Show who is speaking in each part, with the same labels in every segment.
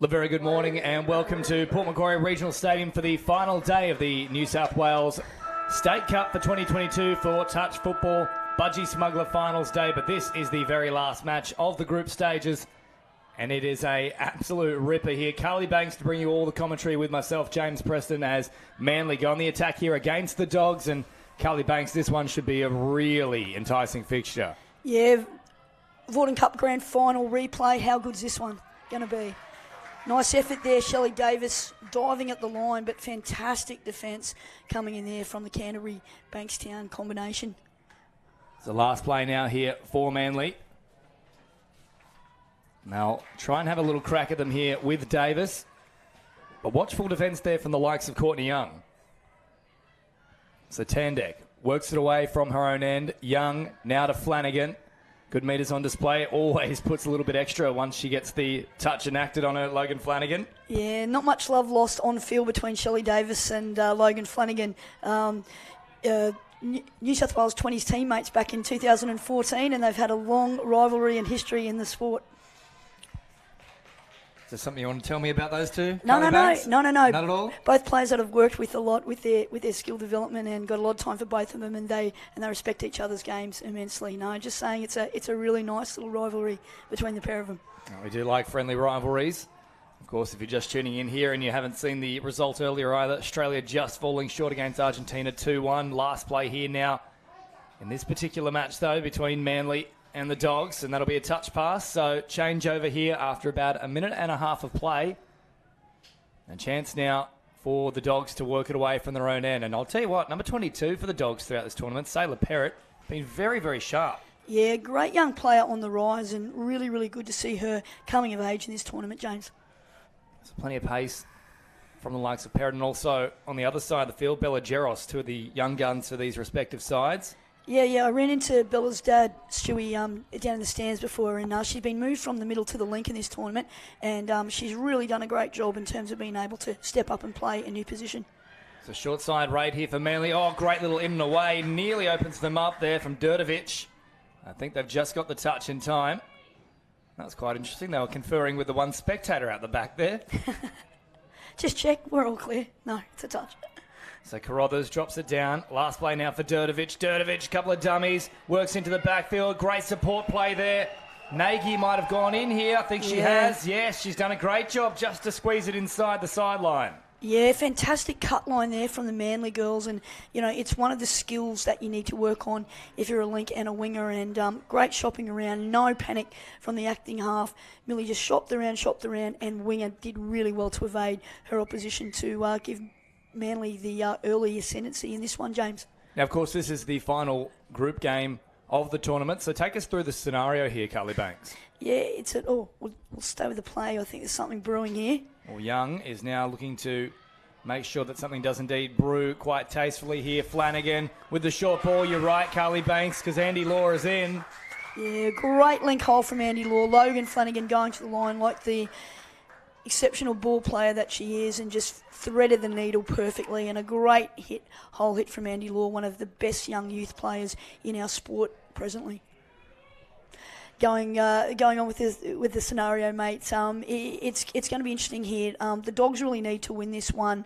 Speaker 1: A very good morning and welcome to Port Macquarie Regional Stadium for the final day of the New South Wales State Cup for 2022 for touch football Budgie Smuggler Finals Day. But this is the very last match of the group stages and it is a absolute ripper here. Carly Banks to bring you all the commentary with myself, James Preston, as Manly go on the attack here against the Dogs. And Carly Banks, this one should be a really enticing fixture.
Speaker 2: Yeah, Vorden Cup Grand Final replay. How good's this one going to be? Nice effort there, Shelley Davis diving at the line, but fantastic defence coming in there from the Canterbury-Bankstown combination.
Speaker 1: It's the last play now here for Manly. Now, try and have a little crack at them here with Davis. But watchful defence there from the likes of Courtney Young. So Tandek works it away from her own end. Young now to Flanagan. Good metres on display. Always puts a little bit extra once she gets the touch enacted on her, Logan Flanagan.
Speaker 2: Yeah, not much love lost on field between Shelley Davis and Logan Flanagan. New South Wales 20s teammates back in 2014, and they've had a long rivalry and history in the sport.
Speaker 1: Is there something you want to tell me about those two?
Speaker 2: No. Not
Speaker 1: at all?
Speaker 2: Both players that I've worked with a lot with their skill development and got a lot of time for both of them, and they respect each other's games immensely. No, just saying it's a really nice little rivalry between the pair of them.
Speaker 1: We do like friendly rivalries. Of course, if you're just tuning in here and you haven't seen the result earlier either, Australia just falling short against Argentina 2-1. Last play here now in this particular match, though, between Manly and the Dogs, and that'll be a touch pass. So change over here after about a minute and a half of play. A chance now for the Dogs to work it away from their own end. And I'll tell you what, number 22 for the Dogs throughout this tournament, Sailor Perrott, been very, very sharp.
Speaker 2: Yeah, great young player on the rise, and really, really good to see her coming of age in this tournament, James.
Speaker 1: There's plenty of pace from the likes of Perrott, and also on the other side of the field, Bella Geros, two of the young guns for these respective sides.
Speaker 2: Yeah, I ran into Bella's dad, Stewie, down in the stands before, and she's been moved from the middle to the link in this tournament, and she's really done a great job in terms of being able to step up and play a new position.
Speaker 1: So short side raid here for Manly. Oh, great little in and away. Nearly opens them up there from Durdovic. I think they've just got the touch in time. That was quite interesting. They were conferring with the one spectator out the back there.
Speaker 2: Just check, we're all clear. No, it's a touch.
Speaker 1: So Carruthers drops it down. Last play now for Durdovic. Durdovic, a couple of dummies, works into the backfield. Great support play there. Nagy might have gone in here. I think she has. Yes, she's done a great job just to squeeze it inside the sideline.
Speaker 2: Yeah, fantastic cut line there from the Manly girls, and it's one of the skills that you need to work on if you're a link and a winger, and great shopping around, no panic from the acting half. Millie just shopped around, and winger did really well to evade her opposition to give Manly the early ascendancy in this one, James.
Speaker 1: Now, of course, this is the final group game of the tournament, so take us through the scenario here, Carly Banks.
Speaker 2: Yeah, we'll stay with the play. I think there's something brewing here.
Speaker 1: Well, Young is now looking to make sure that something does indeed brew quite tastefully here. Flanagan with the short ball. You're right, Carly Banks, because Andy Law is in.
Speaker 2: Yeah, great link hole from Andy Law. Logan Flanagan going to the line like the exceptional ball player that she is, and just threaded the needle perfectly, and a great hole hit from Andy Law, one of the best young youth players in our sport presently. Going on with the scenario, mates. It's going to be interesting here. The Dogs really need to win this one,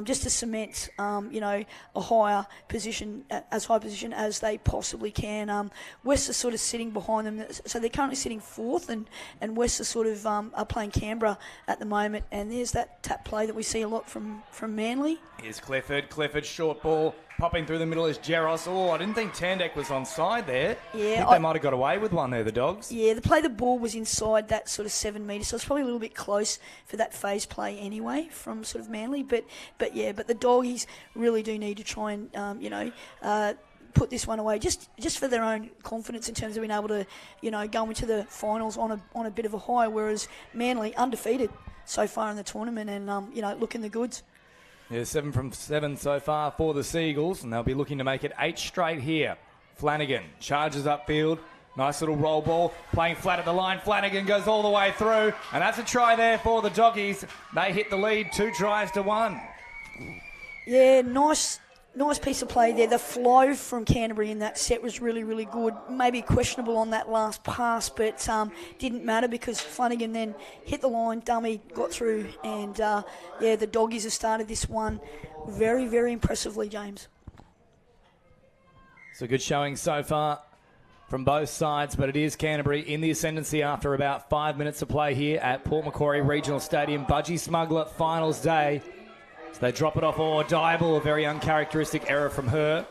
Speaker 2: just to cement, a higher position, as high position as they possibly can. West are sort of sitting behind them, so they're currently sitting fourth, and West are sort of are playing Canberra at the moment. And there's that tap play that we see a lot from Manly.
Speaker 1: Here's Clifford, short ball. Popping through the middle is Geros. Oh, I didn't think Tandek was onside there.
Speaker 2: Yeah,
Speaker 1: I think they might have got away with one there, the Dogs.
Speaker 2: Yeah, the ball was inside that sort of 7 metres, so it's probably a little bit close for that phase play anyway from sort of Manly. But the Doggies really do need to try and put this one away just for their own confidence in terms of being able to go into the finals on a bit of a high, whereas Manly undefeated so far in the tournament and looking the goods.
Speaker 1: Yeah, 7 from 7 so far for the Seagulls, and they'll be looking to make it 8 straight here. Flanagan charges upfield. Nice little roll ball, playing flat at the line. Flanagan goes all the way through, and that's a try there for the Doggies. They hit the lead, 2 tries to 1.
Speaker 2: Yeah, nice nice piece of play there. The flow from Canterbury in that set was really, really good. Maybe questionable on that last pass, but didn't matter because Flanagan then hit the line, dummy, got through, and the Doggies have started this one very, very impressively, James.
Speaker 1: So good showing so far from both sides, but it is Canterbury in the ascendancy after about 5 minutes of play here at Port Macquarie Regional Stadium. Budgie Smuggler, finals day. So they drop it off. Diable, a very uncharacteristic error from her.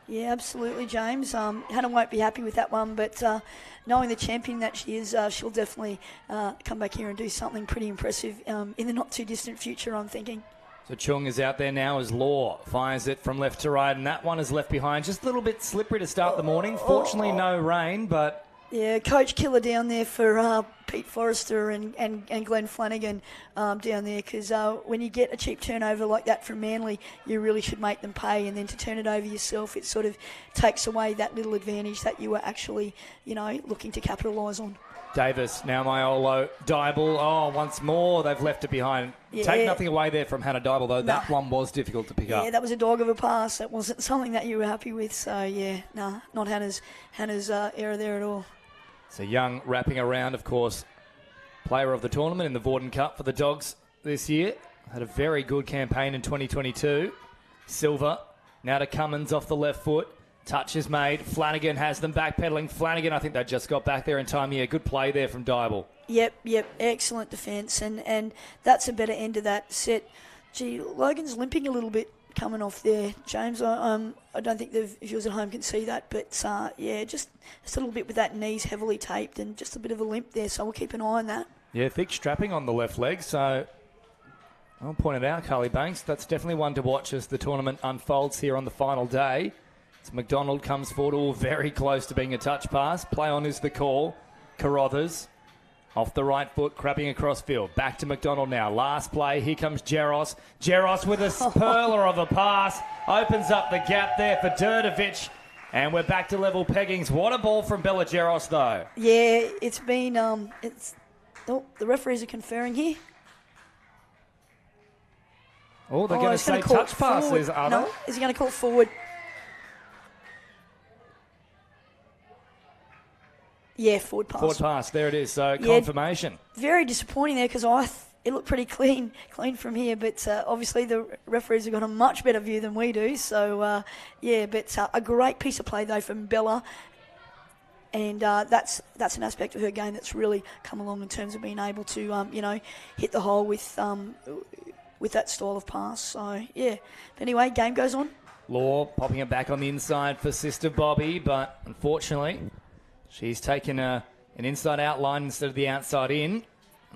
Speaker 2: Yeah, absolutely, James. Hannah won't be happy with that one, but knowing the champion that she is, she'll definitely come back here and do something pretty impressive in the not-too-distant future, I'm thinking.
Speaker 1: So Chung is out there now as Law fires it from left to right, and that one is left behind. Just a little bit slippery to start the morning. Fortunately, no rain, but...
Speaker 2: Yeah, coach killer down there for Pete Forrester and Glenn Flanagan down there, because when you get a cheap turnover like that from Manly, you really should make them pay, and then to turn it over yourself, it sort of takes away that little advantage that you were actually, looking to capitalise on.
Speaker 1: Davis, now Myolo, Diable, once more, they've left it behind.
Speaker 2: Yeah.
Speaker 1: Take nothing away there from Hannah Diable, though. That one was difficult to pick up.
Speaker 2: Yeah, that was a dog of a pass. That wasn't something that you were happy with. So, not Hannah's error there at all.
Speaker 1: So Young wrapping around, of course, player of the tournament in the Vorden Cup for the Dogs this year. Had a very good campaign in 2022. Silver, now to Cummins off the left foot. Touch is made. Flanagan has them backpedaling. Flanagan, I think they just got back there in time. Yeah, good play there from Diable.
Speaker 2: Yep. Excellent defence. And that's a better end of that set. Gee, Logan's limping a little bit coming off there, James. I don't think the viewers at home can see that. But, just a little bit with that knees heavily taped and just a bit of a limp there. So we'll keep an eye on that.
Speaker 1: Yeah, thick strapping on the left leg. So I'll point it out, Carly Banks. That's definitely one to watch as the tournament unfolds here on the final day. So McDonald comes forward, very close to being a touch pass. Play on is the call. Carrothers off the right foot, crabbing across field. Back to McDonald now. Last play. Here comes Jeros. Jeros with a perler of a pass. Opens up the gap there for Durdovic. And we're back to level peggings. What a ball from Bella Jeros, though.
Speaker 2: Yeah, it's been... the referees are conferring here.
Speaker 1: Oh, they're going to say touch passes, are they?
Speaker 2: No, is he going to call it forward? Yeah, forward pass.
Speaker 1: Forward pass, there it is. So confirmation.
Speaker 2: Very disappointing there because it looked pretty clean from here. But obviously the referees have got a much better view than we do. So but a great piece of play though from Bella, and that's an aspect of her game that's really come along in terms of being able to hit the hole with that style of pass. So yeah. But anyway, game goes on.
Speaker 1: Law popping it back on the inside for Sister Bobby, but unfortunately. She's taken an inside-out line instead of the outside-in.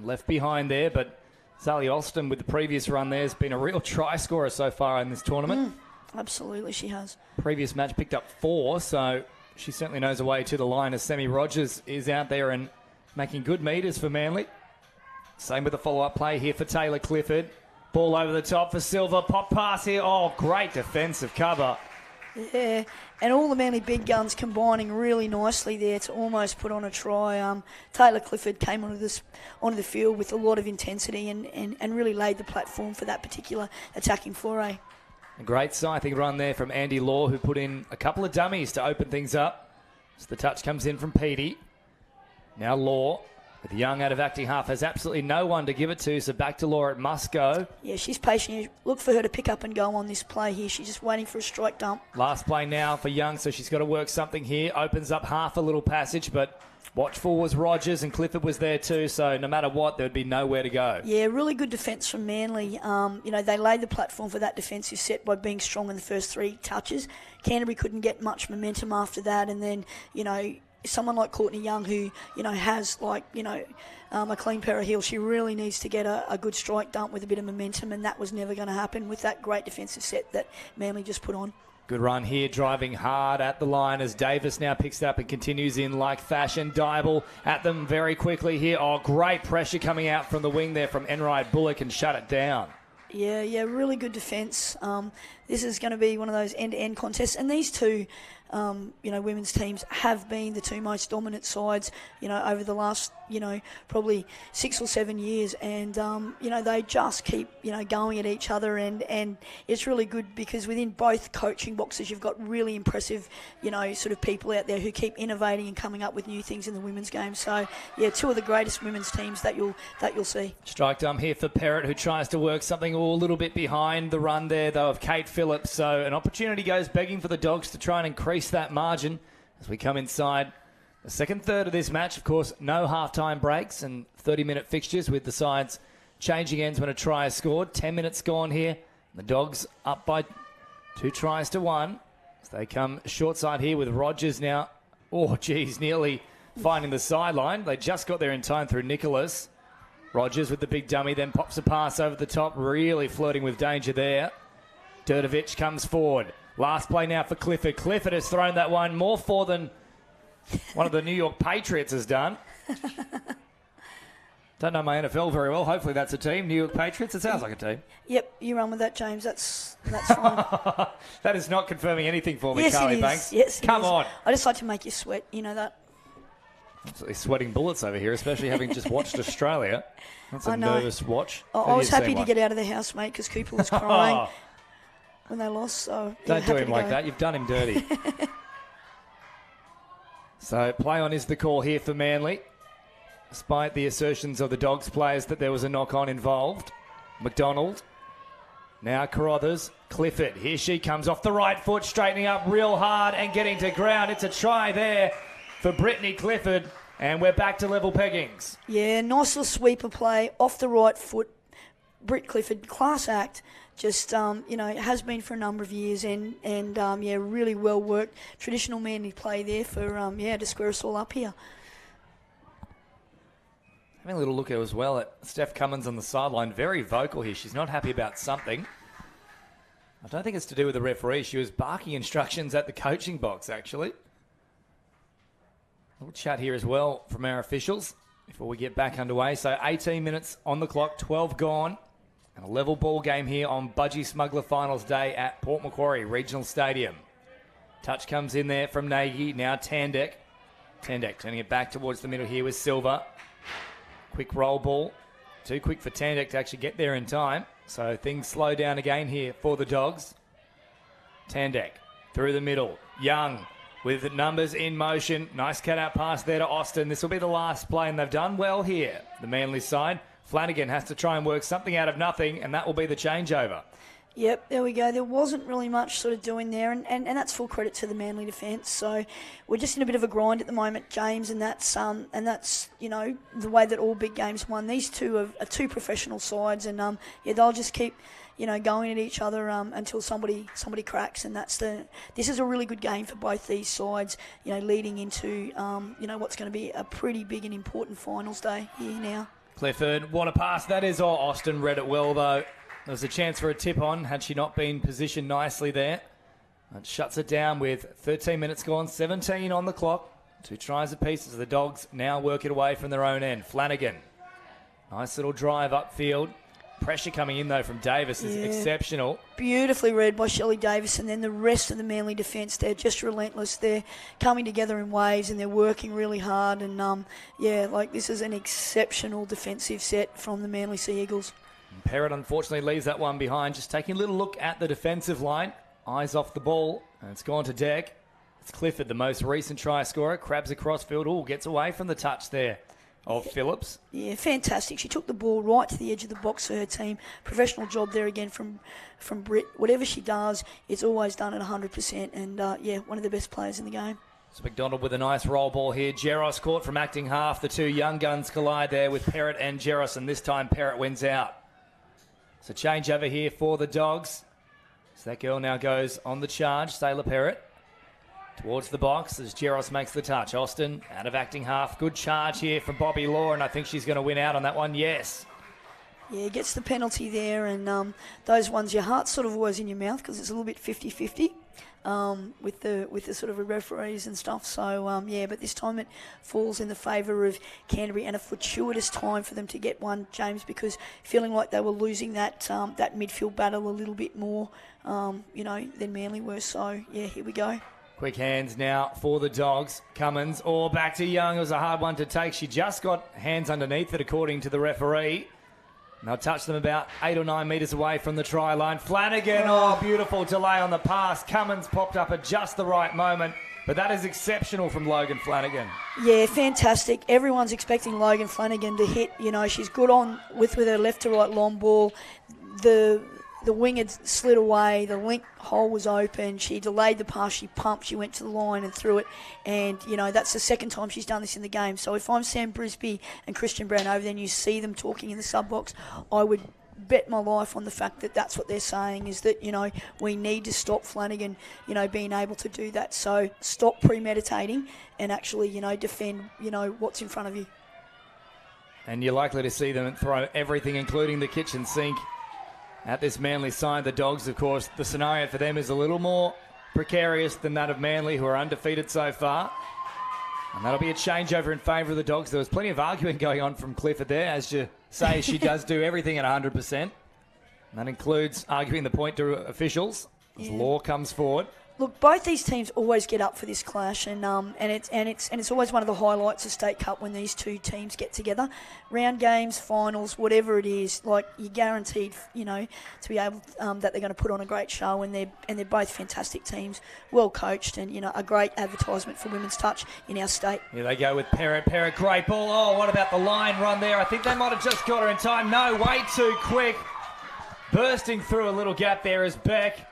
Speaker 1: Left behind there, but Sally Alston with the previous run there has been a real try scorer so far in this tournament.
Speaker 2: Absolutely, she has.
Speaker 1: Previous match picked up 4, so she certainly knows her way to the line as Sammy Rogers is out there and making good meters for Manly. Same with the follow-up play here for Taylor Clifford. Ball over the top for Silver. Pop pass here. Oh, great defensive cover.
Speaker 2: Yeah, and all the Manly big guns combining really nicely there to almost put on a try. Taylor Clifford came onto the field with a lot of intensity and really laid the platform for that particular attacking foray.
Speaker 1: A great scything run there from Andy Law, who put in a couple of dummies to open things up. So the touch comes in from Petey. Now Law, with Young out of acting half, has absolutely no one to give it to, so back to Law, it must go.
Speaker 2: Yeah, she's patient. You look for her to pick up and go on this play here. She's just waiting for a strike dump.
Speaker 1: Last play now for Young, so she's got to work something here. Opens up half a little passage, but watchful was Rogers and Clifford was there too, so no matter what, there would be nowhere to go.
Speaker 2: Yeah, really good defence from Manly. They laid the platform for that defensive set by being strong in the first 3 touches. Canterbury couldn't get much momentum after that, and then, someone like Courtney Young who, has a clean pair of heels, she really needs to get a good strike dump with a bit of momentum, and that was never going to happen with that great defensive set that Manly just put on.
Speaker 1: Good run here, driving hard at the line as Davis now picks it up and continues in like fashion. Diable at them very quickly here. Oh, great pressure coming out from the wing there from Enright Bullock and shut it down.
Speaker 2: Yeah, really good defence. This is going to be one of those end-to-end contests. And these two, women's teams have been the two most dominant sides, over the last, probably 6 or 7 years. And, they just keep, going at each other. And it's really good because within both coaching boxes, you've got really impressive, sort of people out there who keep innovating and coming up with new things in the women's game. So, yeah, two of the greatest women's teams that you'll see.
Speaker 1: Strike dumb here for Perrott, who tries to work something a little bit behind the run there, though, of Kate Phillips. So an opportunity goes begging for the Dogs to try and increase that margin as we come inside the second third of this match. Of course, no half-time breaks and 30-minute fixtures with the sides changing ends when a try is scored. 10 minutes gone here. The Dogs up by 2 tries to 1. So they come short side here with Rogers now. Oh, geez, nearly finding the sideline. They just got there in time through Nicholas. Rogers with the big dummy, then pops a pass over the top, really flirting with danger there. Durdovic comes forward. Last play now for Clifford. Clifford has thrown that one more for than one of the New York Patriots has done. Don't know my NFL very well. Hopefully that's a team. New York Patriots. It sounds like a team.
Speaker 2: Yep, you run with that, James. That's fine.
Speaker 1: That is not confirming anything for me,
Speaker 2: yes,
Speaker 1: Carly Banks.
Speaker 2: Yes,
Speaker 1: Come on.
Speaker 2: I just like to make you sweat. You know that.
Speaker 1: Absolutely sweating bullets over here, especially having just watched Australia. That's a nervous watch.
Speaker 2: I was happy to get out of the house, mate, because Cooper was crying when they lost. So
Speaker 1: don't do him like that. You've done him dirty. So play on is the call here for Manly. Despite the assertions of the Dogs players that there was a knock-on involved. McDonald. Now Carruthers. Clifford. Here she comes off the right foot, straightening up real hard and getting to ground. It's a try there for Brittany Clifford. And we're back to level peggings.
Speaker 2: Yeah, nice little sweeper play off the right foot. Britt Clifford, class act. Just, it has been for a number of years and really well worked. Traditional Manly play there for, to square us all up here.
Speaker 1: Having a little look as well at Steph Cummins on the sideline. Very vocal here. She's not happy about something. I don't think it's to do with the referee. She was barking instructions at the coaching box, actually. A little chat here as well from our officials before we get back underway. So 18 minutes on the clock, 12 gone. And a level ball game here on Budgie Smuggler Finals Day at Port Macquarie Regional Stadium. Touch comes in there from Nagy. Now Tandek. Tandek turning it back towards the middle here with Silva. Quick roll ball. Too quick for Tandek to actually get there in time. So things slow down again here for the Dogs. Tandek through the middle. Young with the numbers in motion. Nice cut-out pass there to Austin. This will be the last play, and they've done well here. The Manly side. Flanagan has to try and work something out of nothing, and that will be the changeover.
Speaker 2: Yep, there we go. There wasn't really much sort of doing there, and that's full credit to the Manly defence. So we're just in a bit of a grind at the moment, James, and that's the way that all big games won. These two are two professional sides, and they'll just keep going at each other until somebody cracks, and this is a really good game for both these sides. Leading into what's going to be a pretty big and important finals day here now.
Speaker 1: Clifford, what a pass that is. Oh, Austin read it well though. There was a chance for a tip-on had she not been positioned nicely there. And shuts it down with 13 minutes gone, 17 on the clock. 2 tries apiece as the Dogs now work it away from their own end. Flanagan, nice little drive upfield. Pressure coming in, though, from Davis is exceptional. Beautifully
Speaker 2: read by Shelley Davis, and then the rest of the Manly defence, they're just relentless. They're coming together in waves, and they're working really hard. And, this is an exceptional defensive set from the Manly Sea Eagles.
Speaker 1: Perrott, unfortunately, leaves that one behind. Just taking a little look at the defensive line. Eyes off the ball, and it's gone to deck. It's Clifford, the most recent try scorer. Crabs across field. Oh, gets away from the touch there of Phillips.
Speaker 2: Yeah, fantastic. She took the ball right to the edge of the box for her team. Professional job there again from Britt. Whatever she does, it's always done at 100%. And, one of the best players in the game.
Speaker 1: So McDonald with a nice roll ball here. Jeros caught from acting half. The two young guns collide there with Perrott and Jeros, and this time Perrott wins out. So change over here for the Dogs. So that girl now goes on the charge, Sailor Perrott. Towards the box as Jeros makes the touch. Austin out of acting half. Good charge here from Bobby Law, and I think she's going to win out on that one. Yes.
Speaker 2: Yeah, gets the penalty there, and those ones, your heart's sort of always in your mouth because it's a little bit 50-50 with the sort of referees and stuff. So, but this time it falls in the favour of Canterbury, and a fortuitous time for them to get one, James, because feeling like they were losing that midfield battle a little bit more, than Manly were. So, yeah, here we go.
Speaker 1: Quick hands now for the Dogs. Cummins, or back to Young. It was a hard one to take. She just got hands underneath it, according to the referee. And they'll touch them about 8 or 9 metres away from the try line. Flanagan, beautiful delay on the pass. Cummins popped up at just the right moment. But that is exceptional from Logan Flanagan.
Speaker 2: Yeah, fantastic. Everyone's expecting Logan Flanagan to hit. You know, she's good on with her left to right long ball. The wing had slid away. The link hole was open. She delayed the pass. She pumped. She went to the line and threw it. And, you know, that's the second time she's done this in the game. So if I'm Sam Brisby and Christian Brown over there and you see them talking in the sub box, I would bet my life on the fact that that's what they're saying, is that, you know, we need to stop Flanagan, you know, being able to do that. So stop premeditating and actually, you know, defend, you know, what's in front of you.
Speaker 1: And you're likely to see them throw everything, including the kitchen sink, at this Manly side. The Dogs, of course, the scenario for them is a little more precarious than that of Manly, who are undefeated so far. And that'll be a changeover in favour of the Dogs. There was plenty of arguing going on from Clifford there, as you say. She does do everything at 100%. And that includes arguing the point to officials as Law comes forward.
Speaker 2: Look, both these teams always get up for this clash, and it's always one of the highlights of State Cup when these two teams get together. Round games, finals, whatever it is, like, you're guaranteed, you know, to be able that they're going to put on a great show, and they're both fantastic teams, well coached, and, you know, a great advertisement for women's touch in our state.
Speaker 1: Here they go with Perrott. Perrott, great ball. Oh, what about the line run there? I think they might have just got her in time. No, way too quick. Bursting through a little gap there is Beck.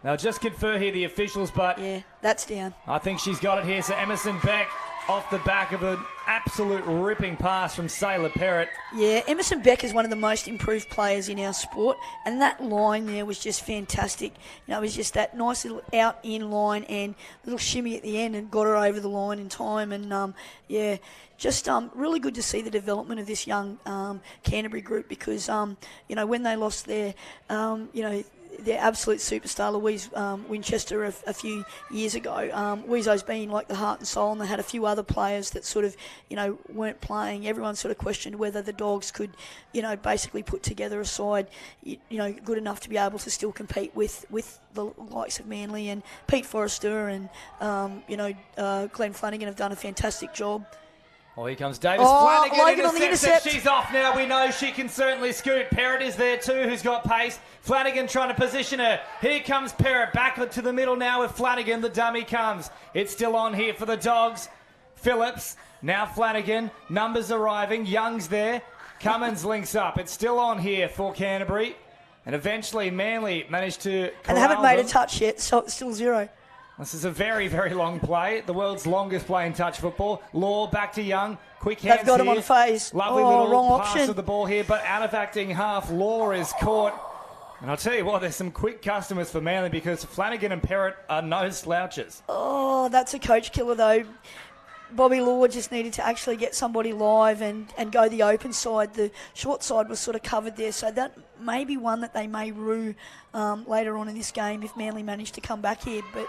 Speaker 1: Now, just confer here the officials, but
Speaker 2: yeah, that's down.
Speaker 1: I think she's got it here. So Emerson Beck off the back of an absolute ripping pass from Sailor Perrott.
Speaker 2: Yeah, Emerson Beck is one of the most improved players in our sport, and that line there was just fantastic. You know, it was just that nice little out-in line and little shimmy at the end, and got her over the line in time. And yeah, just really good to see the development of this young Canterbury group, because you know, when they lost their you know, their absolute superstar, Louise Winchester, a few years ago. Weezo's been like the heart and soul, and they had a few other players that sort of, you know, weren't playing. Everyone sort of questioned whether the Dogs could, you know, basically put together a side, you know, good enough to be able to still compete with the likes of Manly, and Pete Forrester and, you know, Glenn Flanagan have done a fantastic job.
Speaker 1: Well, here comes Davis. Flanagan
Speaker 2: Logan on the intercept.
Speaker 1: She's off now. We know she can certainly scoot. Perrott is there too, who's got pace. Flanagan trying to position her. Here comes Perrott. Back to the middle now with Flanagan. The dummy comes. It's still on here for the Dogs. Phillips. Now Flanagan. Numbers arriving. Young's there. Cummins links up. It's still on here for Canterbury. And eventually Manly managed to corral
Speaker 2: and they haven't made
Speaker 1: them.
Speaker 2: a touch yet, so it's still 0.
Speaker 1: This is a very, very long play. The world's longest play in touch football. Law back to Young. Quick hands.
Speaker 2: They've got him
Speaker 1: here.
Speaker 2: on phase.
Speaker 1: Lovely little
Speaker 2: wrong
Speaker 1: pass
Speaker 2: option
Speaker 1: of the ball here, but out of acting half. Law is caught. And I'll tell you what, there's some quick customers for Manly, because Flanagan and Perrott are no slouches.
Speaker 2: Oh, that's a coach killer though. Bobby Law just needed to actually get somebody live and go the open side. The short side was sort of covered there, so that may be one that they may rue later on in this game if Manly managed to come back here. But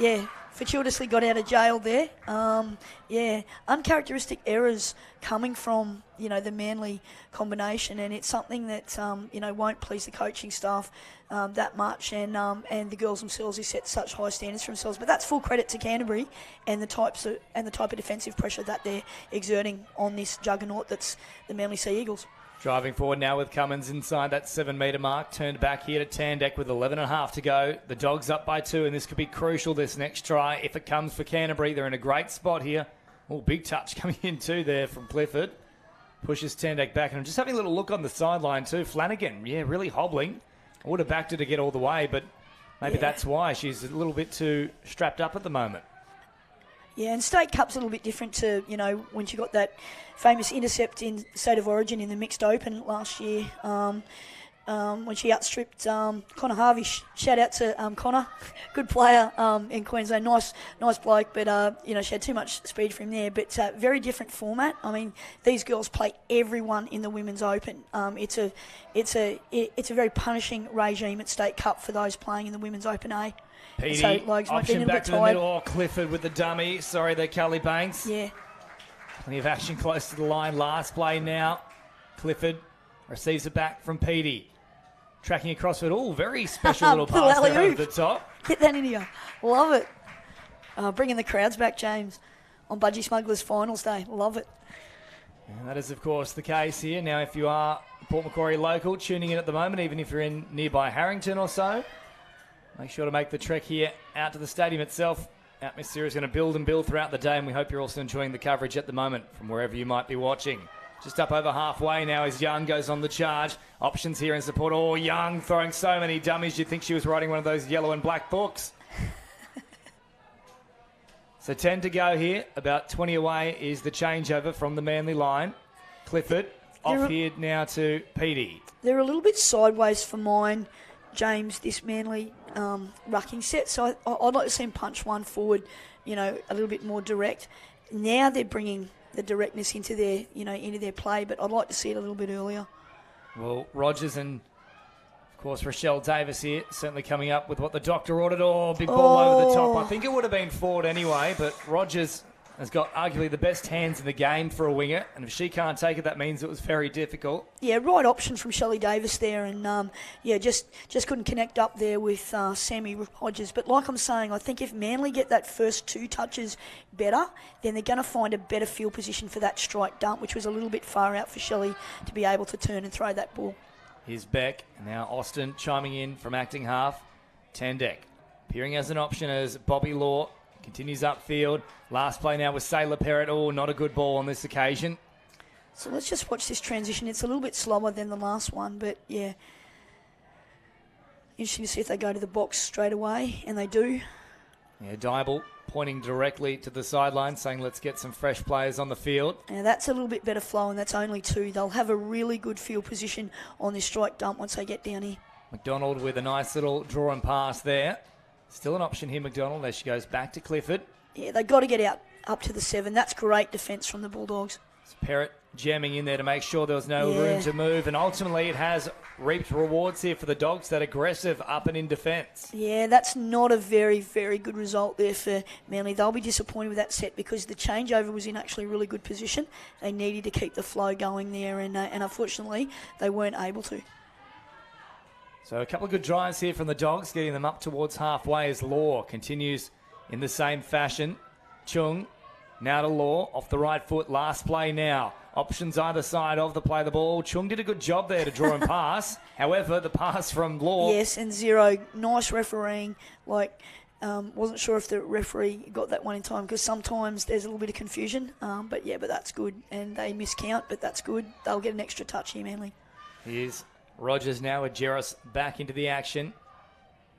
Speaker 2: yeah, fortuitously got out of jail there. Yeah, uncharacteristic errors coming from, you know, the Manly combination, and it's something that you know, won't please the coaching staff that much, and the girls themselves who set such high standards for themselves. But that's full credit to Canterbury and the type of defensive pressure that they're exerting on this juggernaut that's the Manly Sea Eagles.
Speaker 1: Driving forward now with Cummins inside that 7-metre mark. Turned back here to Tandek with 11.5 to go. The Dogs up by 2, and this could be crucial, this next try. If it comes for Canterbury, they're in a great spot here. Oh, big touch coming in too there from Clifford. Pushes Tandek back, and I'm just having a little look on the sideline too. Flanagan, yeah, really hobbling. I would have backed her to get all the way, but maybe that's why. She's a little bit too strapped up at the moment.
Speaker 2: Yeah, and State Cup's a little bit different to, you know, when she got that famous intercept in State of Origin in the Mixed Open last year, when she outstripped Connor Harvey. Shout out to Connor, good player in Queensland, nice bloke, but you know, she had too much speed for him there. But very different format. I mean, these girls play everyone in the Women's Open. It's a very punishing regime at State Cup for those playing in the Women's Open A.
Speaker 1: Petey,
Speaker 2: so Logs might be a
Speaker 1: option
Speaker 2: little
Speaker 1: back
Speaker 2: bit
Speaker 1: to the
Speaker 2: tired.
Speaker 1: middle. Oh, Clifford with the dummy. Sorry there, Kelly Banks.
Speaker 2: Yeah.
Speaker 1: Plenty of action close to the line. Last play now. Clifford receives it back from Petey. Tracking across it. Oh, very special little pass there over the top.
Speaker 2: Get that in here. Love it. Bringing the crowds back, James, on Budgie Smugglers Finals Day. Love it.
Speaker 1: And that is, of course, the case here. Now, if you are Port Macquarie local, tuning in at the moment, even if you're in nearby Harrington or so, make sure to make the trek here out to the stadium itself. Atmosphere is going to build and build throughout the day, and we hope you're also enjoying the coverage at the moment from wherever you might be watching. Just up over halfway now as Young goes on the charge. Options here in support. Oh, Young throwing so many dummies you'd think she was writing one of those yellow and black books. So 10 to go here. About 20 away is the changeover from the Manly line. Clifford off here now to Petey.
Speaker 2: They're a little bit sideways for mine, James, this Manly rucking set. So I'd like to see him punch one forward, a little bit more direct. Now they're bringing the directness into their play, but I'd like to see it a little bit earlier.
Speaker 1: Well, Rogers and, of course, Rochelle Davis here certainly coming up with what the doctor ordered. Oh, big ball over the top. I think it would have been forward anyway, but Rogers has got arguably the best hands in the game for a winger, and if she can't take it, that means it was very difficult.
Speaker 2: Yeah, right option from Shelley Davis there, and just couldn't connect up there with Sammy Hodges. But like I'm saying, I think if Manly get that first 2 touches better, then they're going to find a better field position for that strike dump, which was a little bit far out for Shelley to be able to turn and throw that ball.
Speaker 1: Here's Beck. Now Austin chiming in from acting half. Tandek appearing as an option as Bobby Law continues upfield. Last play now with Sailor Perrott. Oh, not a good ball on this occasion.
Speaker 2: So let's just watch this transition. It's a little bit slower than the last one, but yeah. Interesting to see if they go to the box straight away, and they do.
Speaker 1: Yeah, Dybel pointing directly to the sideline, saying let's get some fresh players on the field.
Speaker 2: Now that's a little bit better flow, and that's only 2. They'll have a really good field position on this strike dump once they get down here.
Speaker 1: McDonald with a nice little draw and pass there. Still an option here, McDonald, as she goes back to Clifford.
Speaker 2: Yeah, they've got to get out up to the 7. That's great defence from the Bulldogs.
Speaker 1: It's Perrott jamming in there to make sure there was no room to move, and ultimately it has reaped rewards here for the Dogs, that aggressive up and in defence.
Speaker 2: Yeah, that's not a very, very good result there for Manly. They'll be disappointed with that set because the changeover was in actually really good position. They needed to keep the flow going there, and unfortunately they weren't able to.
Speaker 1: So a couple of good drives here from the Dogs, getting them up towards halfway as Law continues in the same fashion. Chung now to Law, off the right foot, last play now. Options either side of the play the ball. Chung did a good job there to draw and pass. However, the pass from Law.
Speaker 2: Yes, and 0. Nice refereeing. Wasn't sure if the referee got that one in time because sometimes there's a little bit of confusion. But that's good. And they miscount, but that's good. They'll get an extra touch here, Manly.
Speaker 1: Here's Rogers now with Jerris back into the action.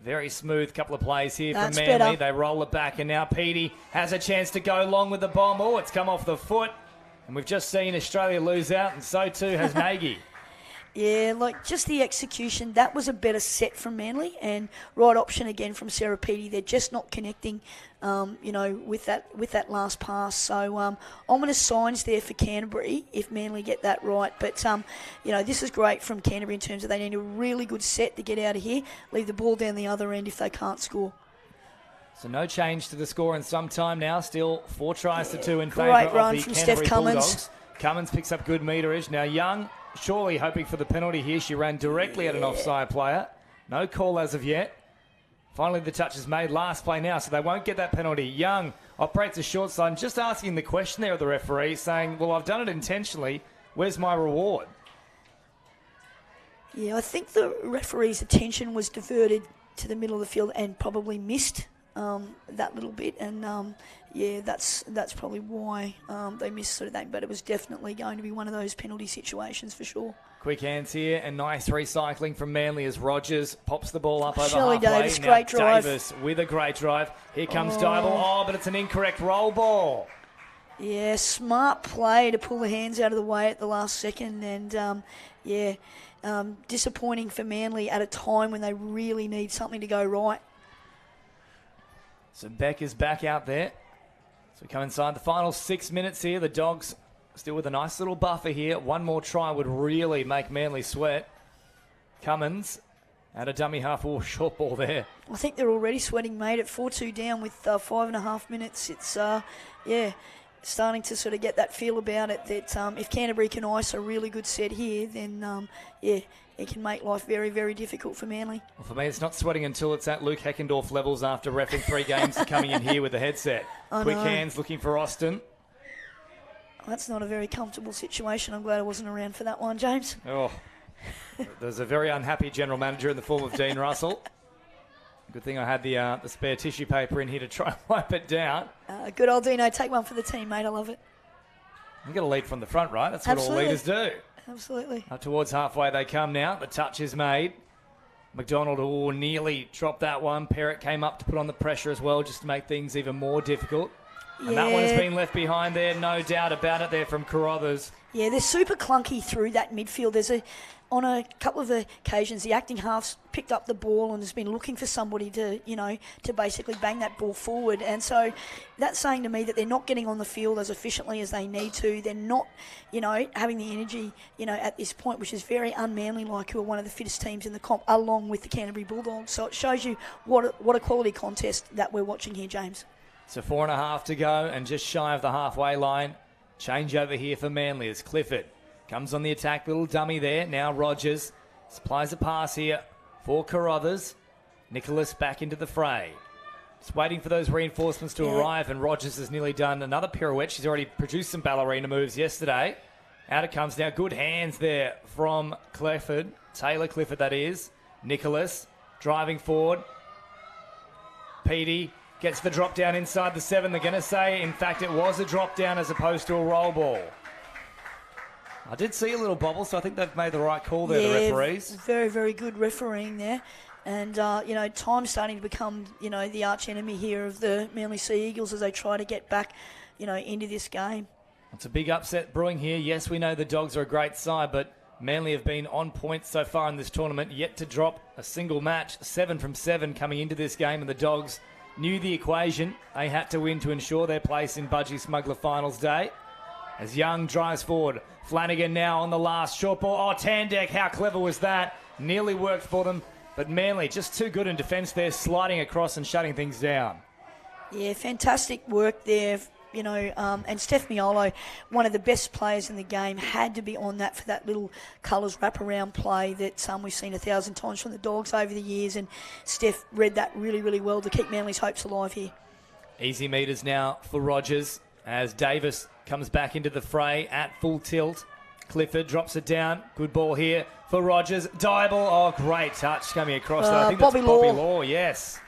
Speaker 1: Very smooth couple of plays here from Manly. Better. They roll it back, and now Petey has a chance to go long with the bomb. Oh, it's come off the foot. And we've just seen Australia lose out, and so too has Nagy.
Speaker 2: Yeah, just the execution, that was a better set from Manly, and right option again from Sarah Petey. They're just not connecting, with that last pass. So ominous signs there for Canterbury if Manly get that right. But this is great from Canterbury in terms of they need a really good set to get out of here, leave the ball down the other end if they can't score.
Speaker 1: So no change to the score in some time now. Still 4 tries to 2 in favour of the Canterbury Bulldogs. Cummins picks up good meterage. Now Young, surely hoping for the penalty here. She ran directly at an offside player. No call as of yet. Finally the touch is made. Last play now, so they won't get that penalty. Young operates a short side. Just asking the question there of the referee, saying, well, I've done it intentionally. Where's my reward? Yeah,
Speaker 2: I think the referee's attention was diverted to the middle of the field and probably missed that little bit, and that's probably why they missed sort of that. But it was definitely going to be one of those penalty situations for sure.
Speaker 1: Quick hands here, and nice recycling from Manly as Rogers pops the ball up over
Speaker 2: Shelley
Speaker 1: halfway.
Speaker 2: Davis, great drive.
Speaker 1: Davis with a great drive. Here comes Dybel. Oh, but it's an incorrect roll ball.
Speaker 2: Yeah, smart play to pull the hands out of the way at the last second, and disappointing for Manly at a time when they really need something to go right.
Speaker 1: So Beck is back out there. So we come inside the final 6 minutes here. The Dogs still with a nice little buffer here. One more try would really make Manly sweat. Cummins at a dummy half. Oh, short ball there.
Speaker 2: I think they're already sweating, mate, at 4-2 down with 5.5 minutes. It's, starting to sort of get that feel about it that if Canterbury can ice a really good set here, then, it can make life very, very difficult for Manly.
Speaker 1: Well, for me, it's not sweating until it's at Luke Heckendorf levels after reffing 3 games and coming in here with the headset. Quick hands looking for Austin.
Speaker 2: That's not a very comfortable situation. I'm glad I wasn't around for that one, James.
Speaker 1: Oh, there's a very unhappy general manager in the form of Dean Russell. Good thing I had the spare tissue paper in here to try and wipe it down.
Speaker 2: Good old Dino, take one for the team, mate. I love it.
Speaker 1: You got to lead from the front, right? That's what all leaders do.
Speaker 2: Absolutely.
Speaker 1: Up towards halfway they come now. The touch is made. McDonald nearly dropped that one. Perrott came up to put on the pressure as well, just to make things even more difficult. And that one has been left behind there, no doubt about it there from Carruthers.
Speaker 2: Yeah, they're super clunky through that midfield. On a couple of occasions, the acting half's picked up the ball and has been looking for somebody to basically bang that ball forward. And so that's saying to me that they're not getting on the field as efficiently as they need to. They're not, having the energy, at this point, which is very unmanly-like, who are one of the fittest teams in the comp, along with the Canterbury Bulldogs. So it shows you what a quality contest that we're watching here, James.
Speaker 1: So 4.5 to go and just shy of the halfway line. Change over here for Manly as Clifford comes on the attack. Little dummy there. Now Rogers supplies a pass here for Carruthers. Nicholas back into the fray. Just waiting for those reinforcements to arrive, and Rogers has nearly done another pirouette. She's already produced some ballerina moves yesterday. Out it comes now. Good hands there from Clifford. Taylor Clifford, that is. Nicholas driving forward. Petey gets the drop down inside the 7. They're going to say, in fact, it was a drop down as opposed to a roll ball. I did see a little bobble, so I think they've made the right call there, the referees.
Speaker 2: Very, very good refereeing there. And, time's starting to become, the arch enemy here of the Manly Sea Eagles as they try to get back, into this game.
Speaker 1: It's a big upset brewing here. Yes, we know the Dogs are a great side, but Manly have been on point so far in this tournament, yet to drop a single match. 7 from 7 coming into this game, and the Dogs knew the equation. They had to win to ensure their place in Budgie Smuggler Finals Day. As Young drives forward, Flanagan now on the last short ball. Oh, Tandek, how clever was that? Nearly worked for them, but Manly just too good in defence there, sliding across and shutting things down.
Speaker 2: Yeah, fantastic work there. And Steph Miolo, one of the best players in the game, had to be on that for that little colours wraparound play that we've seen 1,000 times from the Dogs over the years, and Steph read that really, really well to keep Manly's hopes alive here. Easy
Speaker 1: meters now for Rogers as Davis comes back into the fray at full tilt. Clifford drops it down. Good ball here for Rogers. Diable. Oh, great touch coming across. I think that's Bobby Law, yes.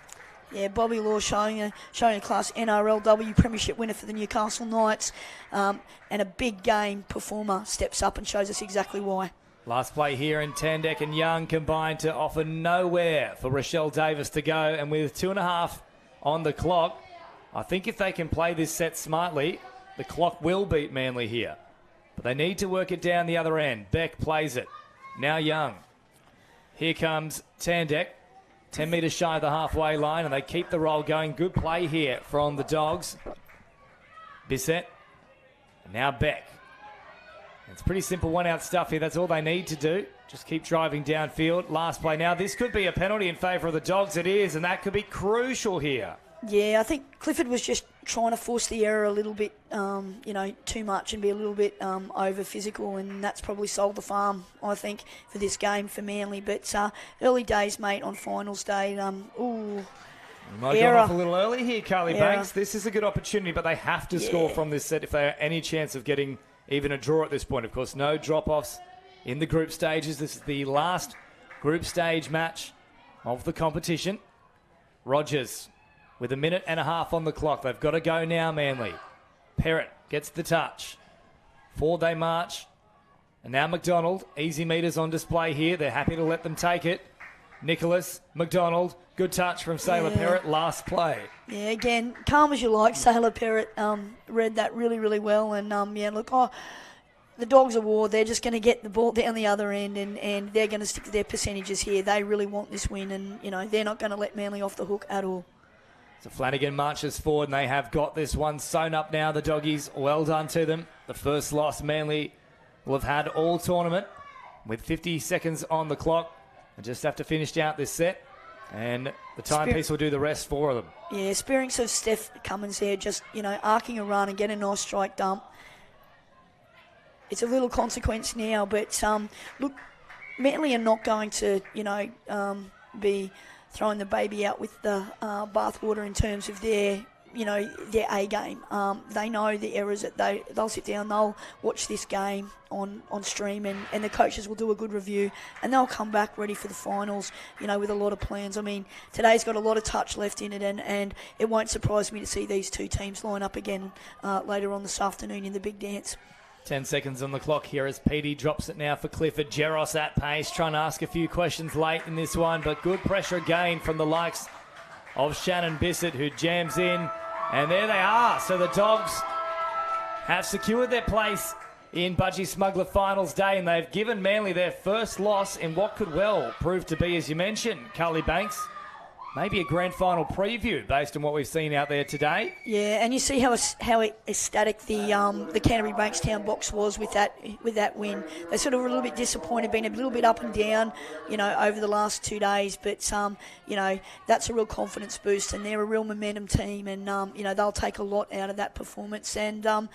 Speaker 2: Yeah, Bobby Law showing a class NRLW premiership winner for the Newcastle Knights, and a big game performer steps up and shows us exactly why.
Speaker 1: Last play here, and Tandek and Young combined to offer nowhere for Rochelle Davis to go, and with 2.5 on the clock, I think if they can play this set smartly, the clock will beat Manly here. But they need to work it down the other end. Beck plays it. Now Young. Here comes Tandek. 10 metres shy of the halfway line, and they keep the roll going. Good play here from the Dogs. Bissett. And now Beck. It's pretty simple one-out stuff here. That's all they need to do. Just keep driving downfield. Last play now. This could be a penalty in favour of the Dogs. It is, and that could be crucial here.
Speaker 2: Yeah, I think Clifford was just trying to force the error a little bit, too much and be a little bit over physical, and that's probably sold the farm, I think, for this game for Manly. But early days, mate, on finals day.
Speaker 1: You might have gone off a little early here, Carly Banks. This is a good opportunity, but they have to score from this set if they have any chance of getting even a draw at this point. Of course, no drop-offs in the group stages. This is the last group stage match of the competition. Rogers with 1.5 minutes on the clock. They've got to go now, Manly. Perrott gets the touch. Forward they march. And now McDonald. Easy meters on display here. They're happy to let them take it. Nicholas, McDonald. Good touch from Sailor Perrott. Last play.
Speaker 2: Yeah, again, calm as you like. Sailor Perrott read that really, really well. And, the Dogs of War, they're just going to get the ball down the other end, and they're going to stick to their percentages here. They really want this win, and, they're not going to let Manly off the hook at all.
Speaker 1: So Flanagan marches forward, and they have got this one sewn up now, the Doggies. Well done to them. The first loss Manly will have had all tournament with 50 seconds on the clock. They just have to finish out this set, and the timepiece will do the rest for them.
Speaker 2: Yeah, experience of Steph Cummins there, just, arcing a run and get a nice strike dump. It's a little consequence now, but look, Manly are not going to, be throwing the baby out with the bathwater in terms of their A game. They know the errors that they'll sit down, they'll watch this game on stream, and the coaches will do a good review, and they'll come back ready for the finals, with a lot of plans. I mean, today's got a lot of touch left in it, and it won't surprise me to see these two teams line up again later on this afternoon in the big dance.
Speaker 1: 10 seconds on the clock here as Petey drops it now for Clifford. Geros at pace, trying to ask a few questions late in this one, but good pressure again from the likes of Shannon Bissett, who jams in. And there they are. So the Dogs have secured their place in Budgie Smuggler Finals Day, and they've given Manly their first loss in what could well prove to be, as you mentioned, Carly Banks, maybe a grand final preview based on what we've seen out there today.
Speaker 2: Yeah, and you see how ecstatic the Canterbury Bankstown box was with that win. They sort of were a little bit disappointed, been a little bit up and down, over the last 2 days. But that's a real confidence boost, and they're a real momentum team, and they'll take a lot out of that performance. And I'm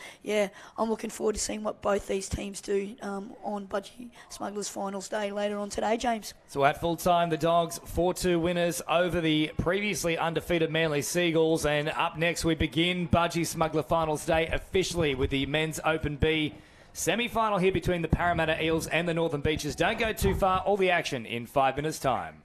Speaker 2: looking forward to seeing what both these teams do on Budgie Smugglers Finals Day later on today, James.
Speaker 1: So at full time, the Dogs 4-2 winners over the previously undefeated Manly Seagulls. And up next, we begin Budgie Smuggler Finals Day officially with the Men's Open B semi-final here between the Parramatta Eels and the Northern Beaches. Don't go too far. All the action in 5 minutes' time.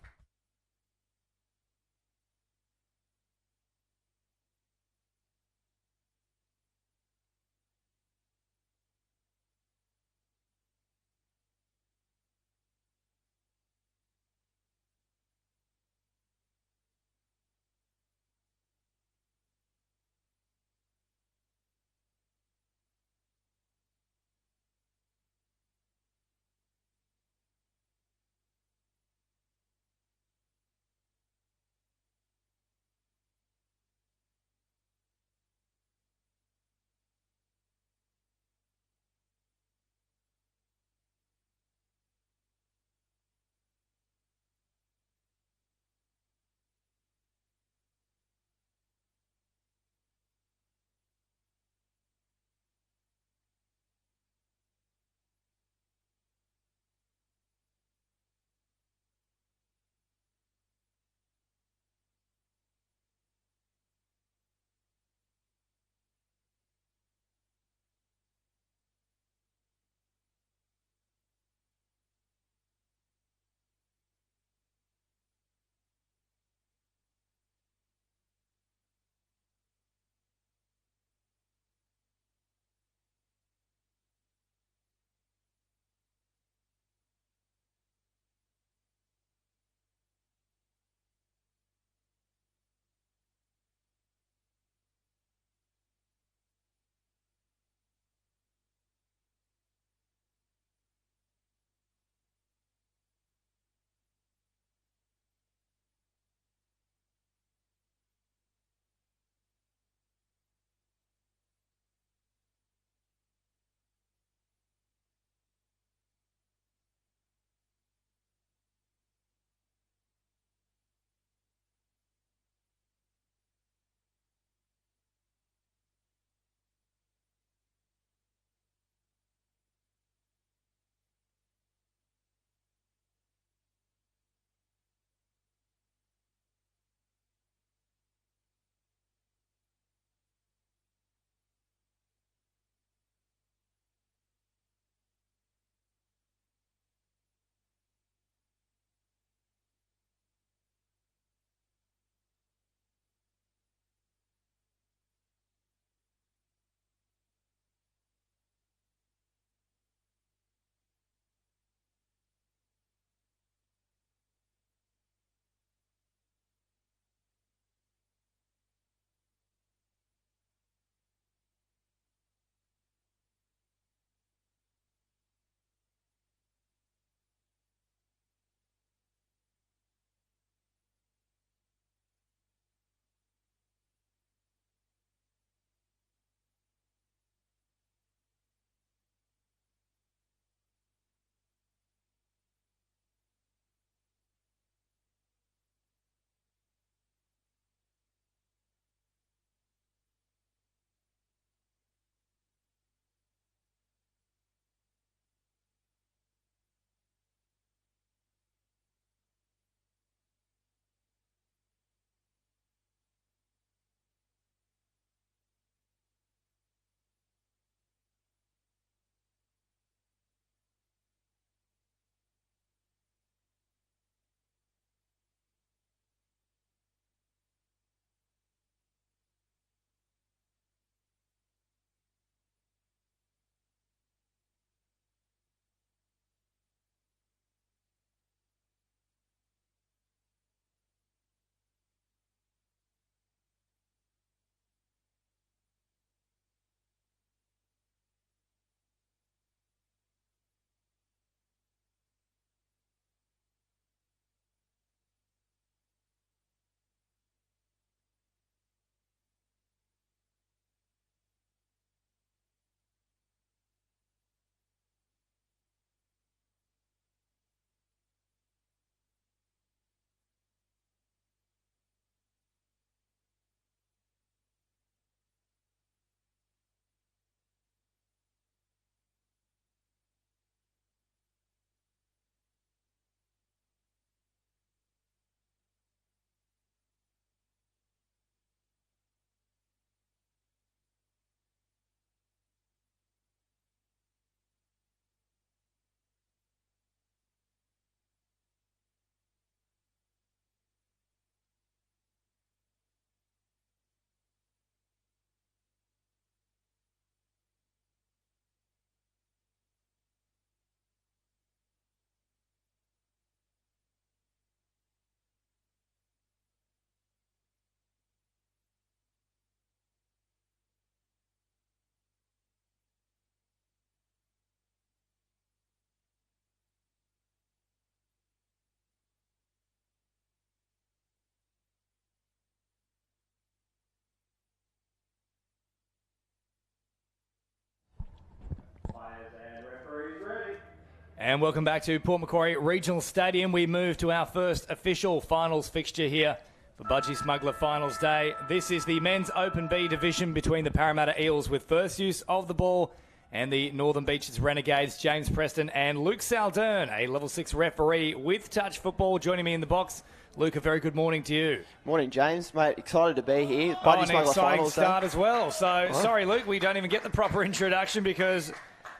Speaker 1: And welcome back to Port Macquarie Regional Stadium. We move to our first official finals fixture here for Budgie Smuggler Finals Day. This is the men's Open B division between the Parramatta Eels with first use of the ball and the Northern Beaches Renegades, James Preston and Luke Saldern, a level 6 referee with touch football, joining me in the box. Luke, a very good morning to you.
Speaker 3: Morning, James. Mate, excited to be here.
Speaker 1: Budgie Smuggler exciting start as well. So, sorry, Luke, we don't even get the proper introduction because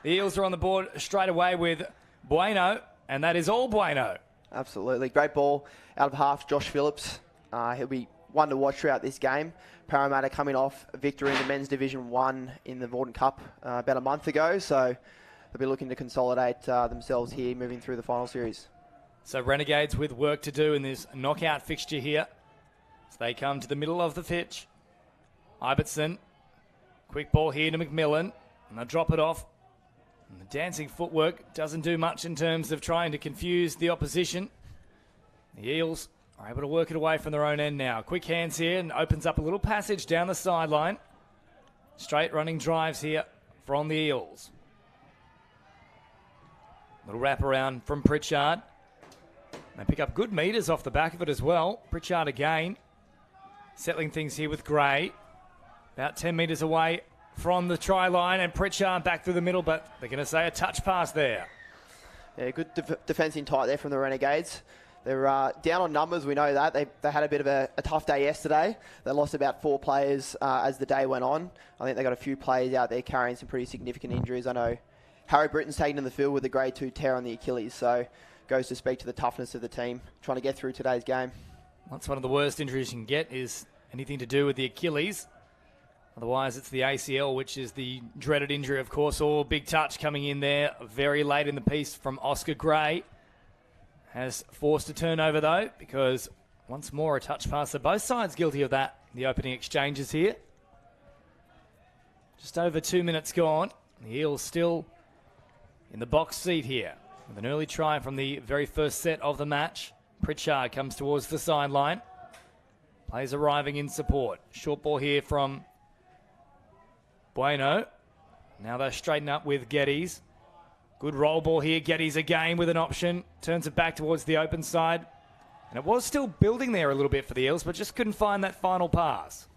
Speaker 1: the Eels are on the board straight away with Bueno, and that is all Bueno.
Speaker 3: Absolutely. Great ball out of half, Josh Phillips. He'll be one to watch throughout this game. Parramatta coming off a victory in the men's Division 1 in the Vorden Cup about a month ago, so they'll be looking to consolidate themselves here moving through the final series.
Speaker 1: So Renegades with work to do in this knockout fixture here. So they come to the middle of the pitch. Ibbotson, quick ball here to McMillan, and they'll drop it off. And the dancing footwork doesn't do much in terms of trying to confuse the opposition. The Eels are able to work it away from their own end now. Quick hands here and opens up a little passage down the sideline. Straight running drives here from the Eels. Little wrap around from Pritchard. They pick up good metres off the back of it as well. Pritchard again, settling things here with Gray. About 10 metres away from the try line, and Pritchard back through the middle, but they're going to say a touch pass there.
Speaker 3: Yeah, good defence in tight there from the Renegades. They're down on numbers, we know that. They had a bit of a tough day yesterday. They lost about 4 players as the day went on. I think they got a few players out there carrying some pretty significant injuries. I know Harry Britton's taken in the field with a grade 2 tear on the Achilles, so goes to speak to the toughness of the team trying to get through today's game.
Speaker 1: That's one of the worst injuries you can get, is anything to do with the Achilles. Otherwise, it's the ACL, which is the dreaded injury, of course. Or big touch coming in there very late in the piece from Oscar Gray. Has forced a turnover, though, because once more a touch pass. So both sides guilty of that. The opening exchanges here. Just over 2 minutes gone. The Eels still in the box seat here, with an early try from the very first set of the match. Pritchard comes towards the sideline. Players arriving in support. Short ball here from Bueno. Now they're straighten up with Geddes. Good roll ball here. Geddes again with an option. Turns it back towards the open side. And it was still building there a little bit for the Eels, but just couldn't find that final pass.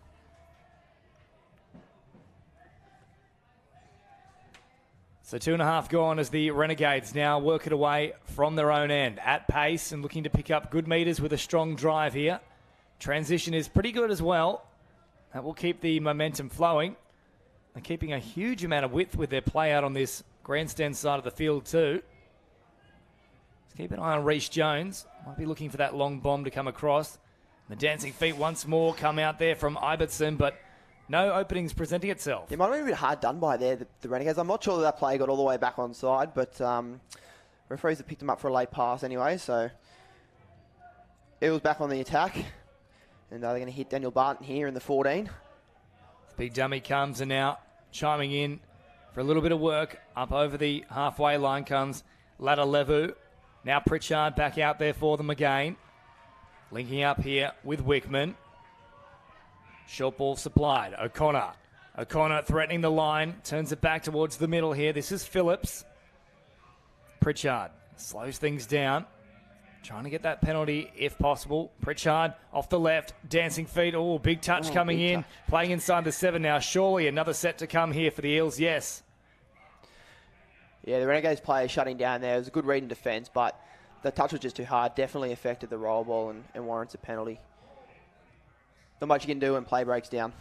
Speaker 1: So 2.5 gone as the Renegades now work it away from their own end. At pace and looking to pick up good metres with a strong drive here. Transition is pretty good as well. That will keep the momentum flowing. They're keeping a huge amount of width with their play out on this grandstand side of the field too. Let's keep an eye on Reece Jones. Might be looking for that long bomb to come across. The dancing feet once more come out there from Ibbotson, but no openings presenting itself.
Speaker 3: It might have been a bit hard done by there, the Renegades. I'm not sure that play got all the way back on side, but referees have picked them up for a late pass anyway, so Eels back on the attack. And they're going to hit Daniel Barton here in the 14.
Speaker 1: Big dummy comes, and now chiming in for a little bit of work. Up over the halfway line comes Ladalevu. Now Pritchard back out there for them again. Linking up here with Wickman. Short ball supplied. O'Connor threatening the line. Turns it back towards the middle here. This is Phillips. Pritchard slows things down. Trying to get that penalty if possible. Pritchard off the left. Dancing feet. Oh, big touch coming in. Touch. Playing inside the 7 now. Surely another set to come here for the Eels. Yes.
Speaker 3: Yeah, the Renegades player shutting down there. It was a good read in defence, but the touch was just too hard. Definitely affected the roll ball and warrants a penalty. Not much you can do when play breaks down.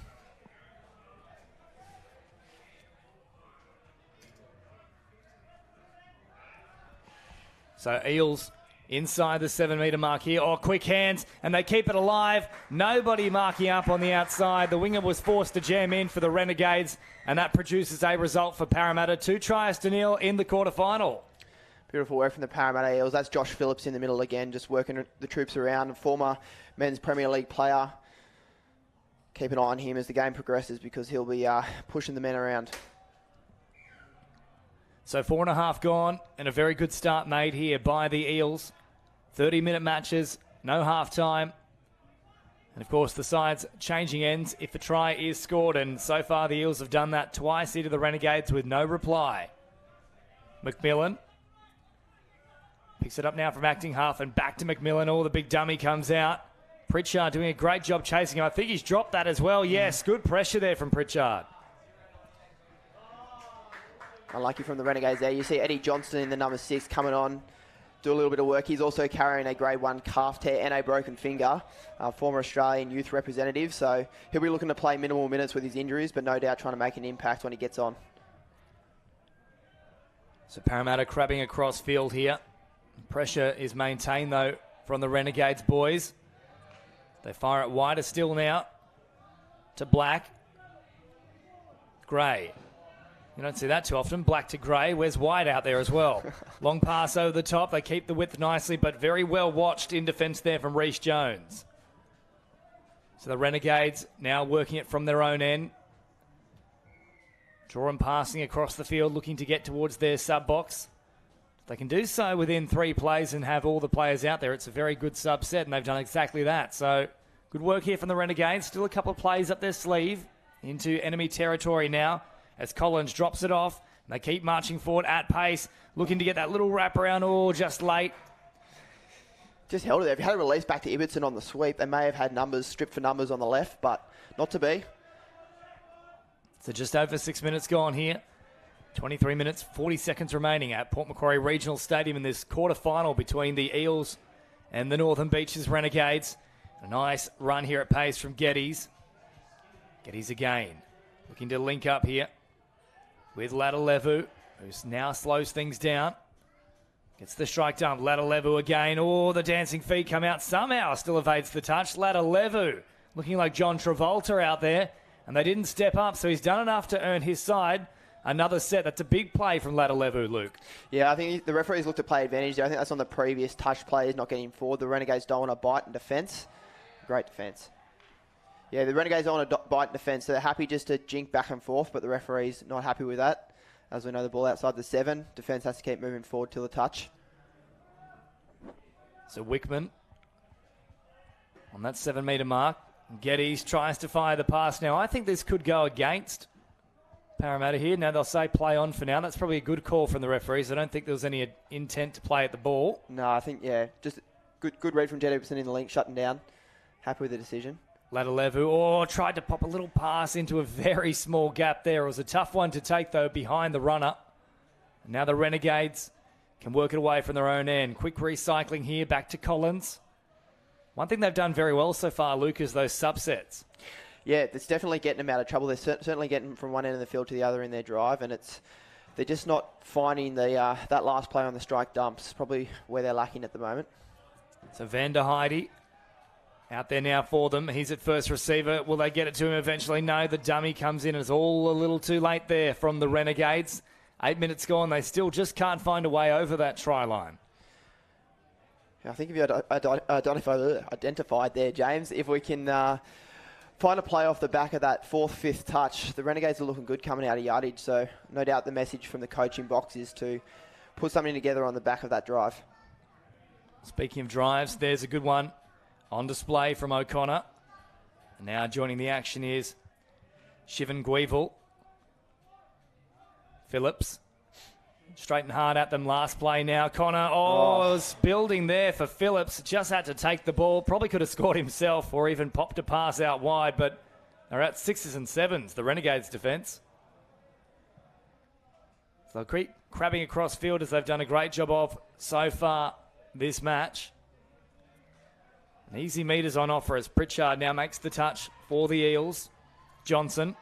Speaker 1: So Eels inside the 7 metre mark here. Oh, quick hands, and they keep it alive. Nobody marking up on the outside. The winger was forced to jam in for the Renegades, and that produces a result for Parramatta. 2-0 in the quarterfinal.
Speaker 3: Beautiful work from the Parramatta Eels. That's Josh Phillips in the middle again, just working the troops around. A former men's Premier League player. Keep an eye on him as the game progresses because he'll be pushing the men around.
Speaker 1: So 4.5 gone, and a very good start made here by the Eels. 30-minute matches, no half-time. And, of course, the sides changing ends if a try is scored. And so far, the Eels have done that twice into the Renegades with no reply. McMillan Picks it up now from acting half and back to McMillan. Oh, the big dummy comes out. Pritchard doing a great job chasing him. I think he's dropped that as well. Yes, good pressure there from Pritchard.
Speaker 3: Unlucky from the Renegades there. You see Eddie Johnson in the number 6 coming on, do a little bit of work. He's also carrying a grade 1 calf tear and a broken finger, former Australian youth representative. So he'll be looking to play minimal minutes with his injuries, but no doubt trying to make an impact when he gets on.
Speaker 1: So Parramatta crabbing across field here. Pressure is maintained, though, from the Renegades boys. They fire it wider still now to Black. Gray. You don't see that too often. Black to Gray. Where's White out there as well? Long pass over the top. They keep the width nicely, but very well watched in defence there from Reece Jones. So the Renegades now working it from their own end. Draw and passing across the field, looking to get towards their sub-box. They can do so within 3 plays and have all the players out there. It's a very good subset, and they've done exactly that. So good work here from the Renegades. Still a couple of plays up their sleeve into enemy territory now as Collins drops it off. And they keep marching forward at pace, looking to get that little wraparound. Oh, just late.
Speaker 3: Just held it there. If you had a release back to Ibbotson on the sweep, they may have had numbers stripped for numbers on the left, but not to be.
Speaker 1: So just over 6 minutes gone here. 23 minutes, 40 seconds remaining at Port Macquarie Regional Stadium in this quarter-final between the Eels and the Northern Beaches Renegades. A nice run here at pace from Geddes. Geddes again, looking to link up here with Ladalevu, who now slows things down. Gets the strike dump. Ladalevu again. Oh, the dancing feet come out somehow. Still evades the touch. Ladalevu looking like John Travolta out there. And they didn't step up, so he's done enough to earn his side. Another set. That's a big play from Ladalevu, Luke. Yeah,
Speaker 3: I think the referees looked to play advantage there. I think that's on the previous touch plays, not getting forward. The Renegades don't want to bite in defence. Great defence. Yeah, the Renegades don't want to bite in defence, so they're happy just to jink back and forth, but the referee's not happy with that. As we know, the ball outside the 7. Defence has to keep moving forward till the touch.
Speaker 1: So Wickman on that 7-metre mark. Geddes tries to fire the pass now. I think this could go against Parramatta here. Now they'll say play on for now. That's probably a good call from the referees. I don't think there was any intent to play at the ball.
Speaker 3: No, I think, yeah, just good read from Jed Ibbotson in the link, shutting down. Happy with the decision.
Speaker 1: Ladalevu, tried to pop a little pass into a very small gap there. It was a tough one to take, though, behind the runner. And now the Renegades can work it away from their own end. Quick recycling here, back to Collins. One thing they've done very well so far, Luke, is those subsets.
Speaker 3: Yeah, it's definitely getting them out of trouble. They're certainly getting from one end of the field to the other in their drive, and they're just not finding that last play on the strike dumps. Probably where they're lacking at the moment.
Speaker 1: So Van der Heide out there now for them. He's at first receiver. Will they get it to him eventually? No, the dummy comes in. It's all a little too late there from the Renegades. 8 minutes gone. They still just can't find a way over that try line.
Speaker 3: I think if you identified there, James, if we can find a play off the back of that 4th, 5th touch, the Renegades are looking good coming out of yardage. So no doubt the message from the coaching box is to put something together on the back of that drive.
Speaker 1: Speaking of drives, there's a good one on display from O'Connor. And now joining the action is Shivan Guival. Phillips. Straight and hard at them last play now. Connor, was building there for Phillips. Just had to take the ball. Probably could have scored himself or even popped a pass out wide, but they're at 6s and 7s, the Renegades' defence. So they'll keep crabbing across field as they've done a great job of so far this match. An easy meters on offer as Pritchard now makes the touch for the Eels. Johnson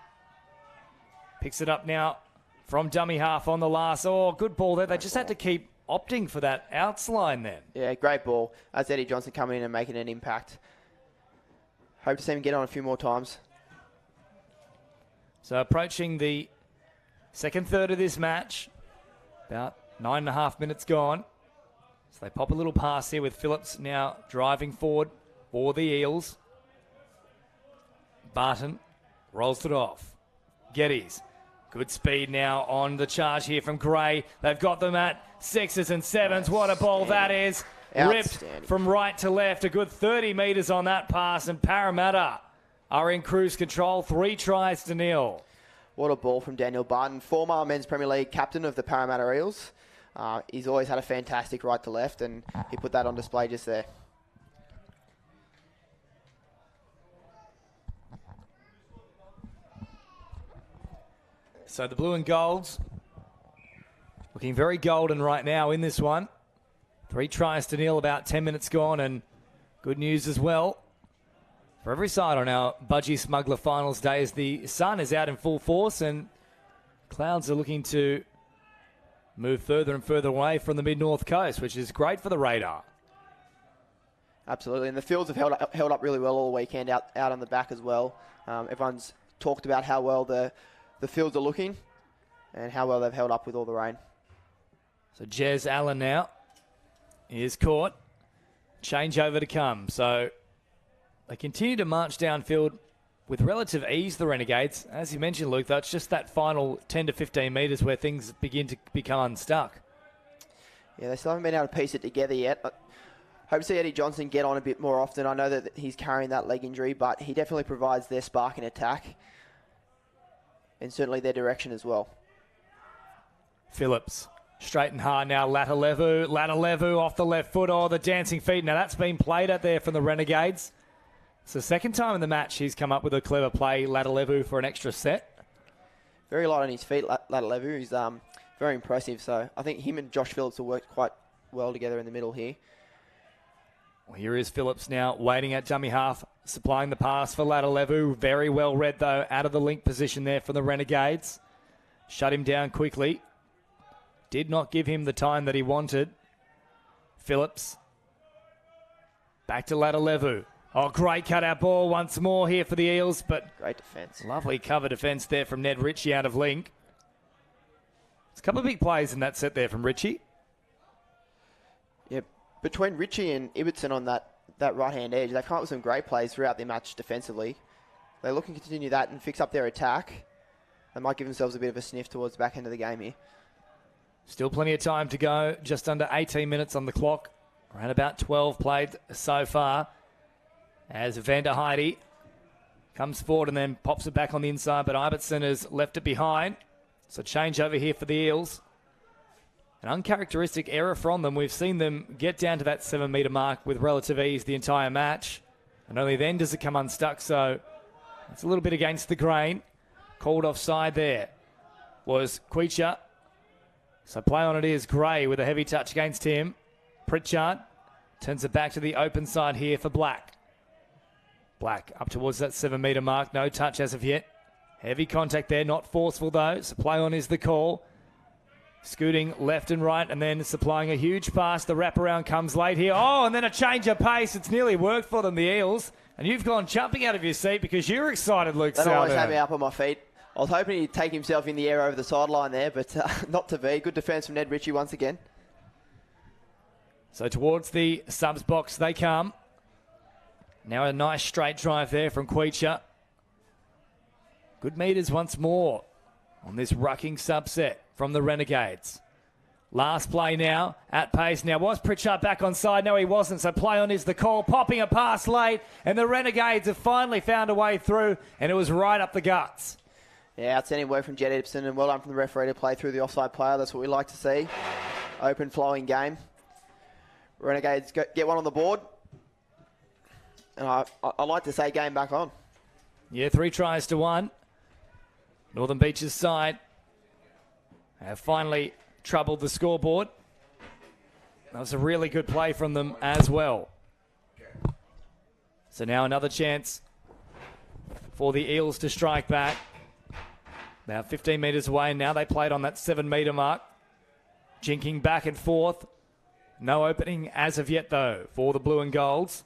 Speaker 1: picks it up now from dummy half on the last. Good ball there. They just had to keep opting for that outs line then.
Speaker 3: Yeah, great ball. That's Eddie Johnson coming in and making an impact. Hope to see him get on a few more times.
Speaker 1: So approaching the second third of this match. About 9.5 minutes gone. So they pop a little pass here with Phillips now driving forward for the Eels. Barton rolls it off. Geddes. Good speed now on the charge here from Gray. They've got them at 6s and 7s. What a ball that is. Ripped from right to left. A good 30 metres on that pass. And Parramatta are in cruise control. 3 tries to 0.
Speaker 3: What a ball from Daniel Barton, former Men's Premier League captain of the Parramatta Eels. He's always had a fantastic right to left, and he put that on display just there.
Speaker 1: So the blue and golds looking very golden right now in this one. 3 tries to nil, about 10 minutes gone, and good news as well for every side on our Budgie Smuggler Finals day as the sun is out in full force and clouds are looking to move further and further away from the mid-north coast, which is great for the radar.
Speaker 3: Absolutely, and the fields have held up really well all weekend out on the back as well. Everyone's talked about how well the fields are looking and how well they've held up with all the rain.
Speaker 1: So Jez Allen now is caught. Change over to come. So they continue to march downfield with relative ease, the Renegades. As you mentioned, Luke, that's just that final 10 to 15 metres where things begin to become unstuck.
Speaker 3: Yeah, they still haven't been able to piece it together yet. I hope to see Eddie Johnson get on a bit more often. I know that he's carrying that leg injury, but he definitely provides their spark in attack and certainly their direction as well.
Speaker 1: Phillips, straight and hard now. Latalevu off the left foot. Oh, the dancing feet. Now that's been played out there from the Renegades. It's the second time in the match he's come up with a clever play, Latalevu, for an extra set.
Speaker 3: Very light on his feet, Latalevu. He's very impressive. So I think him and Josh Phillips will work quite well together in the middle here.
Speaker 1: Well, here is Phillips now waiting at dummy half, supplying the pass for Latalevu. Very well read, though, out of the link position there for the Renegades. Shut him down quickly. Did not give him the time that he wanted. Phillips. Back to Latalevu. Oh, great cutout ball once more here for the Eels, but
Speaker 3: great defence.
Speaker 1: Lovely cover defence there from Ned Ritchie out of link. There's a couple of big plays in that set there from Ritchie.
Speaker 3: Yeah, between Ritchie and Ibbotson on that right-hand edge, they've come up with some great plays throughout the match defensively. They're looking to continue that and fix up their attack. They might give themselves a bit of a sniff towards the back end of the game here.
Speaker 1: Still plenty of time to go. Just under 18 minutes on the clock. Around about 12 played so far. As Vander Heide comes forward and then pops it back on the inside, but Ibbotson has left it behind. So change over here for the Eels. An uncharacteristic error from them. We've seen them get down to that 7-metre mark with relative ease the entire match. And only then does it come unstuck, so it's a little bit against the grain. Called offside there was Queacher. So play on it is Gray with a heavy touch against him. Pritchard turns it back to the open side here for Black. Black up towards that 7-metre mark. No touch as of yet. Heavy contact there, not forceful though. So play on is the call. Scooting left and right and then supplying a huge pass. The wraparound comes late here. Oh, and then a change of pace. It's nearly worked for them, the Eels. And you've gone jumping out of your seat because you're excited, Luke Southern.
Speaker 3: That always had me up on my feet. I was hoping he'd take himself in the air over the sideline there, but not to be. Good defence from Ned Ritchie once again.
Speaker 1: So towards the subs box they come. Now a nice straight drive there from Queacher. Good metres once more on this rucking subset from the Renegades. Last play now at pace. Now was Pritchard back on side? No, he wasn't. So play on is the call. Popping a pass late. And the Renegades have finally found a way through. And it was right up the guts.
Speaker 3: Yeah, outstanding work from Jed Ibsen. And well done from the referee to play through the offside player. That's what we like to see. Open flowing game. Renegades get one on the board. And I like to say game back on.
Speaker 1: Yeah, 3 tries to 1. Northern Beaches side have finally troubled the scoreboard. That was a really good play from them as well. So now another chance for the Eels to strike back. About 15 metres away. Now they played on that 7-metre mark. Jinking back and forth. No opening as of yet, though, for the blue and golds.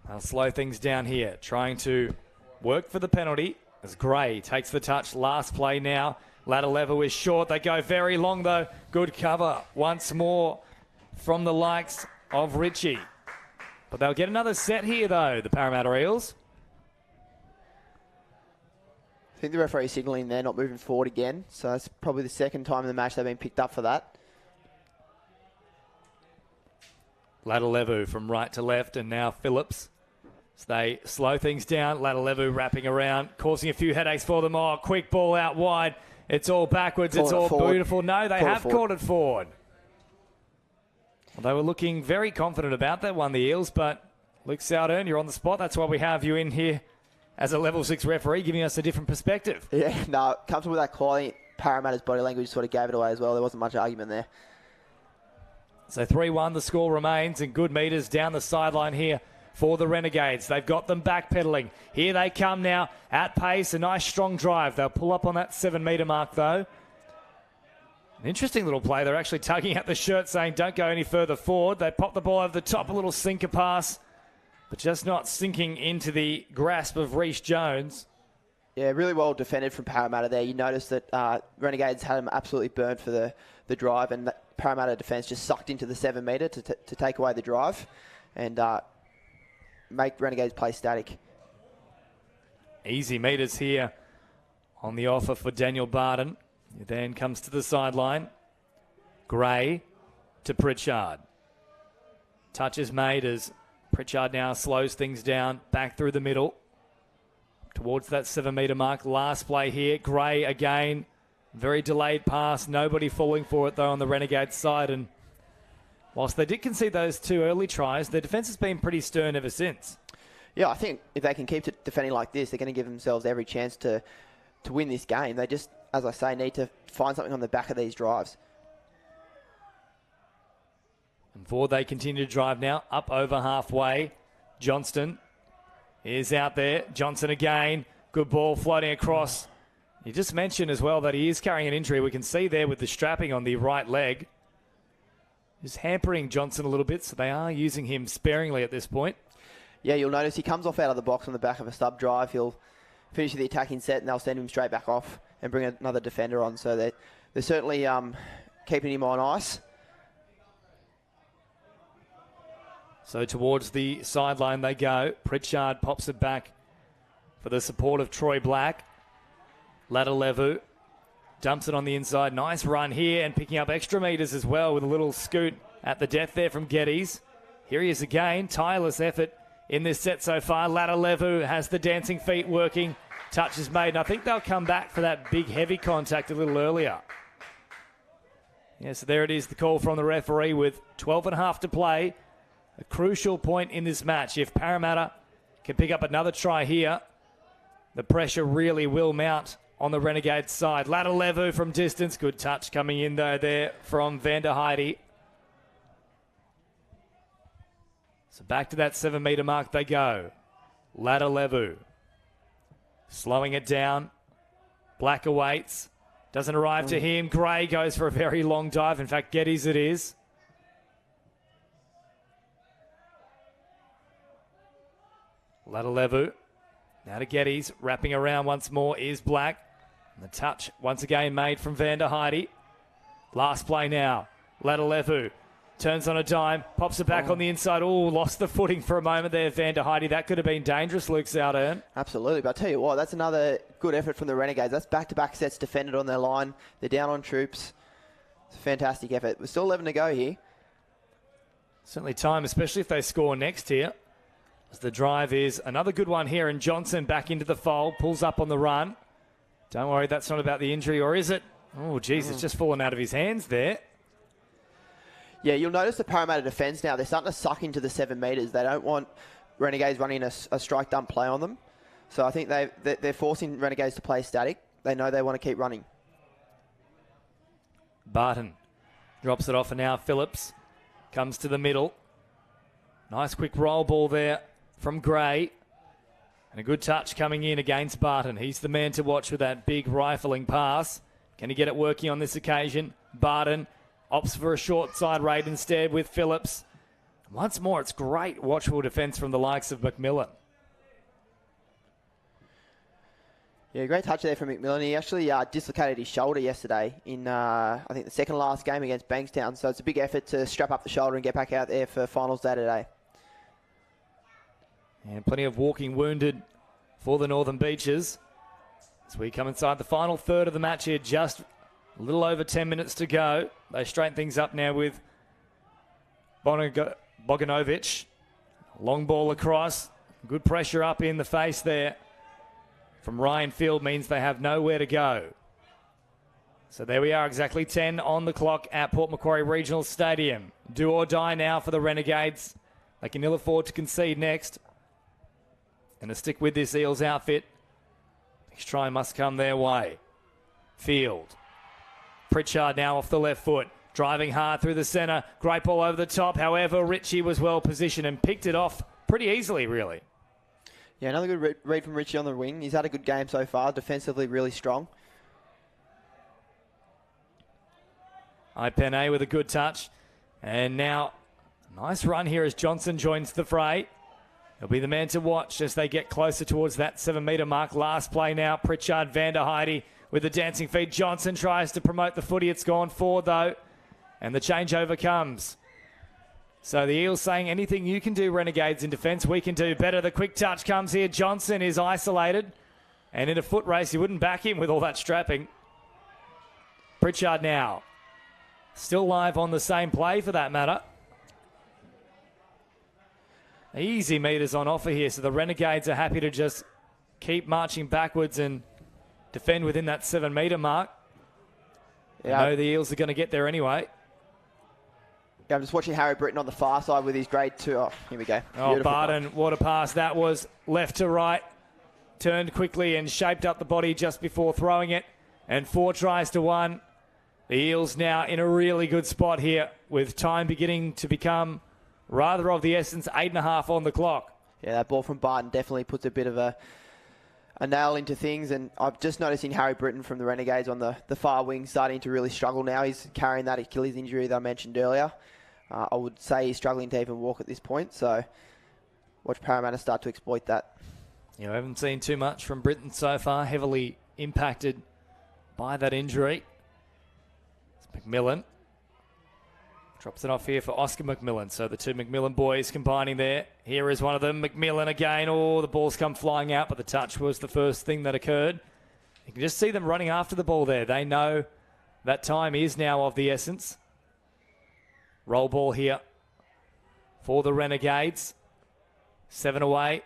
Speaker 1: I'll slow things down here, trying to work for the penalty as Gray takes the touch. Last play now. Ladder level is short. They go very long, though. Good cover once more from the likes of Ritchie. But they'll get another set here, though, the Parramatta Eels.
Speaker 3: I think the referee's signalling they're not moving forward again. So that's probably the second time in the match they've been picked up for that.
Speaker 1: Ladalevu from right to left, and now Phillips So they slow things down. Ladalevu wrapping around, causing a few headaches for them. Oh, quick ball out wide. It's all backwards. It's all beautiful. No, they have caught it forward. Well, they were looking very confident about that one, the Eels, but Luke Southern, you're on the spot. That's why we have you in here as a level 6 referee, giving us a different perspective.
Speaker 3: Yeah, no, comfortable with that call. I think Parramatta's body language sort of gave it away as well. There wasn't much argument there.
Speaker 1: So 3-1, the score remains, and good meters down the sideline here for the Renegades. They've got them backpedaling. Here they come now at pace. A nice strong drive. They'll pull up on that 7-metre mark, though. An interesting little play. They're actually tugging at the shirt saying, don't go any further forward. They pop the ball over the top, a little sinker pass, but just not sinking into the grasp of Reece Jones.
Speaker 3: Yeah, really well defended from Parramatta there. You notice that Renegades had them absolutely burnt for the drive, and that Parramatta defence just sucked into the 7-metre to take away the drive and make Renegades play static.
Speaker 1: Easy meters here on the offer for Daniel Barton. He then comes to the sideline. Gray to Pritchard. Touch is made as Pritchard now slows things down back through the middle towards that 7-metre mark. Last play here. Gray again. Very delayed pass. Nobody falling for it, though, on the Renegades side. And whilst they did concede those 2 early tries, their defence has been pretty stern ever since.
Speaker 3: Yeah, I think if they can keep defending like this, they're going to give themselves every chance to win this game. They just, as I say, need to find something on the back of these drives.
Speaker 1: And forward they continue to drive now, up over halfway. Johnston is out there. Johnson again. Good ball floating across. You just mentioned as well that he is carrying an injury. We can see there with the strapping on the right leg. Just hampering Johnson a little bit, so they are using him sparingly at this point.
Speaker 3: Yeah, you'll notice he comes off out of the box on the back of a sub drive. He'll finish the attacking set and they'll send him straight back off and bring another defender on. So they're certainly keeping him on ice.
Speaker 1: So towards the sideline they go. Pritchard pops it back for the support of Troy Black. Ladalevu dumps it on the inside. Nice run here and picking up extra meters as well with a little scoot at the death there from Geddes. Here he is again. Tireless effort in this set so far. Ladalevu has the dancing feet working. Touch is made, and I think they'll come back for that big heavy contact a little earlier. Yeah, so there it is, the call from the referee with 12.5 to play. A crucial point in this match. If Parramatta can pick up another try here, the pressure really will mount on the Renegades side. Ladalevu from distance. Good touch coming in, though, there from Van der Heide. So back to that 7-metre mark they go. Ladalevu slowing it down. Black awaits. Doesn't arrive to him. Gray goes for a very long dive. In fact, Geddes it is. Ladalevu. Now to Geddes. Wrapping around once more is Black. And the touch once again made from Van der Heide. Last play now. Ladalevu. Turns on a dime, pops it back on the inside. Oh, lost the footing for a moment there, Van der Heide. That could have been dangerous, Luke Southern.
Speaker 3: Absolutely, but I'll tell you what, that's another good effort from the Renegades. That's back-to-back sets defended on their line. They're down on troops. It's a fantastic effort. We're still 11 to go here.
Speaker 1: Certainly time, especially if they score next here. As the drive is another good one here, and Johnson back into the fold, pulls up on the run. Don't worry, that's not about the injury, or is it? Oh, geez, it's just fallen out of his hands there.
Speaker 3: Yeah, you'll notice the Parramatta defence now. They're starting to suck into the 7 metres. They don't want Renegades running a strike dump play on them. So I think they're forcing Renegades to play static. They know they want to keep running.
Speaker 1: Barton drops it off, and now Phillips comes to the middle. Nice quick roll ball there from Gray. And a good touch coming in against Barton. He's the man to watch with that big rifling pass. Can he get it working on this occasion? Barton opts for a short side raid instead with Phillips. Once more, it's great watchful defence from the likes of McMillan.
Speaker 3: Yeah, great touch there from McMillan. He actually dislocated his shoulder yesterday in, I think, the second last game against Bankstown. So it's a big effort to strap up the shoulder and get back out there for finals day today.
Speaker 1: And plenty of walking wounded for the Northern Beaches. As we come inside the final third of the match here, just a little over 10 minutes to go. They straighten things up now with Bogdanovic. Long ball across. Good pressure up in the face there from Ryan Field means they have nowhere to go. So there we are, exactly 10 on the clock at Port Macquarie Regional Stadium. Do or die now for the Renegades. They can ill afford to concede next. And to stick with this Eels outfit, next try must come their way. Field. Pritchard now off the left foot, driving hard through the centre. Great ball over the top. However, Ritchie was well positioned and picked it off pretty easily, really.
Speaker 3: Yeah, another good read from Ritchie on the wing. He's had a good game so far, defensively really strong.
Speaker 1: Ipene with a good touch. And now, nice run here as Johnson joins the fray. He'll be the man to watch as they get closer towards that 7-metre mark. Last play now, Pritchard, Van der Heide with the dancing feet. Johnson tries to promote the footy. It's gone forward, though. And the changeover comes. So the Eels saying, anything you can do, Renegades, in defence, we can do better. The quick touch comes here. Johnson is isolated. And in a foot race, you wouldn't back him with all that strapping. Pritchard now. Still live on the same play, for that matter. Easy meters on offer here, so the Renegades are happy to just keep marching backwards and defend within that 7-metre mark. Yeah. I know the Eels are going to get there anyway.
Speaker 3: Yeah, I'm just watching Harry Britton on the far side with his grade 2. Oh, here we go.
Speaker 1: Oh, Barton, what a pass. That was left to right. Turned quickly and shaped up the body just before throwing it. And 4 tries to 1. The Eels now in a really good spot here with time beginning to become rather of the essence. 8.5 on the clock.
Speaker 3: Yeah, that ball from Barton definitely puts a bit of a nail into things. And I've just noticing Harry Britton from the Renegades on the far wing starting to really struggle now. He's carrying that Achilles injury that I mentioned earlier. I would say he's struggling to even walk at this point. So watch Parramatta start to exploit that.
Speaker 1: Yeah, I haven't seen too much from Britton so far. Heavily impacted by that injury. It's McMillan. Drops it off here for Oscar McMillan. So the two McMillan boys combining there. Here is one of them. McMillan again. Oh, the ball's come flying out, but the touch was the first thing that occurred. You can just see them running after the ball there. They know that time is now of the essence. Roll ball here for the Renegades. 7 away.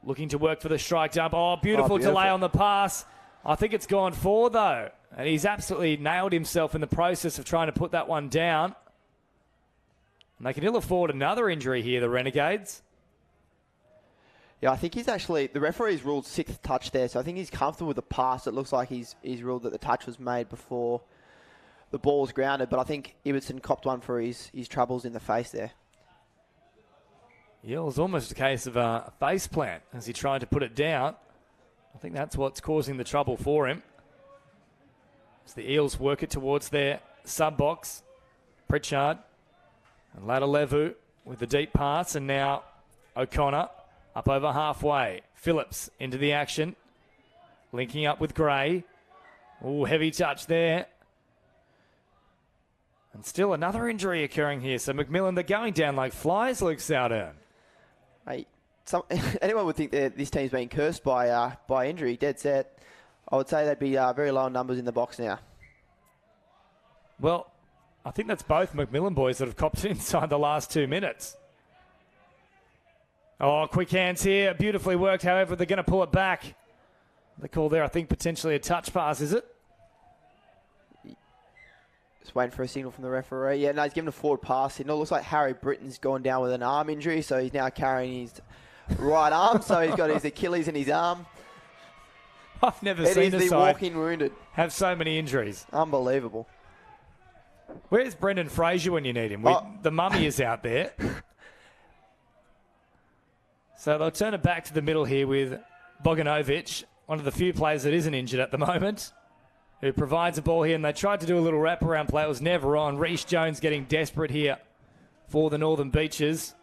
Speaker 1: Looking to work for the strike dump. Oh, beautiful delay on the pass. I think it's gone forward, though. And he's absolutely nailed himself in the process of trying to put that one down. And they can ill afford another injury here, the Renegades.
Speaker 3: Yeah, I think he's actually... The referee's ruled 6th touch there, so I think he's comfortable with the pass. It looks like he's ruled that the touch was made before the ball was grounded, but I think Ibbotson copped one for his troubles in the face there.
Speaker 1: Yeah, it was almost a case of a face plant as he tried to put it down. I think that's what's causing the trouble for him. As the Eels work it towards their sub-box. Pritchard and Ladalevu with the deep pass, and now O'Connor up over halfway. Phillips into the action. Linking up with Gray. Oh, heavy touch there. And still another injury occurring here. So McMillan, they're going down like flies, Luke Southern.
Speaker 3: Mate, anyone would think that this team's been cursed by injury. Dead set. I would say they'd be very low on numbers in the box now.
Speaker 1: Well, I think that's both McMillan boys that have copped it inside the last 2 minutes. Oh, quick hands here. Beautifully worked. However, they're going to pull it back. The call there, I think, potentially a touch pass, is it?
Speaker 3: Just waiting for a signal from the referee. Yeah, no, he's given a forward pass. It looks like Harry Britton's gone down with an arm injury, so he's now carrying his right arm. So he's got his Achilles in his arm.
Speaker 1: I've never seen a
Speaker 3: the
Speaker 1: side
Speaker 3: walking wounded
Speaker 1: have so many injuries.
Speaker 3: Unbelievable.
Speaker 1: Where's Brendan Fraser when you need him? The mummy is out there. So they'll turn it back to the middle here with Bogdanovic, one of the few players that isn't injured at the moment, who provides a ball here, and they tried to do a little wraparound play. It was never on. Reece Jones getting desperate here for the Northern Beaches.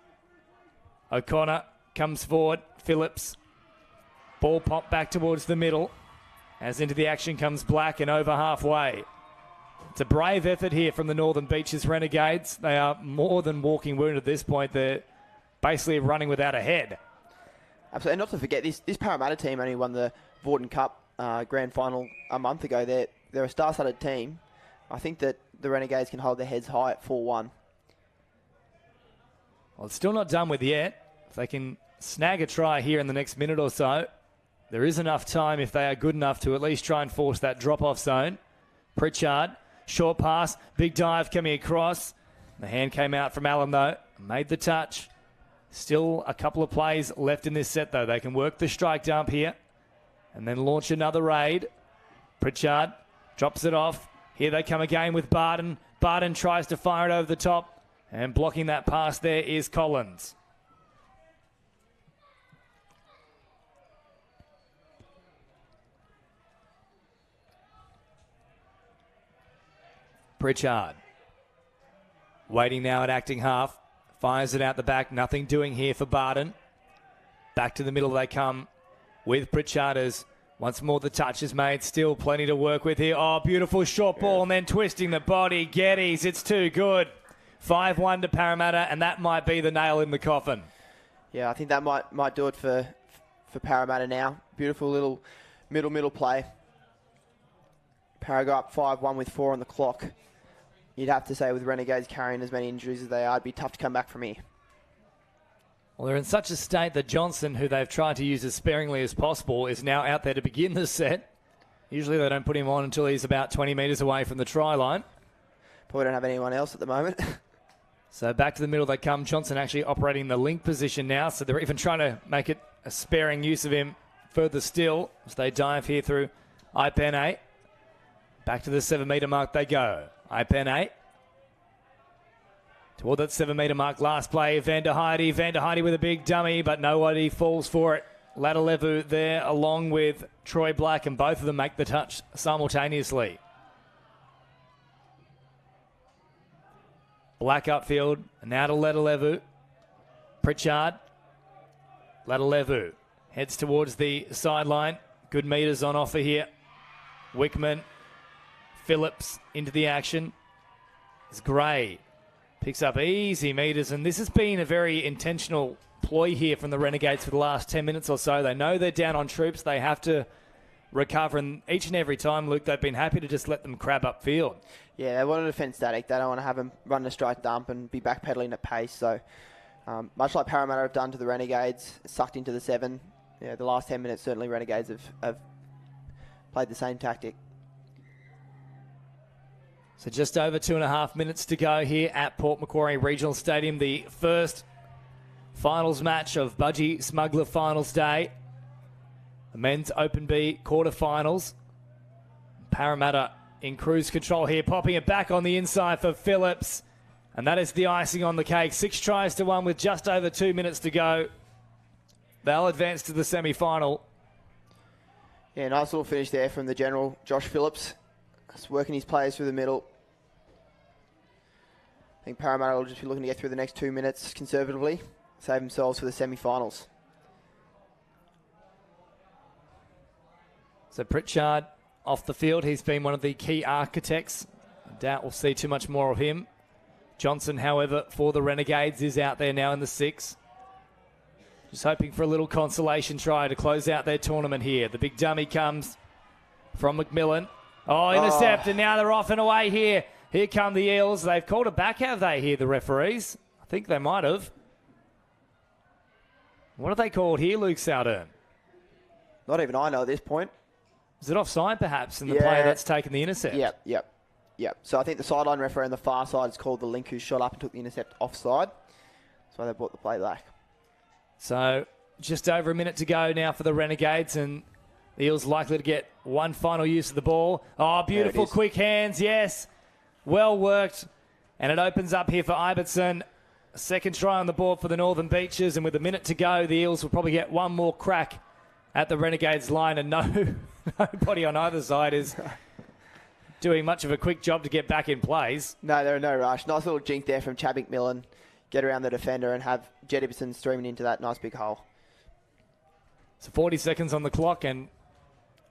Speaker 1: O'Connor comes forward. Phillips. Ball popped back towards the middle. As into the action comes Black and over halfway. It's a brave effort here from the Northern Beaches Renegades. They are more than walking wounded at this point. They're basically running without a head.
Speaker 3: Absolutely. And not to forget, this Parramatta team only won the Vorden Cup grand final a month ago. They're a star-studded team. I think that the Renegades can hold their heads high at 4-1.
Speaker 1: Well, it's still not done with yet. If they can snag a try here in the next minute or so. There is enough time if they are good enough to at least try and force that drop-off zone. Pritchard, short pass, big dive coming across. The hand came out from Allen, though. Made the touch. Still a couple of plays left in this set, though. They can work the strike dump here and then launch another raid. Pritchard drops it off. Here they come again with Barton. Barton tries to fire it over the top, and blocking that pass there is Collins. Pritchard. Waiting now at acting half. Fires it out the back. Nothing doing here for Barton. Back to the middle they come with Pritchard as once more the touch is made. Still plenty to work with here. Oh, beautiful short ball and then twisting the body. Geddes, it's too good. 5-1 to Parramatta, and that might be the nail in the coffin.
Speaker 3: Yeah, I think that might do it for Parramatta now. Beautiful little middle play. Para go up 5-1 with 4 on the clock. You'd have to say with Renegades carrying as many injuries as they are, it'd be tough to come back from here.
Speaker 1: Well, they're in such a state that Johnson, who they've tried to use as sparingly as possible, is now out there to begin the set. Usually they don't put him on until he's about 20 metres away from the try line.
Speaker 3: Probably don't have anyone else at the moment.
Speaker 1: So back to the middle they come. Johnson actually operating the link position now, so they're even trying to make it a sparing use of him further still as they dive here through Ipene. Back to the 7-metre mark they go. Ipene. Toward that 7-metre mark, last play, Van der Heide. Van der Heide with a big dummy, but nobody falls for it. Ladalevu there along with Troy Black, and both of them make the touch simultaneously. Black upfield, and now to Ladalevu. Pritchard. Ladalevu heads towards the sideline. Good metres on offer here. Wickman. Phillips into the action. It's Gray. Picks up easy metres, and this has been a very intentional ploy here from the Renegades for the last 10 minutes or so. They know they're down on troops. They have to recover, and each and every time, Luke, they've been happy to just let them crab upfield.
Speaker 3: Yeah, they want to defend static. They don't want to have them run a strike dump and be backpedaling at pace. So much like Parramatta have done to the Renegades, sucked into the 7. Yeah, the last 10 minutes, certainly Renegades have played the same tactic.
Speaker 1: So just over 2.5 minutes to go here at Port Macquarie Regional Stadium. The first finals match of Budgie Smuggler Finals Day. The men's Open B quarterfinals. Parramatta in cruise control here, popping it back on the inside for Phillips. And that is the icing on the cake. 6 tries to 1 with just over 2 minutes to go. They'll advance to the semi-final.
Speaker 3: Yeah, nice little finish there from the general, Josh Phillips. Just working his players through the middle. I think Parramatta will just be looking to get through the next 2 minutes conservatively, save themselves for the semi-finals.
Speaker 1: So Pritchard off the field. He's been one of the key architects. I doubt we'll see too much more of him. Johnson, however, for the Renegades is out there now in the 6. Just hoping for a little consolation try to close out their tournament here. The big dummy comes from McMillan. Oh, intercept, and now they're off and away here. Here come the Eels. They've called it back, have they, here, the referees? I think they might have. What have they called here, Luke Southern?
Speaker 3: Not even I know at this point.
Speaker 1: Is it offside, perhaps, in the player that's taken the intercept?
Speaker 3: Yep. So I think the sideline referee on the far side is called the link who shot up and took the intercept offside. So they brought the play back.
Speaker 1: So just over a minute to go now for the Renegades, and the Eels likely to get one final use of the ball. Oh, beautiful quick hands, yes. Well worked. And it opens up here for Ibbotson. A second try on the board for the Northern Beaches, and with a minute to go, the Eels will probably get one more crack at the Renegades line, and nobody on either side is doing much of a quick job to get back in plays.
Speaker 3: No, there are no rush. Nice little jink there from Chad McMillan. Get around the defender and have Jed Ibbotson streaming into that nice big hole.
Speaker 1: So 40 seconds on the clock, and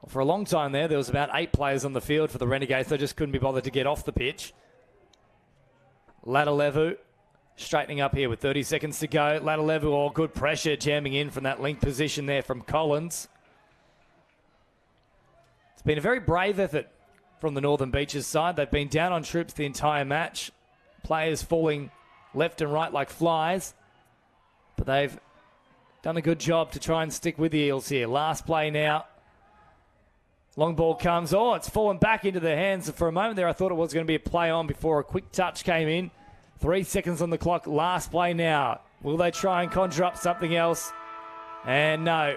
Speaker 1: for a long time there was about 8 players on the field for the Renegades. They just couldn't be bothered to get off the pitch. Ladalevu straightening up here with 30 seconds to go. Ladalevu, good pressure jamming in from that link position there from Collins. It's been a very brave effort from the Northern Beaches side. They've been down on troops the entire match. Players falling left and right like flies. But they've done a good job to try and stick with the Eels here. Last play now. Long ball comes. Oh, it's fallen back into their hands. For a moment there, I thought it was going to be a play on before a quick touch came in. 3 seconds on the clock. Last play now. Will they try and conjure up something else? And no.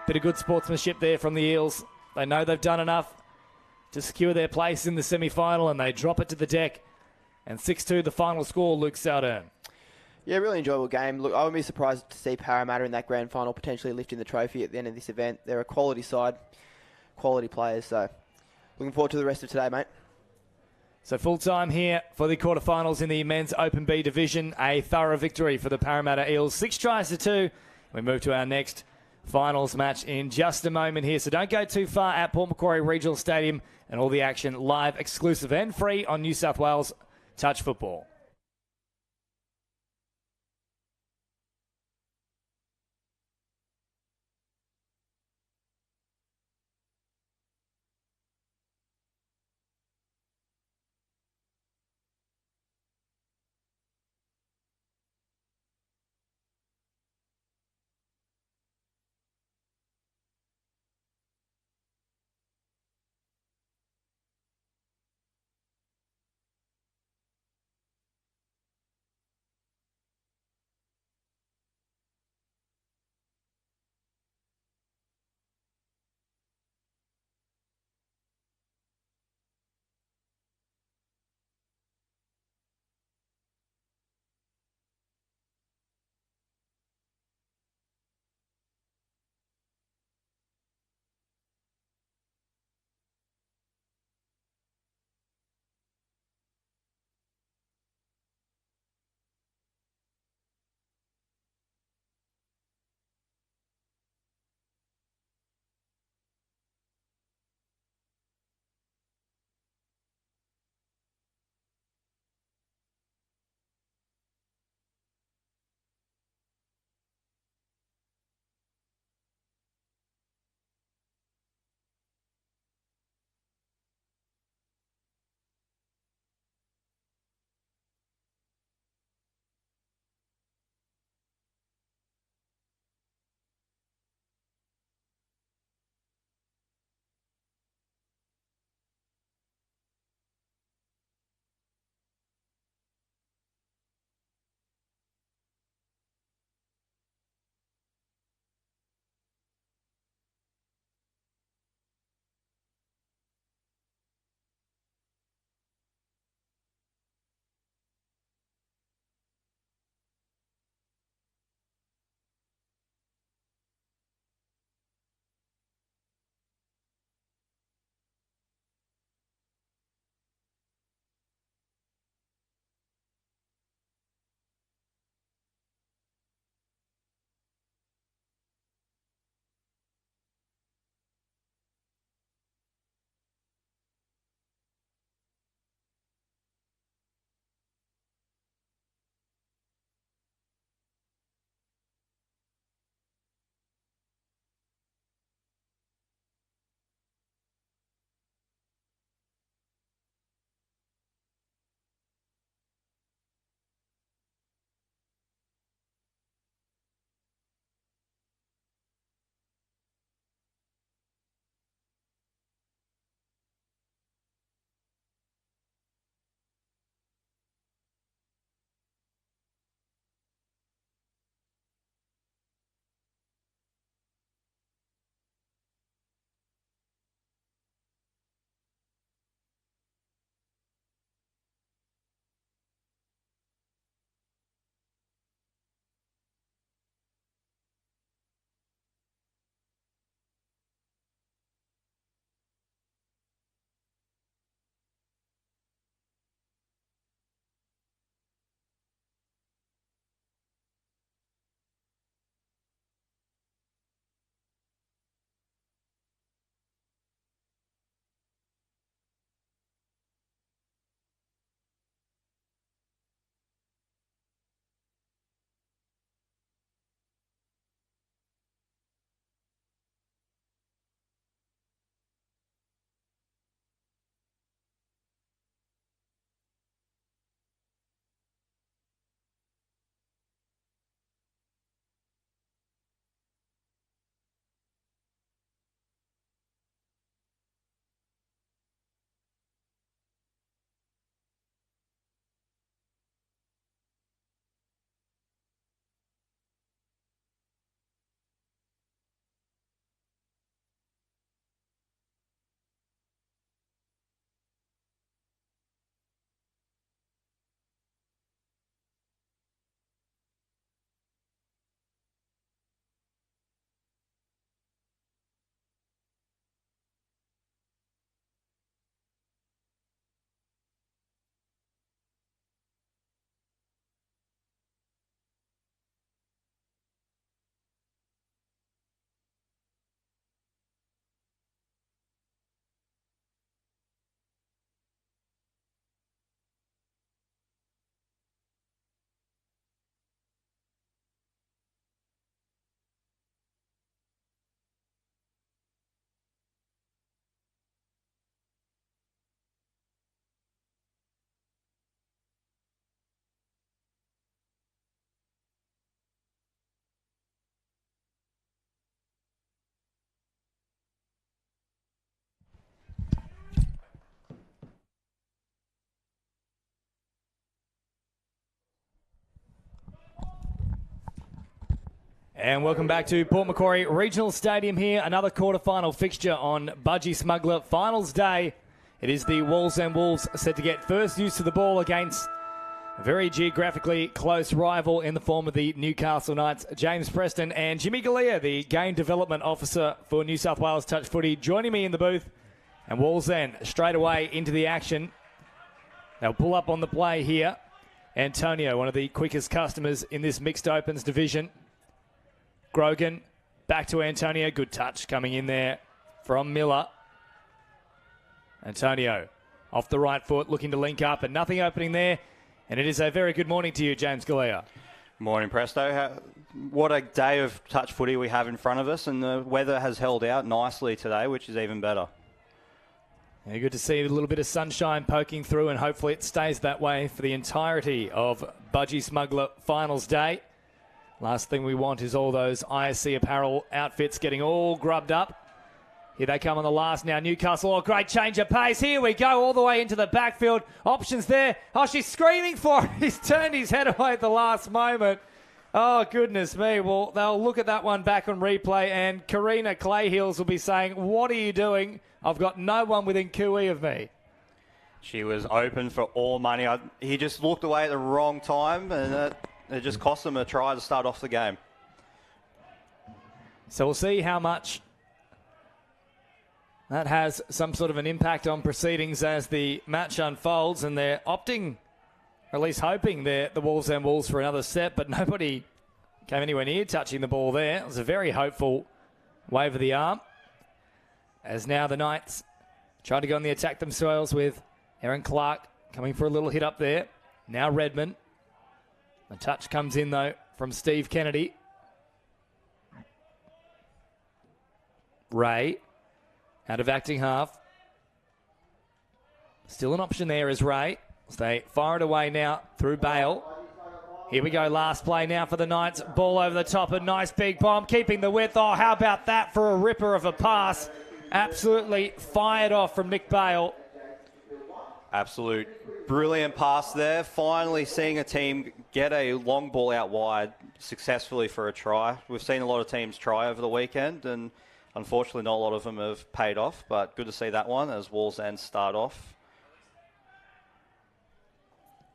Speaker 1: Bit of good sportsmanship there from the Eels. They know they've done enough to secure their place in the semi-final, and they drop it to the deck. And 6-2 the final score, Luke Saldern.
Speaker 3: Yeah, really enjoyable game. Look, I wouldn't be surprised to see Parramatta in that grand final potentially lifting the trophy at the end of this event. They're a quality side, quality players. So looking forward to the rest of today, mate.
Speaker 1: So full time here for the quarterfinals in the men's Open B division. A thorough victory for the Parramatta Eels. 6-2. We move to our next finals match in just a moment here. So don't go too far at Port Macquarie Regional Stadium, and all the action live, exclusive and free on New South Wales Touch Football. And welcome back to Port Macquarie Regional Stadium here. Another quarterfinal fixture on Budgie Smuggler Finals Day. It is the Wallsend Wolves set to get first use of the ball against a very geographically close rival in the form of the Newcastle Knights. James Preston and Jimmy Galea, the Game Development Officer for New South Wales Touch Footy, joining me in the booth. And Wallsend straight away into the action. They'll pull up on the play here. Antonio, one of the quickest customers in this mixed opens division. Grogan, back to Antonio. Good touch coming in there from Miller. Antonio, off the right foot, looking to link up, and nothing opening there. And it is a very good morning to you, James Galea.
Speaker 4: Morning, Presto. What a day of touch footy we have in front of us, and the weather has held out nicely today, which is even better.
Speaker 1: Yeah, good to see a little bit of sunshine poking through, and hopefully it stays that way for the entirety of Budgie Smuggler Finals Day. Last thing we want is all those ISC apparel outfits getting all grubbed up. Here they come on the last now. Newcastle, oh, great change of pace. Here we go, all the way into the backfield. Options there. Oh, she's screaming for it. He's turned his head away at the last moment. Oh, goodness me. Well, they'll look at that one back on replay, and Karina Clayheels will be saying, what are you doing? I've got no one within QE of me.
Speaker 4: She was open for all money. He just looked away at the wrong time, and it just cost them a try to start off the game.
Speaker 1: So we'll see how much that has some sort of an impact on proceedings as the match unfolds, and they're opting, or at least hoping, they're the Wallsend Wolves for another set, but nobody came anywhere near touching the ball there. It was a very hopeful wave of the arm, as now the Knights try to go on the attack themselves with Erin Clark coming for a little hit up there. Now Redmond. The touch comes in, though, from Steve Kennedy. Ray, out of acting half. Still an option there is Ray. They fire it away now through Bale. Here we go, last play now for the Knights. Ball over the top, a nice big bomb, keeping the width. Oh, how about that for a ripper of a pass? Absolutely fired off from Nick Bale.
Speaker 4: Absolute brilliant pass there. Finally seeing a team get a long ball out wide successfully for a try. We've seen a lot of teams try over the weekend, and unfortunately not a lot of them have paid off, but good to see that one as Wallsend start off.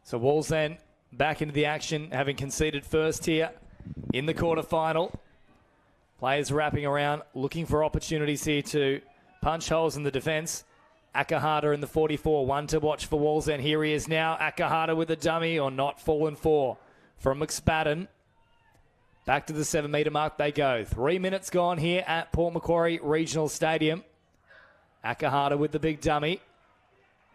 Speaker 1: So Wallsend back into the action, having conceded first here in the quarterfinal. Players wrapping around, looking for opportunities here to punch holes in the defence. Akahata in the 44, one to watch for Wallsend. Here he is now. Akahata with a dummy, or not, fallen for from McSpadden. Back to the 7 metre mark they go. 3 minutes gone here at Port Macquarie Regional Stadium. Akahata with the big dummy.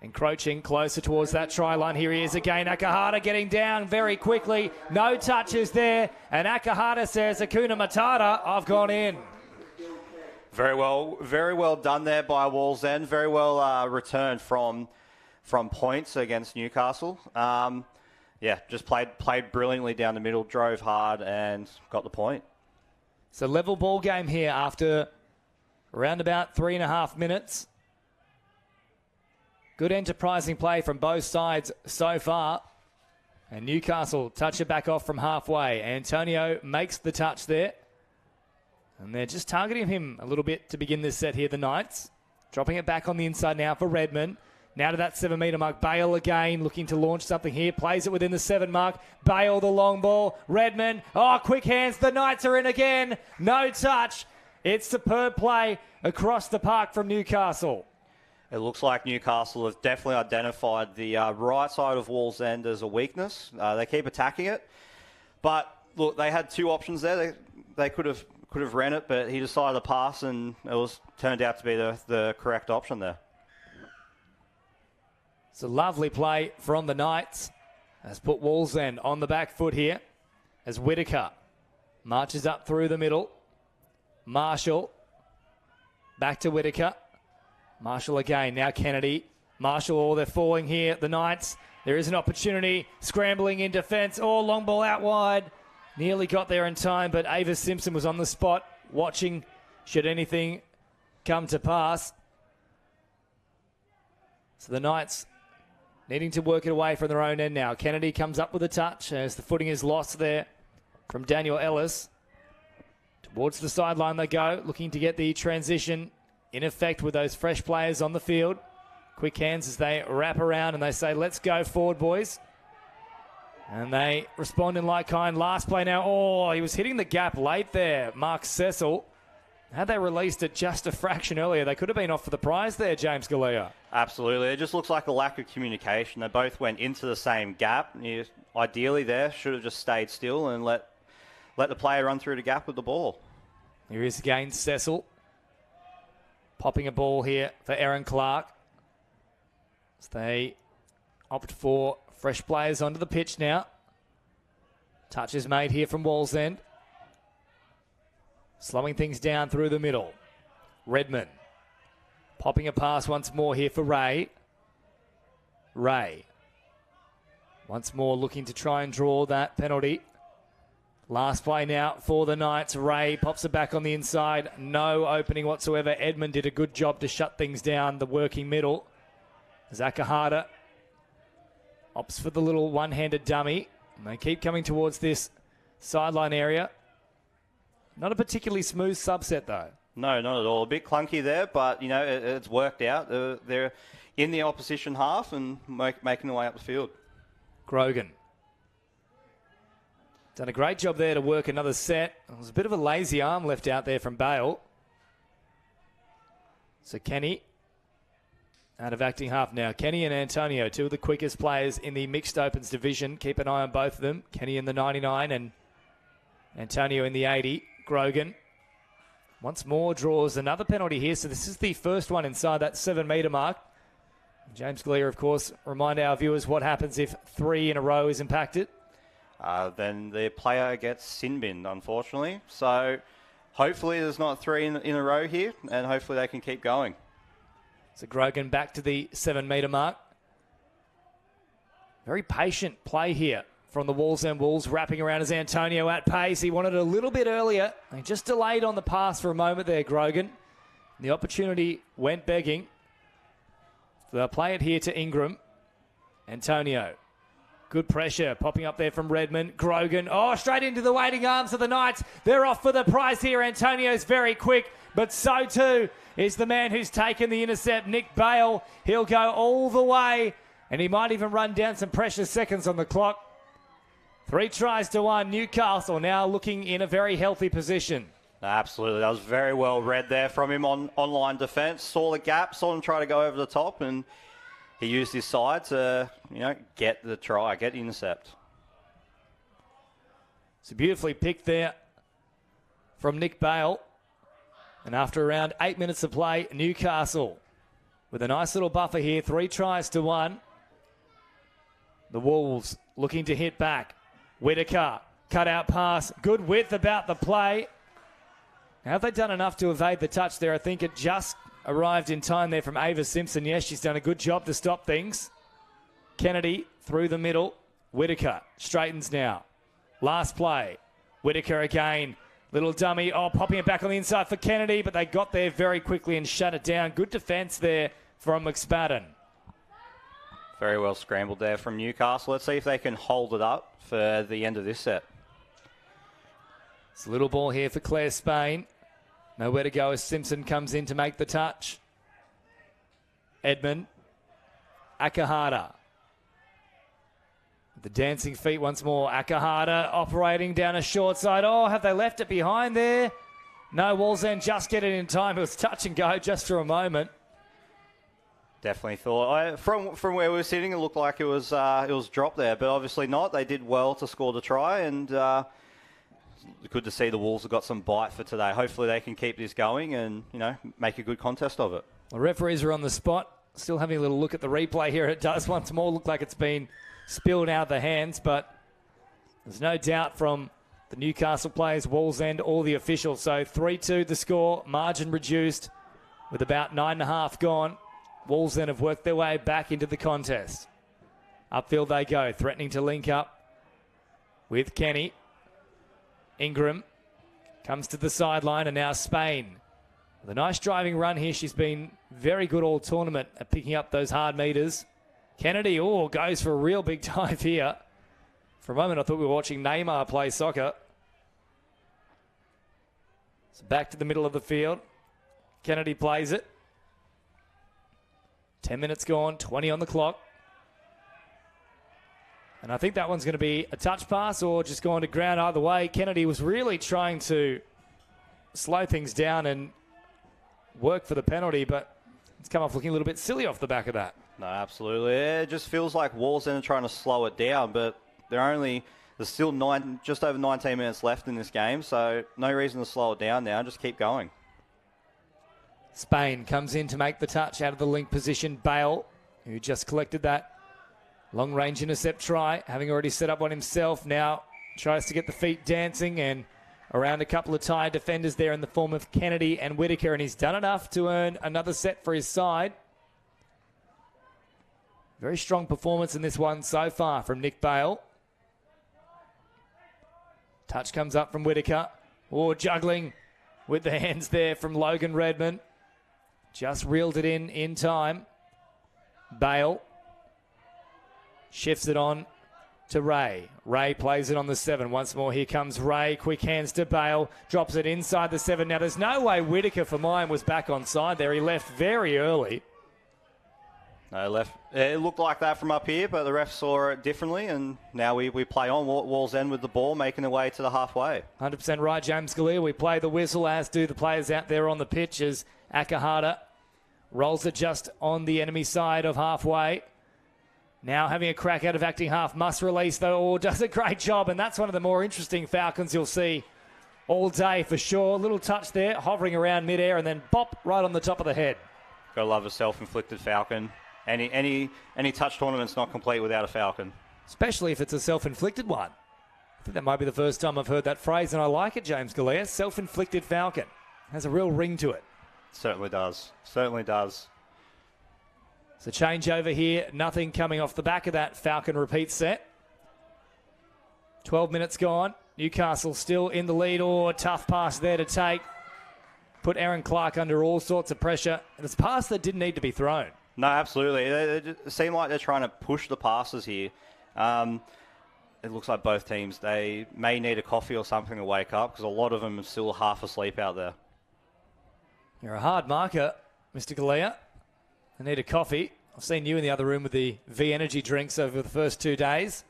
Speaker 1: Encroaching closer towards that try line. Here he is again. Akahata getting down very quickly. No touches there. And Akahata says, Akuna Matata, I've gone in.
Speaker 4: Very well done there by Wallsend. Very well returned from points against Newcastle. Just played brilliantly down the middle, drove hard, and got the point.
Speaker 1: So level ball game here after around about 3.5 minutes. Good enterprising play from both sides so far. And Newcastle touch it back off from halfway. Antonio makes the touch there. And they're just targeting him a little bit to begin this set here, the Knights. Dropping it back on the inside now for Redmond. Now to that 7 metre mark. Bale again looking to launch something here. Plays it within the 7 mark. Bale the long ball. Redmond. Oh, quick hands. The Knights are in again. No touch. It's superb play across the park from Newcastle.
Speaker 4: It looks like Newcastle have definitely identified the right side of Wallsend as a weakness. They keep attacking it. But, look, they had two options there. They could have ran it, but he decided to pass, and it turned out to be the correct option there.
Speaker 1: It's a lovely play from the Knights. Has put Wallsend on the back foot here as Whittaker marches up through the middle. Marshall back to Whittaker. Marshall again, now Kennedy. Marshall, they're falling here, the Knights. There is an opportunity, scrambling in defence. Oh, long ball out wide. Nearly got there in time, but Ava Simpson was on the spot, watching should anything come to pass. So the Knights needing to work it away from their own end now. Kennedy comes up with a touch as the footing is lost there from Daniel Ellis. Towards the sideline they go, looking to get the transition in effect with those fresh players on the field. Quick hands as they wrap around and they say, let's go forward, boys. And they respond in like kind. Last play now. Oh, he was hitting the gap late there, Mark Cecil. Had they released it just a fraction earlier, they could have been off for the prize there, James Galea.
Speaker 4: Absolutely. It just looks like a lack of communication. They both went into the same gap. You, ideally there, should have just stayed still and let the player run through the gap with the ball.
Speaker 1: Here is again Cecil. Popping a ball here for Aaron Clark. As they opt for fresh players onto the pitch now. Touch is made here from Wallsend. Slowing things down through the middle. Redmond. Popping a pass once more here for Ray. Ray. Once more looking to try and draw that penalty. Last play now for the Knights. Ray pops it back on the inside. No opening whatsoever. Edmund did a good job to shut things down, the working middle. Zakahata opts for the little one-handed dummy. And they keep coming towards this sideline area. Not a particularly smooth subset, though.
Speaker 4: No, not at all. A bit clunky there, but, you know, it's worked out. They're in the opposition half and making their way up the field.
Speaker 1: Grogan. Done a great job there to work another set. There was a bit of a lazy arm left out there from Bale. So Kenny out of acting half now. Kenny and Antonio, two of the quickest players in the mixed opens division. Keep an eye on both of them. Kenny in the 99 and Antonio in the 80. Grogan once more draws another penalty here. So this is the first one inside that 7-metre mark. James Galea, of course, remind our viewers what happens if 3 in a row is impacted.
Speaker 4: Then the player gets sin binned, unfortunately. So hopefully there's not 3 in a row here, and hopefully they can keep going.
Speaker 1: So Grogan back to the 7-metre mark. Very patient play here from the Wallsend Wolves, wrapping around as Antonio at pace. He wanted it a little bit earlier. He just delayed on the pass for a moment there, Grogan. The opportunity went begging. They'll play it here to Ingram. Antonio. Good pressure popping up there from Redmond. Grogan. Oh, straight into the waiting arms of the Knights. They're off for the prize here. Antonio's very quick, but so too is the man who's taken the intercept, Nick Bale. He'll go all the way, and he might even run down some precious seconds on the clock. 3 tries to 1. Newcastle now looking in a very healthy position.
Speaker 4: Absolutely. That was very well read there from him on line defence. Saw the gap, saw him try to go over the top, and he used his side to, you know, get the try, get the intercept.
Speaker 1: It's beautifully picked there from Nick Bale. And after around 8 minutes of play, Newcastle with a nice little buffer here. 3 tries to 1. The Wolves looking to hit back. Whitaker, cut out pass. Good width about the play. Have they done enough to evade the touch there? I think it just arrived in time there from Ava Simpson. Yes, she's done a good job to stop things. Kennedy through the middle. Whitaker straightens now. Last play. Whitaker again. Little dummy. Oh, popping it back on the inside for Kennedy, but they got there very quickly and shut it down. Good defence there from McSpadden.
Speaker 4: Very well scrambled there from Newcastle. Let's see if they can hold it up for the end of this set.
Speaker 1: It's a little ball here for Claire Spain. Nowhere to go as Simpson comes in to make the touch. Edmund. Akahata. The dancing feet once more. Akahata operating down a short side. Oh, have they left it behind there? No, Wallsend just get it in time. It was touch and go just for a moment.
Speaker 4: Definitely thought. From where we were sitting, it looked like it was dropped there, but obviously not. They did well to score the try, and good to see the Wolves have got some bite for today. Hopefully they can keep this going and, you know, make a good contest of it.
Speaker 1: The referees are on the spot. Still having a little look at the replay here. It does once more look like it's been spilled out of the hands, but there's no doubt from the Newcastle players, Wallsend, all the officials. So 3-2 the score, margin reduced with about 9.5 gone. Wallsend have worked their way back into the contest. Upfield they go, threatening to link up with Kenny. Ingram comes to the sideline, and now Spain. With a nice driving run here, she's been very good all tournament at picking up those hard meters. Kennedy, goes for a real big dive here. For a moment, I thought we were watching Neymar play soccer. So back to the middle of the field. Kennedy plays it. 10 minutes gone, 20 on the clock. And I think that one's going to be a touch pass or just going to ground either way. Kennedy was really trying to slow things down and work for the penalty, but it's come off looking a little bit silly off the back of that.
Speaker 4: No, absolutely. It just feels like Wallsend are trying to slow it down, but there's still just over 19 minutes left in this game, so no reason to slow it down now. Just keep going.
Speaker 1: Spain comes in to make the touch out of the link position. Bale, who just collected that long-range intercept try, having already set up one himself, now tries to get the feet dancing and around a couple of tired defenders there in the form of Kennedy and Whitaker, and he's done enough to earn another set for his side. Very strong performance in this one so far from Nick Bale. Touch comes up from Whitaker. Oh, juggling with the hands there from Logan Redmond. Just reeled it in time. Bale shifts it on to Ray. Ray plays it on the 7. Once more, here comes Ray. Quick hands to Bale. Drops it inside the 7. Now, there's no way Whitaker, for mine, was back on side there. He left very early.
Speaker 4: No, left. It looked like that from up here, but the ref saw it differently, and now we play on. Wallsend with the ball, making their way to the halfway.
Speaker 1: 100% right, James Galea. We play the whistle, as do the players out there on the pitch, as Akahata rolls it just on the enemy side of halfway. Now having a crack out of acting half. Must release, though. Does a great job, and that's one of the more interesting Falcons you'll see all day for sure. Little touch there, hovering around midair, and then bop right on the top of the head.
Speaker 4: Gotta love a self-inflicted Falcon. Any touch tournament's not complete without a Falcon.
Speaker 1: Especially if it's a self-inflicted one. I think that might be the first time I've heard that phrase, and I like it, James Galea. Self-inflicted Falcon. Has a real ring to it.
Speaker 4: Certainly does. Certainly does.
Speaker 1: So change over here. Nothing coming off the back of that Falcon repeat set. 12 minutes gone. Newcastle still in the lead. Oh, tough pass there to take. Put Aaron Clark under all sorts of pressure. And it's a pass that didn't need to be thrown.
Speaker 4: No, absolutely. It seem like they're trying to push the passes here. It looks like both teams, they may need a coffee or something to wake up because a lot of them are still half asleep out there.
Speaker 1: You're a hard marker, Mr. Galea. I need a coffee. I've seen you in the other room with the V Energy drinks over the first 2 days.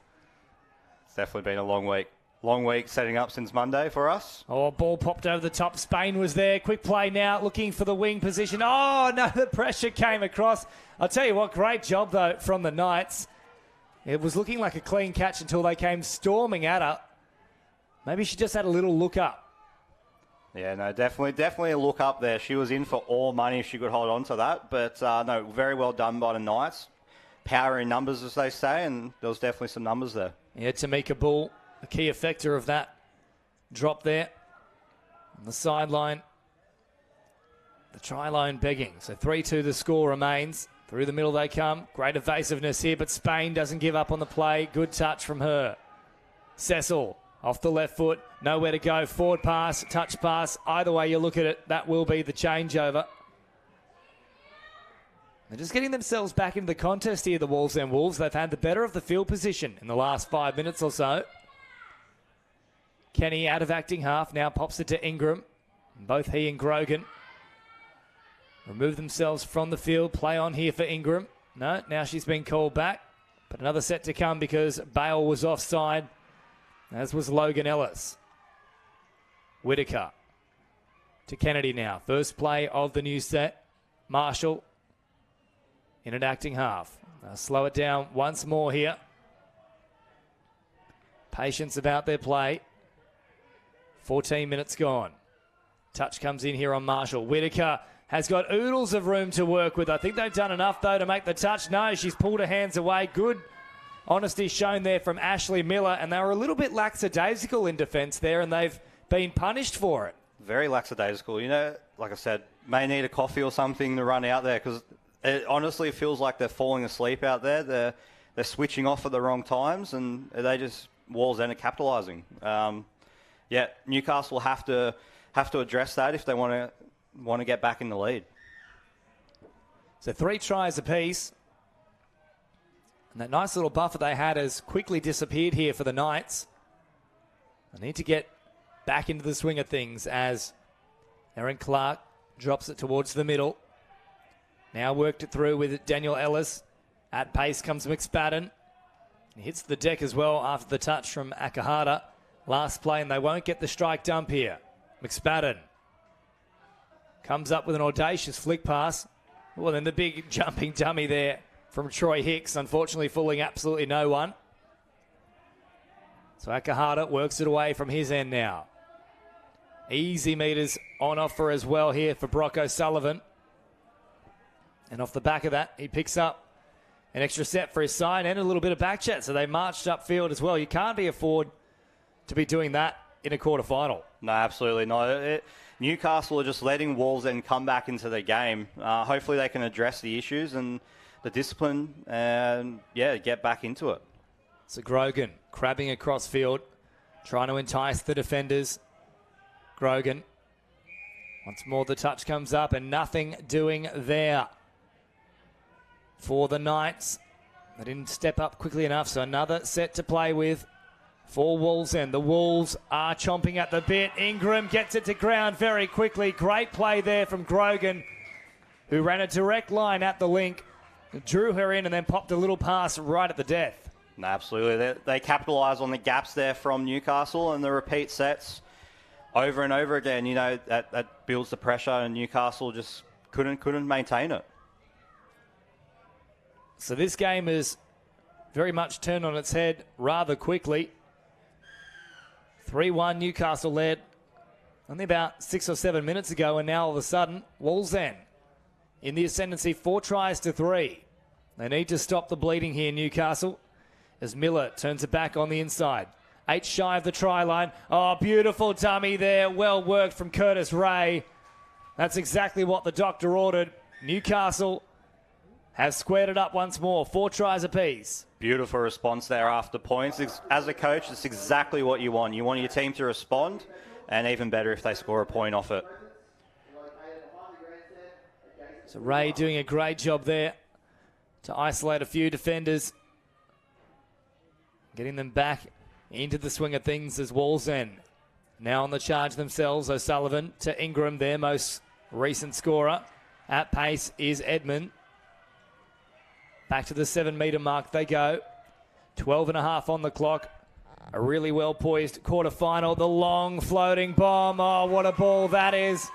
Speaker 4: It's definitely been a long week. Long week setting up since Monday for us.
Speaker 1: Oh, ball popped over the top. Spain was there. Quick play now, looking for the wing position. Oh, no, the pressure came across. I'll tell you what, great job, though, from the Knights. It was looking like a clean catch until they came storming at her. Maybe she just had a little look up.
Speaker 4: Yeah, no, definitely a look up there. She was in for all money if she could hold on to that. But, no, very well done by the Knights. Power in numbers, as they say, and there was definitely some numbers there.
Speaker 1: Yeah, Tamika Bull, the key effector of that drop there on the sideline. The try line begging. So 3-2 the score remains. Through the middle they come. Great evasiveness here, but Spain doesn't give up on the play. Good touch from her. Cecil off the left foot. Nowhere to go. Forward pass, touch pass. Either way you look at it, that will be the changeover. They're just getting themselves back into the contest here, the Wallsend Wolves. They've had the better of the field position in the last 5 minutes or so. Kenny out of acting half, now pops it to Ingram. Both he and Grogan remove themselves from the field. Play on here for Ingram. No, now she's been called back. But another set to come because Bale was offside, as was Logan Ellis. Whitaker to Kennedy now. First play of the new set. Marshall in an acting half. They'll slow it down once more here. Patience about their play. 14 minutes gone. Touch comes in here on Marshall. Whitaker has got oodles of room to work with. I think they've done enough, though, to make the touch. No, she's pulled her hands away. Good honesty shown there from Ashley Miller, and they were a little bit lackadaisical in defence there, and they've been punished for it.
Speaker 4: Very lackadaisical. You know, like I said, may need a coffee or something to run out there because it honestly feels like they're falling asleep out there. They're switching off at the wrong times, and they just Wallsend are capitalising. Yeah, Newcastle will have to address that if they want to get back in the lead.
Speaker 1: So 3 tries apiece. And that nice little buffer they had has quickly disappeared here for the Knights. They need to get back into the swing of things as Erin Clark drops it towards the middle. Now worked it through with Daniel Ellis. At pace comes McSpadden. He hits the deck as well after the touch from Akahata. Last play, and they won't get the strike dump here. McSpadden comes up with an audacious flick pass. Well, then the big jumping dummy there from Troy Hicks, unfortunately fooling absolutely no one. So Akahata works it away from his end now. Easy meters on offer as well here for Brock O'Sullivan. And off the back of that, he picks up an extra set for his side and a little bit of back chat. So they marched upfield as well. You can't afford to be doing that in a quarterfinal.
Speaker 4: No, absolutely not. Newcastle are just letting Wallsend come back into the game. Hopefully they can address the issues and the discipline and, get back into it.
Speaker 1: So Grogan crabbing across field, trying to entice the defenders. Grogan. Once more the touch comes up and nothing doing there for the Knights. They didn't step up quickly enough, so another set to play with for Wallsend. The Wolves are chomping at the bit. Ingram gets it to ground very quickly. Great play there from Grogan, who ran a direct line at the link, drew her in and then popped a little pass right at the death.
Speaker 4: No, absolutely. They capitalise on the gaps there from Newcastle and the repeat sets over and over again. You know, that builds the pressure and Newcastle just couldn't maintain it.
Speaker 1: So this game is very much turned on its head rather quickly. 3-1 Newcastle led only about 6 or 7 minutes ago, and now all of a sudden, Wallsend in the ascendancy, 4 tries to 3. They need to stop the bleeding here, Newcastle, as Miller turns it back on the inside. 8 shy of the try line. Oh, beautiful dummy there. Well worked from Curtis Ray. That's exactly what the doctor ordered. Newcastle has squared it up once more. 4 tries apiece.
Speaker 4: Beautiful response there after points. As a coach, it's exactly what you want. You want your team to respond, and even better if they score a point off it.
Speaker 1: So Ray doing a great job there to isolate a few defenders, getting them back into the swing of things as Wallsend now on the charge themselves. O'Sullivan to Ingram, their most recent scorer. At pace is Edmund. Back to the 7-metre mark they go. 12.5 on the clock. A really well poised quarterfinal. The long floating bomb. Oh, what a ball that is.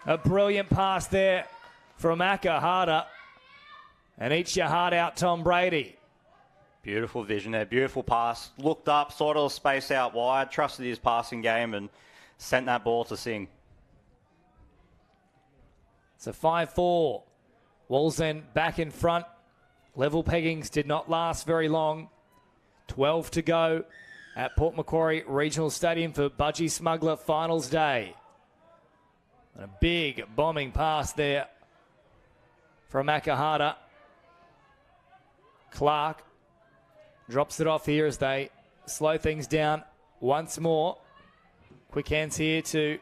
Speaker 1: A brilliant pass there from Akahata. And eats your heart out, Tom Brady.
Speaker 4: Beautiful vision there. Beautiful pass. Looked up, saw a space out wide, trusted his passing game and sent that ball to Singh.
Speaker 1: So 5-4. Wallsend back in front. Level peggings did not last very long. 12 to go at Port Macquarie Regional Stadium for Budgie Smuggler Finals Day. And a big bombing pass there from Akahata. Clark drops it off here as they slow things down once more. Quick hands here to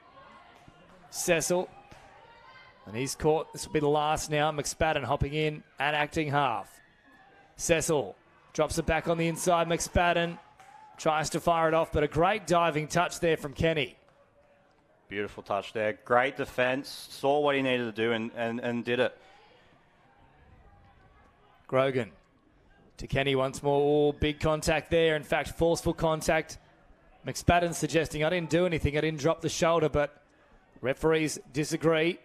Speaker 1: Cecil. And he's caught. This will be the last now. McSpadden hopping in and acting half. Cecil drops it back on the inside. McSpadden tries to fire it off, but a great diving touch there from Kenny.
Speaker 4: Beautiful touch there. Great defence. Saw what he needed to do and did it.
Speaker 1: Grogan to Kenny once more. Oh, big contact there. In fact, forceful contact. McSpadden suggesting, I didn't do anything. I didn't drop the shoulder, but referees disagree.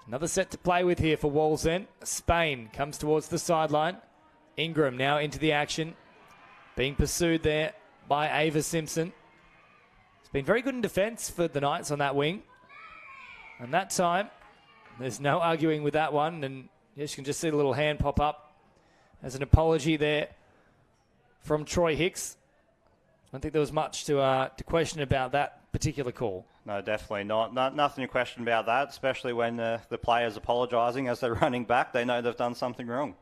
Speaker 1: Another set to play with here for Wallsend. Spain comes towards the sideline. Ingram now into the action. Being pursued there by Ava Simpson. It's been very good in defence for the Knights on that wing. And that time, there's no arguing with that one. And yes, you can just see the little hand pop up as an apology there from Troy Hicks. I don't think there was much to question about that particular call.
Speaker 4: No, definitely not. Nothing to question about that, especially when the players apologising as they're running back. They know they've done something wrong.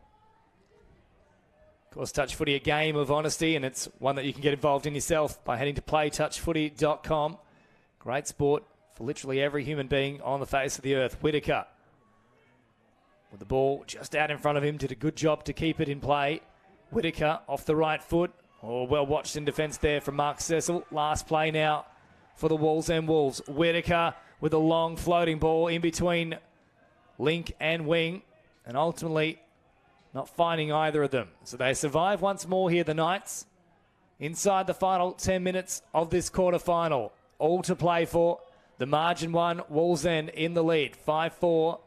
Speaker 1: Of course, Touch Footy, a game of honesty, and it's one that you can get involved in yourself by heading to playtouchfooty.com. Great sport for literally every human being on the face of the earth. Whittaker, with the ball just out in front of him, did a good job to keep it in play. Whittaker off the right foot. Oh, well watched in defence there from Mark Cecil. Last play now for the Wallsend Wolves. Whittaker with a long floating ball in between link and wing, and ultimately not finding either of them. So they survive once more here, the Knights, inside the final 10 minutes of this quarterfinal. All to play for. The margin one, Wallsend in the lead, 5-4.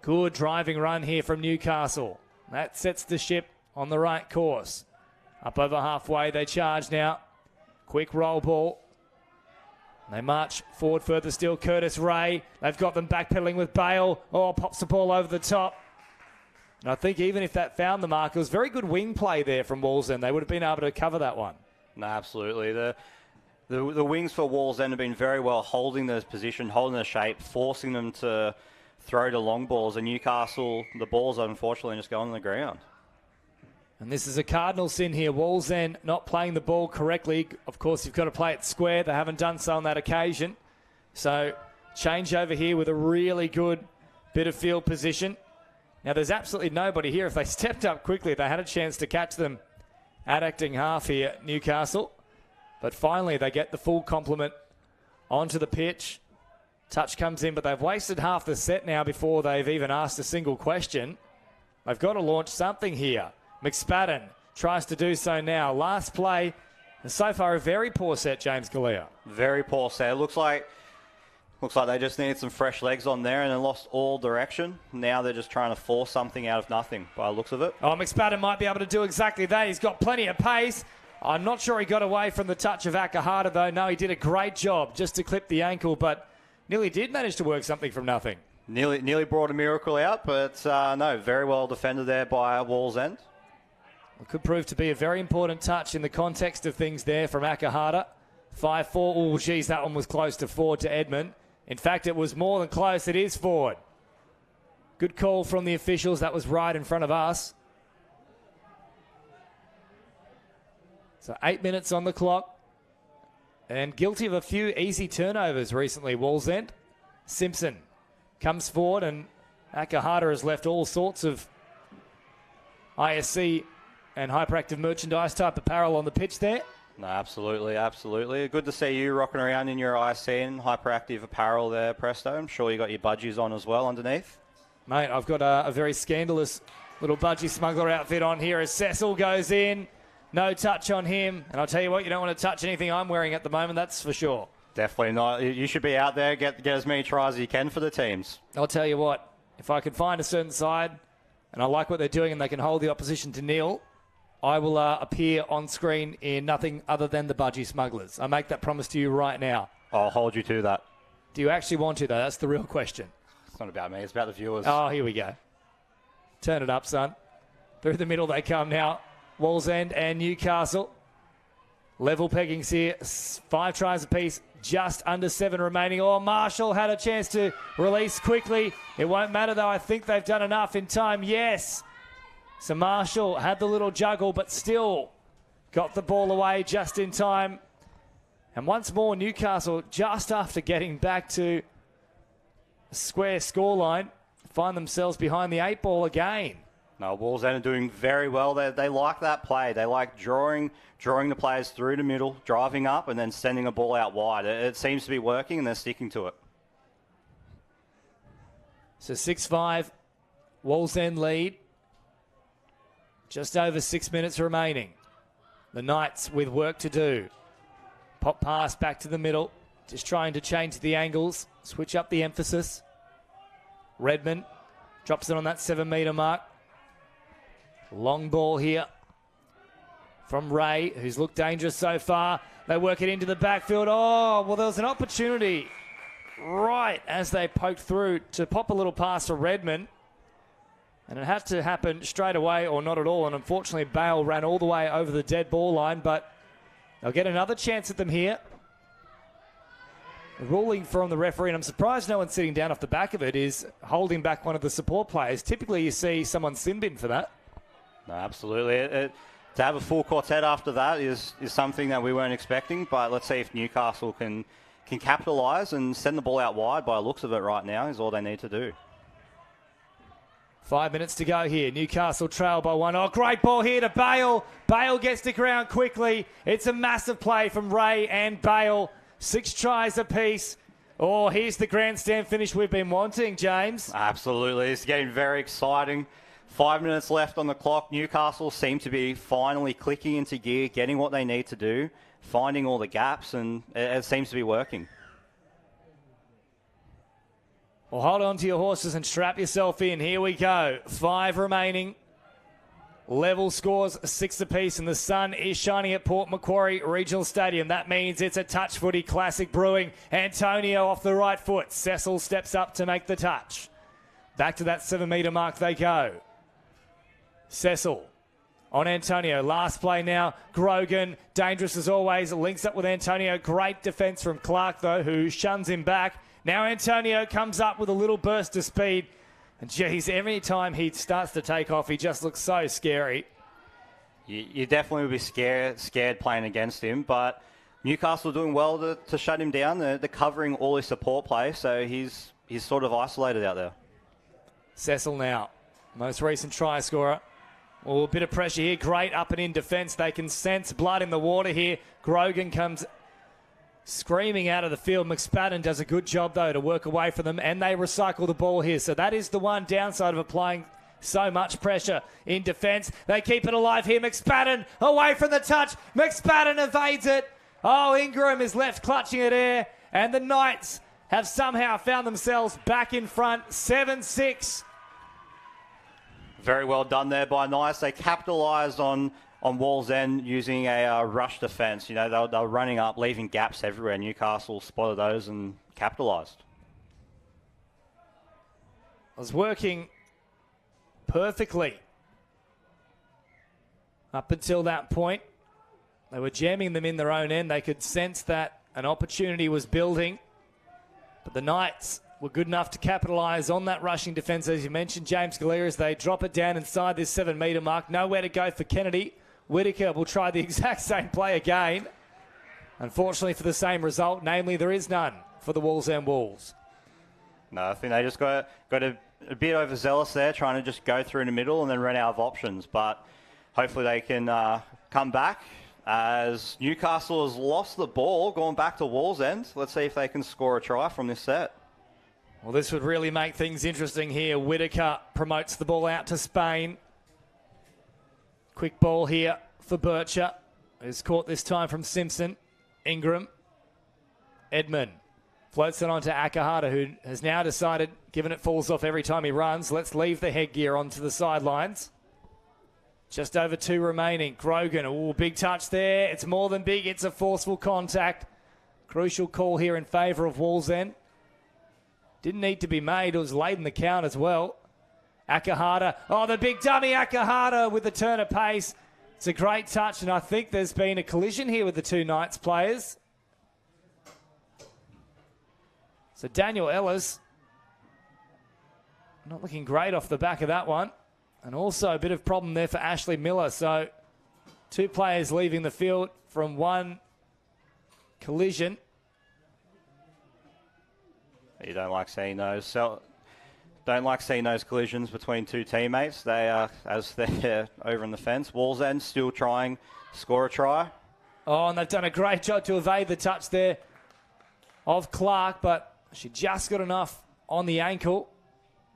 Speaker 1: Good driving run here from Newcastle. That sets the ship on the right course. Up over halfway, they charge now. Quick roll ball. They march forward further still. Curtis Ray. They've got them backpedaling with Bale. Oh, pops the ball over the top. And I think even if that found the mark, it was very good wing play there from Wallsend. They would have been able to cover that one.
Speaker 4: No, absolutely. The wings for Wallsend have been very well holding their position, holding their shape, forcing them to throw to long balls. And Newcastle, the balls are unfortunately just going on the ground.
Speaker 1: And this is a cardinal sin here. Wallsend not playing the ball correctly. Of course, you've got to play it square. They haven't done so on that occasion. So change over here with a really good bit of field position. Now, there's absolutely nobody here. If they stepped up quickly, they had a chance to catch them at acting half here, Newcastle. But finally, they get the full complement onto the pitch. Touch comes in, but they've wasted half the set now before they've even asked a single question. They've got to launch something here. McSpadden tries to do so now. Last play, and so far a very poor set, James Galea.
Speaker 4: Very poor set. It looks like they just needed some fresh legs on there and then lost all direction. Now they're just trying to force something out of nothing by the looks of it.
Speaker 1: Oh, McSpadden might be able to do exactly that. He's got plenty of pace. I'm not sure he got away from the touch of Akahata, though. No, he did a great job just to clip the ankle, but nearly did manage to work something from nothing.
Speaker 4: Nearly brought a miracle out, but no, very well defended there by Wallsend.
Speaker 1: It could prove to be a very important touch in the context of things there from Akahata. 5-4. Oh, geez, that one was close to forward to Edmund. In fact, it was more than close. It is forward. Good call from the officials. That was right in front of us. So 8 minutes on the clock. And guilty of a few easy turnovers recently, Wallsend. Simpson comes forward, and Akahata has left all sorts of ISC and hyperactive merchandise type apparel on the pitch there.
Speaker 4: No, absolutely, absolutely. Good to see you rocking around in your ISC and hyperactive apparel there, Presto. I'm sure you got your budgies on as well underneath.
Speaker 1: Mate, I've got a very scandalous little budgie smuggler outfit on here as Cecil goes in. No touch on him. And I'll tell you what, you don't want to touch anything I'm wearing at the moment, that's for sure.
Speaker 4: Definitely not. You should be out there, get as many tries as you can for the teams.
Speaker 1: I'll tell you what, if I can find a certain side and I like what they're doing and they can hold the opposition to nil, I will appear on screen in nothing other than the budgie smugglers. I make that promise to you right now.
Speaker 4: I'll hold you to that.
Speaker 1: Do you actually want to, though? That's the real question.
Speaker 4: It's not about me. It's about the viewers.
Speaker 1: Oh, here we go. Turn it up, son. Through the middle they come now. Wallsend and Newcastle. Level peggings here. 5 tries apiece. Just under 7 remaining. Oh, Marshall had a chance to release quickly. It won't matter, though. I think they've done enough in time. Yes. So Marshall had the little juggle, but still got the ball away just in time. And once more, Newcastle, just after getting back to a square scoreline, find themselves behind the 8 ball again.
Speaker 4: No, Wallsend are doing very well. They like that play. They like drawing the players through the middle, driving up, and then sending a ball out wide. It seems to be working, and they're sticking to it.
Speaker 1: So 6-5, Wallsend lead. Just over 6 minutes remaining. The Knights with work to do. Pop pass back to the middle. Just trying to change the angles. Switch up the emphasis. Redmond drops it on that 7 metre mark. Long ball here from Ray, who's looked dangerous so far. They work it into the backfield. Oh, well, there was an opportunity right as they poked through to pop a little pass to Redmond. And it had to happen straight away or not at all. And unfortunately, Bale ran all the way over the dead ball line. But they'll get another chance at them here. The ruling from the referee, and I'm surprised no one's sitting down off the back of it, is holding back one of the support players. Typically, you see someone sin bin for that.
Speaker 4: No, absolutely. To have a full quartet after that is something that we weren't expecting. But let's see if Newcastle can capitalise and send the ball out wide by the looks of it right now is all they need to do.
Speaker 1: 5 minutes to go here. Newcastle trail by 1. Oh, great ball here to Bale. Bale gets to ground quickly. It's a massive play from Ray and Bale. 6 tries apiece. Oh, here's the grandstand finish we've been wanting, James.
Speaker 4: Absolutely. It's getting very exciting. 5 minutes left on the clock. Newcastle seem to be finally clicking into gear, getting what they need to do, finding all the gaps, and it seems to be working.
Speaker 1: Well, hold on to your horses and strap yourself in. Here we go. 5 remaining. Level scores 6 apiece, and the sun is shining at Port Macquarie Regional Stadium. That means it's a touch footy classic brewing. Antonio off the right foot. Cecil steps up to make the touch. Back to that 7 metre mark they go. Cecil on Antonio. Last play now. Grogan, dangerous as always, links up with Antonio. Great defence from Clark, though, who shuns him back. Now Antonio comes up with a little burst of speed. And geez, every time he starts to take off, he just looks so scary.
Speaker 4: You definitely would be scared playing against him, but Newcastle are doing well to shut him down. They're covering all his support play, so he's sort of isolated out there.
Speaker 1: Cecil now, most recent try scorer. Oh, a bit of pressure here. Great up and in defence. They can sense blood in the water here. Grogan comes screaming out of the field. McSpadden does a good job, though, to work away from them, and they recycle the ball here. So that is the one downside of applying so much pressure in defence. They keep it alive here. McSpadden away from the touch. McSpadden evades it. Oh, Ingram is left clutching at air, and the Knights have somehow found themselves back in front, 7-6.
Speaker 4: Very well done there by Knights. They capitalised on Wallsend using a rush defence. You know, they were running up, leaving gaps everywhere. Newcastle spotted those and capitalised.
Speaker 1: It was working perfectly up until that point. They were jamming them in their own end. They could sense that an opportunity was building. But the Knights were good enough to capitalise on that rushing defence, as you mentioned, James Galea, as they drop it down inside this 7 metre mark. Nowhere to go for Kennedy. Whitaker will try the exact same play again. Unfortunately for the same result, namely there is none for the Wallsend Wolves.
Speaker 4: No, I think they just got a bit overzealous there, trying to just go through in the middle and then run out of options. But hopefully they can come back, as Newcastle has lost the ball, going back to Wallsend. Let's see if they can score a try from this set.
Speaker 1: Well, this would really make things interesting here. Whitaker promotes the ball out to Spain. Quick ball here for Bircher, who's caught this time from Simpson. Ingram. Edmund floats it on to Akahata, who has now decided, given it falls off every time he runs, let's leave the headgear onto the sidelines. Just over 2 remaining. Grogan, oh, big touch there. It's more than big, it's a forceful contact. Crucial call here in favour of Wallsend. Didn't need to be made, it was late in the count as well. Akahata, oh, the big dummy Akahata with the turn of pace. It's a great touch, and I think there's been a collision here with the 2 Knights players. So Daniel Ellis not looking great off the back of that one. And also a bit of problem there for Ashley Miller. So 2 players leaving the field from one collision.
Speaker 4: You don't like seeing those. Don't like seeing those collisions between 2 teammates. They are, as they're over in the fence. Wallsend still trying to score a try.
Speaker 1: Oh, and they've done a great job to evade the touch there of Clark, but she just got enough on the ankle.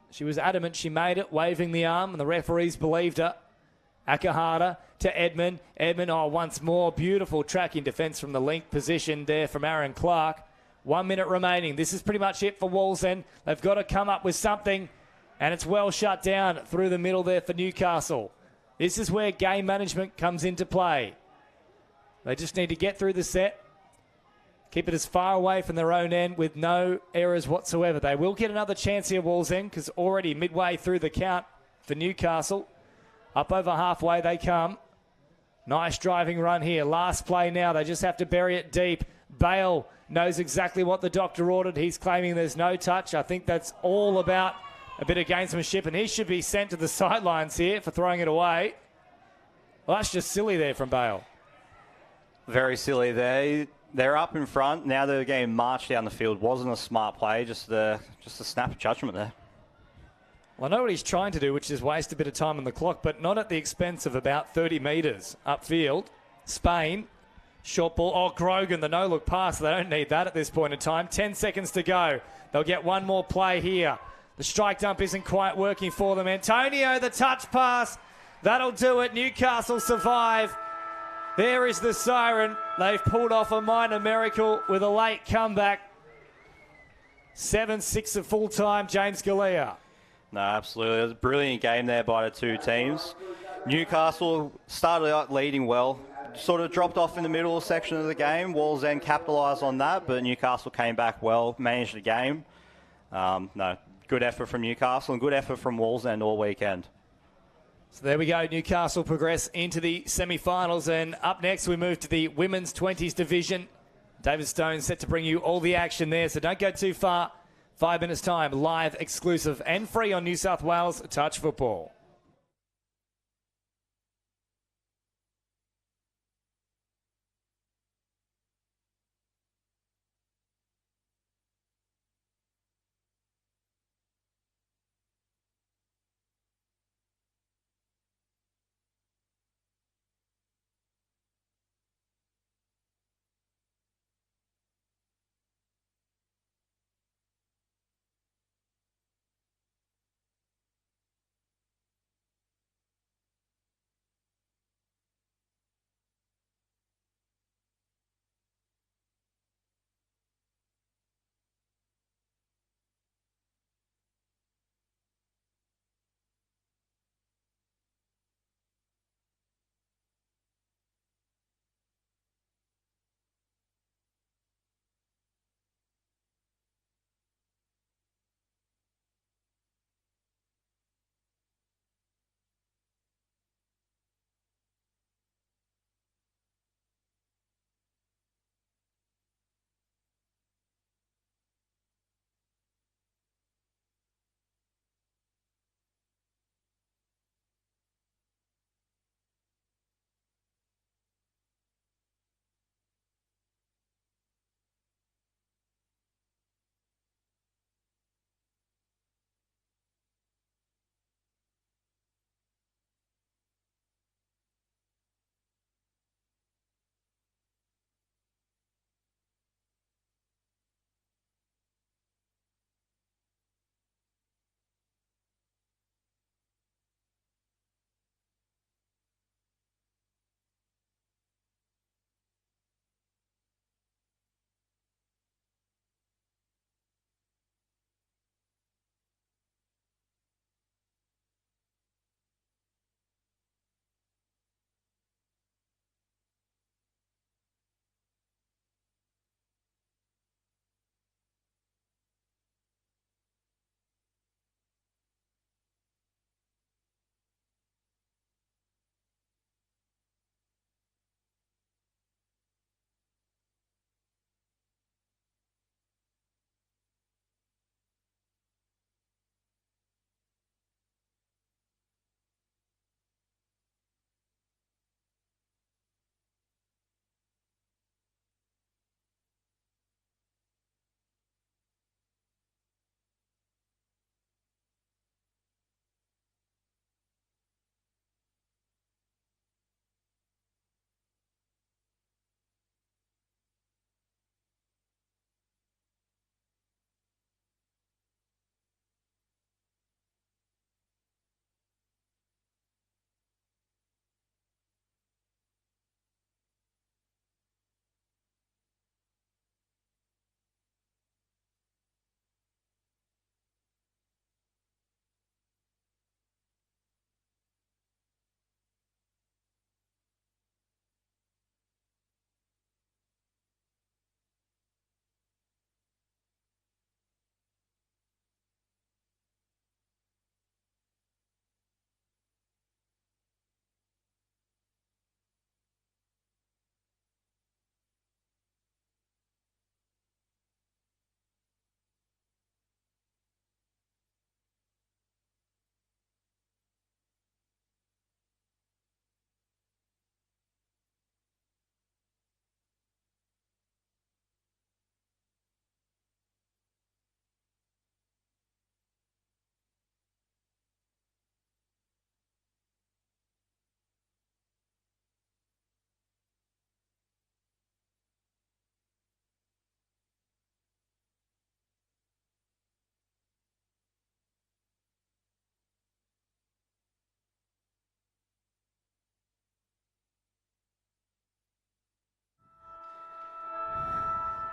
Speaker 1: She was adamant she made it, waving the arm, and the referees believed her. Akahata to Edmund. Edmund, oh, once more, beautiful tracking defence from the link position there from Aaron Clark. 1 minute remaining. This is pretty much it for Wallsend. They've got to come up with something, and it's well shut down through the middle there for Newcastle. This is where game management comes into play. They just need to get through the set, keep it as far away from their own end with no errors whatsoever. They will get another chance here, Wallsend, because already midway through the count for Newcastle. Up over halfway they come. Nice driving run here. Last play now. They just have to bury it deep. Bale knows exactly what the doctor ordered. He's claiming there's no touch. I think that's all about a bit of gamesmanship, and he should be sent to the sidelines here for throwing it away. Well, that's just silly there from Bale.
Speaker 4: Very silly there. They're up in front. Now they're getting marched down the field. Wasn't a smart play, just a snap of judgment there.
Speaker 1: Well, I know what he's trying to do, which is waste a bit of time on the clock, but not at the expense of about 30 metres upfield. Spain Short ball. Oh, Grogan, the no-look pass. They don't need that at this point in time. 10 seconds to go. They'll get one more play here. The strike dump isn't quite working for them. Antonio, the touch pass. That'll do it. Newcastle survive. There is the siren. They've pulled off a minor miracle with a late comeback. 7-6 at full time. James Galea.
Speaker 4: No, absolutely. It was a brilliant game there by the two teams. Newcastle started out leading well. Sort of dropped off in the middle section of the game. Wallsend capitalised on that, but Newcastle came back well, managed the game. No, good effort from Newcastle and good effort from Wallsend all weekend.
Speaker 1: So there we go. Newcastle progress into the semi-finals, and up next we move to the women's 20s division. David Stone set to bring you all the action there, so don't go too far. 5 minutes time, live, exclusive and free on New South Wales Touch Football.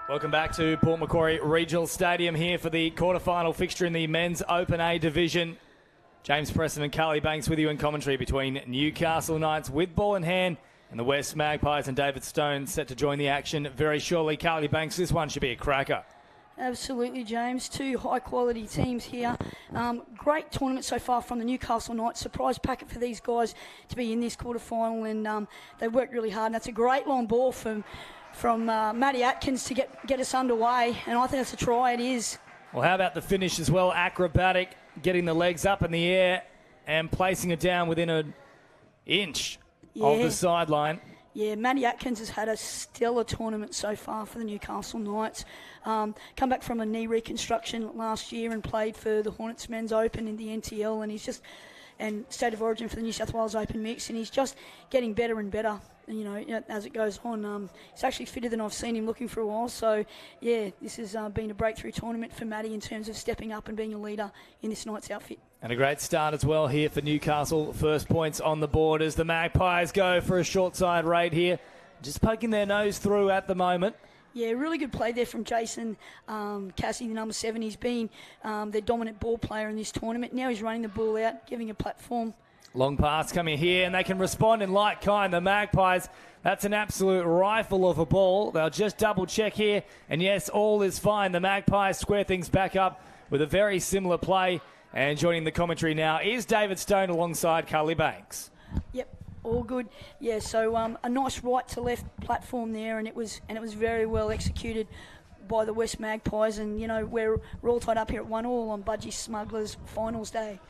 Speaker 1: Welcome back to Port Macquarie Regional Stadium here for the quarterfinal fixture in the Men's Open A division. James Preston and Carly Banks with you in commentary between Newcastle Knights with ball in hand and the West Magpies, and David Stone set to join the action very shortly. Carly Banks, this one should be a cracker.
Speaker 2: Absolutely, James. Two high-quality teams here. Great tournament so far from the Newcastle Knights. Surprise packet for these guys to be in this quarterfinal, and they worked really hard. And that's a great long ball from Maddie Atkins to get us underway, and I think that's a try. It is.
Speaker 1: Well, how about the finish as well? Acrobatic, getting the legs up in the air and placing it down within an inch of the sideline.
Speaker 2: Yeah, Maddie Atkins has had a stellar tournament so far for the Newcastle Knights. Come back from a knee reconstruction last year and played for the Hornets Men's Open in the NTL, and State of Origin for the New South Wales Open Mix, and he's just getting better and better. And, you know, as it goes on, he's actually fitter than I've seen him looking for a while. So, yeah, this has been a breakthrough tournament for Maddie in terms of stepping up and being a leader in this Knights outfit. And
Speaker 1: a great start as well here for Newcastle. First points on the board as the Magpies go for a short side raid here. Just poking their nose through at the moment.
Speaker 2: Yeah, really good play there from Jason Cassidy, the number 7. He's been their dominant ball player in this tournament. Now he's running the ball out, giving a platform.
Speaker 1: Long pass coming here, and they can respond in like kind. The Magpies, that's an absolute rifle of a ball. They'll just double check here, and yes, all is fine. The Magpies square things back up with a very similar play. And joining the commentary now is David Stone alongside Carly Banks.
Speaker 2: Yep. All good. Yeah, so a nice right to left platform there, and it was very well executed by the West Magpies, and you know we're all tied up here at 1-1 on Budgie Smugglers finals day.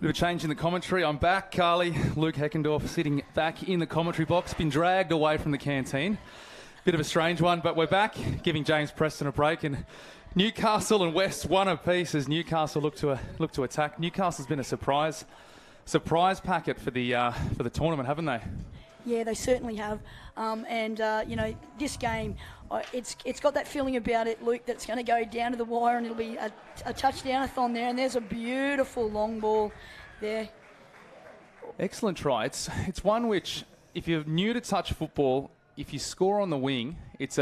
Speaker 5: Bit of a change in the commentary. I'm back, Carly. Luke Heckendorf sitting back in the commentary box, been dragged away from the canteen. Bit of a strange one, but we're back, giving James Preston a break, and Newcastle and West one apiece as Newcastle look to attack. Newcastle's been a surprise packet for the tournament, haven't they?
Speaker 2: Yeah, they certainly have. You know, this game, it's got that feeling about it, Luke, that's going to go down to the wire, and it'll be a touchdown-a-thon there. And there's a beautiful long ball there.
Speaker 5: Excellent try. It's one which, if you're new to touch football, if you score on the wing, it's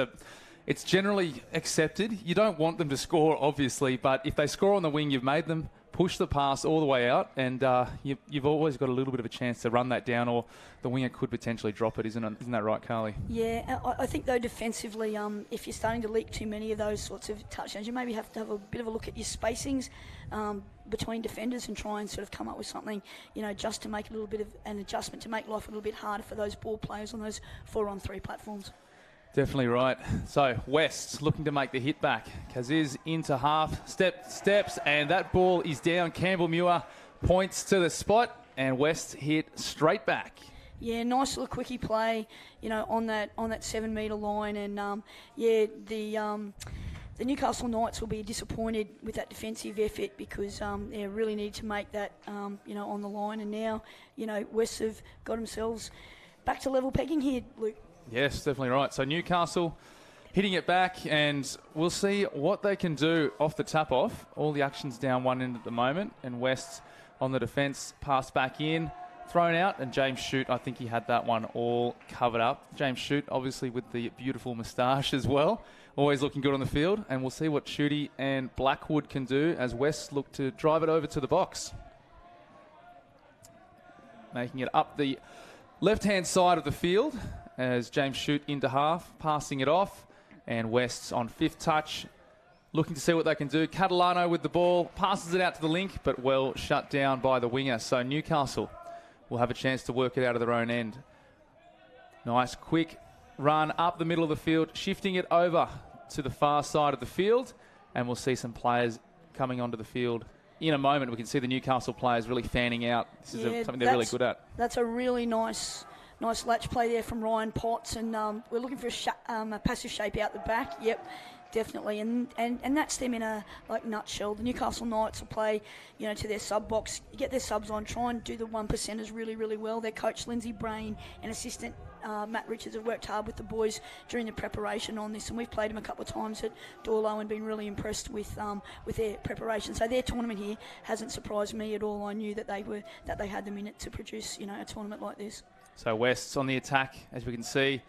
Speaker 5: generally accepted. You don't want them to score, obviously, but if they score on the wing, you've made them push the pass all the way out, and you've always got a little bit of a chance to run that down, or the winger could potentially drop it. Isn't that right, Carly?
Speaker 2: Yeah, I think, though, defensively, if you're starting to leak too many of those sorts of touchdowns, you maybe have to have a bit of a look at your spacings between defenders and try and sort of come up with something, you know, just to make a little bit of an adjustment to make life a little bit harder for those ball players on those 4-on-3 platforms.
Speaker 5: Definitely right. So West looking to make the hit back. Kaziz into half, steps, and that ball is down. Campbell Muir points to the spot, and West hit straight back.
Speaker 2: Yeah, nice little quickie play, you know, on that 7-metre line, and the Newcastle Knights will be disappointed with that defensive effort because they really need to make that, you know, on the line, and now, you know, West have got themselves back to level pegging here, Luke.
Speaker 5: Yes, definitely right. So Newcastle hitting it back, and we'll see what they can do off the tap-off. All the action's down one end at the moment, and West on the defence, pass back in, thrown out, and James Shute, I think he had that one all covered up. James Shute, obviously with the beautiful moustache as well, always looking good on the field, and we'll see what Shooty and Blackwood can do as West look to drive it over to the box. Making it up the left-hand side of the field, as James Shute into half, passing it off, and West's on 5th touch, looking to see what they can do. Catalano with the ball, passes it out to the link, but well shut down by the winger. So Newcastle will have a chance to work it out of their own end. Nice quick run up the middle of the field, shifting it over to the far side of the field, and we'll see some players coming onto the field. In a moment, we can see the Newcastle players really fanning out. This is something they're really good at.
Speaker 2: That's a really nice latch play there from Ryan Potts, and we're looking for a passive shape out the back. Yep, definitely, and that's them in a nutshell. The Newcastle Knights will play, you know, to their sub box, get their subs on, try and do the 1%ers really, really well. Their coach Lindsay Brain and assistant Matt Richards have worked hard with the boys during the preparation on this, and we've played them a couple of times at Dorlo and been really impressed with their preparation. So their tournament here hasn't surprised me at all. I knew that they had them in it to produce, you know, a tournament like this.
Speaker 5: So West's on the attack, as we can see.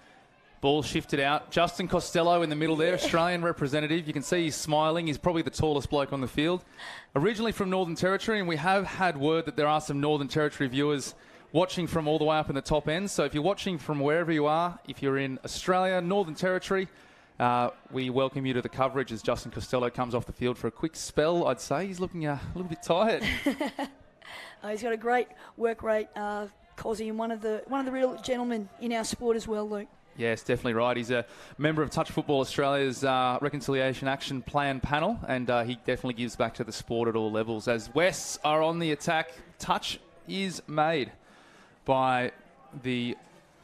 Speaker 5: Ball shifted out. Justin Costello in the middle there, Australian representative. You can see he's smiling. He's probably the tallest bloke on the field. Originally from Northern Territory, and we have had word that there are some Northern Territory viewers watching from all the way up in the top end. So if you're watching from wherever you are, if you're in Australia, Northern Territory, we welcome you to the coverage as Justin Costello comes off the field for a quick spell. I'd say he's looking a little bit tired.
Speaker 2: He's got a great work rate, Cozzy, and one of the real gentlemen in our sport as well, Luke.
Speaker 5: Yes, definitely right. He's a member of Touch Football Australia's Reconciliation Action Plan panel, and he definitely gives back to the sport at all levels. As Wests are on the attack, touch is made by the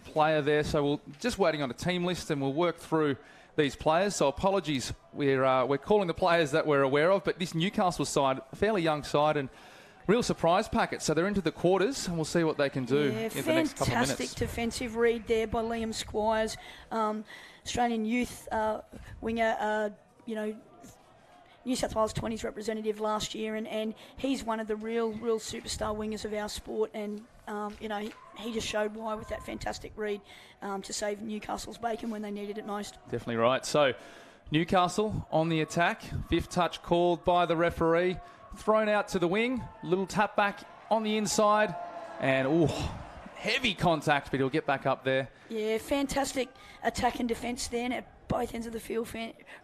Speaker 5: player there. So we're just waiting on a team list, and we'll work through these players. So apologies, we're calling the players that we're aware of, but this Newcastle side, a fairly young side, and real surprise packet. So they're into the quarters, and we'll see what they can do in the next couple of minutes.
Speaker 2: Fantastic defensive read there by Liam Squires, Australian youth winger, New South Wales 20s representative last year, and he's one of the real superstar wingers of our sport, and he just showed why with that fantastic read to save Newcastle's bacon when they needed it most.
Speaker 5: Definitely right. So Newcastle on the attack, fifth touch called by the referee. Thrown out to the wing, little tap back on the inside, and heavy contact, but he'll get back up there. Yeah,
Speaker 2: fantastic attack and defence there at both ends of the field.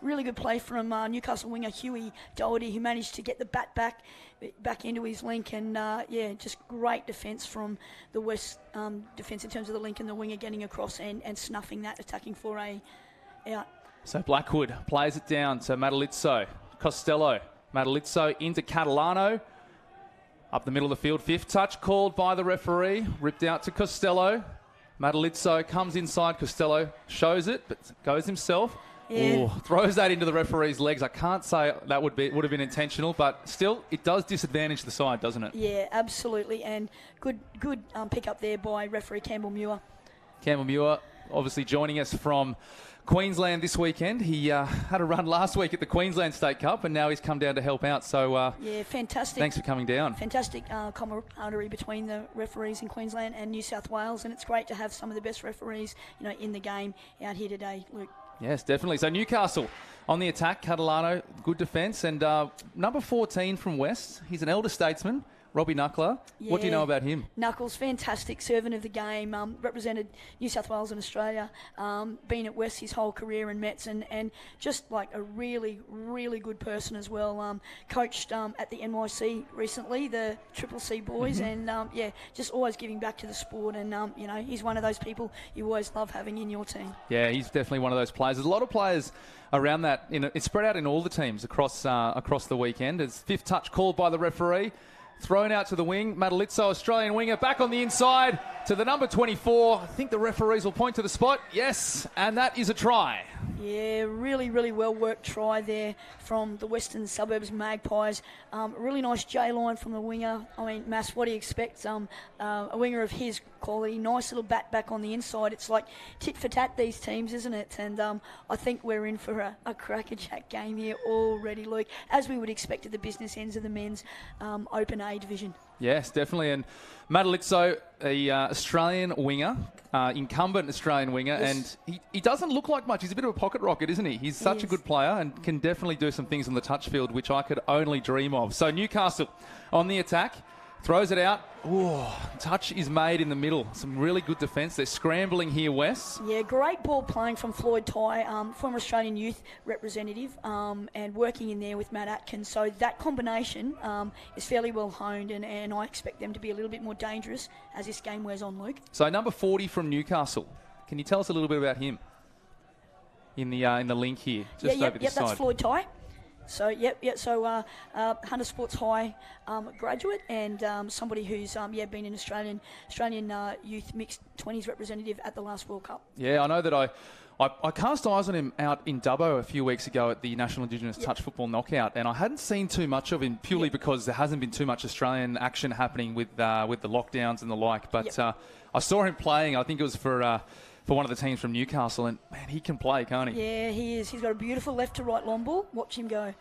Speaker 2: Really good play from Newcastle winger Huey Doherty, who managed to get the bat back into his link, and just great defence from the West defence in terms of the link and the winger getting across and snuffing that attacking foray out.
Speaker 5: So Blackwood plays it down to Madalitso, Costello. Madalitso into Catalano. Up the middle of the field, fifth touch called by the referee. Ripped out to Costello. Madalitso comes inside. Costello shows it, but goes himself. Yeah. Throws that into the referee's legs. I can't say that would have been intentional, but still, it does disadvantage the side, doesn't it?
Speaker 2: Yeah, absolutely. And good pick up there by referee Campbell Muir.
Speaker 5: Campbell Muir, obviously joining us from Queensland this weekend. He had a run last week at the Queensland State Cup, and now he's come down to help out. So
Speaker 2: fantastic.
Speaker 5: Thanks for coming down.
Speaker 2: Fantastic camaraderie between the referees in Queensland and New South Wales, and it's great to have some of the best referees, in the game out here today, Luke.
Speaker 5: Yes, definitely. So Newcastle on the attack. Catalano, good defence, and number 14 from West. He's an elder statesman. Robbie Knuckler, what do you know about him?
Speaker 2: Knuckles, fantastic servant of the game, represented New South Wales and Australia, been at West his whole career in Mets, and just like a really, really good person as well. Coached at the NYC recently, the Triple C boys, and just always giving back to the sport, and he's one of those people you always love having in your team. Yeah,
Speaker 5: he's definitely one of those players. There's a lot of players around that. It's spread out in all the teams across the weekend. It's fifth touch called by the referee. Thrown out to the wing. Madalitso, Australian winger, back on the inside to the number 24. I think the referees will point to the spot. Yes, and that is a try.
Speaker 2: Yeah, really, really well-worked try there from the Western Suburbs Magpies. Really nice J-line from the winger. I mean, Mass, what do you expect? A winger of his quality. Nice little bat back on the inside. It's like tit for tat, these teams, isn't it? And I think we're in for a crackerjack game here already, Luke, as we would expect at the business ends of the men's Open A division.
Speaker 5: Yes, definitely. And Madalitso, a Australian winger, incumbent Australian winger, yes. And he doesn't look like much. He's a bit of a pocket rocket, isn't he? He's such a good player and can definitely do some things on the touch field, which I could only dream of. So Newcastle on the attack. Throws it out. Touch is made in the middle. Some really good defence. They're scrambling here, Wes.
Speaker 2: Yeah, great ball playing from Floyd Tye, former Australian youth representative, and working in there with Matt Atkins. So that combination is fairly well honed, and I expect them to be a little bit more dangerous as this game wears on, Luke.
Speaker 5: So number 40 from Newcastle. Can you tell us a little bit about him in the link here? Just over this side.
Speaker 2: That's Floyd Tye. So, So, Hunter Sports High graduate and somebody who's been an Australian youth mixed 20s representative at the last World Cup.
Speaker 5: Yeah, I know that I cast eyes on him out in Dubbo a few weeks ago at the National Indigenous Touch Football Knockout, and I hadn't seen too much of him purely because there hasn't been too much Australian action happening with the lockdowns and the like. But I saw him playing. I think it was for one of the teams from Newcastle, and man, he can play, can't he?
Speaker 2: Yeah, he is. He's got a beautiful left to right long ball. Watch him go.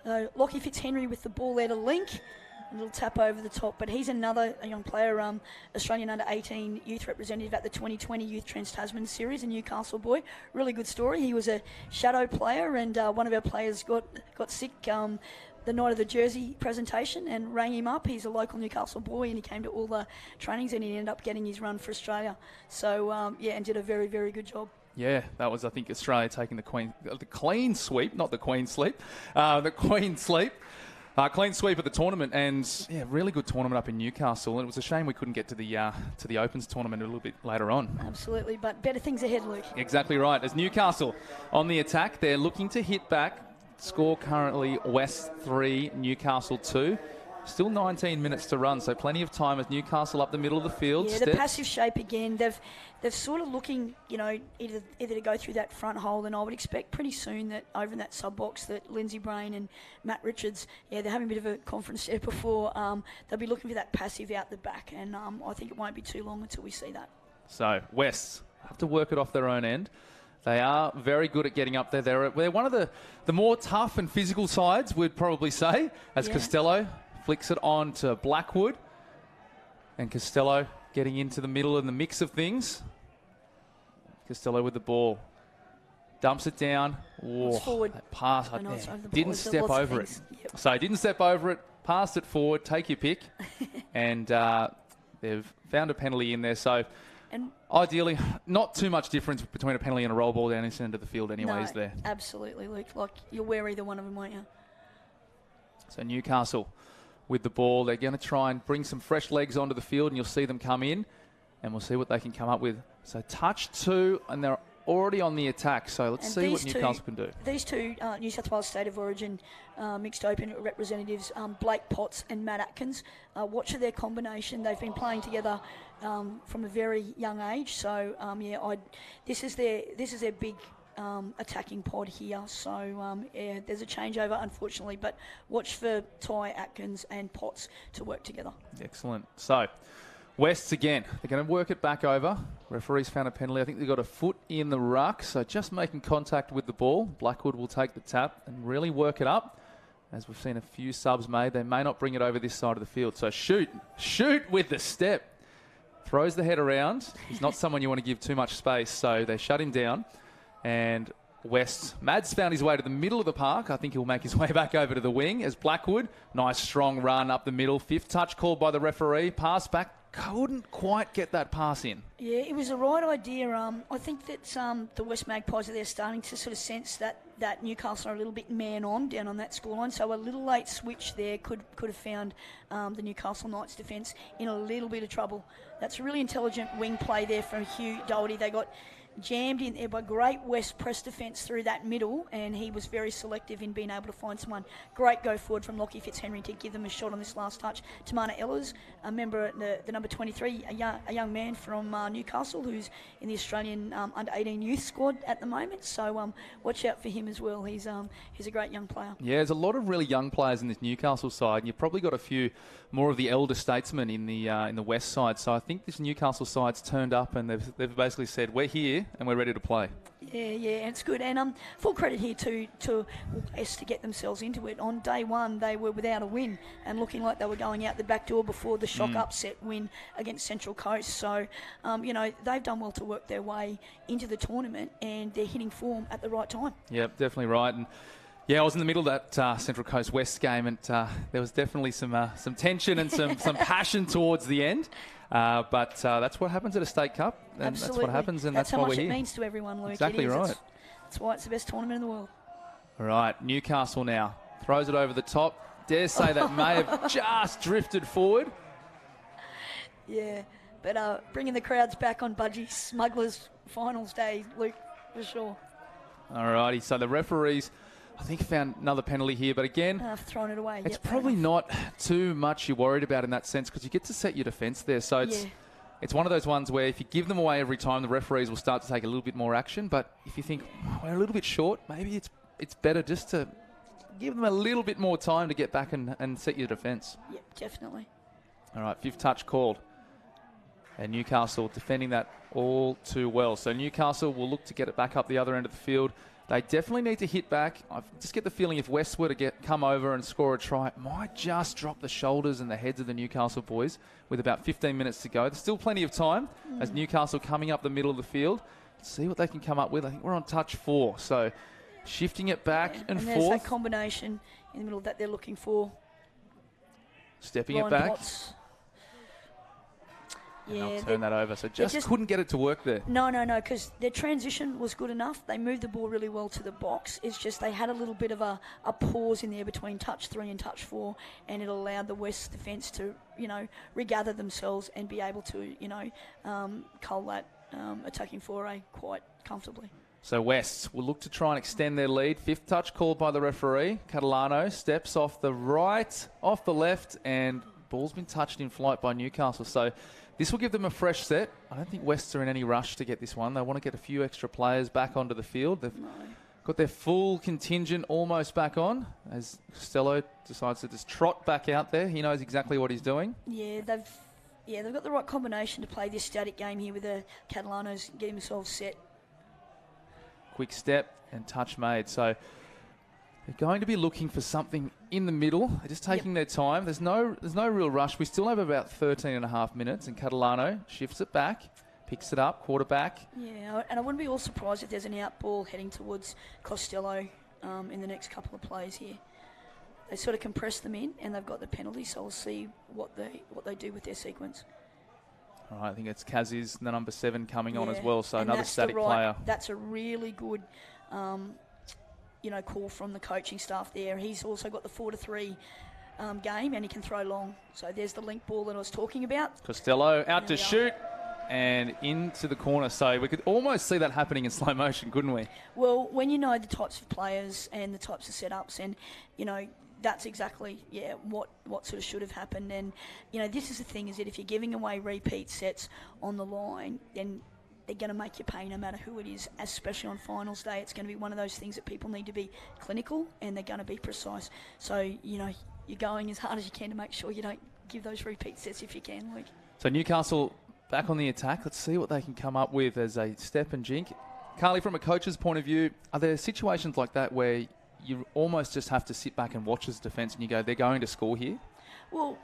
Speaker 2: Lockie Fitzhenry with the ball there to link. A little tap over the top, but he's a young player, Australian under-18 youth representative at the 2020 Youth Trans-Tasman Series, a Newcastle boy. Really good story. He was a shadow player, and one of our players got sick the night of the jersey presentation and rang him up. He's a local Newcastle boy, and he came to all the trainings, and he ended up getting his run for Australia. So, and did a very, very good job.
Speaker 5: Yeah, that was, I think, Australia taking the clean sweep of the tournament, and really good tournament up in Newcastle. And it was a shame we couldn't get to the Opens tournament a little bit later on.
Speaker 2: Absolutely, but better things ahead, Luke.
Speaker 5: Exactly right. As Newcastle on the attack, they're looking to hit back. Score currently West 3, Newcastle 2. Still 19 minutes to run, so plenty of time as Newcastle up the middle of the field.
Speaker 2: Yeah, the passive shape again. They've sort of looking, either to go through that front hole, and I would expect pretty soon that over in that sub box that Lindsay Brain and Matt Richards, they're having a bit of a conference there before. They'll be looking for that passive out the back, and I think it won't be too long until we see that.
Speaker 5: So Wests have to work it off their own end. They are very good at getting up there. They're one of the more tough and physical sides, we'd probably say, as Costello flicks it on to Blackwood. And Costello getting into the middle in the mix of things. Costello with the ball. Dumps it down.
Speaker 2: It's forward.
Speaker 5: That pass. Didn't step over it. Yep. So he didn't step over it. Passed it forward. Take your pick. And they've found a penalty in there. So
Speaker 2: and
Speaker 5: ideally, not too much difference between a penalty and a roll ball down this end of the field anyway, is there?
Speaker 2: Absolutely, Luke. Like, you'll wear either one of them, won't you?
Speaker 5: So Newcastle with the ball. They're going to try and bring some fresh legs onto the field, and you'll see them come in, and we'll see what they can come up with. So touch 2, and they're already on the attack. So let's see what Newcastle can do.
Speaker 2: These two New South Wales State of Origin mixed open representatives, Blake Potts and Matt Atkins, watch their combination. They've been playing together from a very young age. So this is their big attacking pod here. So there's a changeover, unfortunately, but watch for Ty, Atkins and Potts to work together.
Speaker 5: Excellent. So Wests again. They're going to work it back over. Referee's found a penalty. I think they've got a foot in the ruck, so just making contact with the ball. Blackwood will take the tap and really work it up. As we've seen a few subs made, they may not bring it over this side of the field. So shoot with the step. Throws the head around. He's not someone you want to give too much space, so they shut him down. And Mads found his way to the middle of the park. I think he'll make his way back over to the wing as Blackwood. Nice strong run up the middle. 5th touch called by the referee. Pass back. Couldn't quite get that pass in.
Speaker 2: Yeah, it was the right idea. I think that the West Magpies, they're starting to sort of sense that Newcastle are a little bit man-on down on that scoreline. So a little late switch there could have found the Newcastle Knights defence in a little bit of trouble. That's a really intelligent wing play there from Hugh Doherty. They got jammed in there by great West press defence through that middle, and he was very selective in being able to find someone. Great go forward from Lockie Fitzhenry to give them a shot on this last touch. Tamana Ellers, a member, the number 23, a young man from Newcastle who's in the Australian under-18 youth squad at the moment. So watch out for him as well. He's a great young player. Yeah,
Speaker 5: there's a lot of really young players in this Newcastle side, and you've probably got a few more of the elder statesmen in the West side. So I think this Newcastle side's turned up, and they've basically said, we're here and we're ready to play.
Speaker 2: Yeah, it's good. And full credit here to West to get themselves into it. On day one, they were without a win and looking like they were going out the back door before the shock upset win against Central Coast. So, they've done well to work their way into the tournament, and they're hitting form at the right time. Yep,
Speaker 5: definitely right. And yeah, I was in the middle of that Central Coast West game, and there was definitely some tension and some passion towards the end. But that's what happens at a state cup, and
Speaker 2: Absolutely.
Speaker 5: That's what happens, and that's why we're here.
Speaker 2: That's how much it means to everyone, Luke.
Speaker 5: Exactly right.
Speaker 2: That's why it's the best tournament in the world.
Speaker 5: All right, Newcastle now throws it over the top. Dare say that may have just drifted forward.
Speaker 2: Yeah, but bringing the crowds back on Budgie Smugglers finals day, Luke, for sure.
Speaker 5: All righty, so the referees, I think, found another penalty here, but again,
Speaker 2: I've thrown it away.
Speaker 5: It's probably not too much you're worried about in that sense, because you get to set your defence there. So it's one of those ones where if you give them away every time, the referees will start to take a little bit more action. But if you think we're a little bit short, maybe it's better just to give them a little bit more time to get back and set your defence.
Speaker 2: Yep, definitely.
Speaker 5: All right, 5th touch called. And Newcastle defending that all too well. So Newcastle will look to get it back up the other end of the field. They definitely need to hit back. I just get the feeling if West were to come over and score a try, it might just drop the shoulders and the heads of the Newcastle boys with about 15 minutes to go. There's still plenty of time as Newcastle coming up the middle of the field. Let's see what they can come up with. I think we're on touch 4. So shifting it back and
Speaker 2: there's
Speaker 5: forth.
Speaker 2: that combination in the middle that they're looking for.
Speaker 5: Stepping
Speaker 2: Ryan
Speaker 5: it back.
Speaker 2: Potts.
Speaker 5: And I'll turn that over. So just couldn't get it to work there.
Speaker 2: No, because their transition was good enough. They moved the ball really well to the box. It's just they had a little bit of a pause in there between touch 3 and touch 4, and it allowed the West defence to, regather themselves and be able to, cull that attacking foray quite comfortably.
Speaker 5: So West will look to try and extend their lead. 5th touch called by the referee. Catalano steps off the right, off the left, and ball's been touched in flight by Newcastle. So this will give them a fresh set. I don't think Wests are in any rush to get this one. They want to get a few extra players back onto the field. They've got their full contingent almost back on as Costello decides to just trot back out there. He knows exactly what he's doing.
Speaker 2: Yeah, they've got the right combination to play this static game here with the Catalanos getting themselves set.
Speaker 5: Quick step and touch made. So they're going to be looking for something in the middle. They're just taking their time. There's no real rush. We still have about 13 and a half minutes, and Catalano shifts it back, picks it up, quarterback.
Speaker 2: Yeah, and I wouldn't be all surprised if there's an out ball heading towards Costello in the next couple of plays here. They sort of compress them in, and they've got the penalty, so we'll see what they do with their sequence.
Speaker 5: All right, I think it's Kazi's, the number 7, coming on as well, so another static player.
Speaker 2: That's a really good call from the coaching staff there. He's also got the 4-3 game, and he can throw long. So there's the link ball that I was talking about.
Speaker 5: Costello out to shoot and into the corner. So we could almost see that happening in slow motion, couldn't we?
Speaker 2: Well, when you know the types of players and the types of setups, and that's exactly what sort of should have happened. And this is the thing, is that if you're giving away repeat sets on the line, then they're going to make you pay no matter who it is, especially on finals day. It's going to be one of those things that people need to be clinical, and they're going to be precise. So, you're going as hard as you can to make sure you don't give those repeat sets if you can, Luke.
Speaker 5: So Newcastle back on the attack. Let's see what they can come up with as a step and jink. Carly, from a coach's point of view, are there situations like that where you almost just have to sit back and watch as defence and you go, they're going to score here?
Speaker 2: Well,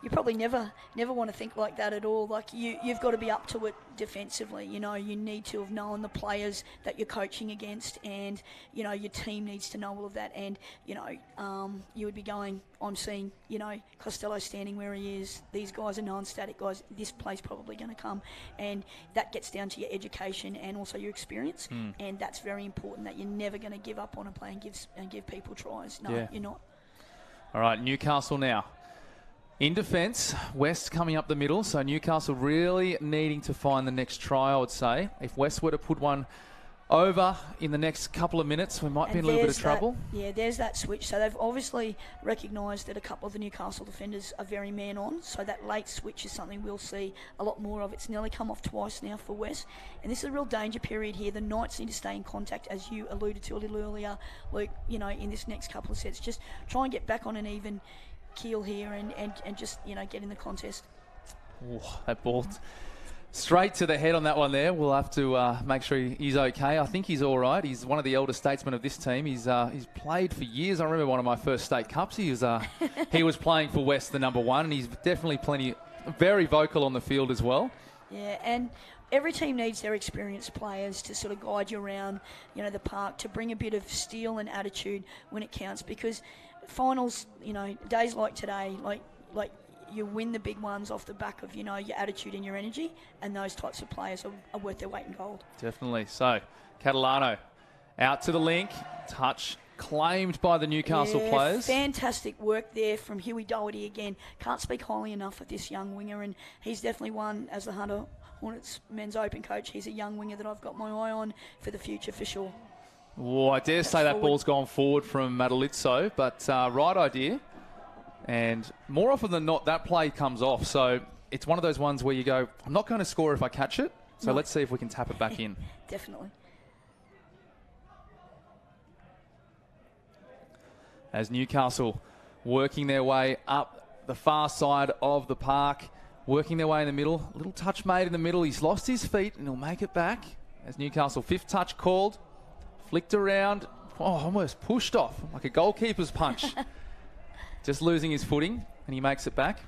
Speaker 2: you probably never want to think like that at all. Like you've got to be up to it defensively. You need to have known the players that you're coaching against, and your team needs to know all of that. And you would be going, I'm seeing Costello standing where he is. These guys are non-static guys. This play's probably going to come, and that gets down to your education and also your experience. And that's very important. That you're never going to give up on a play and give people tries. No, you're not.
Speaker 5: All right, Newcastle now. In defence, West coming up the middle, so Newcastle really needing to find the next try, I would say. If West were to put one over in the next couple of minutes, we might be in a little bit of trouble.
Speaker 2: There's that switch. So they've obviously recognised that a couple of the Newcastle defenders are very man-on, so that late switch is something we'll see a lot more of. It's nearly come off twice now for West, and this is a real danger period here. The Knights need to stay in contact, as you alluded to a little earlier, Luke, in this next couple of sets. Just try and get back on an even keel here and just get in the contest.
Speaker 5: Ooh, that ball straight to the head on that one there. We'll have to make sure he's okay. I think he's all right. He's one of the elder statesmen of this team. He's played for years. I remember one of my first state cups. He was playing for West, the number 1, and he's definitely very vocal on the field as well.
Speaker 2: Yeah, and every team needs their experienced players to sort of guide you around, the park, to bring a bit of steel and attitude when it counts, because finals, days like today, like you win the big ones off the back of, your attitude and your energy, and those types of players are worth their weight in gold.
Speaker 5: Definitely. So, Catalano out to the link, touch claimed by the Newcastle players.
Speaker 2: Fantastic work there from Huey Doherty again. Can't speak highly enough of this young winger, and he's definitely one, as the Hunter Hornets men's open coach, he's a young winger that I've got my eye on for the future for sure.
Speaker 5: Oh, I dare say that ball's gone forward from Madalitzo, but right idea. And more often than not, that play comes off. So it's one of those ones where you go, I'm not going to score if I catch it. So let's see if we can tap it back in.
Speaker 2: Definitely.
Speaker 5: As Newcastle working their way up the far side of the park, working their way in the middle. A little touch made in the middle. He's lost his feet and he'll make it back. As Newcastle, 5th touch called. Flicked around. Oh, almost pushed off like a goalkeeper's punch. Just losing his footing, and he makes it back.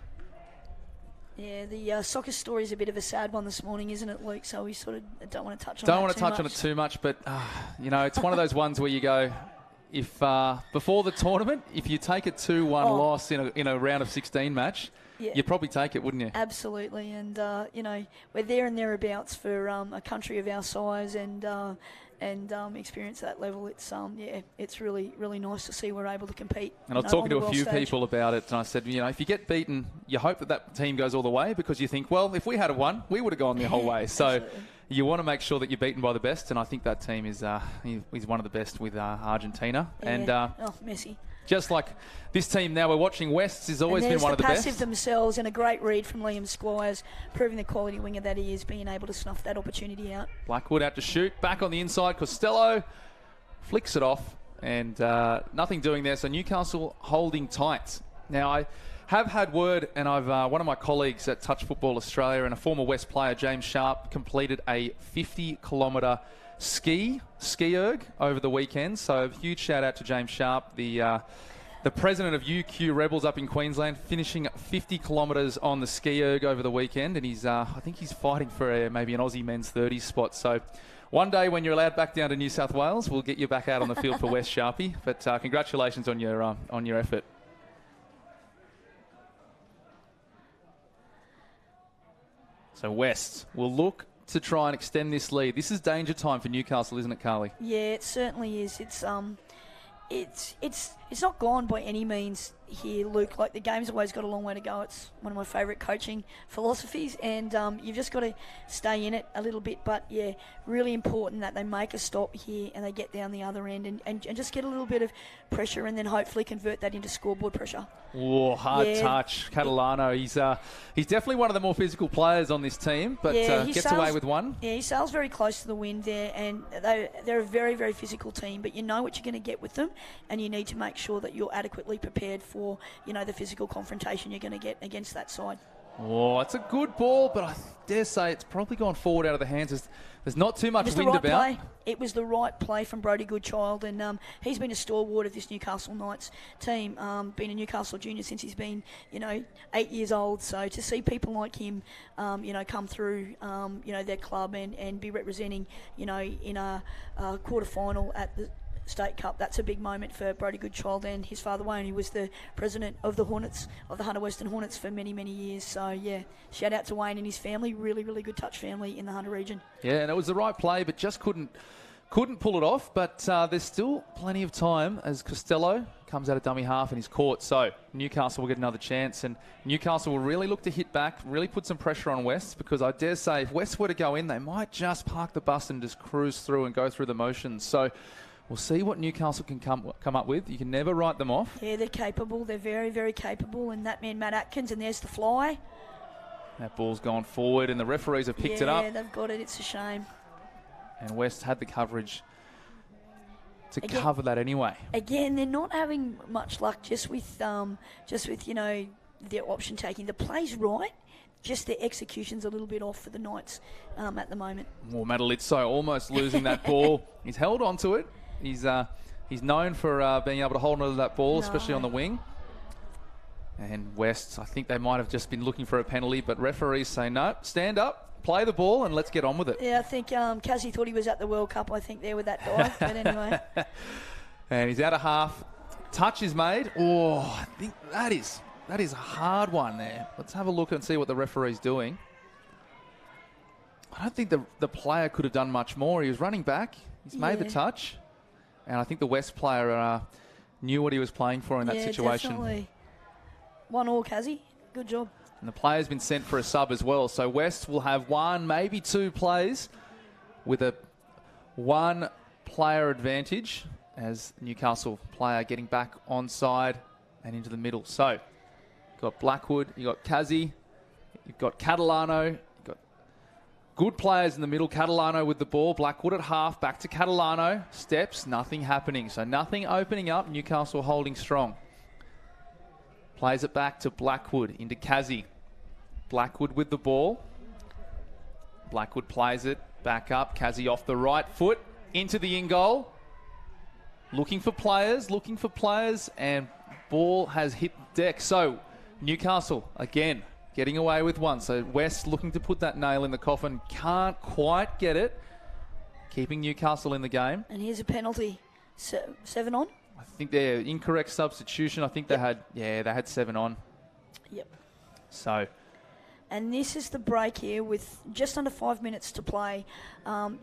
Speaker 2: Yeah, the soccer story is a bit of a sad one this morning, isn't it, Luke? So we sort of don't want to touch on
Speaker 5: Don't
Speaker 2: that
Speaker 5: want to touch on it too much, but, it's one of those ones where you go, if before the tournament, if you take a 2-1 loss in a round of 16 match, you'd probably take it, wouldn't you?
Speaker 2: Absolutely, and, we're there and thereabouts for a country of our size and experience at that level. It's really, really nice to see we're able to compete.
Speaker 5: And I was talking to a few people about it, and I said, if you get beaten, you hope that team goes all the way, because you think, well, if we had won, we would have gone the whole way. So you want to make sure that you're beaten by the best, and I think that team is one of the best with Argentina.
Speaker 2: Yeah.
Speaker 5: And
Speaker 2: Messi.
Speaker 5: just like this team now we're watching, Wests has always been one of the best.
Speaker 2: Passive themselves, and a great read from Liam Squires, proving the quality winger that he is, being able to snuff that opportunity out.
Speaker 5: Blackwood out to shoot, back on the inside. Costello flicks it off, and nothing doing there. So Newcastle holding tight. Now I have had word, and I've one of my colleagues at Touch Football Australia and a former West player, James Sharp, completed a 50-kilometre ski erg over the weekend. So a huge shout out to James Sharp, the president of UQ Rebels up in Queensland, finishing 50 kilometres on the ski erg over the weekend, and he's I think he's fighting for maybe an Aussie men's 30s spot. So one day when you're allowed back down to New South Wales, we'll get you back out on the field for West, Sharpie. But congratulations on your effort. So West will look to try and extend this lead. This is danger time for Newcastle, isn't it, Carly?
Speaker 2: Yeah, it certainly is. It's not gone by any means here, Luke. Like, the game's always got a long way to go. It's one of my favourite coaching philosophies, and you've just got to stay in it a little bit. But yeah, really important that they make a stop here and they get down the other end and just get a little bit of pressure, and then hopefully convert that into scoreboard pressure.
Speaker 5: Oh, hard touch. Catalano, he's definitely one of the more physical players on this team, but gets away with one. Yeah,
Speaker 2: he sails very close to the wind there, and they're a very, very physical team, but you know what you're going to get with them, and you need to make sure that you're adequately prepared for, the physical confrontation you're going to get against that side.
Speaker 5: Oh, it's a good ball, but I dare say it's probably gone forward out of the hands. There's not too much wind about.
Speaker 2: It was the right play from Brodie Goodchild, and he's been a stalwart of this Newcastle Knights team, been a Newcastle junior since he's been, 8 years old. So to see people like him, come through, their club and be representing, in a quarter-final at the State Cup, that's a big moment for Brodie Goodchild and his father Wayne, who was the president of the Hornets, of the Hunter Western Hornets for many, many years. So yeah, shout out to Wayne and his family. Really, really good touch family in the Hunter region. Yeah,
Speaker 5: and it was the right play, but just couldn't pull it off. But there's still plenty of time as Costello comes out of dummy half and he's caught. So Newcastle will get another chance, and Newcastle will really look to hit back, really put some pressure on West, because I dare say if West were to go in, they might just park the bus and just cruise through and go through the motions. So we'll see what Newcastle can come up with. You can never write them off.
Speaker 2: Yeah, they're capable. They're very, very capable. And that man, Matt Atkins, and there's the fly.
Speaker 5: That ball's gone forward, and the referees have picked it up.
Speaker 2: Yeah, they've got it. It's a shame.
Speaker 5: And West had the coverage to cover that anyway.
Speaker 2: Again, they're not having much luck just with their option taking. The play's right. Just the execution's a little bit off for the Knights at the moment.
Speaker 5: Well, Madalitso almost losing that ball. He's held onto it. He's known for being able to hold onto that ball, especially on the wing. And West, I think they might have just been looking for a penalty, but referees say no, stand up, play the ball, and let's get on with it.
Speaker 2: Yeah, I think Cassie thought he was at the World Cup, I think, there with that dive. But anyway.
Speaker 5: And he's out of half. Touch is made. Oh, I think that is a hard one there. Let's have a look and see what the referee's doing. I don't think the player could have done much more. He was running back. He's made the touch. And I think the West player knew what he was playing for in that situation.
Speaker 2: Definitely. 1-1, Cassie. Good job.
Speaker 5: And the player's been sent for a sub as well. So West will have one, maybe two plays with a one-player advantage as Newcastle player getting back onside and into the middle. So you've got Blackwood, you've got Kazi, you've got Catalano, you've got good players in the middle. Catalano with the ball, Blackwood at half, back to Catalano. Steps, nothing happening. So nothing opening up, Newcastle holding strong. Plays it back to Blackwood, into Kazi. Blackwood with the ball. Blackwood plays it back up. Kazi off the right foot, into the in goal. looking for players, and ball has hit deck. So Newcastle, again, getting away with one. So West looking to put that nail in the coffin. Can't quite get it. Keeping Newcastle in the game.
Speaker 2: And here's a penalty. 7 on?
Speaker 5: I think they're incorrect substitution. I think they had 7 on.
Speaker 2: Yep.
Speaker 5: So...
Speaker 2: And this is the break here with just under 5 minutes to play.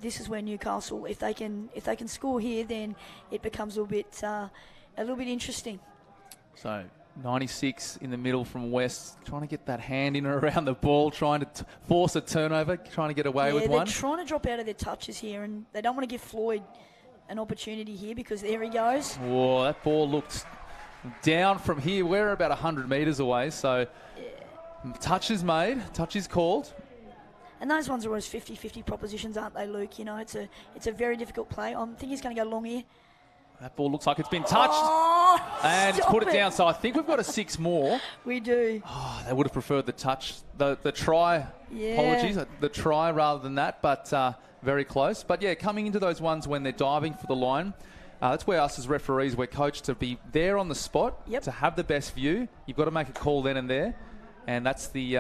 Speaker 2: This is where Newcastle, if they can score here, then it becomes a little bit interesting.
Speaker 5: So 96 in the middle from West, trying to get that hand in and around the ball, trying to force a turnover, trying to get away with one.
Speaker 2: They're trying to drop out of their touches here, and they don't want to give Floyd an opportunity here because there he goes.
Speaker 5: Whoa, that ball looked down from here. We're about 100 metres away, so... Touch is made, touch is called.
Speaker 2: And those ones are always 50-50 propositions, aren't they, Luke? You know, it's a very difficult play. I think he's going to go long here.
Speaker 5: That ball looks like it's been touched. And it's put it down. So I think we've got a 6 more.
Speaker 2: We do.
Speaker 5: Oh, they would have preferred the touch, the try.
Speaker 2: Yeah.
Speaker 5: Apologies, the try rather than that, but very close. But yeah, coming into those ones when they're diving for the line, that's where us as referees, we're coached to be there on the spot, to have the best view. You've got to make a call then and there. And that's the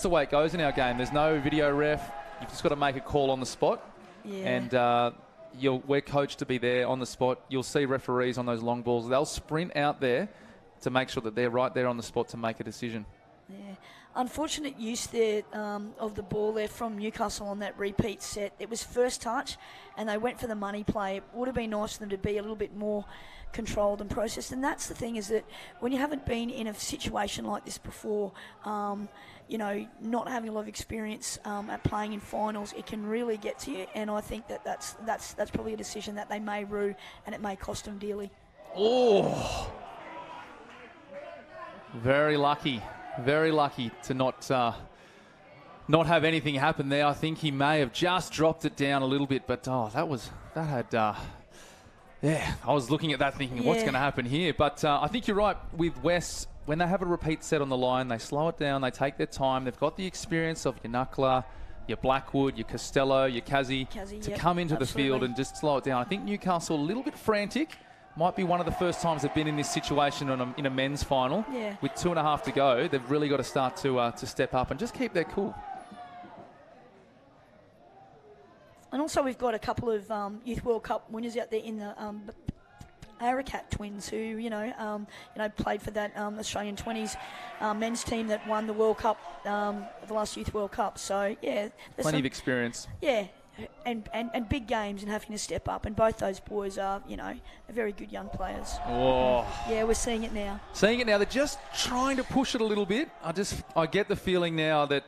Speaker 5: way it goes in our game. There's no video ref. You've just got to make a call on the spot.
Speaker 2: Yeah.
Speaker 5: And we're coached to be there on the spot. You'll see referees on those long balls. They'll sprint out there to make sure that they're right there on the spot to make a decision.
Speaker 2: Yeah. Unfortunate use there of the ball there from Newcastle on that repeat set. It was first touch, and they went for the money play. It would have been nice for them to be a little bit more controlled and processed. And that's the thing, is that when you haven't been in a situation like this before, not having a lot of experience at playing in finals, it can really get to you. And I think that's probably a decision that they may rue, and it may cost them dearly.
Speaker 5: Oh, very lucky to not have anything happen there. I think he may have just dropped it down a little bit, but I was looking at that thinking, what's going to happen here? But I think you're right with West. When they have a repeat set on the line, they slow it down, they take their time. They've got the experience of your Knuckler, your Blackwood, your Costello, your Kazi to come into the field and just slow it down. I think Newcastle a little bit frantic. Might be one of the first times they've been in this situation in a men's final.
Speaker 2: Yeah.
Speaker 5: With 2.5 to go, they've really got to start to step up and just keep their cool.
Speaker 2: And also we've got a couple of Youth World Cup winners out there in the Arakat twins who, played for that Australian 20s men's team that won the World Cup, the last Youth World Cup. So, yeah.
Speaker 5: Plenty of experience.
Speaker 2: Yeah. And big games and having to step up. And both those boys are, very good young players.
Speaker 5: Oh.
Speaker 2: Yeah, we're seeing it now.
Speaker 5: They're just trying to push it a little bit. I get the feeling now that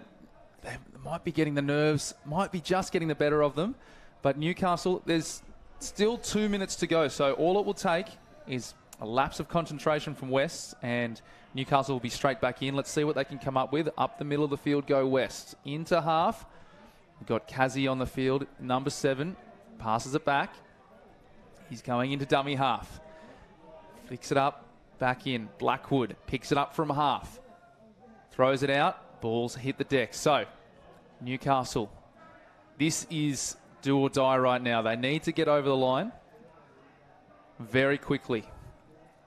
Speaker 5: they might be getting the nerves, might be just getting the better of them. But Newcastle, there's still 2 minutes to go. So all it will take is a lapse of concentration from West, and Newcastle will be straight back in. Let's see what they can come up with. Up the middle of the field go West. Into half. We've got Kazi on the field, number 7. Passes it back. He's going into dummy half. Flicks it up, back in. Blackwood picks it up from half. Throws it out. Balls hit the deck. So, Newcastle, this is do or die right now. They need to get over the line very quickly.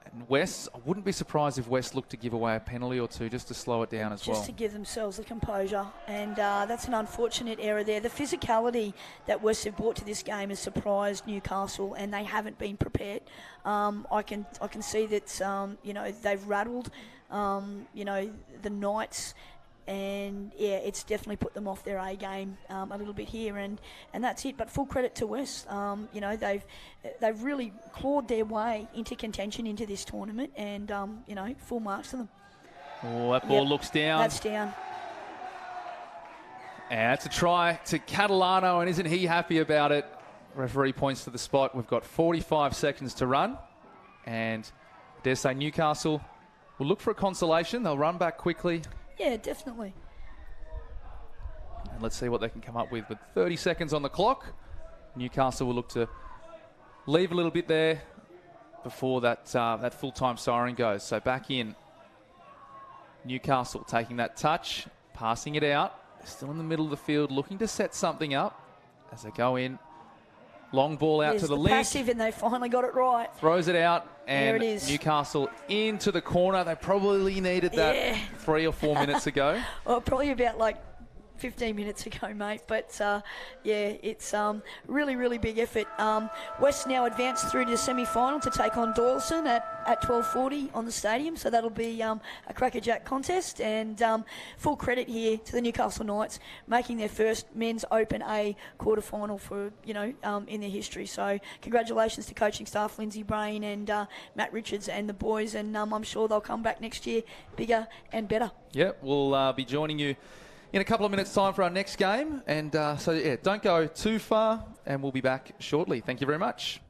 Speaker 5: And West, I wouldn't be surprised if West looked to give away a penalty or two just to slow it down as well.
Speaker 2: Just to give themselves the composure. And that's an unfortunate error there. The physicality that West have brought to this game has surprised Newcastle, and they haven't been prepared. I can see that, they've rattled, the Knights. And yeah, it's definitely put them off their A game a little bit here, and that's it. But full credit to West. They've really clawed their way into contention into this tournament, and full marks to them.
Speaker 5: Oh, that ball looks down.
Speaker 2: That's down.
Speaker 5: And that's a try to Catalano, and isn't he happy about it? Referee points to the spot. We've got 45 seconds to run, and I dare say Newcastle will look for a consolation. They'll run back quickly.
Speaker 2: Yeah, definitely.
Speaker 5: And let's see what they can come up with. With 30 seconds on the clock, Newcastle will look to leave a little bit there before that full-time siren goes. So back in. Newcastle taking that touch, passing it out. They're still in the middle of the field, looking to set something up as they go in. Long ball out
Speaker 2: There's
Speaker 5: to the
Speaker 2: the
Speaker 5: link.
Speaker 2: passive, and they finally got it right.
Speaker 5: Throws it out,
Speaker 2: There
Speaker 5: and
Speaker 2: it is.
Speaker 5: Newcastle into the corner. They probably needed that
Speaker 2: Yeah.
Speaker 5: 3 or 4 minutes ago.
Speaker 2: Well, probably about like 15 minutes ago, mate. But yeah, it's really, really big effort. West now advanced through to the semi-final to take on Doyleson at 12:40 on the stadium. So that'll be a crackerjack contest. And full credit here to the Newcastle Knights making their first men's Open A quarter-final for in their history. So congratulations to coaching staff Lindsay Brain and Matt Richards and the boys. And I'm sure they'll come back next year bigger and better.
Speaker 5: Yep, we'll be joining you in a couple of minutes' time for our next game. And so, yeah, don't go too far, and we'll be back shortly. Thank you very much.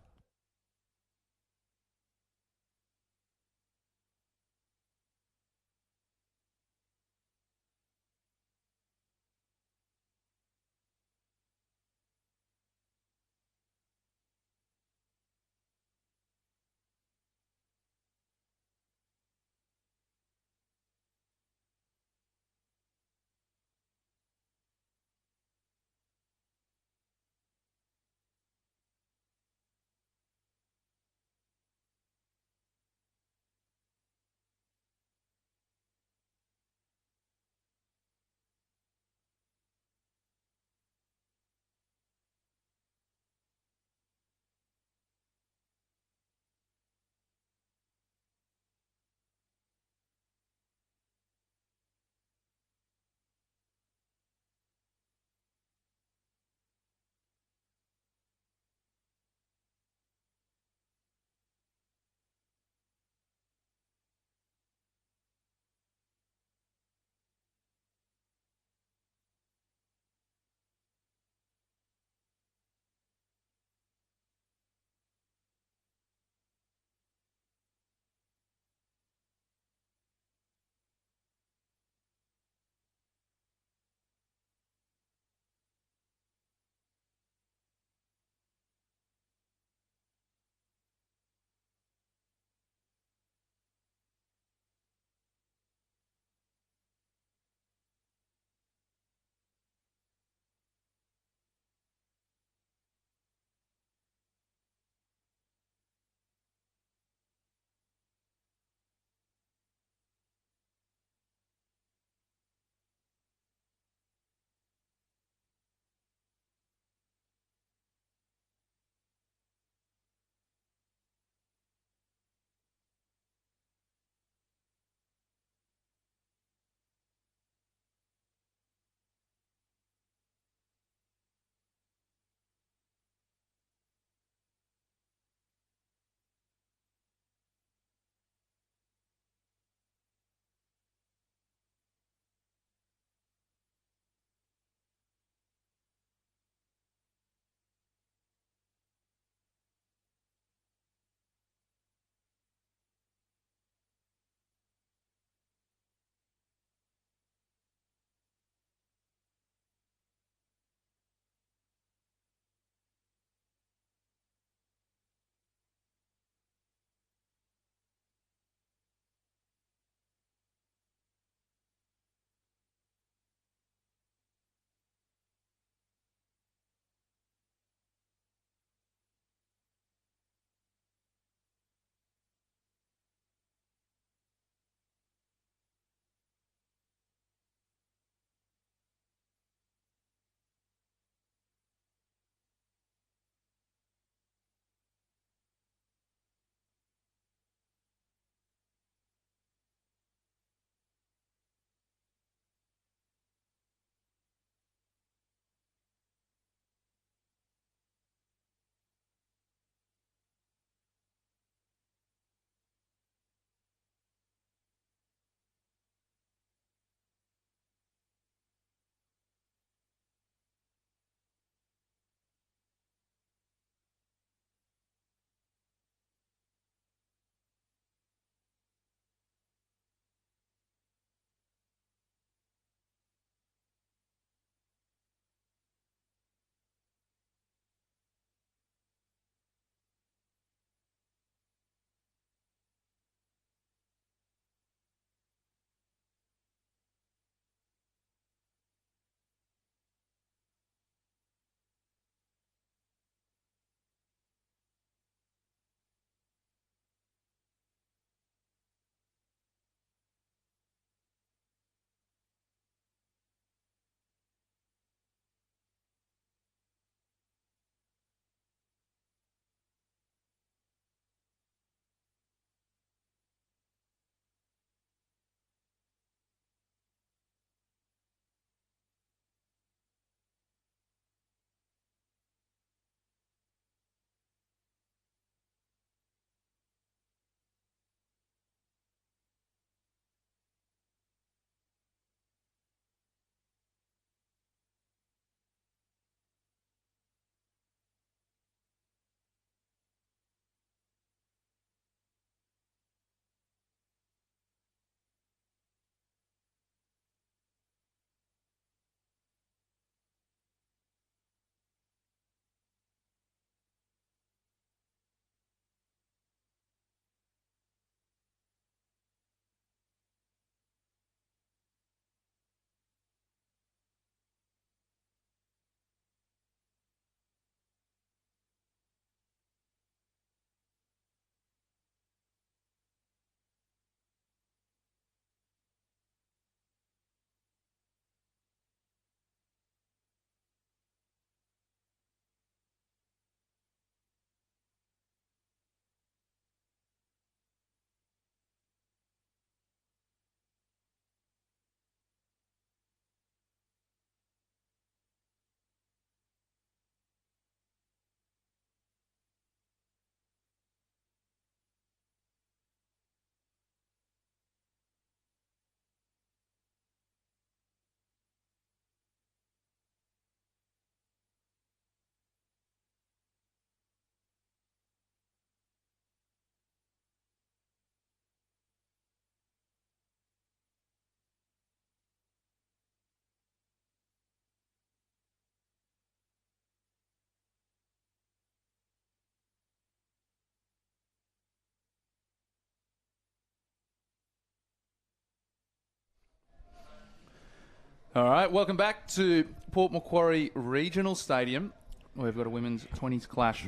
Speaker 5: All right, welcome back to Port Macquarie Regional Stadium. We've got a women's 20s clash.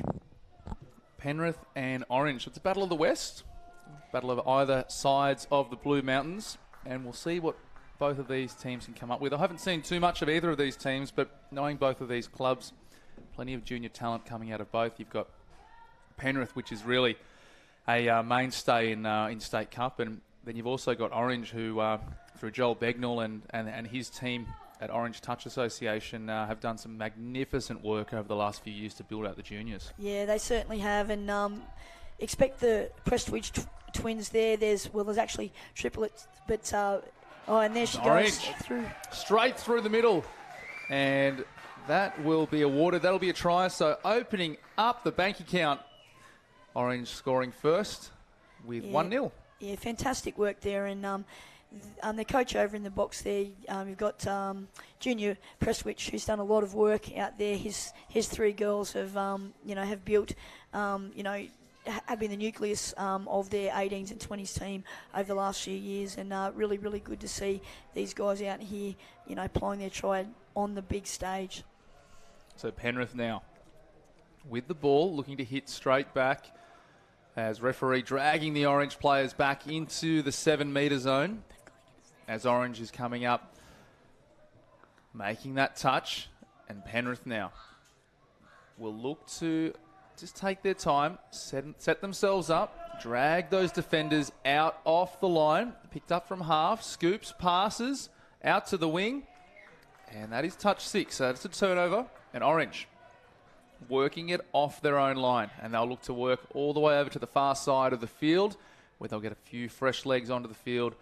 Speaker 5: Penrith and Orange. It's a battle of the West. Battle of either sides of the Blue Mountains. And we'll see what both of these teams can come up with. I haven't seen too much of either of these teams, but knowing both of these clubs, plenty of junior talent coming out of both. You've got Penrith, which is really a mainstay in State Cup, and then you've also got Orange, who through Joel Begnall and his team at Orange Touch Association have done some magnificent work over the last few years to build out the juniors.
Speaker 2: Yeah, they certainly have, and expect the Prestwich twins there. There's actually triplets, but and there she
Speaker 5: Orange
Speaker 2: goes
Speaker 5: straight through the middle, and that will be awarded. That'll be a try. So opening up the bank account, Orange scoring first with 1-0.
Speaker 2: Yeah, fantastic work there, and the coach over in the box there. You've got Junior Prestwich, who's done a lot of work out there. His three girls have have built have been the nucleus of their 18s and 20s team over the last few years, and really good to see these guys out here plying their trade on the big stage.
Speaker 5: So Penrith now with the ball, looking to hit straight back, as referee dragging the Orange players back into the 7-metre zone, as Orange is coming up, making that touch, and Penrith now will look to just take their time, set themselves up, drag those defenders out off the line, picked up from half, scoops, passes, out to the wing, and that is touch 6, so that's a turnover, and Orange working it off their own line, and they'll look to work all the way over to the far side of the field, where they'll get a few fresh legs onto the field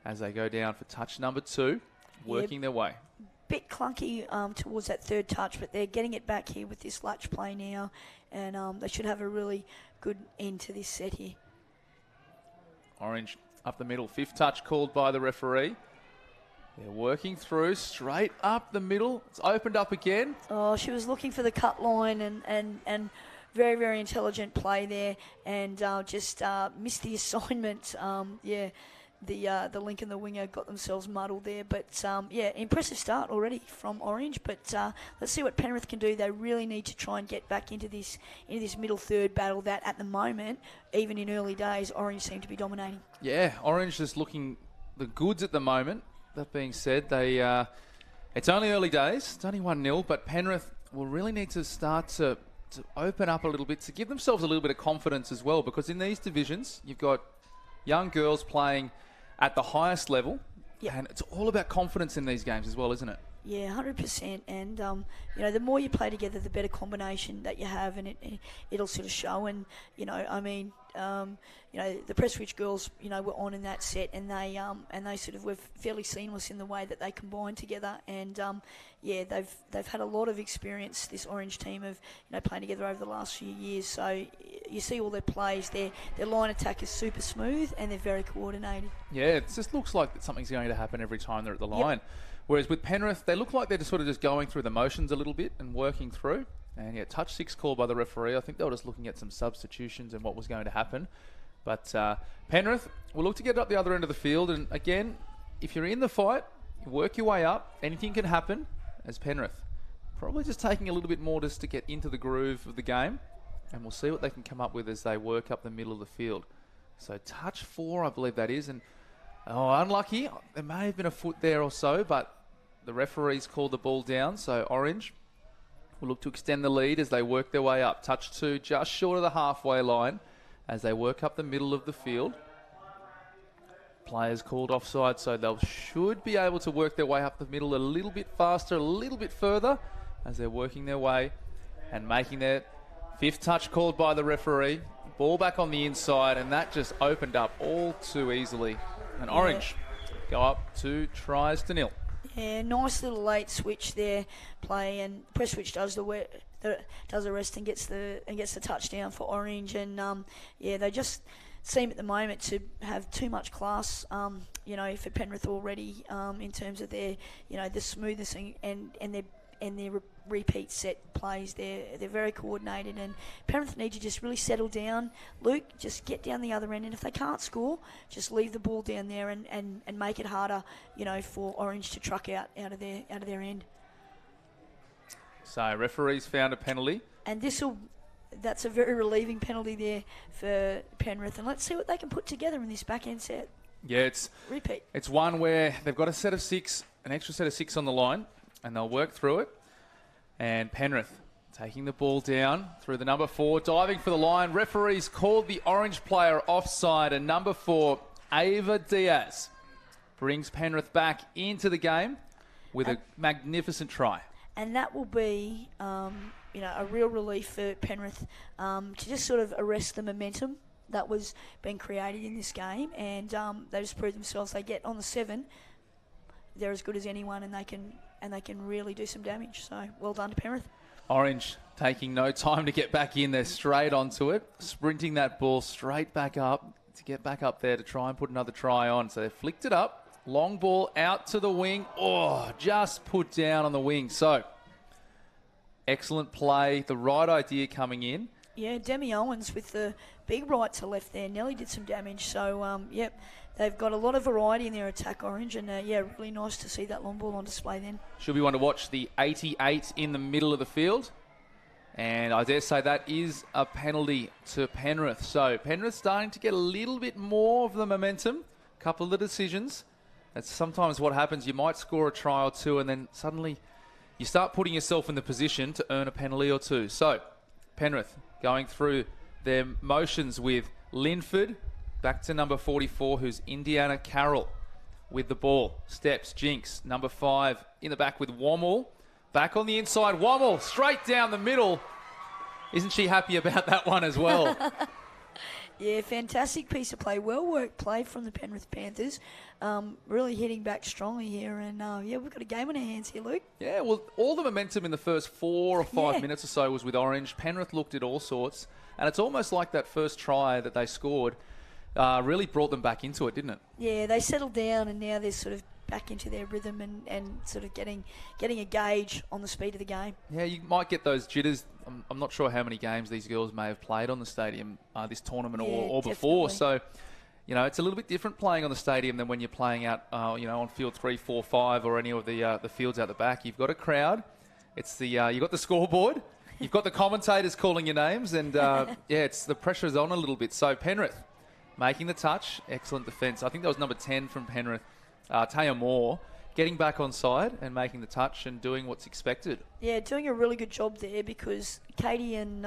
Speaker 5: as they go down for touch number 2, working their way.
Speaker 2: Bit clunky towards that third touch, but they're getting it back here with this latch play now, and they should have a really good end to this set here.
Speaker 5: Orange up the middle, 5th touch called by the referee. They're working through, straight up the middle. It's opened up again. Oh,
Speaker 2: she was looking for the cut line, and very intelligent play there, and just missed the assignment. The link and the winger got themselves muddled there. But, impressive start already from Orange. But let's see what Penrith can do. They really need to try and get back into this middle third battle that, at the moment, even in early days, Orange seem to be dominating.
Speaker 5: Yeah, Orange is looking the goods at the moment. That being said, it's only early days. It's only 1-0, but Penrith will really need to start to open up a little bit, to give themselves a little bit of confidence as well, because in these divisions, you've got young girls playing at the highest level, and it's all about confidence in these games as well, isn't it?
Speaker 2: Yeah, 100%. And, the more you play together, the better combination that you have, and it'll sort of show. And, the Prestwich girls, were on in that set, and they sort of were fairly seamless in the way that they combined together. And, they've had a lot of experience, this Orange team, of, playing together over the last few years. So you see all their plays, their line attack is super smooth, and they're very coordinated. Yeah,
Speaker 5: it just looks like something's going to happen every time they're at the line. Yep. Whereas with Penrith, they look like they're just going through the motions a little bit and working through. And touch 6 called by the referee. I think they were just looking at some substitutions and what was going to happen. But Penrith will look to get up the other end of the field. And again, if you're in the fight, you work your way up. Anything can happen as Penrith. Probably just taking a little bit more just to get into the groove of the game. And we'll see what they can come up with as they work up the middle of the field. So touch 4, I believe that is. And unlucky. There may have been a foot there or so, but the referees called the ball down. So Orange will look to extend the lead as they work their way up. Touch 2, just short of the halfway line as they work up the middle of the field. Players called offside, so they should be able to work their way up the middle a little bit faster, a little bit further as they're working their way and making their 5th touch called by the referee. Ball back on the inside, and that just opened up all too easily. And Orange go up 2 tries to 0.
Speaker 2: Yeah, nice little late switch there, play, and Prestwich does the rest and gets the touchdown for Orange. And they just seem at the moment to have too much class, for Penrith already, in terms of their, the smoothness and their and their repeat set plays. They're very coordinated, and Penrith need to just really settle down. Luke, just get down the other end, and if they can't score, just leave the ball down there and make it harder, for Orange to truck out of their end.
Speaker 5: So referees found a penalty.
Speaker 2: And that's a very relieving penalty there for Penrith, and let's see what they can put together in this back end set.
Speaker 5: Yeah, it's one where they've got an extra set of 6 on the line, and they'll work through it. And Penrith taking the ball down through the number 4, diving for the line. Referees called the Orange player offside, and number 4, Ava Diaz, brings Penrith back into the game with a magnificent try.
Speaker 2: And that will be, a real relief for Penrith to just sort of arrest the momentum that was being created in this game, and they just prove themselves. They get on the 7, they're as good as anyone, and they can really do some damage. So well done to Penrith.
Speaker 5: Orange taking no time to get back in there, straight onto it, sprinting that ball straight back up to get back up there to try and put another try on. So they flicked it up. Long ball out to the wing. Oh, just put down on the wing. So, excellent play. The right idea coming in.
Speaker 2: Yeah, Demi Owens with the big right to left there. Nelly did some damage. So, they've got a lot of variety in their attack, Orange. And, really nice to see that long ball on display then.
Speaker 5: Should be one to watch the 88 in the middle of the field. And I dare say that is a penalty to Penrith. So, Penrith starting to get a little bit more of the momentum. A couple of the decisions. That's sometimes what happens. You might score a try or two, and then suddenly you start putting yourself in the position to earn a penalty or two. So, Penrith going through their motions with Linford, back to number 44, who's Indiana Carroll with the ball. Steps, Jinx, number 5 in the back with Wommel. Back on the inside, Wommel, straight down the middle. Isn't she happy about that one as well?
Speaker 2: Yeah, fantastic piece of play. Well-worked play from the Penrith Panthers. Really hitting back strongly here. And, we've got a game on our hands here, Luke.
Speaker 5: Yeah, well, all the momentum in the first 4 or 5 minutes or so was with Orange. Penrith looked at all sorts. And it's almost like that first try that they scored really brought them back into it, didn't it? Yeah,
Speaker 2: they settled down, and now they're sort of back into their rhythm and sort of getting a gauge on the speed of the game.
Speaker 5: Yeah, you might get those jitters. I'm not sure how many games these girls may have played on the stadium this tournament or before. So, it's a little bit different playing on the stadium than when you're playing out, on field 3, 4, 5 or any of the fields out the back. You've got a crowd. It's you've got the scoreboard. You've got the commentators calling your names, and it's the pressure's on a little bit. So Penrith making the touch, excellent defence. I think that was number 10 from Penrith. Taya Moore getting back on side and making the touch and doing what's expected. Yeah,
Speaker 2: doing a really good job there, because Katie and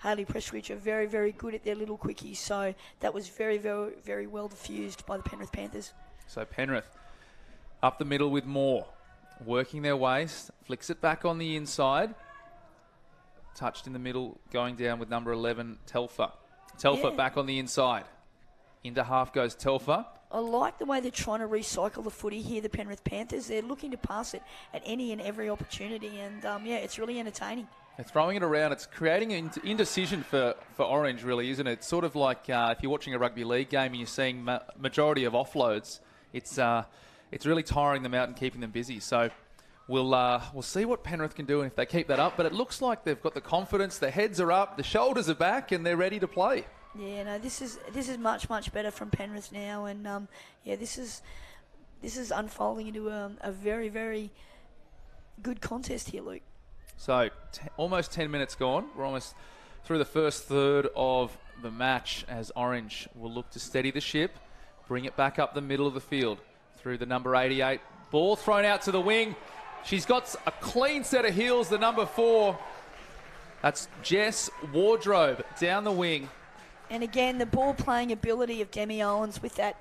Speaker 2: Hayley Prestwich are very, very good at their little quickies. So that was very, very, very well diffused by the Penrith Panthers.
Speaker 5: So Penrith up the middle with Moore, working their waist, flicks it back on the inside. Touched in the middle, going down with number 11, Telfer. Telfer back on the inside. Into half goes Telfer.
Speaker 2: I like the way they're trying to recycle the footy here, the Penrith Panthers. They're looking to pass it at any and every opportunity, and it's really entertaining.
Speaker 5: They're throwing it around. It's creating an indecision for Orange, really, isn't it? It's sort of like if you're watching a rugby league game and you're seeing majority of offloads, it's really tiring them out and keeping them busy. So we'll see what Penrith can do and if they keep that up. But it looks like they've got the confidence. Their heads are up, the shoulders are back, and they're ready to play.
Speaker 2: Yeah, no, this is much, much better from Penrith now, and this is unfolding into a very, very good contest here, Luke.
Speaker 5: So almost 10 minutes gone. We're almost through the first third of the match as Orange will look to steady the ship, bring it back up the middle of the field through the number 88. Ball thrown out to the wing. She's got a clean set of heels, the number 4. That's Jess Wardrobe down the wing.
Speaker 2: And again, the ball playing ability of Demi Owens with that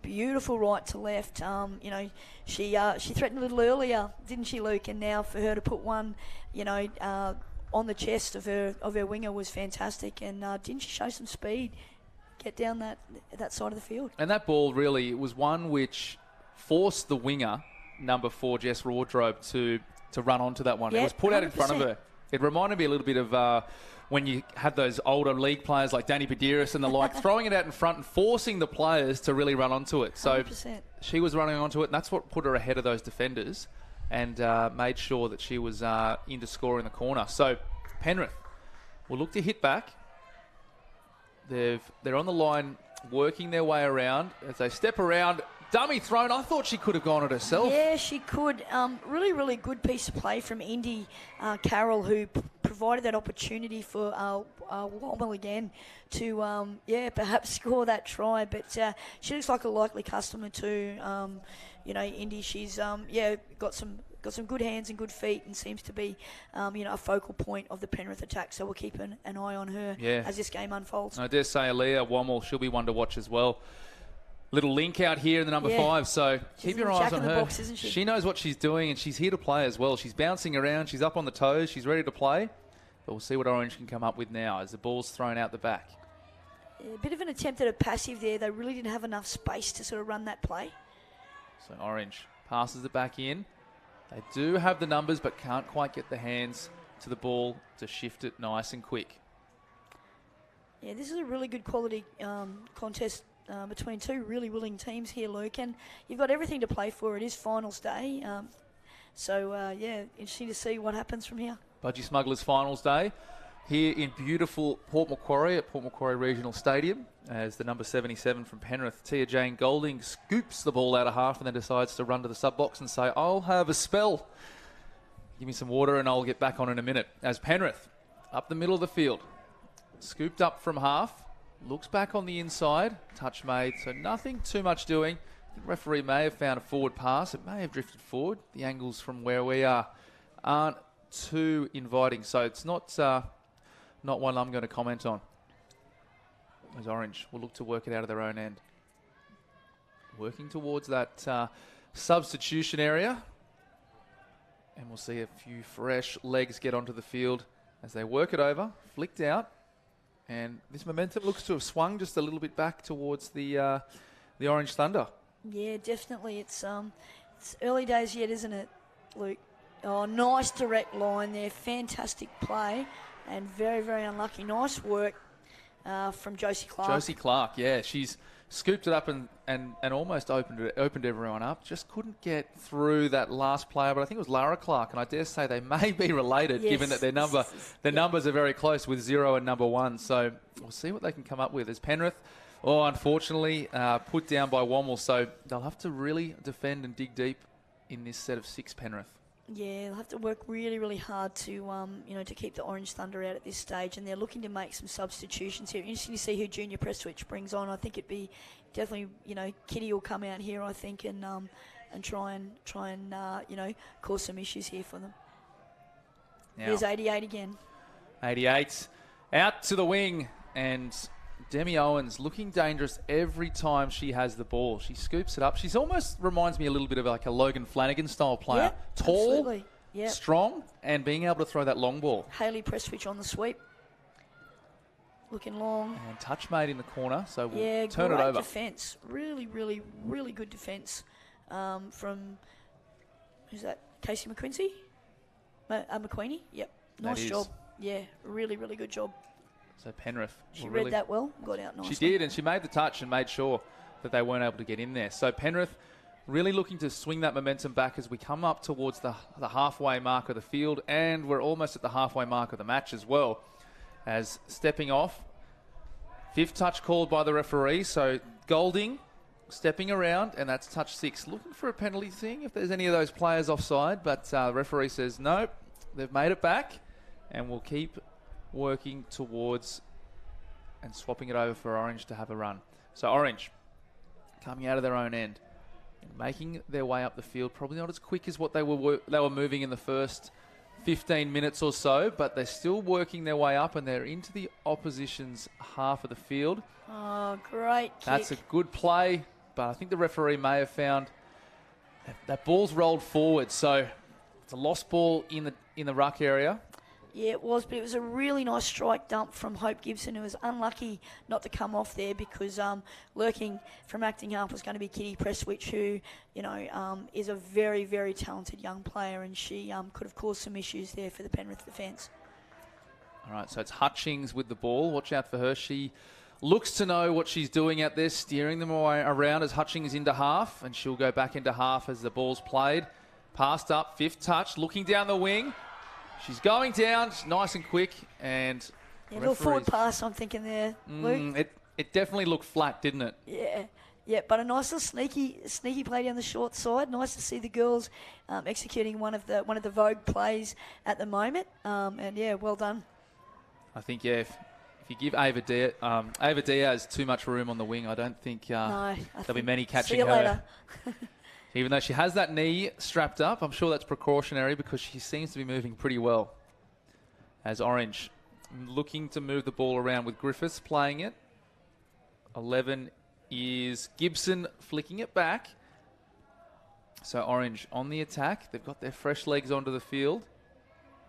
Speaker 2: beautiful right to left. She threatened a little earlier, didn't she, Luke? And now for her to put one, on the chest of her winger was fantastic. And didn't she show some speed? Get down that side of the field.
Speaker 5: And that ball really was one which forced the winger, number 4, Jess Wardrobe, to run onto that one. It was put 100%. Out in front of her. It reminded me a little bit of when you had those older league players like Danny Padiris and the like, throwing it out in front and forcing the players to really run onto it. So
Speaker 2: 100%.
Speaker 5: She was running onto it, and that's what put her ahead of those defenders. and made sure that she was in to score in the corner. So Penrith will look to hit back. They're on the line, working their way around. As they step around, dummy thrown. I thought she could have gone it herself.
Speaker 2: Yeah, she could. Really, really good piece of play from Indy Carroll, who provided that opportunity for Wommel again to, perhaps score that try. But she looks like a likely customer too. Indy, she's got some good hands and good feet, and seems to be, a focal point of the Penrith attack. So we'll keep an eye on her as this game unfolds.
Speaker 5: I dare say Aaliyah Wommel, she'll be one to watch as well. Little link out here in the number 5, so keep your eyes on her.
Speaker 2: Box, isn't she?
Speaker 5: She knows what she's doing, and she's here to play as well. She's bouncing around, she's up on the toes, she's ready to play. But we'll see what Orange can come up with now as the ball's thrown out the back.
Speaker 2: Yeah, a bit of an attempt at a passive there. They really didn't have enough space to sort of run that play.
Speaker 5: So Orange passes it back in. They do have the numbers, but can't quite get the hands to the ball to shift it nice and quick.
Speaker 2: Yeah, this is a really good quality contest between two really willing teams here, Luke, and you've got everything to play for. It is finals day, interesting to see what happens from here.
Speaker 5: Budgie Smugglers finals day here in beautiful Port Macquarie at Port Macquarie Regional Stadium, as the number 77 from Penrith, Tia Jane Golding, scoops the ball out of half and then decides to run to the sub-box and say, I'll have a spell. Give me some water and I'll get back on in a minute. As Penrith, up the middle of the field, scooped up from half, looks back on the inside, touch made, so nothing too much doing. The referee may have found a forward pass. It may have drifted forward. The angles from where we are aren't too inviting, so it's not one I'm going to comment on. As Orange will look to work it out of their own end. Working towards that substitution area. And we'll see a few fresh legs get onto the field as they work it over, flicked out. And this momentum looks to have swung just a little bit back towards the Orange Thunder.
Speaker 2: Yeah, definitely. It's early days yet, isn't it, Luke? Oh, nice direct line there. Fantastic play. And very, very unlucky. Nice work from Josie Clark.
Speaker 5: Josie Clark, yeah. She's scooped it up and almost opened everyone up. Just couldn't get through that last player, but I think it was Lara Clark, and I dare say they may be related, given that their numbers are very close with 0 and number 1. So we'll see what they can come up with. As Penrith, unfortunately, put down by Wommel, so they'll have to really defend and dig deep in this set of 6, Penrith.
Speaker 2: Yeah, they'll have to work really, really hard to, to keep the Orange Thunder out at this stage, and they're looking to make some substitutions here. Interesting to see who Junior Prestwich brings on. I think it'd be definitely, Kitty will come out here, I think, and try and cause some issues here for them. Now, here's 88 again.
Speaker 5: 88 out to the wing, and Demi Owens looking dangerous every time she has the ball. She scoops it up. She's almost reminds me a little bit of like a Logan Flanagan style player.
Speaker 2: Yeah,
Speaker 5: tall,
Speaker 2: absolutely. Yep.
Speaker 5: strong, and being able to throw that long ball.
Speaker 2: Hayley Prestwich on the sweep. Looking long.
Speaker 5: And touch made in the corner, so we'll
Speaker 2: great
Speaker 5: turn it over.
Speaker 2: Defence. Really, really, really good defence from, who's that, Casey McQuincy? McQueenie? Yep. Nice job. Yeah, really, really good job.
Speaker 5: So Penrith.
Speaker 2: She read that well, got out nicely.
Speaker 5: She did, and she made the touch and made sure that they weren't able to get in there. So Penrith really looking to swing that momentum back as we come up towards the halfway mark of the field, and we're almost at the halfway mark of the match as well. As stepping off, 5th touch called by the referee, so Golding stepping around, and that's touch 6. Looking for a penalty, seeing if there's any of those players offside, but the referee says no, they've made it back, and we'll keep working towards and swapping it over for Orange to have a run. So Orange coming out of their own end and making their way up the field, probably not as quick as what they were moving in the first 15 minutes or so, but they're still working their way up, and they're into the opposition's half of the field.
Speaker 2: Oh, great kick.
Speaker 5: That's a good play, but I think the referee may have found that ball's rolled forward, so it's a lost ball in the ruck area.
Speaker 2: Yeah, it was, but it was a really nice strike dump from Hope Gibson, who was unlucky not to come off there because lurking from acting half was going to be Kitty Prestwich, who, is a very, very talented young player, and she could have caused some issues there for the Penrith defence.
Speaker 5: All right, so it's Hutchings with the ball. Watch out for her. She looks to know what she's doing at this, steering them around as Hutchings into half, and she'll go back into half as the ball's played. Passed up, 5th touch, looking down the wing. She's going down, she's nice and quick, and
Speaker 2: Yeah, a little forward pass, I'm thinking there, Luke.
Speaker 5: It definitely looked flat, didn't it?
Speaker 2: Yeah, but a nice little sneaky play down the short side. Nice to see the girls executing one of the Vogue plays at the moment. And yeah, well done.
Speaker 5: I think if you give Ava Diaz too much room on the wing, I don't think there'll be many catching
Speaker 2: see you
Speaker 5: her.
Speaker 2: Later.
Speaker 5: Even though she has that knee strapped up, I'm sure that's precautionary because she seems to be moving pretty well. As Orange looking to move the ball around with Griffiths playing it. 11 is Gibson flicking it back. So Orange on the attack. They've got their fresh legs onto the field.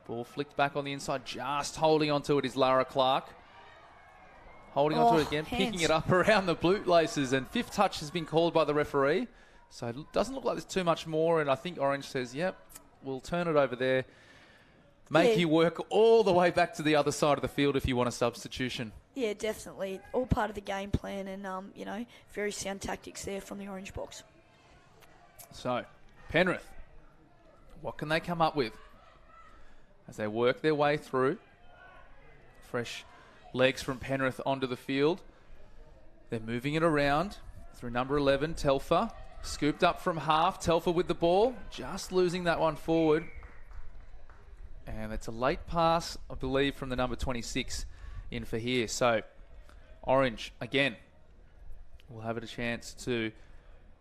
Speaker 5: Ball flicked back on the inside. Just holding onto it is Lara Clark. Holding onto it again, picking it up around the bootlaces. And 5th touch has been called by the referee. So it doesn't look like there's too much more. And I think Orange says, yep, we'll turn it over there. Make you work all the way back to the other side of the field if you want a substitution.
Speaker 2: Yeah, definitely. All part of the game plan and, very sound tactics there from the Orange box.
Speaker 5: So, Penrith, what can they come up with as they work their way through? Fresh legs from Penrith onto the field. They're moving it around through number 11, Telfer. Scooped up from half. Telfer with the ball. Just losing that one forward. And it's a late pass, I believe, from the number 26 in for here. So, Orange, again, will have a chance to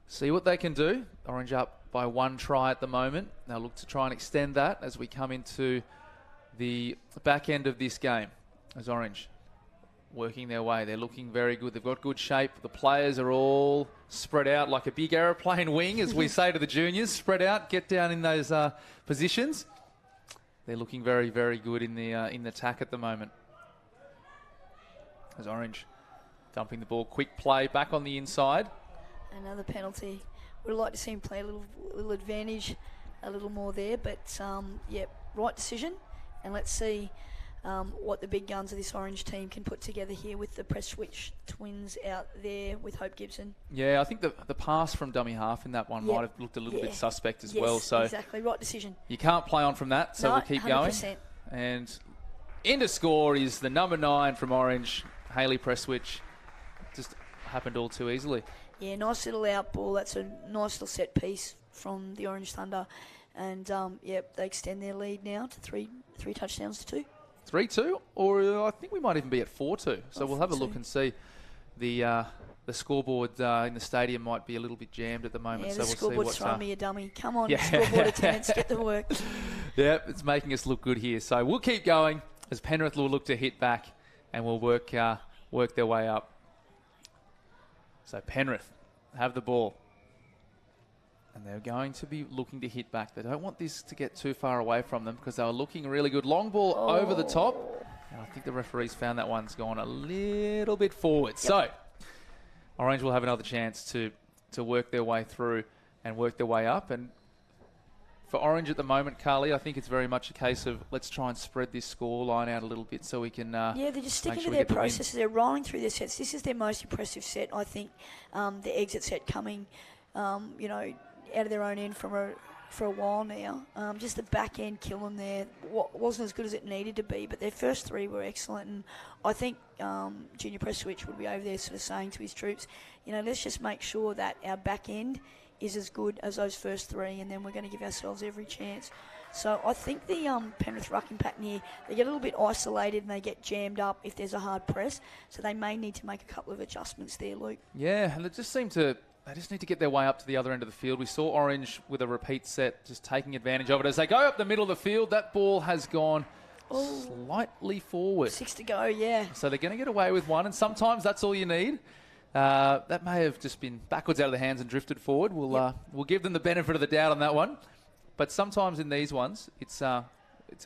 Speaker 5: see what they can do. Orange up by 1 try at the moment. They'll look to try and extend that as we come into the back end of this game. As Orange working their way. They're looking very good. They've got good shape. The players are all spread out like a big aeroplane wing, as we say to the juniors. Spread out, get down in those positions. They're looking very, very good in the attack at the moment. As Orange dumping the ball, quick play back on the inside.
Speaker 2: Another penalty. Would like to see him play a little advantage, a little more there, but right decision. And let's see what the big guns of this Orange team can put together here with the press switch twins out there with Hope Gibson.
Speaker 5: Yeah, I think the pass from dummy half in that one might have looked a little bit suspect as well. So
Speaker 2: exactly, right decision.
Speaker 5: You can't play on from that, so we'll keep 100%. Going. And in to score is the number 9 from Orange, Hayley Presswich. Just happened all too easily.
Speaker 2: Yeah, nice little out ball. That's a nice little set piece from the Orange Thunder. And, they extend their lead now to three touchdowns to 2.
Speaker 5: 3-2, or I think we might even be at 4-2. So we'll have a look and see. The scoreboard in the stadium might be a little bit jammed at the moment.
Speaker 2: Yeah,
Speaker 5: so
Speaker 2: the
Speaker 5: we'll
Speaker 2: scoreboard's
Speaker 5: see
Speaker 2: throwing me a dummy. Come on, scoreboard attendants, get to work.
Speaker 5: Yeah, it's making us look good here. So we'll keep going as Penrith will look to hit back and we'll work their way up. So Penrith have the ball. And they're going to be looking to hit back. They don't want this to get too far away from them because they were looking really good. Long ball over the top. And I think the referees found that one's gone a little bit forward. Yep. So Orange will have another chance to work their way through and work their way up. And for Orange at the moment, Carly, I think it's very much a case of let's try and spread this score line out a little bit so we can
Speaker 2: they're just sticking to their processes. They're rolling through their sets. This is their most impressive set, I think. The exit set coming, out of their own end for a while now. Just the back end kill them there. Wasn't as good as it needed to be, but their first 3 were excellent. And I think Junior Presswich would be over there sort of saying to his troops, let's just make sure that our back end is as good as those first 3, and then we're going to give ourselves every chance. So I think the Penrith rucking pattern here, they get a little bit isolated and they get jammed up if there's a hard press. So they may need to make a couple of adjustments there, Luke.
Speaker 5: Yeah, and it just seemed to... They just need to get their way up to the other end of the field. We saw Orange with a repeat set just taking advantage of it. As they go up the middle of the field, that ball has gone slightly forward.
Speaker 2: 6 to go, yeah.
Speaker 5: So they're going to get away with 1, and sometimes that's all you need. That may have just been backwards out of the hands and drifted forward. We'll give them the benefit of the doubt on that one. But sometimes in these ones, it's a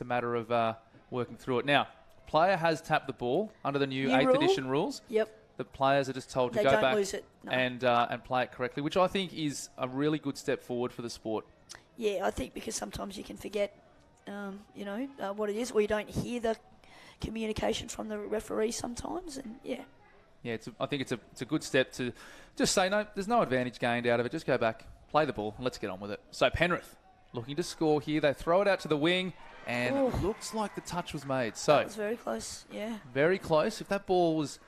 Speaker 5: matter of working through it. Now, player has tapped the ball under the new 8th edition rules.
Speaker 2: Yep.
Speaker 5: The players are just told to go back and play it correctly, which I think is a really good step forward for the sport.
Speaker 2: Yeah, I think because sometimes you can forget, what it is, or you don't hear the communication from the referee sometimes, and
Speaker 5: yeah. I think it's a good step to just say no. There's no advantage gained out of it. Just go back, play the ball, and let's get on with it. So Penrith looking to score here. They throw it out to the wing, and
Speaker 2: Ooh.
Speaker 5: it looks like the touch was made. So
Speaker 2: That was very close, yeah.
Speaker 5: very close. If that ball was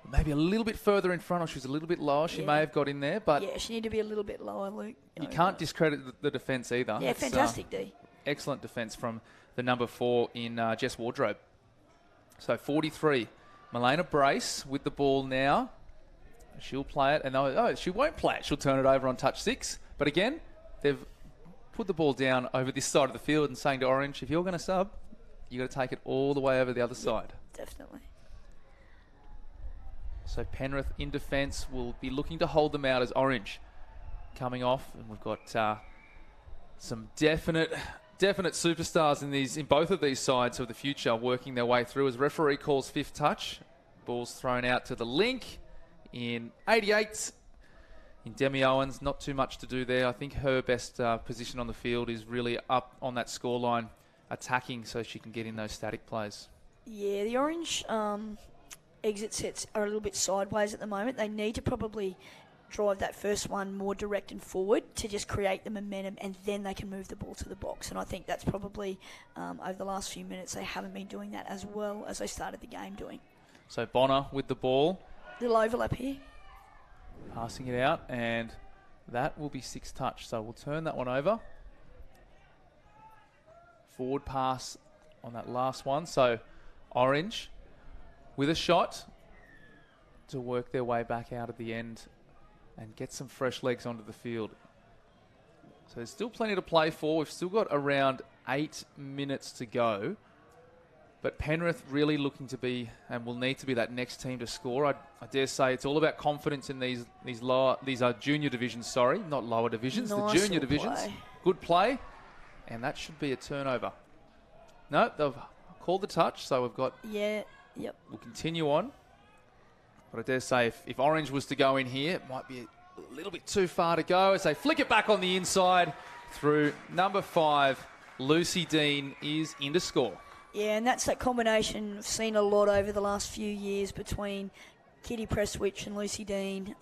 Speaker 5: maybe a little bit further in front, or she was a little bit lower, she
Speaker 2: Yeah.
Speaker 5: may have got in there. But
Speaker 2: Yeah, she needed to be a little bit lower, Luke.
Speaker 5: you can't discredit the defence either.
Speaker 2: Yeah,
Speaker 5: It's,
Speaker 2: fantastic, D.
Speaker 5: excellent defence from the number 4 in Jess Wardrobe. So 43, Milena Brace with the ball now. She'll play it, and she won't play it. She'll turn it over on touch 6. But again, they've put the ball down over this side of the field and saying to Orange, if you're going to sub, you've got to take it all the way over the other side.
Speaker 2: Definitely.
Speaker 5: So Penrith in defence will be looking to hold them out as Orange coming off, and we've got some definite superstars in both of these sides of the future working their way through as referee calls 5th touch. Ball's thrown out to the link in 88. In Demi Owens, not too much to do there. I think her best position on the field is really up on that scoreline, attacking so she can get in those static plays.
Speaker 2: Yeah, the Orange exit sets are a little bit sideways at the moment. They need to probably drive that first one more direct and forward to just create the momentum, and then they can move the ball to the box. And I think that's probably, over the last few minutes, they haven't been doing that as well as they started the game doing.
Speaker 5: So Bonner with the ball,
Speaker 2: Little overlap here.
Speaker 5: passing it out, and that will be 6th touch. So we'll turn that one over. Forward pass on that last one. So Orange with a shot to work their way back out at the end and get some fresh legs onto the field. So there's still plenty to play for. We've still got around 8 minutes to go. But Penrith really looking to be, and will need to be, that next team to score. I dare say it's all about confidence in these are junior divisions, not lower divisions,
Speaker 2: Nice
Speaker 5: the junior
Speaker 2: little
Speaker 5: divisions.
Speaker 2: play.
Speaker 5: Good play, and that should be a turnover. No, they've called the touch, so we've got,
Speaker 2: Yeah, yep.
Speaker 5: we'll continue on. But I dare say if Orange was to go in here, it might be a little bit too far to go as they flick it back on the inside through number 5. Lucy Dean is in to score.
Speaker 2: Yeah, and that's that combination we've seen a lot over the last few years between Kitty Prestwich and Lucy Dean.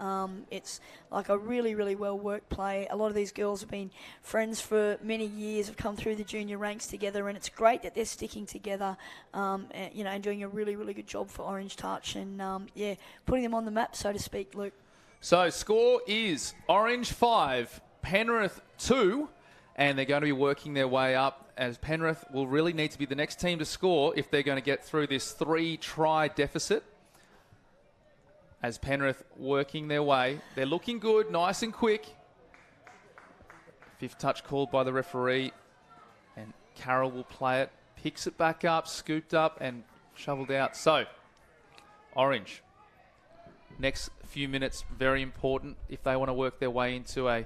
Speaker 2: It's like a really, really well-worked play. A lot of these girls have been friends for many years, have come through the junior ranks together, and it's great that they're sticking together, and doing a really, really good job for Orange Touch and, putting them on the map, so to speak, Luke.
Speaker 5: So score is Orange 5, Penrith 2, and they're going to be working their way up as Penrith will really need to be the next team to score if they're going to get through this 3-try deficit. As Penrith working their way, they're looking good, nice and quick. 5th touch called by the referee, and Carroll will play it, picks it back up, scooped up and shoveled out. So, Orange, next few minutes, very important if they want to work their way into a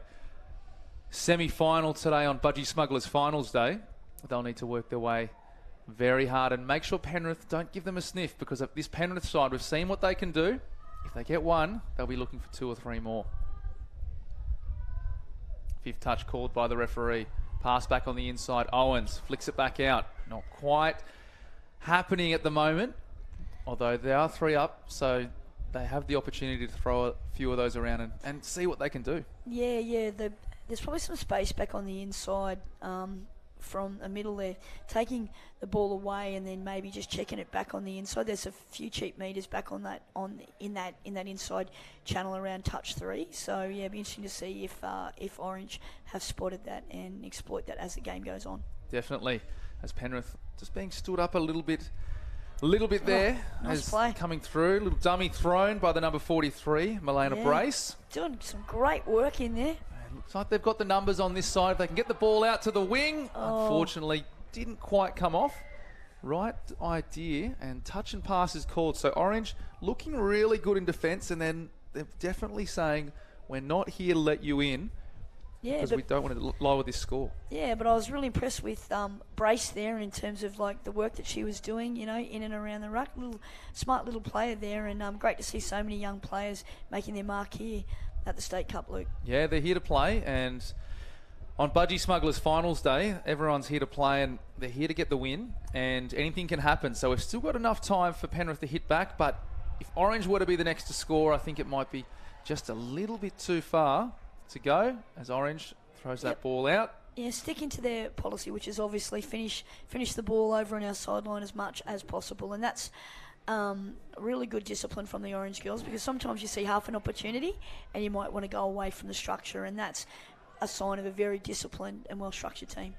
Speaker 5: semi-final today on Budgie Smugglers Finals Day. They'll need to work their way very hard and make sure Penrith don't give them a sniff, because of this Penrith side, we've seen what they can do. If they get one, they'll be looking for 2 or 3 more. 5th touch called by the referee. Pass back on the inside. Owens flicks it back out. Not quite happening at the moment, although they are 3 up, so they have the opportunity to throw a few of those around and see what they can do.
Speaker 2: Yeah. There's probably some space back on the inside from the middle there, taking the ball away and then maybe just checking it back on the inside. There's a few cheap meters back in that inside channel around touch 3. So yeah, it'd be interesting to see if Orange have spotted that and exploit that as the game goes on.
Speaker 5: Definitely, as Penrith just being stood up a little bit there,
Speaker 2: nice
Speaker 5: as
Speaker 2: play.
Speaker 5: coming through. Little dummy thrown by the number 43, Milena Brace.
Speaker 2: Doing some great work in there.
Speaker 5: Looks like they've got the numbers on this side. They can get the ball out to the wing. Unfortunately, didn't quite come off. Right idea, and touch and pass is called. So Orange looking really good in defence, and then they're definitely saying, we're not here to let you in, because we don't want to lower this score.
Speaker 2: Yeah, but I was really impressed with Brace there in terms of like the work that she was doing, in and around the ruck. Smart little player there, and great to see so many young players making their mark here at the State Cup, Luke.
Speaker 5: Yeah, they're here to play, and on Budgie Smugglers Finals Day, everyone's here to play, and they're here to get the win, and anything can happen. So we've still got enough time for Penrith to hit back, but if Orange were to be the next to score, I think it might be just a little bit too far to go, as Orange throws that ball out.
Speaker 2: Yeah, sticking to their policy, which is obviously finish the ball over on our sideline as much as possible, and that's really good discipline from the Orange girls, because sometimes you see half an opportunity and you might want to go away from the structure, and that's a sign of a very disciplined and well-structured team.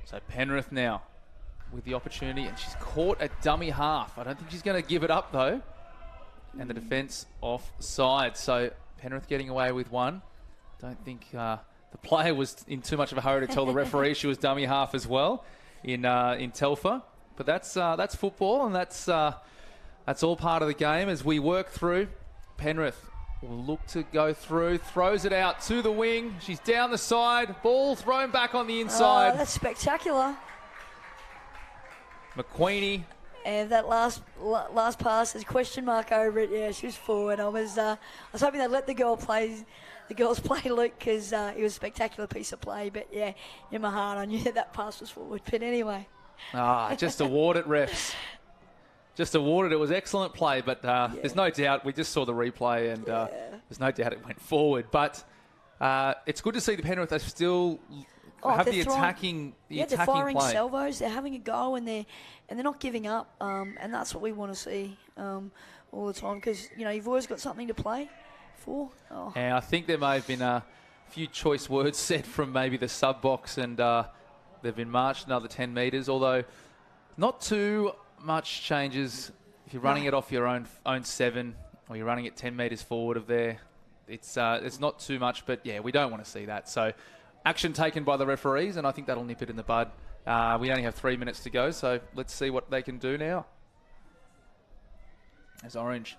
Speaker 5: So Penrith now with the opportunity, and she's caught a dummy half. I don't think she's going to give it up though. And the defence offside. So Penrith getting away with one. Don't think the player was in too much of a hurry to tell the referee she was dummy half as well in Telfer. But that's football, and that's all part of the game as we work through. Penrith will look to go through, throws it out to the wing. She's down the side, ball thrown back on the inside.
Speaker 2: Oh, that's spectacular.
Speaker 5: McQueenie.
Speaker 2: And that last pass, there's a question mark over it. Yeah, she was forward. I was hoping they'd let the girls play Luke, because it was a spectacular piece of play. But yeah, in my heart, I knew that pass was forward. But anyway.
Speaker 5: Just awarded, refs. Just awarded. It was excellent play, but there's no doubt. We just saw the replay, and there's no doubt it went forward. But it's good to see the Penrith are still have the attacking
Speaker 2: they're firing
Speaker 5: play.
Speaker 2: salvos. They're having a go, and they're not giving up. And that's what we want to see all the time, because you've always got something to play for. Oh.
Speaker 5: And I think there may have been a few choice words said from maybe the sub box, and they've been marched another 10 metres, although not too much changes. If you're running it off your own 7, or you're running it 10 metres forward of there, it's not too much, but yeah, we don't want to see that. So action taken by the referees, and I think that'll nip it in the bud. We only have 3 minutes to go, so let's see what they can do now. As Orange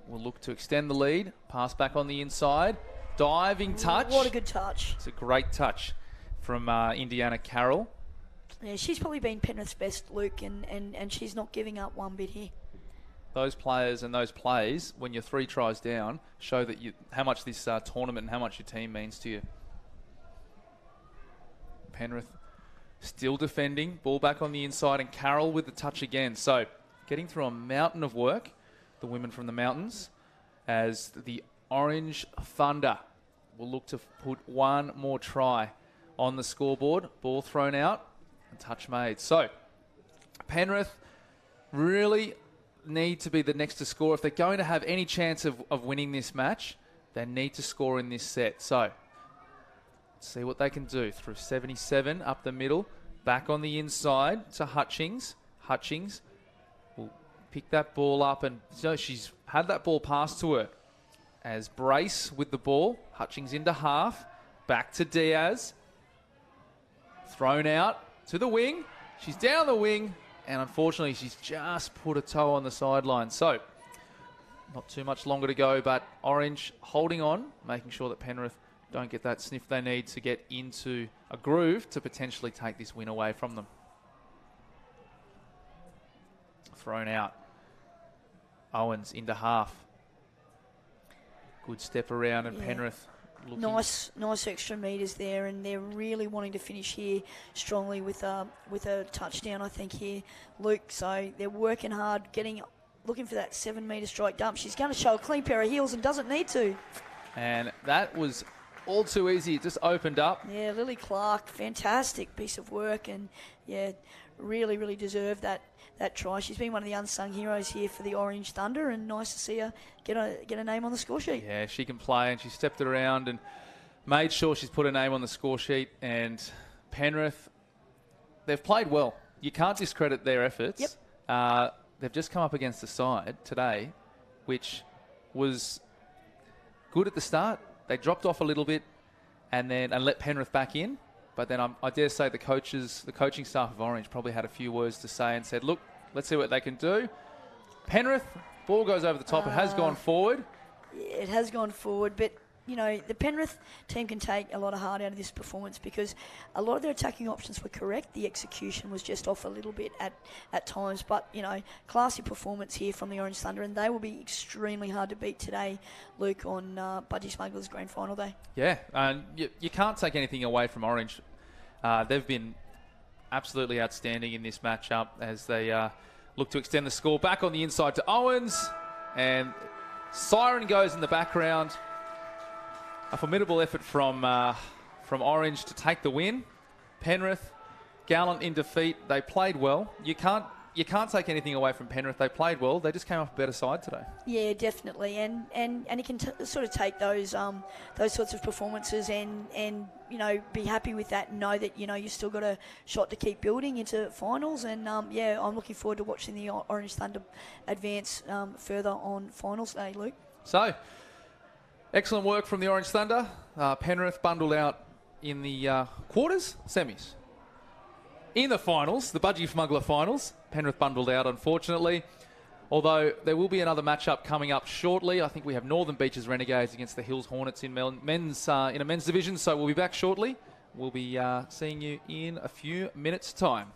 Speaker 5: will look to extend the lead, pass back on the inside, diving touch.
Speaker 2: What a good touch.
Speaker 5: It's a great touch from Indiana Carroll.
Speaker 2: Yeah, she's probably been Penrith's best, Luke, and she's not giving up one bit here.
Speaker 5: Those players and those plays, when you're 3 tries down, show that how much this tournament and how much your team means to you. Penrith still defending, ball back on the inside, and Carroll with the touch again. So getting through a mountain of work, the women from the mountains, as the Orange Thunder will look to put one more try on the scoreboard. Ball thrown out and touch made. So Penrith really need to be the next to score. If they're going to have any chance of winning this match, they need to score in this set. So let's see what they can do. Through 77, up the middle, back on the inside to Hutchings. Hutchings will pick that ball up, and so she's had that ball passed to her. As Brace with the ball, Hutchings into half, back to Diaz. Thrown out to the wing. She's down the wing, and unfortunately she's just put a toe on the sideline. So not too much longer to go, but Orange holding on, making sure that Penrith don't get that sniff they need to get into a groove to potentially take this win away from them. Thrown out. Owens into half. Good step around, and Penrith looking.
Speaker 2: Nice extra metres there, and they're really wanting to finish here strongly with a touchdown, I think, here, Luke. So they're working hard, looking for that 7-metre strike dump. She's going to show a clean pair of heels and doesn't need to. And
Speaker 5: that was all too easy. It just opened up.
Speaker 2: Yeah, Lily Clark, fantastic piece of work, and yeah, really, really deserved that try. She's been one of the unsung heroes here for the Orange Thunder, and nice to see her get a name on the score sheet.
Speaker 5: Yeah, she can play, and she stepped it around and made sure she's put her name on the score sheet. And Penrith, they've played well. You can't discredit their efforts.
Speaker 2: Yep.
Speaker 5: They've just come up against a side today, which was good at the start. They dropped off a little bit and let Penrith back in. But then I dare say the coaching staff of Orange probably had a few words to say and said, look, let's see what they can do. Penrith, ball goes over the top. It has gone forward.
Speaker 2: It has gone forward, but the Penrith team can take a lot of heart out of this performance, because a lot of their attacking options were correct. The execution was just off a little bit at times, but classy performance here from the Orange Thunder, and they will be extremely hard to beat today, Luke, on Budgie Smuggler's grand final day. Yeah,
Speaker 5: you can't take anything away from Orange. They've been absolutely outstanding in this matchup as they look to extend the score. Back on the inside to Owens, and siren goes in the background. A formidable effort from from Orange to take the win. Penrith, gallant in defeat. They played well. You can't take anything away from Penrith. They played well. They just came off a better side today.
Speaker 2: Yeah, definitely, and you can sort of take those sorts of performances and be happy with that and know that you've still got a shot to keep building into finals. And I'm looking forward to watching the Orange Thunder advance further on finals day, Luke.
Speaker 5: So, excellent work from the Orange Thunder. Penrith bundled out in the quarters, semis. In the finals, the Budgie Smuggler finals, Penrith bundled out, unfortunately. Although there will be another matchup coming up shortly. I think we have Northern Beaches Renegades against the Hills Hornets in a men's division. So we'll be back shortly. We'll be seeing you in a few minutes' time.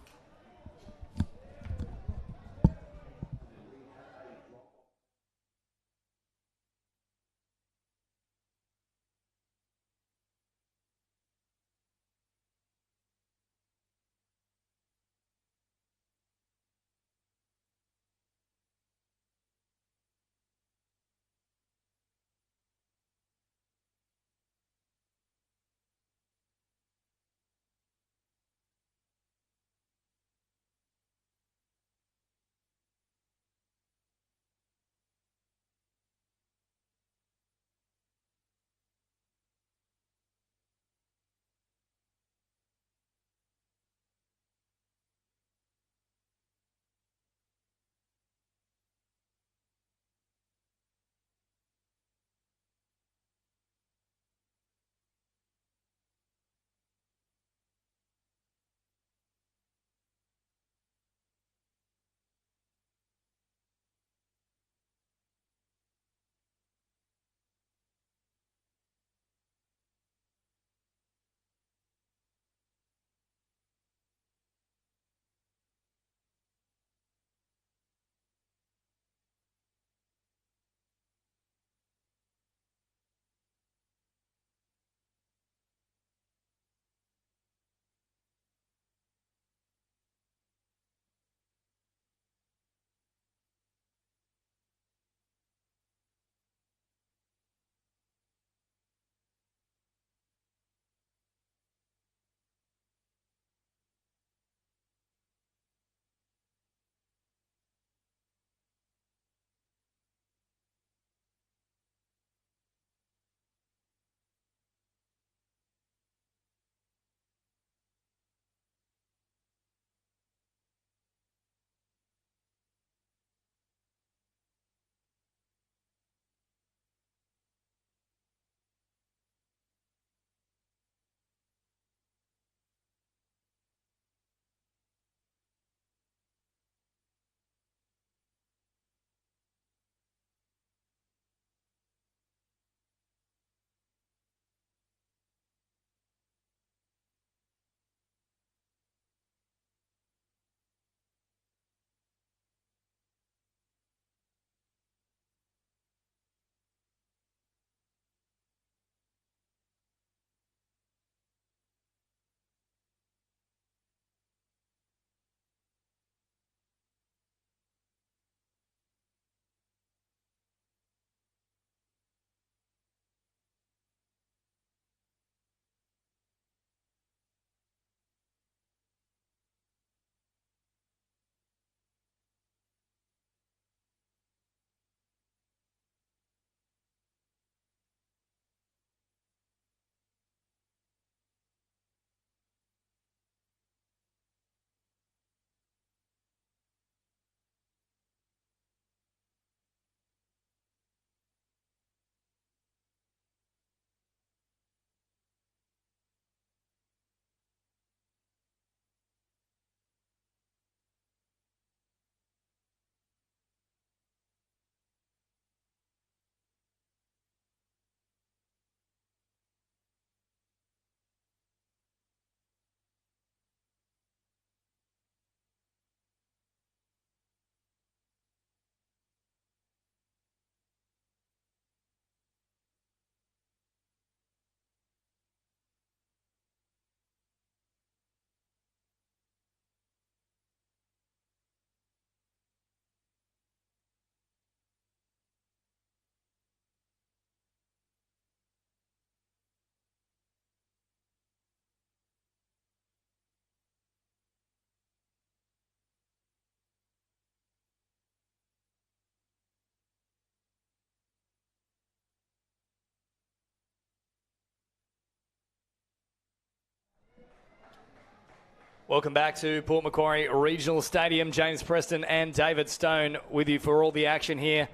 Speaker 1: Welcome back to Port Macquarie Regional Stadium. James Preston and David Stone with you for all the action here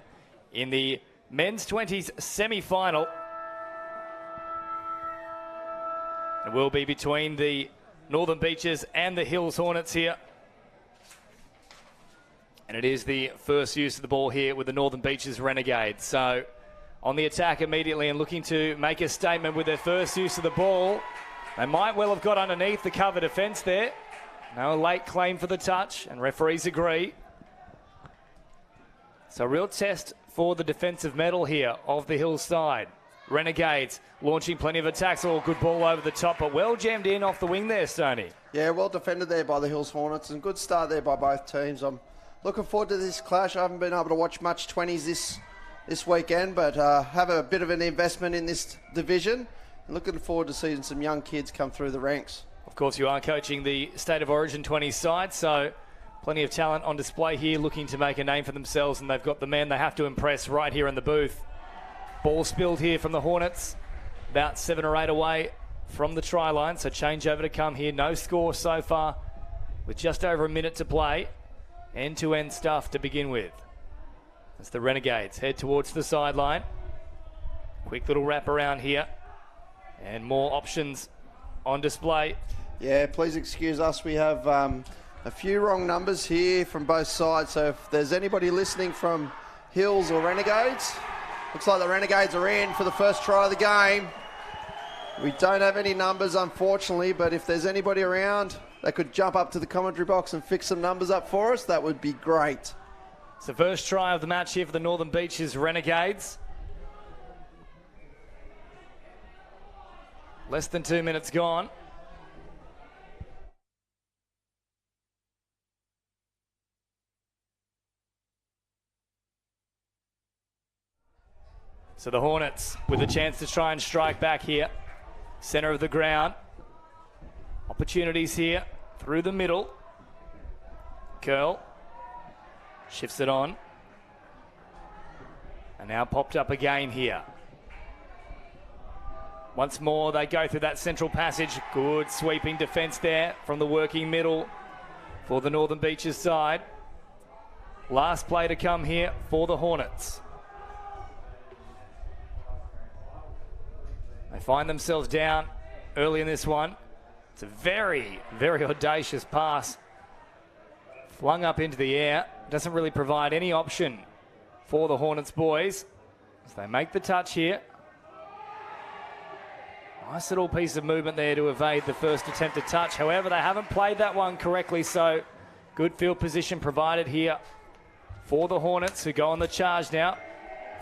Speaker 1: in the men's 20s semi-final. It will be between the Northern Beaches and the Hills Hornets here. And it is the first use of the ball here with the Northern Beaches Renegades. So on the attack immediately and looking to make a statement with their first use of the ball. They might well have got underneath the cover defence there. No late claim for the touch, and referees agree. So a real test for the defensive mettle here of the Hills side. Renegades launching plenty of attacks. Oh, good ball over the top, but well jammed in off the wing there, Stoney.
Speaker 6: Yeah, well defended there by the Hills Hornets, and good start there by both teams. I'm looking forward to this clash. I haven't been able to watch much 20s this weekend, but have a bit of an investment in this division. And looking forward to seeing some young kids come through the ranks.
Speaker 1: Of course, you are coaching the State of Origin 20 side, so plenty of talent on display here looking to make a name for themselves, and they've got the man they have to impress right here in the booth. Ball spilled here from the Hornets, about 7 or 8 away from the try line, so change over to come here. No score so far with just over a minute to play. End-to-end stuff to begin with. As the Renegades head towards the sideline. Quick little wrap around here, and more options on display.
Speaker 6: Yeah, please excuse us. We have a few wrong numbers here from both sides. So if there's anybody listening from Hills or Renegades, looks like the Renegades are in for the first try of the game. We don't have any numbers, unfortunately, but if there's anybody around that could jump up to the commentary box and fix some numbers up for us, that would be great.
Speaker 1: It's the first try of the match here for the Northern Beaches Renegades. Less than 2 minutes gone. So the Hornets with a chance to try and strike back here. Centre of the ground. Opportunities here through the middle. Curl shifts it on. And now popped up again here. Once more, they go through that central passage. Good sweeping defence there from the working middle for the Northern Beaches side. Last play to come here for the Hornets. They find themselves down early in this one. It's a very, very audacious pass. Flung up into the air. Doesn't really provide any option for the Hornets boys as they make the touch here. Nice little piece of movement there to evade the first attempt to touch. However, they haven't played that one correctly, so good field position provided here for the Hornets, who go on the charge now.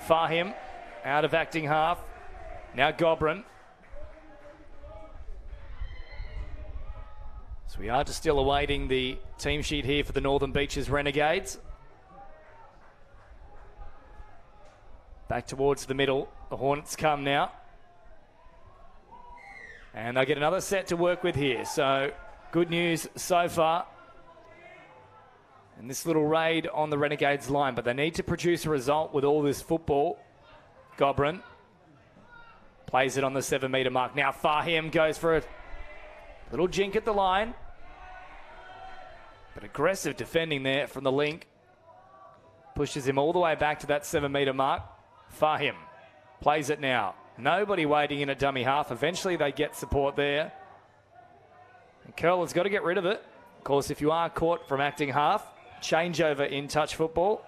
Speaker 1: Fahim out of acting half. Now Gobrin. So we are just still awaiting the team sheet here for the Northern Beaches Renegades. Back towards the middle. The Hornets come now. And they'll get another set to work with here. So good news so far. And this little raid on the Renegades line. But they need to produce a result with all this football. Gobrin plays it on the 7-metre mark. Now Fahim goes for a little jink at the line. But aggressive defending there from the link. Pushes him all the way back to that 7-metre mark. Fahim plays it now. Nobody waiting in at dummy half. Eventually they get support there. And Curl has got to get rid of it. Of course, if you are caught from acting half, changeover in touch football.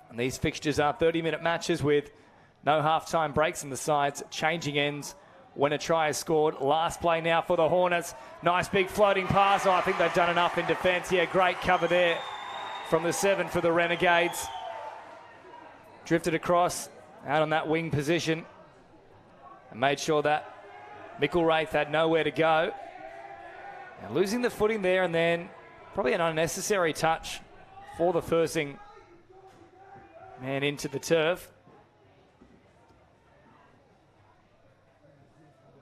Speaker 1: And these fixtures are 30-minute matches with no half-time breaks in the sides, changing ends when a try is scored. Last play now for the Hornets. Nice big floating pass. Oh, I think they've done enough in defence. Yeah, great cover there from the 7 for the Renegades. Drifted across out on that wing position and made sure that Mickelwraith had nowhere to go. And losing the footing there, and then probably an unnecessary touch for the first-ing man into the turf.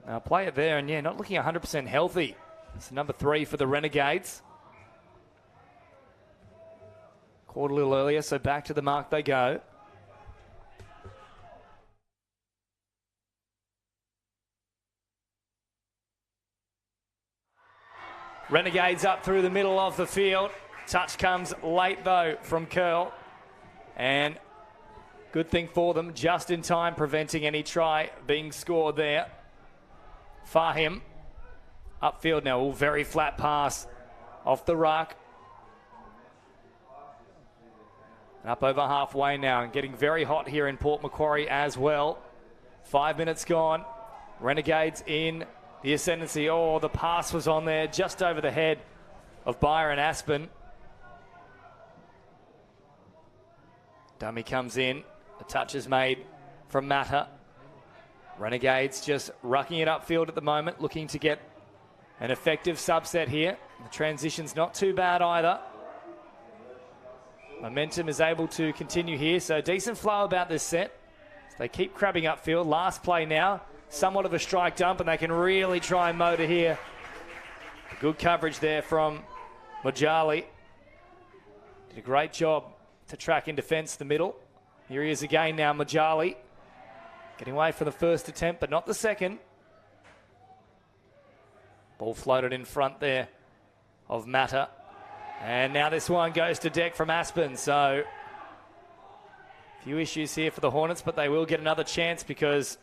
Speaker 1: Now play it there, and yeah, not looking 100% healthy. It's number 3 for the Renegades. Caught a little earlier, so back to the mark they go. Renegades up through the middle of the field. Touch comes late, though, from Curl. And good thing for them, just in time, preventing any try being scored there. Fahim upfield now. All very flat pass off the ruck. Up over halfway now and getting very hot here in Port Macquarie as well. 5 minutes gone. Renegades in the ascendancy. Oh, the pass was on there just over the head of Byron Aspen. Dummy comes in. The touch is made from Matter. Renegades just rucking it upfield at the moment, looking to get an effective subset here. The transition's not too bad either. Momentum is able to continue here, so decent flow about this set. So they keep crabbing upfield. Last play now, somewhat of a strike dump, and they can really try and motor here. Good coverage there from Mojali. Did a great job to track in defence the middle. Here he is again now, Mojali. Getting away for the first attempt, but not the second. Ball floated in front there of Matter. And now this one goes to deck from Aspen, so a few issues here for the Hornets, but they will get another chance because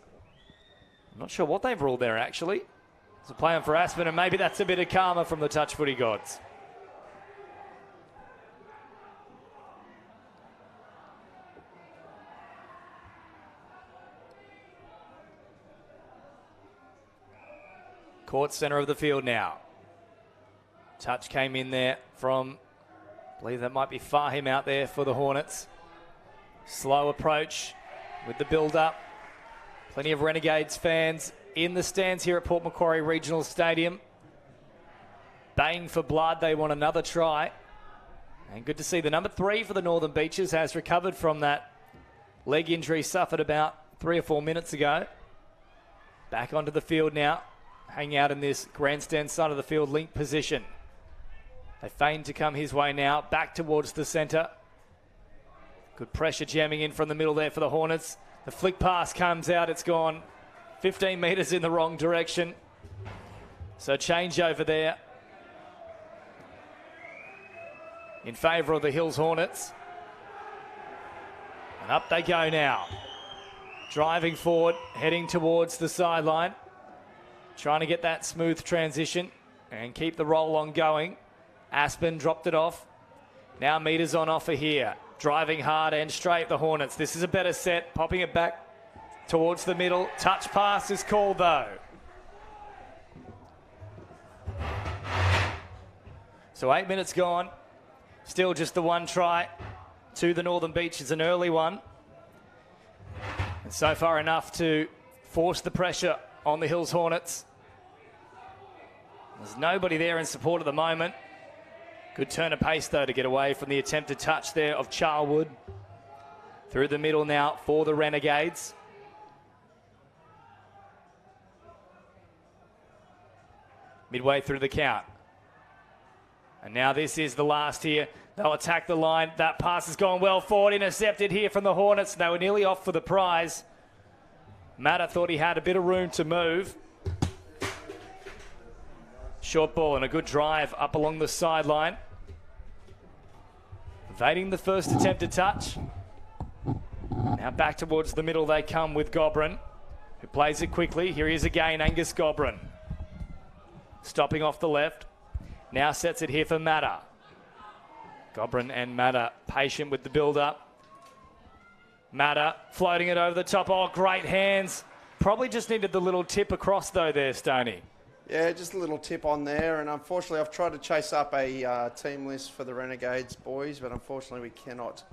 Speaker 1: I'm not sure what they've ruled there, actually. It's a play on for Aspen, and maybe that's a bit of karma from the touch footy gods. Court centre of the field now. Touch came in there from, I believe that might be Fahim out there for the Hornets. Slow approach with the build-up. Plenty of Renegades fans in the stands here at Port Macquarie Regional Stadium. Baying for blood, they want another try. And good to see the number 3 for the Northern Beaches has recovered from that leg injury suffered about 3 or 4 minutes ago. Back onto the field now. Hanging out in this grandstand side of the field link position. They feign to come his way now, back towards the centre. Good pressure jamming in from the middle there for the Hornets. The flick pass comes out, it's gone 15 metres in the wrong direction. So change over there in favour of the Hills Hornets. And up they go now. Driving forward, heading towards the sideline. Trying to get that smooth transition and keep the roll on going. Aspen dropped it off. Now meters on offer here. Driving hard and straight, the Hornets. This is a better set. Popping it back towards the middle. Touch pass is called, though. So 8 minutes gone. Still just the one try to the Northern Beaches, an early one. And so far enough to force the pressure on the Hills Hornets. There's nobody there in support at the moment. Good turn of pace, though, to get away from the attempted touch there of Charlwood. Through the middle now for the Renegades. Midway through the count. And now this is the last here. They'll attack the line. That pass has gone well forward. Intercepted here from the Hornets. They were nearly off for the prize. Matter thought he had a bit of room to move. Short ball and a good drive up along the sideline. Evading the first attempted touch. Now back towards the middle they come with Gobrin, who plays it quickly. Here he is again, Angus Gobrin. Stopping off the left. Now sets it here for Matter. Gobrin and Matter patient with the build-up. Matter floating it over the top. Oh, great hands. Probably just needed the little tip across, though, there, Stoney.
Speaker 6: Yeah, just a little tip on there, and unfortunately I've tried to chase up a team list for the Renegades boys, but unfortunately we cannot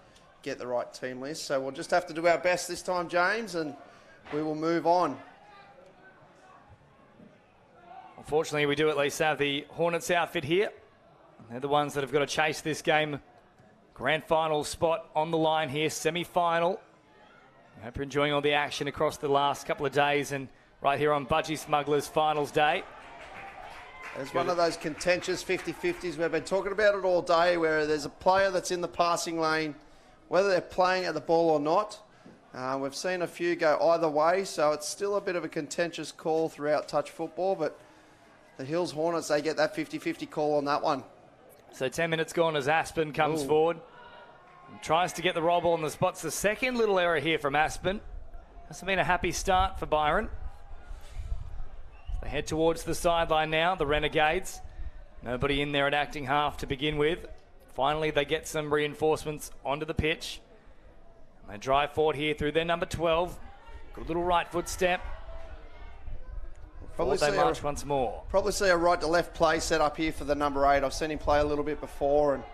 Speaker 6: get the right team list, so we'll just have to do our best this time, James, and we will move on.
Speaker 1: Unfortunately, we do at least have the Hornets outfit here. They're the ones that have got to chase this game. Grand final spot on the line here, semi-final. I hope you're enjoying all the action across the last couple of days and right here on Budgie Smugglers Finals Day.
Speaker 6: It's one of those contentious 50-50s. We've been talking about it all day, where there's a player that's in the passing lane, whether they're playing at the ball or not. We've seen a few go either way, so it's still a bit of a contentious call throughout touch football, but the Hills Hornets, they get that 50-50 call on that one.
Speaker 1: So 10 minutes gone as Aspen comes
Speaker 6: Ooh.
Speaker 1: forward. And tries to get the roll ball on the spots. The second little error here from Aspen. Hasn't been a happy start for Byron. They head towards the sideline now, the Renegades. Nobody in there at acting half to begin with. Finally, they get some reinforcements onto the pitch. They drive forward here through their number 12. Good little right foot step. Forward they march once more.
Speaker 6: Probably see a right to left play set up here for the number 8. I've seen him play a little bit before and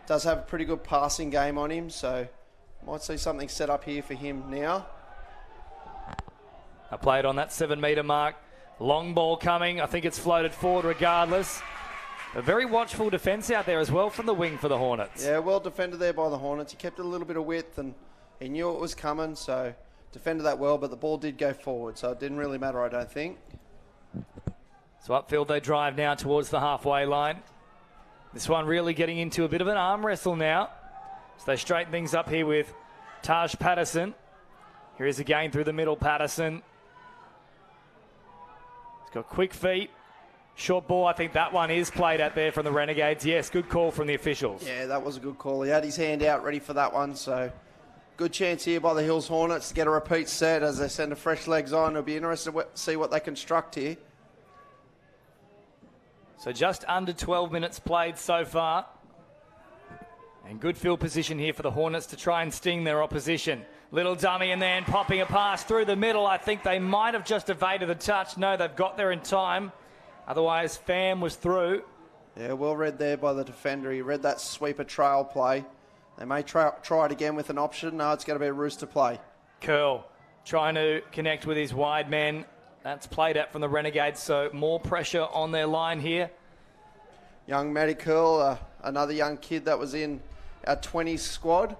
Speaker 6: does have a pretty good passing game on him, so might see something set up here for him now.
Speaker 1: I played on that 7-metre mark. Long ball coming. I think it's floated forward regardless. A very watchful defence out there as well from the wing for the Hornets.
Speaker 6: Yeah, well defended there by the Hornets. He kept it a little bit of width and he knew it was coming, so defended that well, but the ball did go forward, so it didn't really matter, I don't think.
Speaker 1: So upfield they drive now towards the halfway line. This one really getting into a bit of an arm wrestle now. So they straighten things up here with Taj Patterson. Here is again through the middle, Patterson. He's got quick feet. Short ball, I think that one is played out there from the Renegades. Yes, good call from the officials.
Speaker 6: Yeah, that was a good call. He had his hand out ready for that one, so good chance here by the Hills Hornets to get a repeat set as they send the fresh legs on. It'll be interesting to see what they construct here.
Speaker 1: So just under 12 minutes played so far. And good field position here for the Hornets to try and sting their opposition. Little dummy and then popping a pass through the middle. I think they might have just evaded the touch. No, they've got there in time. Otherwise, Pham was through.
Speaker 6: Yeah, well read there by the defender. He read that sweeper trail play. They may try it again with an option. No, it's going to be a Rooster play.
Speaker 1: Curl trying to connect with his wide men. That's played out from the Renegades, so more pressure on their line here.
Speaker 6: Young Matty Curl, another young kid that was in our 20s squad.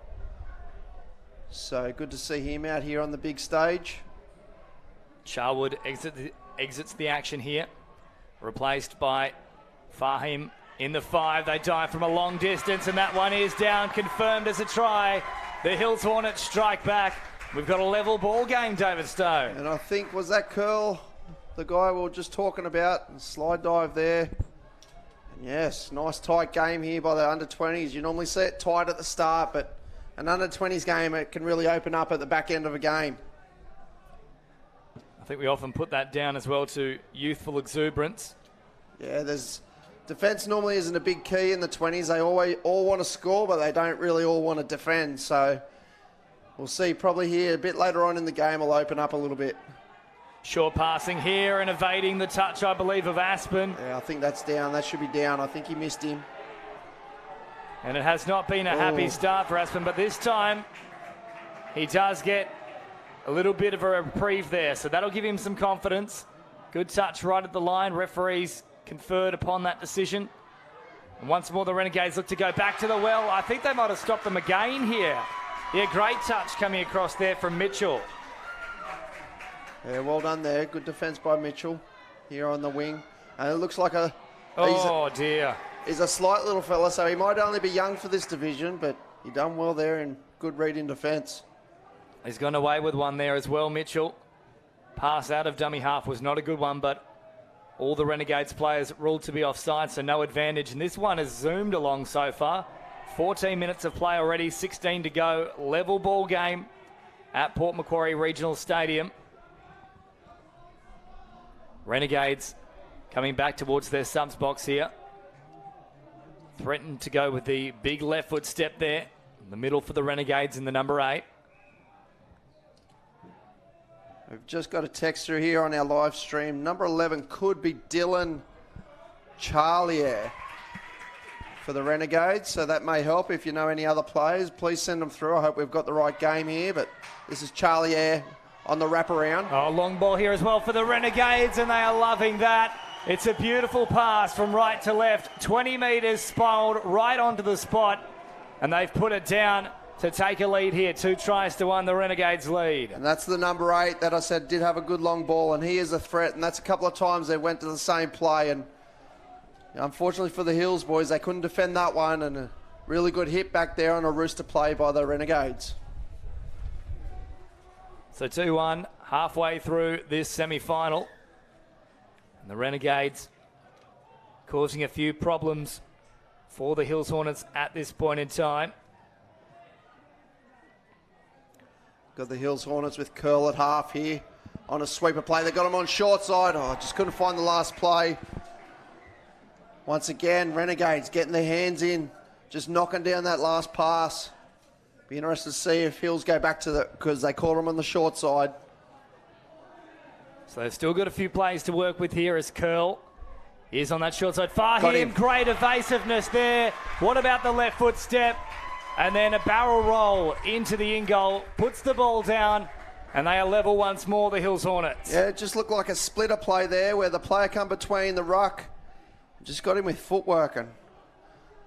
Speaker 6: So good to see him out here on the big stage.
Speaker 1: Charwood exits the action here. Replaced by Fahim in the 5. They dive from a long distance, and that one is down, confirmed as a try. The Hills Hornets strike back. We've got a level ball game, David Stone.
Speaker 6: And I think, was that Curl, the guy we were just talking about? Slide dive there. And yes, nice tight game here by the under-20s. You normally see it tight at the start, but an under-20s game, it can really open up at the back end of a game.
Speaker 1: I think we often put that down as well to youthful exuberance.
Speaker 6: Yeah, defence normally isn't a big key in the 20s. They all want to score, but they don't really all want to defend. So we'll see probably here a bit later on in the game will open up a little bit.
Speaker 1: Short passing here and evading the touch, I believe, of Aspen.
Speaker 6: Yeah, I think that's down. That should be down. I think he missed him.
Speaker 1: And it has not been a happy start for Aspen, but this time he does get a little bit of a reprieve there. So that'll give him some confidence. Good touch right at the line. Referees conferred upon that decision. And once more the Renegades look to go back to the well. I think they might have stopped them again here. Yeah, great touch coming across there from Mitchell.
Speaker 6: Yeah, well done there. Good defence by Mitchell here on the wing. And it looks like
Speaker 1: dear.
Speaker 6: He's a slight little fella, so he might only be young for this division, but he done well there and good read in defence.
Speaker 1: He's gone away with one there as well, Mitchell. Pass out of dummy half was not a good one, but all the Renegades players ruled to be offside, so no advantage. And this one has zoomed along so far. 14 minutes of play already, 16 to go. Level ball game at Port Macquarie Regional Stadium. Renegades coming back towards their subs box here. Threatened to go with the big left foot step there. In the middle for the Renegades in the number 8.
Speaker 6: We've just got a texter here on our live stream. Number 11 could be Dylan Charlier for the Renegades, so that may help. If you know any other players, please send them through. I hope we've got the right game here, but this is Charlier on the wraparound.
Speaker 1: Oh, long ball here as well for the Renegades, and they are loving that. It's a beautiful pass from right to left. 20 metres spiraled right onto the spot, and they've put it down to take a lead here. 2 tries to 1, the Renegades lead.
Speaker 6: And that's the number 8 that I said did have a good long ball, and he is a threat, and that's a couple of times they went to the same play, and unfortunately for the Hills boys, they couldn't defend that one, and a really good hit back there on a Rooster play by the Renegades.
Speaker 1: So 2-1, halfway through this semi-final. And the Renegades causing a few problems for the Hills Hornets at this point in time.
Speaker 6: Got the Hills Hornets with Curl at half here on a sweeper play. They got him on short side. Oh, just couldn't find the last play. Once again, Renegades getting their hands in, just knocking down that last pass. Be interested to see if Hills go back to the, because they caught him on the short side.
Speaker 1: So they've still got a few plays to work with here as Curl is on that short side. Fahim, great evasiveness there. What about the left foot step? And then a barrel roll into the in goal, puts the ball down, and they are level once more, the Hills Hornets.
Speaker 6: Yeah, it just looked like a splitter play there where the player come between the ruck, just got him with footwork, and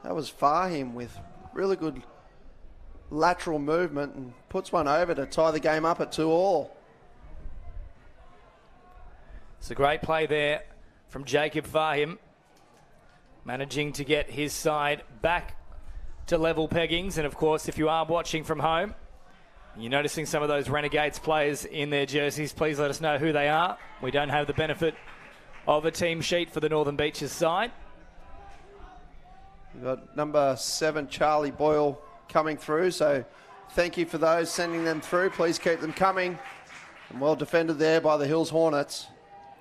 Speaker 6: that was Fahim with really good lateral movement and puts one over to tie the game up at 2-2.
Speaker 1: It's a great play there from Jacob Fahim, managing to get his side back to level peggings. And of course, if you are watching from home, you're noticing some of those Renegades players in their jerseys, please let us know who they are. We don't have the benefit of a team sheet for the Northern Beaches side.
Speaker 6: We've got number 7, Charlie Boyle, coming through, so thank you for those sending them through. Please keep them coming. And well defended there by the Hills Hornets.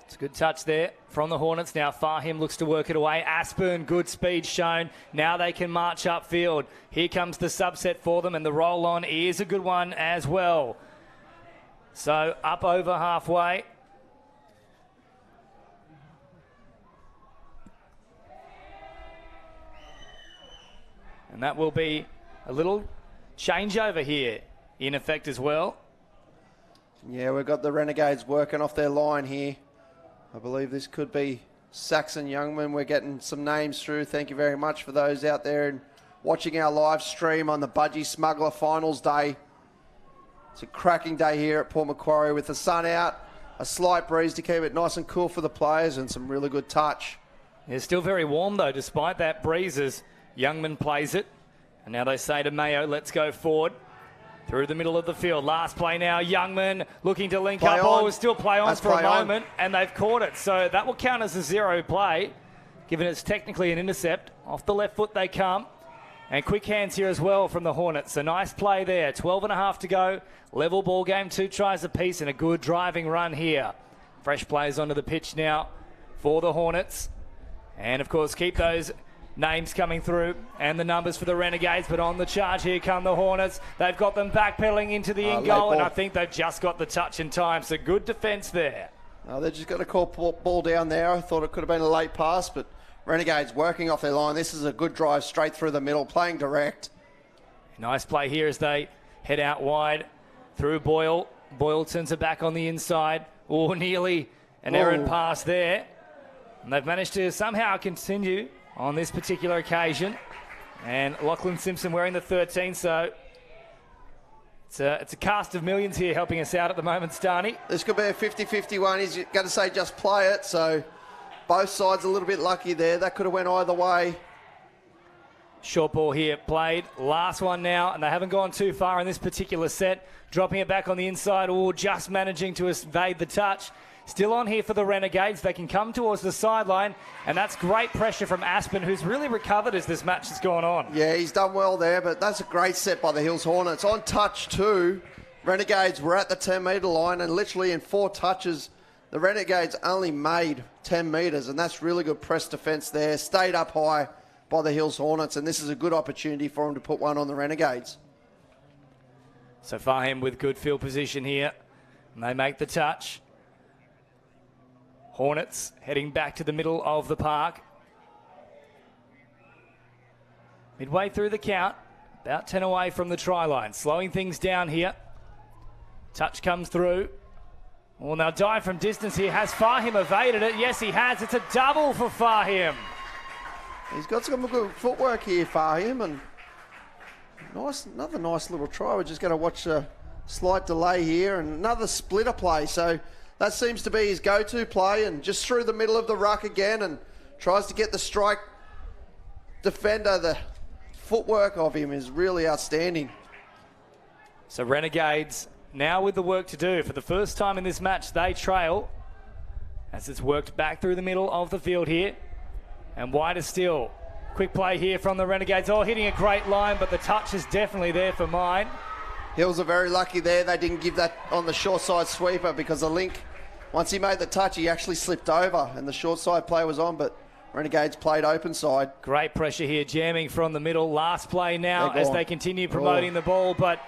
Speaker 1: It's a good touch there from the Hornets. Now Fahim looks to work it away. Aspen, good speed shown. Now they can march upfield. Here comes the subset for them, and the roll on is a good one as well. So up over halfway. And that will be a little changeover here in effect as well.
Speaker 6: Yeah, we've got the Renegades working off their line here. I believe this could be Saxon Youngman. We're getting some names through. Thank you very much for those out there and watching our live stream on the Budgie Smuggler Finals Day. It's a cracking day here at Port Macquarie with the sun out, a slight breeze to keep it nice and cool for the players, and some really good touch.
Speaker 1: It's still very warm though, despite that breeze, as Youngman plays it. And now they say to Mayo, let's go forward. Through the middle of the field. Last play now. Youngman looking to link up. Oh, still play on for a moment. And they've caught it. So that will count as a 0 play, given it's technically an intercept. Off the left foot they come. And quick hands here as well from the Hornets. A nice play there. 12.5 to go. Level ball game. 2 tries apiece and a good driving run here. Fresh players onto the pitch now for the Hornets. And, of course, keep those names coming through and the numbers for the Renegades, but on the charge here come the Hornets. They've got them backpedaling into the in goal, and I think they've just got the touch in time, so good defence there.
Speaker 6: They're just got to call ball down there. I thought it could have been a late pass, but Renegades working off their line. This is a good drive straight through the middle, playing direct.
Speaker 1: Nice play here as they head out wide through Boyle. Boyle turns it back on the inside. Oh, nearly an errant pass there. And they've managed to somehow continue on this particular occasion. And Lachlan Simpson wearing the 13, so it's a cast of millions here helping us out at the moment, Starney.
Speaker 6: This could be a 50-50 one. He's going to say just play it, so both sides a little bit lucky there. That could have went either way.
Speaker 1: Short ball here played. Last one now, and they haven't gone too far in this particular set. Dropping it back on the inside, just managing to evade the touch. Still on here for the Renegades. They can come towards the sideline, and that's great pressure from Aspen, who's really recovered as this match has gone on.
Speaker 6: Yeah, he's done well there, but that's a great set by the Hills Hornets. On touch too, Renegades were at the 10-metre line, and literally in 4 touches, the Renegades only made 10 metres, and that's really good press defence there. Stayed up high by the Hills Hornets, and this is a good opportunity for them to put one on the Renegades.
Speaker 1: So Fahim with good field position here, and they make the touch. Hornets heading back to the middle of the park. Midway through the count, about 10 away from the try line. Slowing things down here. Touch comes through. Well, now dive from distance here. Has Fahim evaded it? Yes, he has. It's a double for Fahim.
Speaker 6: He's got some good footwork here, Fahim, and another nice little try. We're just going to watch a slight delay here, and another splitter play. So that seems to be his go-to play, and just through the middle of the ruck again, and tries to get the strike defender. The footwork of him is really outstanding.
Speaker 1: So Renegades now with the work to do. For the first time in this match, they trail as it's worked back through the middle of the field here. And wider still. Quick play here from the Renegades. Oh, hitting a great line, but the touch is definitely there for mine.
Speaker 6: Hills are very lucky there. They didn't give that on the short side sweeper because the link, once he made the touch, he actually slipped over and the short side play was on, but Renegades played open side.
Speaker 1: Great pressure here, jamming from the middle. Last play now as they continue promoting the ball, but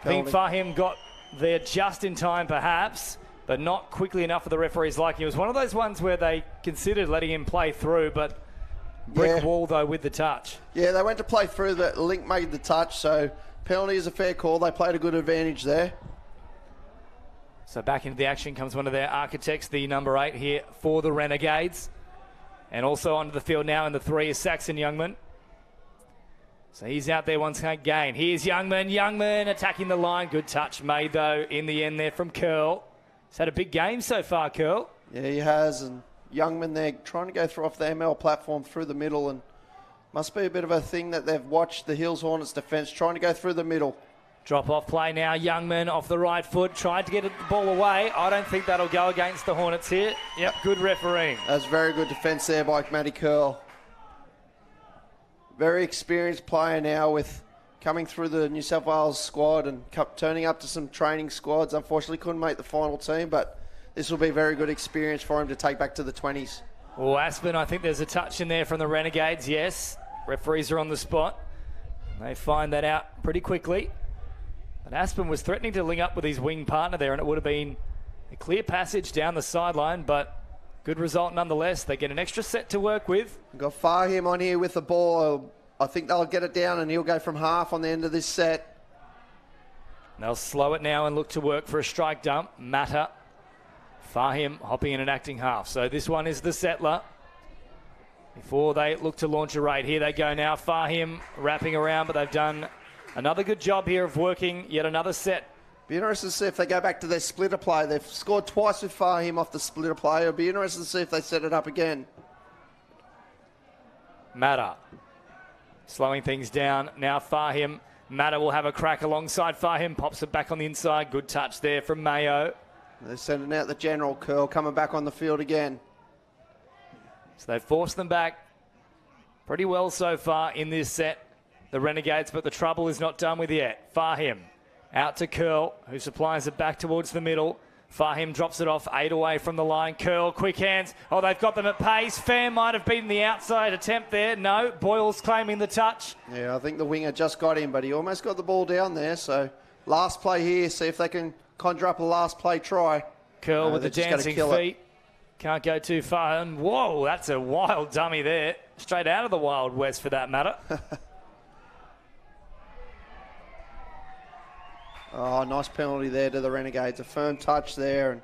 Speaker 1: I think Fahim got there just in time perhaps, but not quickly enough for the referees liking. It was one of those ones where they considered letting him play through, but brick wall though with the touch.
Speaker 6: Yeah, they went to play through, the link made the touch, so penalty is a fair call. They played a good advantage there.
Speaker 1: So back into the action comes one of their architects, the number 8 here for the Renegades. And also onto the field now in the 3 is Saxon Youngman. So he's out there once again. Here's Youngman. Youngman attacking the line. Good touch made though in the end there from Curl. He's had a big game so far, Curl.
Speaker 6: Yeah, he has. And Youngman there trying to go through off the ML platform through the middle, and must be a bit of a thing that they've watched the Hills Hornets defence trying to go through the middle.
Speaker 1: Drop off play now. Youngman off the right foot. Tried to get the ball away. I don't think that'll go against the Hornets here. Yep, good refereeing.
Speaker 6: That's very good defence there by Matty Curl. Very experienced player now with coming through the New South Wales squad and turning up to some training squads. Unfortunately couldn't make the final team, but this will be a very good experience for him to take back to the 20s.
Speaker 1: Well, Aspen, I think there's a touch in there from the Renegades, yes. Referees are on the spot. They find that out pretty quickly. But Aspen was threatening to link up with his wing partner there, and it would have been a clear passage down the sideline, but good result nonetheless. They get an extra set to work with.
Speaker 6: We've got Fahim on here with the ball. I think they'll get it down, and he'll go from half on the end of this set.
Speaker 1: They'll slow it now and look to work for a strike dump. Matter. Fahim hopping in and acting half. So this one is the settler. Before they look to launch a raid. Here they go now. Fahim wrapping around, but they've done another good job here of working yet another set.
Speaker 6: Be interested to see if they go back to their splitter play. They've scored twice with Fahim off the splitter play. It'll be interesting to see if they set it up again.
Speaker 1: Matter. Slowing things down. Now Fahim. Matter will have a crack alongside Fahim. Pops it back on the inside. Good touch there from Mayo.
Speaker 6: They're sending out the general. Curl coming back on the field again.
Speaker 1: So they've forced them back pretty well so far in this set, the Renegades, but the trouble is not done with yet. Fahim out to Curl, who supplies it back towards the middle. Fahim drops it off, 8 away from the line. Curl, quick hands. Oh, they've got them at pace. Fair might have beaten the outside attempt there. No, Boyle's claiming the touch.
Speaker 6: Yeah, I think the winger just got him, but he almost got the ball down there. So last play here, see if they can conjure up a last play try.
Speaker 1: Curl with the dancing feet. Can't go too far. And whoa, that's a wild dummy there. Straight out of the Wild West for that matter.
Speaker 6: Oh, nice penalty there to the Renegades. A firm touch there, and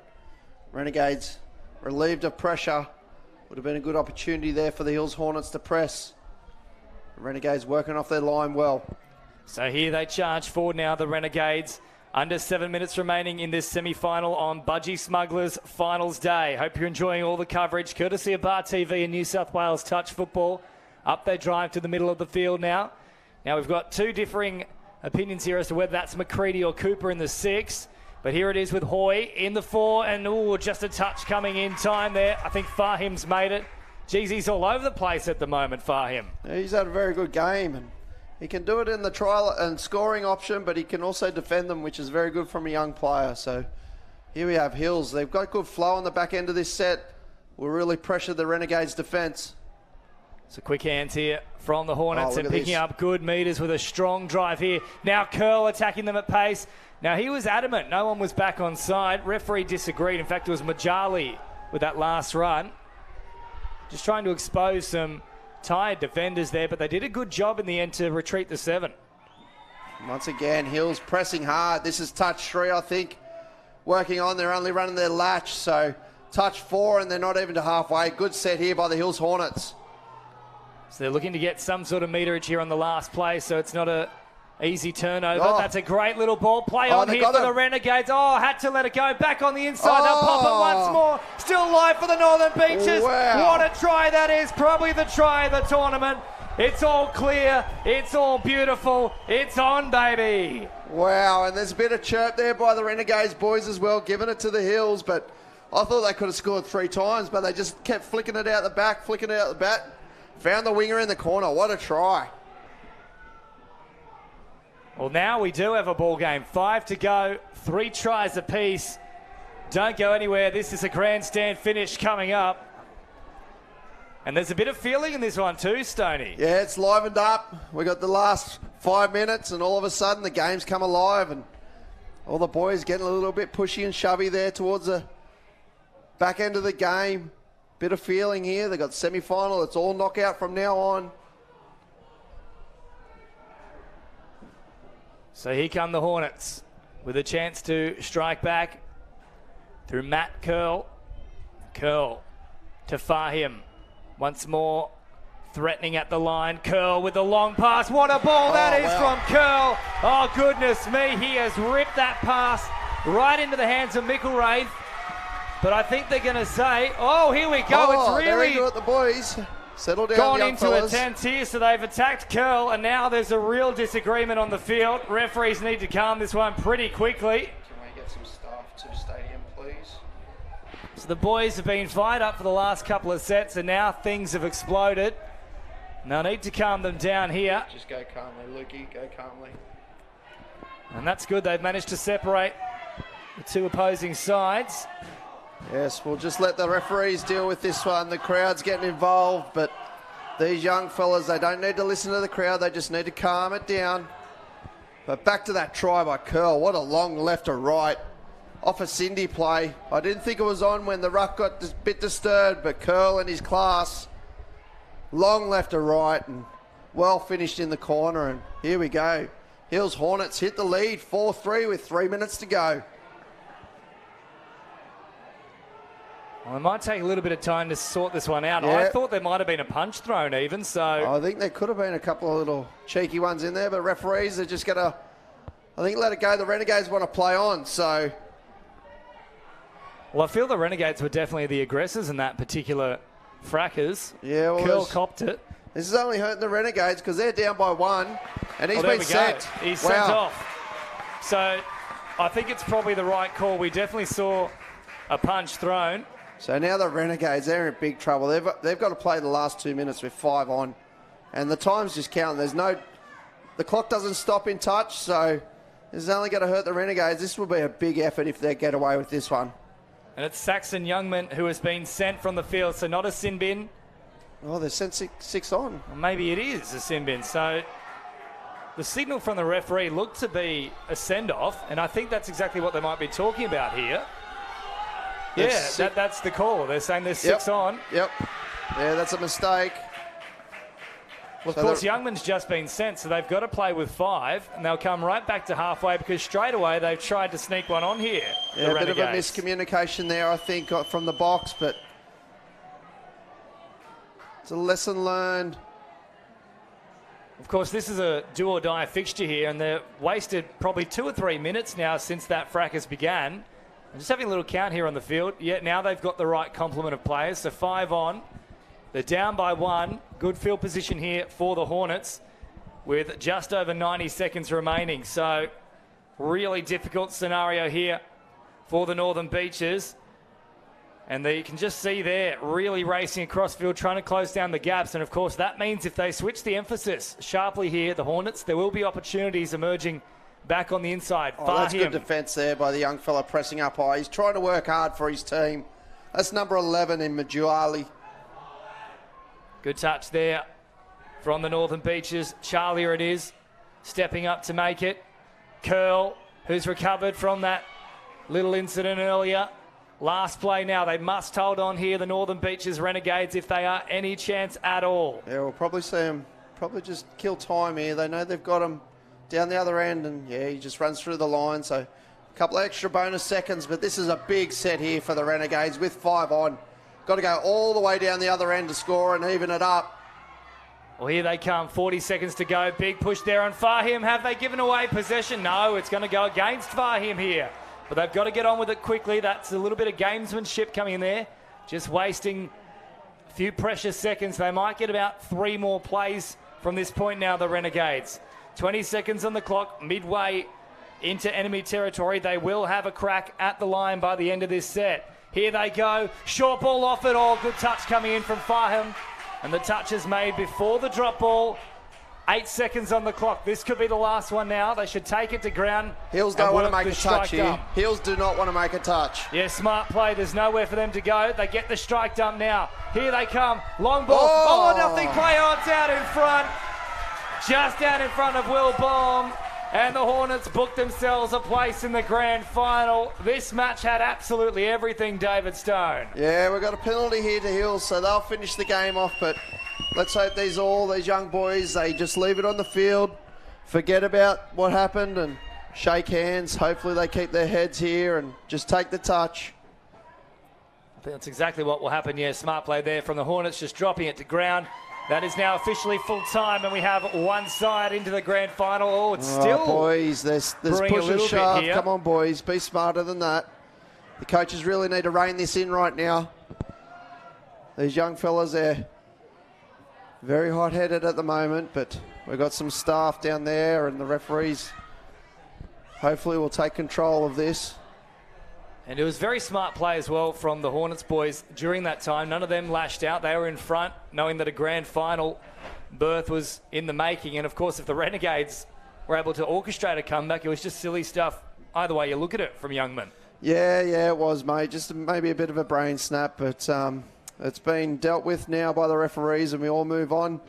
Speaker 6: Renegades relieved of pressure. Would have been a good opportunity there for the Hills Hornets to press. The Renegades working off their line well.
Speaker 1: So here they charge forward now, the Renegades. Under 7 minutes remaining in this semi-final on Budgie Smugglers Finals Day. Hope you're enjoying all the coverage, courtesy of Bar TV and New South Wales Touch Football. Up they drive to the middle of the field now. Now we've got two differing opinions here as to whether that's McCready or Cooper in the 6. But here it is with Hoy in the 4, and just a touch coming in time there. I think Fahim's made it. Geez, he's all over the place at the moment, Fahim.
Speaker 6: Yeah, he's had a very good game, and he can do it in the trial and scoring option, but he can also defend them, which is very good from a young player. So here we have Hills. They've got good flow on the back end of this set. Will really pressure the Renegades' defence.
Speaker 1: So quick hands here from the Hornets and picking
Speaker 6: this
Speaker 1: up good meters with a strong drive here. Now Curl attacking them at pace. Now he was adamant. No one was back on side. Referee disagreed. In fact, it was Majali with that last run. Just trying to expose some tired defenders there, but they did a good job in the end to retreat the 7.
Speaker 6: Once again, Hills pressing hard. This is touch 3, I think. Working on, they're only running their latch, so touch 4 and they're not even to halfway. Good set here by the Hills Hornets.
Speaker 1: So they're looking to get some sort of meterage here on the last play, so it's not a easy turnover. That's a great little ball play on here for the Renegades. Oh, had to let it go. Back on the inside. They'll pop it once more. Still live for the Northern Beaches.
Speaker 6: Wow.
Speaker 1: What a try that is. Probably the try of the tournament. It's all clear. It's all beautiful. It's on, baby.
Speaker 6: Wow, and there's a bit of chirp there by the Renegades boys as well, giving it to the Hills, but I thought they could have scored 3 times, but they just kept flicking it out the back, flicking it out the back. Found the winger in the corner. What a try.
Speaker 1: Well, now we do have a ball game. 5 to go, 3 tries apiece. Don't go anywhere. This is a grandstand finish coming up. And there's a bit of feeling in this one too, Stoney.
Speaker 6: Yeah, it's livened up. We got the last 5 minutes, and all of a sudden the game's come alive, and all the boys getting a little bit pushy and shovey there towards the back end of the game. Bit of feeling here. They got semi-final. It's all knockout from now on.
Speaker 1: So here come the Hornets with a chance to strike back through Matt Curl. Curl to Fahim. Once more threatening at the line. Curl with the long pass. What a ball that is from Curl. Oh, goodness me. He has ripped that pass right into the hands of Micklewraith. But I think they're going to say, oh, here we go. It's really
Speaker 6: the boys. Settle down,
Speaker 1: gone
Speaker 6: young
Speaker 1: into
Speaker 6: fellas.
Speaker 1: a tense here, so they've attacked Curl, and now there's a real disagreement on the field. Referees need to calm this one pretty quickly.
Speaker 6: Can we get some staff to stadium, please?
Speaker 1: So the boys have been fired up for the last couple of sets, and now things have exploded. Now need to calm them down here.
Speaker 6: Just go calmly, Lukey. Go calmly.
Speaker 1: And that's good. They've managed to separate the two opposing sides.
Speaker 6: Yes, we'll just let the referees deal with this one. The crowd's getting involved, but these young fellas, they don't need to listen to the crowd. They just need to calm it down. But back to that try by Curl. What a long left to right. Off a Cindy play. I didn't think it was on when the ruck got a bit disturbed, but Curl and his class. Long left to right and well finished in the corner. And here we go. Hills Hornets hit the lead 4-3 with 3 minutes to go.
Speaker 1: Well, it might take a little bit of time to sort this one out.
Speaker 6: Yeah.
Speaker 1: I thought there might have been a punch thrown even, so...
Speaker 6: I think there could have been a couple of little cheeky ones in there, but referees are just going to, I think, let it go. The Renegades want to play on, so...
Speaker 1: Well, I feel the Renegades were definitely the aggressors in that particular fracas.
Speaker 6: Yeah, well,
Speaker 1: Curl copped it.
Speaker 6: this is only hurting the Renegades because they're down by 1, and he's been sent.
Speaker 1: He's sent off. So I think it's probably the right call. We definitely saw a punch thrown.
Speaker 6: So now the Renegades, they're in big trouble. They've got to play the last 2 minutes with 5 on. And the time's just counting. The clock doesn't stop in touch, so this is only going to hurt the Renegades. This will be a big effort if they get away with this one.
Speaker 1: And it's Saxon Youngman who has been sent from the field, so not a sin bin.
Speaker 6: Oh, they're sent six on.
Speaker 1: Or maybe it is a sin bin. So the signal from the referee looked to be a send-off, and I think that's exactly what they might be talking about here. Yeah, that's the call. They're saying there's 6 on.
Speaker 6: Yep. Yeah, that's a mistake.
Speaker 1: Well, of course, Youngman's just been sent, so they've got to play with 5, and they'll come right back to halfway because straight away they've tried to sneak one on here.
Speaker 6: Yeah, a bit of a miscommunication there, I think, from the box, but it's a lesson learned.
Speaker 1: Of course, this is a do-or-die fixture here, and they've wasted probably 2 or 3 minutes now since that fracas began. I'm just having a little count here on the field. Yeah, now they've got the right complement of players, so 5 on. They're down by 1. Good field position here for the Hornets with just over 90 seconds remaining. So really difficult scenario here for the Northern Beaches. And you can just see there, really racing across field, trying to close down the gaps. And, of course, that means if they switch the emphasis sharply here, the Hornets, there will be opportunities emerging back on the inside.
Speaker 6: Oh, that's good defence there by the young fella pressing up high. He's trying to work hard for his team. That's number 11 in Majuali.
Speaker 1: Good touch there from the Northern Beaches. Charlie, it is, stepping up to make it. Curl, who's recovered from that little incident earlier. Last play now. They must hold on here, the Northern Beaches Renegades, if they are any chance at all.
Speaker 6: Yeah, we'll probably see them probably just kill time here. They know they've got him down the other end, and yeah, he just runs through the line. So a couple of extra bonus seconds, but this is a big set here for the Renegades with 5 on. Got to go all the way down the other end to score and even it up.
Speaker 1: Well, here they come. 40 seconds to go. Big push there on Fahim. Have they given away possession? No, it's going to go against Fahim here. But they've got to get on with it quickly. That's a little bit of gamesmanship coming in there. Just wasting a few precious seconds. They might get about 3 more plays from this point now, the Renegades. 20 seconds on the clock, midway into enemy territory. They will have a crack at the line by the end of this set. Here they go. Short ball off it all. Good touch coming in from Fahim. And the touch is made before the drop ball. 8 seconds on the clock. This could be the last one now. They should take it to ground.
Speaker 6: Hills don't want to make a touch here. Hills do not want to make a touch.
Speaker 1: Yeah, smart play. There's nowhere for them to go. They get the strike dump now. Here they come. Long ball. Oh, nothing play on. It's out in front. Just out in front of Will Baum. And the Hornets booked themselves a place in the grand final. This match had absolutely everything, David Stone.
Speaker 6: Yeah, we've got a penalty here to Hills, so they'll finish the game off, but let's hope these young boys, they just leave it on the field, forget about what happened and shake hands. Hopefully they keep their heads here and just take the touch.
Speaker 1: I think that's exactly what will happen. Yeah, smart play there from the Hornets, just dropping it to ground. That is now officially full time, and we have one side into the grand final. Oh, it's still
Speaker 6: boys, there's push and shove. Come on, boys, be smarter than that. The coaches really need to rein this in right now. These young fellas, they're very hot-headed at the moment, but we've got some staff down there, and the referees hopefully will take control of this.
Speaker 1: And it was very smart play as well from the Hornets boys during that time. None of them lashed out. They were in front, knowing that a grand final berth was in the making. And, of course, if the Renegades were able to orchestrate a comeback, it was just silly stuff. Either way you look at it from Youngman.
Speaker 6: Yeah, it was, mate. Just maybe a bit of a brain snap, but it's been dealt with now by the referees, and we all move on.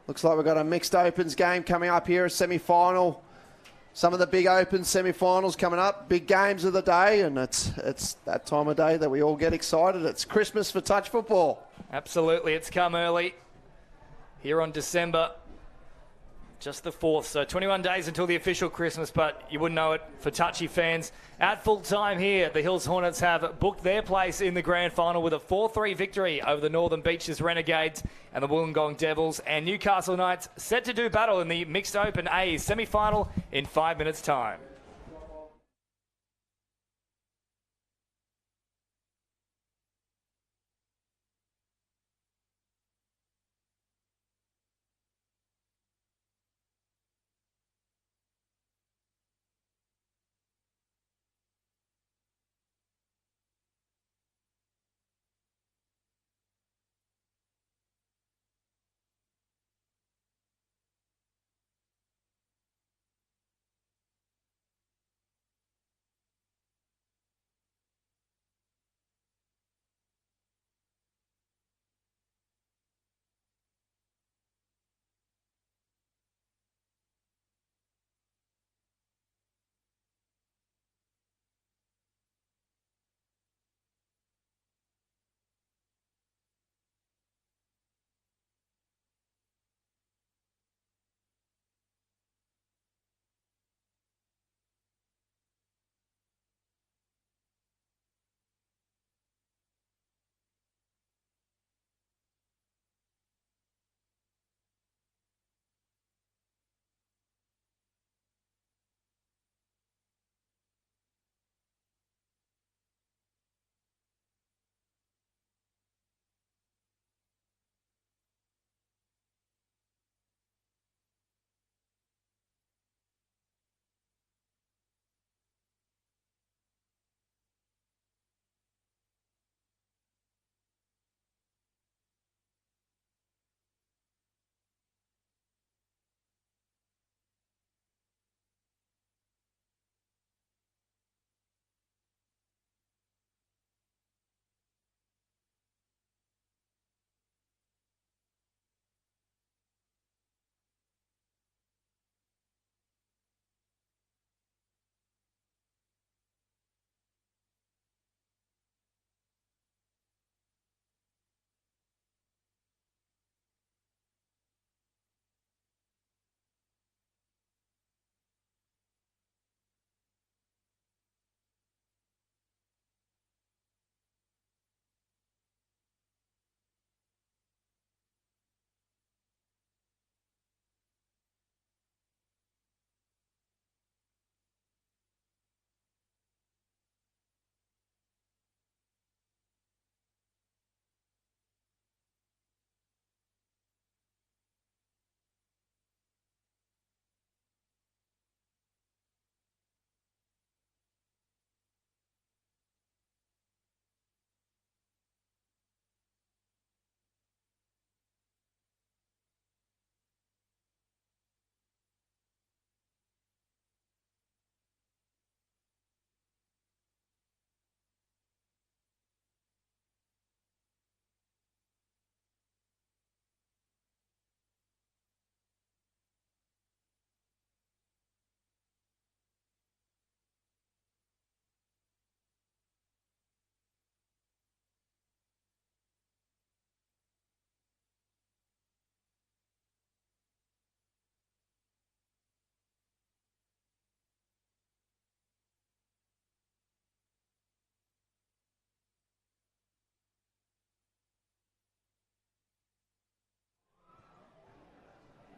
Speaker 6: Looks like we've got a mixed opens game coming up here, a semi-final. Some of the big open semi-finals coming up, big games of the day, and it's that time of day that we all get excited. It's Christmas for touch football.
Speaker 1: Absolutely, it's come early here on December, just the 4th, so 21 days until the official Christmas, but you wouldn't know it for touchy fans. At full time here, the Hills Hornets have booked their place in the grand final with a 4-3 victory over the Northern Beaches Renegades and the Wollongong Devils, and Newcastle Knights set to do battle in the Mixed Open A semi-final in 5 minutes' time.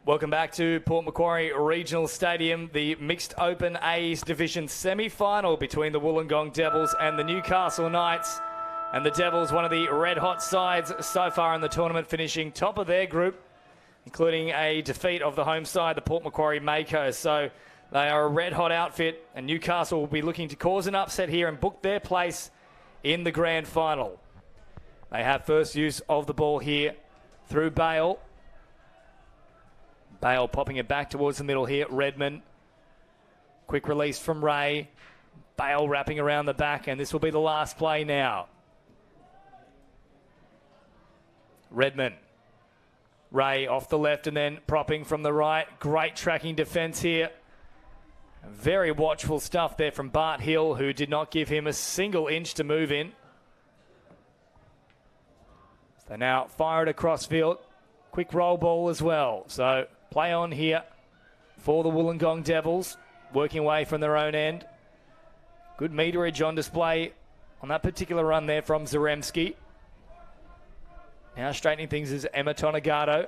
Speaker 1: Welcome back to Port Macquarie Regional Stadium, the Mixed Open A's Division semi-final between the Wollongong Devils and the Newcastle Knights. And the Devils, one of the red-hot sides so far in the tournament, finishing top of their group, including a defeat of the home side, the Port Macquarie Mako. So they are a red-hot outfit, and Newcastle will be looking to cause an upset here and book their place in the grand final. They have first use of the ball here through Bale. Bale popping it back towards the middle here. Redmond. Quick release from Ray. Bale wrapping around the back, and this will be the last play now. Redmond. Ray off the left and then propping from the right. Great tracking defence here. Very watchful stuff there from Bart Hill, who did not give him a single inch to move in. So now fire it across field. Quick roll ball as well. So play on here for the Wollongong Devils, working away from their own end. Good meterage on display on that particular run there from Zaremski. Now straightening things is Emma Tonagato.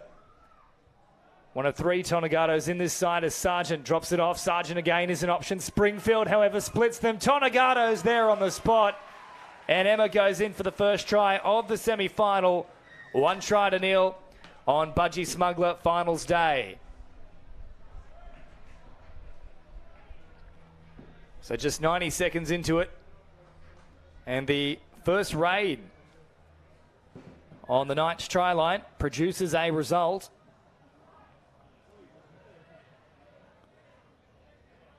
Speaker 1: One of three Tonagatos in this side as Sargent drops it off. Sargent again is an option. Springfield, however, splits them. Tonagato's there on the spot. And Emma goes in for the first try of the semi-final. 1-0 on Budgie Smuggler finals day. So just 90 seconds into it. And the first raid on the Knights try line produces a result.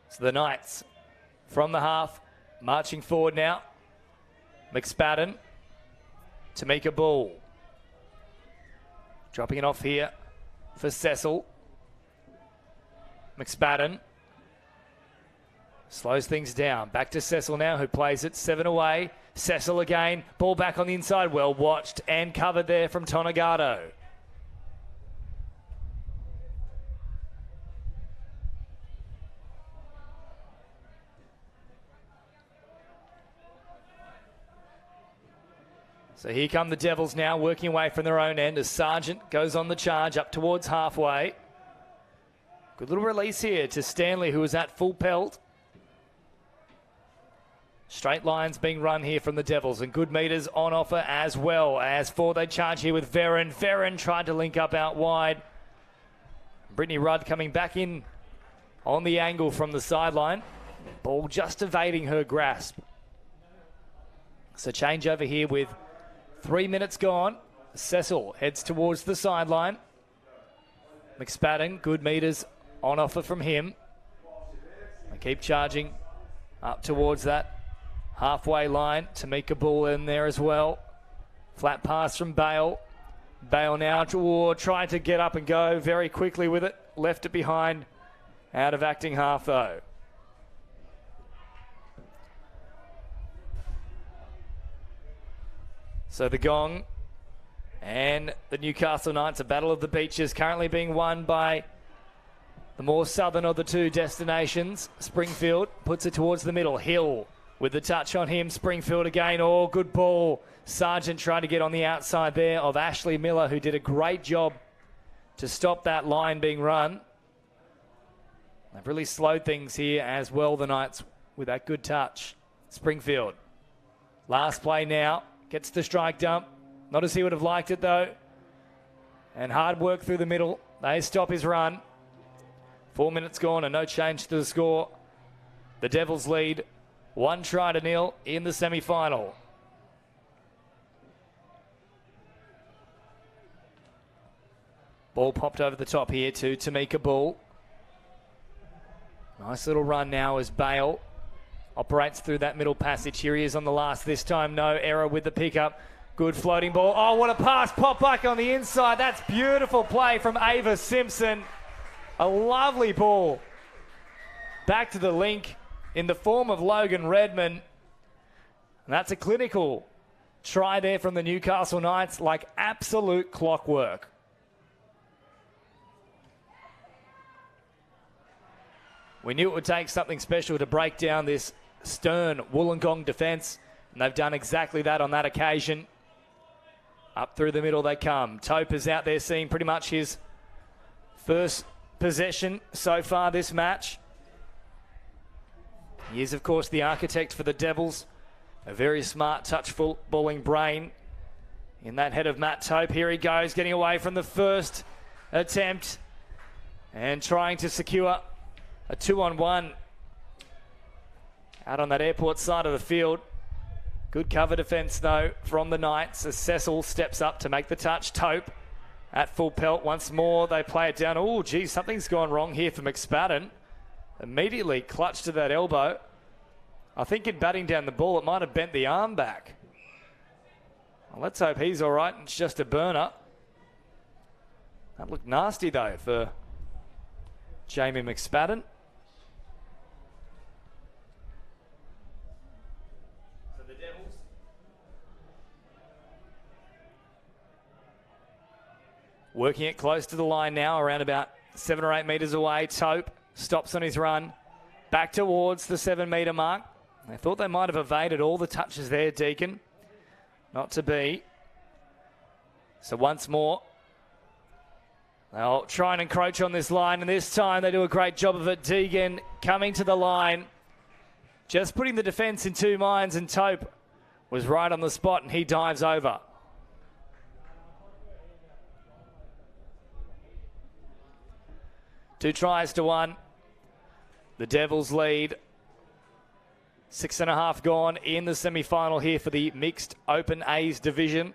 Speaker 1: So the Knights from the half marching forward now. McSpadden, Tamika Bull. Dropping it off here for Cecil. McSpadden slows things down. Back to Cecil now, who plays it 7 away. Cecil again, ball back on the inside, well watched and covered there from Tonagato. So here come the Devils now, working away from their own end as Sargent goes on the charge up towards halfway. Good little release here to Stanley, who is at full pelt. Straight lines being run here from the Devils, and good meters on offer as well. As for they charge here with Veron. Veron tried to link up out wide. Brittany Rudd coming back in on the angle from the sideline. Ball just evading her grasp. So change over here with 3 minutes gone. Cecil heads towards the sideline. McSpadden, good meters on offer from him. They keep charging up towards that halfway line. Tamika Bull in there as well. Flat pass from Bale. Bale now trying to get up and go very quickly with it. Left it behind. Out of acting half though. So the gong and the Newcastle Knights, a battle of the beaches, currently being won by the more southern of the two destinations. Springfield puts it towards the middle. Hill with the touch on him. Springfield again. Oh, good ball. Sargent trying to get on the outside there of Ashley Miller, who did a great job to stop that line being run. They've really slowed things here as well, the Knights, with that good touch. Springfield. Last play now. Gets the strike dump. Not as he would have liked it, though. And hard work through the middle. They stop his run. 4 minutes gone and no change to the score. The Devils lead 1-0 in the semi-final. Ball popped over the top here to Tamika Bull. Nice little run now as Bale operates through that middle passage. Here he is on the last this time. No error with the pickup. Good floating ball. Oh, what a pass. Pop back on the inside. That's beautiful play from Ava Simpson. A lovely ball. Back to the link in the form of Logan Redmond. And that's a clinical try there from the Newcastle Knights, like absolute clockwork. We knew it would take something special to break down this stern Wollongong defence, and they've done exactly that on that occasion. Up through the middle they come. Tope is out there seeing pretty much his first possession so far this match. He is, of course, the architect for the Devils. A very smart, touchful balling brain in that head of Matt Tope. Here he goes, getting away from the first attempt and trying to secure a 2-on-1 out on that airport side of the field. Good cover defence, though, from the Knights as Cecil steps up to make the touch. Tope at full pelt once more. They play it down. Oh, geez, something's gone wrong here for McSpadden. Immediately clutched to that elbow. I think in batting down the ball, it might have bent the arm back. Well, let's hope he's all right. It's just a burner. That looked nasty, though, for Jamie McSpadden. So the Devils working it close to the line now, around about 7 or 8 metres away. Tope stops on his run, back towards the 7-metre mark. They thought they might have evaded all the touches there, Deacon. Not to be. So once more, they'll try and encroach on this line, and this time they do a great job of it. Deegan coming to the line, just putting the defence in two minds, and Tope was right on the spot, and he dives over. Two tries to one. The Devils lead. 6.5 gone in the semi-final here for the mixed Open A's division.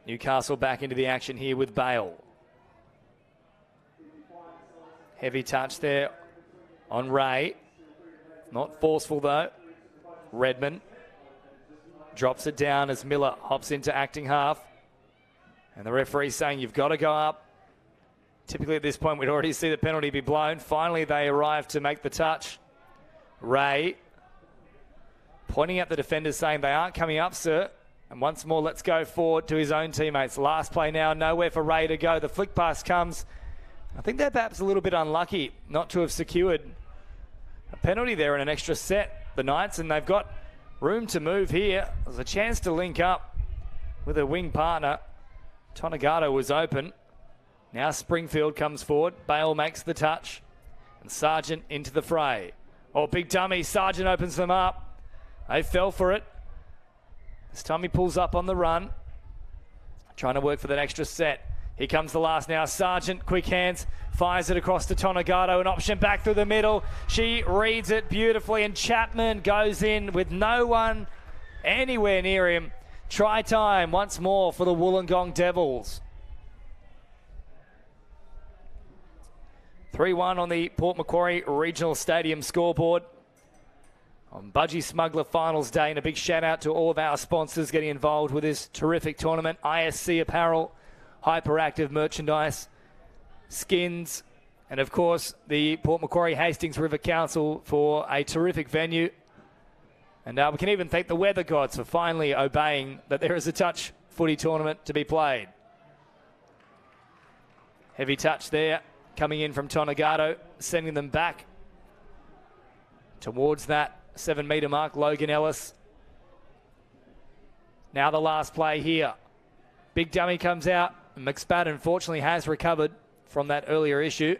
Speaker 1: Newcastle back into the action here with Bale. Heavy touch there on Ray. Not forceful though. Redmond drops it down as Miller hops into acting half. And the referee saying you've got to go up. Typically at this point we'd already see the penalty be blown. Finally they arrive to make the touch. Ray pointing at the defenders saying they aren't coming up, sir. And once more, let's go forward to his own teammates. Last play now, nowhere for Ray to go. The flick pass comes. I think they're perhaps a little bit unlucky not to have secured a penalty there in an extra set, the Knights, and they've got room to move here. There's a chance to link up with a wing partner. Tonagato was open. Now Springfield comes forward. Bale makes the touch. And Sargent into the fray. Oh, big dummy. Sargent opens them up. They fell for it. This time he pulls up on the run. Trying to work for that extra set. Here comes the last now. Sargent, quick hands. Fires it across to Tonagato. An option back through the middle. She reads it beautifully. And Chapman goes in with no one anywhere near him. Try time once more for the Wollongong Devils. 3-1 on the Port Macquarie Regional Stadium scoreboard on Budgie Smuggler Finals Day. And a big shout out to all of our sponsors getting involved with this terrific tournament. ISC Apparel, Hyperactive Merchandise, Skins, and of course the Port Macquarie Hastings River Council for a terrific venue. And we can even thank the weather gods for finally obeying that there is a touch footy tournament to be played. Heavy touch there coming in from Tonagato, sending them back towards that 7-metre mark. Logan Ellis. Now the last play here. Big dummy comes out. McSpadden unfortunately has recovered from that earlier issue.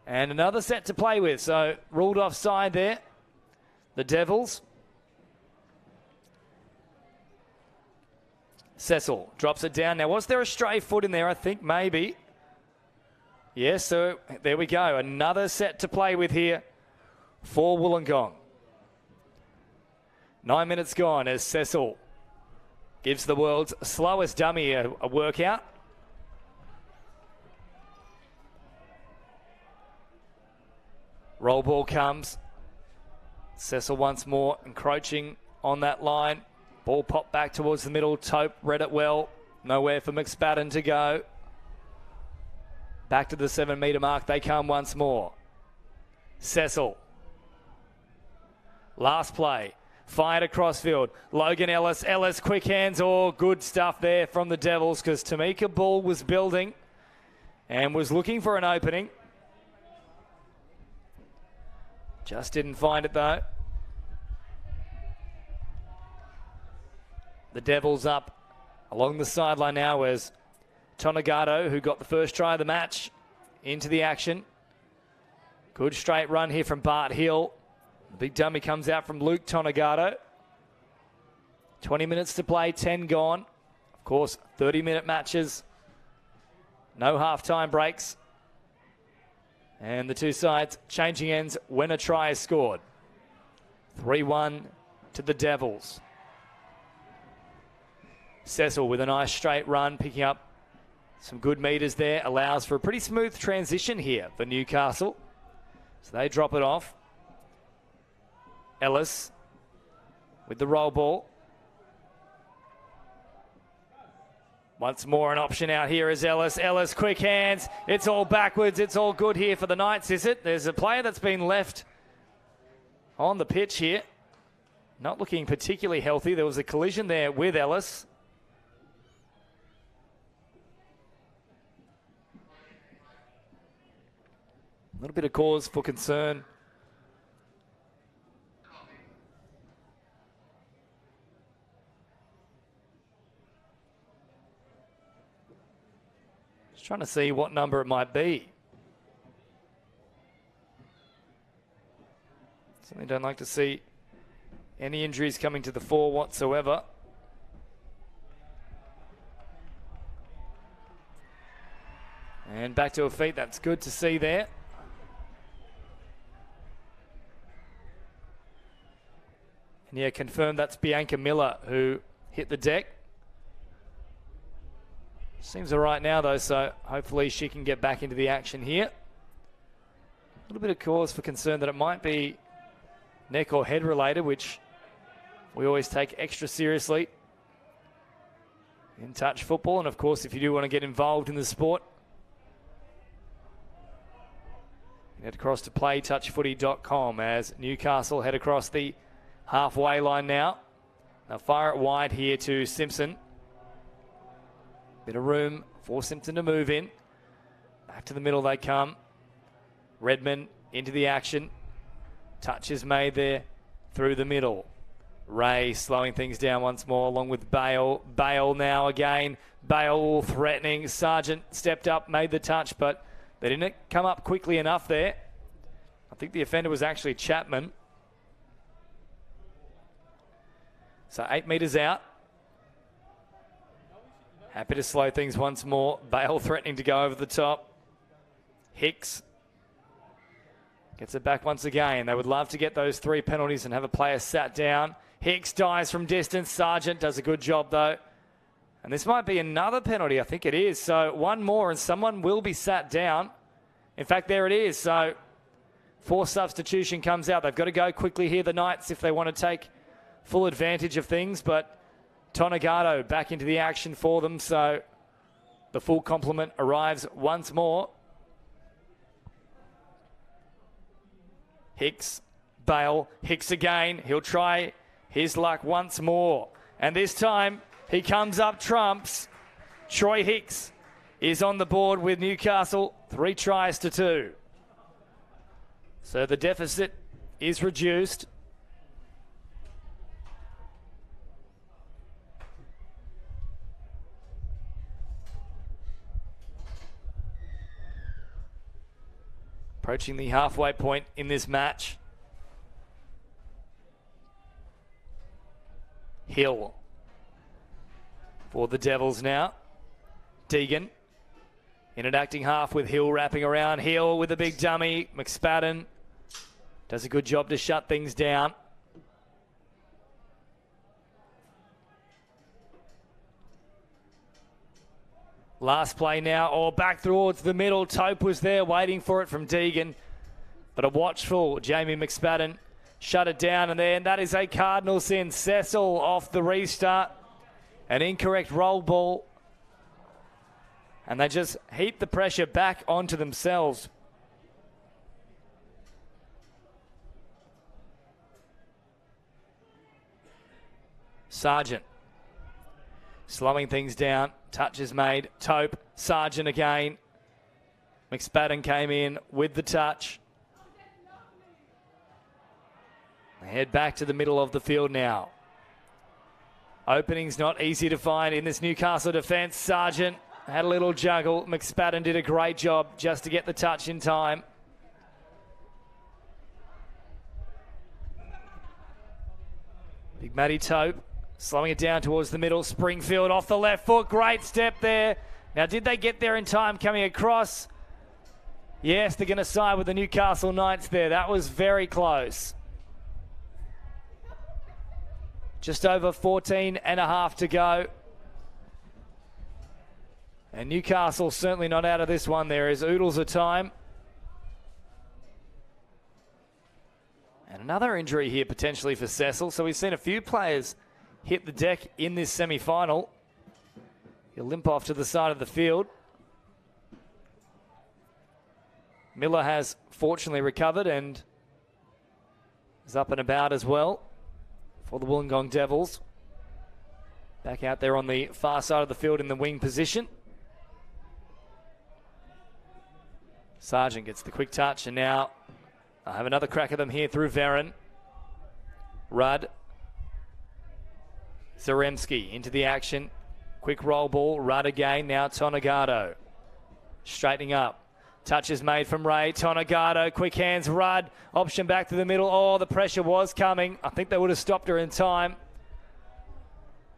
Speaker 1: And another set to play with. So ruled offside there. The Devils. Cecil drops it down. Now, was there a stray foot in there? I think maybe. Yes, so there we go. Another set to play with here for Wollongong. 9 minutes gone as Cecil gives the world's slowest dummy a workout. Roll ball comes. Cecil once more encroaching on that line. Ball popped back towards the middle. Tope read it well. Nowhere for McSpadden to go. Back to the 7-metre mark. They come once more. Cecil. Last play. Fired across field. Logan Ellis. Ellis, quick hands. Oh, good stuff there from the Devils because Tamika Bull was building and was looking for an opening. Just didn't find it though. The Devils up Along the sideline now is Tonagato, who got the first try of the match, into the action. Good straight run here from Bart Hill. The big dummy comes out from Luke Tonagato. 20 minutes to play, 10 gone. Of course, 30-minute matches. No half-time breaks. And the two sides changing ends when a try is scored. 3-1 to the Devils. Cecil with a nice straight run, picking up some good meters there. Allows for a pretty smooth transition here for Newcastle. So they drop it off. Ellis with the roll ball. Once more an option out here is Ellis. Ellis, quick hands. It's all backwards. It's all good here for the Knights, is it? There's a player that's been left on the pitch here. Not looking particularly healthy. There was a collision there with Ellis. A little bit of cause for concern. Just trying to see what number it might be. Certainly don't like to see any injuries coming to the fore whatsoever. And back to her feet. That's good to see there. And yeah, confirmed that's Bianca Miller who hit the deck. Seems all right now though, so hopefully she can get back into the action here. A little bit of cause for concern that it might be neck or head related, which we always take extra seriously in touch football. And of course, if you do want to get involved in the sport, head across to playtouchfooty.com as Newcastle head across the halfway line now. They'll fire it wide here to Simpson. Bit of room for Simpson to move in. Back to the middle they come. Redmond into the action. Touch is made there through the middle. Ray slowing things down once more along with Bale. Bale now again. Bale threatening. Sargent stepped up, made the touch, but they didn't come up quickly enough there. I think the offender was actually Chapman. So 8 metres out. Happy to slow things once more. Bale threatening to go over the top. Hicks gets it back once again. They would love to get those 3 penalties and have a player sat down. Hicks dives from distance. Sargent does a good job though. And this might be another penalty. I think it is. So 1 more and someone will be sat down. In fact, there it is. So forced substitution comes out. They've got to go quickly here, the Knights, if they want to take full advantage of things. But Tonagato back into the action for them. So the full complement arrives once more. Hicks, Bale, Hicks again. He'll try his luck once more. And this time he comes up trumps. Troy Hicks is on the board with Newcastle. 3 tries to 2. So the deficit is reduced. Approaching the halfway point in this match. Hill for the Devils now. Deegan in an acting half with Hill wrapping around. Hill with a big dummy. McSpadden does a good job to shut things down. Last play now, or back towards the middle. Tope was there waiting for it from Deegan. But a watchful Jamie McSpadden shut it down. And then that is a Cardinal sin. Cecil off the restart. An incorrect roll ball. And they just heap the pressure back onto themselves. Sargent slowing things down. Touch is made. Tope. Sargent again. McSpadden came in with the touch. They head back to the middle of the field now. Opening's not easy to find in this Newcastle defence. Sargent had a little juggle. McSpadden did a great job just to get the touch in time. Big Matty Tope slowing it down towards the middle. Springfield off the left foot. Great step there. Now, did they get there in time coming across? Yes, they're going to side with the Newcastle Knights there. That was very close. Just over 14 and a half to go. And Newcastle certainly not out of this one. There is oodles of time. And another injury here potentially for Cecil. So we've seen a few players hit the deck in this semi-final. He'll limp off to the side of the field. Miller has fortunately recovered and is up and about as well for the Wollongong Devils. Back out there on the far side of the field in the wing position. Sargent gets the quick touch, and now I have another crack at them here through Veron. Rudd. Zaremski into the action. Quick roll ball. Rudd again. Now Tonegado. Straightening up. Touch is made from Ray. Tonegado. Quick hands. Rudd. Option back to the middle. Oh, the pressure was coming. I think they would have stopped her in time.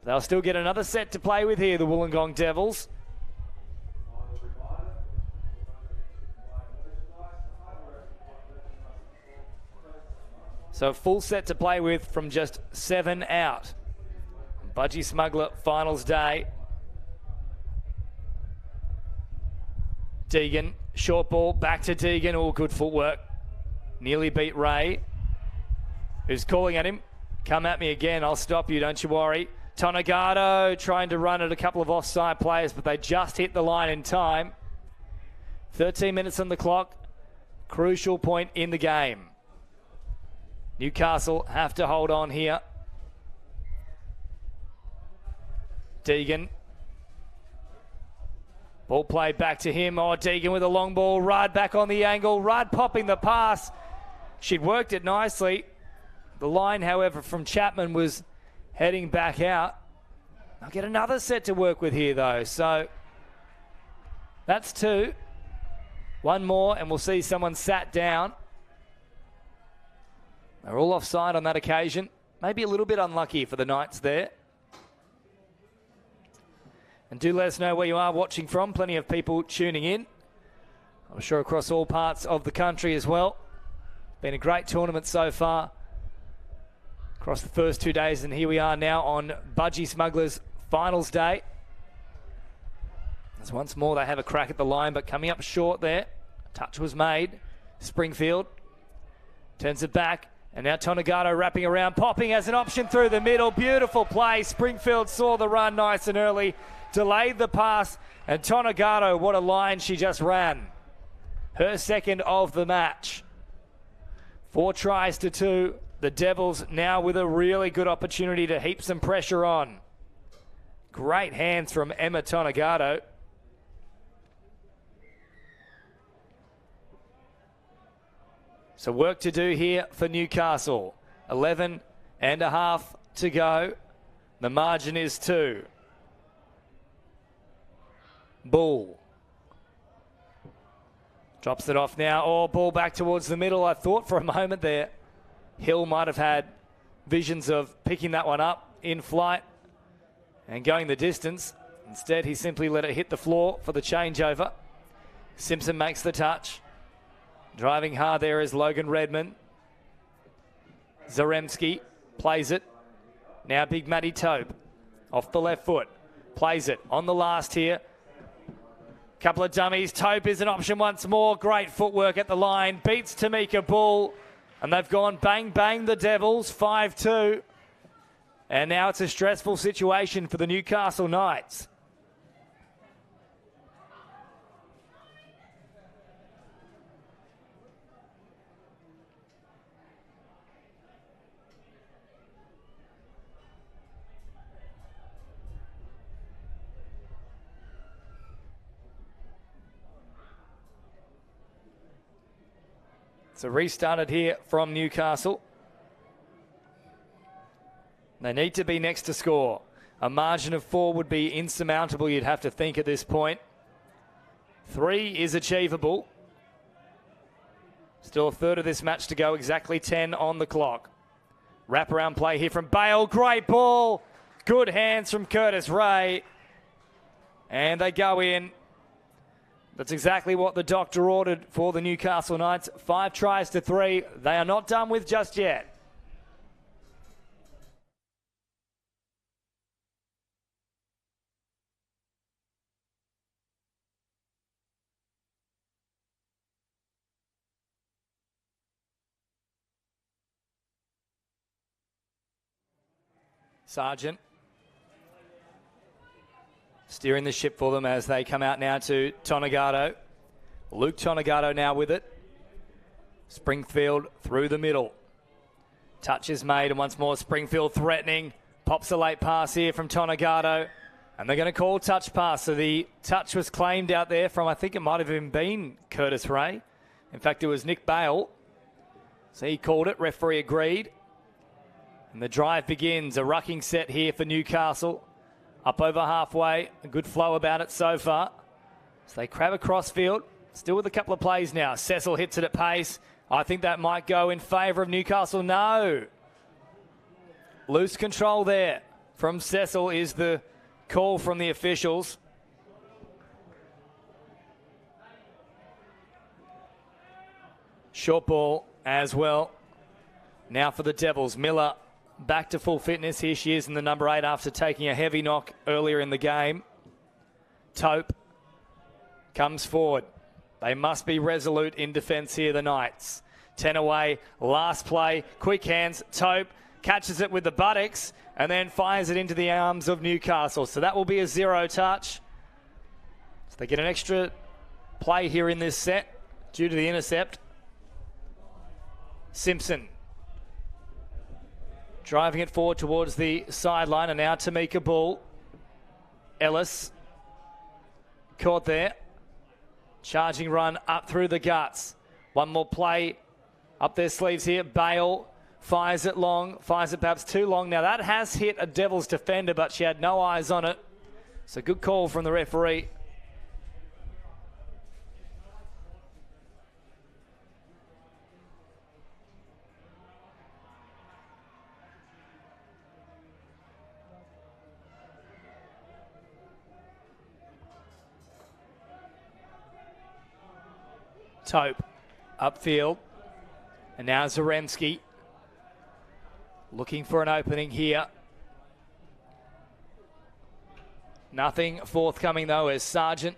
Speaker 1: They'll still get another set to play with here, the Wollongong Devils. So a full set to play with from just 7 out. Budgie Smuggler finals day. Deegan, short ball, back to Deegan. All good footwork. Nearly beat Ray, who's calling at him. Come at me again, I'll stop you, don't you worry. Tonegado trying to run at a couple of offside players, but they just hit the line in time. 13 minutes on the clock. Crucial point in the game. Newcastle have to hold on here. Deegan. Ball played back to him. Oh, Deegan with a long ball. Rudd back on the angle. Rudd popping the pass. She'd worked it nicely. The line, however, from Chapman was heading back out. I'll get another set to work with here, though. So that's 2. One more, and we'll see someone sat down. They're all offside on that occasion. Maybe a little bit unlucky for the Knights there. And do let us know where you are watching from. Plenty of people tuning in. I'm sure across all parts of the country as well. Been a great tournament so far. Across the first 2 days, and here we are now on Budgie Smugglers finals day. As once more they have a crack at the line, but coming up short there. Touch was made. Springfield turns it back. And now Tonegado wrapping around, popping as an option through the middle. Beautiful play. Springfield saw the run nice and early, delayed the pass, and Tonegado, what a line she just ran. Her second of the match. 4 tries to 2. The Devils now with a really good opportunity to heap some pressure on. Great hands from Emma Tonegado. So work to do here for Newcastle. 11 and a half to go. The margin is 2. Bull. Drops it off now. Oh, ball back towards the middle. I thought for a moment there Hill might have had visions of picking that one up in flight and going the distance. Instead, he simply let it hit the floor for the changeover. Simpson makes the touch. Driving hard there is Logan Redmond. Zaremski plays it. Now Big Matty Tope off the left foot. Plays it on the last here. Couple of dummies. Tope is an option once more. Great footwork at the line. Beats Tamika Bull. And they've gone bang, bang the Devils. 5-2. And now it's a stressful situation for the Newcastle Knights. So restarted here from Newcastle. They need to be next to score. A margin of 4 would be insurmountable, you'd have to think at this point. 3 is achievable. Still a third of this match to go, exactly 10 on the clock. Wraparound play here from Bale. Great ball. Good hands from Curtis Ray. And they go in. That's exactly what the doctor ordered for the Newcastle Knights. 5 tries to 3. They are not done with just yet. Sargent steering the ship for them as they come out now to Tonagato. Luke Tonagato now with it. Springfield through the middle. Touch is made, and once more Springfield threatening. Pops a late pass here from Tonagato. And they're going to call touch pass. So the touch was claimed out there from, I think it might have even been Curtis Ray. In fact, it was Nick Bale. So he called it. Referee agreed. And the drive begins. A rucking set here for Newcastle. Up over halfway. A good flow about it so far. So they crab across field. Still with a couple of plays now. Cecil hits it at pace. I think that might go in favour of Newcastle. No. Loose control there from Cecil is the call from the officials. Short ball as well. Now for the Devils. Miller back to full fitness. Here she is in the number 8 after taking a heavy knock earlier in the game. Tope comes forward. They must be resolute in defence here, the Knights. 10 away, last play, quick hands. Tope catches it with the buttocks and then fires it into the arms of Newcastle. So that will be a 0 touch. So they get an extra play here in this set due to the intercept. Simpson driving it forward towards the sideline, and now Tamika Bull. Ellis caught there. Charging run up through the guts. One more play up their sleeves here. Bale fires it long, fires it perhaps too long. Now that has hit a Devils defender, but she had no eyes on it. So good call from the referee. Tope upfield, and now Zaremski looking for an opening here. Nothing forthcoming though as Sargent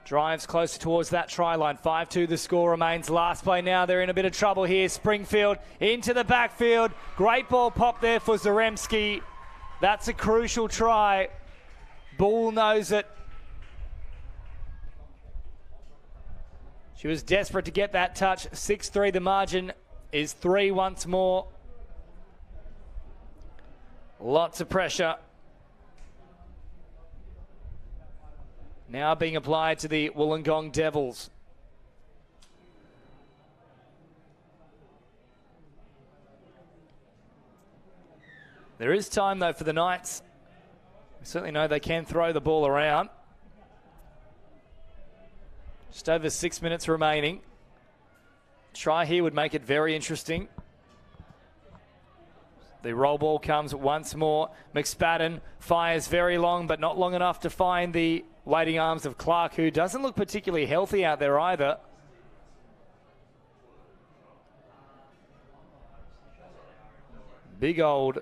Speaker 1: drives closer towards that try line. 5-2 the score remains. Last play now, they're in a bit of trouble here. Springfield into the backfield. Great ball pop there for Zaremski. That's a crucial try. Bull knows it. She was desperate to get that touch. 6-3, the margin is 3 once more. Lots of pressure. Now being applied to the Wollongong Devils. There is time though for the Knights. We certainly know they can throw the ball around. Just over 6 minutes remaining. Try here would make it very interesting. The roll ball comes once more. McSpadden fires very long, but not long enough to find the waiting arms of Clark, who doesn't look particularly healthy out there either. Big old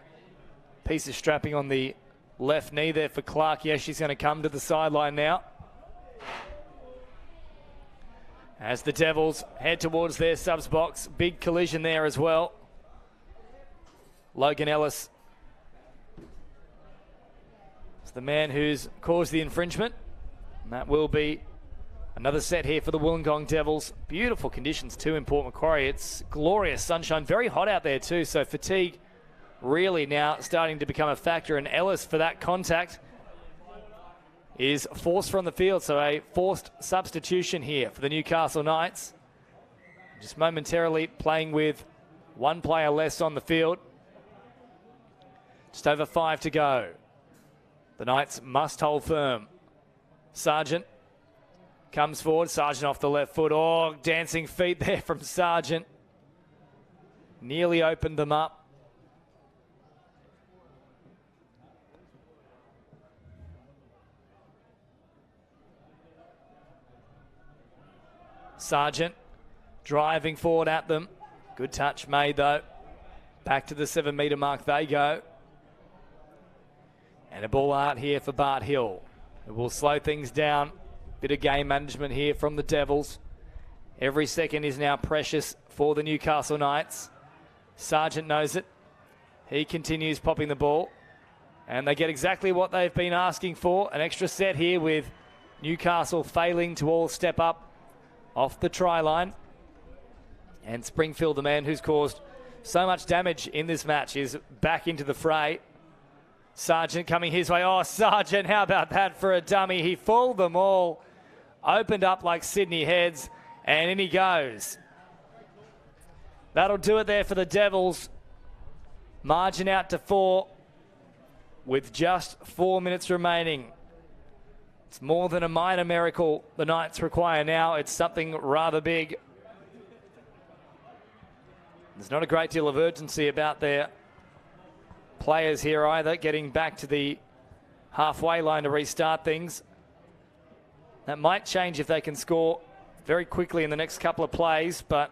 Speaker 1: piece of strapping on the left knee there for Clark. Yes, she's going to come to the sideline now. As the Devils head towards their subs box. Big collision there as well. Logan Ellis is the man who's caused the infringement. And that will be another set here for the Wollongong Devils. Beautiful conditions too in Port Macquarie. It's glorious sunshine. Very hot out there too. So fatigue really now starting to become a factor. And Ellis, for that contact, is forced from the field, so a forced substitution here for the Newcastle Knights. Just momentarily playing with one player less on the field. Just over 5 to go. The Knights must hold firm. Sargent comes forward. Sargent off the left foot. Oh, dancing feet there from Sargent. Nearly opened them up. Sargent driving forward at them. Good touch made though. Back to the 7 metre mark they go. And a ball out here for Bart Hill. It will slow things down. Bit of game management here from the Devils. Every second is now precious for the Newcastle Knights. Sargent knows it. He continues popping the ball. And they get exactly what they've been asking for. An extra set here with Newcastle failing to all step up off the try line. And Springfield, the man who's caused so much damage in this match, is back into the fray. Sargent coming his way. Oh, Sargent, how about that for a dummy? He fooled them all. Opened up like Sydney Heads, and in he goes. That'll do it there for the Devils. Margin out to 4 with just 4 minutes remaining. It's more than a minor miracle the Knights require now. It's something rather big. There's not a great deal of urgency about their players here either, getting back to the halfway line to restart things. That might change if they can score very quickly in the next couple of plays, but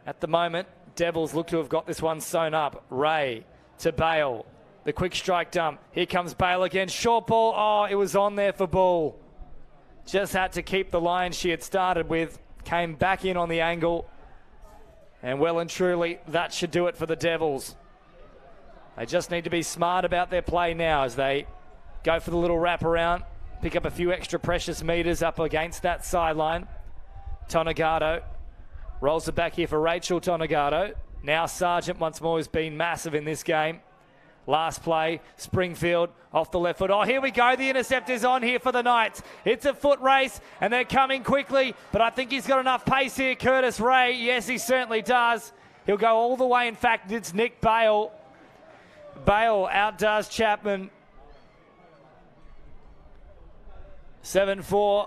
Speaker 1: at the moment, Devils look to have got this one sewn up. Ray to Bale. The quick strike dump. Here comes Bale again. Short ball. Oh, it was on there for Bull. Just had to keep the line she had started with. Came back in on the angle. And well and truly, that should do it for the Devils. They just need to be smart about their play now as they go for the little wraparound. Pick up a few extra precious metres up against that sideline. Tonagato rolls it back here for Rachel Tonagato. Now Sargent once more has been massive in this game. Last play, Springfield off the left foot. Oh, here we go. The intercept is on here for the Knights. It's a foot race, and they're coming quickly, but I think he's got enough pace here, Curtis Ray. Yes, he certainly does. He'll go all the way. In fact, it's Nick Bale. Bale outdoes Chapman. 7-4.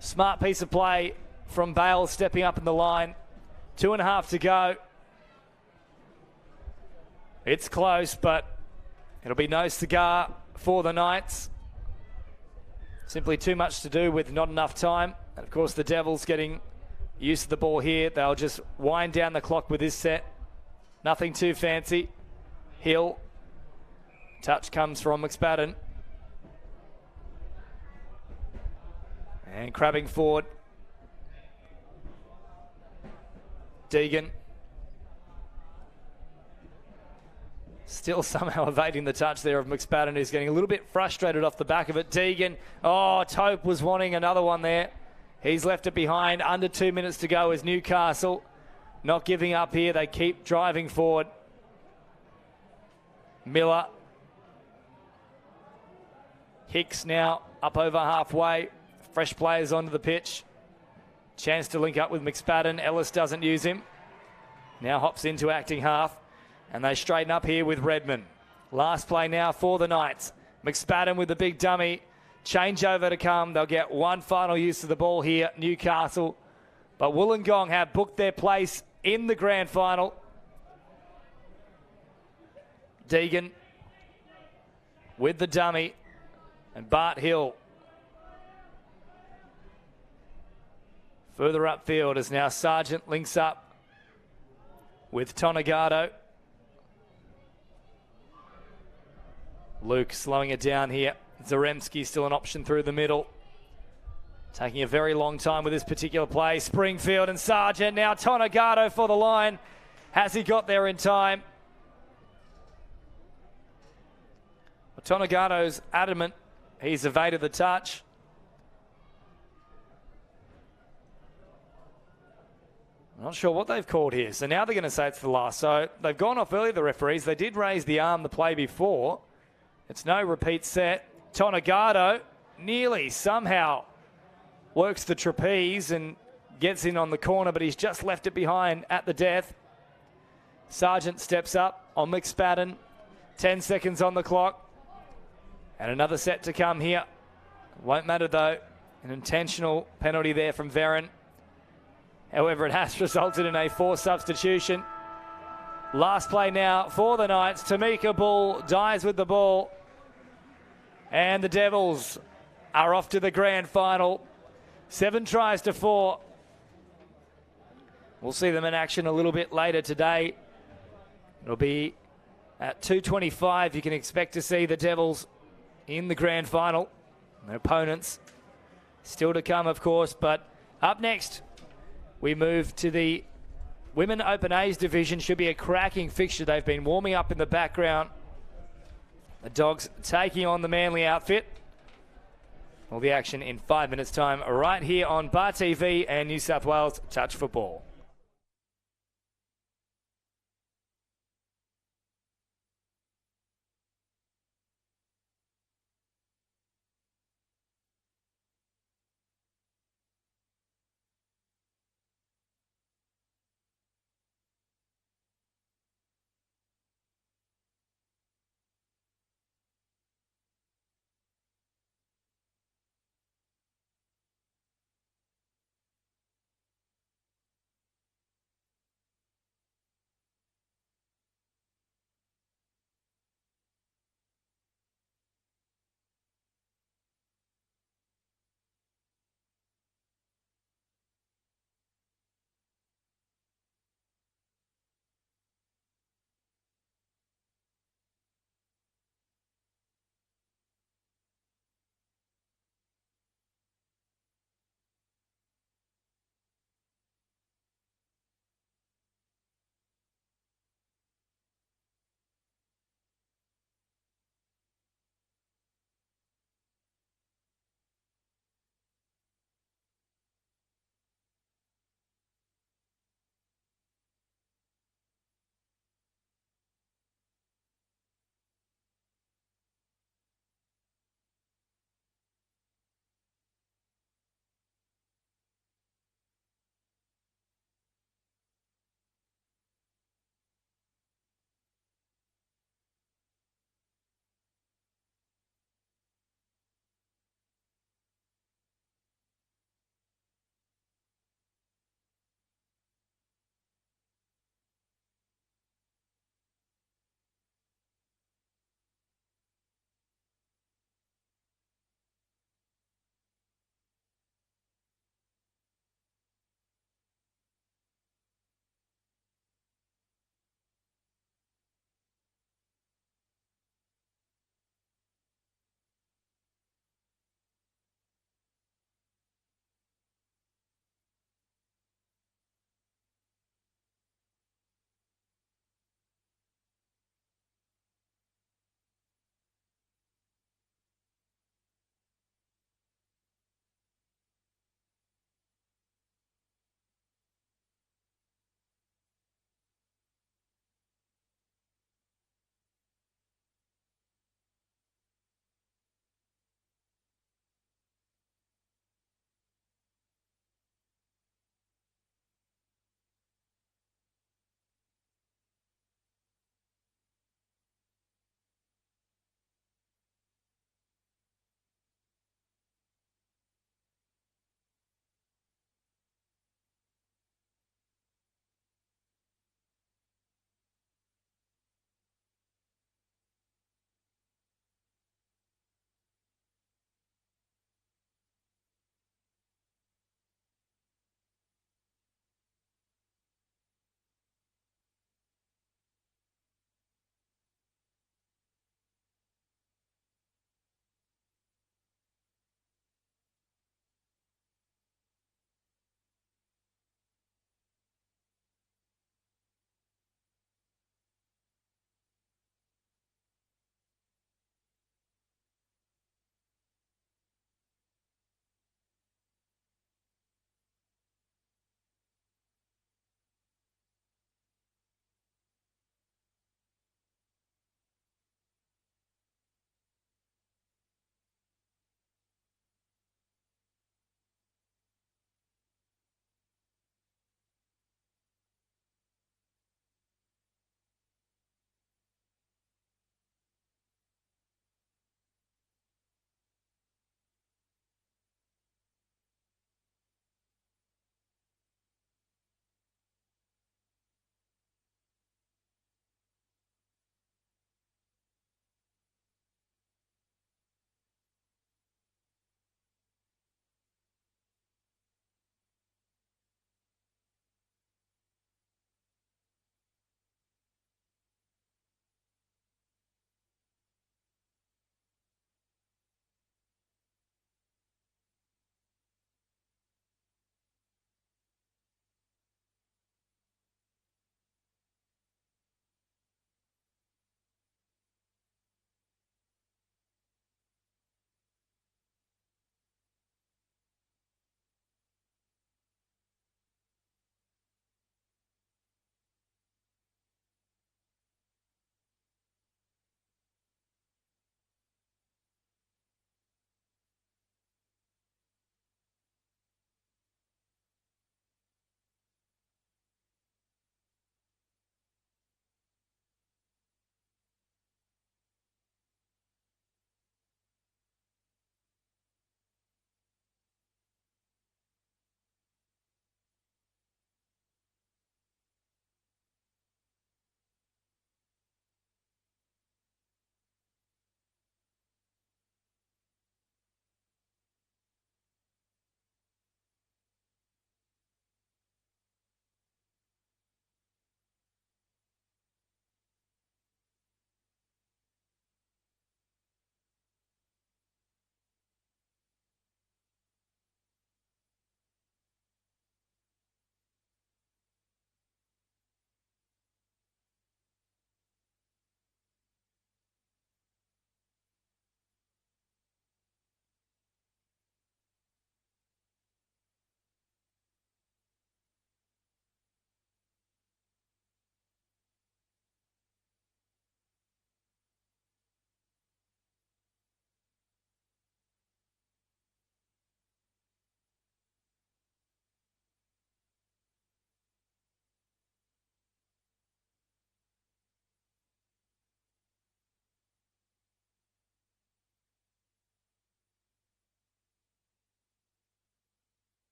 Speaker 1: Smart piece of play from Bale, stepping up in the line. 2.5 to go. It's close, but it'll be no cigar for the Knights. Simply too much to do with not enough time. And of course, the Devils getting used to the ball here. They'll just wind down the clock with this set. Nothing too fancy. Hill. Touch comes from McSpadden. And crabbing forward. Deegan. Still somehow evading the touch there of McSpadden, who's getting a little bit frustrated off the back of it. Deegan. Oh, Tope was wanting another one there. He's left it behind. Under 2 minutes to go as Newcastle not giving up here. They keep driving forward. Miller. Hicks now up over halfway. Fresh players onto the pitch. Chance to link up with McSpadden. Ellis doesn't use him. Now hops into acting half. And they straighten up here with Redmond. Last play now for the Knights. McSpadden with the big dummy. Changeover to come. They'll get one final use of the ball here, Newcastle. But Wollongong have booked their place in the grand final. Deegan with the dummy. And Bart Hill. Further upfield as now Sargent links up with Tonagato. Luke slowing it down here. Zaremski still an option through the middle. Taking a very long time with this particular play. Springfield and Sargent. Now Tonagato for the line. Has he got there in time? Well, Tonagato's adamant. He's evaded the touch. I'm not sure what they've called here. So now they're going to say it's the last. So they've gone off early, the referees. They did raise the arm the play before. It's no repeat set. Tonagato nearly somehow works the trapeze and gets in on the corner, but he's just left it behind at the death. Sargent steps up on McSpadden. 10 seconds on the clock. And another set to come here. Won't matter though. An intentional penalty there from Veron. However, it has resulted in a forced substitution. Last play now for the Knights. Tamika Bull dies with the ball. And the Devils are off to the grand final. 7 tries to 4. We'll see them in action a little bit later today. It'll be at 2:25. You can expect to see the Devils in the grand final. Their opponents still to come, of course. But up next, we move to the Women Open A's division. Should be a cracking fixture. They've been warming up in the background. The Dogs taking on the Manly outfit. All the action in 5 minutes' time right here on Bar TV and New South Wales Touch Football.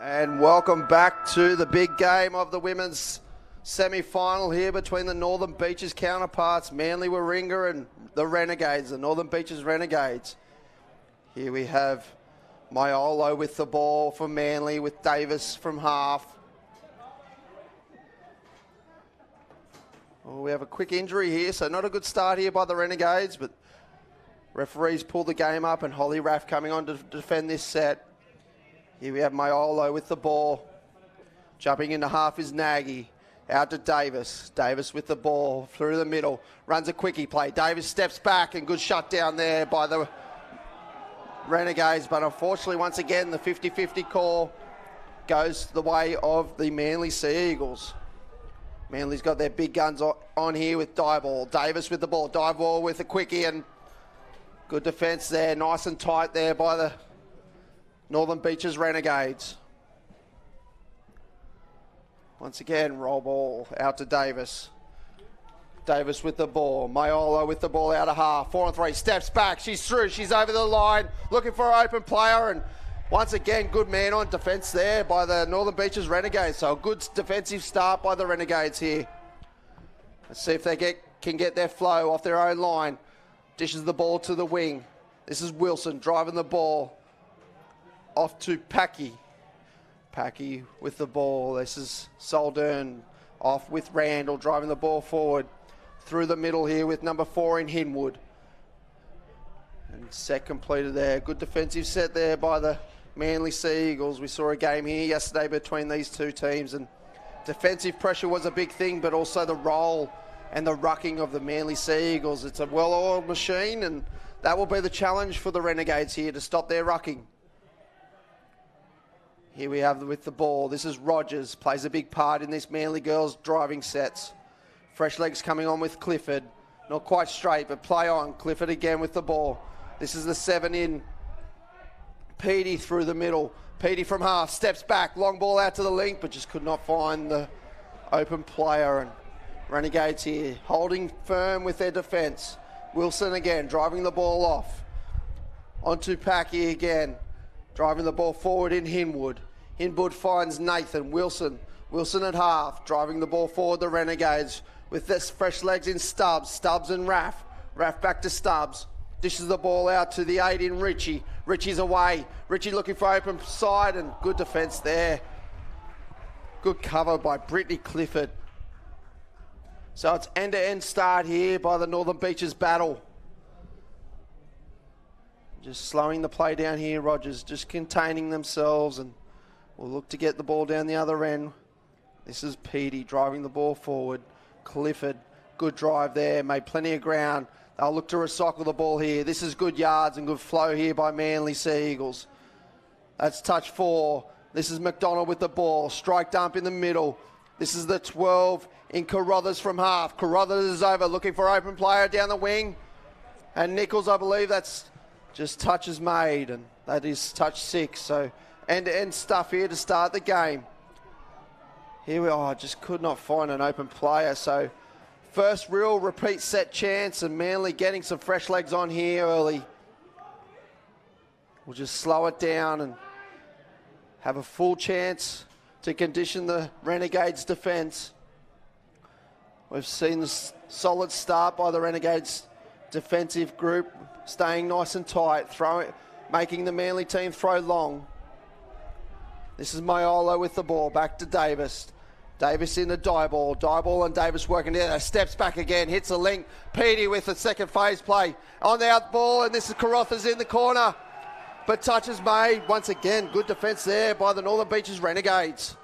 Speaker 6: And welcome back to the big game of the women's semi-final here between the Northern Beaches counterparts, Manly Warringah and the Renegades, the Northern Beaches Renegades. Here we have Maiolo with the ball for Manly with Davis from half. Oh, we have a quick injury here, so not a good start here by the Renegades, but referees pull the game up and Holly Raff coming on to defend this set. Here we have Maiolo with the ball. Jumping into half is Nagy. Out to Davis. Davis with the ball through the middle. Runs a quickie play. Davis steps back and good shut down there by the Renegades. But unfortunately, once again, the 50-50 call goes the way of the Manly Sea Eagles. Manly's got their big guns on here with die ball. Davis with the ball. Die ball with a quickie and good defence there. Nice and tight there by the Northern Beaches Renegades. Once again, roll ball out to Davis. Davis with the ball. Maiolo with the ball out of half. 4 on 3. Steps back. She's through. She's over the line. Looking for an open player. And once again, good man on defence there by the Northern Beaches Renegades. So a good defensive start by the Renegades here. Let's see if they can get their flow off their own line. Dishes the ball to the wing. This is Wilson driving the ball. Off to Packy. Packy with the ball. This is Saldern off with Randall driving the ball forward. Through the middle here with number 4 in Hinwood. And set completed there. Good defensive set there by the Manly Sea Eagles. We saw a game here yesterday between these two teams, and defensive pressure was a big thing, but also the roll and the rucking of the Manly Sea Eagles. It's a well-oiled machine, and that will be the challenge for the Renegades here to stop their rucking. Here we have with the ball. This is Rogers. Plays a big part in this Manly girls driving sets. Fresh legs coming on with Clifford. Not quite straight, but play on. Clifford again with the ball. This is the 7 in. Petey through the middle. Petey from half. Steps back. Long ball out to the link, but just could not find the open player. And Renegades here holding firm with their defence. Wilson again driving the ball off. Onto Packy again. Driving the ball forward in Hinwood. Hinwood finds Nathan. Wilson at half. Driving the ball forward, the Renegades. With this fresh legs in Stubbs. Stubbs and Raff. Raff back to Stubbs. Dishes the ball out to the 8 in Richie. Richie's away. Richie looking for open side and good defence there. Good cover by Brittany Clifford. So it's end-to-end start here by the Northern Beaches battle. Just slowing the play down here, Rogers just containing themselves, and we'll look to get the ball down the other end. This is Petey driving the ball forward. Clifford, good drive there, made plenty of ground. They'll look to recycle the ball here. This is good yards and good flow here by Manly Sea Eagles. That's touch 4. This is McDonald with the ball. Strike dump in the middle. This is the 12 in Carruthers from half. Carruthers is over, looking for open player down the wing. And Nichols, I believe that's just touches made, and that is touch 6. So end-to-end stuff here to start the game. Here we are, just could not find an open player. So first real repeat set chance, and Manly getting some fresh legs on here early. We'll just slow it down and have a full chance to condition the Renegades' defence. We've seen the solid start by the Renegades' defensive group, staying nice and tight, making the Manly team throw long. This is Maiolo with the ball, back to Davis. Davis in the die ball. Die ball and Davis working together. Steps back again, hits a link. Petey with the second phase play on the out ball, and this is Carruthers in the corner. But touch is made. Once again, good defence there by the Northern Beaches Renegades.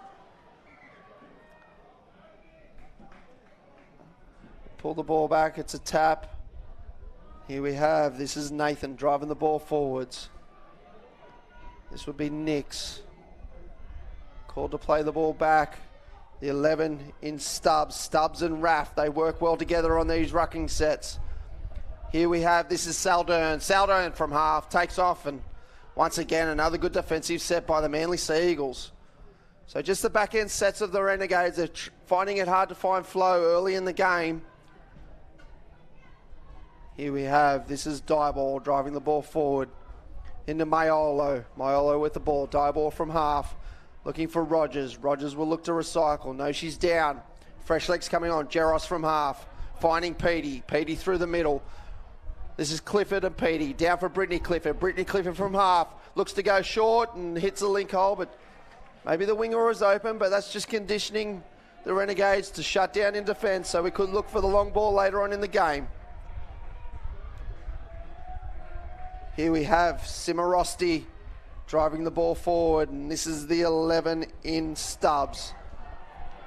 Speaker 6: Pull the ball back, it's a tap. Here we have, this is Nathan driving the ball forwards. This would be Nix. Called to play the ball back. The 11 in Stubbs. Stubbs and Raff, they work well together on these rucking sets. Here we have, this is Saldern. Saldern from half, takes off, and once again, another good defensive set by the Manly Sea Eagles. So just the back end sets of the Renegades are finding it hard to find flow early in the game. Here we have, this is Dieball driving the ball forward into Maiolo. Maiolo with the ball, Dieball from half. Looking for Rogers. Rogers will look to recycle. No, she's down. Fresh legs coming on. Jaros from half. Finding Petey. Petey through the middle. This is Clifford and Petey. Down for Brittany Clifford. Brittany Clifford from half. Looks to go short and hits the link hole, but maybe the winger was open, but that's just conditioning the Renegades to shut down in defence, so we could look for the long ball later on in the game. Here we have Cimarosti driving the ball forward, and this is the 11 in Stubbs.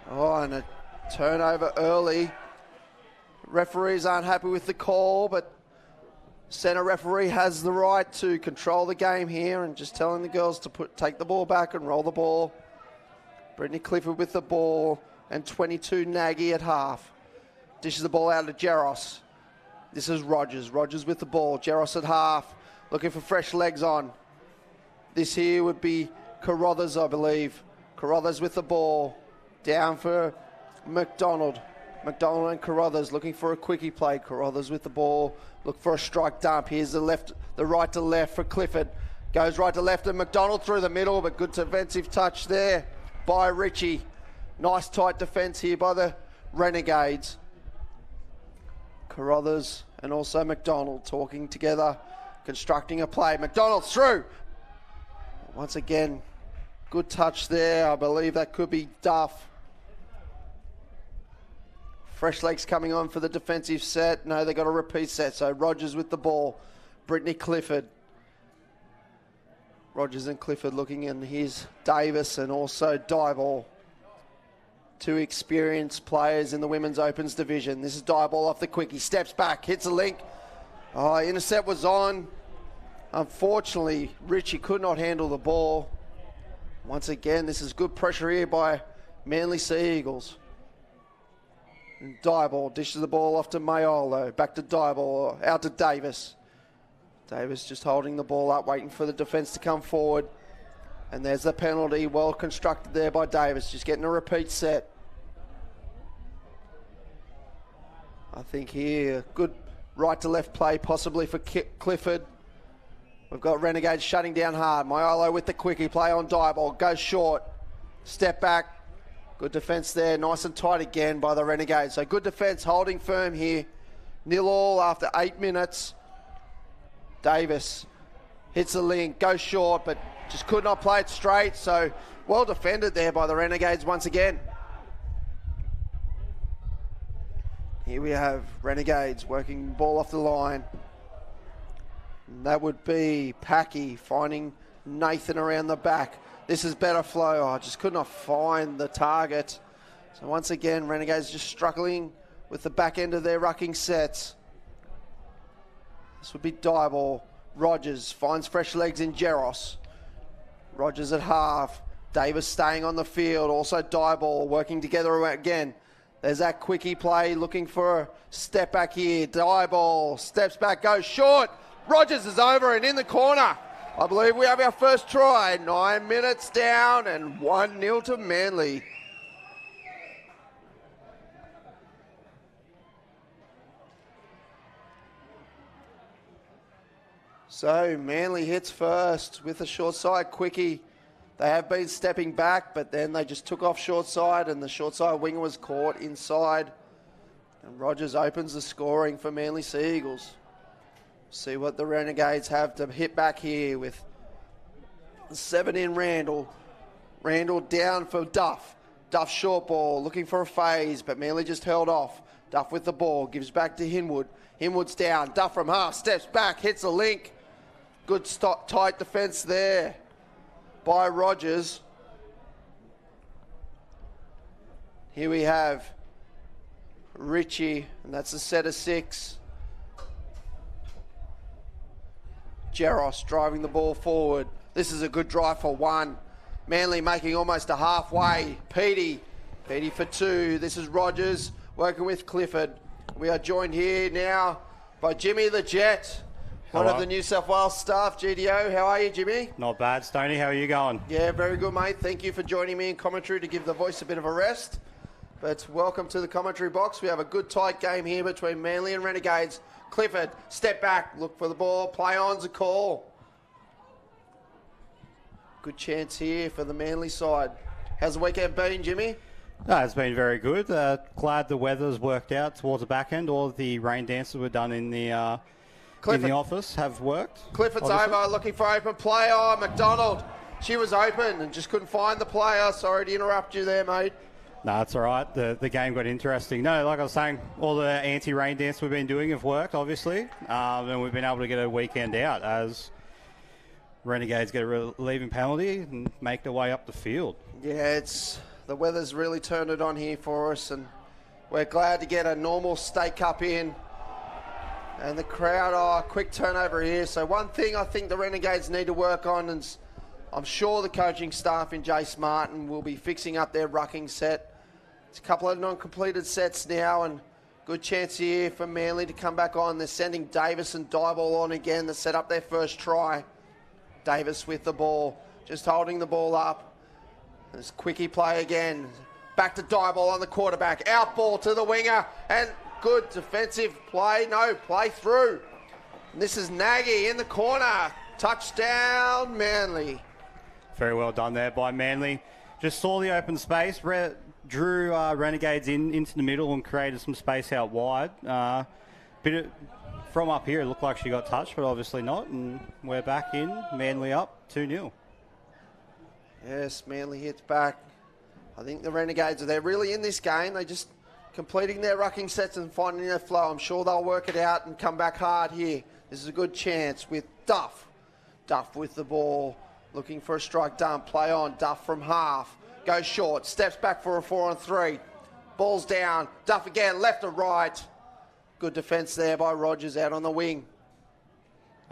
Speaker 6: Oh, and a turnover early. Referees aren't happy with the call, but centre referee has the right to control the game here, and just telling the girls to take the ball back and roll the ball. Brittany Clifford with the ball, and 22 Nagy at half. Dishes the ball out to Jaros. This is Rogers. Rogers with the ball. Jaros at half, looking for fresh legs on. This here would be Carruthers, I believe. Carruthers with the ball. Down for McDonald. McDonald and Carruthers looking for a quickie play. Carruthers with the ball. Look for a strike dump. Here's the right to left for Clifford. Goes right to left and McDonald through the middle, but good defensive touch there by Ritchie. Nice tight defence here by the Renegades. Carruthers and also McDonald talking together, constructing a play. McDonald's through. Once again, good touch there. I believe that could be Duff. Fresh legs coming on for the defensive set. No, they got a repeat set. So Rogers with the ball. Brittany Clifford. Rogers and Clifford looking, and here's Davis and also Dyball. Two experienced players in the Women's Opens division. This is Dyball off the quickie. Steps back, hits a link. Oh, intercept was on. Unfortunately, Ritchie could not handle the ball. Once again, this is good pressure here by Manly Sea Eagles. And Dyball dishes the ball off to Mayolo. Back to Dyball, out to Davis. Davis just holding the ball up, waiting for the defence to come forward. And there's the penalty, well constructed there by Davis, just getting a repeat set. I think here, good right to left play possibly for Clifford. We've got Renegades shutting down hard. Mayolo with the quickie play on Dyball, goes short, step back. Good defence there, nice and tight again by the Renegades. So good defence, holding firm here. 0-0 after 8 minutes. Davis hits the link, goes short, but just could not play it straight. So well defended there by the Renegades once again. Here we have Renegades working ball off the line. And that would be Packy finding Nathan around the back. This is better flow. Oh, just could not find the target. So once again, Renegades just struggling with the back end of their rucking sets. This would be Dyball. Rogers finds fresh legs in Jaros. Rogers at half. Davis staying on the field. Also Dyball working together again. There's that quickie play, looking for a step back here. Dyball steps back, goes short. Rogers is over and in the corner. I believe we have our first try. 9 minutes down and 1-0 to Manly. So Manly hits first with a short side quickie. They have been stepping back, but then they just took off short side and the short side winger was caught inside. And Rogers opens the scoring for Manly Sea Eagles. See what the Renegades have to hit back here with 7 in Randall. Randall down for Duff. Duff short ball, looking for a phase, but Manly just held off. Duff with the ball, gives back to Hinwood. Hinwood's down. Duff from half, steps back, hits a link. Good tight defence there by Rogers. Here we have Ritchie, and that's a set of 6. Jaros driving the ball forward. This is a good drive for 1. Manly making almost a halfway. Petey for 2. This is Rogers working with Clifford. We are joined here now by Jimmy the Jet, one of the New South Wales staff, GDO. How are you, Jimmy?
Speaker 7: Not bad, Stoney. How are you going?
Speaker 6: Yeah, very good, mate. Thank you for joining me in commentary to give the voice a bit of a rest. But welcome to the commentary box. We have a good tight game here between Manly and Renegades. Clifford, step back, look for the ball, play on's a call. Good chance here for the Manly side. How's the weekend been, Jimmy?
Speaker 7: It's been very good. Glad the weather's worked out towards the back end. All of the rain dances were done in the office have worked.
Speaker 6: Clifford's
Speaker 7: obviously.
Speaker 6: over, looking for open play. Oh, McDonald. She was open and just couldn't find the player. Sorry to interrupt you there, mate.
Speaker 7: No, it's all right. The game got interesting. No, like I was saying, all the anti-rain dance we've been doing have worked, obviously. And we've been able to get a weekend out as Renegades get a relieving penalty and make their way up the field.
Speaker 6: Yeah, the weather's really turned it on here for us, and we're glad to get a normal State Cup in. And the crowd, quick turnover here. So one thing I think the Renegades need to work on, and I'm sure the coaching staff in Jace Martin will be fixing up their rucking set. It's a couple of non-completed sets now, and good chance here for Manly to come back on. They're sending Davis and Dieball on again to set up their first try. Davis with the ball, just holding the ball up. There's quickie play again. Back to Dieball on the quarterback. Out ball to the winger, and good defensive play. No, play through. And this is Nagy in the corner. Touchdown, Manly.
Speaker 7: Very well done there by Manly. Just saw the open space, drew Renegades into the middle and created some space out wide. From up here, it looked like she got touched, but obviously not. And we're back in. Manly up 2-0.
Speaker 6: Yes, Manly hits back. I think the Renegades they're really in this game. They're just completing their rucking sets and finding their flow. I'm sure they'll work it out and come back hard here. This is a good chance with Duff. Duff with the ball. Looking for a strike dump. Play on. Duff from half. Goes short. Steps back for a 4-on-3. Ball's down. Duff again. Left to right. Good defence there by Rogers out on the wing.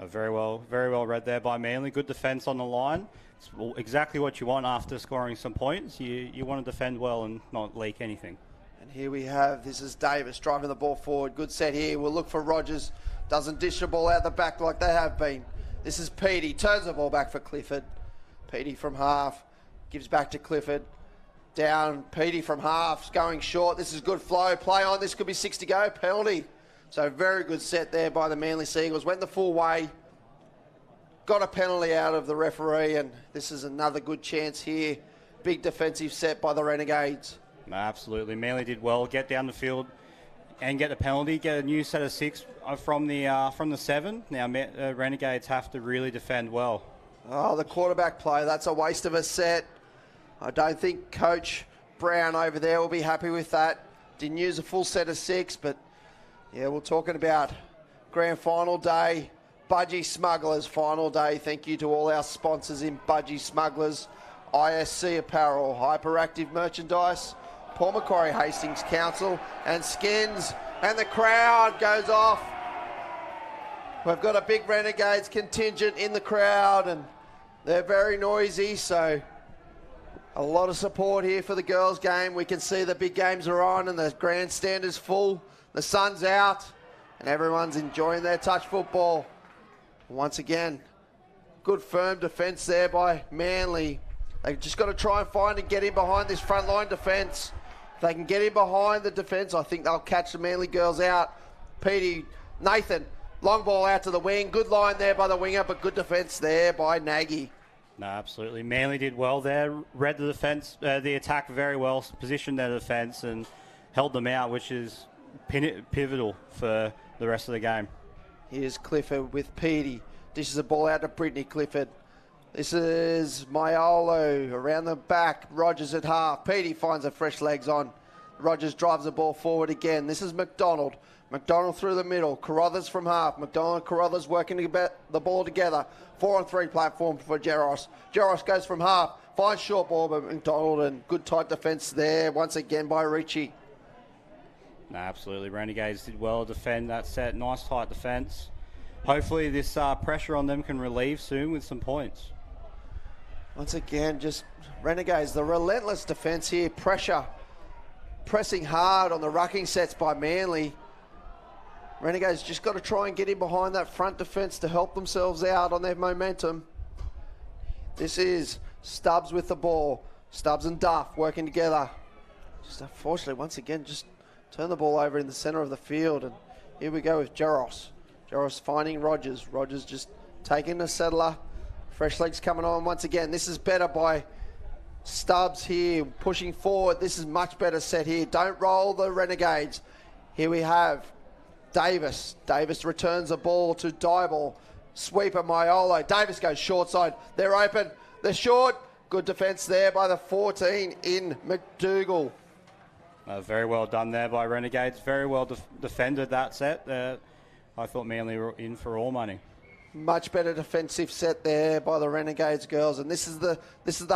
Speaker 7: Very well read there by Manly. Good defence on the line. It's exactly what you want after scoring some points. You want to defend well and not leak anything.
Speaker 6: And here we have, this is Davis driving the ball forward. Good set here. We'll look for Rogers. Doesn't dish the ball out the back like they have been. This is Petey. Turns the ball back for Clifford. Petey from half. Gives back to Clifford. Down. Petey from half. Going short. This is good flow. Play on. This could be 6 to go. Penalty. So very good set there by the Manly Seagulls. Went the full way. Got a penalty out of the referee. And this is another good chance here. Big defensive set by the Renegades.
Speaker 7: No, absolutely. Manly did well. Get down the field and get the penalty. Get a new set of 6 from the 7. Now Renegades have to really defend well.
Speaker 6: Oh, the quarterback play. That's a waste of a set. I don't think Coach Brown over there will be happy with that. Didn't use a full set of 6, but yeah, we're talking about grand final day. Budgie Smugglers final day. Thank you to all our sponsors in Budgie Smugglers. ISC Apparel, Hyperactive Merchandise, Paul Macquarie Hastings Council, and Skins. And the crowd goes off. We've got a big Renegades contingent in the crowd, and they're very noisy, so a lot of support here for the girls' game. We can see the big games are on and the grandstand is full. The sun's out, and everyone's enjoying their touch football. Once again, good firm defence there by Manly. They've just got to try and find and get in behind this front line defence. If they can get in behind the defence, I think they'll catch the Manly girls out. Petey, Nathan, long ball out to the wing. Good line there by the winger, but good defence there by Nagy.
Speaker 7: No, absolutely. Manly did well there. Read the defence, the attack very well, positioned their defence and held them out, which is pivotal for the rest of the game.
Speaker 6: Here's Clifford with Petey. Dishes the ball out to Brittany Clifford. This is Maiolo around the back. Rogers at half. Petey finds her fresh legs on. Rogers drives the ball forward again. This is McDonald. McDonald through the middle. Carruthers from half. McDonald and Carruthers working the ball together. 4-on-3 platform for Jaros. Jaros goes from half. Finds short ball by McDonald, and good tight defence there once again by Ricci.
Speaker 7: No, absolutely. Renegades did well to defend that set. Nice tight defence. Hopefully this pressure on them can relieve soon with some points.
Speaker 6: Once again, just Renegades, the relentless defence here. Pressure. Pressing hard on the rucking sets by Manly. Renegades just got to try and get in behind that front defence to help themselves out on their momentum. This is Stubbs with the ball. Stubbs and Duff working together. Just unfortunately, once again, just turn the ball over in the centre of the field. And here we go with Jaros. Jaros finding Rogers. Rogers just taking the settler, Fresh legs coming on once again. This is better by Stubbs here, pushing forward. This is much better set here. Don't roll the Renegades. Here we have Davis. Davis returns the ball to Dyball. Sweeper Maiolo. Davis goes short side. They're open. They're short. Good defence there by the 14 in McDougall.
Speaker 7: Very well done there by Renegades. Very well defended that set. I thought Manly were in for all money.
Speaker 6: Much better defensive set there by the Renegades girls, and this is the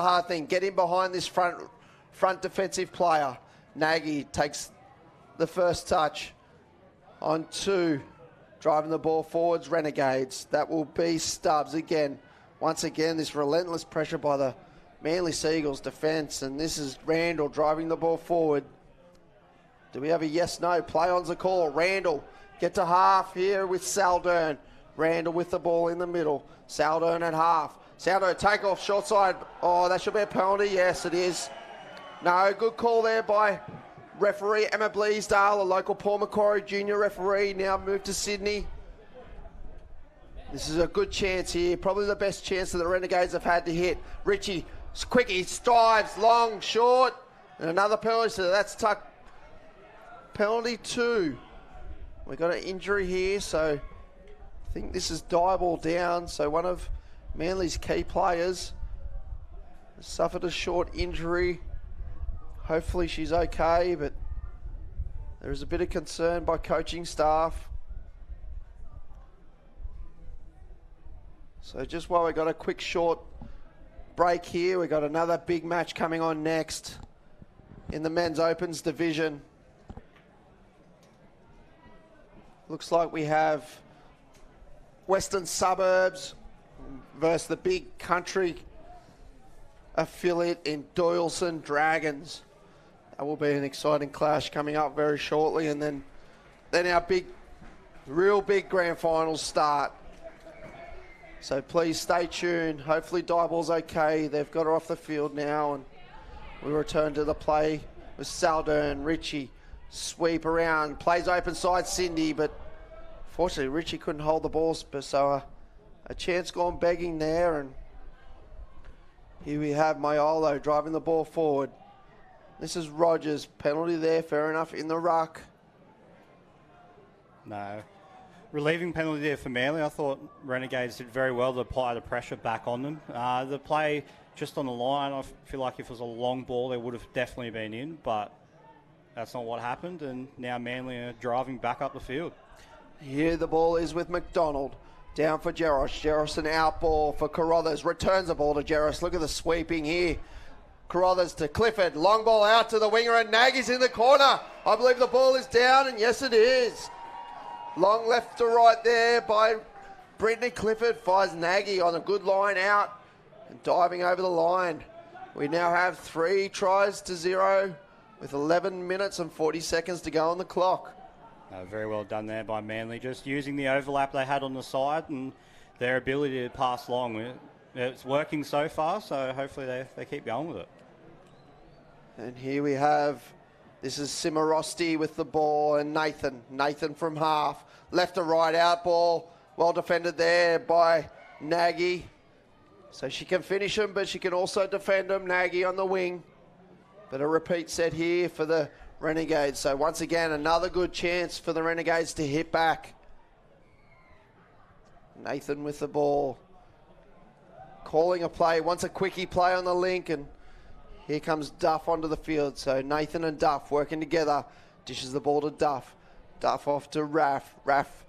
Speaker 6: hard thing. Get in behind this front defensive player. Nagy takes the first touch on 2, driving the ball forwards. Renegades. That will be Stubbs again. Once again, this relentless pressure by the Manly Seagulls defence, and this is Randall driving the ball forward. Do we have a yes/no? Play on's the call. Randall get to half here with Saldern. Randall with the ball in the middle. Saldern at half. Saldern take off short side. Oh, that should be a penalty. Yes, it is. No, good call there by referee Emma Bleasdale, a local Paul Macquarie Junior referee, now moved to Sydney. This is a good chance here. Probably the best chance that the Renegades have had to hit. Richie, quickie, strives, long, short. And another penalty, so that's tucked. Penalty 2. We got an injury here, so I think this is Dyball down. So one of Manly's key players has suffered a short injury. Hopefully she's okay, but there is a bit of concern by coaching staff. So just while we got a quick short break here, we got another big match coming on next in the men's opens division. Looks like we have Western Suburbs versus the big country affiliate in Doyleson Dragons. That will be an exciting clash coming up very shortly, and then our real big grand finals start. So please stay tuned. Hopefully Dyball's okay. They've got her off the field now, and we return to the play with Saldern. Richie sweep around, plays open side Cindy, but fortunately Richie couldn't hold the ball, so a chance gone begging there. And here we have Maiolo driving the ball forward. This is Rogers. Penalty there, fair enough, in the ruck.
Speaker 7: No. Relieving penalty there for Manly. I thought Renegades did very well to apply the pressure back on them. The play just on the line, I feel like if it was a long ball, they would have definitely been in, but that's not what happened, and now Manly are driving back up the field.
Speaker 6: Here the ball is with McDonald. Down for Jeros. Jeros an out ball for Carruthers. Returns the ball to Jeros. Look at the sweeping here. Carruthers to Clifford. Long ball out to the winger, and Nagy's in the corner. I believe the ball is down, and yes it is. Long left to right there by Brittany Clifford. Fires Nagy on a good line out and diving over the line. We now have 3-0 with 11 minutes and 40 seconds to go on the clock.
Speaker 7: Very well done there by Manly, just using the overlap they had on the side and their ability to pass long. It's working so far, so hopefully they keep going with it.
Speaker 6: And here we have, this is Simorosti with the ball, and Nathan from half. Left to right out ball. Well defended there by Nagy. So she can finish him, but she can also defend him. Nagy on the wing. But a repeat set here for the Renegades. So once again, another good chance for the Renegades to hit back. Nathan with the ball. Calling a play. Wants a quickie play on the link, and here comes Duff onto the field. So Nathan and Duff working together. Dishes the ball to Duff. Duff off to Raff. Raff,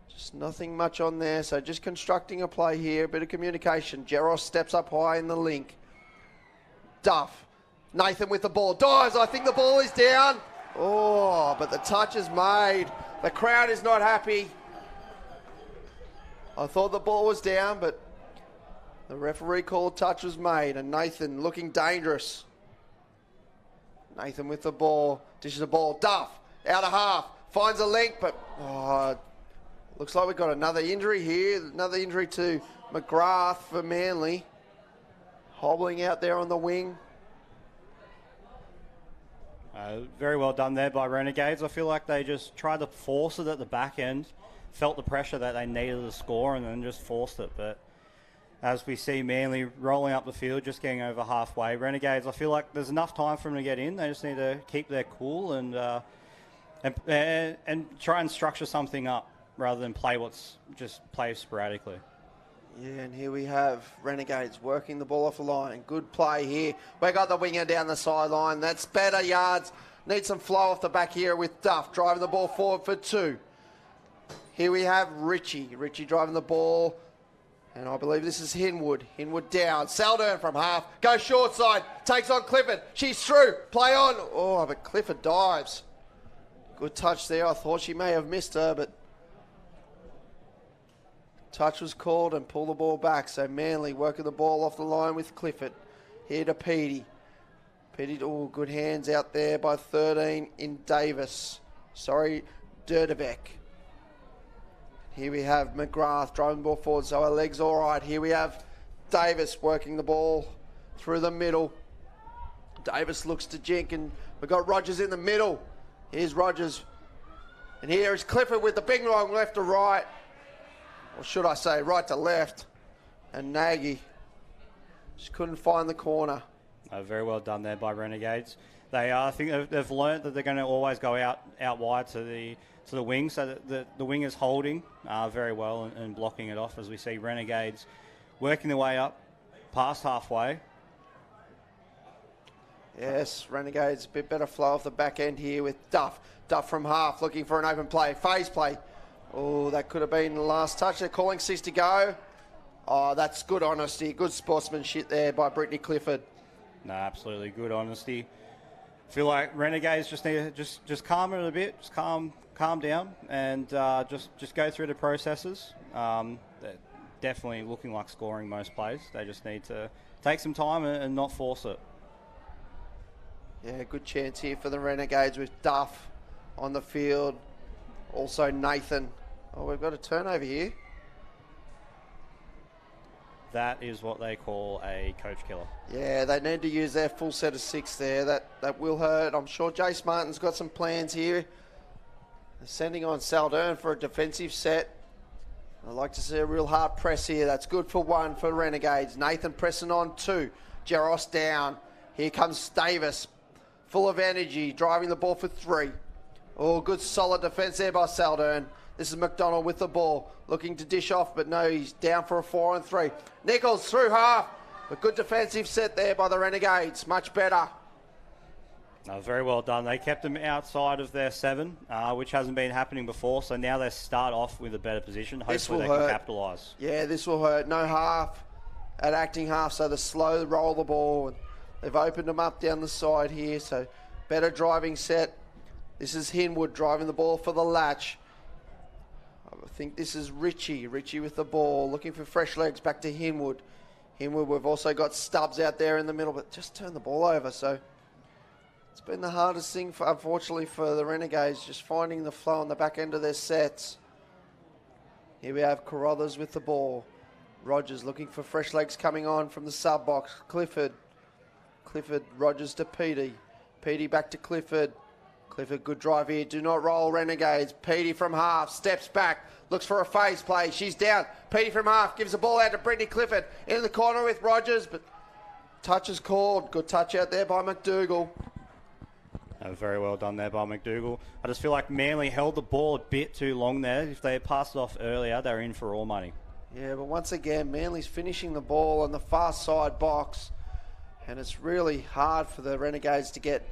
Speaker 6: just nothing much on there. So just constructing a play here. A bit of communication. Jeros steps up high in the link. Duff. Nathan with the ball. Dives. I think the ball is down. Oh, but the touch is made. The crowd is not happy. I thought the ball was down, but the referee called touch was made, and Nathan looking dangerous. Nathan with the ball, dishes the ball. Duff, out of half, finds a link, but looks like we've got another injury here. Another injury to McGrath for Manly. Hobbling out there on the wing.
Speaker 7: Very well done there by Renegades. I feel like they just tried to force it at the back end, felt the pressure that they needed to score, and then just forced it. But as we see Manly rolling up the field, just getting over halfway. Renegades, I feel like there's enough time for them to get in. They just need to keep their cool and try and structure something up rather than play sporadically.
Speaker 6: Yeah, and here we have Renegades working the ball off the line. Good play here. We got the winger down the sideline. That's better yards. Need some flow off the back here with Duff driving the ball forward for 2. Here we have Richie. Richie driving the ball. And I believe this is Hinwood. Hinwood down. Saldern from half. Goes short side. Takes on Clifford. She's through. Play on. Oh, but Clifford dives. Good touch there. I thought she may have missed her, but touch was called and pull the ball back. So Manly working the ball off the line with Clifford. Here to Petey. Petey, oh, good hands out there by 13 in Davis. Sorry, Derdebeck. Here we have McGrath driving the ball forward, so her leg's all right. Here we have Davis working the ball through the middle. Davis looks to Jink, and we've got Rogers in the middle. Here's Rogers. And here is Clifford with the big long left to right. Or should I say right to left. And Nagy just couldn't find the corner.
Speaker 7: Very well done there by Renegades. I think they've learnt that they're going to always go out wide to the wing, so that the wing is holding very well and blocking it off, as we see Renegades working their way up past halfway.
Speaker 6: Yes, Renegades, a bit better flow off the back end here with Duff. Duff from half, looking for an open play. Phase play. Oh, that could have been the last touch. They're calling 6 to go. Oh, that's good honesty. Good sportsmanship there by Brittany Clifford.
Speaker 7: No, absolutely good honesty. I feel like Renegades just need to just calm it a bit, just calm down, and just go through the processes. They're definitely looking like scoring most plays. They just need to take some time and not force it.
Speaker 6: Yeah, good chance here for the Renegades with Duff on the field. Also Nathan. Oh, we've got a turnover here.
Speaker 7: That is what they call a coach killer.
Speaker 6: Yeah, they need to use their full set of 6 there. That will hurt. I'm sure Jace Martin's got some plans here. They're sending on Saldern for a defensive set. I'd like to see a real hard press here. That's good for 1 for Renegades. Nathan pressing on 2. Jaros down. Here comes Davis. Full of energy, driving the ball for 3. Oh, good solid defence there by Saldern. This is McDonald with the ball, looking to dish off, but no, he's down for a 4 and 3. Nichols through half, but good defensive set there by the Renegades. Much better.
Speaker 7: No, very well done. They kept them outside of their 7, which hasn't been happening before, so now they start off with a better position. Hopefully they can capitalise.
Speaker 6: Yeah, this will hurt. No half at acting half, so the slow roll the ball. They've opened them up down the side here, so better driving set. This is Hinwood driving the ball for the latch. I think this is Richie. Richie with the ball, looking for fresh legs back to Hinwood. Hinwood, we've also got Stubbs out there in the middle, but just turn the ball over. So it's been the hardest thing, unfortunately, for the Renegades, just finding the flow on the back end of their sets. Here we have Carruthers with the ball. Rogers looking for fresh legs coming on from the sub box. Clifford, Rogers to Petey. Petey back to Clifford. Clifford, good drive here. Do not roll, Renegades. Petey from half, steps back, looks for a phase play. She's down. Petey from half, gives the ball out to Brittany Clifford. In the corner with Rogers, but touch is called. Good touch out there by McDougall.
Speaker 7: Very well done there by McDougall. I just feel like Manly held the ball a bit too long there. If they had passed it off earlier, they were in for all money.
Speaker 6: Yeah, but once again, Manly's finishing the ball on the far side box, and it's really hard for the Renegades to get.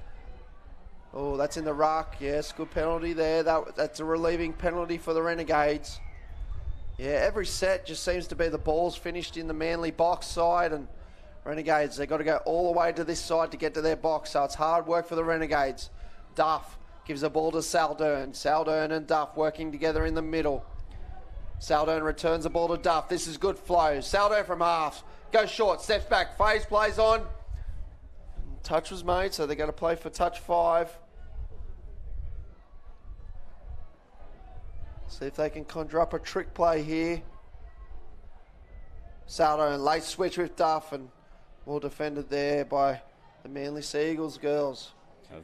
Speaker 6: Oh, that's in the ruck. Yes, good penalty there. That's a relieving penalty for the Renegades. Yeah, every set just seems to be the ball's finished in the Manly box side, and Renegades, they've got to go all the way to this side to get to their box, so it's hard work for the Renegades. Duff gives the ball to Saldern. Saldern and Duff working together in the middle. Saldern returns the ball to Duff. This is good flow. Saldern from half. Goes short, steps back. Phase plays on. Touch was made, so they're going to play for touch 5. See if they can conjure up a trick play here. Saldern, late switch with Duff, and well defended there by the Manly Sea Eagles girls.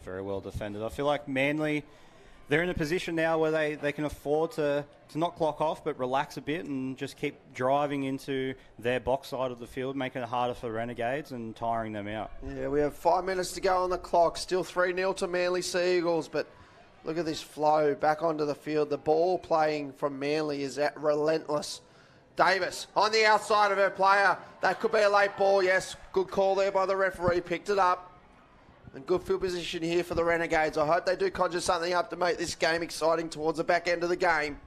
Speaker 7: Very well defended. I feel like Manly, they're in a position now where they can afford to not clock off but relax a bit and just keep driving into their box side of the field, making it harder for Renegades and tiring them out.
Speaker 6: Yeah, we have 5 minutes to go on the clock. Still 3-0 to Manly Sea Eagles, but look at this flow back onto the field. The ball playing from Manly is relentless. Davis on the outside of her player. That could be a late ball. Yes, good call there by the referee. Picked it up. And good field position here for the Renegades. I hope they do conjure something up to make this game exciting towards the back end of the game.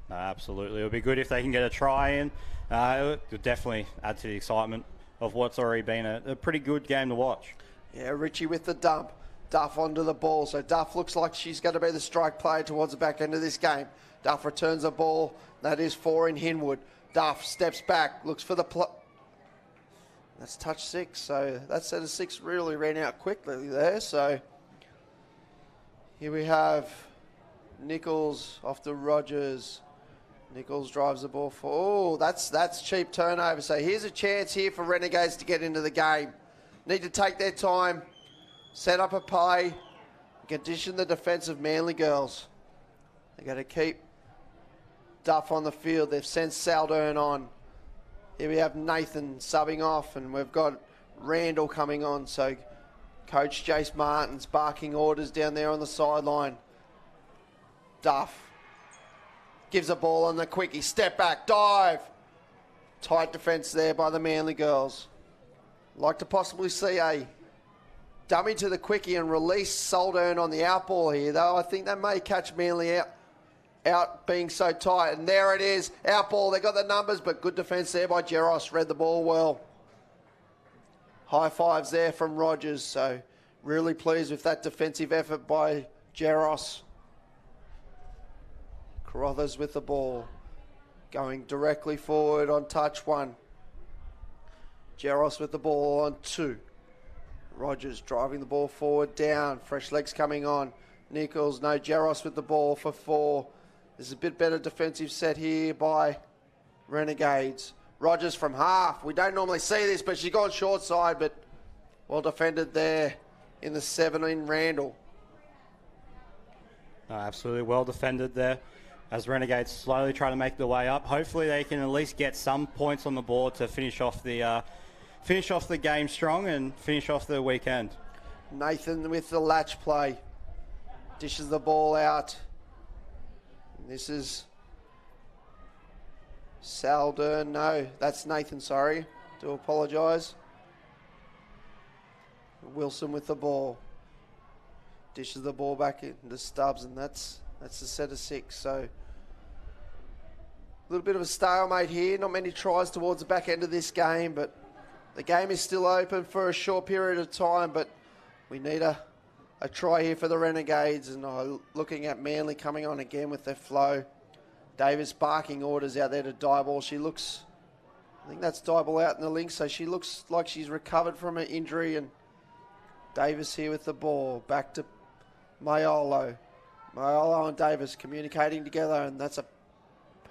Speaker 7: Absolutely. It'll be good if they can get a try in. It'll definitely add to the excitement of what's already been a pretty good game to watch.
Speaker 6: Yeah, Richie with the dump. Duff onto the ball. So Duff looks like she's going to be the strike player towards the back end of this game. Duff returns the ball. That is 4 in Hinwood. Duff steps back, looks for the that's touch 6. So that set of 6 really ran out quickly there. So here we have Nichols off to Rogers. Nichols drives the ball for... Oh, that's cheap turnover. So here's a chance here for Renegades to get into the game. Need to take their time, set up a play, condition the defensive Manly girls. They got to keep Duff on the field. They've sent Saldern on. Here we have Nathan subbing off, and we've got Randall coming on. So Coach Jace Martin's barking orders down there on the sideline. Duff gives a ball on the quickie. Step back, dive. Tight defence there by the Manly girls. Like to possibly see a dummy to the quickie and release Saldern on the outball here, though I think that may catch Manly out being so tight. And there it is, outball. They got the numbers, but good defence there by Jeros. Read the ball well. High fives there from Rogers. So really pleased with that defensive effort by Jeros. Carruthers with the ball. Going directly forward on touch 1. Jeros with the ball on 2. Rogers driving the ball forward, down. Fresh legs coming on. Nichols, no. Jeros with the ball for 4. There's a bit better defensive set here by Renegades. Rogers from half. We don't normally see this, but she's gone short side, but well defended there in the 7 in Randall.
Speaker 7: Absolutely well defended there as Renegades slowly try to make their way up. Hopefully they can at least get some points on the board to finish off the game strong and finish off the weekend.
Speaker 6: Nathan with the latch play. Dishes the ball out. This is Saldern. No, that's Nathan, sorry. Do apologise. Wilson with the ball. Dishes the ball back into Stubbs, and that's the set of 6. So a little bit of a stalemate here. Not many tries towards the back end of this game, but the game is still open for a short period of time. But we need a try here for the Renegades, and looking at Manly coming on again with their flow. Davis barking orders out there to Dyball. She looks, I think that's Dyball out in the link, so she looks like she's recovered from her injury. And Davis here with the ball. Back to Maiolo. Maiolo and Davis communicating together, and that's a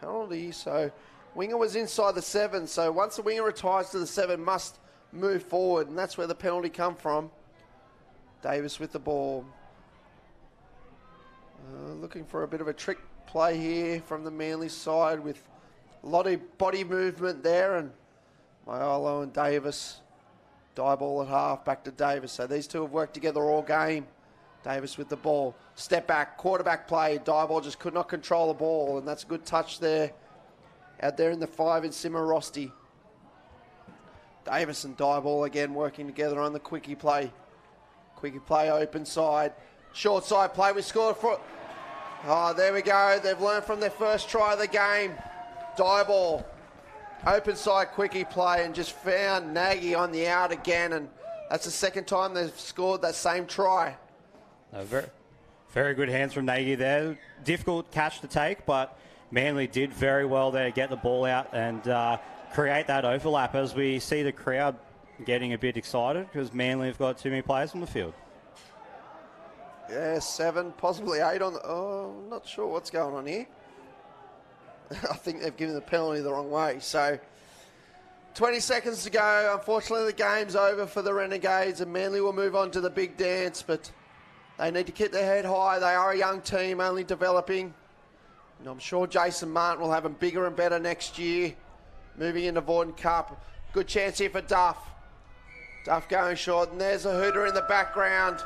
Speaker 6: penalty. So winger was inside the 7, so once the winger retires to the 7, must move forward, and that's where the penalty come from. Davis with the ball. Looking for a bit of a trick play here from the Manly side with a lot of body movement there, and Maiolo and Davis. Die ball at half, back to Davis. So these two have worked together all game. Davis with the ball. Step back, quarterback play. Dieball just could not control the ball, and that's a good touch there. Out there in the 5 in Simmerosti. Davis and Dieball again working together on the quickie play. Quickie play, open side. Short side play, we scored for... Oh, there we go. They've learned from their first try of the game. Dieball. Open side quickie play and just found Nagy on the out again, and that's the second time they've scored that same try.
Speaker 7: Very, very good hands from Nagy there. Difficult catch to take, but Manly did very well there to get the ball out and create that overlap as we see the crowd getting a bit excited because Manly have got too many players on the field.
Speaker 6: Yeah, 7, possibly 8 on the... Oh, I'm not sure what's going on here. I think they've given the penalty the wrong way. So 20 seconds to go. Unfortunately, the game's over for the Renegades, and Manly will move on to the big dance. But They need to keep their head high. They are a young team, only developing. And I'm sure Jason Martin will have them bigger and better next year. Moving into Vorden Cup. Good chance here for Duff. Duff going short, and there's a hooter in the background.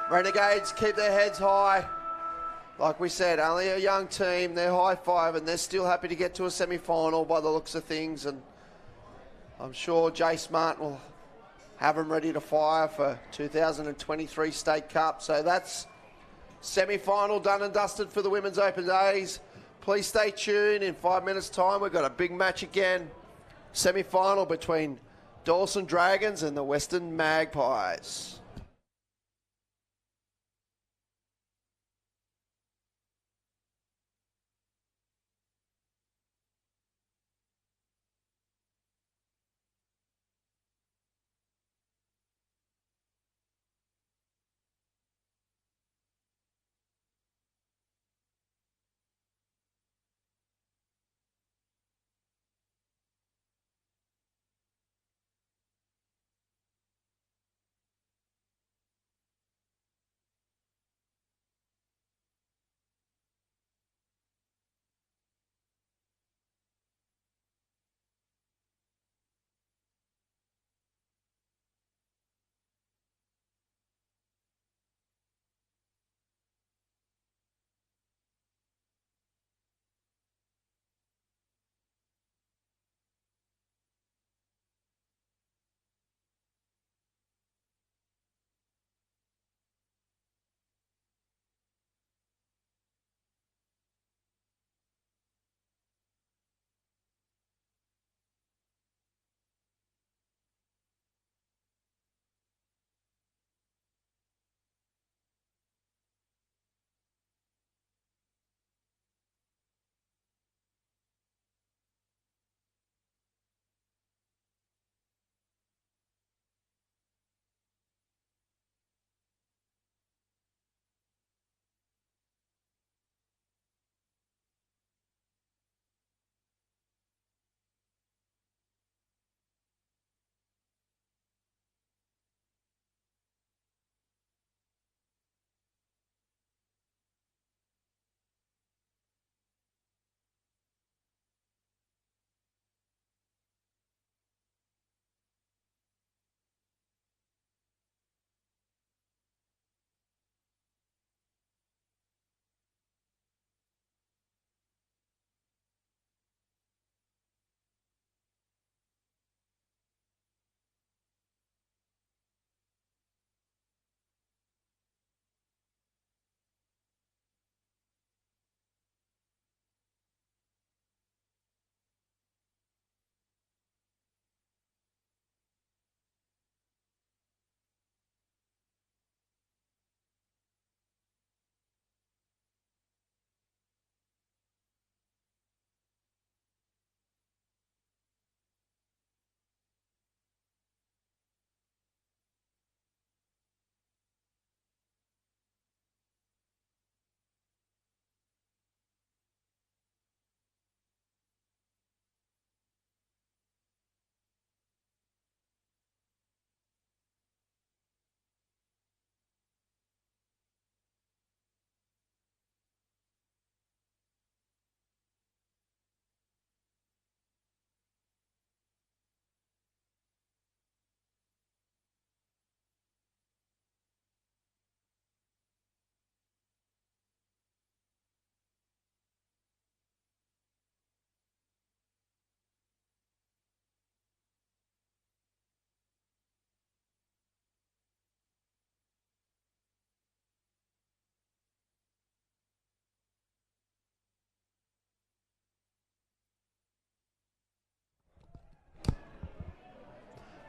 Speaker 6: Renegades keep their heads high. Like we said, only a young team. They're high five, and they're still happy to get to a semi-final by the looks of things. And I'm sure Jace Martin will have them ready to fire for 2023 State Cup. So that's semi-final done and dusted for the Women's Open Days. Please stay tuned. In 5 minutes' time, we've got a big match again. Semi-final between Dawson Dragons and the Western Magpies.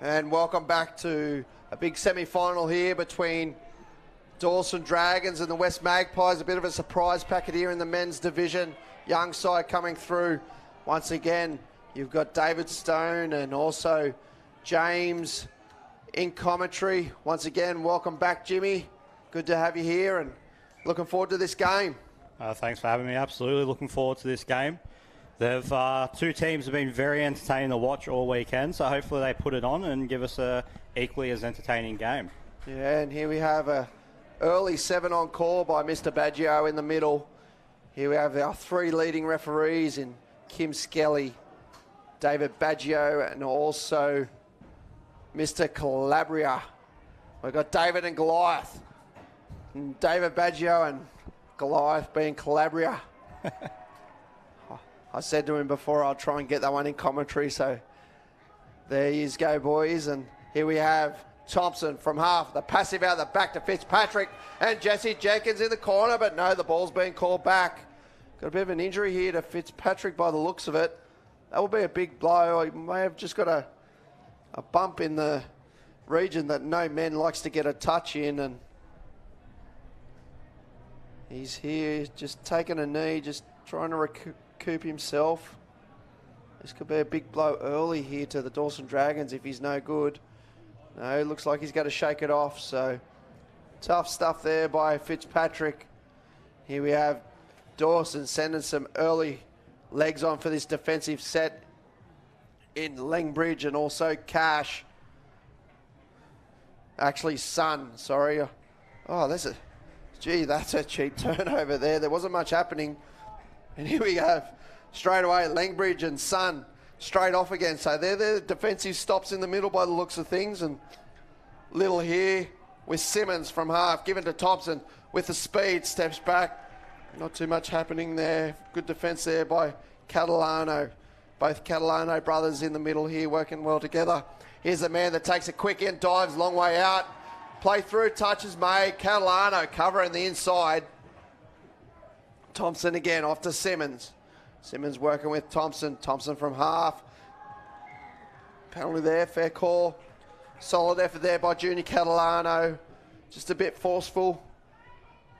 Speaker 6: And welcome back to a big semi-final here between Dawson Dragons and the West Magpies. A bit of a surprise packet here in the men's division. Young side coming through. Once again, you've got David Stone and also James in commentary. Once again, welcome back, Jimmy. Good to have you here and looking forward to this game.
Speaker 7: Thanks for having me. Absolutely looking forward to this game. Two teams have been very entertaining to watch all weekend, so hopefully they put it on and give us a equally as entertaining game.
Speaker 6: Yeah, and here we have a early 7 on call by Mr. Baggio in the middle. Here we have our 3 leading referees in Kim Skelly, David Baggio, and also Mr. Calabria. We've got David and Goliath. And David Baggio and Goliath being Calabria. I said to him before I'll try and get that one in commentary, so there you go, boys. And here we have Thompson from half, the passive out the back to Fitzpatrick, and Jesse Jenkins in the corner, but no, the ball's being called back. Got a bit of an injury here to Fitzpatrick by the looks of it. That will be a big blow. He may have just got a bump in the region that no man likes to get a touch in, and he's here just taking a knee, just trying to recoup himself. This could be a big blow early here to the Dawson Dragons if he's no good. No, it looks like he's going to shake it off, so tough stuff there by Fitzpatrick. Here we have Dawson sending some early legs on for this defensive set in Langbridge and also Cash. Actually, Sun, sorry. Oh, that's a cheap turnover there. There wasn't much happening. And here we have straight away Langbridge and Sun straight off again. So they're the defensive stops in the middle by the looks of things. And Little here with Simmons from half, given to Thompson with the speed, steps back. Not too much happening there. Good defence there by Catalano. Both Catalano brothers in the middle here working well together. Here's the man that takes a quick in, dives long way out. Play through, touches made. Catalano covering the inside. Thompson again off to Simmons. Simmons working with Thompson. Thompson from half. Penalty there, fair call. Solid effort there by Junior Catalano. Just a bit forceful.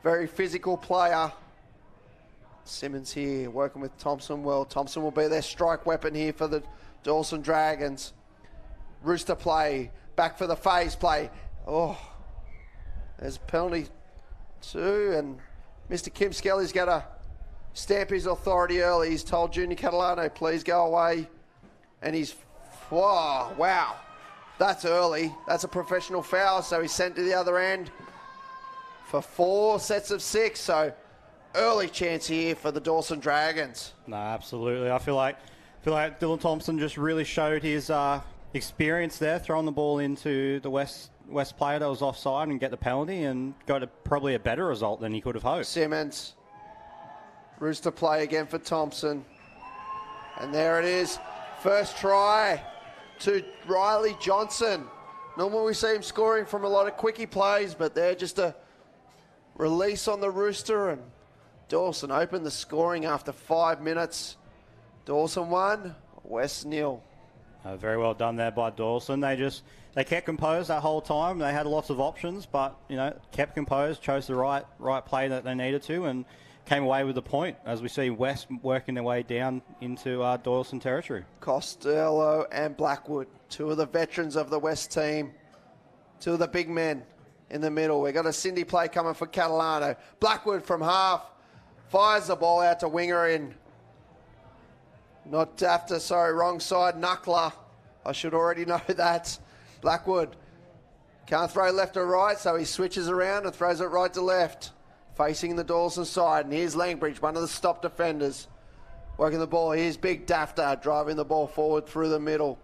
Speaker 6: Very physical player. Simmons here working with Thompson well. Thompson will be their strike weapon here for the Dawson Dragons. Rooster play. Back for the phase play. Oh, there's a penalty too. And Mr. Kim Skelly's going to stamp his authority early. He's told Junior Catalano, please go away. And he's, whoa, wow. That's early. That's a professional foul. So he's sent to the other end for 4 sets of 6. So early chance here for the Dawson Dragons.
Speaker 7: No, absolutely. I feel like Dylan Thompson just really showed his experience there, throwing the ball into the West player that was offside and get the penalty, and got probably a better result than he could have hoped.
Speaker 6: Simmons. Rooster play again for Thompson. And there it is. First try to Riley Johnson. Normally we see him scoring from a lot of quickie plays, but they're just a release on the Rooster, and Dawson opened the scoring after 5 minutes. Dawson 1, West 0.
Speaker 7: Very well done there by Dawson. They kept composed that whole time. They had lots of options, but kept composed, chose the right play that they needed to, and came away with the point, as we see West working their way down into Dawson territory.
Speaker 6: Costello and Blackwood, 2 of the veterans of the West team, 2 of the big men in the middle. We've got a Cindy play coming for Catalano. Blackwood from half fires the ball out to winger in. Not Dafter, sorry, wrong side. Knuckler. I should already know that. Blackwood can't throw left or right, so he switches around and throws it right to left, facing the Dawson side. And here's Langbridge, one of the stop defenders, working the ball. Here's Big Dafter driving the ball forward through the middle.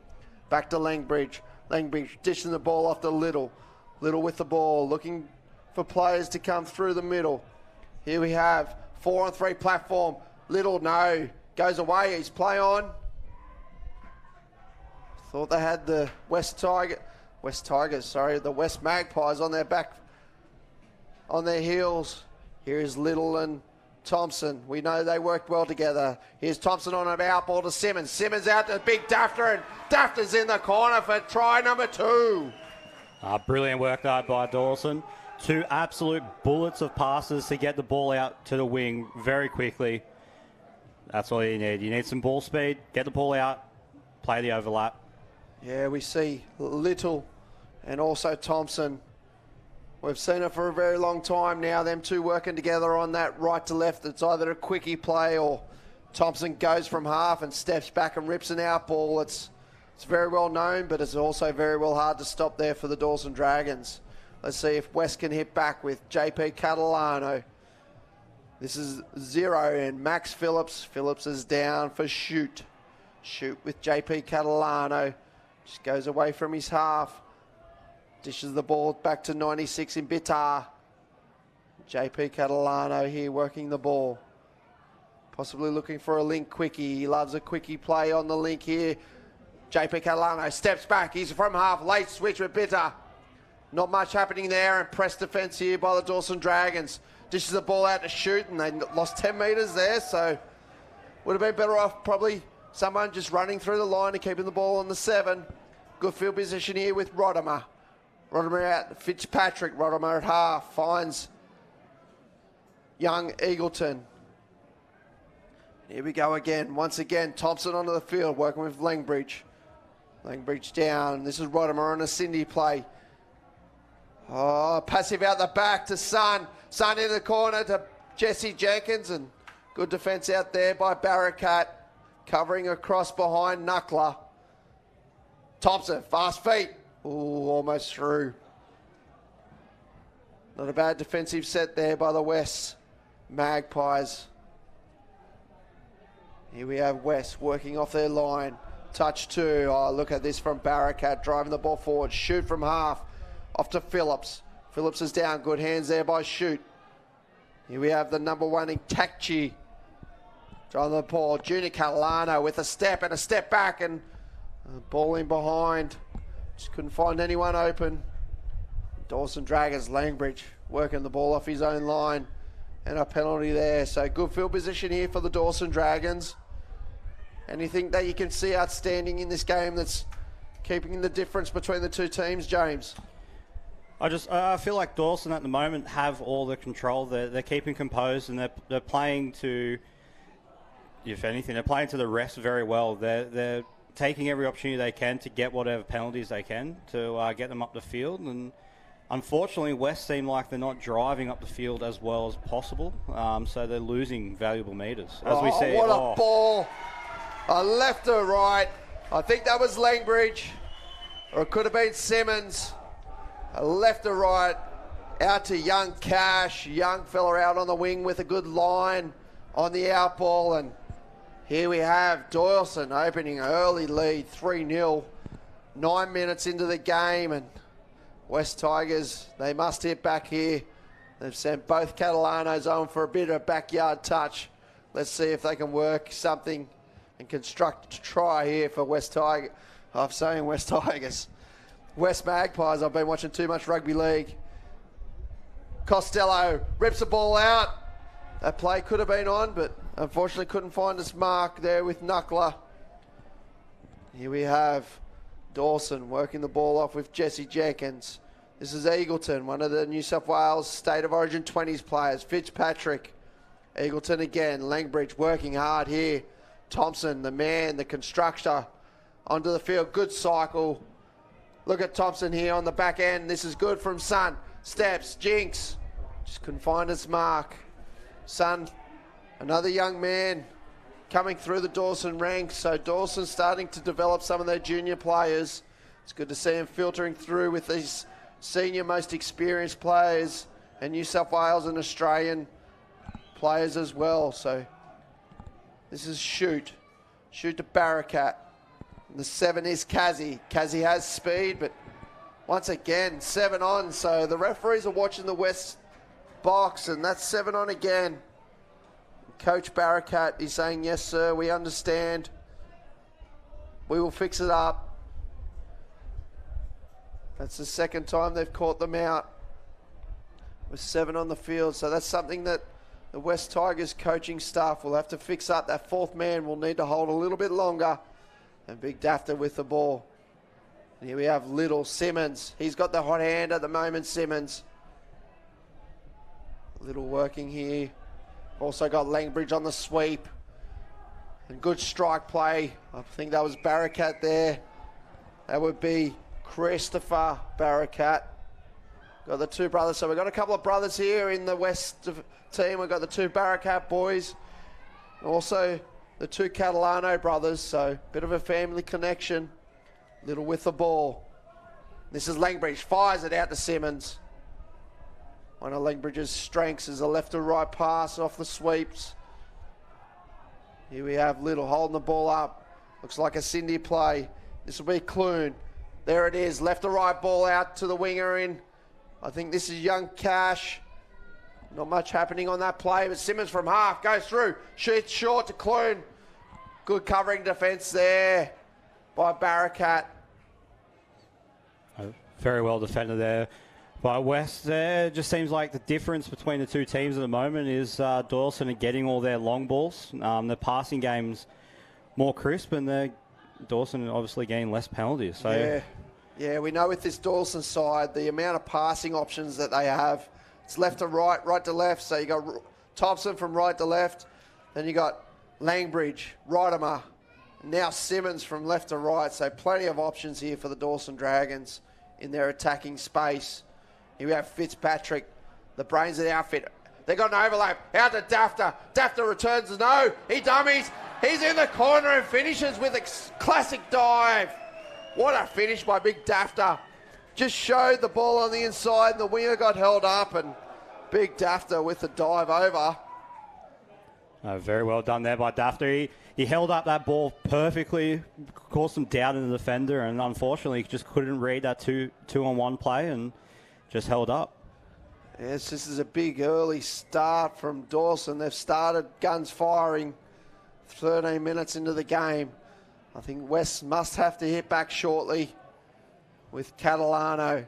Speaker 6: Back to Langbridge. Langbridge dishing the ball off to Little. Little with the ball, looking for players to come through the middle. Here we have 4-on-3 platform. Little, no, goes away. He's play on. Thought they had the the West Magpies on their back, on their heels. Here's Little and Thompson. We know they worked well together. Here's Thompson on an out ball to Simmons. Simmons out to Big Dafter, and Dafter's in the corner for try number 2.
Speaker 7: Brilliant work there by Dawson. 2 absolute bullets of passes to get the ball out to the wing very quickly. That's all you need. You need some ball speed, get the ball out, play the overlap.
Speaker 6: Yeah, we see Little and also Thompson. We've seen it for a very long time now, them 2 working together on that right to left. It's either a quickie play or Thompson goes from half and steps back and rips an out ball. It's very well known, but it's also very well hard to stop there for the Dawson Dragons. Let's see if West can hit back with JP Catalano. This is 0 and Max Phillips. Phillips is down for shoot. Shoot with JP Catalano. Just goes away from his half. Dishes the ball back to 96 in Bitar. JP Catalano here working the ball. Possibly looking for a link quickie. He loves a quickie play on the link here. JP Catalano steps back. He's from half. Late switch with Bitar. Not much happening there, and press defence here by the Dawson Dragons. Dishes the ball out to shoot, and they lost 10 metres there, so would have been better off probably someone just running through the line and keeping the ball on the 7. Good field position here with Rodimer. Rodimer out, Fitzpatrick. Rodimer at half, finds young Eagleton. Here we go again. Once again, Thompson onto the field, working with Langbridge. Langbridge down. This is Rodimer on a Cindy play. Oh, passive out the back to Sun. Sun in the corner to Jesse Jenkins, and good defence out there by Barakat, covering across behind Knuckler. Thompson, fast feet. Ooh, almost through. Not a bad defensive set there by the West Magpies. Here we have West working off their line. Touch 2. Oh, look at this from Barakat, driving the ball forward. Shoot from half. Off to Phillips. Phillips is down. Good hands there by Shoot. Here we have the number 1 in Takchi. Driving the ball. Junior Catalano with a step and a step back, and ball in behind. Just couldn't find anyone open. Dawson Dragons, Langbridge working the ball off his own line, and a penalty there. So good field position here for the Dawson Dragons. Anything that you can see outstanding in this game that's keeping the difference between the two teams, James?
Speaker 7: I feel like Dawson at the moment have all the control. They're keeping composed, and they're playing to, if anything, they're playing to the refs very well. They're taking every opportunity they can to get whatever penalties they can to get them up the field. And unfortunately, West seem like they're not driving up the field as well as possible. So they're losing valuable metres. As we see,
Speaker 6: what a ball! A left or right. I think that was Langbridge, or it could have been Simmons. A left or right, out to young Cash. Young fella out on the wing with a good line on the out ball. And here we have Doyleson opening an early lead, 3-0. 9 minutes into the game, and West Tigers, they must hit back here. They've sent both Catalanos on for a bit of backyard touch. Let's see if they can work something and construct a try here for West Tigers. I'm saying West Tigers. West Magpies, I've been watching too much rugby league. Costello rips the ball out. That play could have been on, but unfortunately couldn't find his mark there with Knuckler. Here we have Dawson working the ball off with Jesse Jenkins. This is Eagleton, one of the New South Wales State of Origin 20s players. Fitzpatrick. Eagleton again. Langbridge working hard here. Thompson, the man, the constructor, onto the field. Good cycle. Look at Thompson here on the back end. This is good from Sun. Steps, Jinx. Just couldn't find his mark. Sun, another young man coming through the Dawson ranks. So Dawson starting to develop some of their junior players. It's good to see him filtering through with these senior, most experienced players, and New South Wales and Australian players as well. So this is Shoot. Shoot to Barakat. And the 7 is Kazi. Kazi has speed, but once again, 7 on. So the referees are watching the West box, and that's 7 on again. Coach Barakat is saying, yes, sir, we understand. We will fix it up. That's the second time they've caught them out with 7 on the field. So that's something that the West Tigers coaching staff will have to fix up. That 4th man will need to hold a little bit longer. And Big Dafter with the ball. And here we have Little Simmons. He's got the hot hand at the moment, Simmons. Little working here. Also got Langbridge on the sweep. And good strike play. I think that was Barakat there. That would be Christopher Barakat. Got the 2 brothers. So we've got a couple of brothers here in the West team. We've got the 2 Barakat boys. Also the 2 Catalano brothers. So bit of a family connection. Little with the ball. This is Langbridge. Fires it out to Simmons. One of Langbridge's strengths is a left to right pass off the sweeps. Here we have Little holding the ball up. Looks like a Cindy play. This will be Clune. There it is. Left to right ball out to the winger in. I think this is Young Cash. Not much happening on that play, but Simmons from half goes through. Shoots short to Clune. Good covering defence there by Barakat.
Speaker 7: Very well defended there by West. There just seems like the difference between the two teams at the moment is Doyleson are getting all their long balls. The passing game's more crisp, and Dawson obviously getting less penalties. So
Speaker 6: yeah, we know with this Dawson side, the amount of passing options that they have. It's left to right, right to left. So you got Thompson from right to left. Then you got Langbridge, Rydemer, now Simmons from left to right. So plenty of options here for the Dawson Dragons in their attacking space. Here we have Fitzpatrick, the brains of the outfit. They got an overlap. Out to Dafter. Dafter returns. No, he dummies. He's in the corner and finishes with a classic dive. What a finish by Big Dafter. Just showed the ball on the inside and the winger got held up, and Big Dafter with the dive over.
Speaker 7: Very well done there by Dafter. He held up that ball perfectly, caused some doubt in the defender, and unfortunately just couldn't read that two-on-one play and just held up.
Speaker 6: Yes, this is a big early start from Dawson. They've started guns firing 13 minutes into the game. I think West must have to hit back shortly with Catalano.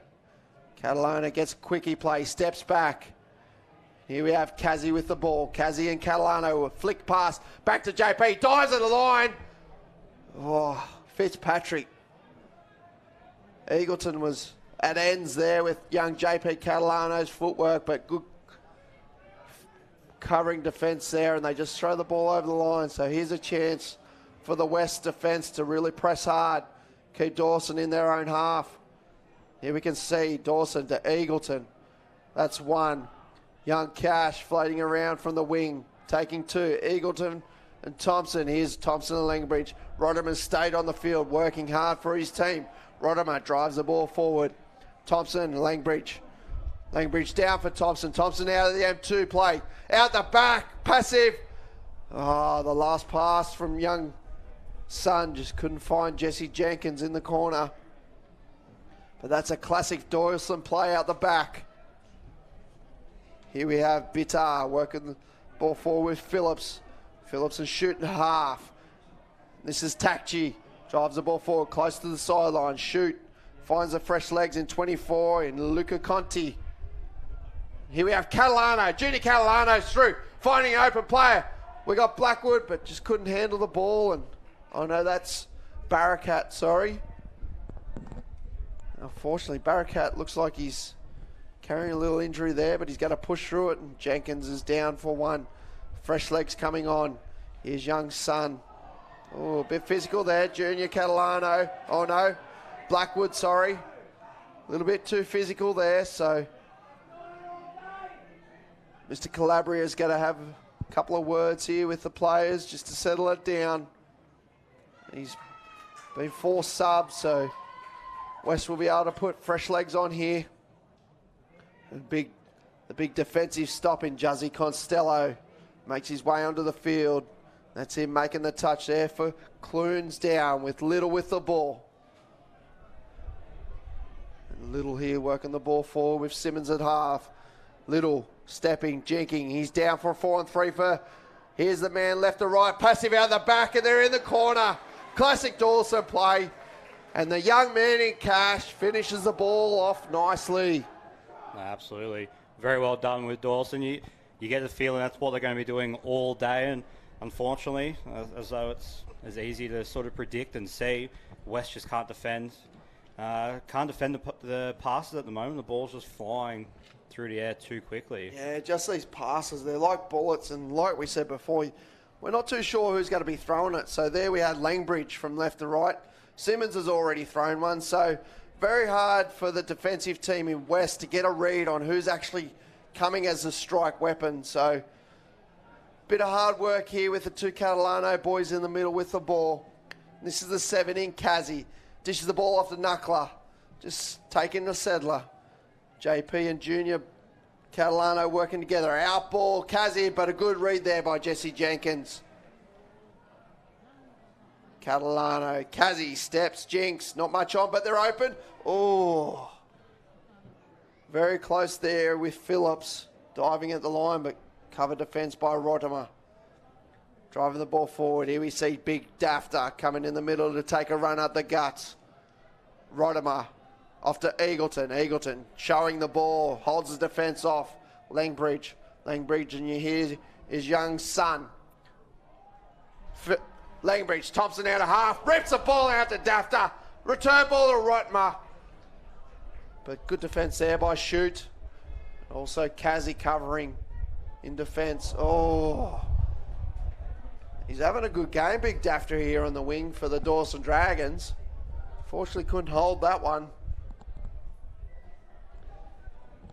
Speaker 6: Catalano gets a quickie play, steps back. Here we have Kazzy with the ball. Kazzy and Catalano, a flick pass, back to JP, dives at the line. Oh, Fitzpatrick. Eagleton was at ends there with young JP Catalano's footwork, but good covering defence there, and they just throw the ball over the line. So here's a chance for the West defence to really press hard, keep Dawson in their own half. Here we can see Dawson to Eagleton. That's one. Young Cash floating around from the wing, taking two. Eagleton and Thompson. Here's Thompson and Langbridge. Rodimer stayed on the field, working hard for his team. Rodimer drives the ball forward. Thompson and Langbridge. Langbridge down for Thompson. Thompson out of the M2 play. Out the back, passive. Oh, the last pass from young Sun just couldn't find Jesse Jenkins in the corner. But that's a classic Doyleson play out the back. Here we have Bitar working the ball forward with Phillips. Phillips is shooting half. This is Takchi. Drives the ball forward close to the sideline. Shoot. Finds the fresh legs in 24 in Luca Conti. Here we have Catalano. Junior Catalano's through. Finding an open player. We got Blackwood, but just couldn't handle the ball. And I know that's Barakat, sorry. Unfortunately, Barakat looks like he's carrying a little injury there, but he's got to push through it, and Jenkins is down for one. Fresh legs coming on. Here's young Sun. Oh, a bit physical there. Junior Catalano. Oh, no. Blackwood, sorry. A little bit too physical there, so Mr. Calabria's got to have a couple of words here with the players just to settle it down. He's been forced sub, so West will be able to put fresh legs on here. The big defensive stop in Juzzy Costello makes his way onto the field. That's him making the touch there for Clunes down with Little with the ball. And Little here working the ball forward with Simmons at half. Little stepping, jinking. He's down for a 4-on-3 for... Here's the man left to right. Passive out the back, and they're in the corner. Classic Dawson play. And the young man in Cash finishes the ball off nicely.
Speaker 7: Absolutely. Very well done with Dawson. You get the feeling that's what they're going to be doing all day, and unfortunately, as though it's as easy to sort of predict and see, West just can't defend. The passes at the moment. The ball's just flying through the air too quickly.
Speaker 6: Yeah, just these passes. They're like bullets, and like we said before, we're not too sure who's going to be throwing it. So there we had Langbridge from left to right. Simmons has already thrown one, so very hard for the defensive team in West to get a read on who's actually coming as a strike weapon. So bit of hard work here with the two Catalano boys in the middle with the ball. This is the 7 in Kazzy. Dishes the ball off the knuckler. Just taking the settler. JP and Junior Catalano working together. Out ball, Kazi, but a good read there by Jesse Jenkins. Catalano, Kazi steps, Jinx, not much on, but they're open. Oh, very close there with Phillips diving at the line, but covered defence by Rodimer. Driving the ball forward. Here we see Big Dafter coming in the middle to take a run at the guts. Rodimer off to Eagleton. Eagleton showing the ball, holds the defence off. Langbridge, and you hear his young son. Langbridge, Thompson out of half, rips the ball out to Dafter. Return ball to Rotmer. But good defence there by Shute. Also Kazi covering in defence. Oh, he's having a good game, Big Dafter here on the wing for the Dawson Dragons. Fortunately couldn't hold that one.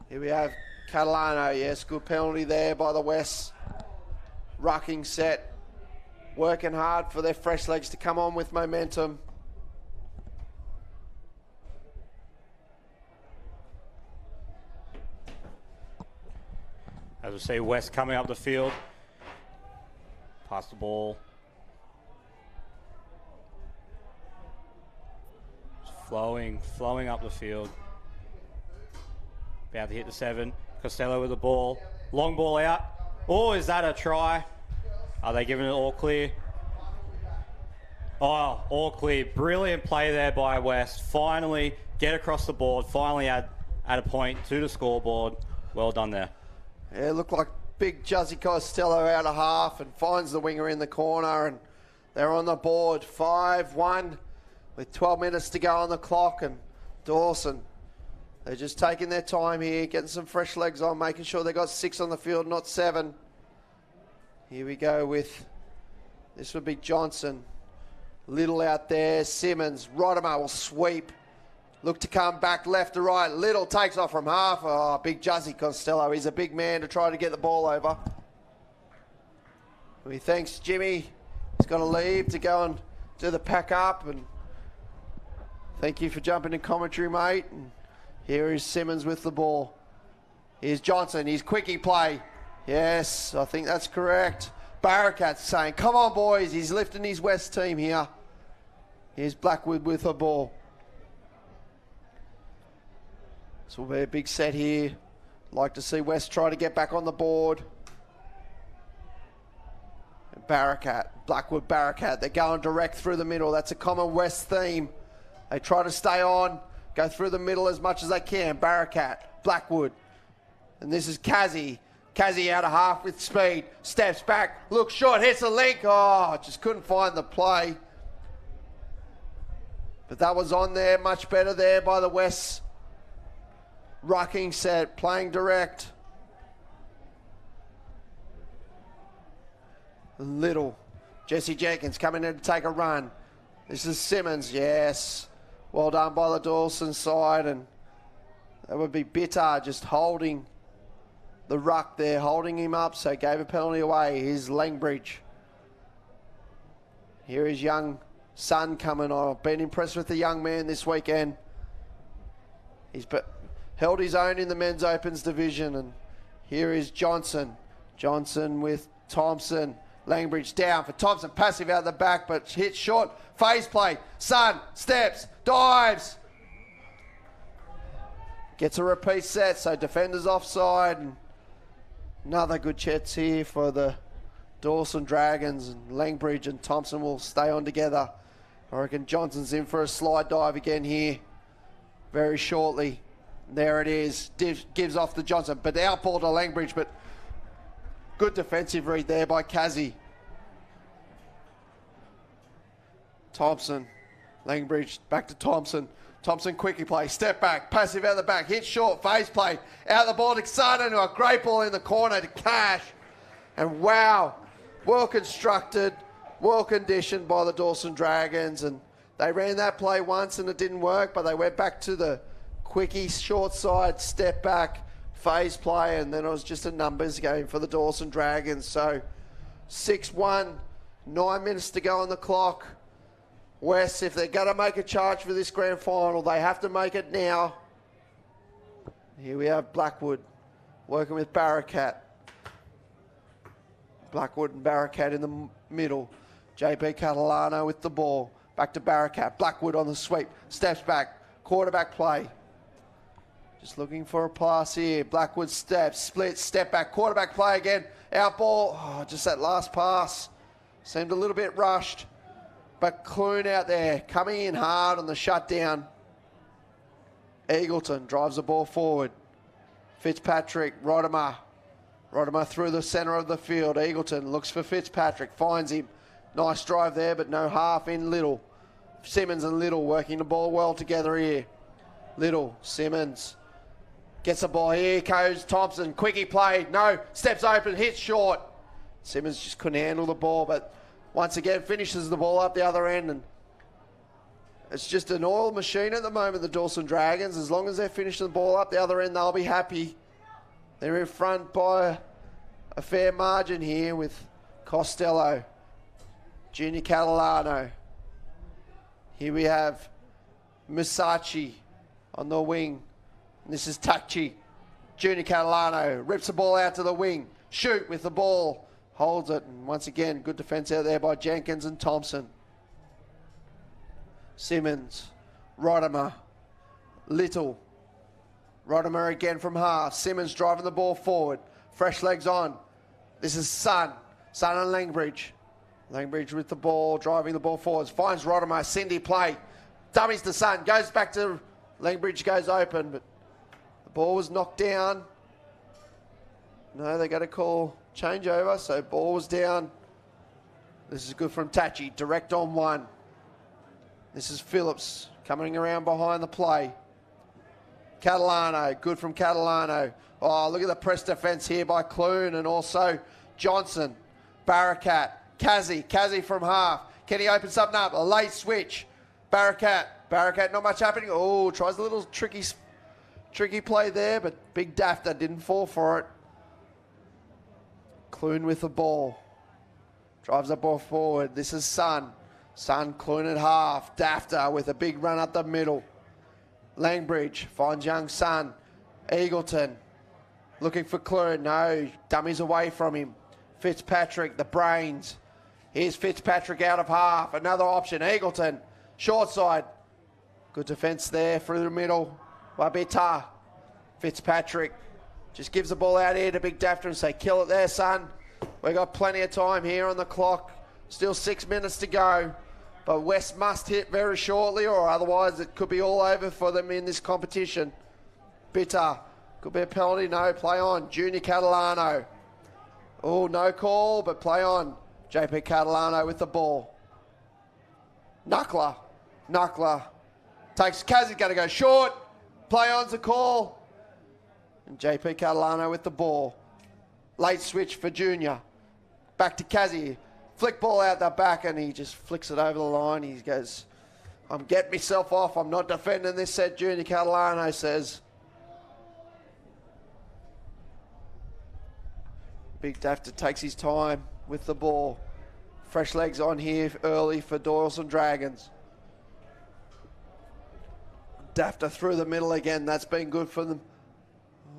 Speaker 6: Here we have Catalano, yes, good penalty there by the West. Rucking set. Working hard for their fresh legs to come on with momentum.
Speaker 7: As we see, West coming up the field. Pass the ball. Just flowing up the field. About to hit the 7. Costello with the ball. Long ball out. Oh, is that a try? Are they giving it all clear? Oh, all clear. Brilliant play there by West. Finally get across the board. Finally add a point to the scoreboard. Well done there.
Speaker 6: Yeah, it looked like big Juzzy Costello out of half and finds the winger in the corner, and they're on the board. 5-1 with 12 minutes to go on the clock, and Dawson, they're just taking their time here, getting some fresh legs on, making sure they got 6 on the field, not 7. Here we go with, this would be Johnson. Little out there, Simmons. Rodimer will sweep. Look to come back left to right. Little takes off from half. Oh, big Juzzy Costello. He's a big man to try to get the ball over. He thanks Jimmy. He's got to leave to go and do the pack up. And thank you for jumping in commentary, mate. And here is Simmons with the ball. Here's Johnson. He's quickie play. Yes, I think that's correct. Barricat's saying, come on, boys. He's lifting his West team here. Here's Blackwood with the ball. This will be a big set here. Like to see West try to get back on the board. And Blackwood Barricat. They're going direct through the middle. That's a common West theme. They try to stay on, go through the middle as much as they can. Barricat, Blackwood. And this is Kazi. Kazi out of half with speed, steps back, looks short, hits the link. Oh, just couldn't find the play. But that was on there, much better there by the West. Rucking set, playing direct. Little. Jesse Jenkins coming in to take a run. This is Simmons, yes. Well done by the Dawson side, and that would be Bitter just holding the ruck there, holding him up, so gave a penalty away. Here's Langbridge. Here is young son coming on. I've been impressed with the young man this weekend. He's held his own in the men's opens division. And here is Johnson. Johnson with Thompson. Langbridge down for Thompson. Passive out the back, but hits short. Phase play. Son steps, dives. Gets a repeat set, so defenders offside. And another good chance here for the Dawson Dragons, and Langbridge and Thompson will stay on together. I reckon Johnson's in for a slide dive again here very shortly. There it is. Gives off to Johnson, but out ball to Langbridge, but good defensive read there by Kazi. Thompson, Langbridge back to Thompson. Thompson quickie play, step back, passive out the back, hit short, phase play, out the ball to Xarden, a great ball in the corner to Cash. And wow, well constructed, well conditioned by the Dawson Dragons. And they ran that play once and it didn't work, but they went back to the quickie, short side, step back, phase play, and then it was just a numbers game for the Dawson Dragons. So 6-1, 9 minutes to go on the clock. West, if they're going to make a charge for this grand final, they have to make it now. Here we have Blackwood. working with Barakat. Blackwood and Barakat in the middle. JP Catalano with the ball. Back to Barakat. Blackwood on the sweep. Steps back. Quarterback play. Just looking for a pass here. Blackwood steps. Split. Step back. Quarterback play again. Out ball. Oh, just that last pass. Seemed a little bit rushed. But Clune out there. Coming in hard on the shutdown. Eagleton drives the ball forward. Fitzpatrick. Rodimer. Rodimer through the centre of the field. Eagleton looks for Fitzpatrick. Finds him. Nice drive there, but no half in Little. Simmons and Little working the ball well together here. Little, Simmons. Gets the ball. Here goes Thompson. Quickie play. No. Steps open. Hits short. Simmons just couldn't handle the ball, but once again finishes the ball up the other end. And it's just an oiled machine at the moment, the Dawson Dragons. As long as they're finishing the ball up the other end, they'll be happy. They're in front by a fair margin here with Costello. Junior Catalano. Here we have Musachi on the wing. And this is Tachi. Junior Catalano rips the ball out to the wing. Shoot with the ball. Holds it. And once again, good defence out there by Jenkins and Thompson. Simmons. Rodimer. Little. Rodimer again from half. Simmons driving the ball forward. Fresh legs on. This is Sun. Sun and Langbridge. Langbridge with the ball, driving the ball forwards. Finds Rodimer. Cindy play. Dummies to Sun. Goes back to Langbridge. Goes open, but the ball was knocked down. No, they got to call changeover, so ball was down. This is good from Tachi. Direct on one. This is Phillips coming around behind the play. Catalano. Good from Catalano. Oh, look at the press defence here by Clune and also Johnson. Barakat. Kazi from half. Can he open something up? A late switch. Barakat, not much happening. Oh, tries a little tricky play there, but big Dafter didn't fall for it. Clune with the ball. Drives the ball forward. This is Sun. Sun, Clune at half. Dafter with a big run up the middle. Langbridge finds young Sun. Eagleton looking for Clune. No, dummies away from him. Fitzpatrick, the brains. Here's Fitzpatrick out of half. Another option. Eagleton. Short side. Good defence there through the middle. Wabita. Fitzpatrick just gives the ball out here to Big Dafter and say, kill it there, son. We've got plenty of time here on the clock. Still 6 minutes to go. But West must hit very shortly or otherwise it could be all over for them in this competition. Bitter. Could be a penalty. No, play on. Junior Catalano. Oh, no call, but play on. JP Catalano with the ball. Knuckler. Takes Kazi's going to go short. Play on's a call. And JP Catalano with the ball. Late switch for Junior. Back to Kazi. Flick ball out the back and he just flicks it over the line. He goes, I'm getting myself off. I'm not defending this set, Junior Catalano says. Big Dafter takes his time with the ball. Fresh legs on here early for Doyleson Dragons. Dafter through the middle again. That's been good for them.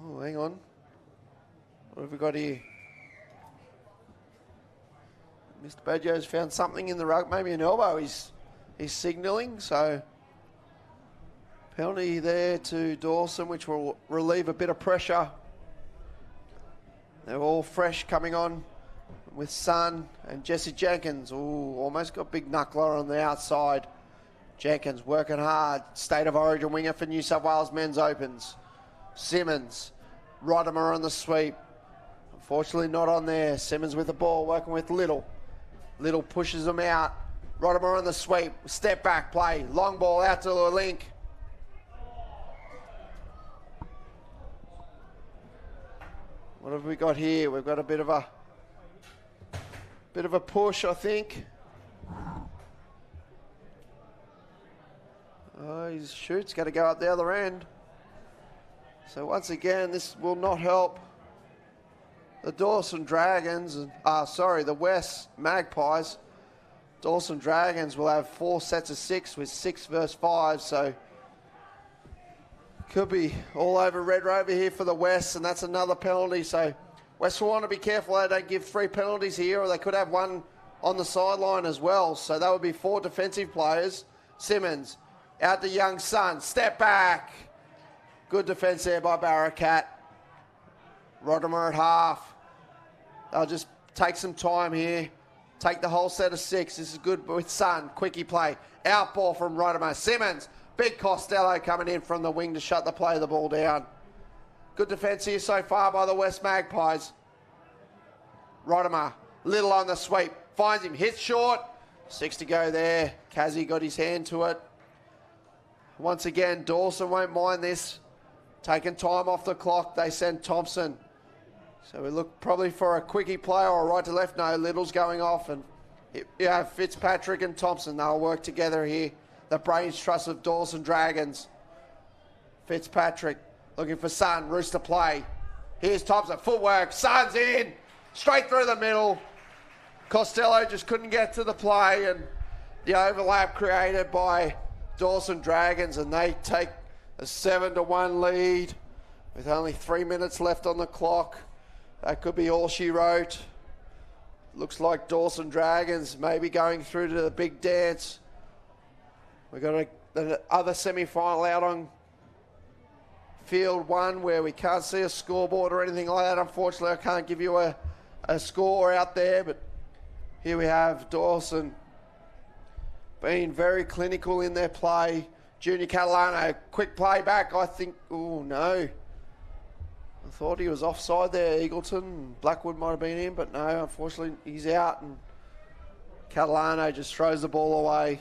Speaker 6: Oh, hang on. What have we got here? Mr. Badger's found something in the rug. Maybe an elbow. He's signalling. So penalty there to Dawson, which will relieve a bit of pressure. They're all fresh coming on with Sun and Jesse Jenkins. Ooh, almost got big knuckler on the outside. Jenkins working hard. State of Origin winger for New South Wales men's opens. Simmons. Rodimer on the sweep. Unfortunately not on there. Simmons with the ball working with Little. Little pushes him out. Rodimer on the sweep. Step back play. Long ball out to the link. What have we got here? We've got a bit of a push, I think. Oh, his shoot's got to go up the other end. So once again, this will not help the Dawson Dragons. The West Magpies. Dawson Dragons will have 4 sets of 6 with 6 versus 5. So Could be all over Red Rover here for the West, and that's another penalty. So West will want to be careful they don't give 3 penalties here, or they could have one on the sideline as well. So that would be 4 defensive players. Simmons out to Young Sun. Step back. Good defence there by Barakat. Rodimer at half. They'll just take some time here. Take the whole set of 6. This is good with Sun. Quickie play. Out ball from Rodimer. Simmons. Big Costello coming in from the wing to shut the play of the ball down. Good defence here so far by the West Magpies. Rodimer. Little on the sweep. Finds him. Hits short. 6 to go there. Kazi got his hand to it. Once again, Dawson won't mind this. Taking time off the clock. They send Thompson. So we look probably for a quickie play or a right to left. No, Little's going off. And you have Fitzpatrick and Thompson. They'll work together here. The brains trust of Dawson Dragons. Fitzpatrick looking for Sun. Rooster play. Here's Thompson. Footwork. Sun's in. Straight through the middle. Costello just couldn't get to the play, and the overlap created by Dawson Dragons, and they take a 7-1 lead with only 3 minutes left on the clock. That could be all she wrote. Looks like Dawson Dragons maybe going through to the big dance. We've got the other semi-final out on field 1 where we can't see a scoreboard or anything like that. Unfortunately, I can't give you a score out there, but here we have Dawson being very clinical in their play. Junior Catalano, quick play back. I think, oh no. I thought he was offside there, Eagleton. Blackwood might have been in, but no, unfortunately he's out, and Catalano just throws the ball away.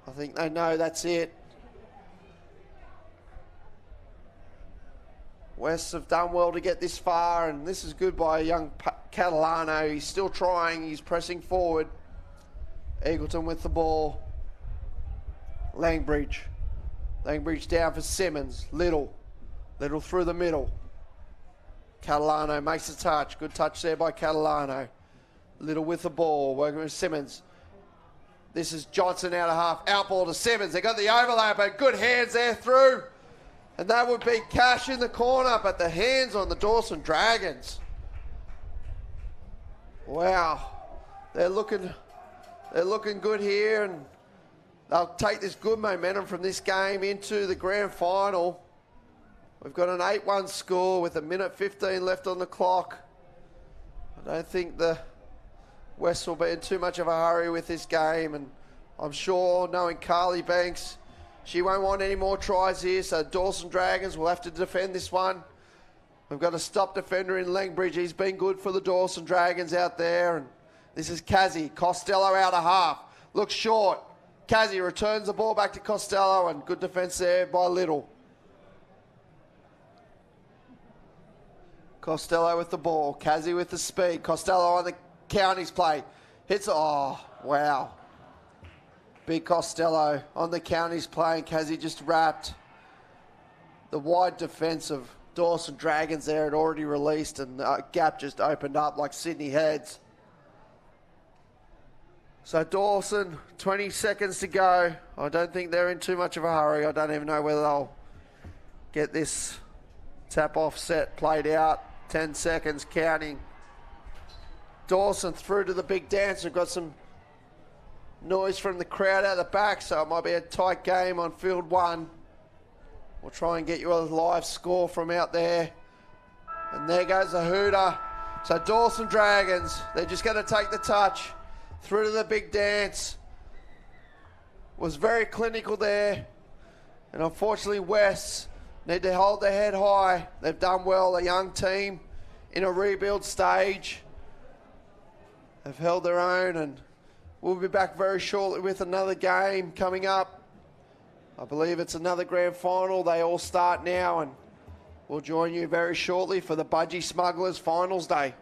Speaker 6: I think they know that's it. Wests have done well to get this far, and this is good by young Catalano. He's still trying. He's pressing forward. Eagleton with the ball. Langbridge. Langbridge down for Simmons. Little through the middle. Catalano makes a touch. Good touch there by Catalano. Little with the ball. Working with Simmons. This is Johnson out of half. Out ball to Simmons. They got the overlap, but good hands there through. And that would be Cash in the corner, but the hands on the Dawson Dragons. Wow. They're looking good here, and they'll take this good momentum from this game into the grand final. We've got an 8-1 score with 1:15 left on the clock. I don't think the West will be in too much of a hurry with this game, and I'm sure, knowing Carly Banks, she won't want any more tries here, so Dawson Dragons will have to defend this one. We've got a stop defender in Langbridge. He's been good for the Dawson Dragons out there. And this is Kazi. Costello out of half. Looks short. Kazi returns the ball back to Costello, and good defence there by Little. Costello with the ball. Kazi with the speed. Costello on the counties play. Hits. Oh, wow. Big Costello on the counties play, and Kazi just wrapped. The wide defence of Dawson Dragons there had already released, and the gap just opened up like Sydney Heads. So Dawson, 20 seconds to go. I don't think they're in too much of a hurry. I don't even know whether they'll get this tap-off set played out. 10 seconds counting. Dawson through to the big dance. We've got some noise from the crowd out the back, so it might be a tight game on field 1. We'll try and get you a live score from out there. And there goes the hooter. So Dawson Dragons, they're just going to take the touch through to the big dance. Was very clinical there. And unfortunately, West need to hold their head high. They've done well, a young team in a rebuild stage. They've held their own, and we'll be back very shortly with another game coming up. I believe it's another grand final. They all start now, and we'll join you very shortly for the Budgie Smugglers Finals Day.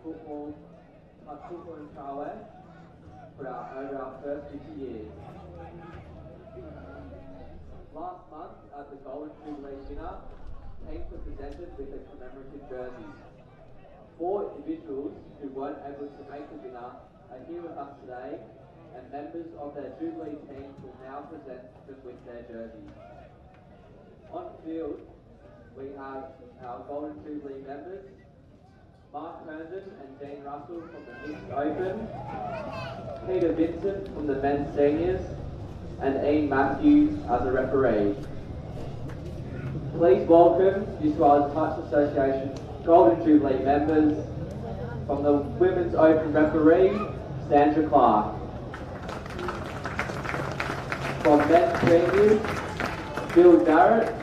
Speaker 8: football in Charlotte for over our first 50 years. Last month at the Golden Jubilee dinner, teams were presented with a commemorative jersey. 4 individuals who weren't able to make the dinner are here with us today, and members of their Jubilee team will now present them with their jerseys. On field, we have our Golden Jubilee members, Mark Herndon and Dean Russell from the Mixed Open, Peter Vincent from the Men's Seniors, and Ian Matthews as a referee. Please welcome New South Wales Touch Association Golden Jubilee members, from the Women's Open referee, Sandra Clark. From Men's Seniors, Bill Jarrett.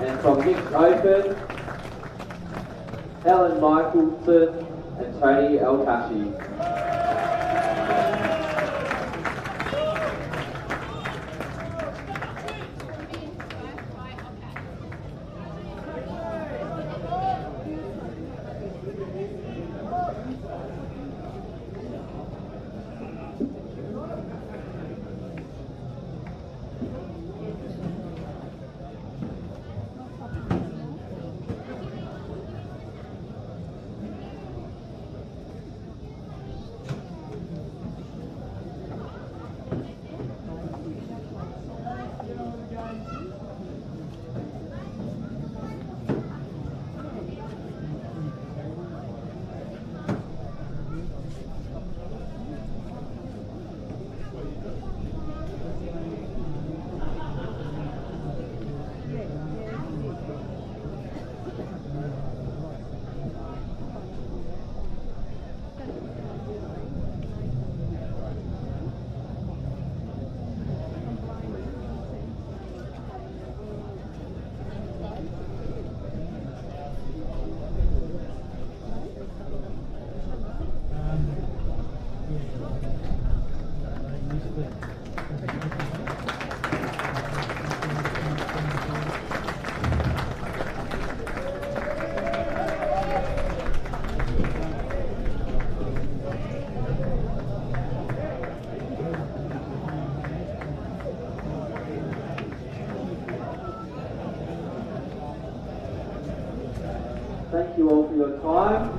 Speaker 8: And from Mixed Open, Helen Michelson and Tony El-Kashi. Thank you all for your time.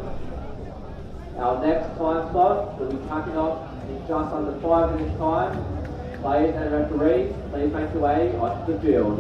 Speaker 8: Our next time slot will be kicking off in just under 5 minutes' time. Players and referees, please make your way onto the field.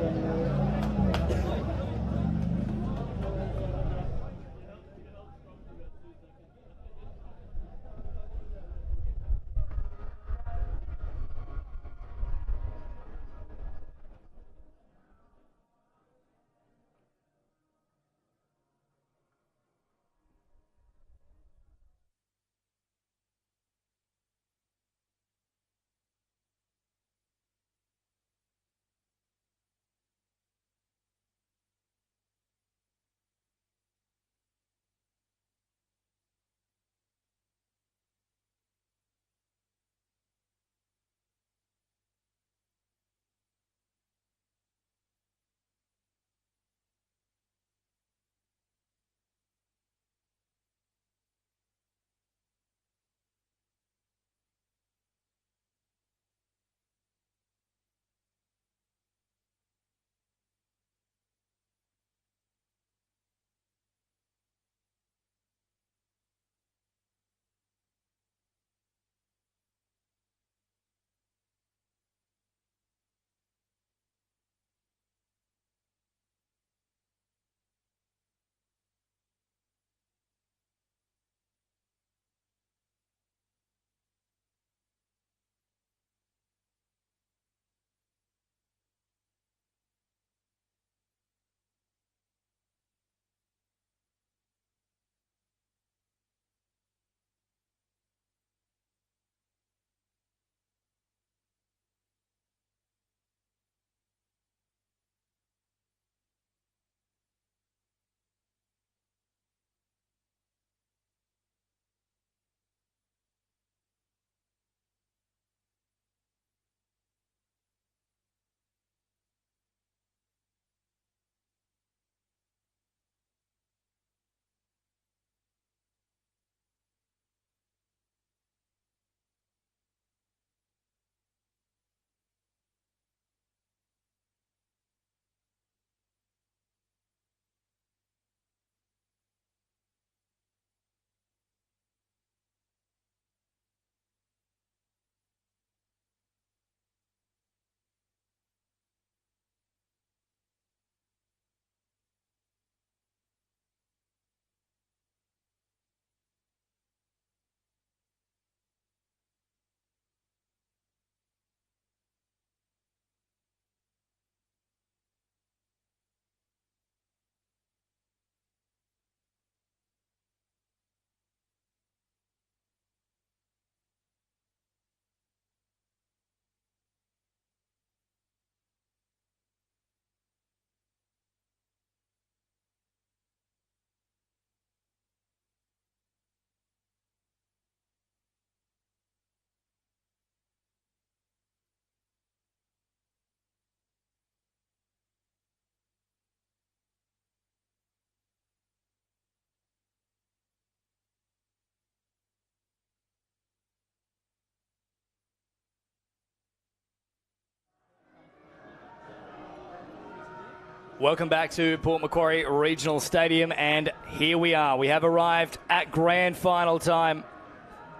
Speaker 1: Welcome back to Port Macquarie Regional Stadium, and here we are. We have arrived at grand final time.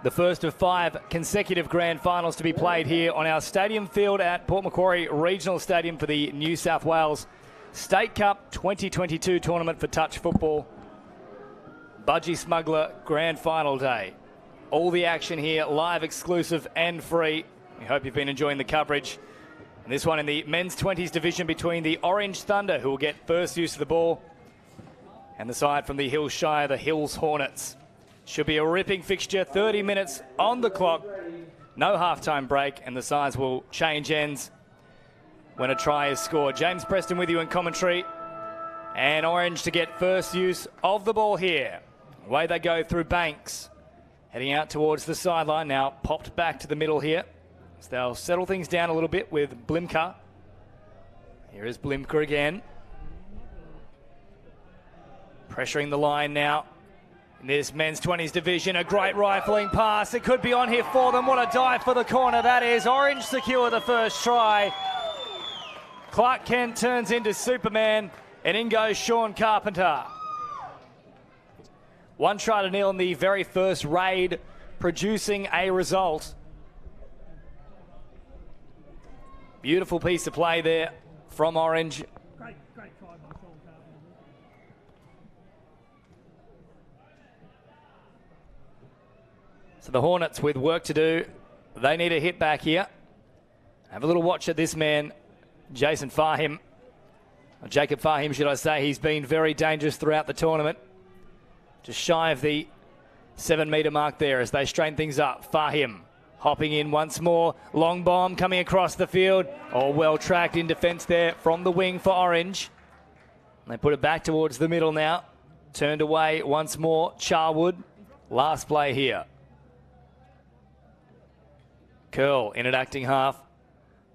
Speaker 1: The first of 5 consecutive grand finals to be played here on our stadium field at Port Macquarie Regional Stadium for the New South Wales State Cup 2022 tournament for touch football. Budgie Smuggler Grand Final Day. All the action here, live, exclusive and free. We hope you've been enjoying the coverage. And this one in the men's 20s division between the Orange Thunder, who will get first use of the ball, and the side from the Hills Shire, the Hills Hornets. Should be a ripping fixture, 30 minutes on the clock, no halftime break, and the sides will change ends when a try is scored. James Preston with you in commentary, and Orange to get first use of the ball here. Away they go through Banks, heading out towards the sideline now, popped back to the middle here. So they'll settle things down a little bit with Blimka. Here is Blimka again. Pressuring the line now. In this men's 20s division, a great rifling pass. It could be on here for them. What a dive for the corner that is. Orange secure the first try. Clark Kent turns into Superman, and in goes Sean Carpenter. 1-0 in the very first raid, producing a result. Beautiful piece of play there from Orange.
Speaker 9: Great try by Sean Carpenter.
Speaker 1: So the Hornets with work to do. They need a hit back here. Have a little watch at this man, Jason Fahim. Or Jacob Fahim, should I say. He's been very dangerous throughout the tournament. Just shy of the 7-metre mark there as they straighten things up. Fahim hopping in once more. Long bomb coming across the field. Oh, well tracked in defence there from the wing for Orange. They put it back towards the middle now. Turned away once more. Charwood. Last play here. Curl in at acting half.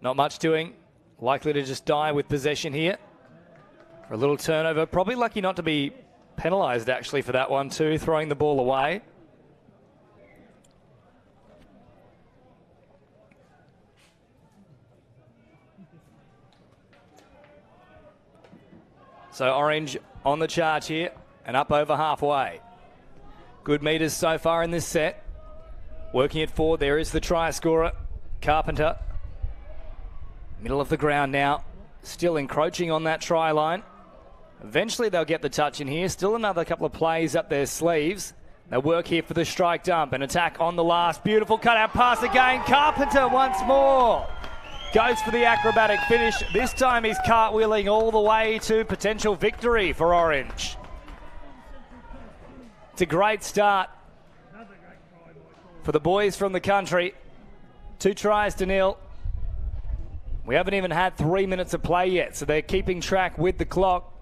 Speaker 1: Not much doing. Likely to just die with possession here. For a little turnover. Probably lucky not to be penalised actually for that one too. Throwing the ball away. So Orange on the charge here and up over halfway. Good metres so far in this set. Working it forward, there is the try scorer, Carpenter. Middle of the ground now, still encroaching on that try line. Eventually they'll get the touch in here. Still another couple of plays up their sleeves. They'll work here for the strike dump. An attack on the last. Beautiful cutout pass again. Carpenter once more. Goes for the acrobatic finish. This time he's cartwheeling all the way to potential victory for Orange. It's a great start for the boys from the country. 2 tries to 0. We haven't even had 3 minutes of play yet, so they're keeping track with the clock.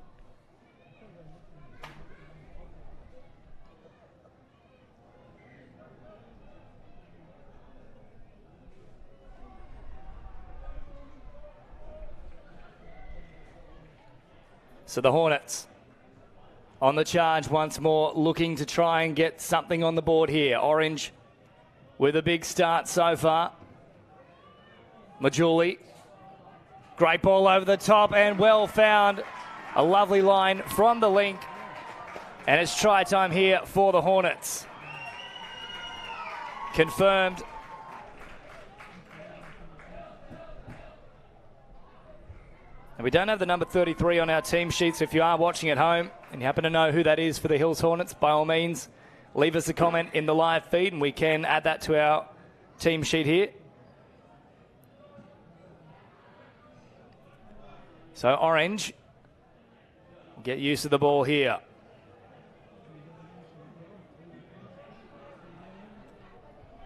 Speaker 1: So the Hornets on the charge once more, looking to try and get something on the board here. Orange with a big start so far. Majuli. Great ball over the top and well found. A lovely line from the link. And it's try time here for the Hornets. Confirmed. And we don't have the number 33 on our team sheet, so if you are watching at home and you happen to know who that is for the Hills Hornets, by all means, leave us a comment in the live feed and we can add that to our team sheet here. So Orange get used to the ball here.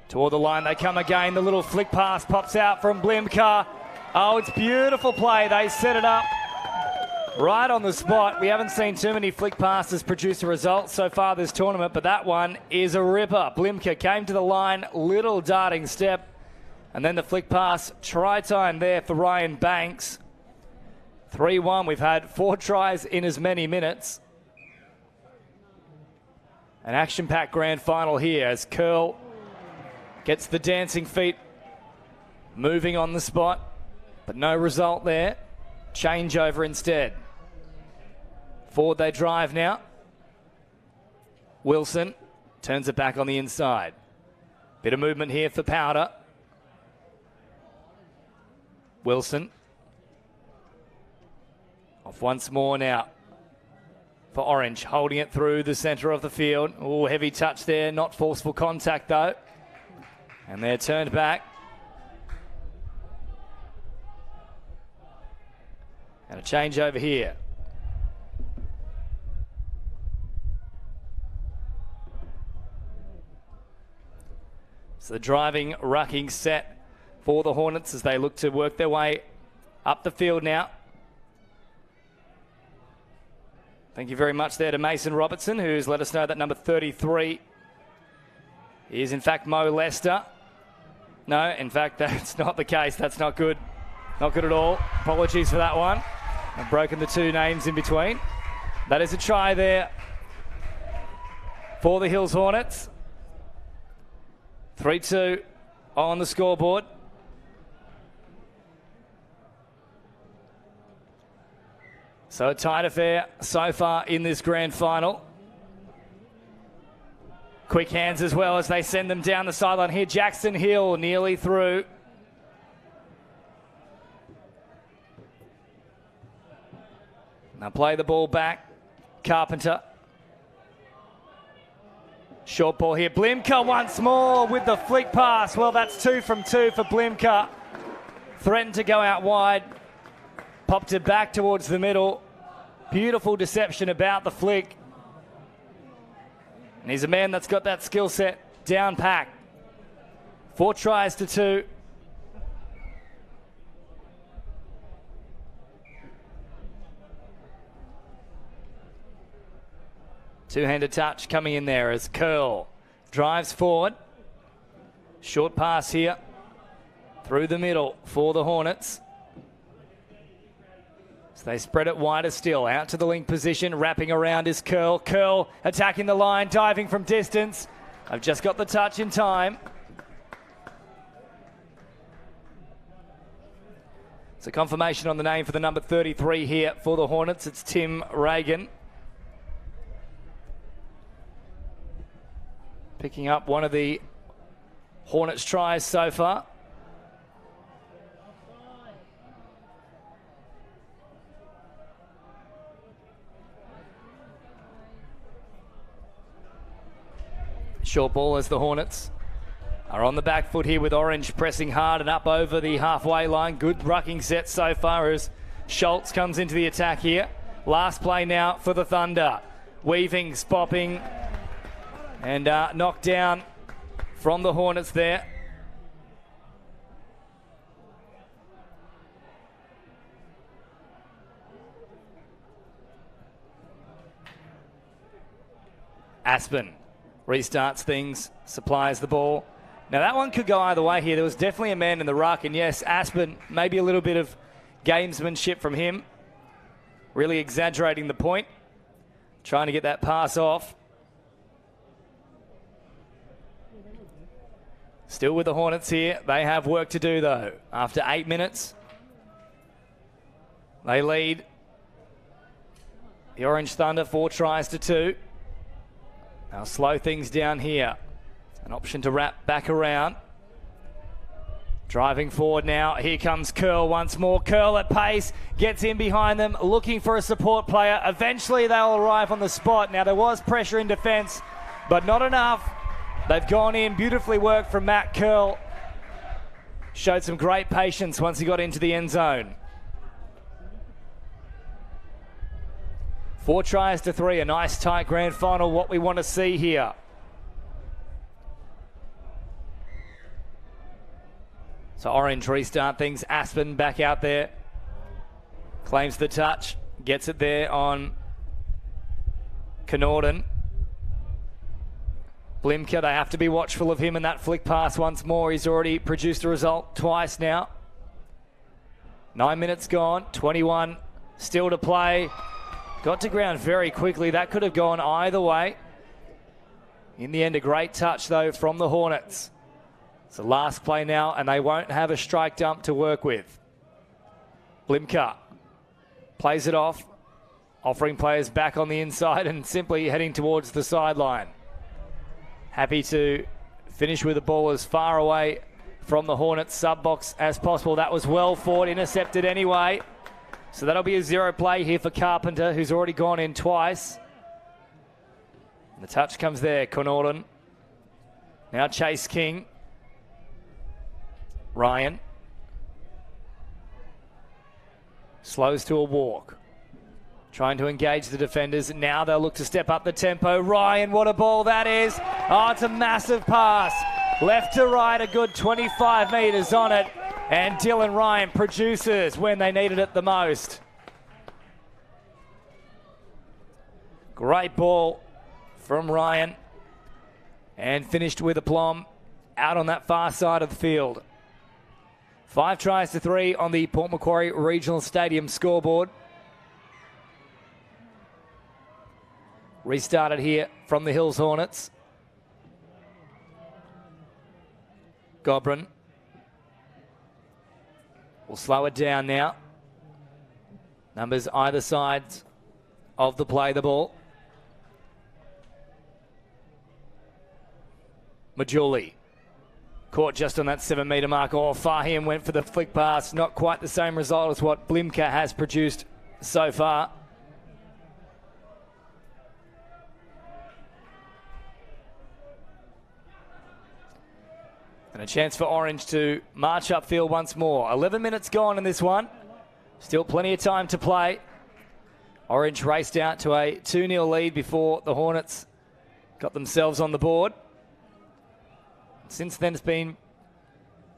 Speaker 1: Toward the line they come again. The little flick pass pops out from Blimka. Oh, it's beautiful play. They set it up right on the spot. We haven't seen too many flick passes produce a result so far this tournament, but that one is a ripper. Blimka came to the line, little darting step, and then the flick pass. Try time there for Ryan Banks. 3-1. We've had 4 tries in as many minutes. An action-packed grand final here as Curl gets the dancing feet moving on the spot. But no result there. Changeover instead. Forward they drive now. Wilson turns it back on the inside. Bit of movement here for Powder. Wilson. Off once more now for Orange, holding it through the centre of the field. Oh, heavy touch there, not forceful contact though. And they're turned back. And a change over here. So the driving, rucking set for the Hornets as they look to work their way up the field now. Thank you very much there to Mason Robertson, who's let us know that number 33 is in fact Mo Lester. No, in fact, that's not the case. That's not good. Not good at all. Apologies for that one. I've broken the two names in between. That is a try there for the Hills Hornets. 3-2 on the scoreboard. So a tight affair so far in this grand final. Quick hands as well as they send them down the sideline here. Jackson Hill nearly through. Now play the ball back. Carpenter. Short ball here. Blimka once more with the flick pass. Well, that's 2 from 2 for Blimka. Threatened to go out wide. Popped it back towards the middle. Beautiful deception about the flick. And he's a man that's got that skill set down packed. 4 tries to 2. Two-handed touch coming in there as Curl drives forward. Short pass here through the middle for the Hornets. So they spread it wider still. Out to the link position. Wrapping around is Curl. Curl attacking the line, diving from distance. I've just got the touch in time. So confirmation on the name for the number 33 here for the Hornets. It's Tim Reagan. Picking up one of the Hornets' tries so far. Short ball as the Hornets are on the back foot here with Orange pressing hard and up over the halfway line. Good rucking set so far as Schultz comes into the attack here. Last play now for the Thunder. Weaving, spopping, and knocked down from the Hornets there. Aspen restarts things, supplies the ball. Now that one could go either way here. There was definitely a man in the ruck, and yes, Aspen, maybe a little bit of gamesmanship from him. Really exaggerating the point. Trying to get that pass off. Still with the Hornets here. They have work to do though. After 8 minutes, they lead the Orange Thunder 4 tries to 2. Now slow things down here. An option to wrap back around. Driving forward now. Here comes Curl once more. Curl at pace. Gets in behind them. Looking for a support player. Eventually they'll arrive on the spot. Now there was pressure in defence, but not enough. They've gone in. Beautifully worked from Matt Curl. Showed some great patience once he got into the end zone. 4 tries to 3, a nice tight grand final, what we want to see here. So Orange restart things. Aspen back out there. Claims the touch. Gets it there on Canorden. Blimka, they have to be watchful of him in that flick pass once more. He's already produced a result twice now. 9 minutes gone, 21 still to play. Got to ground very quickly. That could have gone either way. In the end, a great touch, though, from the Hornets. It's the last play now, and they won't have a strike dump to work with. Blimka plays it off. offering players back on the inside and simply heading towards the sideline. Happy to finish with the ball as far away from the Hornets sub-box as possible. That was well fought, intercepted anyway. So that'll be a 0 play here for Carpenter, who's already gone in twice. And the touch comes there, Connaughton. Now Chase King. Ryan. Slows to a walk. Trying to engage the defenders. Now they'll look to step up the tempo. Ryan, what a ball that is. Oh, it's a massive pass. Left to right, a good 25 metres on it. And Dylan Ryan produces when they needed it the most. Great ball from Ryan. And finished with aplomb out on that far side of the field. 5 tries to 3 on the Port Macquarie Regional Stadium scoreboard. Restarted here from the Hills Hornets. Gobrin will slow it down now. Numbers either side of the play the ball. Majuli caught just on that 7 metre mark. Oh, Fahim went for the flick pass. Not quite the same result as what Blimka has produced so far. And a chance for Orange to march upfield once more. 11 minutes gone in this one. Still plenty of time to play. Orange raced out to a 2-0 lead before the Hornets got themselves on the board. Since then, it's been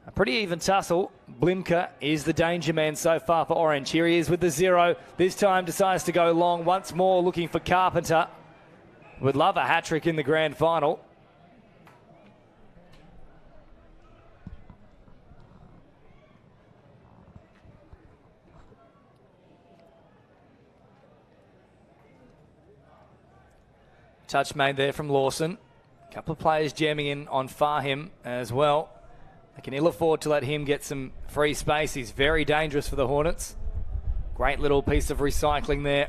Speaker 1: a pretty even tussle. Blimka is the danger man so far for Orange. Here he is with the 0. This time decides to go long once more, looking for Carpenter. Would love a hat-trick in the grand final. Touch made there from Lawson. A couple of players jamming in on Fahim as well. They can ill afford to let him get some free space. He's very dangerous for the Hornets. Great little piece of recycling there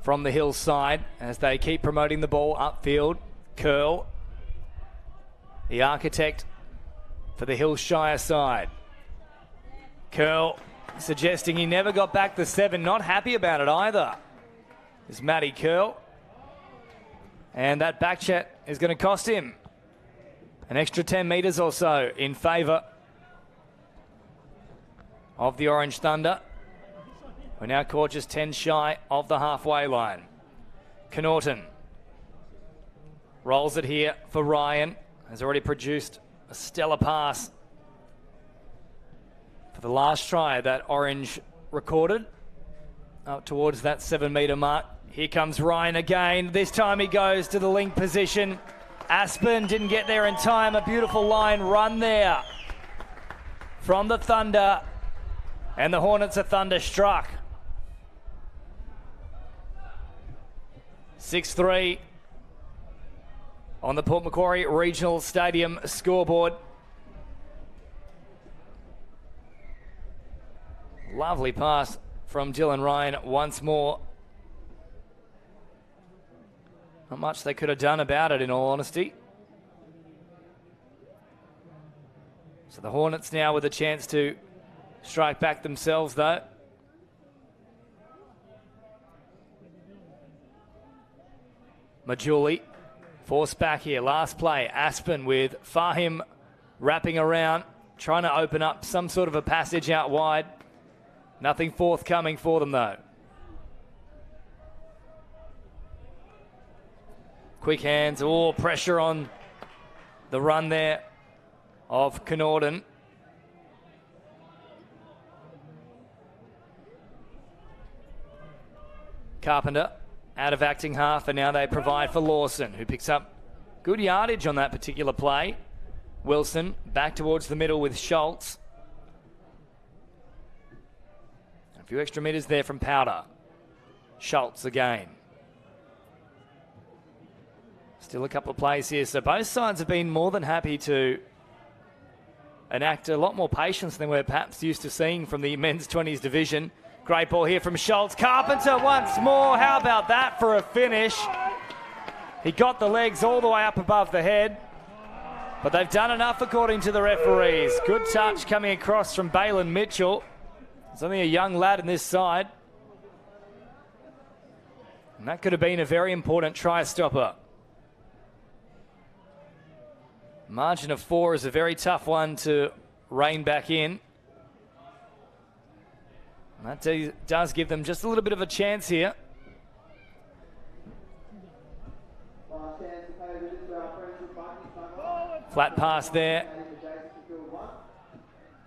Speaker 1: from the Hills side as they keep promoting the ball upfield. Curl, the architect for the Hillshire side. Curl suggesting he never got back the 7. Not happy about it either. Is Matty Curl. And that back chat is going to cost him an extra 10 metres or so in favour of the Orange Thunder. We're now caught just 10 shy of the halfway line. Connaughton rolls it here for Ryan. Has already produced a stellar pass for the last try that Orange recorded up towards that 7 metre mark. Here comes Ryan again. This time he goes to the link position. Aspen didn't get there in time. A beautiful line run there from the Thunder. And the Hornets are thunderstruck. 6-3 on the Port Macquarie Regional Stadium scoreboard. Lovely pass from Dylan Ryan once more. Not much they could have done about it, in all honesty. So the Hornets now with a chance to strike back themselves, though. Majuli forced back here. Last play, Aspen with Fahim wrapping around, trying to open up some sort of a passage out wide. Nothing forthcoming for them, though. Quick hands. Oh, pressure on the run there of Connaughton. Carpenter out of acting half, and now they provide for Lawson, who picks up good yardage on that particular play. Wilson back towards the middle with Schultz. A few extra metres there from Powder. Schultz again. Still a couple of plays here. So both sides have been more than happy to enact a lot more patience than we're perhaps used to seeing from the men's 20s division. Great ball here from Schultz. Carpenter once more. How about that for a finish? He got the legs all the way up above the head. But they've done enough according to the referees. Good touch coming across from Balin Mitchell. He's only a young lad in this side. And that could have been a very important try stopper. Margin of 4 is a very tough one to rein back in. And that does give them just a little bit of a chance here. Flat pass there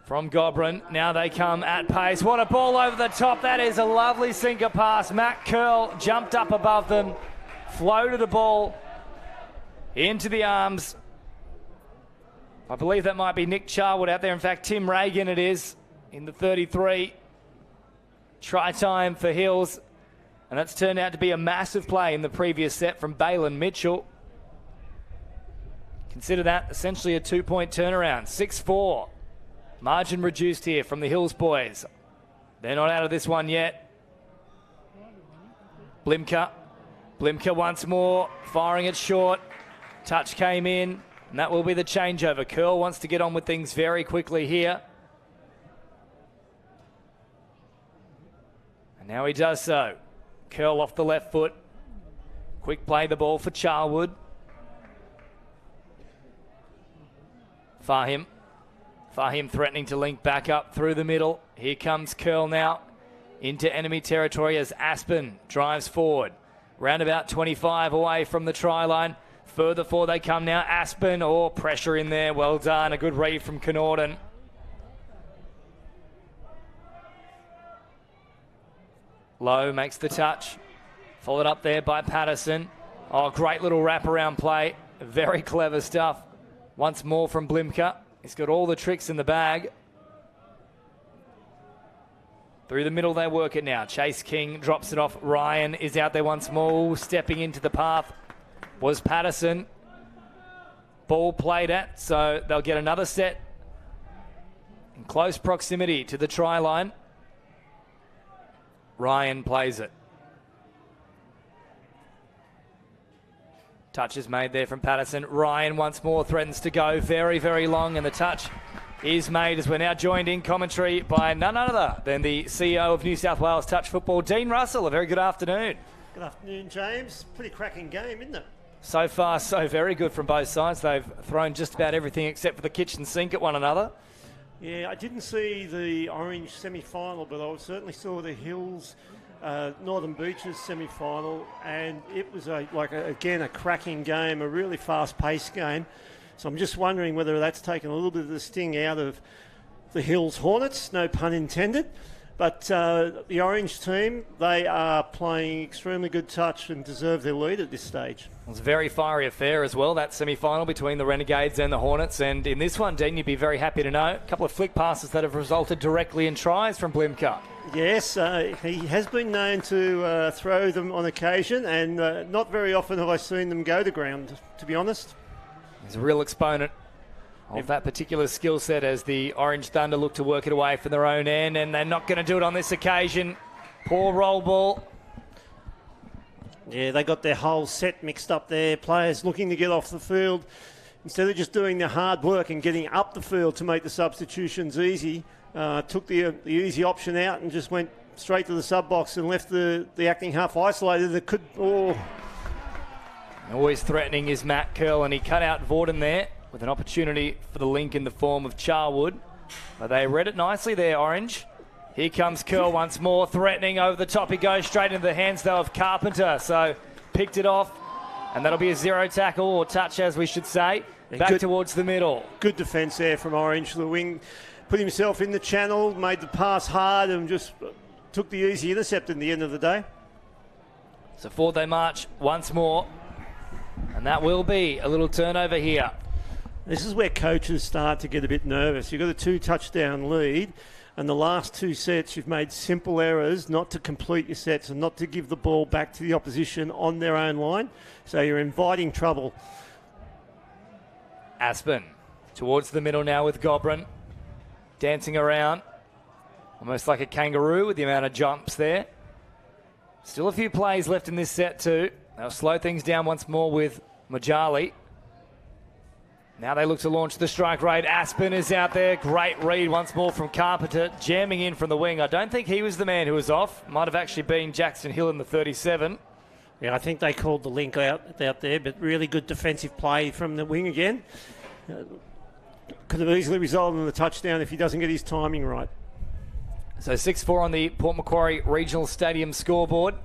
Speaker 1: from Gobrin. Now they come at pace. What a ball over the top. That is a lovely sinker pass. Matt Curl jumped up above them, floated a ball into the arms. I believe that might be Nick Charwood out there. In fact, Tim Reagan it is in the 33. Try time for Hills. And that's turned out to be a massive play in the previous set from Balin Mitchell. Consider that essentially a 2-point turnaround. 6-4. Margin reduced here from the Hills boys. They're not out of this one yet. Blimka. Blimka once more, firing it short. Touch came in, and that will be the changeover. Curl wants to get on with things very quickly here. And now he does so. Curl off the left foot. Quick play the ball for Charwood. Fahim. Fahim threatening to link back up through the middle. Here comes Curl now into enemy territory as Aspen drives forward. Round about 25 away from the try line. Further forward they come now. Aspen, pressure in there. Well done. A good read from Connaughton. Lowe makes the touch. Followed up there by Patterson. Great little wraparound play. Very clever stuff. Once more from Blimka. He's got all the tricks in the bag. Through the middle they work it now. Chase King drops it off. Ryan is out there once more. Stepping into the path was Patterson. Ball played at, so they'll get another set in close proximity to the try line. Ryan plays it. Touch is made there from Patterson. Ryan once more threatens to go very, very long, and the touch is made as we're now joined in commentary by none other than the CEO of New South Wales Touch Football, Dean Russell. A very good afternoon.
Speaker 10: Good afternoon, James. Pretty cracking game, isn't it?
Speaker 1: So far, so very good from both sides. They've thrown just about everything except for the kitchen sink at one another.
Speaker 10: Yeah, I didn't see the Orange semi-final, but I certainly saw the Hills Northern Beaches semi-final, and it was again a cracking game, a really fast-paced game. So I'm just wondering whether that's taken a little bit of the sting out of the Hills Hornets, no pun intended. But the Orange team, they are playing extremely good touch and deserve their lead at this stage.
Speaker 1: It was a very fiery affair as well, that semi-final between the Renegades and the Hornets. And in this one, Dean, you'd be very happy to know, a couple of flick passes that have resulted directly in tries from Blimka. Yes,
Speaker 10: he has been known to throw them on occasion, and not very often have I seen them go to ground, to be honest.
Speaker 1: He's a real exponent of that particular skill set as the Orange Thunder look to work it away from their own end, and they're not going to do it on this occasion. Poor roll ball.
Speaker 10: Yeah, they got their whole set mixed up there. Players looking to get off the field. Instead of just doing the hard work and getting up the field to make the substitutions easy, took the easy option out and just went straight to the sub-box and left the acting half isolated. That could...
Speaker 1: Always threatening is Matt Curl, and he cut out Vorden there with an opportunity for the link in the form of Charwood. But they read it nicely there, Orange. Here comes Curl once more, threatening over the top. He goes straight into the hands, though, of Carpenter. So picked it off, and that'll be a zero tackle, or touch, as we should say. Back towards the middle.
Speaker 10: Good defence there from Orange. The wing put himself in the channel, made the pass hard, and just took the easy intercept in the end of the day.
Speaker 1: So forward they march once more. And that will be a little turnover here.
Speaker 10: This is where coaches start to get a bit nervous. You've got a 2-touchdown lead, and the last 2 sets you've made simple errors not to complete your sets and not to give the ball back to the opposition on their own line. So you're inviting trouble.
Speaker 1: Aspen towards the middle now with Gobrin. Dancing around. Almost like a kangaroo with the amount of jumps there. Still a few plays left in this set too. They'll slow things down once more with Majali. Now they look to launch the strike rate. Aspen is out there. Great read once more from Carpenter, jamming in from the wing. I don't think he was the man who was off. Might have actually been Jackson Hill in the 37.
Speaker 10: Yeah, I think they called the link out there, but really good defensive play from the wing again. Could have easily resulted in the touchdown if he doesn't get his timing right.
Speaker 1: So 6-4 on the Port Macquarie Regional Stadium scoreboard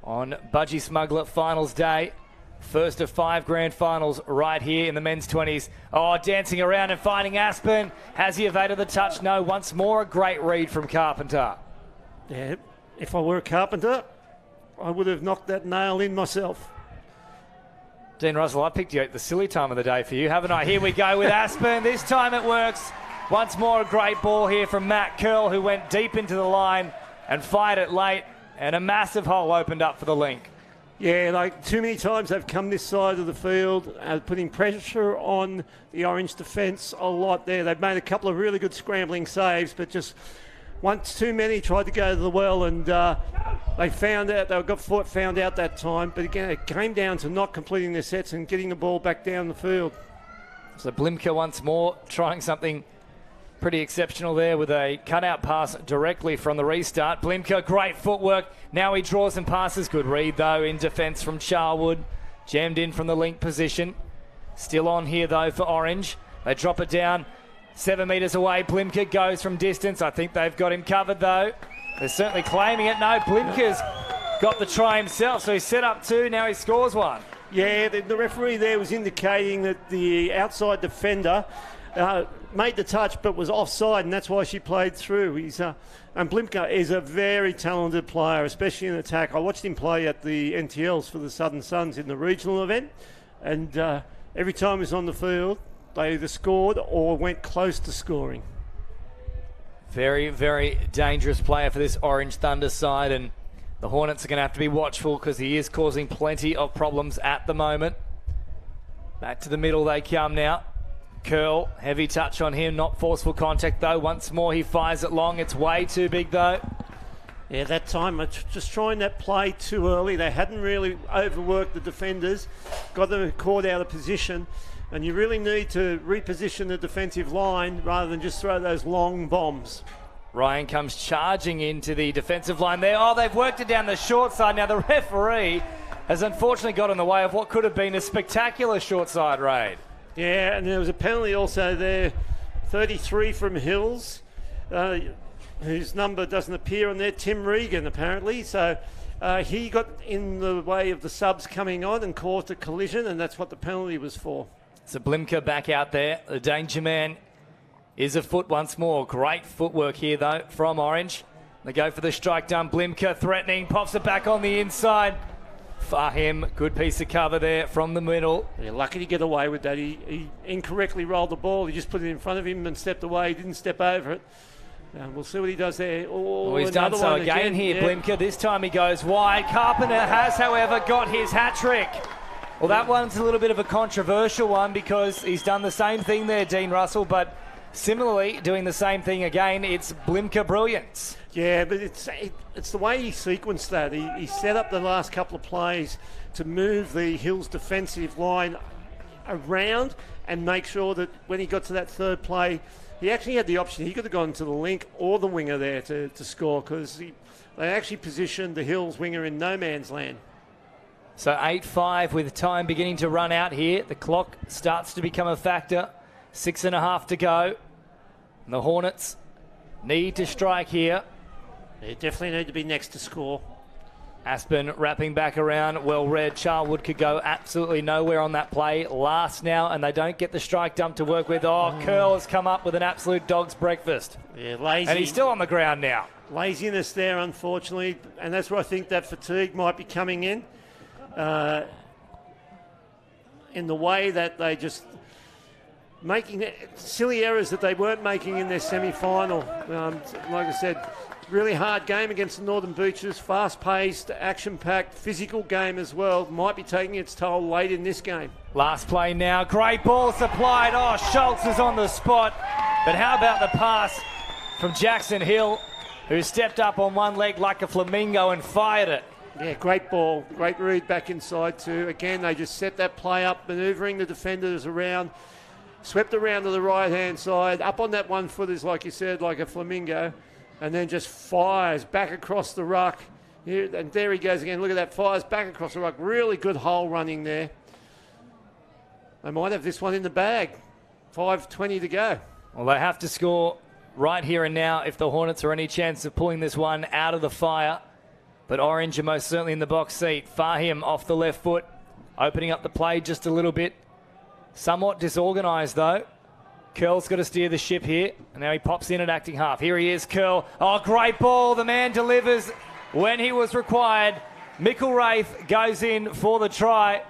Speaker 1: on Budgie Smuggler Finals Day. First of 5 grand finals right here in the men's 20s. Oh, dancing around and finding Aspen. Has he evaded the touch? No. Once more, a great read from Carpenter.
Speaker 10: Yeah, if I were a Carpenter, I would have knocked that nail in myself.
Speaker 1: Dean Russell, I picked you at the silly time of the day for you, haven't I? Here we go with Aspen. This time it works. Once more, a great ball here from Matt Curl, who went deep into the line and fired it late, and a massive hole opened up for the link.
Speaker 10: Yeah, like too many times they've come this side of the field, putting pressure on the Orange defence a lot there. They've made a couple of really good scrambling saves, but just once too many tried to go to the well, and they found out, found out that time. But again, it came down to not completing their sets and getting the ball back down the field.
Speaker 1: So Blimka once more trying something pretty exceptional there with a cutout pass directly from the restart. Blimka, great footwork. Now he draws and passes. Good read, though, in defence from Charwood. Jammed in from the link position. Still on here, though, for Orange. They drop it down 7 metres away. Blimka goes from distance. I think they've got him covered, though. They're certainly claiming it. No, Blimka's got the try himself, so he's set up 2. Now he scores 1.
Speaker 10: Yeah, the referee there was indicating that the outside defender made the touch but was offside, and that's why she played through. And Blimka is a very talented player, especially in attack. I watched him play at the NTLs for the Southern Suns in the regional event, and every time he was on the field, they either scored or went close to scoring.
Speaker 1: Very, very dangerous player for this Orange Thunder side, and the Hornets are going to have to be watchful because he is causing plenty of problems at the moment. Back to the middle they come now. Curl, heavy touch on him, not forceful contact though. Once more he fires it long. It's way too big though.
Speaker 10: Yeah, that time, just trying that play too early. They hadn't really overworked the defenders, got them caught out of position, and you really need to reposition the defensive line rather than just throw those long bombs.
Speaker 1: Ryan comes charging into the defensive line there. Oh, they've worked it down the short side. Now the referee has unfortunately got in the way of what could have been a spectacular short side raid.
Speaker 10: Yeah, and there was a penalty also there, 33 from Hills, whose number doesn't appear on there, Tim Regan apparently. So he got in the way of the subs coming on and caused a collision, and that's what the penalty was for.
Speaker 1: So Blimka back out there. The danger man is afoot once more. Great footwork here though from Orange. They go for the strike down. Blimka threatening, pops it back on the inside. Fahim, good piece of cover there from the middle.
Speaker 10: Yeah, lucky to get away with that. He incorrectly rolled the ball. He just put it in front of him and stepped away. He didn't step over it. We'll see what he does there.
Speaker 1: Oh, he's done so again here, yeah. Blimka. This time he goes wide. Carpenter has, however, got his hat-trick. Well, that one's a little bit of a controversial one because he's done the same thing there, Dean Russell, but similarly, doing the same thing again, it's Blimka brilliance.
Speaker 10: Yeah, but it's the way he sequenced that. He set up the last couple of plays to move the Hills defensive line around and make sure that when he got to that third play, he actually had the option. He could have gone to the link or the winger there to score because they actually positioned the Hills winger in no man's land.
Speaker 1: So 8-5 with time beginning to run out here. The clock starts to become a factor. 6.5 to go. And the Hornets need to strike here.
Speaker 10: They definitely need to be next to score.
Speaker 1: Aspen wrapping back around. Well read. Charwood could go absolutely nowhere on that play. Last now, and they don't get the strike dump to work with. Oh, Curl has come up with an absolute dog's breakfast.
Speaker 10: Yeah, lazy.
Speaker 1: And he's still on the ground now.
Speaker 10: Laziness there, unfortunately. And that's where I think that fatigue might be coming in the way that they just making silly errors that they weren't making in their semi-final. Like I said, really hard game against the Northern Beaches, fast-paced, action-packed, physical game as well. Might be taking its toll late in this game.
Speaker 1: Last play now. Great ball supplied. Oh, Schultz is on the spot. But how about the pass from Jackson Hill, who stepped up on one leg like a flamingo and fired it.
Speaker 10: Yeah, great ball. Great read back inside too. Again, they just set that play up, manoeuvring the defenders around. Swept around to the right-hand side. Up on that 1 footers, like you said, like a flamingo. And then just fires back across the ruck. Here, and there he goes again. Look at that. Fires back across the ruck. Really good hole running there. They might have this one in the bag. 5:20 to go.
Speaker 1: Well, they have to score right here and now if the Hornets are any chance of pulling this one out of the fire. But Orange are most certainly in the box seat. Fahim off the left foot, opening up the play just a little bit. Somewhat disorganised though. Curl's got to steer the ship here. And now he pops in at acting half. Here he is, Curl. Oh, great ball. The man delivers when he was required. Micklewraith goes in for the try.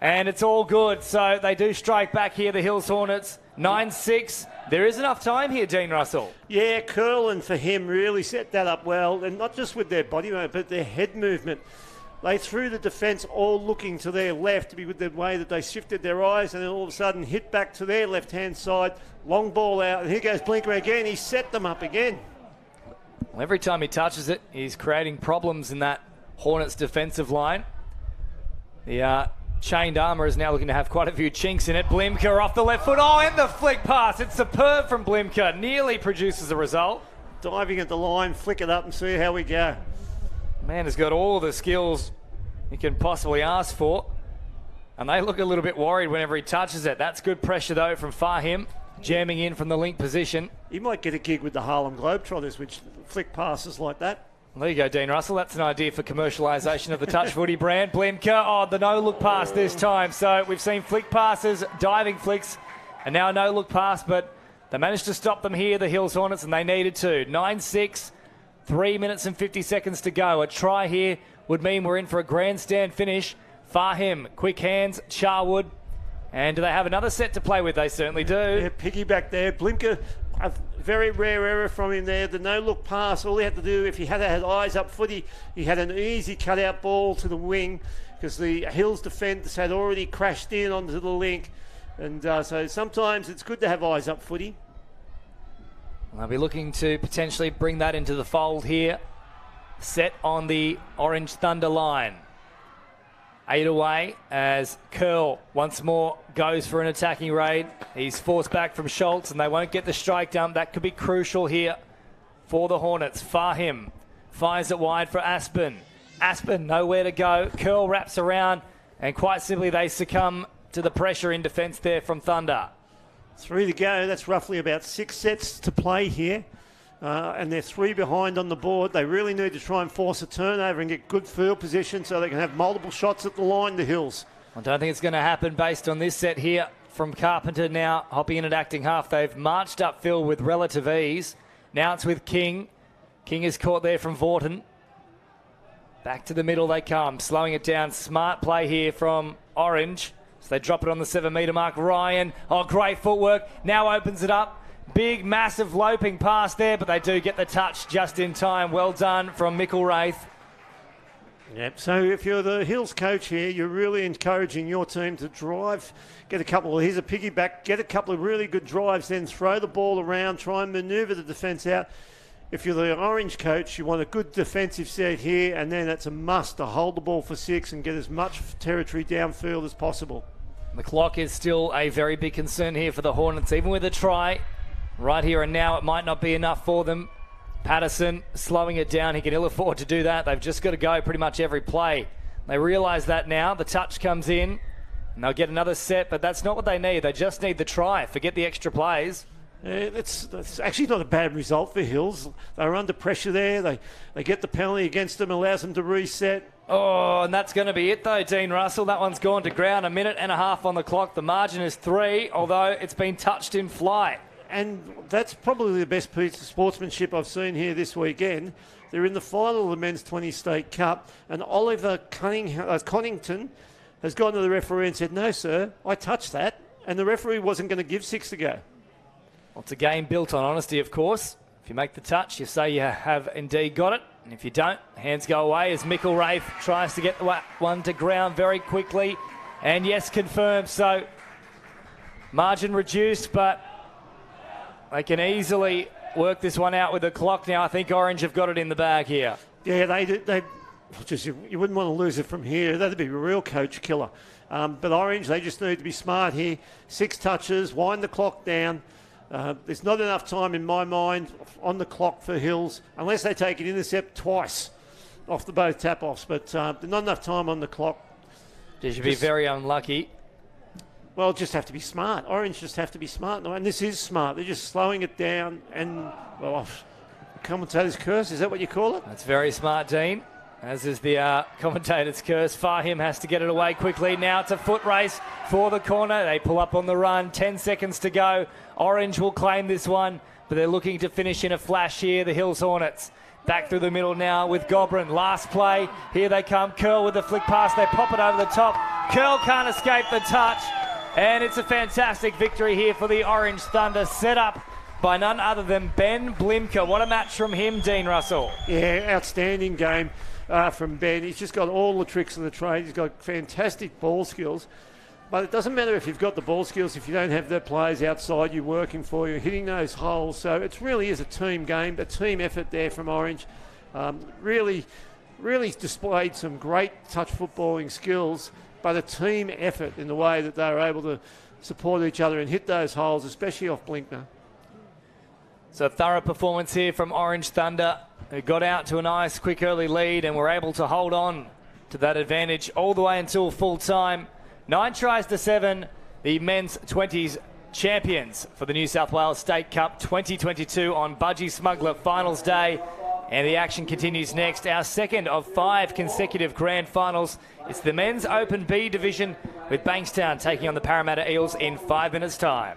Speaker 1: And it's all good. So they do strike back here, the Hills Hornets. 9-6. There is enough time here, Dean Russell.
Speaker 10: Yeah, Curl and for him really set that up well. And not just with their body movement, but their head movement. They threw the defence all looking to their left with the way that they shifted their eyes, and then all of a sudden hit back to their left-hand side. Long ball out, and here goes Blinker again. He set them up again.
Speaker 1: Well, every time he touches it, he's creating problems in that Hornets defensive line. The chained armour is now looking to have quite a few chinks in it. Blimker off the left foot. Oh, and the flick pass. It's superb from Blimker. Nearly produces a result.
Speaker 10: Diving at the line, flick it up and see how we go.
Speaker 1: Man has got all the skills you can possibly ask for. And they look a little bit worried whenever he touches it. That's good pressure, though, from Fahim, jamming in from the link position.
Speaker 10: He might get a gig with the Harlem Globetrotters, which flick passes like that.
Speaker 1: There you go, Dean Russell. That's an idea for commercialisation of the touch footy brand. Blimker, oh, the no-look pass this time. So we've seen flick passes, diving flicks, and now a no-look pass, but they managed to stop them here, the Hills Hornets, and they needed to. 9-6. 3 minutes and 50 seconds to go. A try here would mean we're in for a grandstand finish. Fahim, quick hands, Charwood. And do they have another set to play with? They certainly do.
Speaker 10: Yeah, piggyback there. Blimker, a very rare error from him there. The no-look pass, all he had to do, if he had eyes up footy, he had an easy cut-out ball to the wing because the Hills defence had already crashed in onto the link. And so sometimes it's good to have eyes up footy.
Speaker 1: They'll be looking to potentially bring that into the fold here. Set on the Orange Thunder line. 8 away as Curl once more goes for an attacking raid. He's forced back from Schultz and they won't get the strike down. That could be crucial here for the Hornets. Fahim fires it wide for Aspen. Aspen nowhere to go. Curl wraps around and quite simply they succumb to the pressure in defence there from Thunder.
Speaker 10: 3 to go. That's roughly about 6 sets to play here. And they're 3 behind on the board. They really need to try and force a turnover and get good field position so they can have multiple shots at the line, the Hills.
Speaker 1: I don't think it's going to happen based on this set here from Carpenter now. Hopping in at acting half. They've marched upfield with relative ease. Now it's with King. King is caught there from Vorton. Back to the middle they come. Slowing it down. Smart play here from Orange. So they drop it on the 7-metre mark. Ryan, oh, great footwork. Now opens it up. Big, massive loping pass there, but they do get the touch just in time. Well done from Micklewraith.
Speaker 10: Yep, so if you're the Hills coach here, you're really encouraging your team to drive, get a couple, here's a piggyback, get a couple of really good drives, then throw the ball around, try and manoeuvre the defence out. If you're the Orange coach, you want a good defensive set here, and then it's a must to hold the ball for 6 and get as much territory downfield as possible.
Speaker 1: The clock is still a very big concern here for the Hornets, even with a try. Right here and now, it might not be enough for them. Patterson slowing it down. He can ill afford to do that. They've just got to go pretty much every play. They realise that now. The touch comes in, and they'll get another set, but that's not what they need. They just need the try. Forget the extra plays.
Speaker 10: That's actually not a bad result for Hills. They were under pressure there. They get the penalty against them, allows them to reset.
Speaker 1: Oh, and that's going to be it, though, Dean Russell. That one's gone to ground. 1.5 minutes on the clock. The margin is 3, although it's been touched in flight.
Speaker 10: And that's probably the best piece of sportsmanship I've seen here this weekend. They're in the final of the Men's 20 State Cup, and Oliver Connington has gone to the referee and said, "No, sir, I touched that," and the referee wasn't going to give 6 to go.
Speaker 1: Well, it's a game built on honesty, of course. If you make the touch, you say you have indeed got it, and if you don't, hands go away as Micklewraith tries to get the one to ground very quickly, and yes, confirmed. So margin reduced, but they can easily work this one out with the clock now. I think Orange have got it in the bag here.
Speaker 10: Yeah, they just you wouldn't want to lose it from here. That'd be a real coach killer. But Orange, they just need to be smart here. 6 touches, wind the clock down. There's not enough time in my mind on the clock for Hills, unless they take an intercept twice off the both tap-offs. But there's not enough time on the clock.
Speaker 1: They should be very unlucky.
Speaker 10: Well, just have to be smart. Orange just have to be smart. And this is smart. They're just slowing it down and, well, commentator's curse, is that what you call it?
Speaker 1: That's very smart, Dean. As is the commentator's curse. Fahim has to get it away quickly. Now it's a foot race for the corner. They pull up on the run. 10 seconds to go. Orange will claim this one, but they're looking to finish in a flash here, the Hills Hornets. Back through the middle now with Gobrin. Last play. Here they come. Curl with the flick pass. They pop it over the top. Curl can't escape the touch. And it's a fantastic victory here for the Orange Thunder, set up by none other than Ben Blimker. What a match from him, Dean Russell.
Speaker 10: Yeah, outstanding game from Ben. He's just got all the tricks of the trade. He's got fantastic ball skills. But it doesn't matter if you've got the ball skills if you don't have the players outside you working for you, hitting those holes. So it really is a team game, a team effort there from Orange. Really displayed some great touch footballing skills, but a team effort in the way that they were able to support each other and hit those holes, especially off Blinkner.
Speaker 1: So thorough performance here from Orange Thunder, who got out to a nice quick early lead and were able to hold on to that advantage all the way until full time. 9 tries to 7, the men's 20s champions for the New South Wales State Cup 2022 on Budgie Smuggler Finals Day. And the action continues next. Our second of 5 consecutive grand finals. It's the men's Open B division with Bankstown taking on the Parramatta Eels in 5 minutes' time.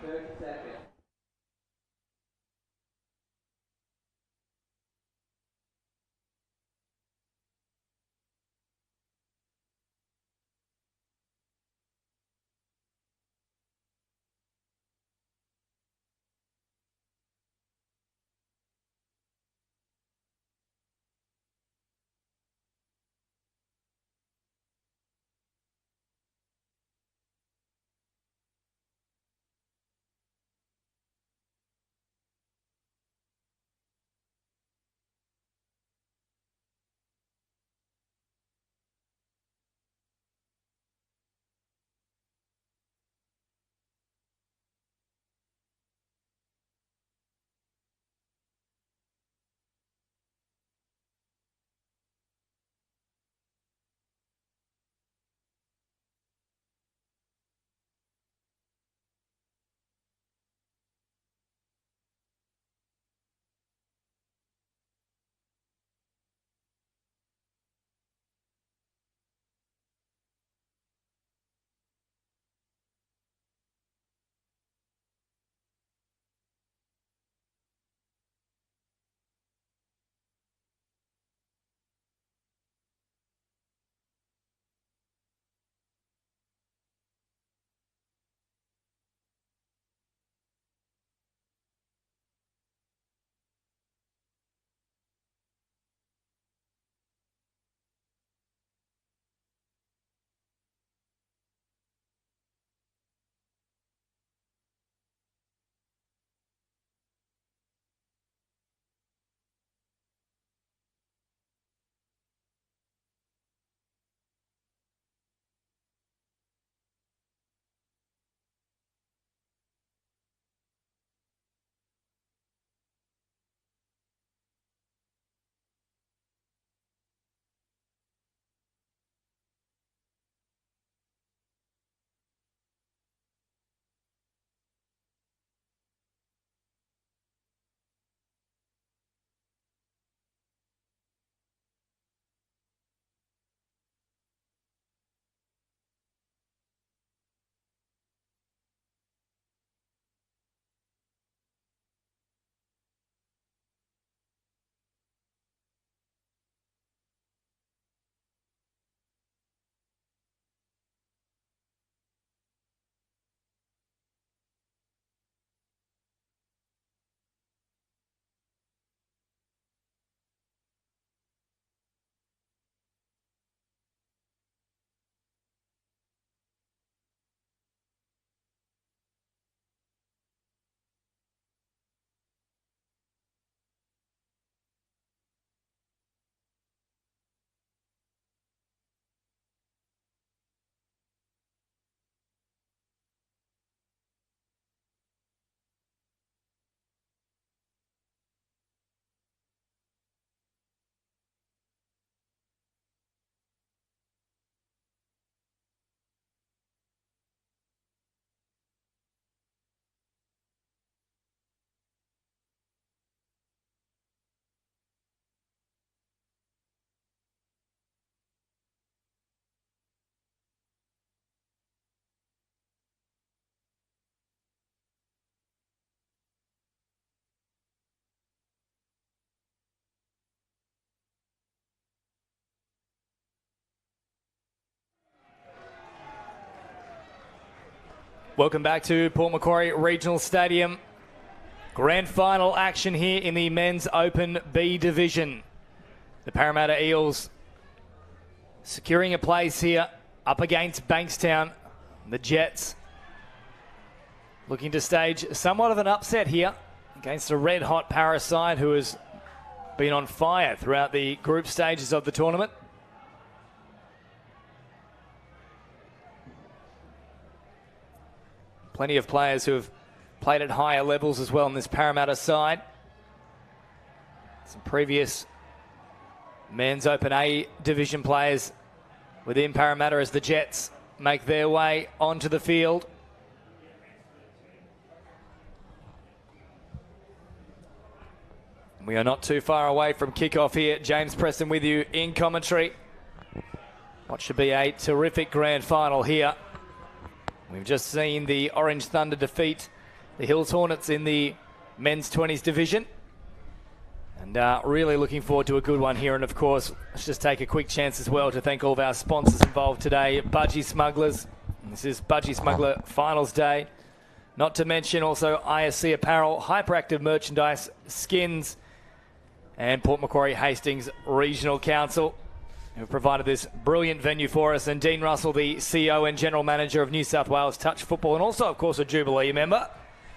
Speaker 1: Welcome back to Port Macquarie Regional Stadium. Grand final action here in the Men's Open B Division. The Parramatta Eels securing a place here up against Bankstown. The Jets looking to stage somewhat of an upset here against a red-hot Para side who has been on fire throughout the group stages of the tournament. Plenty of players who have played at higher levels as well in this Parramatta side. Some previous Men's Open A division players within Parramatta as the Jets make their way onto the field. We are not too far away from kickoff here. James Preston with you in commentary. What should be a terrific grand final here. We've just seen the Orange Thunder defeat the Hills Hornets in the men's 20s division. And really looking forward to a good one here. And of course, let's just take a quick chance as well to thank all of our sponsors involved today. Budgie Smugglers. This is Budgie Smuggler Finals Day. Not to mention also ISC Apparel, Hyperactive Merchandise, Skins, and Port Macquarie Hastings Regional Council, who provided this brilliant venue for us. And Dean Russell, the CEO and General Manager of New South Wales Touch Football, and also, of course, a Jubilee member,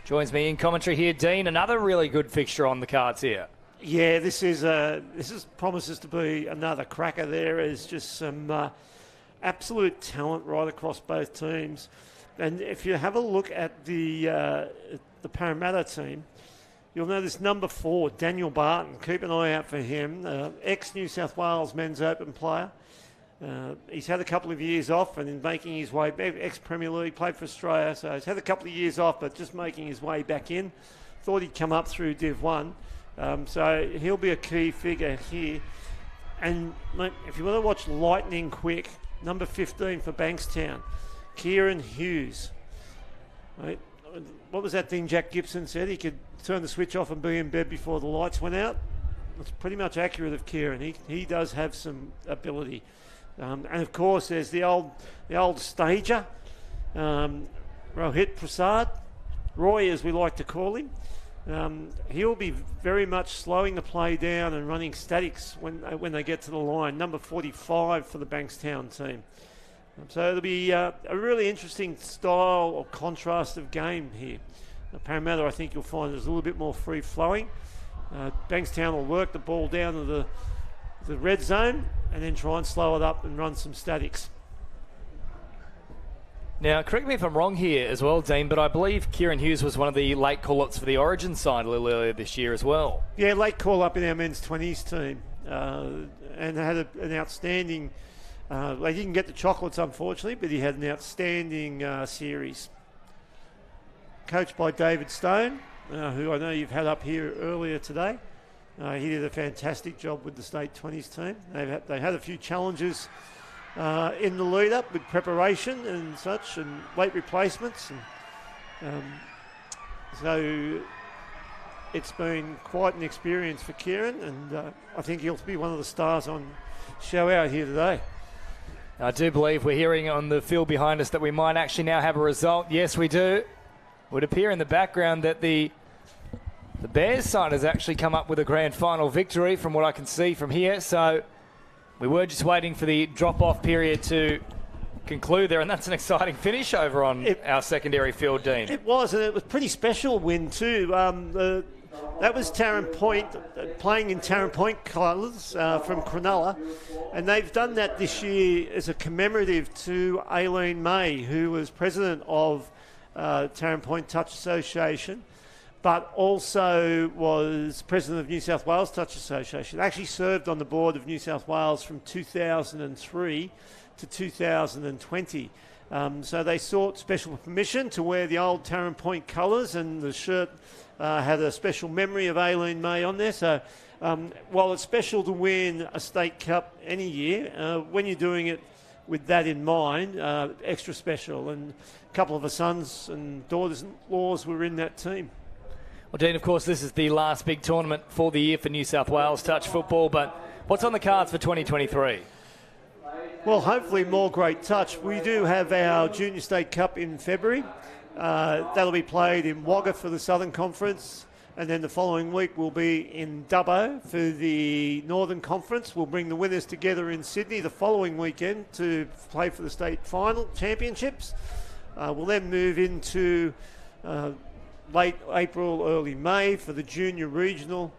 Speaker 1: joins me in commentary here. Dean, another really good fixture on the cards here.
Speaker 10: Yeah, this promises to be another cracker. There is just some absolute talent right across both teams. And if you have a look at the Parramatta team, you'll notice number 4, Daniel Barton. Keep an eye out for him. Ex-New South Wales Men's Open player. He's had a couple of years off and in making his way back. Ex-Premier League, played for Australia. So he's had a couple of years off, but just making his way back in. Thought he'd come up through Div 1. So he'll be a key figure here. And mate, if you want to watch lightning quick, number 15 for Bankstown, Kieran Hughes. Right? What was that thing Jack Gibson said? He could turn the switch off and be in bed before the lights went out. It's pretty much accurate of Kieran. He does have some ability. And of course, there's the old stager, Rohit Prasad, Roy as we like to call him. He'll be very much slowing the play down and running statics when they get to the line. Number 45 for the Bankstown team. So it'll be a really interesting style or contrast of game here. Parramatta, I think you'll find, is a little bit more free-flowing. Bankstown will work the ball down to the red zone and then try and slow it up and run some statics.
Speaker 1: Now, correct me if I'm wrong here as well, Dean, but I believe Kieran Hughes was one of the late call-ups for the Origin side a little earlier this year as well.
Speaker 10: Yeah, late call-up in our men's 20s team. And had an outstanding... they didn't get the chocolates, unfortunately, but he had an outstanding series. Coached by David Stone, who I know you've had up here earlier today. He did a fantastic job with the State 20s team. They had a few challenges in the lead-up with preparation and such, and late replacements. And, so it's been quite an experience for Kieran, and I think he'll be one of the stars on show out here today.
Speaker 1: I do believe we're hearing on the field behind us that we might actually now have a result. Yes, we do. It would appear in the background that the Bears side has actually come up with a grand final victory from what I can see from here. So we were just waiting for the drop-off period to conclude there, and that's an exciting finish over on our secondary field, Dean.
Speaker 10: It was, and it was a pretty special win too. That was Tarrant Point, playing in Tarrant Point colours from Cronulla. And they've done that this year as a commemorative to Aileen May, who was president of Tarrant Point Touch Association, but also was president of New South Wales Touch Association. Actually served on the board of New South Wales from 2003 to 2020. So they sought special permission to wear the old Tarrant Point colours, and the shirt had a special memory of Aileen May on there. So while it's special to win a state cup any year, when you're doing it with that in mind, extra special. And a couple of her sons and daughters-in-laws were in that team.
Speaker 1: Well, Dean, of course, this is the last big tournament for the year for New South Wales touch football, but what's on the cards for 2023?
Speaker 10: Well, hopefully more great touch. We do have our Junior State Cup in February. That'll be played in Wagga for the Southern Conference. And then the following week will be in Dubbo for the Northern Conference. We'll bring the winners together in Sydney the following weekend to play for the state final championships. We'll then move into late April, early May for the junior regional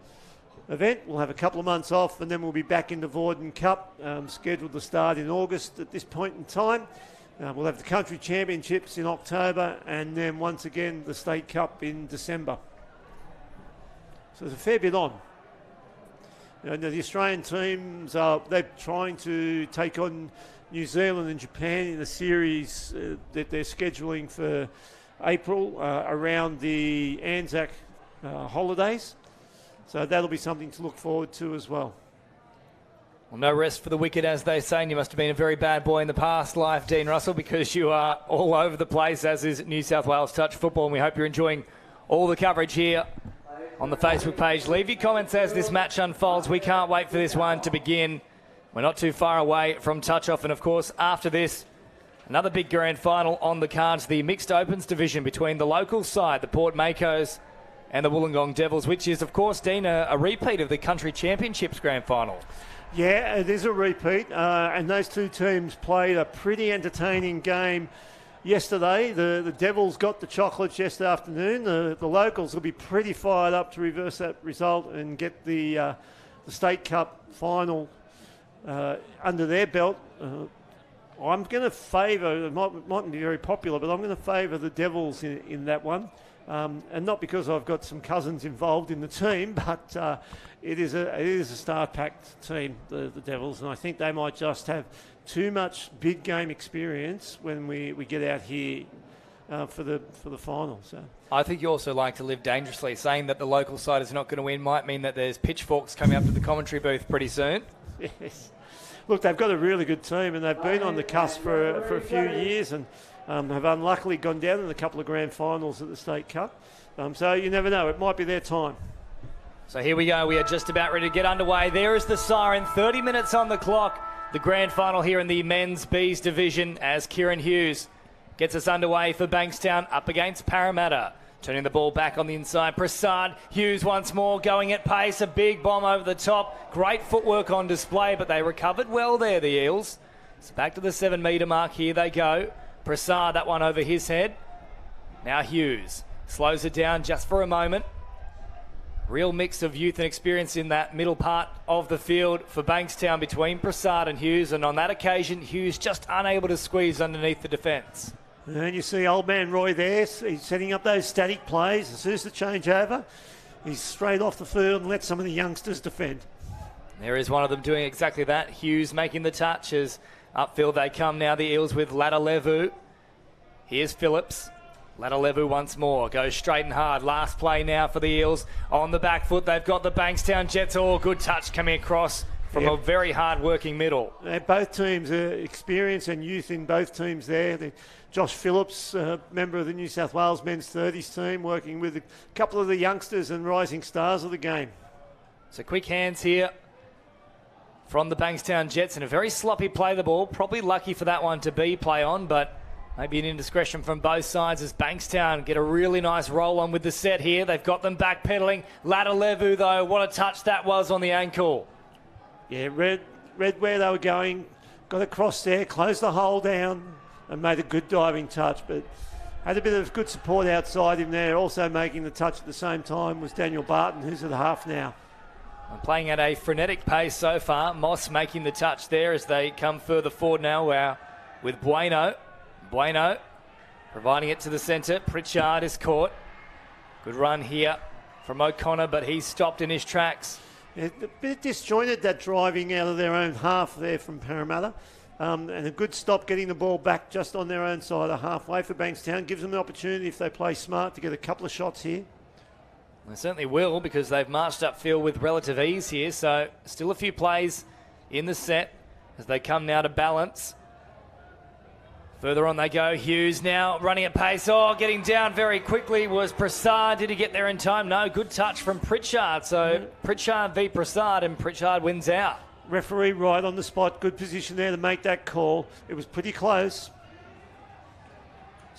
Speaker 10: event. We'll have a couple of months off, and then we'll be back in the Vorden Cup, scheduled to start in August at this point in time. We'll have the country championships in October, and then once again the State Cup in December. So there's a fair bit on. The Australian teams they're trying to take on New Zealand and Japan in a series that they're scheduling for April around the Anzac holidays. So that'll be something to look forward to as well.
Speaker 1: Well, no rest for the wicked, as they say, and you must have been a very bad boy in the past life, Dean Russell, because you are all over the place, as is New South Wales Touch Football, and we hope you're enjoying all the coverage here on the Facebook page. Leave your comments as this match unfolds. We can't wait for this one to begin. We're not too far away from touch-off, and of course, after this, another big grand final on the cards, the mixed opens division between the local side, the Port Makos, and the Wollongong Devils, which is, of course, Dean, a repeat of the Country Championships grand final.
Speaker 10: Yeah, it is a repeat, and those two teams played a pretty entertaining game yesterday. The Devils got the chocolates yesterday afternoon. The locals will be pretty fired up to reverse that result and get the State Cup final under their belt. I'm going to favour, it mightn't be very popular, but I'm going to favour the Devils in that one. And not because I've got some cousins involved in the team, but it is a star-packed team, the Devils, and I think they might just have too much big game experience when we get out here for the final. So
Speaker 1: I think you also like to live dangerously. Saying that the local side is not going to win might mean that there's pitchforks coming up to the commentary booth pretty soon.
Speaker 10: Yes. Look, they've got a really good team, and they've been on the cusp for a few years, and have unluckily gone down in a couple of grand finals at the State Cup. So you never know, it might be their time.
Speaker 1: So here we go, we are just about ready to get underway. There is the siren, 30 minutes on the clock. The grand final here in the men's B's division as Kieran Hughes gets us underway for Bankstown up against Parramatta. Turning the ball back on the inside, Prasad. Hughes once more going at pace, a big bomb over the top. Great footwork on display, but they recovered well there, the Eels. So back to the 7 metre mark, here they go. Prasad, that one over his head. Now Hughes slows it down just for a moment. Real mix of youth and experience in that middle part of the field for Bankstown between Prasad and Hughes, and on that occasion, Hughes just unable to squeeze underneath the defence.
Speaker 10: And you see old man Roy there, he's setting up those static plays. As soon as the change over, he's straight off the field and let some of the youngsters defend.
Speaker 1: There is one of them doing exactly that. Hughes making the touch as upfield they come now, the Eels with Ladalevu. Here's Phillips. Ladalevu once more, goes straight and hard. Last play now for the Eels. On the back foot, they've got the Bankstown Jets. Oh, good touch coming across from a very hard-working middle.
Speaker 10: Both teams, experience and youth in both teams there. Josh Phillips, member of the New South Wales men's 30s team, working with a couple of the youngsters and rising stars of the game.
Speaker 1: So quick hands here from the Bankstown Jets, and a very sloppy play the ball. Probably lucky for that one to be play on, but maybe an indiscretion from both sides as Bankstown get a really nice roll on with the set here. They've got them backpedaling. Ladalevu, though, what a touch that was on the ankle.
Speaker 10: Yeah, read where they were going, got across there, closed the hole down and made a good diving touch, but had a bit of good support outside him there. Also making the touch at the same time was Daniel Barton, who's at the half now.
Speaker 1: I'm playing at a frenetic pace so far. Moss making the touch there as they come further forward now with Bueno. Bueno providing it to the centre. Pritchard is caught. Good run here from O'Connor, but he's stopped in his tracks.
Speaker 10: Yeah, a bit disjointed, that driving out of their own half there from Parramatta. And a good stop getting the ball back just on their own side of halfway for Bankstown. Gives them the opportunity, if they play smart, to get a couple of shots here.
Speaker 1: They certainly will, because they've marched upfield with relative ease here. So still a few plays in the set as they come now to balance. Further on they go. Hughes now running at pace. Oh, getting down very quickly was Prasad. Did he get there in time? No. Good touch from Pritchard. So Pritchard v Prasad, and Pritchard wins out.
Speaker 10: Referee right on the spot. Good position there to make that call. It was pretty close.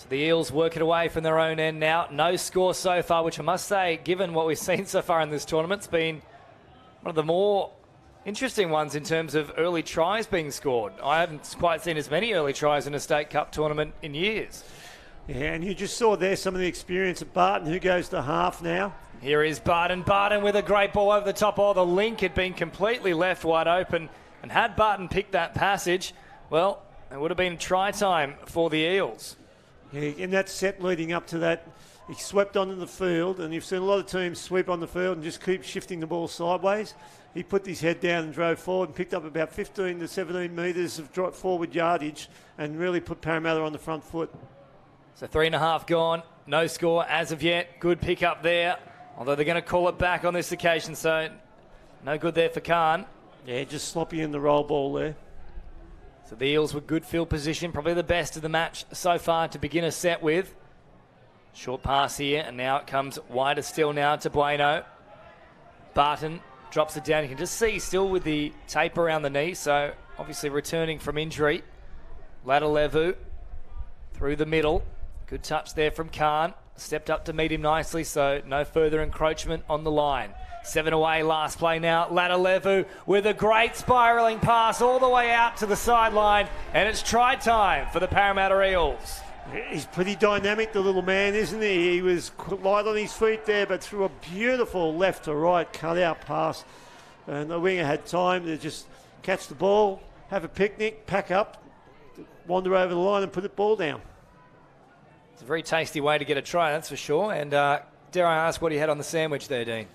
Speaker 1: So the Eels work it away from their own end now. No score so far, which I must say, given what we've seen so far in this tournament, it's been one of the more interesting ones in terms of early tries being scored. I haven't quite seen as many early tries in a State Cup tournament in years.
Speaker 10: Yeah, and you just saw there some of the experience of Barton, who goes to half now.
Speaker 1: Here is Barton. Barton with a great ball over the top. Oh, the link had been completely left wide open. And had Barton picked that passage, well, it would have been try time for the Eels.
Speaker 10: Yeah, in that set leading up to that, he swept onto the field, and you've seen a lot of teams sweep on the field and just keep shifting the ball sideways. He put his head down and drove forward and picked up about 15 to 17 metres of forward yardage and really put Parramatta on the front foot.
Speaker 1: So 3.5 gone. No score as of yet. Good pick up there. Although they're going to call it back on this occasion, so no good there for Khan.
Speaker 10: Yeah, just sloppy in the roll ball there.
Speaker 1: So the Eels with good field position, probably the best of the match so far to begin a set with. Short pass here, and now it comes wider still now to Bueno. Barton drops it down. You can just see still with the tape around the knee, so obviously returning from injury. Ladalevu through the middle. Good touch there from Khan. Stepped up to meet him nicely, so no further encroachment on the line. 7 away, last play now. Ladalevu with a great spiralling pass all the way out to the sideline, and it's try time for the Parramatta Eels.
Speaker 10: He's pretty dynamic, the little man, isn't he? He was light on his feet there, but threw a beautiful left to right cut-out pass. And the winger had time to just catch the ball, have a picnic, pack up, wander over the line and put the ball down.
Speaker 1: It's a very tasty way to get a try, that's for sure. And dare I ask what he had on the sandwich there, Dean?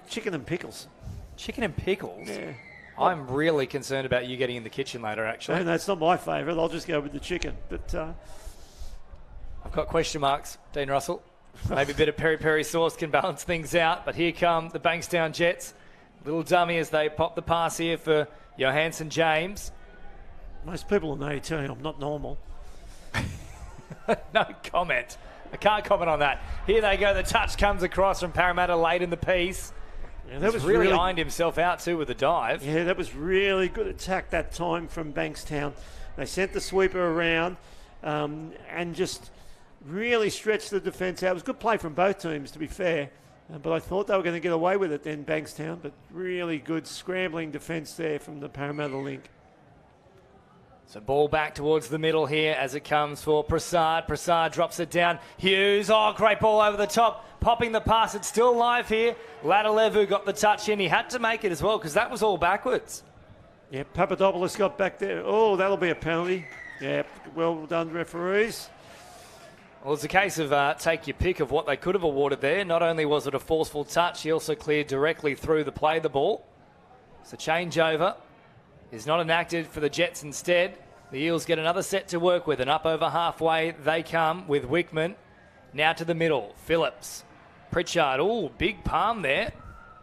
Speaker 10: Chicken and pickles.
Speaker 1: Chicken and pickles?
Speaker 10: Yeah.
Speaker 1: I'm really concerned about you getting in the kitchen later, actually.
Speaker 10: No, it's not my favourite. I'll just go with the chicken. But
Speaker 1: I've got question marks, Dean Russell. Maybe a bit of peri-peri sauce can balance things out. But here come the Bankstown Jets. Little dummy as they pop the pass here for Johansson James.
Speaker 10: Most people will know you tell you I'm not normal.
Speaker 1: No comment. I can't comment on that. Here they go. The touch comes across from Parramatta late in the piece.
Speaker 10: Yeah, that
Speaker 1: was really ironed himself out too with the dive.
Speaker 10: Yeah, that was really good attack that time from Bankstown. They sent the sweeper around and just really stretched the defence out. It was good play from both teams, to be fair. But I thought they were going to get away with it then, Bankstown. But really good scrambling defence there from the Parramatta link.
Speaker 1: So ball back towards the middle here as it comes for Prasad. Prasad drops it down. Hughes, oh, great ball over the top. Popping the pass, it's still live here. Ladalevu got the touch in. He had to make it as well because that was all backwards.
Speaker 10: Yeah, Papadopoulos got back there. Oh, that'll be a penalty. Yeah, well done, referees.
Speaker 1: Well, it's a case of take your pick of what they could have awarded there. Not only was it a forceful touch, he also cleared directly through the play of the ball. So changeover is not enacted for the Jets instead. The Eels get another set to work with, and up over halfway they come with Wickman. Now to the middle, Phillips. Pritchard, oh, big palm there.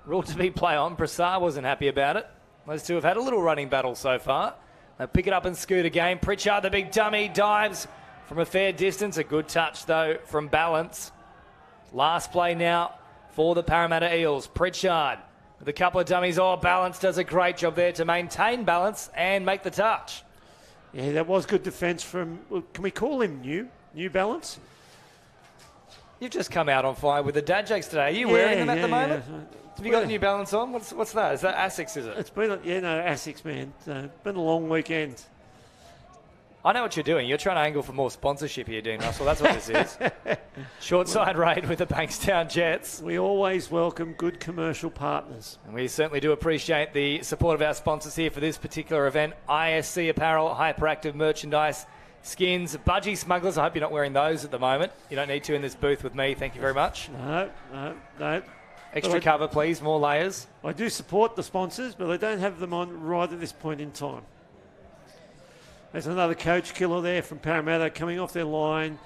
Speaker 1: Ruled to be play on. Prasad wasn't happy about it. Those two have had a little running battle so far. They pick it up and scoot again. Pritchard, the big dummy, dives from a fair distance. A good touch, though, from balance. Last play now for the Parramatta Eels. Pritchard with a couple of dummies. Oh, balance does a great job there to maintain balance and make the touch.
Speaker 10: Yeah, that was good defence from, can we call him New Balance?
Speaker 1: You've just come out on fire with the dad jokes today. Are you wearing them at the moment?
Speaker 10: Yeah.
Speaker 1: Have you got New Balance on? What's that? Is that Asics, is it?
Speaker 10: It's been, Asics, man. It's been a long weekend.
Speaker 1: I know what you're doing. You're trying to angle for more sponsorship here, Dean Russell. That's what this is. Short side raid with the Bankstown Jets.
Speaker 10: We always welcome good commercial partners.
Speaker 1: And we certainly do appreciate the support of our sponsors here for this particular event. ISC Apparel, Hyperactive Merchandise, Skins, Budgie Smugglers. I hope you're not wearing those at the moment. You don't need to in this booth with me. Thank you very much.
Speaker 10: No.
Speaker 1: Extra cover, please. More layers.
Speaker 10: I do support the sponsors, but I don't have them on right at this point in time. There's another coach killer there from Parramatta coming off their line.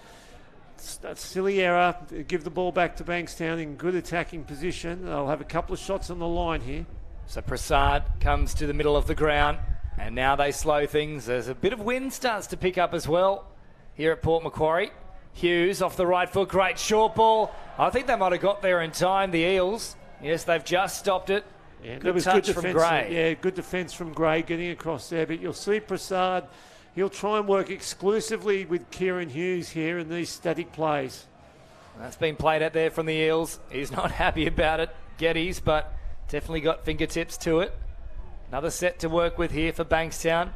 Speaker 10: That's silly error. Give the ball back to Bankstown in good attacking position. They'll have a couple of shots on the line here.
Speaker 1: So Prasad comes to the middle of the ground, and now they slow things. There's a bit of wind starts to pick up as well here at Port Macquarie. Hughes off the right foot, great short ball. I think they might have got there in time, the Eels. Yes, they've just stopped it.
Speaker 10: Yeah,
Speaker 1: good touch from Gray.
Speaker 10: Yeah, good defence from Gray getting across there. But you'll see Prasad, he'll try and work exclusively with Kieran Hughes here in these static plays.
Speaker 1: That's been played out there from the Eels. He's not happy about it, Geddes, but definitely got fingertips to it. Another set to work with here for Bankstown.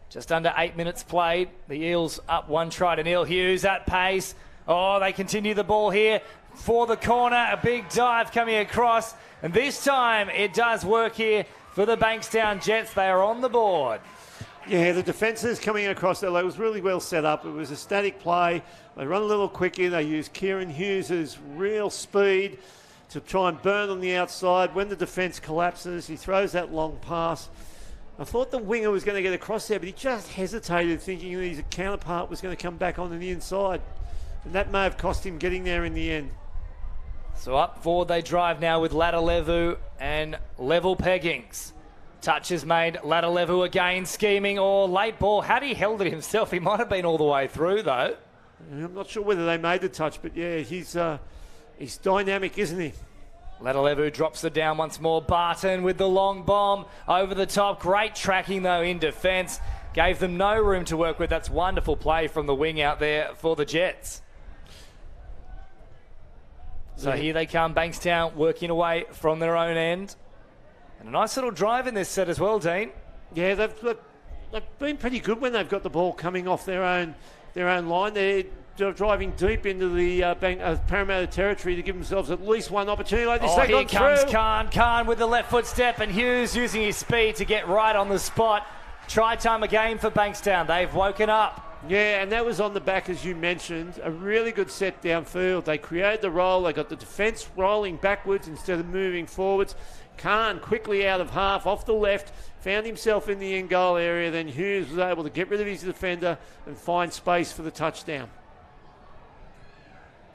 Speaker 1: Just under 8 minutes played. The Eels up 1 try to nil. Hughes at pace. Oh, they continue the ball here for the corner. A big dive coming across. And this time it does work here for the Bankstown Jets. They are on the board.
Speaker 10: Yeah, the defences coming across there, it was really well set up. It was a static play. They run a little quicker. They use Kieran Hughes' real speed to try and burn on the outside. When the defence collapses, he throws that long pass. I thought the winger was going to get across there, but he just hesitated, thinking that his counterpart was going to come back on the inside. And that may have cost him getting there in the end.
Speaker 1: So up forward they drive now with Ladalevu and level peggings. Touch is made. Ladalevu again scheming. Or late ball. Had he held it himself, he might have been all the way through, though.
Speaker 10: I'm not sure whether they made the touch, but yeah, he's dynamic, isn't he?
Speaker 1: Ladalevu drops it down once more. Barton with the long bomb over the top. Great tracking, though, in defence. Gave them no room to work with. That's wonderful play from the wing out there for the Jets. So here they come, Bankstown working away from their own end. And a nice little drive in this set as well, Dean.
Speaker 10: Yeah, they've been pretty good when they've got the ball coming off their own line. They're driving deep into the Parramatta territory to give themselves at least one opportunity like this.
Speaker 1: Here comes Khan. Khan with the left foot step, and Hughes using his speed to get right on the spot. Try time again for Bankstown. They've woken up.
Speaker 10: Yeah, and that was on the back, as you mentioned. A really good set downfield. They created the roll. They got the defence rolling backwards instead of moving forwards. Khan quickly out of half, off the left, found himself in the end goal area. Then Hughes was able to get rid of his defender and find space for the touchdown.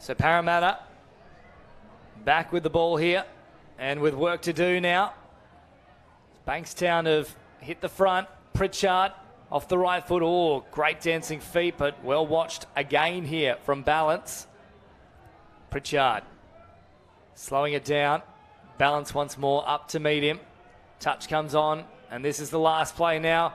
Speaker 1: So Parramatta back with the ball here and with work to do now. Bankstown have hit the front. Pritchard off the right foot. Oh, great dancing feet, but well watched again here from balance. Pritchard slowing it down. Balance once more up to meet him. Touch comes on, and this is the last play now.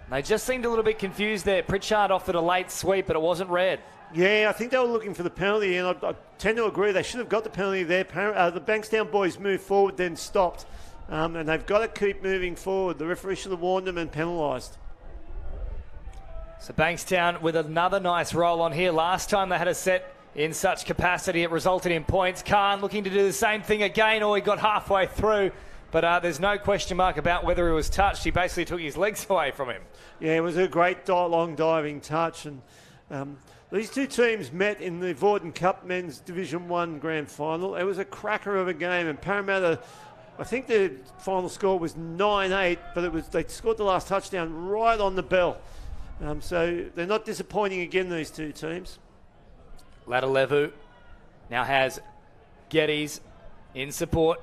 Speaker 1: They just seemed a little bit confused there. Pritchard offered a late sweep, but it wasn't red.
Speaker 10: Yeah, I think they were looking for the penalty, and I tend to agree. They should have got the penalty there. The Bankstown boys moved forward, then stopped. And they've got to keep moving forward. The referee should have warned them and penalised.
Speaker 1: So Bankstown with another nice roll on here. Last time they had a set in such capacity, it resulted in points. Khan looking to do the same thing again, or he got halfway through. But there's no question mark about whether he was touched. He basically took his legs away from him.
Speaker 10: Yeah, it was a great long diving touch. And these two teams met in the Vorden Cup Men's Division 1 Grand Final. It was a cracker of a game, and Parramatta, I think the final score was 9-8, but they scored the last touchdown right on the bell. So they're not disappointing again, these two teams.
Speaker 1: Ladalevu now has Geddes in support.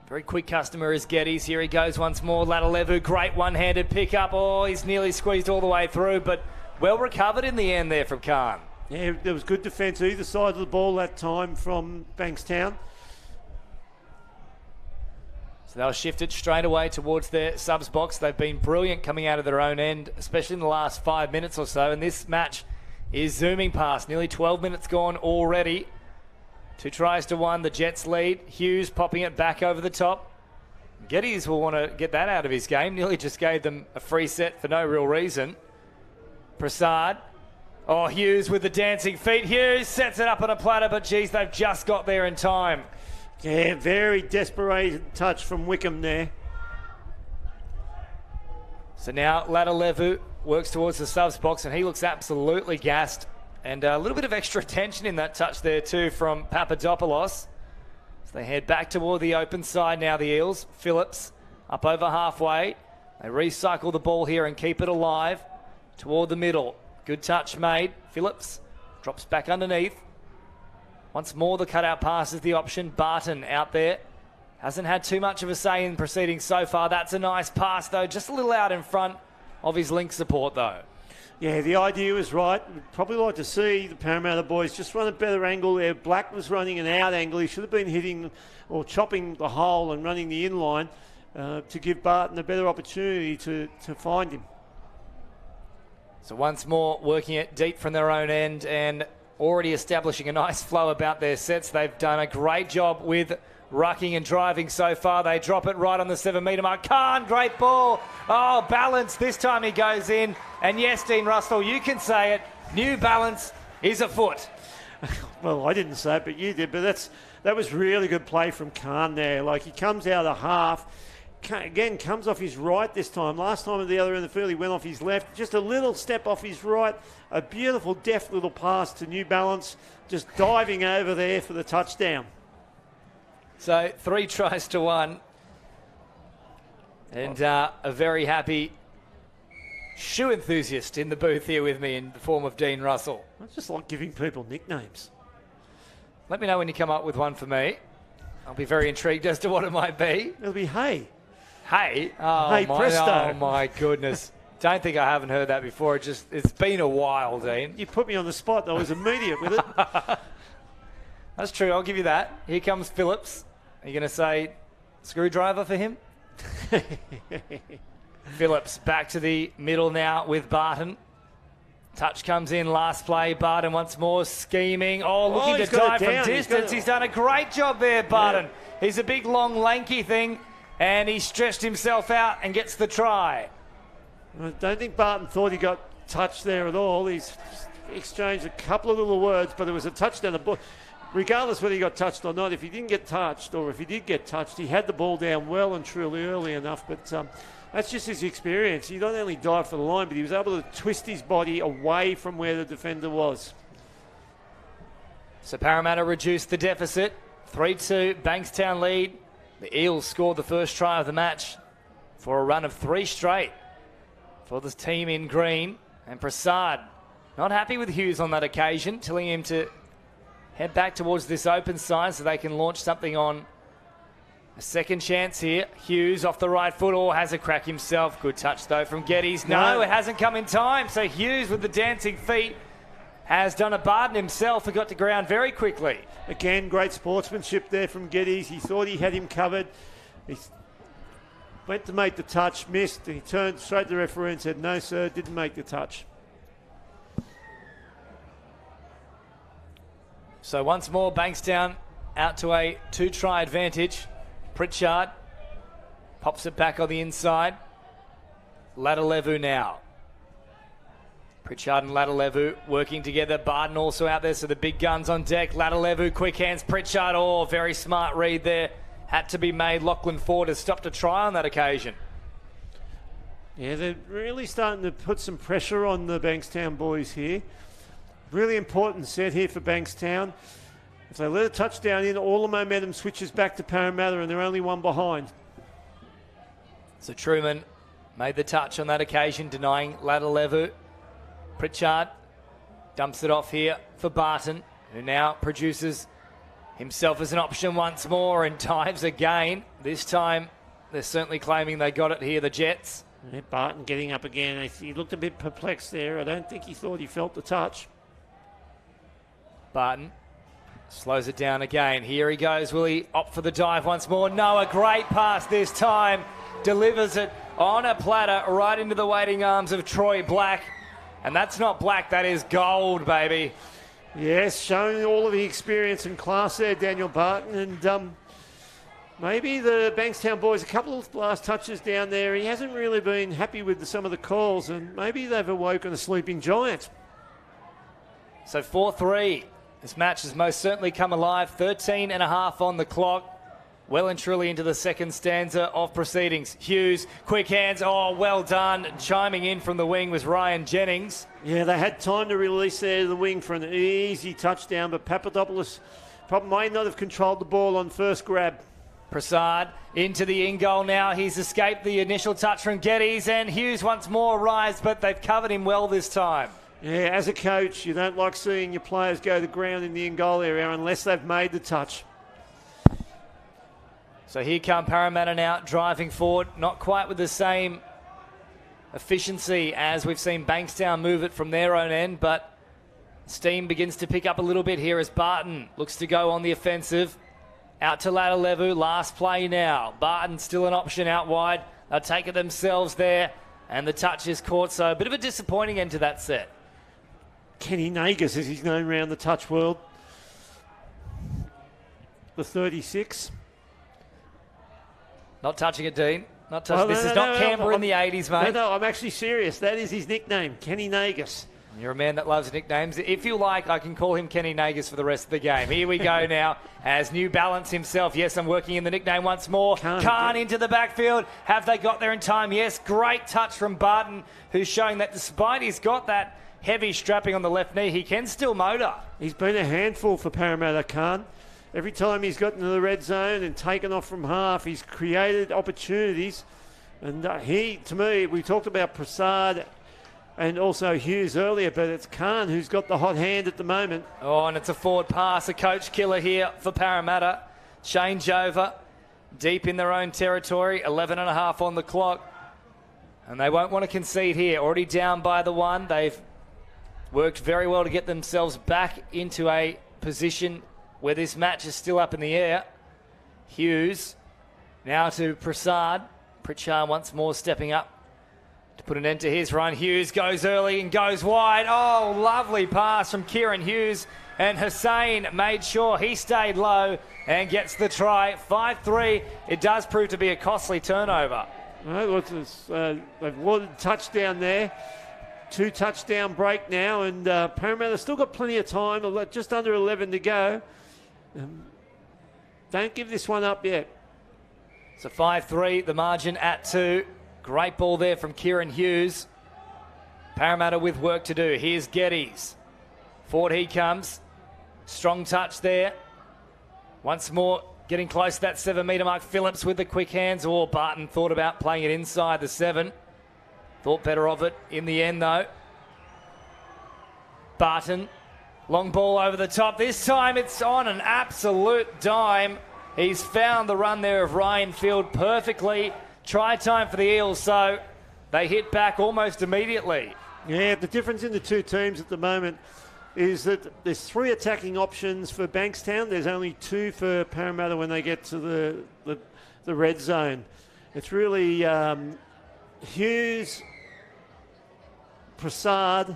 Speaker 1: Very quick customer is Geddes. Here he goes once more. Ladalevu, great one-handed pickup. Oh, he's nearly squeezed all the way through, but well recovered in the end there from Khan.
Speaker 10: Yeah, there was good defence either side of the ball that time from Bankstown.
Speaker 1: So they'll shift it straight away towards their subs box. They've been brilliant coming out of their own end, especially in the last 5 minutes or so. And this match is zooming past. Nearly 12 minutes gone already. 2 tries to 1. The Jets lead. Hughes popping it back over the top. Geddes will want to get that out of his game. Nearly just gave them a free set for no real reason. Prasad. Oh, Hughes with the dancing feet. Hughes sets it up on a platter, but geez, they've just got there in time.
Speaker 10: Yeah, very desperate touch from Wickham there.
Speaker 1: So now Ladalevu works towards the subs box, and he looks absolutely gassed. And a little bit of extra tension in that touch there too from Papadopoulos. So they head back toward the open side now, the Eels. Phillips up over halfway. They recycle the ball here and keep it alive toward the middle. Good touch made. Phillips drops back underneath. Once more, the cutout pass is the option. Barton out there. Hasn't had too much of a say in proceedings so far. That's a nice pass, though. Just a little out in front of his link support, though.
Speaker 10: Yeah, the idea was right. We'd probably like to see the Parramatta boys just run a better angle there. Black was running an out angle. He should have been hitting or chopping the hole and running the inline to give Barton a better opportunity to find him.
Speaker 1: So once more working it deep from their own end and already establishing a nice flow about their sets. They've done a great job with rucking and driving so far. They drop it right on the 7 metre mark. Khan, great ball. Oh, balance. This time he goes in. And yes, Dean Russell, you can say it. New balance is afoot.
Speaker 10: Well, I didn't say it, but you did. But that was really good play from Khan there. Like, he comes out of the half. Again, comes off his right this time. Last time at the other end of the field, he went off his left. Just a little step off his right. A beautiful, deft little pass to New Balance. Just diving over there for the touchdown.
Speaker 1: So 3 tries to 1. And a very happy shoe enthusiast in the booth here with me in the form of Dean Russell.
Speaker 10: I just like giving people nicknames.
Speaker 1: Let me know when you come up with one for me. I'll be very intrigued as to what it might be.
Speaker 10: It'll be Hey.
Speaker 1: Hey? Oh,
Speaker 10: hey, presto.
Speaker 1: Oh, my goodness. Don't think I haven't heard that before. It's been a while, Dean.
Speaker 10: You put me on the spot. I was immediate with it.
Speaker 1: That's true. I'll give you that. Here comes Phillips. Are you going to say screwdriver for him? Phillips back to the middle now with Barton. Touch comes in, last play. Barton once more scheming. Oh, looking to dive from distance. He's done a great job there, Barton. Yeah. He's a big, long, lanky thing, and he stretched himself out and gets the try.
Speaker 10: I don't think Barton thought he got touched there at all. He's exchanged a couple of little words, but there was a touchdown. The ball, regardless whether he got touched or not, if he didn't get touched or if he did get touched, he had the ball down well and truly early enough. But that's just his experience. He not only dived for the line, but he was able to twist his body away from where the defender was.
Speaker 1: So Parramatta reduced the deficit. 3-2, Bankstown lead. The Eels scored the first try of the match for a run of 3 straight for this team in green. And Prasad not happy with Hughes on that occasion, telling him to head back towards this open side so they can launch something on a second chance here. Hughes off the right foot, or has a crack himself. Good touch though from Geddes. No, it hasn't come in time. So Hughes with the dancing feet has done a Barton himself and got to ground very quickly.
Speaker 10: Again, great sportsmanship there from Geddes. He thought he had him covered. He went to make the touch, missed. He turned straight to the referee and said, no, sir, didn't make the touch.
Speaker 1: So once more, Bankstown out to a 2-try advantage. Pritchard pops it back on the inside. Ladalevu now. Pritchard and Ladalevu working together. Barton also out there, so the big guns on deck. Ladalevu, quick hands. Pritchard, oh, very smart read there. Had to be made. Lachlan Ford has stopped a try on that occasion.
Speaker 10: Yeah, they're really starting to put some pressure on the Bankstown boys here. Really important set here for Bankstown. If they let a touchdown in, all the momentum switches back to Parramatta and they're only one behind.
Speaker 1: So Truman made the touch on that occasion, denying Ladalevu. Pritchard dumps it off here for Barton, who now produces himself as an option once more and dives again. This time, they're certainly claiming they got it here, the Jets.
Speaker 10: Yeah, Barton getting up again. He looked a bit perplexed there. I don't think he thought he felt the touch.
Speaker 1: Barton slows it down again. Here he goes. Will he opt for the dive once more? No, a great pass this time. Delivers it on a platter right into the waiting arms of Troy Black. And that's not black, that is gold, baby.
Speaker 10: Yes, showing all of the experience and class there, Daniel Barton. And maybe the Bankstown boys, a couple of last touches down there, he hasn't really been happy with some of the calls, and maybe they've awoken a sleeping giant.
Speaker 1: So 4-3. This match has most certainly come alive. 13 and a half on the clock. Well and truly into the second stanza of proceedings. Hughes, quick hands. Oh, well done. Chiming in from the wing was Ryan Jennings.
Speaker 10: Yeah, they had time to release there to the wing for an easy touchdown, but Papadopoulos probably might not have controlled the ball on first grab.
Speaker 1: Prasad into the in-goal now. He's escaped the initial touch from Geddes, and Hughes once more arrives, but they've covered him well this time.
Speaker 10: Yeah, as a coach, you don't like seeing your players go to the ground in the in-goal area unless they've made the touch.
Speaker 1: So here come Parramatta now, driving forward, not quite with the same efficiency as we've seen Bankstown move it from their own end, but steam begins to pick up a little bit here as Barton looks to go on the offensive. Out to Ladalevu, last play now. Barton still an option out wide. They'll take it themselves there. And the touch is caught, so a bit of a disappointing end to that set.
Speaker 10: Kenny Nagus, as he's known around the touch world. The 36.
Speaker 1: Not touching it, Dean. Not touching. This is not Canberra in the 80s, mate.
Speaker 10: No, I'm actually serious. That is his nickname, Kenny Nagus.
Speaker 1: You're a man that loves nicknames. If you like, I can call him Kenny Nagus for the rest of the game. Here we go now as New Balance himself. Yes, I'm working in the nickname once more. Khan into the backfield. Have they got there in time? Yes, great touch from Barton, who's showing that despite he's got that heavy strapping on the left knee, he can still motor.
Speaker 10: He's been a handful for Parramatta, Khan. Every time he's got into the red zone and taken off from half, he's created opportunities. And to me, we talked about Prasad and also Hughes earlier, but it's Khan who's got the hot hand at the moment.
Speaker 1: Oh, and it's a forward pass, a coach killer here for Parramatta. Shane Jover, deep in their own territory, 11 and a half on the clock. And they won't want to concede here. Already down by the one. They've worked very well to get themselves back into a position where this match is still up in the air. Hughes now to Prasad. Pritchard once more stepping up to put an end to his run. Hughes goes early and goes wide. Oh, lovely pass from Kieran Hughes. And Hussein made sure he stayed low and gets the try. 5-3. It does prove to be a costly turnover.
Speaker 10: They've wanted touchdown there. 2 touchdown break now, and Parramatta still got plenty of time. Just under 11 to go. Don't give this one up yet.
Speaker 1: So 5-3, the margin at 2. Great ball there from Kieran Hughes. Parramatta with work to do. Here's Geddes. Forward he comes. Strong touch there. Once more, getting close to that 7-metre mark. Phillips with the quick hands. Or Barton thought about playing it inside the 7. Thought better of it in the end, though. Barton, long ball over the top. This time it's on an absolute dime. He's found the run there of Ryan Field perfectly. Try time for the Eels, so they hit back almost immediately.
Speaker 10: Yeah, the difference in the two teams at the moment is that there's 3 attacking options for Bankstown. There's only 2 for Parramatta when they get to the red zone. It's really Hughes, Prasad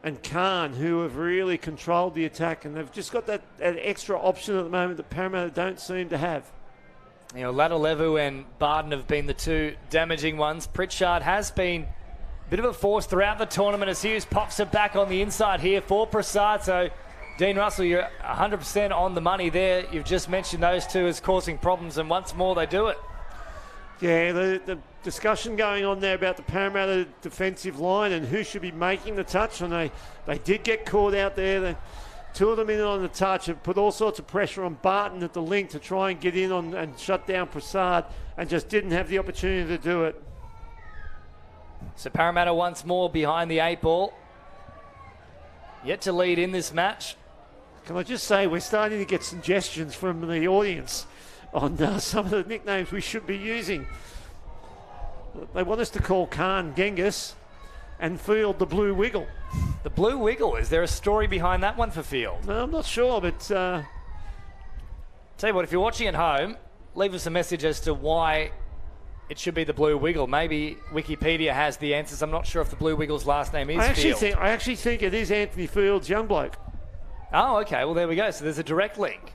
Speaker 10: and Khan who have really controlled the attack, and they've just got that extra option at the moment that Parramatta don't seem to have.
Speaker 1: You know, Ladalevu and Barton have been the 2 damaging ones. Pritchard has been a bit of a force throughout the tournament as Hughes pops it back on the inside here for Prasad. So, Dean Russell, you're 100% on the money there. You've just mentioned those 2 as causing problems, and once more they do it.
Speaker 10: Yeah, the discussion going on there about the Parramatta defensive line and who should be making the touch, and they did get caught out there. 2 of them in on the touch and put all sorts of pressure on Barton at the link to try and get in on and shut down Prasad, and just didn't have the opportunity to do it.
Speaker 1: So Parramatta once more behind the 8 ball. Yet to lead in this match.
Speaker 10: Can I just say, we're starting to get suggestions from the audience on some of the nicknames we should be using. They want us to call Khan Genghis and Field the Blue Wiggle.
Speaker 1: The Blue Wiggle, is there a story behind that one for Field?
Speaker 10: No, I'm not sure, but...
Speaker 1: Tell you what, if you're watching at home, leave us a message as to why it should be the Blue Wiggle. Maybe Wikipedia has the answers. I'm not sure if the Blue Wiggle's last name is Field.
Speaker 10: I actually think it is Anthony Field's young bloke.
Speaker 1: Oh, okay, well there we go. So there's a direct link.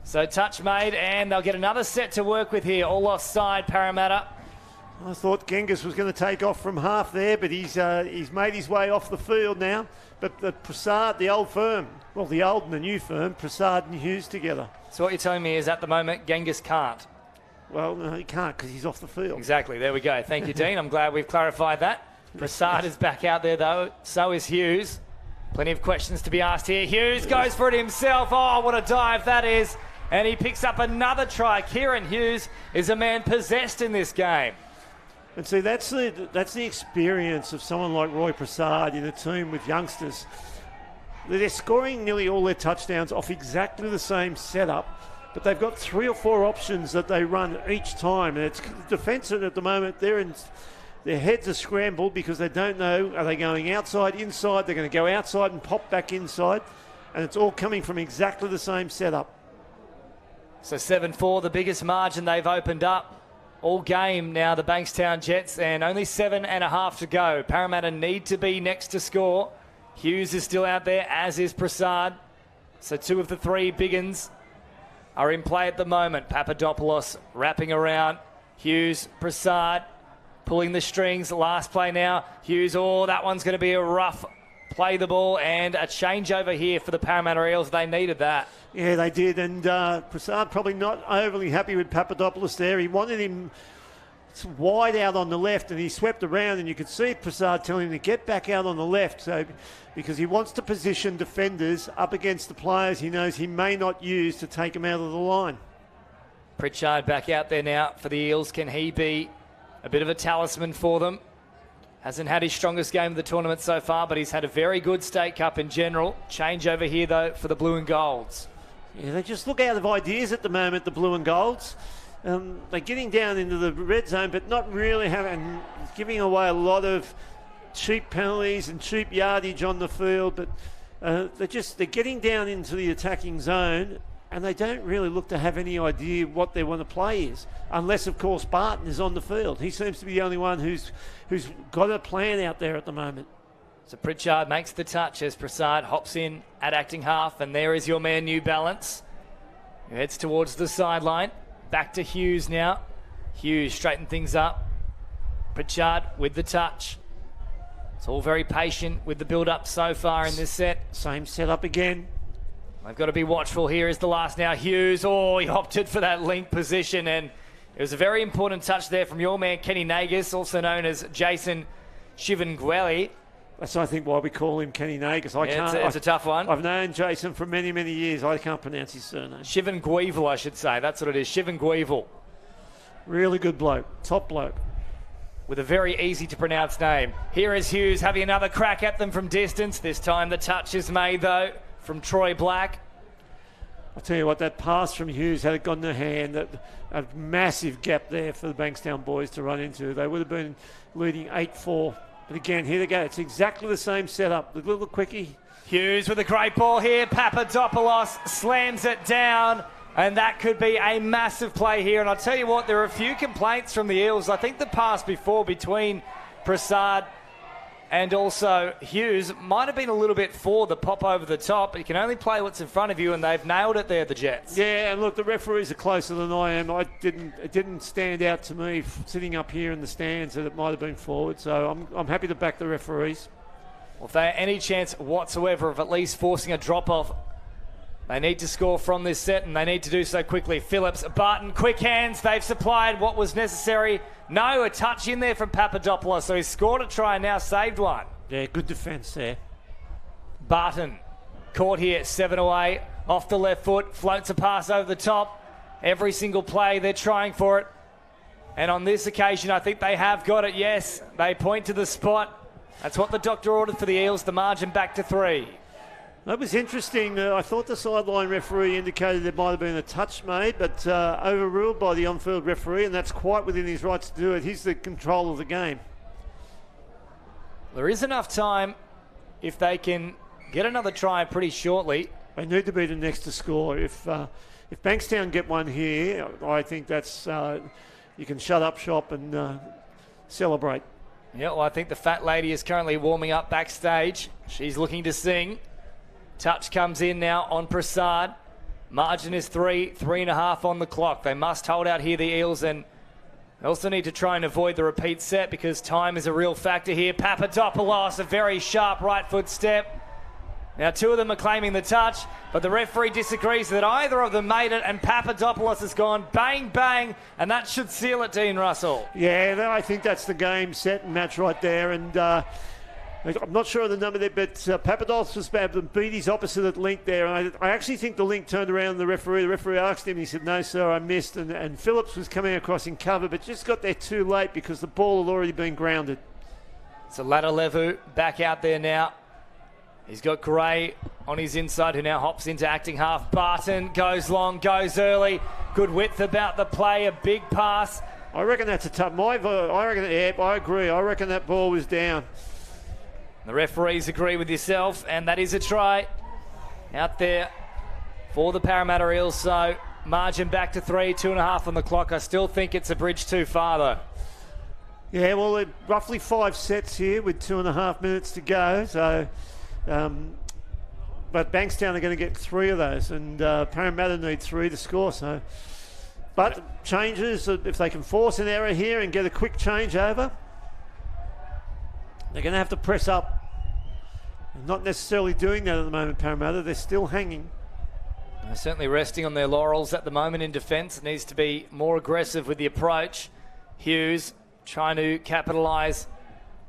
Speaker 1: So touch made, and they'll get another set to work with here. All offside, Parramatta.
Speaker 10: I thought Genghis was going to take off from half there, but he's made his way off the field now. But the Prasad, the old firm, well, the old and the new firm, Prasad and Hughes together.
Speaker 1: So what you're telling me is at the moment, Genghis can't?
Speaker 10: Well, no, he can't because he's off the field.
Speaker 1: Exactly, there we go. Thank you, Dean. I'm glad we've clarified that. Prasad is back out there, though. So is Hughes. Plenty of questions to be asked here. Hughes goes for it himself. Oh, what a dive that is. And he picks up another try. Kieran Hughes is a man possessed in this game.
Speaker 10: And see, that's the experience of someone like Roy Prasad in a team with youngsters. They're scoring nearly all their touchdowns off exactly the same setup, but they've got 3 or 4 options that they run each time. And it's defensive at the moment. Their heads are scrambled because they don't know, are they going outside, inside? They're going to go outside and pop back inside. And it's all coming from exactly the same setup.
Speaker 1: So 7-4, the biggest margin they've opened up. all game now, the Bankstown Jets, and only 7.5 to go. Parramatta need to be next to score. Hughes is still out there, as is Prasad. So 2 of the 3 big uns are in play at the moment. Papadopoulos wrapping around. Hughes, Prasad pulling the strings. Last play now. Hughes, that one's going to be a rough play the ball, and a changeover here for the Parramatta Eels. They needed that.
Speaker 10: Yeah, they did, and Prasad probably not overly happy with Papadopoulos there. He wanted him wide out on the left, and he swept around, and you could see Prasad telling him to get back out on the left, so because he wants to position defenders up against the players he knows he may not use to take him out of the line.
Speaker 1: Pritchard back out there now for the Eels. Can he be a bit of a talisman for them? Hasn't had his strongest game of the tournament so far, but he's had a very good State Cup in general. Change over here, though, for the Blue and Golds.
Speaker 10: Yeah, they just look out of ideas at the moment, the Blue and Golds. They're getting down into the red zone, but not really giving away a lot of cheap penalties and cheap yardage on the field. But they're getting down into the attacking zone, and they don't really look to have any idea what they want to play is, unless, of course, Barton is on the field. He seems to be the only one who's got a plan out there at the moment.
Speaker 1: So Pritchard makes the touch as Prasad hops in at acting half, and there is your man, New Balance, who heads towards the sideline. Back to Hughes now. Hughes straighten things up. Pritchard with the touch. It's all very patient with the build-up so far in this set.
Speaker 10: Same setup again.
Speaker 1: They've got to be watchful. Here is the last now. Hughes, he opted for that link position, and it was a very important touch there from your man, Kenny Nagus, also known as Jason Shivangweli.
Speaker 10: That's, I think, why we call him Kenny Nagus.
Speaker 1: It's a tough one.
Speaker 10: I've known Jason for many, many years. I can't pronounce his surname.
Speaker 1: Shivangweevil, I should say. That's what it is, Shivangweevil.
Speaker 10: Really good bloke. Top bloke.
Speaker 1: With a very easy to pronounce name. Here is Hughes having another crack at them from distance. This time the touch is made, though, from Troy Black.
Speaker 10: I'll tell you what, that pass from Hughes, had it gone in the hand, a massive gap there for the Bankstown boys to run into. They would have been leading 8-4. But again, here they go. It's exactly the same setup. The little quickie.
Speaker 1: Hughes with a great ball here. Papadopoulos slams it down. And that could be a massive play here. And I'll tell you what, there are a few complaints from the Eels. I think the pass before between Prasad and also Hughes might have been a little bit for the pop over the top, but you can only play what's in front of you, and they've nailed it there, the Jets.
Speaker 10: Yeah, and look, the referees are closer than I am. It didn't stand out to me sitting up here in the stands that it might have been forward, so I'm happy to back the referees.
Speaker 1: Well, if they have any chance whatsoever of at least forcing a drop-off, they need to score from this set, and they need to do so quickly. Phillips, Barton, quick hands. They've supplied what was necessary. No, a touch in there from Papadopoulos, so he's scored a try and now saved one.
Speaker 10: Yeah, good defence there.
Speaker 1: Barton, caught here, 7 away, off the left foot, floats a pass over the top. Every single play, they're trying for it. And on this occasion, I think they have got it, yes. They point to the spot. That's what the doctor ordered for the Eels, the margin back to 3.
Speaker 10: That was interesting. I thought the sideline referee indicated there might have been a touch made, but overruled by the on-field referee, and that's quite within his rights to do it. He's the control of the game.
Speaker 1: There is enough time if they can get another try pretty shortly.
Speaker 10: They need to be the next to score. If Bankstown get one here, I think that's you can shut up shop and celebrate.
Speaker 1: Yeah, well, I think the fat lady is currently warming up backstage. She's looking to sing. Touch comes in now on Prasad. Margin is 3.5 on the clock. They must hold out here, the Eels, and they also need to try and avoid the repeat set because time is a real factor here. Papadopoulos, a very sharp right foot step. Now, 2 of them are claiming the touch, but the referee disagrees that either of them made it, and Papadopoulos has gone bang, bang, and that should seal it, Dean Russell.
Speaker 10: Yeah, I think that's the game, set and match right there, and I'm not sure of the number there, but Papadopoulos was able to beat his opposite at link there. And I actually think the link turned around the referee. The referee asked him, and he said, "No, sir, I missed." And Phillips was coming across in cover, but just got there too late because the ball had already been grounded.
Speaker 1: So Ladalevu back out there now. He's got Gray on his inside, who now hops into acting half. Barton goes long, goes early. Good width about the play, a big pass.
Speaker 10: I reckon that's a tough. I agree. I reckon that ball was down.
Speaker 1: The referees agree with yourself, and that is a try out there for the Parramatta Eels. So margin back to 3, 2.5 on the clock. I still think it's a bridge too far, though.
Speaker 10: Yeah, well, roughly 5 sets here with 2.5 minutes to go. So, but Bankstown are going to get 3 of those, and Parramatta need 3 to score. So, but changes, if they can force an error here and get a quick change over, they're going to have to press up. They're not necessarily doing that at the moment, Parramatta. They're still hanging.
Speaker 1: They're certainly resting on their laurels at the moment in defence. It needs to be more aggressive with the approach. Hughes trying to capitalise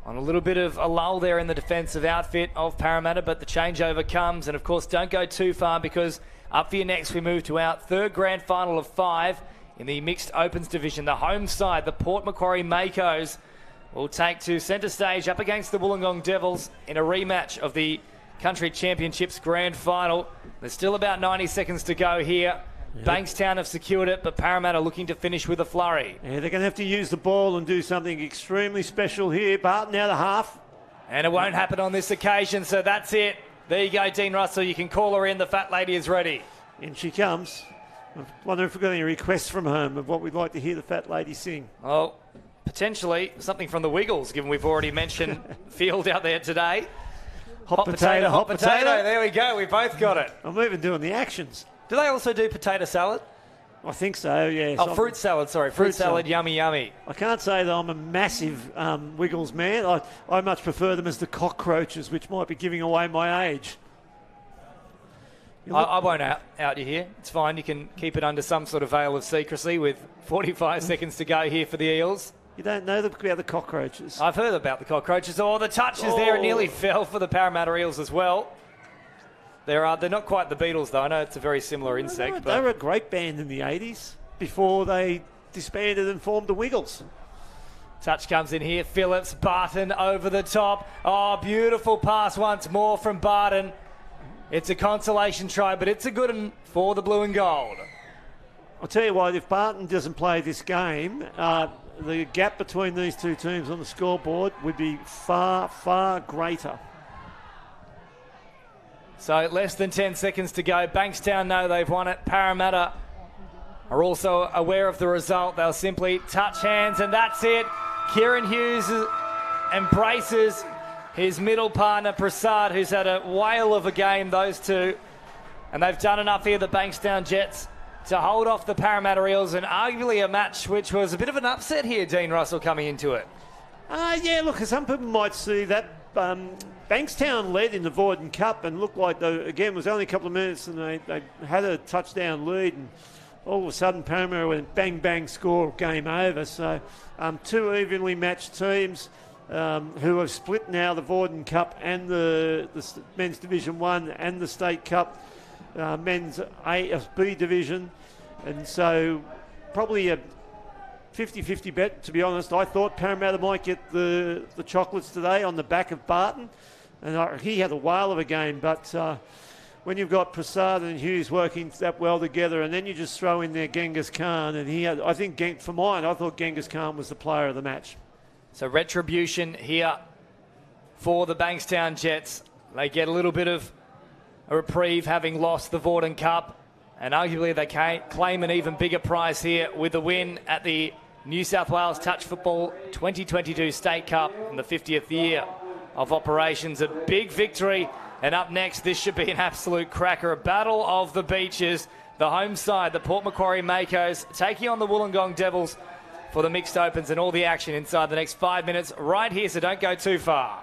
Speaker 1: on a little bit of a lull there in the defensive outfit of Parramatta, but the changeover comes. And, of course, don't go too far, because up for your next we move to our third grand final of 5 in the mixed opens division. The home side, the Port Macquarie Makos, will take to centre stage up against the Wollongong Devils in a rematch of the Country Championships grand final. There's still about 90 seconds to go here. Yep. Bankstown have secured it, but Parramatta looking to finish with a flurry.
Speaker 10: Yeah, they're going to have to use the ball and do something extremely special here. Barton out of half.
Speaker 1: And it won't happen on this occasion, so that's it. There you go, Dean Russell. You can call her in. The fat lady is ready.
Speaker 10: In she comes. I wonder if we've got any requests from home of what we'd like to hear the fat lady sing.
Speaker 1: Oh, potentially something from the Wiggles, given we've already mentioned Field out there today.
Speaker 10: Hot potato, hot potato.
Speaker 1: There we go. We both got it.
Speaker 10: I'm even doing the actions.
Speaker 1: Do they also do potato salad?
Speaker 10: I think so, yes.
Speaker 1: Oh, fruit salad, sorry. Fruit salad, yummy, yummy.
Speaker 10: I can't say that I'm a massive Wiggles man. I much prefer them as the cockroaches, which might be giving away my age.
Speaker 1: I won't out you here. It's fine. You can keep it under some sort of veil of secrecy with 45 seconds to go here for the Eels.
Speaker 10: You don't know about the cockroaches?
Speaker 1: I've heard about the cockroaches. Oh, the touch is there. It nearly fell for the Parramatta Eels as well. They're not quite the beetles, though. I know it's a very similar insect.
Speaker 10: They were a great band in the 80s before they disbanded and formed the Wiggles.
Speaker 1: Touch comes in here. Phillips, Barton over the top. Oh, beautiful pass once more from Barton. It's a consolation try, but it's a good one for the blue and gold.
Speaker 10: I'll tell you what, if Barton doesn't play this game, the gap between these two teams on the scoreboard would be far, far greater.
Speaker 1: So less than 10 seconds to go. Bankstown know they've won it. Parramatta are also aware of the result. They'll simply touch hands, and that's it. Kieran Hughes embraces his middle partner, Prasad, who's had a whale of a game, those two. And they've done enough here, the Bankstown Jets, to hold off the Parramatta Eels, and arguably a match which was a bit of an upset here, Dean Russell, coming into it.
Speaker 10: Yeah, look, some people might see that. Bankstown led in the Voiden Cup and looked like, again, it was only a couple of minutes and they had a touchdown lead, and all of a sudden Parramatta went bang, bang, score, game over. So two evenly matched teams who have split now the Voiden Cup and the Men's Division 1 and the State Cup, Men's B Division. And so probably a 50-50 bet, to be honest. I thought Parramatta might get the chocolates today on the back of Barton, and he had a whale of a game, but when you've got Prasad and Hughes working that well together, and then you just throw in there Genghis Khan, and I thought Genghis Khan was the player of the match.
Speaker 1: So retribution here for the Bankstown Jets. They get a little bit of a reprieve having lost the Voiden Cup, and arguably they claim an even bigger prize here with the win at the New South Wales Touch Football 2022 State Cup in the 50th year of operations. A big victory, and up next this should be an absolute cracker. A battle of the beaches. The home side, the Port Macquarie Makos, taking on the Wollongong Devils for the mixed opens, and all the action inside the next 5 minutes right here, so don't go too far.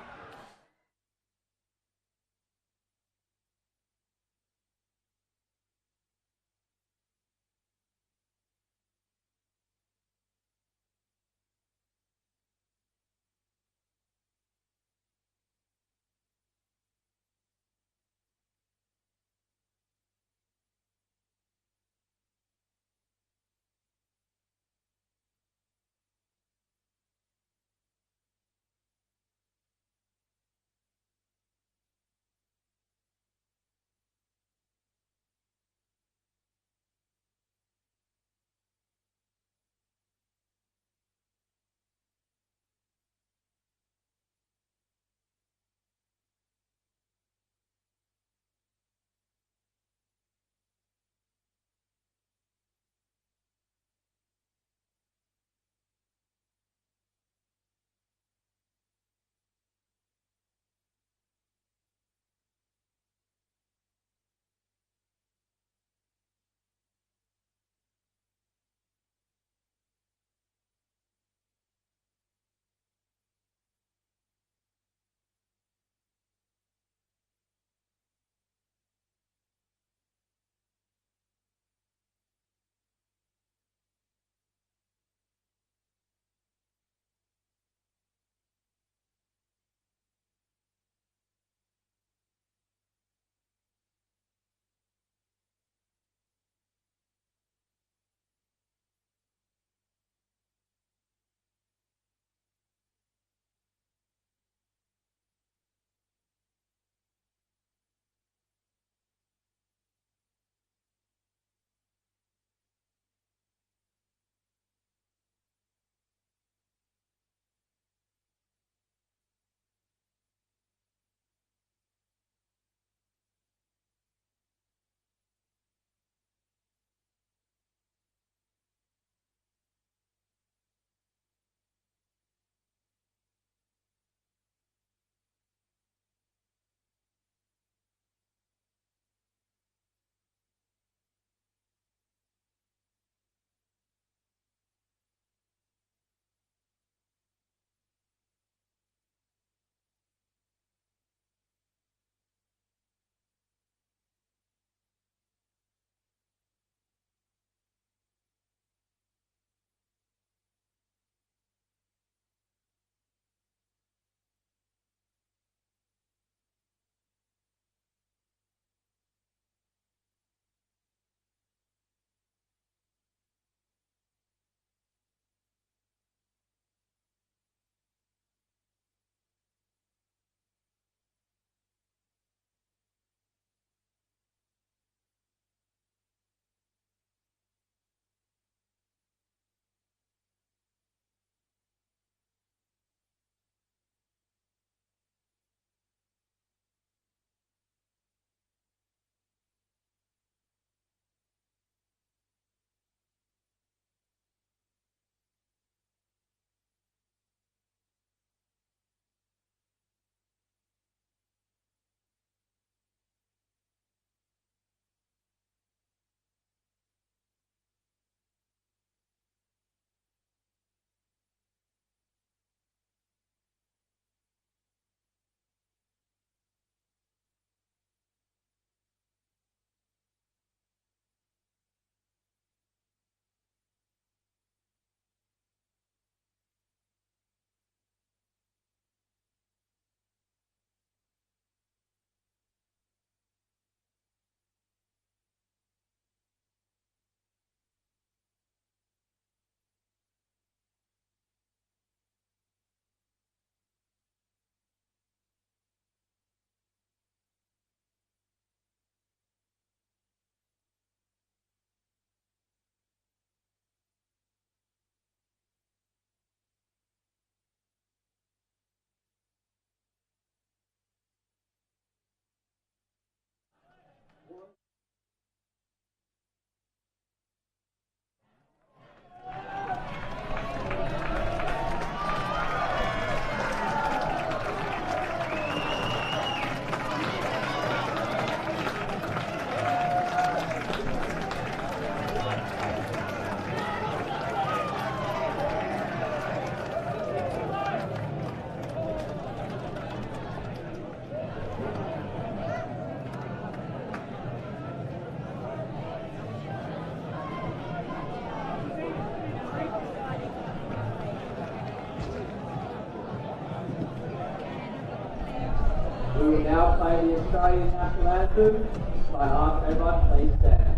Speaker 8: will now play the Australian National Anthem. I ask everyone, please stand.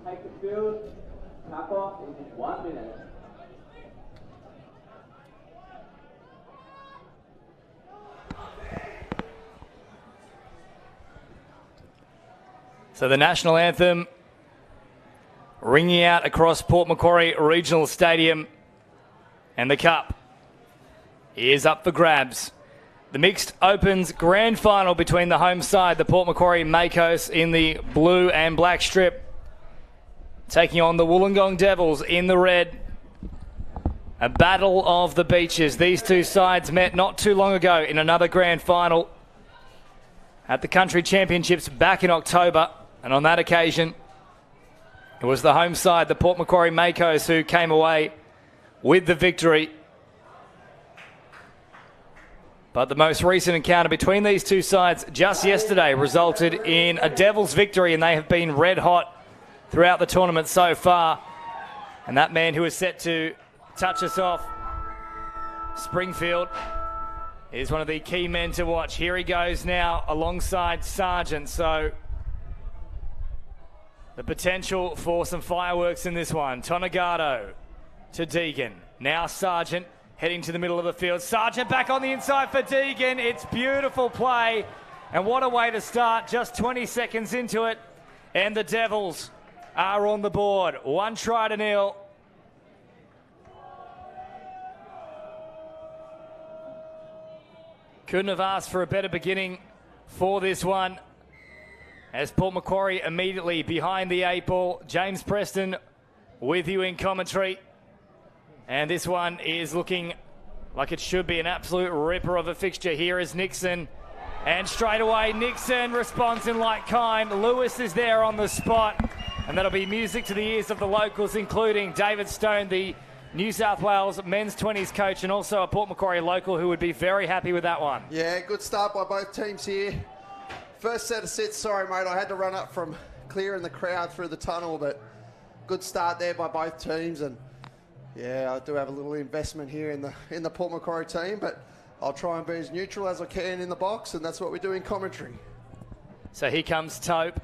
Speaker 8: Take the field, tap off in 1 minute.
Speaker 1: So the national anthem ringing out across Port Macquarie Regional Stadium, and the cup is up for grabs. The Mixed Opens Grand Final between the home side, the Port Macquarie Makos in the blue and black strip, taking on the Wollongong Devils in the red. A battle of the beaches. These two sides met not too long ago in another grand final at the Country Championships back in October. And on that occasion, it was the home side, the Port Macquarie Makos, who came away with the victory. But the most recent encounter between these two sides just yesterday resulted in a Devils victory, and they have been red hot throughout the tournament so far. And that man who is set to touch us off, Springfield, is one of the key men to watch. Here he goes now alongside Sargent. So the potential for some fireworks in this one. Tonegado to Deegan. Now Sargent heading to the middle of the field. Sargent back on the inside for Deegan. It's beautiful play. And what a way to start, just 20 seconds into it. And the Devils are on the board. 1-0. Couldn't have asked for a better beginning for this one, as Port Macquarie immediately behind the 8 ball. James Preston with you in commentary. And this one is looking like it should be an absolute ripper of a fixture. Here is Nixon. And straight away, Nixon responds in like kind. Lewis is there on the spot. And that'll be music to the ears of the locals, including David Stone, the New South Wales men's 20s coach, and also a Port Macquarie local who would be very happy with that one.
Speaker 6: Yeah, good start by both teams here. First set of sits, sorry mate, I had to run up from clearing the crowd through the tunnel, but good start there by both teams. And yeah, I do have a little investment here in the Port Macquarie team, but I'll try and be as neutral as I can in the box, and that's what we do in commentary.
Speaker 1: So here comes Tope,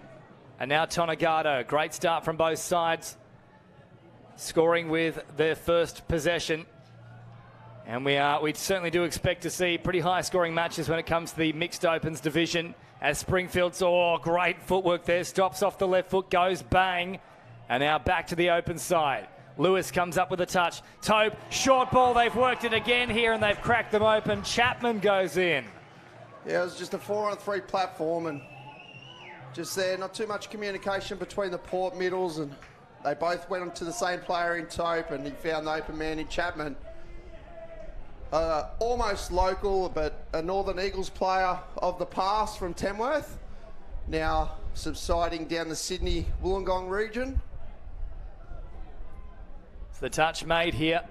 Speaker 1: and now Tonegado. Great start from both sides, scoring with their first possession. And we certainly do expect to see pretty high scoring matches when it comes to the Mixed Opens division, as Springfield's, great footwork there, stops off the left foot, goes bang, and now back to the open side. Lewis comes up with a touch. Tope, short ball, they've worked it again here and they've cracked them open. Chapman goes in.
Speaker 6: Yeah, it was just a 4-on-3 platform, and just there, not too much communication between the Port middles, and they both went on to the same player in Tope, and he found the open man in Chapman. Almost local, but a Northern Eagles player of the past from Tamworth, now subsiding down the Sydney Wollongong region.
Speaker 1: It's the touch made here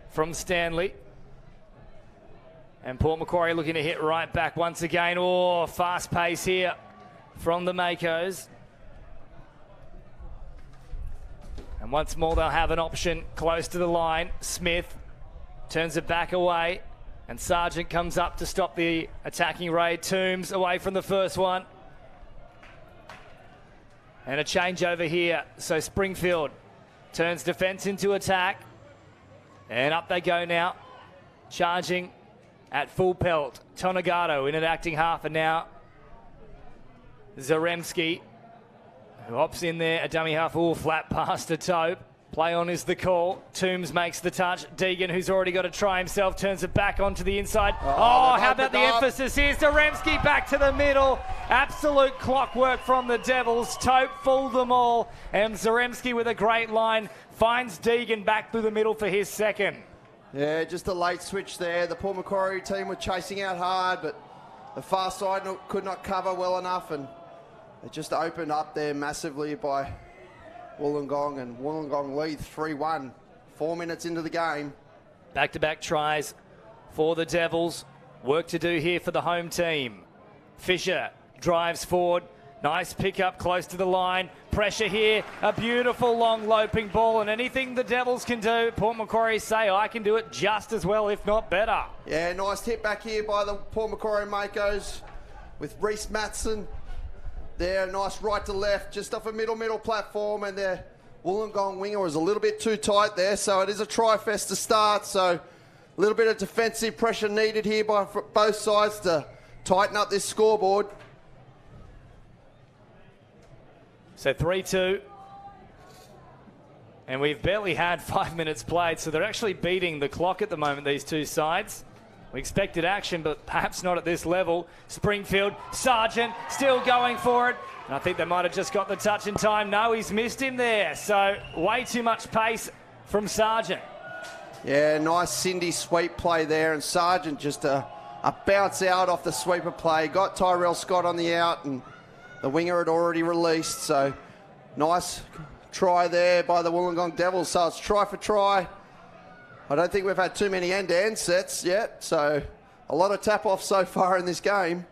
Speaker 1: from Stanley. And Port Macquarie looking to hit right back once again. Fast pace here from the Makos. And once more they'll have an option close to the line. Smith turns it back away, and Sargent comes up to stop the attacking raid. Toombs away from the first one. And a change over here. So Springfield turns defence into attack. And up they go now. Charging at full pelt. Tonagato in an acting half, and now Zaremski, who hops in there, a dummy half, all flat past a Tope. Play on is the call. Toombs makes the touch. Deegan, who's already got to try himself, turns it back onto the inside. Oh, how about the emphasis here? Zaremski back to the middle. Absolute clockwork from the Devils. Tope fooled them all. And Zaremski with a great line finds Deegan back through the middle for his second.
Speaker 6: Yeah, just a late switch there. The Port Macquarie team were chasing out hard, but the far side could not cover well enough, and it just opened up there massively by Wollongong, and Wollongong lead 3-1, 4 minutes into the game.
Speaker 1: Back-to-back tries for the Devils. Work to do here for the home team. Fisher drives forward. Nice pick-up close to the line. Pressure here. A beautiful long loping ball, and anything the Devils can do, Port Macquarie say, I can do it just as well, if not better.
Speaker 6: Yeah, nice hit back here by the Port Macquarie Makos with Reece Matson. There, nice right to left, just off a middle platform, and their Wollongong winger was a little bit too tight there, so it is a try-fest to start, so a little bit of defensive pressure needed here by both sides to tighten up this scoreboard.
Speaker 1: So 3-2. And we've barely had 5 minutes played, so they're actually beating the clock at the moment, these two sides. We expected action, but perhaps not at this level. Springfield, Sargent still going for it. And I think they might have just got the touch in time. No, he's missed him there. So way too much pace from Sargent.
Speaker 6: Yeah, nice Cindy sweep play there, and Sargent just a bounce out off the sweeper play. Got Tyrell Scott on the out, and the winger had already released. So nice try there by the Wollongong Devils. So it's try for try. I don't think we've had too many end-to-end sets yet, so a lot of tap-offs so far in this game.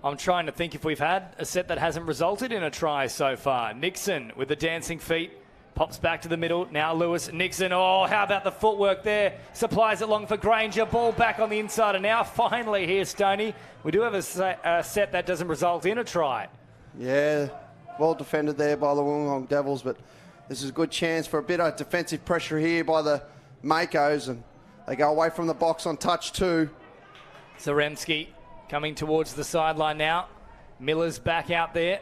Speaker 1: I'm trying to think if we've had a set that hasn't resulted in a try so far. Nixon with the dancing feet, pops back to the middle. Now Lewis, Nixon, oh, how about the footwork there? Supplies it long for Granger, ball back on the inside, and now finally here, Stoney, we do have a set that doesn't result in a try.
Speaker 6: Yeah, well defended there by the Wollongong Devils, but this is a good chance for a bit of defensive pressure here by the Makos, and they go away from the box on touch too.
Speaker 1: Zaremski coming towards the sideline now. Miller's back out there.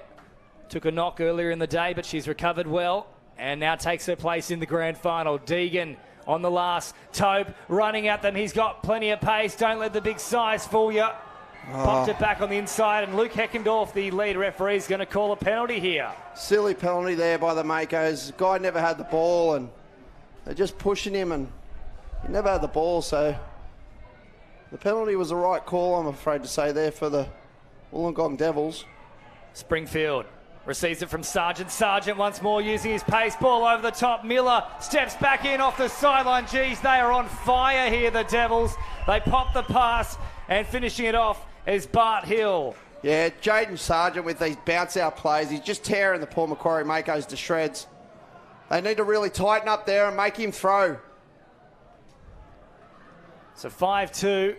Speaker 1: Took a knock earlier in the day, but she's recovered well and now takes her place in the grand final. Deegan on the last. Tope running at them. He's got plenty of pace. Don't let the big size fool you. Popped it back on the inside, and Luke Heckendorf, the lead referee, is going to call a penalty here.
Speaker 6: Silly penalty there by the Makos. The guy never had the ball, and they're just pushing him, and he never had the ball, so the penalty was the right call, I'm afraid to say, there for the Wollongong Devils.
Speaker 1: Springfield receives it from Sargent. Sargent once more using his pace. Ball over the top. Miller steps back in off the sideline. Geez, they are on fire here, the Devils. They pop the pass, and finishing it off is Bart Hill.
Speaker 6: Yeah, Jaden Sargent with these bounce-out plays. He's just tearing the Port Macquarie Makos to shreds. They need to really tighten up there and make him throw.
Speaker 1: So 5-2,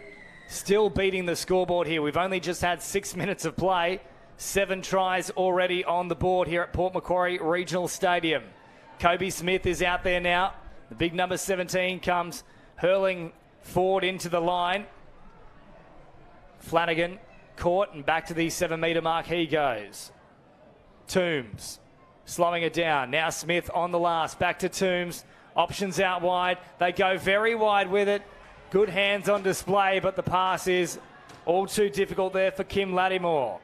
Speaker 1: still beating the scoreboard here. We've only just had 6 minutes of play. 7 tries already on the board here at Port Macquarie Regional Stadium. Kobe Smith is out there now. The big number 17 comes hurling forward into the line. Flanagan caught, and back to the 7-metre mark he goes. Toombs slowing it down. Now Smith on the last. Back to Toombs. Options out wide. They go very wide with it. Good hands on display, but the pass is all too difficult there for Kim Lattimore.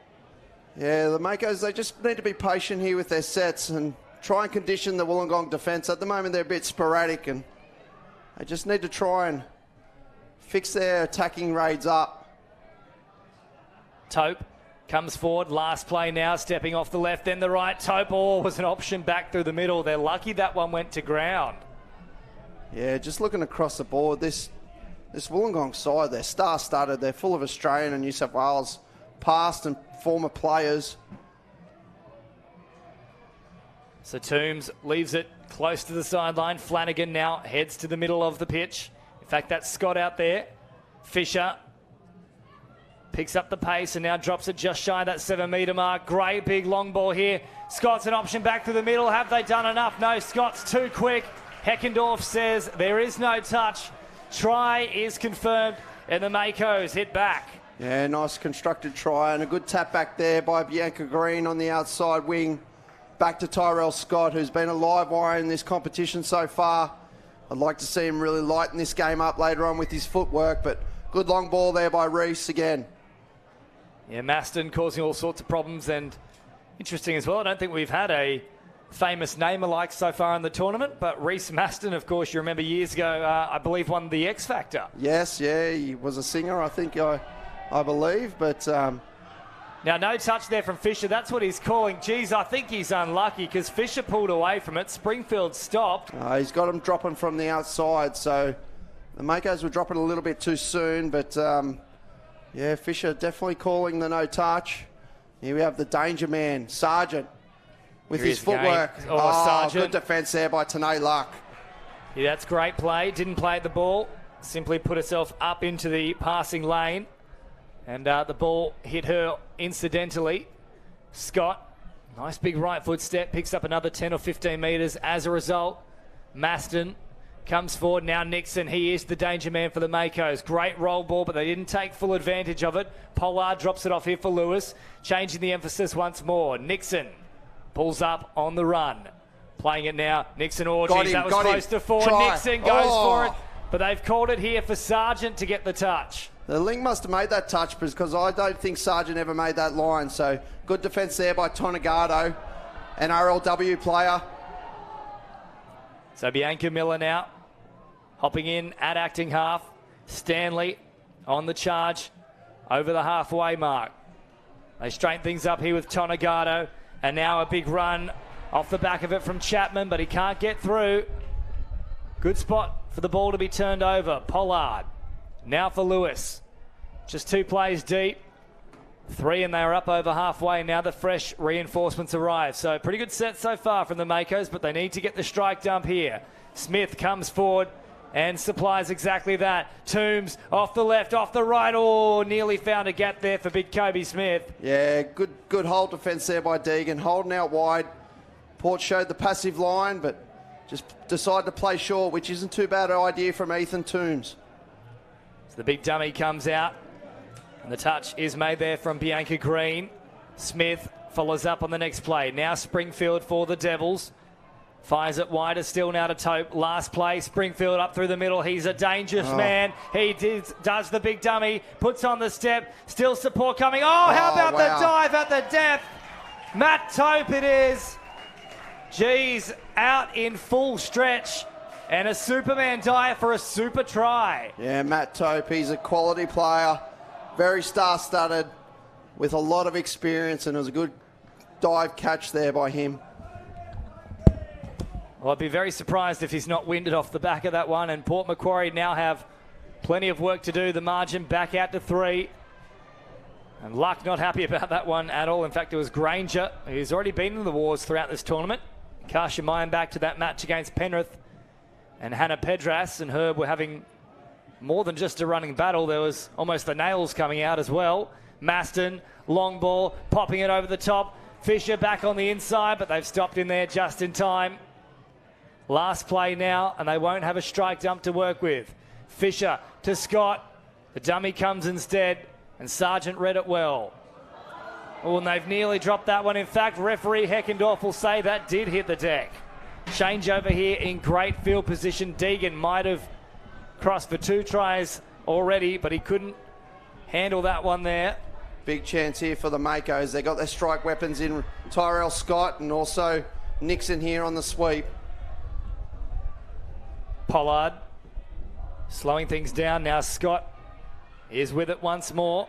Speaker 6: Yeah, the Makos, they just need to be patient here with their sets and try and condition the Wollongong defence. At the moment, they're a bit sporadic, and they just need to try and fix their attacking raids up.
Speaker 1: Tope comes forward, last play now, stepping off the left, then the right. Tope, was an option back through the middle. They're lucky that one went to ground.
Speaker 6: Yeah, just looking across the board, this Wollongong side, they're star-studded. They're full of Australian and New South Wales past and former players.
Speaker 1: So Toombs leaves it close to the sideline. Flanagan now heads to the middle of the pitch. In fact, that's Scott out there. Fisher Picks up the pace and now drops it just shy of that 7-metre mark. Great big long ball here. Scott's an option back through the middle. Have they done enough? No, Scott's too quick. Heckendorf says there is no touch. Try is confirmed and the Makos hit back.
Speaker 6: Yeah, nice constructed try and a good tap back there by Bianca Green on the outside wing. Back to Tyrell Scott, who's been a live wire in this competition so far. I'd like to see him really lighten this game up later on with his footwork, but good long ball there by Reese again.
Speaker 1: Yeah, Maston causing all sorts of problems, and interesting as well, I don't think we've had a famous name alike so far in the tournament, but Reese Maston, of course, you remember years ago, I believe won the X Factor.
Speaker 6: Yes, yeah, he was a singer, I think, I believe, but...
Speaker 1: Now, no touch there from Fisher. That's what he's calling. Geez, I think he's unlucky because Fisher pulled away from it. Springfield stopped.
Speaker 6: He's got him dropping from the outside, so the Makos were dropping a little bit too soon, but yeah, Fisher definitely calling the no touch. Here we have the danger man, Sargent, with his footwork.
Speaker 1: Sargent.
Speaker 6: Good defence there by Tanae Luck.
Speaker 1: Yeah, that's great play. Didn't play the ball. Simply put herself up into the passing lane. And the ball hit her incidentally. Scott, nice big right foot step, picks up another 10 or 15 metres as a result. Maston comes forward. Now Nixon, he is the danger man for the Makos. Great roll ball, but they didn't take full advantage of it. Pollard drops it off here for Lewis, changing the emphasis once more. Nixon pulls up on the run. Playing it now. Nixon, geez, that was close to four.
Speaker 6: Try.
Speaker 1: Nixon goes for it, but they've called it here for Sargent to get the touch.
Speaker 6: The Ling must have made that touch because I don't think Sargent ever made that line. So good defence there by Tonegado, an RLW player.
Speaker 1: So Bianca Miller now hopping in at acting half. Stanley on the charge over the halfway mark. They straighten things up here with Tonegado, and now a big run off the back of it from Chapman, but he can't get through. Good spot for the ball to be turned over. Pollard now for Lewis. Just 2 plays deep. 3 and they are up over halfway. Now the fresh reinforcements arrive. So pretty good set so far from the Makos, but they need to get the strike dump here. Smith comes forward and supplies exactly that. Toombs off the left, off the right. Oh, nearly found a gap there for big Kobe Smith.
Speaker 6: Yeah, good hold defence there by Deegan. Holding out wide. Port showed the passive line, but just decided to play short, which isn't too bad an idea from Ethan Toombs.
Speaker 1: So the big dummy comes out, and the touch is made there from Bianca Green. Smith follows up on the next play. Now Springfield for the Devils. Fires it wider still now to Tope. Last play, Springfield up through the middle. He's a dangerous man. He does the big dummy, puts on the step, still support coming. How about the dive at the depth? Matt Tope it is. Geez, out in full stretch. And a Superman dive for a super try.
Speaker 6: Yeah, Matt Tope, he's a quality player. Very star-studded with a lot of experience, and it was a good dive catch there by him.
Speaker 1: Well, I'd be very surprised if he's not winded off the back of that one, and Port Macquarie now have plenty of work to do. The margin back out to 3. And Luck not happy about that one at all. In fact, it was Granger, who's already been in the wars throughout this tournament. Cast your mind back to that match against Penrith. And Hannah Pedras and Herb were having more than just a running battle. There was almost the nails coming out as well. Maston, long ball, popping it over the top. Fisher back on the inside, but they've stopped in there just in time. Last play now, and they won't have a strike dump to work with. Fisher to Scott. The dummy comes instead, and Sargent read it well. Oh, and they've nearly dropped that one. In fact, referee Heckendorf will say that did hit the deck. Change over here in great field position. Deegan might have crossed for 2 tries already, but he couldn't handle that one there.
Speaker 6: Big chance here for the Makos. They got their strike weapons in Tyrell Scott and also Nixon here on the sweep.
Speaker 1: Pollard slowing things down. Now Scott is with it once more.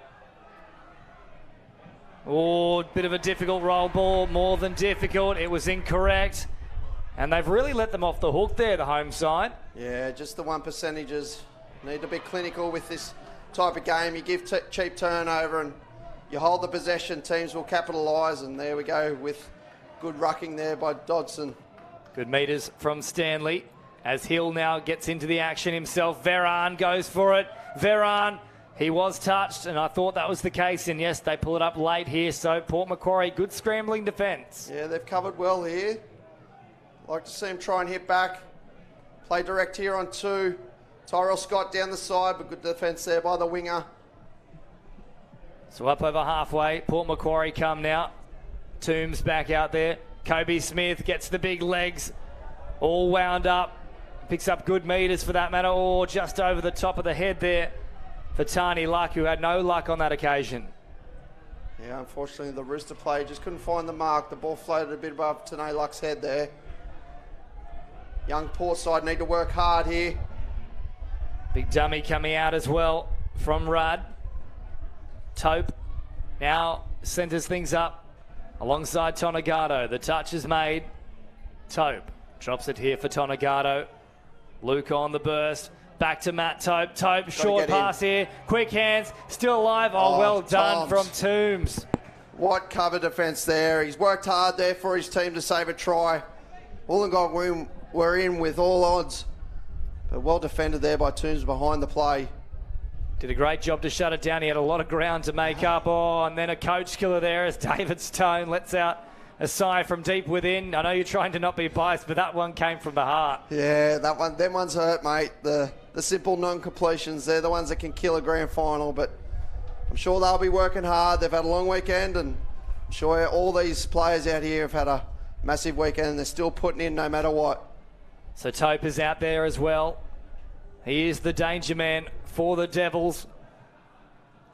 Speaker 1: Oh, bit of a difficult roll ball. More than difficult. It was incorrect. And they've really let them off the hook there, the home side.
Speaker 6: Yeah, just the 1%ers. Need to be clinical with this type of game. You give cheap turnover and you hold the possession, teams will capitalise, and there we go with good rucking there by Dodson.
Speaker 1: Good metres from Stanley as Hill now gets into the action himself. Veran goes for it. Veran He was touched, and I thought that was the case. And yes, they pull it up late here. So Port Macquarie, good scrambling defence.
Speaker 6: Yeah, they've covered well here. Like to see him try and hit back. Play direct here on 2. Tyrell Scott down the side, but good defence there by the winger.
Speaker 1: So up over halfway. Port Macquarie come now. Toombs back out there. Kobe Smith gets the big legs. All wound up. Picks up good metres for that matter. Or just over the top of the head there for Tani Luck, who had no luck on that occasion.
Speaker 6: Yeah, unfortunately the Rooster player just couldn't find the mark. The ball floated a bit above Tani Luck's head there. Young Port side need to work hard here.
Speaker 1: Big dummy coming out as well from Rudd. Tope now centres things up alongside Tonagato. The touch is made. Tope drops it here for Tonagato. Luke on the burst. Back to Matt Tope. Tope, short pass here. Quick hands. Still alive. Oh, well done from Toombs.
Speaker 6: What cover defence there. He's worked hard there for his team to save a try. Wollongong were in with all odds. But well defended there by Toombs behind the play.
Speaker 1: Did a great job to shut it down. He had a lot of ground to make up. Oh, and then a coach killer there as David Stone lets out a sigh from deep within. I know you're trying to not be biased, but that one came from the heart.
Speaker 6: Yeah, them ones hurt, mate. The simple non-completions, they're the ones that can kill a grand final, but I'm sure they'll be working hard. They've had a long weekend, and I'm sure all these players out here have had a massive weekend, and they're still putting in no matter what.
Speaker 1: So Tope is out there as well. He is the danger man for the Devils.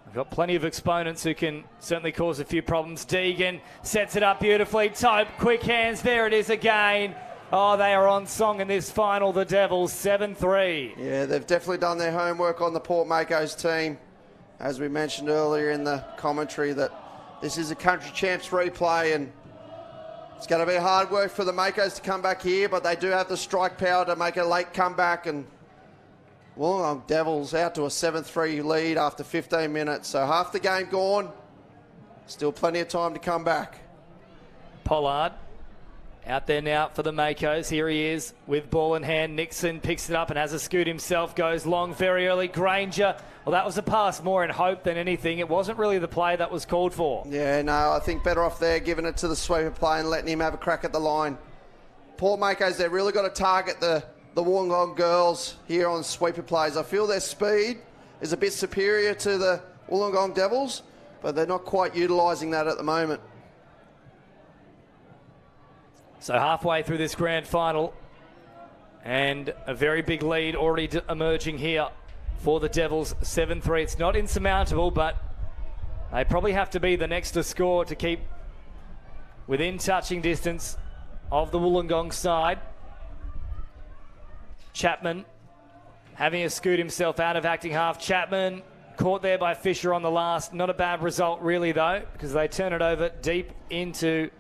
Speaker 1: We've got plenty of exponents who can certainly cause a few problems. Deegan sets it up beautifully. Tope, quick hands. There it is again. Oh, they are on song in this final, the Devils, 7-3.
Speaker 6: Yeah, they've definitely done their homework on the Port Makos team. As we mentioned earlier in the commentary, that this is a country champs replay, and it's going to be hard work for the Makos to come back here, but they do have the strike power to make a late comeback, and Wollongong Devils out to a 7-3 lead after 15 minutes. So half the game gone. Still plenty of time to come back.
Speaker 1: Pollard out there now for the Makos. Here he is with ball in hand. Nixon picks it up and has a scoot himself. Goes long very early. Granger. Well, that was a pass more in hope than anything. It wasn't really the play that was called for.
Speaker 6: Yeah, no, I think better off there giving it to the sweeper play and letting him have a crack at the line. Port Makos, they've really got to target the Wollongong girls here on sweeper plays. I feel their speed is a bit superior to the Wollongong Devils, but they're not quite utilising that at the moment.
Speaker 1: So halfway through this grand final, and a very big lead already emerging here for the Devils, 7-3. It's not insurmountable, but they probably have to be the next to score to keep within touching distance of the Wollongong side. Chapman having a scoot himself out of acting half. Chapman caught there by Fisher on the last. Not a bad result really though, because they turn it over deep into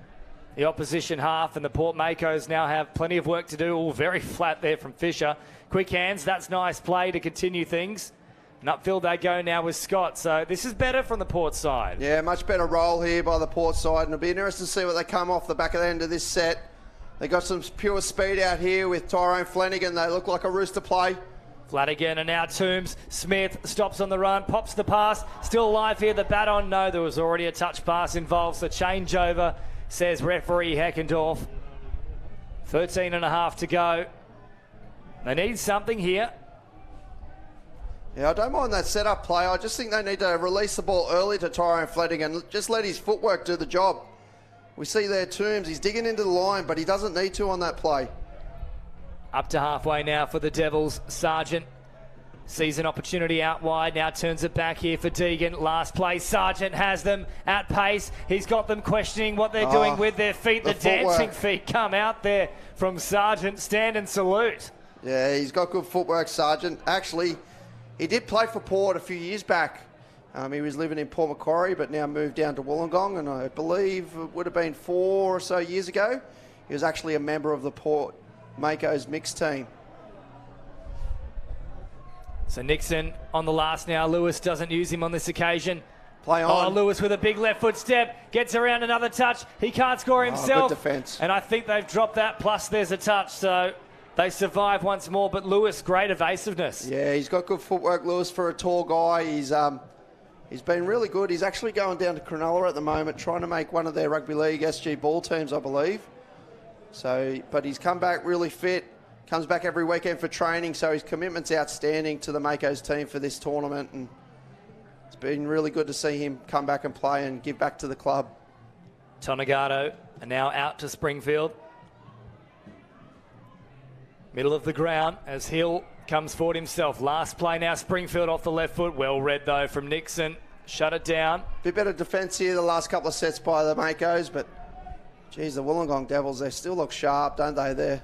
Speaker 1: the opposition half, and the Port Makos now have plenty of work to do. All very flat there from Fisher. Quick hands, that's nice play to continue things. And upfield they go now with Scott. So this is better from the Port side.
Speaker 6: Yeah, much better roll here by the Port side, and it'll be interesting to see what they come off the back of the end of this set. They got some pure speed out here with Tyrone Flanagan. They look like a Rooster play.
Speaker 1: Flanagan and now Toombs. Smith stops on the run, pops the pass. Still alive here, the bat on. No, there was already a touch pass involved. So changeover, says referee Heckendorf. 13 and a half to go. They need something here.
Speaker 6: Yeah, I don't mind that setup play. I just think they need to release the ball early to Tyrone Flanagan. Just let his footwork do the job. We see there Toombs, he's digging into the line, but he doesn't need to on that play.
Speaker 1: Up to halfway now for the Devils. Sargent sees an opportunity out wide, now turns it back here for Deegan. Last play, Sargent has them at pace. He's got them questioning what they're doing with their feet. The dancing feet come out there from Sargent. Stand and salute.
Speaker 6: Yeah, he's got good footwork, Sargent. Actually, he did play for Port a few years back. He was living in Port Macquarie, but now moved down to Wollongong, and I believe it would have been 4 or so years ago. He was actually a member of the Port Makos mixed team.
Speaker 1: So Nixon on the last now. Lewis doesn't use him on this occasion.
Speaker 6: Play on.
Speaker 1: Oh, Lewis with a big left foot step. Gets around another touch. He can't score himself.
Speaker 6: Good defence.
Speaker 1: And I think they've dropped that, plus there's a touch. So They survive once more, but Lewis, great evasiveness.
Speaker 6: Yeah, he's got good footwork, Lewis, for a tall guy. He's been really good. He's actually going down to Cronulla at the moment, trying to make one of their rugby league SG ball teams, I believe. So, but he's come back really fit, comes back every weekend for training, so his commitment's outstanding to the Mako's team for this tournament, and it's been really good to see him come back and play and give back to the club.
Speaker 1: Tonagato are now out to Springfield. Middle of the ground as Hill comes forward himself. Last play now, Springfield off the left foot. Well read, though, from Nixon. Shut it down.
Speaker 6: Bit better defence here the last couple of sets by the Makos, but, geez, the Wollongong Devils, they still look sharp, don't they? They're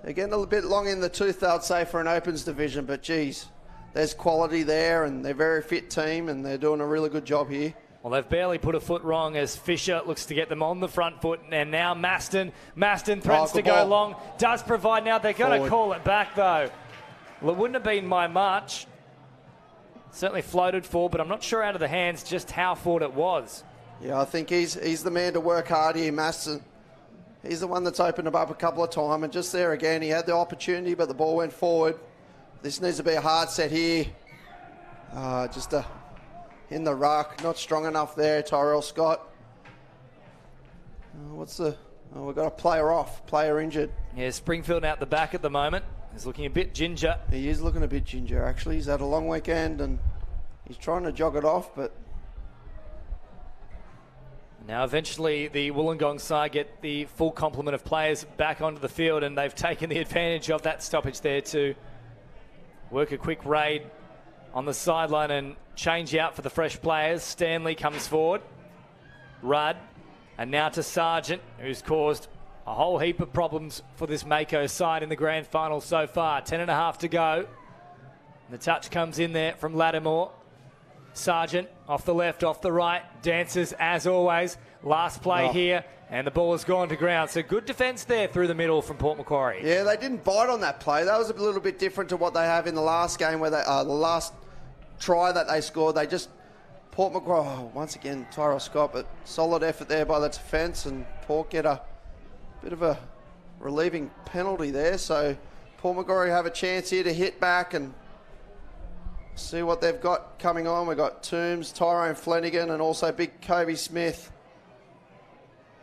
Speaker 6: getting a little bit long in the tooth, I'd say, for an Opens division, but, geez, there's quality there, and they're a very fit team, and they're doing a really good job here.
Speaker 1: Well, they've barely put a foot wrong as Fisher looks to get them on the front foot. And now Maston threatens to go long. Does provide now. They're going to call it back, though. Well, it wouldn't have been by much. Certainly floated forward, but I'm not sure out of the hands just how forward it was.
Speaker 6: Yeah, I think he's the man to work hard here, Maston. He's the one that's opened him up a couple of times. And just there again, he had the opportunity, but the ball went forward. This needs to be a hard set here. In the ruck, not strong enough there, Tyrell Scott. We've got a player off, player injured.
Speaker 1: Yeah, Springfield out the back at the moment. He's looking a bit ginger.
Speaker 6: He is looking a bit ginger, actually. He's had a long weekend and he's trying to jog it off, but...
Speaker 1: Now eventually the Wollongong side get the full complement of players back onto the field, and they've taken the advantage of that stoppage there to work a quick raid on the sideline and change out for the fresh players. Stanley comes forward. Rudd. And now to Sargent, who's caused a whole heap of problems for this Mako side in the grand final so far. 10.5 to go. And the touch comes in there from Lattimore. Sargent off the left, off the right. Dances as always. Last play here. And the ball has gone to ground. So good defence there through the middle from Port Macquarie.
Speaker 6: Yeah, they didn't bite on that play. That was a little bit different to what they have in the last game, where they, the last try that they scored, they just... Port Macquarie, once again, Tyrell Scott, but solid effort there by the defence, and Port get a bit of a relieving penalty there. So Port Macquarie have a chance here to hit back and see what they've got coming on. We've got Toombs, Tyrone Flanagan, and also big Kobe Smith,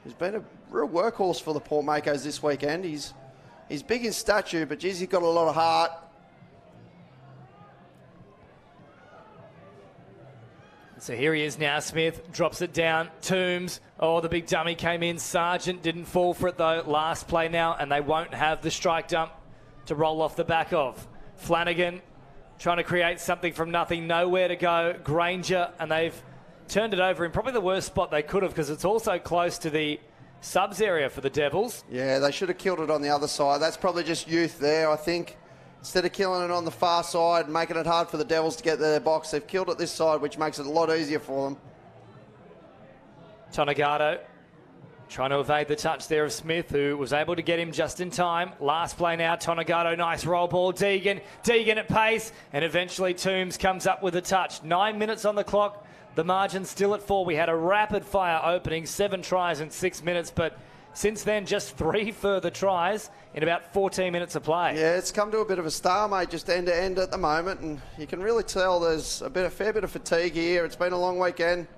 Speaker 6: who's been a real workhorse for the Port Makos this weekend. He's big in stature, but geez, he's got a lot of heart.
Speaker 1: So here he is now. Smith drops it down. Toombs. Oh, the big dummy came in. Sargent didn't fall for it, though. Last play now, and they won't have the strike dump to roll off the back of. Flanagan trying to create something from nothing. Nowhere to go. Granger, and they've turned it over in probably the worst spot they could have, because it's also close to the subs area for the Devils.
Speaker 6: Yeah, they should have killed it on the other side. That's probably just youth there, I think. Instead of killing it on the far side, making it hard for the Devils to get their box, they've killed it this side, which makes it a lot easier for them.
Speaker 1: Tonagato trying to evade the touch there of Smith, who was able to get him just in time. Last play now, Tonagato, nice roll ball. Deegan at pace, and eventually Toombs comes up with a touch. 9 minutes on the clock, the margin's still at 4. We had a rapid fire opening, 7 tries in 6 minutes, but since then, just 3 further tries in about 14 minutes of play.
Speaker 6: Yeah, it's come to a bit of a stalemate, just end to end at the moment, and you can really tell there's a fair bit of fatigue here. It's been a long weekend.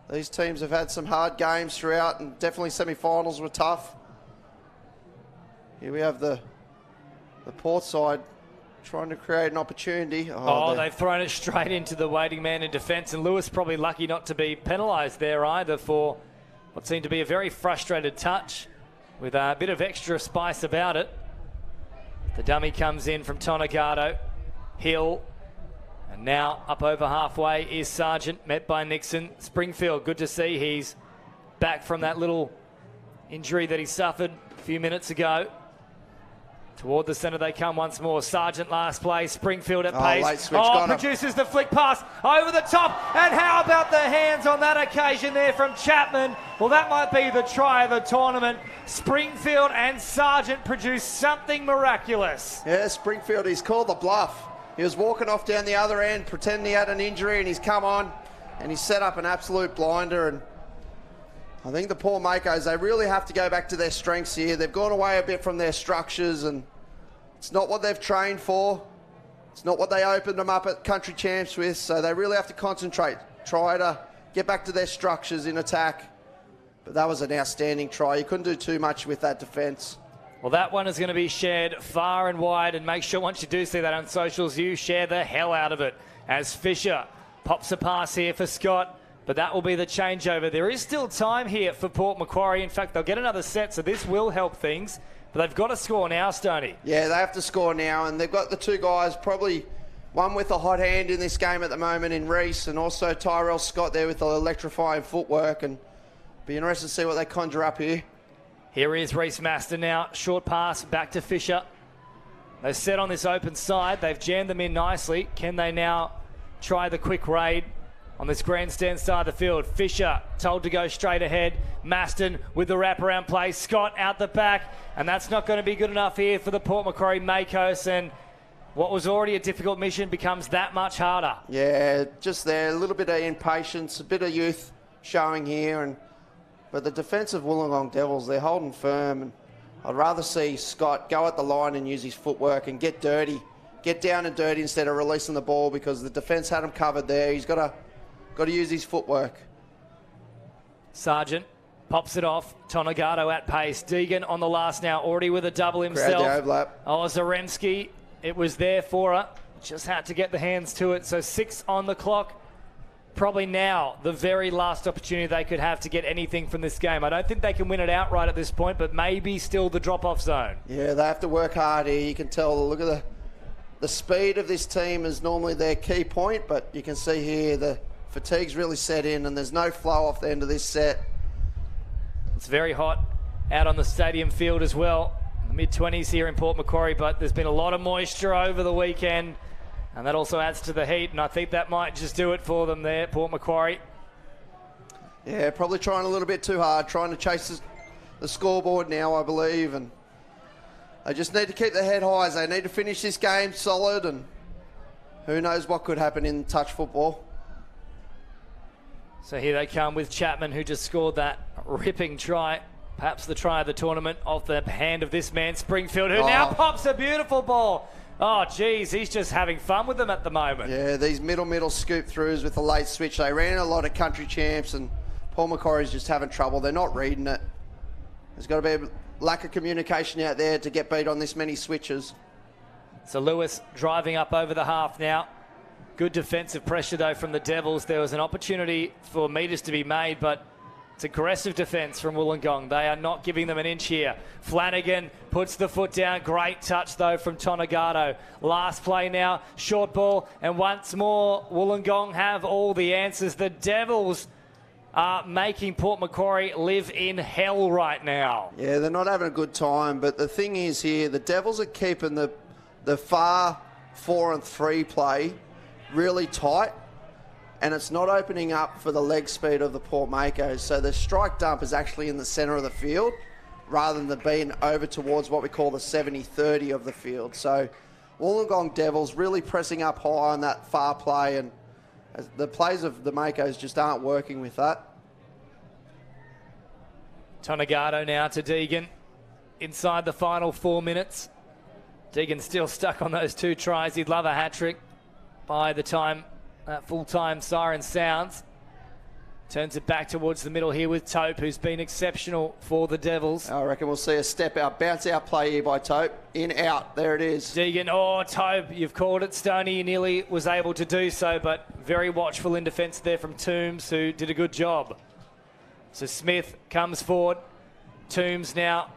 Speaker 6: These teams have had some hard games throughout, and definitely semi-finals were tough. Here we have the Port side trying to create an opportunity.
Speaker 1: They've thrown it straight into the waiting man in defence, and Lewis probably lucky not to be penalised there either for what seemed to be a very frustrated touch with a bit of extra spice about it. The dummy comes in from Tonagato. Hill. And now up over halfway is Sargent, met by Nixon. Springfield, good to see he's back from that little injury that he suffered a few minutes ago. Toward the centre they come once more. Sargent last play. Springfield at pace. Produces the flick pass over the top. And how about the hands on that occasion there from Chapman? Well, that might be the try of the tournament. Springfield and Sargent produce something miraculous.
Speaker 6: Yeah, Springfield, he's called the bluff. He was walking off down the other end, pretending he had an injury, and he's come on and he's set up an absolute blinder. And I think the Port Makos, they really have to go back to their strengths here. They've gone away a bit from their structures, and It's not what they've trained for. It's not what they opened them up at country champs with, so they really have to concentrate, try to get back to their structures in attack. But that was an outstanding try. You couldn't do too much with that defence.
Speaker 1: Well, that one is going to be shared far and wide, and make sure once you do see that on socials, you share the hell out of it. As Fisher pops a pass here for Scott, but that will be the changeover. There is still time here for Port Macquarie. In fact, they'll get another set, so this will help things. But they've got to score now, Stoney.
Speaker 6: Yeah, they have to score now, and they've got the two guys, probably one with a hot hand in this game at the moment in Reese, and also Tyrell Scott there with the electrifying footwork, and be interested to see what they conjure up here.
Speaker 1: Here is Reese Master now. Short pass back to Fisher. They're set on this open side. They've jammed them in nicely. Can they now try the quick raid on this grandstand side of the field? Fisher told to go straight ahead. Maston with the wraparound play. Scott out the back. And that's not going to be good enough here for the Port Macquarie Makos. And what was already a difficult mission becomes that much harder.
Speaker 6: Yeah, just there. A little bit of impatience, a bit of youth showing here. But the defensive Wollongong Devils, they're holding firm. And I'd rather see Scott go at the line and use his footwork and get dirty. Get down and dirty instead of releasing the ball, because the defence had him covered there. He's got to use his footwork.
Speaker 1: Sargent pops it off. Tonagato at pace. Deegan on the last now, already with a double himself.
Speaker 6: Crowd the overlap.
Speaker 1: Oh, Zaremski, it was there for her. Just had to get the hands to it. So 6 on the clock. Probably now the very last opportunity they could have to get anything from this game. I don't think they can win it outright at this point, but maybe still the drop-off zone.
Speaker 6: Yeah, they have to work hard here. You can tell, look at the speed of this team is normally their key point, but you can see here the fatigue's really set in and there's no flow off the end of this set.
Speaker 1: It's very hot out on the stadium field as well. Mid-20s here in Port Macquarie, but there's been a lot of moisture over the weekend, and that also adds to the heat, and I think that might just do it for them there, Port Macquarie.
Speaker 6: Yeah, probably trying a little bit too hard, trying to chase the scoreboard now, I believe, and they just need to keep their head high. They need to finish this game solid, and who knows what could happen in touch football.
Speaker 1: So here they come with Chapman, who just scored that ripping try, perhaps the try of the tournament, off the hand of this man, Springfield, who now pops a beautiful ball. Oh, geez, he's just having fun with them at the moment.
Speaker 6: Yeah, these middle scoop throughs with the late switch. They ran a lot of country champs, and Paul Macquarie's just having trouble. They're not reading it. There's got to be a lack of communication out there to get beat on this many switches.
Speaker 1: So Lewis driving up over the half now. Good defensive pressure, though, from the Devils. There was an opportunity for meters to be made, but it's aggressive defence from Wollongong. They are not giving them an inch here. Flanagan puts the foot down. Great touch, though, from Tonagato. Last play now, short ball, and once more, Wollongong have all the answers. The Devils are making Port Macquarie live in hell right now.
Speaker 6: Yeah, they're not having a good time, but the thing is here, the Devils are keeping the far 4 and 3 play really tight, and it's not opening up for the leg speed of the Port Makos. So the strike dump is actually in the centre of the field rather than being over towards what we call the 70-30 of the field. So Wollongong Devils really pressing up high on that far play, and the plays of the Makos just aren't working with that.
Speaker 1: Tonagato now to Deegan inside the final 4 minutes. Deegan still stuck on those 2 tries. He'd love a hat-trick by the time that full-time siren sounds. Turns it back towards the middle here with Tope, who's been exceptional for the Devils.
Speaker 6: I reckon we'll see a step out, bounce out play here by Tope. In, out, there it is.
Speaker 1: Deegan, Tope, you've called it. Stoney, he nearly was able to do so, but very watchful in defence there from Toombs, who did a good job. So Smith comes forward. Toombs now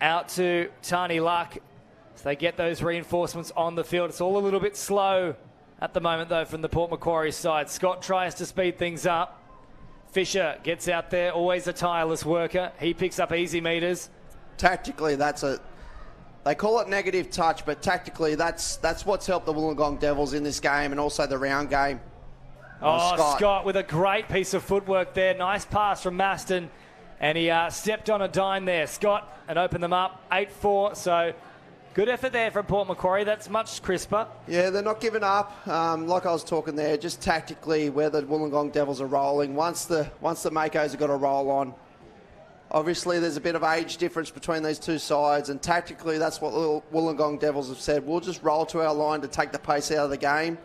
Speaker 1: out to Tani Luck. So they get those reinforcements on the field. It's all a little bit slow at the moment, though, from the Port Macquarie side. Scott tries to speed things up. Fisher gets out there, always a tireless worker. He picks up easy meters.
Speaker 6: Tactically, they call it negative touch, but tactically, that's what's helped the Wollongong Devils in this game and also the round game.
Speaker 1: Scott with a great piece of footwork there. Nice pass from Maston, and he stepped on a dime there. Scott, and opened them up, 8-4, so good effort there from Port Macquarie. That's much crisper.
Speaker 6: Yeah, they're not giving up. Like I was talking there, just tactically where the Wollongong Devils are rolling. Once the Makos have got a roll on, Obviously, there's a bit of age difference between these two sides, and tactically, that's what the Wollongong Devils have said. We'll just roll to our line to take the pace out of the game.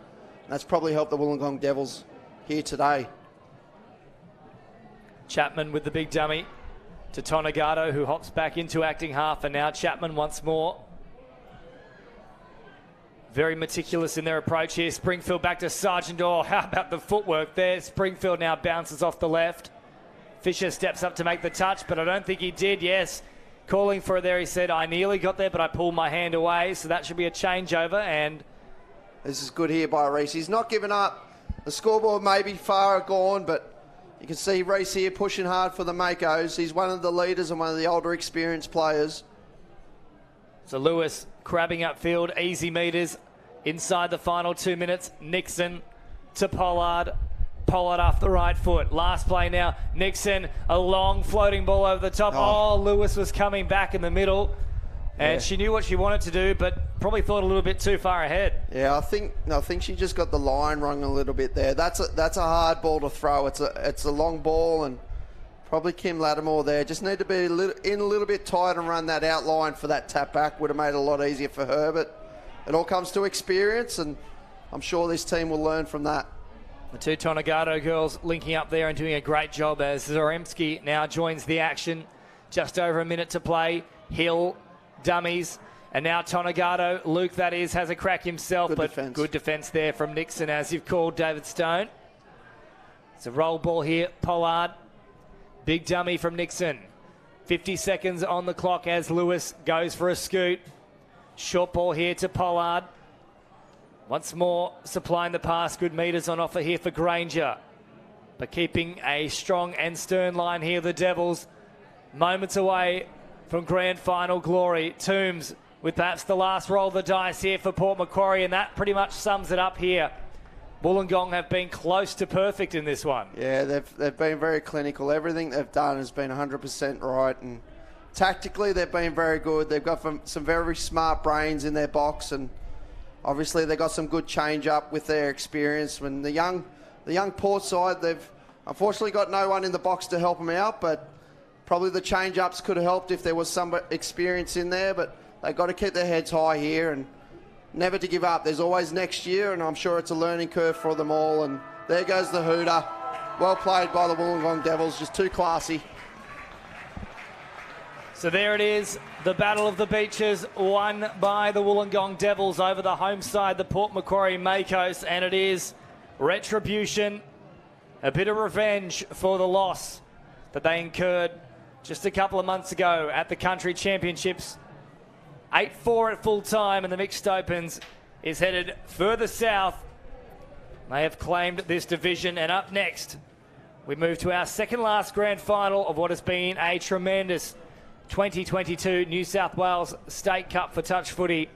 Speaker 6: And that's probably helped the Wollongong Devils here today.
Speaker 1: Chapman with the big dummy to Tonagato, who hops back into acting half, and now Chapman once more. Very meticulous in their approach here. Springfield back to Sargent. Oh, how about the footwork there? Springfield now bounces off the left. Fisher steps up to make the touch, but I don't think he did. Yes, calling for it there. He said, I nearly got there, but I pulled my hand away. So that should be a changeover. And
Speaker 6: this is good here by Reese. He's not given up. The scoreboard may be far gone, but you can see Reese here pushing hard for the Makos. He's one of the leaders and one of the older experienced players.
Speaker 1: So Lewis crabbing upfield, easy meters inside the final 2 minutes. Nixon to Pollard. Pollard off the right foot. Last play now. Nixon, a long floating ball over the top. Oh, Lewis was coming back in the middle. And she knew what she wanted to do, but probably thought a little bit too far ahead.
Speaker 6: Yeah, I think she just got the line wrong a little bit there. That's a hard ball to throw. It's a long ball, and probably Kim Lattimore there just need to be a little bit tight and run that outline for that tap back. Would have made it a lot easier for her, but it all comes to experience, and I'm sure this team will learn from that.
Speaker 1: The two Tonagato girls linking up there and doing a great job as Zoremski now joins the action. Just over a minute to play. Hill, dummies, and now Tonagato, Luke that is, has a crack himself, good defence there from Nixon, as you've called, David Stone. It's a roll ball here, Pollard. Big dummy from Nixon. 50 seconds on the clock as Lewis goes for a scoot. Short ball here to Pollard. Once more supplying the pass. Good meters on offer here for Granger. But keeping a strong and stern line here, the Devils. Moments away from grand final glory. Toombs with perhaps the last roll of the dice here for Port Macquarie, and that pretty much sums it up here. Wollongong have been close to perfect in this one.
Speaker 6: Yeah, they've been very clinical. Everything they've done has been 100% right, and tactically they've been very good. They've got some very smart brains in their box, and obviously they've got some good change up with their experience. When the young Port side, they've unfortunately got no one in the box to help them out, but probably the change ups could have helped if there was some experience in there. But they've got to keep their heads high here and never to give up. There's always next year, and I'm sure it's a learning curve for them all. And there goes the hooter. Well played by the Wollongong Devils, just too classy.
Speaker 1: So there it is, the Battle of the Beaches, won by the Wollongong Devils over the home side, the Port Macquarie Makos, and it is retribution, a bit of revenge for the loss that they incurred just a couple of months ago at the Country Championships. 8-4 at full time, and the Mixed Opens is headed further south. They have claimed this division, and up next, we move to our second last grand final of what has been a tremendous 2022 New South Wales State Cup for touch footy.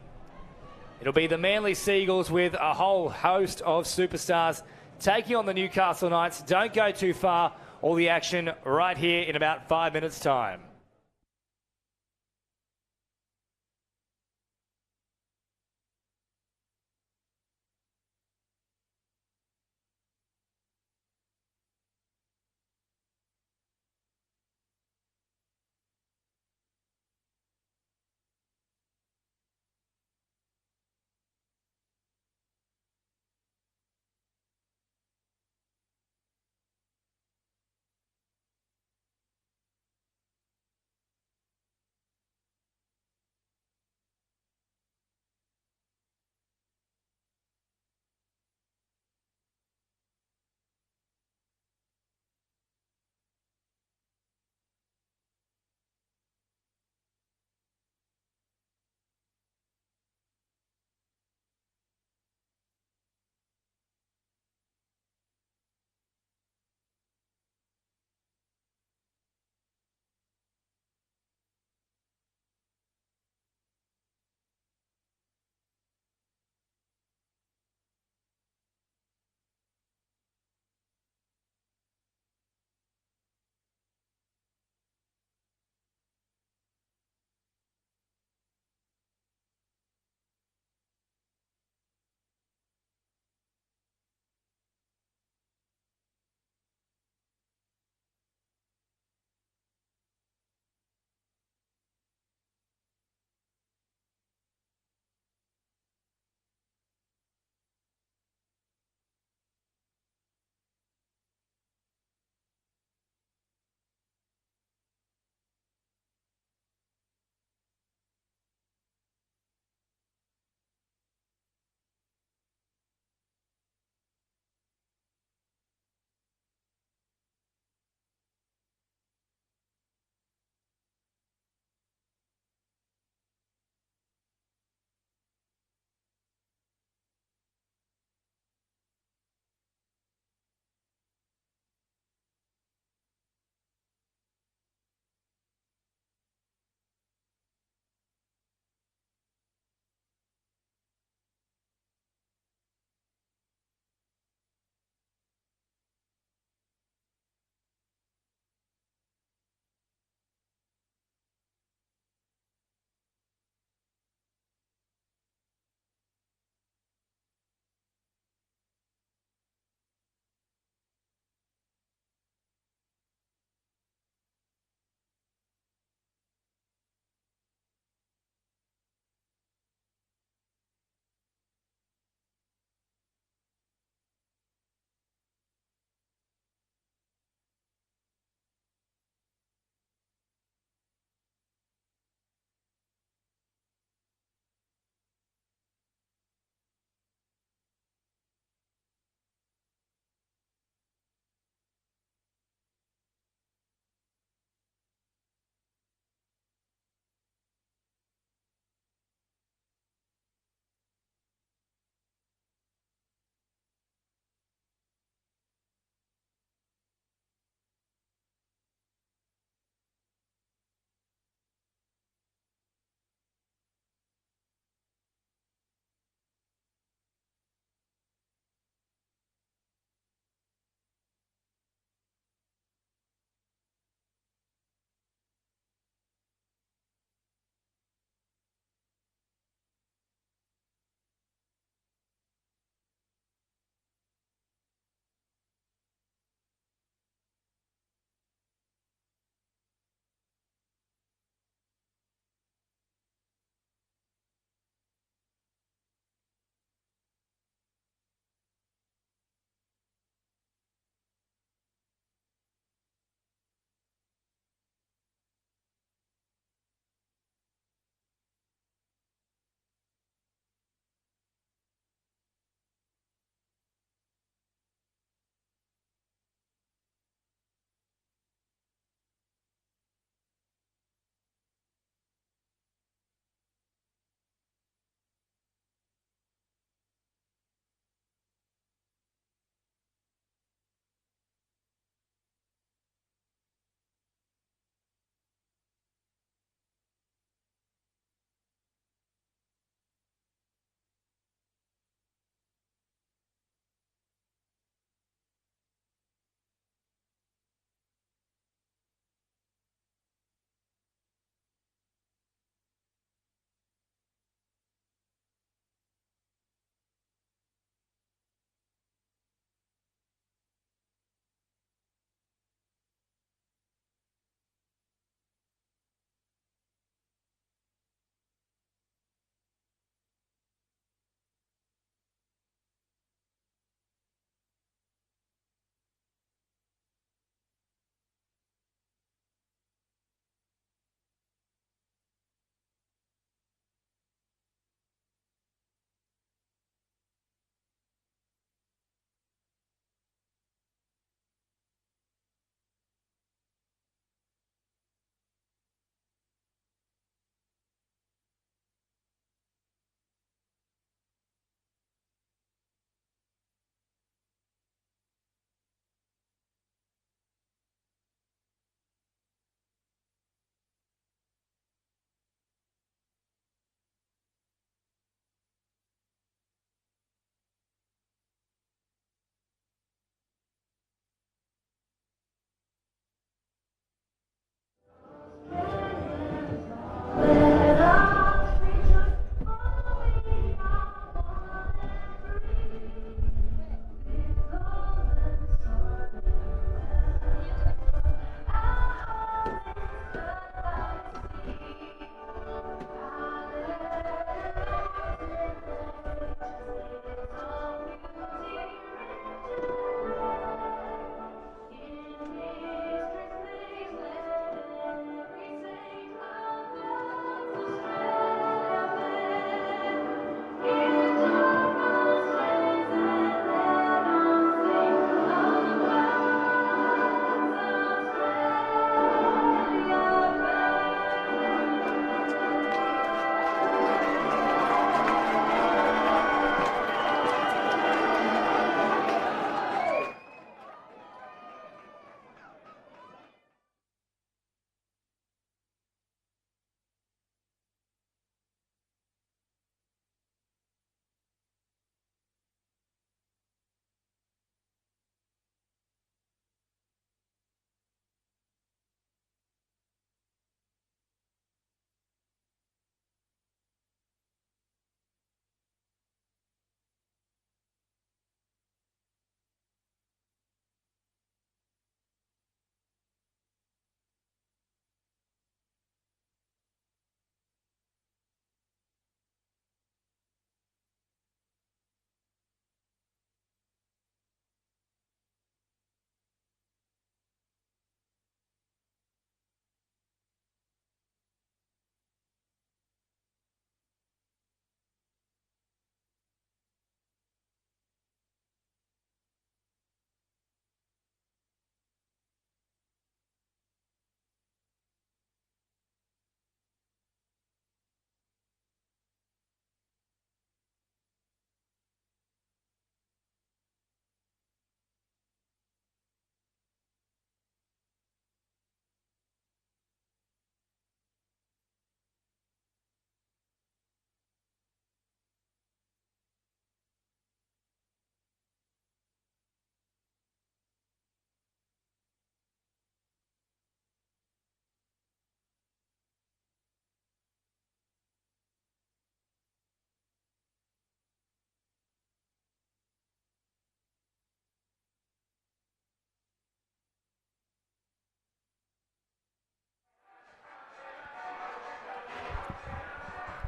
Speaker 1: It'll be the Manly Seagulls with a whole host of superstars taking on the Newcastle Knights. Don't go too far. All the action right here in about 5 minutes' time.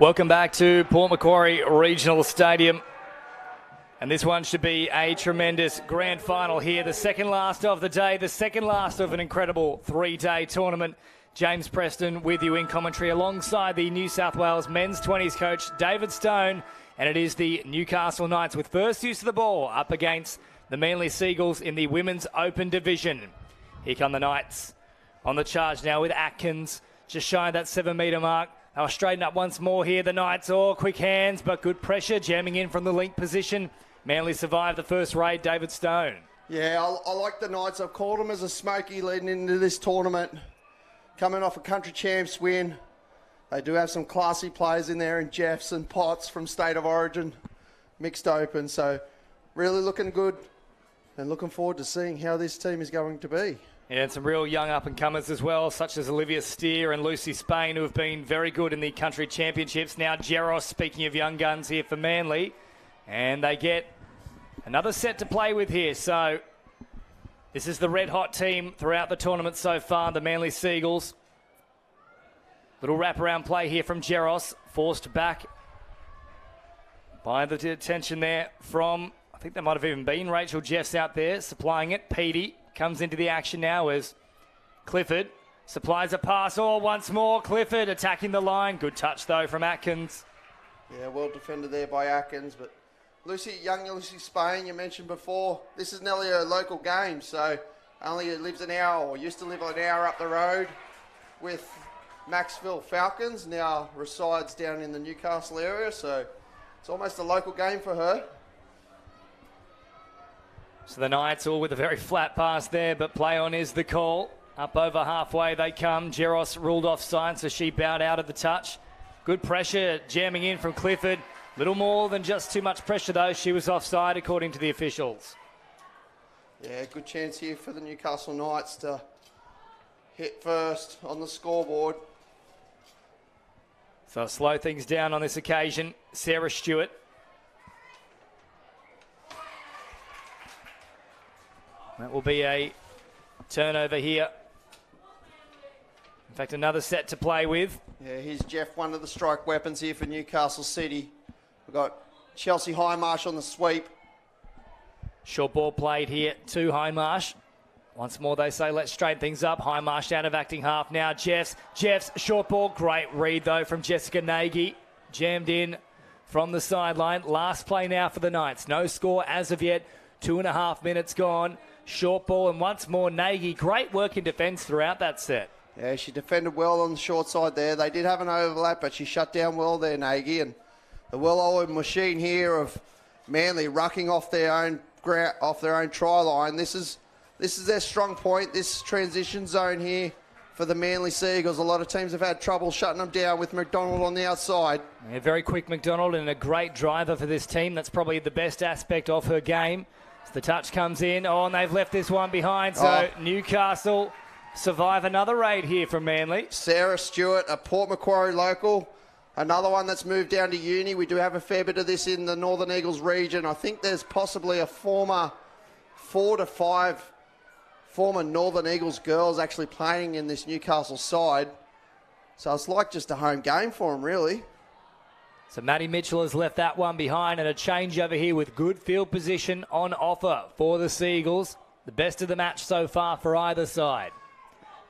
Speaker 1: Welcome back to Port Macquarie Regional Stadium. And this one should be a tremendous grand final here. The second last of the day, the second last of an incredible three-day tournament. James Preston with you in commentary alongside the New South Wales men's 20s coach David Stone. And it is the Newcastle Knights with first use of the ball up against the Manly Seagulls in the Women's Open Division. Here come the Knights on the charge now with Atkins just shy of that 7 metre mark. They'll straighten up once more here. The Knights, quick hands, but good pressure, jamming in from the link position. Manly survived the first raid, David Stone.
Speaker 6: Yeah, I like the Knights. I've called them as a smoky leading into this tournament. Coming off a country champs win. They do have some classy players in there, and Jeffs and Potts from State of Origin mixed open. So really looking good and looking forward to seeing how this team is going to be.
Speaker 1: Yeah, and some real young up-and-comers as well, such as Olivia Steer and Lucy Spain, who have been very good in the country championships. Now Jeros, speaking of young guns here for Manly. And they get another set to play with here. So this is the red-hot team throughout the tournament so far, the Manly Seagulls. Little wraparound play here from Jeros, forced back by the detention there from, I think there might have even been Rachel Jeffs out there supplying it. Petey comes into the action now as Clifford supplies a pass. Once more, Clifford attacking the line. Good touch, though, from Atkins.
Speaker 6: Yeah, well defended there by Atkins. But young Lucy Spain, you mentioned before, this is nearly a local game. So only lives an hour, or used to live an hour up the road with Maxville Falcons. Now resides down in the Newcastle area. So it's almost a local game for her.
Speaker 1: So the Knights all with a very flat pass there, but play on is the call. Up over halfway they come. Jeros ruled offside, so she bowed out of the touch. Good pressure jamming in from Clifford. Little more than just too much pressure, though. She was offside, according to the officials.
Speaker 6: Yeah, good chance here for the Newcastle Knights to hit first on the scoreboard.
Speaker 1: So slow things down on this occasion. Sarah Stewart. That will be a turnover here. In fact, another set to play with.
Speaker 6: Yeah, here's Jeff, one of the strike weapons here for Newcastle City. We've got Chelsea Highmarsh on the sweep.
Speaker 1: Short ball played here to Highmarsh. Once more they say, let's straighten things up. Highmarsh out of acting half now. Jeffs, short ball. Great read, though, from Jessica Nagy. Jammed in from the sideline. Last play now for the Knights. No score as of yet. 2.5 minutes gone. Short ball, and once more Nagy. Great work in defence throughout that set.
Speaker 6: Yeah, she defended well on the short side there. They did have an overlap, but she shut down well there, Nagy. And the well-oiled machine here of Manly rucking off their own try line. This is their strong point, this transition zone here for the Manly Seagulls. A lot of teams have had trouble shutting them down with McDonald on the outside.
Speaker 1: Yeah, very quick McDonald and a great driver for this team. That's probably the best aspect of her game. The touch comes in. And they've left this one behind. So Newcastle survive another raid here from Manly.
Speaker 6: Sarah Stewart, a Port Macquarie local. Another one that's moved down to uni. We do have a fair bit of this in the Northern Eagles region. I think there's possibly a 4 to 5 former Northern Eagles girls actually playing in this Newcastle side. So it's like just a home game for them, really.
Speaker 1: So Maddie Mitchell has left that one behind, and a change over here with good field position on offer for the Seagulls. The best of the match so far for either side.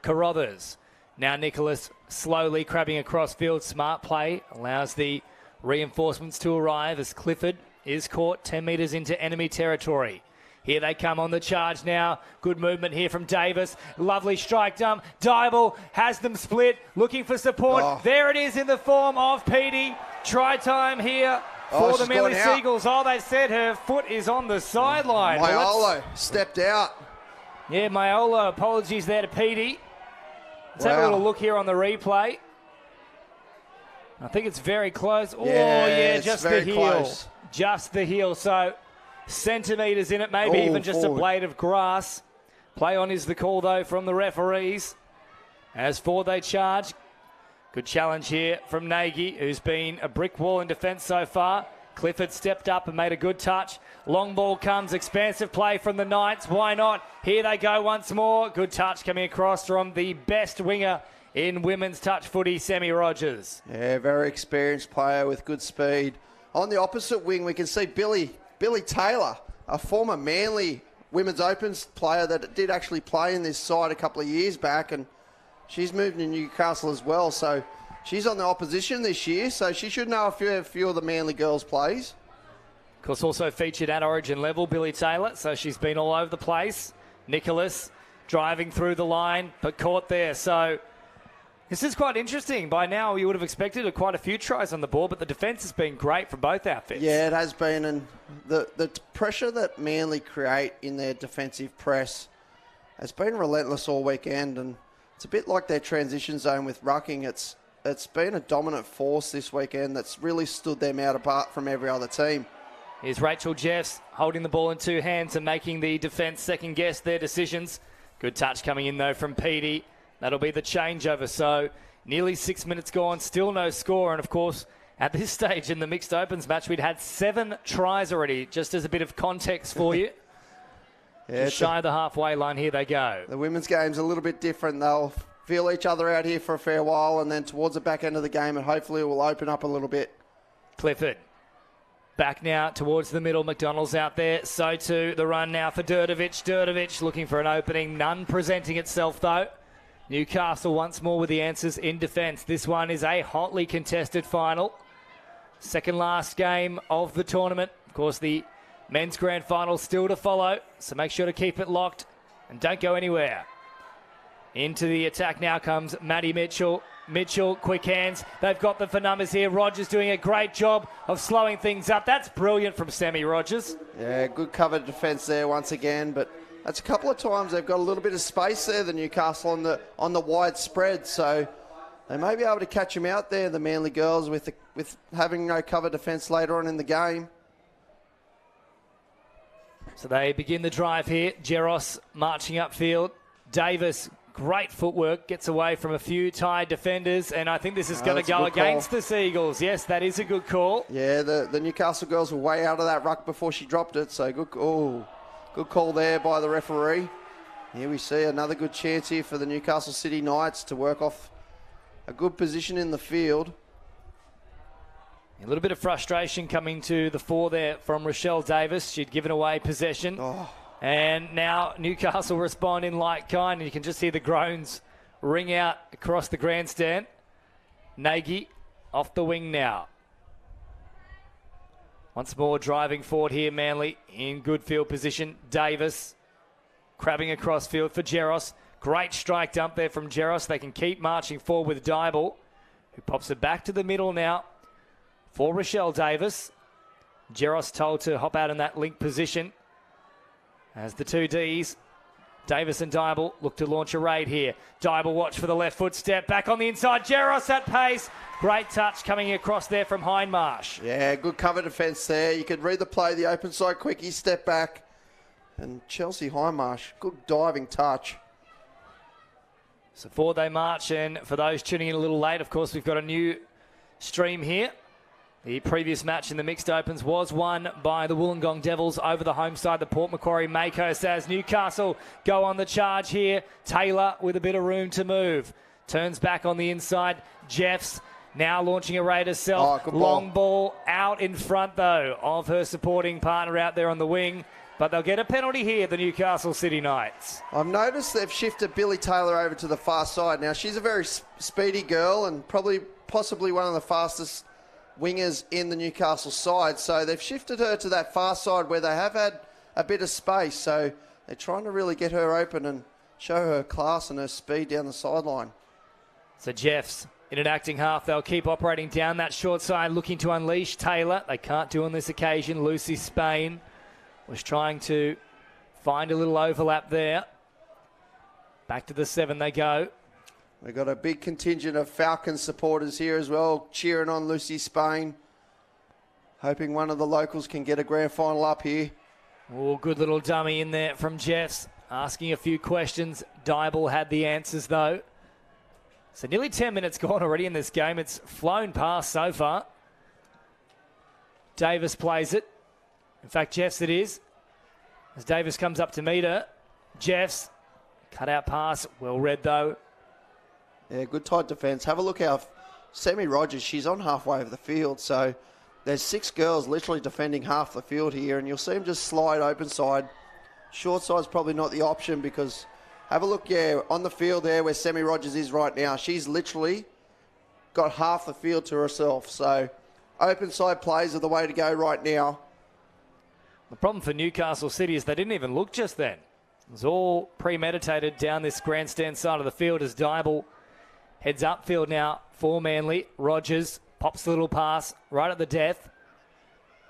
Speaker 1: Carruthers. Now Nicholas slowly crabbing across field. Smart play allows the reinforcements to arrive as Clifford is caught 10 metres into enemy territory. Here they come on the charge now. Good movement here from Davis. Lovely strike dump. Dybel has them split, looking for support. There it is in the form of Petey. Try time here for the Manly Seagulls. They said her foot is on the sideline.
Speaker 6: Maiolo stepped out.
Speaker 1: Yeah, Maiolo. Apologies there to Petey. Let's have a little look here on the replay. I think it's very close. Just the heel. Close. Just the heel. So centimetres in it, maybe even just forward. A blade of grass. Play on is the call, though, from the referees. As for they charge. Good challenge here from Nagy, who's been a brick wall in defence so far. Clifford stepped up and made a good touch. Long ball comes, expansive play from the Knights. Why not? Here they go once more. Good touch coming across from the best winger in women's touch footy, Sammy Rogers.
Speaker 6: Yeah, very experienced player with good speed. On the opposite wing, we can see Billy Taylor, a former Manly Women's Opens player that did actually play in this side a couple of years back, and she's moved to Newcastle as well. So she's on the opposition this year, so she should know a few of the Manly girls' plays.
Speaker 1: Of course, also featured at Origin level, Billy Taylor, so she's been all over the place. Nicholas driving through the line, but caught there. So this is quite interesting. By now, you would have expected quite a few tries on the board, but the defence has been great from both outfits.
Speaker 6: Yeah, it has been, and the pressure that Manly create in their defensive press has been relentless all weekend, and it's a bit like their transition zone with rucking. It's been a dominant force this weekend that's really stood them out apart from every other team.
Speaker 1: Here's Rachel Jeffs holding the ball in two hands and making the defence second-guess their decisions. Good touch coming in, though, from Petey. That'll be the changeover. So nearly 6 minutes gone, still no score. And, of course, at this stage in the mixed opens match, we'd had 7 tries already, just as a bit of context for you.
Speaker 6: Yeah,
Speaker 1: just shy of the halfway line, here they go.
Speaker 6: The women's game's a little bit different. They'll feel each other out here for a fair while, and then towards the back end of the game, and hopefully it will open up a little bit.
Speaker 1: Clifford. Back now towards the middle. McDonald's out there. So too the run now for Đurđević. Đurđević looking for an opening. None presenting itself, though. Newcastle once more with the answers in defence. This one is a hotly contested final. Second last game of the tournament. Of course, the men's grand final still to follow, so make sure to keep it locked and don't go anywhere. Into the attack now comes Maddie Mitchell. Mitchell, quick hands. They've got them for numbers here. Rogers doing a great job of slowing things up. That's brilliant from Sammy Rogers.
Speaker 6: Yeah, good covered defence there once again, but that's a couple of times they've got a little bit of space there, the Newcastle on the wide spread, so they may be able to catch them out there, the Manly girls, with having no cover defence later on in the game.
Speaker 1: So they begin the drive here. Jeros marching upfield. Davis, great footwork, gets away from a few tied defenders, and I think this is going to go against the Seagulls. Yes, that is a good call.
Speaker 6: Yeah, the Newcastle girls were way out of that ruck before she dropped it, so good call there by the referee. Here we see another good chance here for the Newcastle City Knights to work off a good position in the field.
Speaker 1: A little bit of frustration coming to the fore there from Rochelle Davis. She'd given away possession. And now Newcastle respond in like kind, and you can just hear the groans ring out across the grandstand. Nagy off the wing now. Once more driving forward here, Manly in good field position. Davis crabbing across field for Jeros. Great strike dump there from Jeros. They can keep marching forward with Dybel, who pops it back to the middle now for Rochelle Davis. Jeros told to hop out in that link position. As the two Ds, Davis and Dybel look to launch a raid here. Dybel watch for the left foot step. Back on the inside. Jeros at pace. Great touch coming across there from Hindmarsh.
Speaker 6: Yeah, good cover defence there. You could read the play, the open side quickie, step back. And Chelsea Hindmarsh, good diving touch.
Speaker 1: So forward they march, and for those tuning in a little late, of course, we've got a new stream here. The previous match in the mixed opens was won by the Wollongong Devils over the home side, the Port Macquarie Makos, as Newcastle go on the charge here. Taylor with a bit of room to move. Turns back on the inside. Jeffs now launching a raid herself. Long ball out in front, though, of her supporting partner out there on the wing. But they'll get a penalty here, the Newcastle City Knights.
Speaker 6: I've noticed they've shifted Billy Taylor over to the far side. Now, she's a very speedy girl and possibly one of the fastest wingers in the Newcastle side, so they've shifted her to that far side where they have had a bit of space, so they're trying to really get her open and show her class and her speed down the sideline.
Speaker 1: So Jeffs in an acting half, they'll keep operating down that short side, looking to unleash Taylor. They can't do on this occasion. Lucy Spain was trying to find a little overlap there. Back to the 7 they go.
Speaker 6: We've got a big contingent of Falcons supporters here as well, cheering on Lucy Spain. Hoping one of the locals can get a grand final up here.
Speaker 1: Oh, good little dummy in there from Jeffs, asking a few questions. Dybel had the answers, though. So nearly 10 minutes gone already in this game. It's flown past so far. Davis plays it. In fact, Jeffs it is. As Davis comes up to meet her. Jeffs, cut out pass. Well read, though.
Speaker 6: Yeah, good tight defence. Have a look how Sammy Rogers, she's on halfway of the field. So there's 6 girls literally defending half the field here. And you'll see them just slide open side. Short side's probably not the option because have a look, on the field there where Sammy Rogers is right now. She's literally got half the field to herself. So open side plays are the way to go right now.
Speaker 1: The problem for Newcastle City is they didn't even look just then. It was all premeditated down this grandstand side of the field as Dybel heads upfield now for Manly. Rogers pops the little pass right at the death.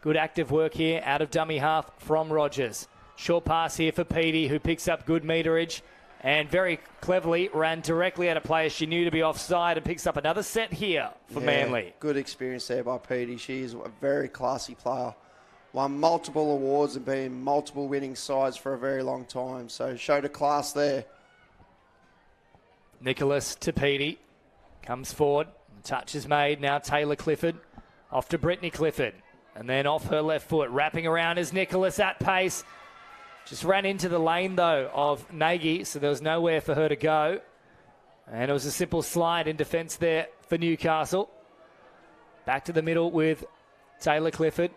Speaker 1: Good active work here out of dummy half from Rogers. Short pass here for Petey, who picks up good meterage and very cleverly ran directly at a player she knew to be offside and picks up another set here for Manly.
Speaker 6: Good experience there by Petey. She's a very classy player. Won multiple awards and been in multiple winning sides for a very long time. So showed a class there.
Speaker 1: Nicholas to Petey. Comes forward. The touch is made. Now Taylor Clifford. Off to Brittany Clifford. And then off her left foot. Wrapping around is Nicholas at pace. Just ran into the lane, though, of Nagy. So there was nowhere for her to go. And it was a simple slide in defence there for Newcastle. Back to the middle with Taylor Clifford.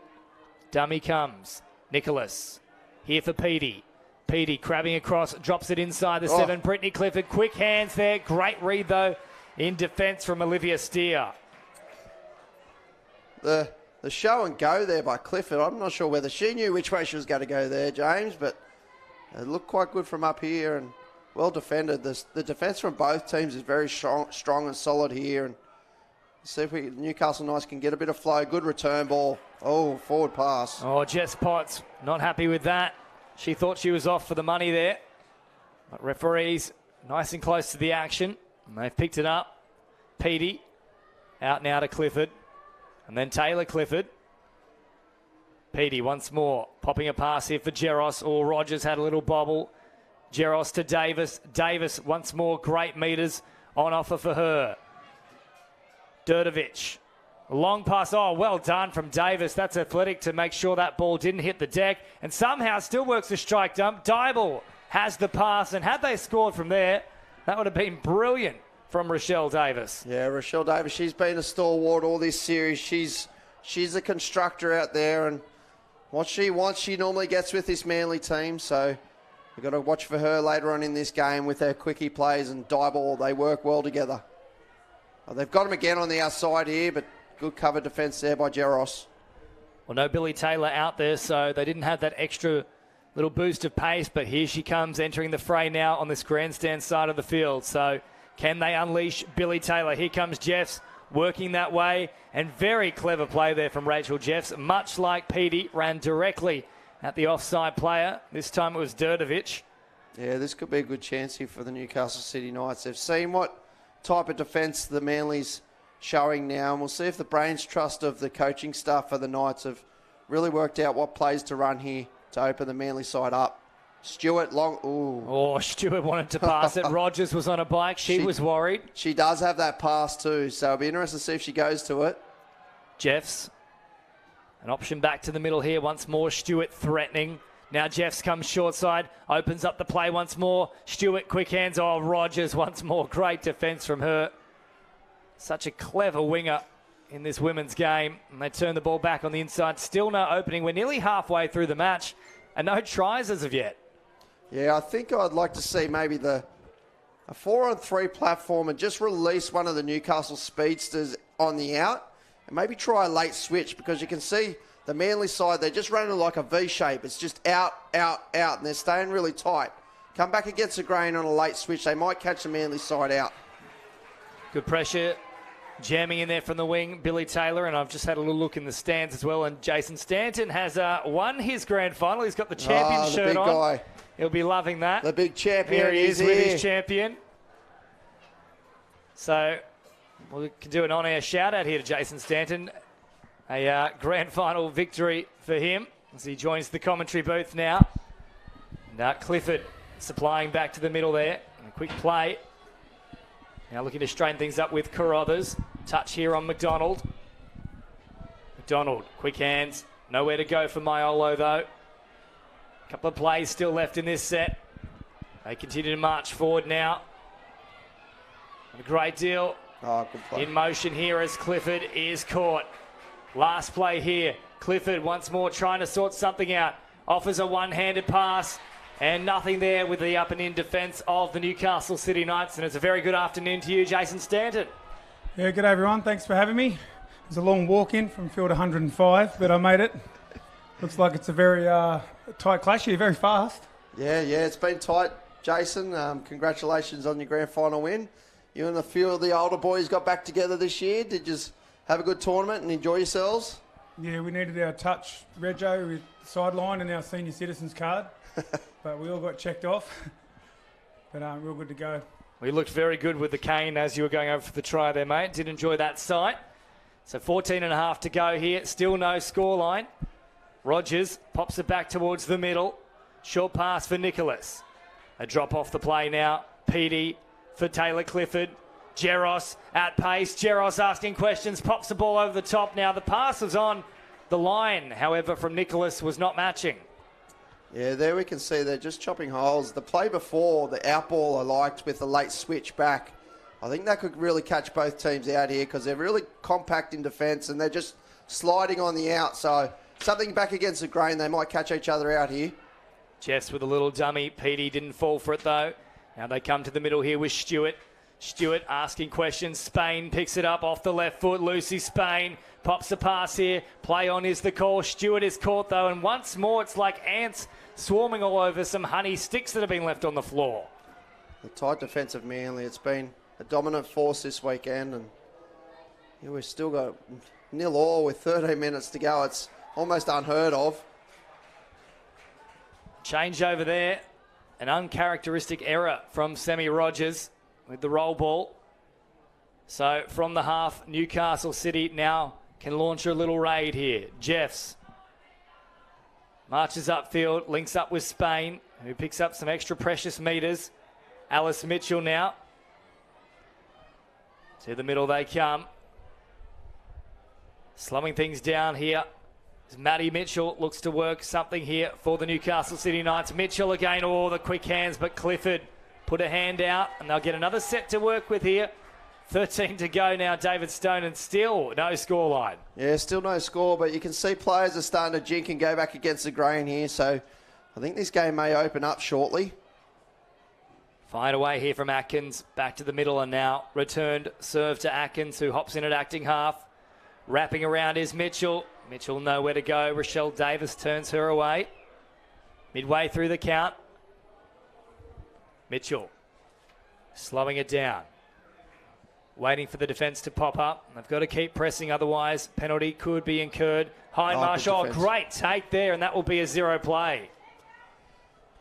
Speaker 1: Dummy comes. Nicholas. Here for Petey. Petey crabbing across. Drops it inside the 7. Brittany Clifford. Quick hands there. Great read, though, in defence from Olivia Steer.
Speaker 6: The show and go there by Clifford. I'm not sure whether she knew which way she was going to go there, James, but it looked quite good from up here and well defended. The defence from both teams is very strong and solid here. And see if Newcastle Knights can get a bit of flow. Good return ball. Oh, forward pass.
Speaker 1: Oh, Jess Potts not happy with that. She thought she was off for the money there. But referees nice and close to the action. And they've picked it up. Petey out now to Clifford. And then Taylor Clifford. Petey once more. Popping a pass here for Jeros. Oh, Rogers had a little bobble. Jeros to Davis. Davis once more. Great meters on offer for her. Durdovic. Long pass. Oh, well done from Davis. That's athletic to make sure that ball didn't hit the deck. And somehow still works the strike dump. Dybel has the pass. And had they scored from there, that would have been brilliant from Rochelle Davis.
Speaker 6: Yeah, Rochelle Davis. She's been a stalwart all this series. She's a constructor out there. And what she wants, she normally gets with this Manly team. So we've got to watch for her later on in this game with her quickie plays and Dybel. They work well together. Well, they've got him again on the outside here, but good cover defence there by Jeros.
Speaker 1: Well, no Billy Taylor out there, so they didn't have that extra little boost of pace, but here she comes entering the fray now on this grandstand side of the field. So can they unleash Billy Taylor? Here comes Jeffs working that way, and very clever play there from Rachel Jeffs. Much like Petey, ran directly at the offside player. This time it was Durdovic.
Speaker 6: Yeah, this could be a good chance here for the Newcastle City Knights. They've seen what type of defence the Manly's showing now, and we'll see if the brains trust of the coaching staff for the Knights have really worked out what plays to run here to open the Manly side up. Stewart long. Ooh.
Speaker 1: Oh, Stewart wanted to pass it. Rogers was on a bike. She was worried.
Speaker 6: She does have that pass too, so it'll be interesting to see if she goes to it.
Speaker 1: Jeffs. An option back to the middle here. Once more, Stewart threatening. Now Jeffs comes short side. Opens up the play once more. Stewart, quick hands. Oh, Rogers once more. Great defence from her. Such a clever winger in this women's game. And they turn the ball back on the inside. Still no opening. We're nearly halfway through the match. And no tries as of yet.
Speaker 6: Yeah, I think I'd like to see maybe a 4-on-3 platform and just release one of the Newcastle speedsters on the out and maybe try a late switch, because you can see the Manly side, they're just running like a V shape. It's just out, out, out, and they're staying really tight. Come back against the grain on a late switch. They might catch the Manly side out.
Speaker 1: Good pressure. Jamming in there from the wing, Billy Taylor, and I've just had a little look in the stands as well, and Jason Stanton has won his grand final. He's got the champion shirt
Speaker 6: big
Speaker 1: on.
Speaker 6: Guy.
Speaker 1: He'll be loving that.
Speaker 6: The big champion.
Speaker 1: Here he is with his champion. So we can do an on-air shout-out here to Jason Stanton. A grand final victory for him as he joins the commentary booth now. And Clifford supplying back to the middle there. And a quick play. Now looking to straighten things up with Carruthers. Touch here on McDonald. McDonald, quick hands. Nowhere to go for Maiolo, though. A couple of plays still left in this set. They continue to march forward now. And a great deal
Speaker 6: Oh, good play.
Speaker 1: in motion here as Clifford is caught. Last play here. Clifford once more trying to sort something out. Offers a one-handed pass. And nothing there with the up and in defence of the Newcastle City Knights. And it's a very good afternoon to you, Jason Stanton.
Speaker 9: Yeah, good day everyone. Thanks for having me. It was a long walk in from field 105, but I made it. Looks like it's a very tight clash here, very fast.
Speaker 6: Yeah, it's been tight, Jason. Congratulations on your grand final win. You and a few of the older boys got back together this year. Did you have a good tournament and enjoy yourselves?
Speaker 9: Yeah, we needed our touch rego with sideline and our senior citizens card, but we all got checked off. But real good to go.
Speaker 1: We looked very good with the cane as you were going over for the try there, mate. Did enjoy that sight. So 14 and a half to go here. Still no scoreline. Rogers pops it back towards the middle. Short pass for Nicholas. A drop off the play now. Petey for Taylor Clifford. Jeros at pace. Jeros asking questions. Pops the ball over the top now. The pass was on the line, however, from Nicholas was not matching.
Speaker 6: Yeah, there we can see they're just chopping holes. The play before, the outball I liked with the late switch back. I think that could really catch both teams out here because they're really compact in defence and they're just sliding on the out. So something back against the grain, they might catch each other out here.
Speaker 1: Jess with a little dummy. Petey didn't fall for it though. Now they come to the middle here with Stewart. Stewart asking questions. Spain picks it up off the left foot. Lucy Spain pops the pass here. Play on is the call. Stewart is caught though, and once more it's like ants swarming all over some honey sticks that have been left on the floor.
Speaker 6: The tight defence of Manly, it's been a dominant force this weekend, and yeah, we've still got 0-0 with 13 minutes to go. It's almost unheard of.
Speaker 1: Change over there. An uncharacteristic error from Sammy Rogers with the roll ball. So from the half, Newcastle City now can launch a little raid here. Jeffs marches upfield, links up with Spain, who picks up some extra precious metres. Alice Mitchell now. To the middle they come. Slumming things down here. As Maddie Mitchell looks to work something here for the Newcastle City Knights. Mitchell again, the quick hands, but Clifford put a hand out, and they'll get another set to work with here. 13 to go now, David Stone, and still no scoreline.
Speaker 6: Yeah, still no score, but you can see players are starting to jink and go back against the grain here, so I think this game may open up shortly.
Speaker 1: Find away here from Atkins, back to the middle, and now returned serve to Atkins, who hops in at acting half. Wrapping around is Mitchell. Mitchell nowhere to go. Rochelle Davis turns her away. Midway through the count. Mitchell slowing it down. Waiting for the defence to pop up. They've got to keep pressing, otherwise penalty could be incurred. Hindmarsh, great take there, and that will be a 0 play.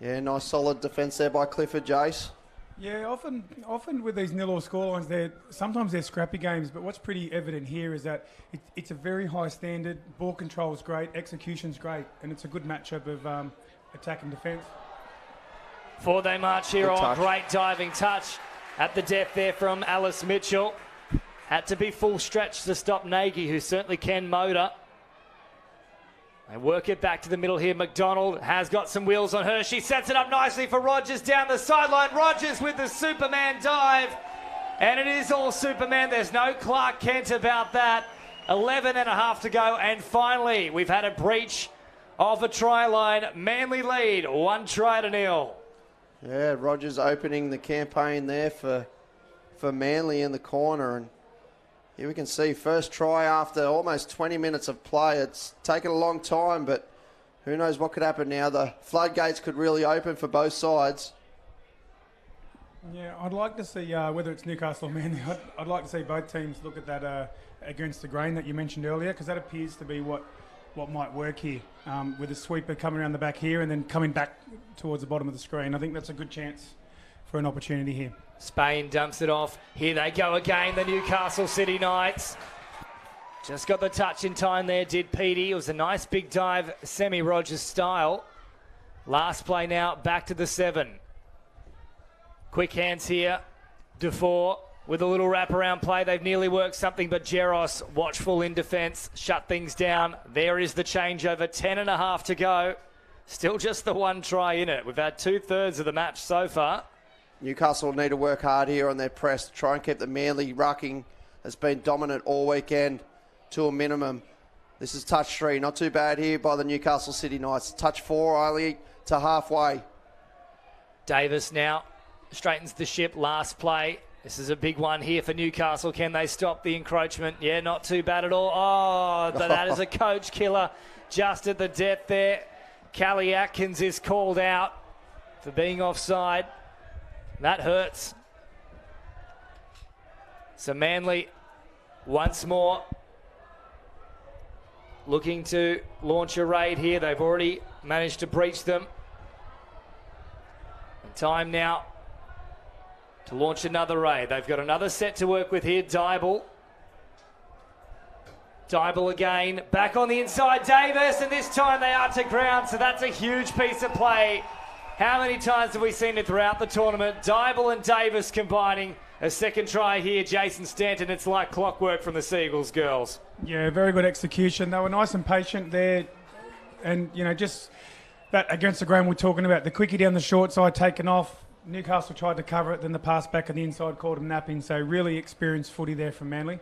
Speaker 6: Yeah, nice solid defence there by Clifford, Jace.
Speaker 9: Yeah, often with these nil-all scorelines, sometimes they're scrappy games, but what's pretty evident here is that it's a very high standard. Ball control is great, execution's great, and it's a good matchup of attack and defence.
Speaker 1: Before they march here
Speaker 6: Good
Speaker 1: on,
Speaker 6: touch.
Speaker 1: great diving touch at the depth there from Alice Mitchell. Had to be full stretch to stop Nagy, who certainly can motor. They work it back to the middle here. McDonald has got some wheels on her. She sets it up nicely for Rogers down the sideline. Rogers with the Superman dive. And it is all Superman. There's no Clark Kent about that. 11 and a half to go. And finally, we've had a breach of a try line. Manly lead, 1-0.
Speaker 6: Yeah, Rogers opening the campaign there for Manly in the corner, and here we can see first try after almost 20 minutes of play. It's taken a long time, but who knows what could happen now. The floodgates could really open for both sides.
Speaker 9: Yeah, I'd like to see, whether it's Newcastle or Manly, I'd like to see both teams look at that against the grain that you mentioned earlier, because that appears to be what might work here, with a sweeper coming around the back here and then coming back towards the bottom of the screen. I think that's a good chance for an opportunity here.
Speaker 1: Spain dumps it off. Here they go again, the Newcastle City Knights. Just got the touch in time there, did Petey. It was a nice big dive, Semi-Rogers style. Last play now, back to the 7. Quick hands here. Dufour with a little wraparound play. They've nearly worked something, but Jeros, watchful in defence, shut things down. There is the changeover, 10.5 to go. Still just the one try in it. We've had 2/3 of the match so far.
Speaker 6: Newcastle need to work hard here on their press to try and keep the Manly rucking has been dominant all weekend to a minimum. This is touch 3, not too bad here by the Newcastle City Knights. Touch 4 only to halfway.
Speaker 1: Davis now straightens the ship, last play. This is a big one here for Newcastle. Can they stop the encroachment? Yeah, not too bad at all. Oh, that is a coach killer just at the depth there. Callie Atkins is called out for being offside. That hurts. So Manly once more looking to launch a raid here. They've already managed to breach them. And time now to launch another raid. They've got another set to work with here. Dybel again, back on the inside, Davis, and this time they are to ground, so that's a huge piece of play. How many times have we seen it throughout the tournament? Dybel and Davis combining a second try here. Jason Stanton, it's like clockwork from the Seagulls girls.
Speaker 9: Yeah, very good execution. They were nice and patient there, and just that against the grain we're talking about. The quickie down the short side taken off. Newcastle tried to cover it, then the pass back on the inside called him napping, so really experienced footy there from Manly.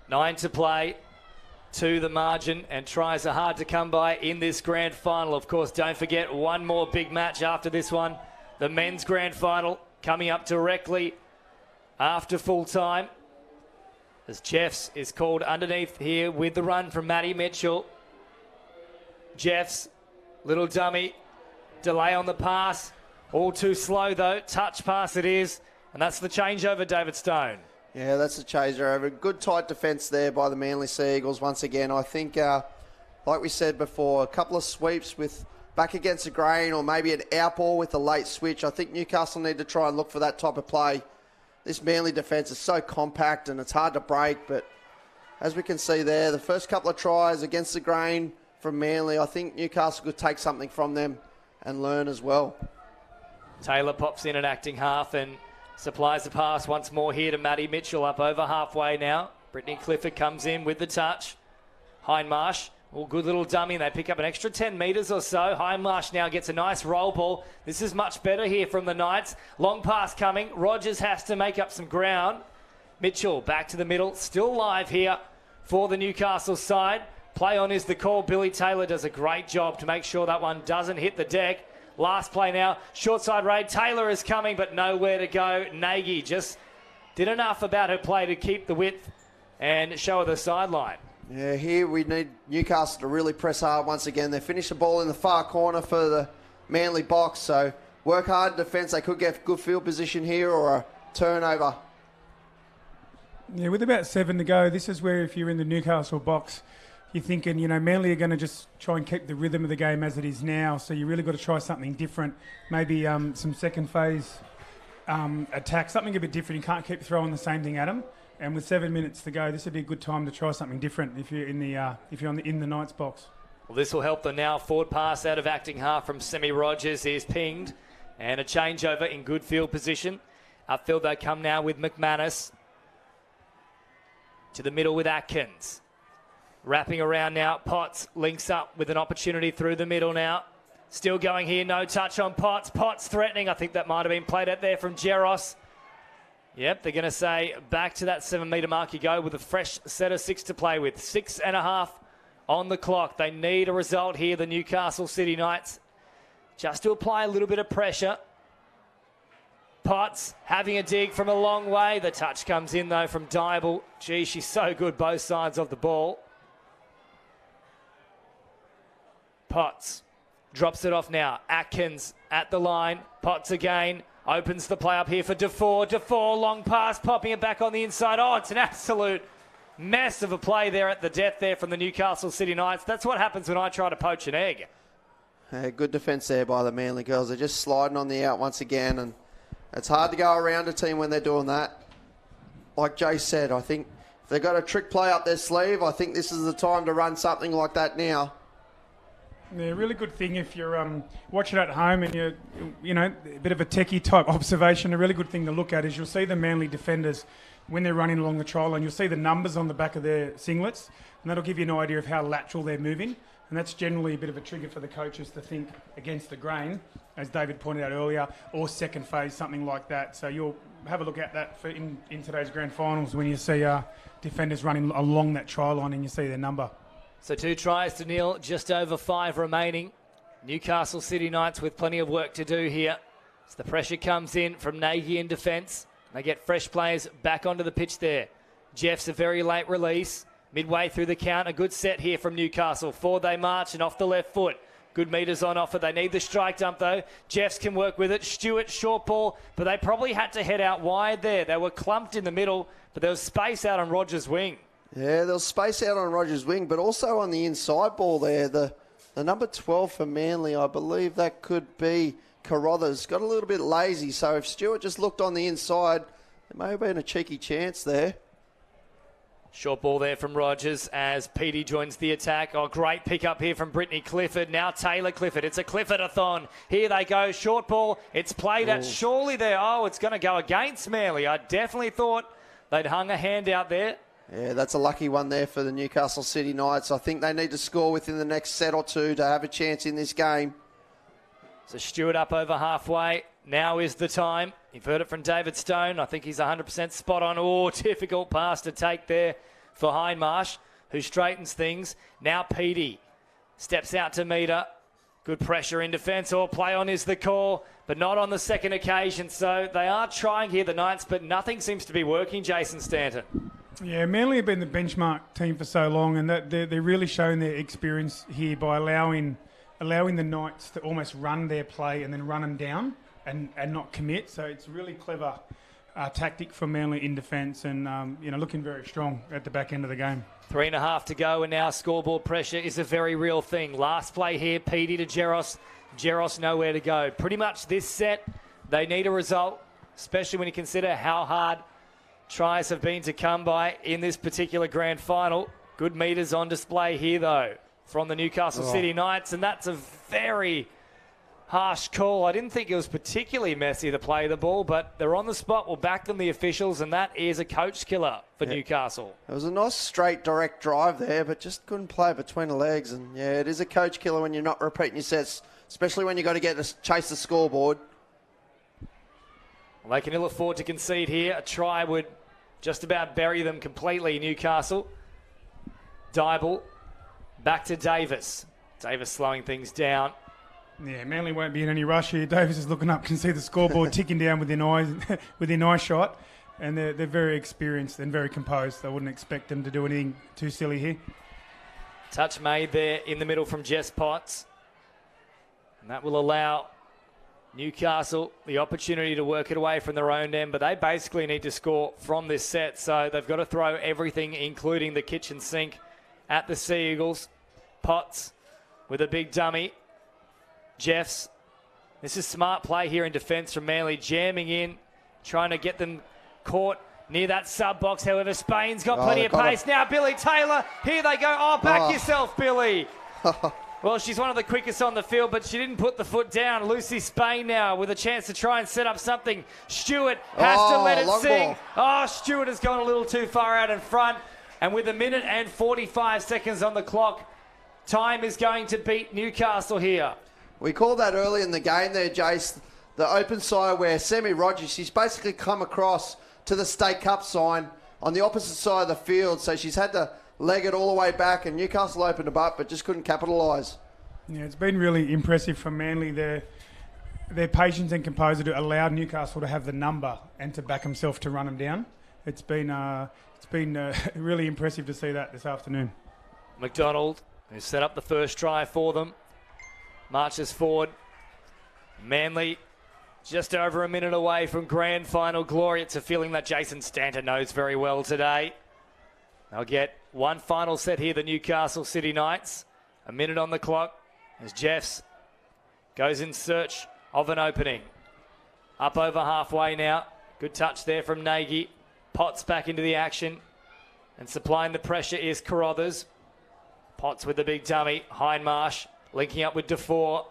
Speaker 1: 9 to play. To the margin, and tries are hard to come by in this grand final. Of course, don't forget one more big match after this one. The men's grand final coming up directly after full time. As Jeffs is called underneath here with the run from Matty Mitchell. Jeffs, little dummy, delay on the pass. All too slow though, touch pass it is. And that's the changeover, David Stone.
Speaker 6: Yeah, that's the changeover. Good tight defence there by the Manly Sea Eagles once again. I think, like we said before, a couple of sweeps with back against the grain or maybe an out ball with a late switch. I think Newcastle need to try and look for that type of play. This Manly defence is so compact and it's hard to break, but as we can see there, the first couple of tries against the grain from Manly, I think Newcastle could take something from them and learn as well.
Speaker 1: Taylor pops in at acting half and supplies the pass once more here to Matty Mitchell, up over halfway now. Brittany Clifford comes in with the touch. Hindmarsh, good little dummy. They pick up an extra 10 metres or so. Hindmarsh now gets a nice roll ball. This is much better here from the Knights. Long pass coming. Rogers has to make up some ground. Mitchell back to the middle. Still live here for the Newcastle side. Play on is the call. Billy Taylor does a great job to make sure that one doesn't hit the deck. Last play now, short side raid. Taylor is coming, but nowhere to go. Nagy just did enough about her play to keep the width and show her the sideline.
Speaker 6: Yeah, here we need Newcastle to really press hard once again. They finished the ball in the far corner for the Manly box, so work hard in defence. They could get good field position here or a turnover.
Speaker 9: Yeah, with about 7 to go, this is where if you're in the Newcastle box, you're thinking, Manly are going to just try and keep the rhythm of the game as it is now. So you really got to try something different. Maybe some second phase attack, something a bit different. You can't keep throwing the same thing at them. And with 7 minutes to go, this would be a good time to try something different if you're in the Knights box.
Speaker 1: Well, this will help them now. Forward pass out of acting half from Semi Rogers is pinged, and a changeover in good field position. Upfield they come now with McManus to the middle with Atkins. Wrapping around now, Potts links up with an opportunity through the middle now. Still going here, no touch on Potts. Potts threatening, I think that might have been played out there from Jeros. Yep, they're going to say back to that 7 metre mark you go with a fresh set of 6 to play with. 6.5 on the clock. They need a result here, the Newcastle City Knights, just to apply a little bit of pressure. Potts having a dig from a long way. The touch comes in though from Dybel. Gee, she's so good both sides of the ball. Potts drops it off now. Atkins at the line. Potts again. Opens the play up here for Defour. Defour, long pass, popping it back on the inside. Oh, it's an absolute mess of a play there at the death there from the Newcastle City Knights. That's what happens when I try to poach an egg.
Speaker 6: Good defence there by the Manly girls. They're just sliding on the out once again, and it's hard to go around a team when they're doing that. Like Jay said, I think if they've got a trick play up their sleeve, I think this is the time to run something like that now.
Speaker 9: Yeah, really good thing if you're watching at home and you're, a bit of a techie type observation. A really good thing to look at is you'll see the Manly defenders when they're running along the try line. You'll see the numbers on the back of their singlets, and that'll give you an idea of how lateral they're moving. And that's generally a bit of a trigger for the coaches to think against the grain, as David pointed out earlier, or second phase, something like that. So you'll have a look at that in today's grand finals when you see defenders running along that try line and you see their number.
Speaker 1: So 2 tries to nil, just over 5 remaining. Newcastle City Knights with plenty of work to do here. As the pressure comes in from Nagy in defence. They get fresh players back onto the pitch there. Jeff's a very late release. Midway through the count, a good set here from Newcastle. Forward they march and off the left foot. Good metres on offer. They need the strike dump though. Jeffs can work with it. Stewart, short ball, but they probably had to head out wide there. They were clumped in the middle, but there was space out on Rogers' wing.
Speaker 6: Yeah, there was space out on Rogers' wing, but also on the inside ball there. The number 12 for Manly, I believe that could be Carruthers. Got a little bit lazy, so if Stewart just looked on the inside, there may have been a cheeky chance there.
Speaker 1: Short ball there from Rogers as Petey joins the attack. Oh, great pick up here from Brittany Clifford. Now Taylor Clifford. It's a Clifford-a-thon. Here they go. Short ball. It's played at surely there. Oh, it's going to go against Manly. I definitely thought they'd hung a hand out there.
Speaker 6: Yeah, that's a lucky one there for the Newcastle City Knights. I think they need to score within the next set or two to have a chance in this game.
Speaker 1: So Stewart up over halfway. Now is the time. You've heard it from David Stone. I think he's 100% spot on. Oh, difficult pass to take there for Hindmarsh, who straightens things. Now Petey steps out to meet her. Good pressure in defence. Or play on is the call, but not on the second occasion. So they are trying here, the Knights, but nothing seems to be working, Jason Stanton.
Speaker 9: Yeah, Manly have been the benchmark team for so long, and that they're really showing their experience here by allowing the Knights to almost run their play and then run them down and not commit. So it's a really clever tactic for Manly in defence and, looking very strong at the back end of the game.
Speaker 1: 3.5 to go, and now scoreboard pressure is a very real thing. Last play here, Petey to Jeros. Jeros nowhere to go. Pretty much this set, they need a result, especially when you consider how hard tries have been to come by in this particular grand final. Good metres on display here, though, from the Newcastle City Knights, and that's a very harsh call. I didn't think it was particularly messy to play the ball, but they're on the spot. We'll back them, the officials, and that is a coach killer for Newcastle.
Speaker 6: It was a nice straight direct drive there, but just couldn't play between the legs. And yeah, it is a coach killer when you're not repeating your sets, especially when you've got to get to chase the scoreboard.
Speaker 1: Well, they can ill afford to concede here. A try would just about bury them completely, Newcastle. Dybel back to Davis. Davis slowing things down.
Speaker 9: Yeah, Manly won't be in any rush here. Davis is looking up, can see the scoreboard ticking down within eye shot, and they're very experienced and very composed. I wouldn't expect them to do anything too silly here.
Speaker 1: Touch made there in the middle from Jess Potts. And that will allow Newcastle the opportunity to work it away from their own end, but they basically need to score from this set, so they've got to throw everything, including the kitchen sink, at the Sea Eagles. Potts with a big dummy. Jeffs. This is smart play here in defence from Manly, jamming in, trying to get them caught near that sub-box. However, Spain's got plenty of pace. Now Billy Taylor, here they go. Oh, back yourself, Billy. Well, she's one of the quickest on the field, but she didn't put the foot down. Lucy Spain now with a chance to try and set up something. Stewart has to let it sing. Oh, Stewart has gone a little too far out in front. And with 1 minute and 45 seconds on the clock, time is going to beat Newcastle here.
Speaker 6: We called that early in the game there, Jace, the open side where Sammy Rogers, she's basically come across to the State Cup sign on the opposite side of the field, so she's had to leg it all the way back, and Newcastle opened them up but just couldn't capitalise.
Speaker 9: Yeah, it's been really impressive from Manly. Their patience and composure to allow Newcastle to have the number and to back himself to run them down. It's been really impressive to see that this afternoon.
Speaker 1: McDonald, who set up the first try for them, marches forward. Manly just over 1 minute away from grand final glory. It's a feeling that Jason Stanton knows very well today. They'll get one final set here, the Newcastle City Knights. 1 minute on the clock as Jeffs goes in search of an opening. Up over halfway now. Good touch there from Nagy. Potts back into the action. And supplying the pressure is Carruthers. Potts with the big dummy. Hindmarsh linking up with DeFore.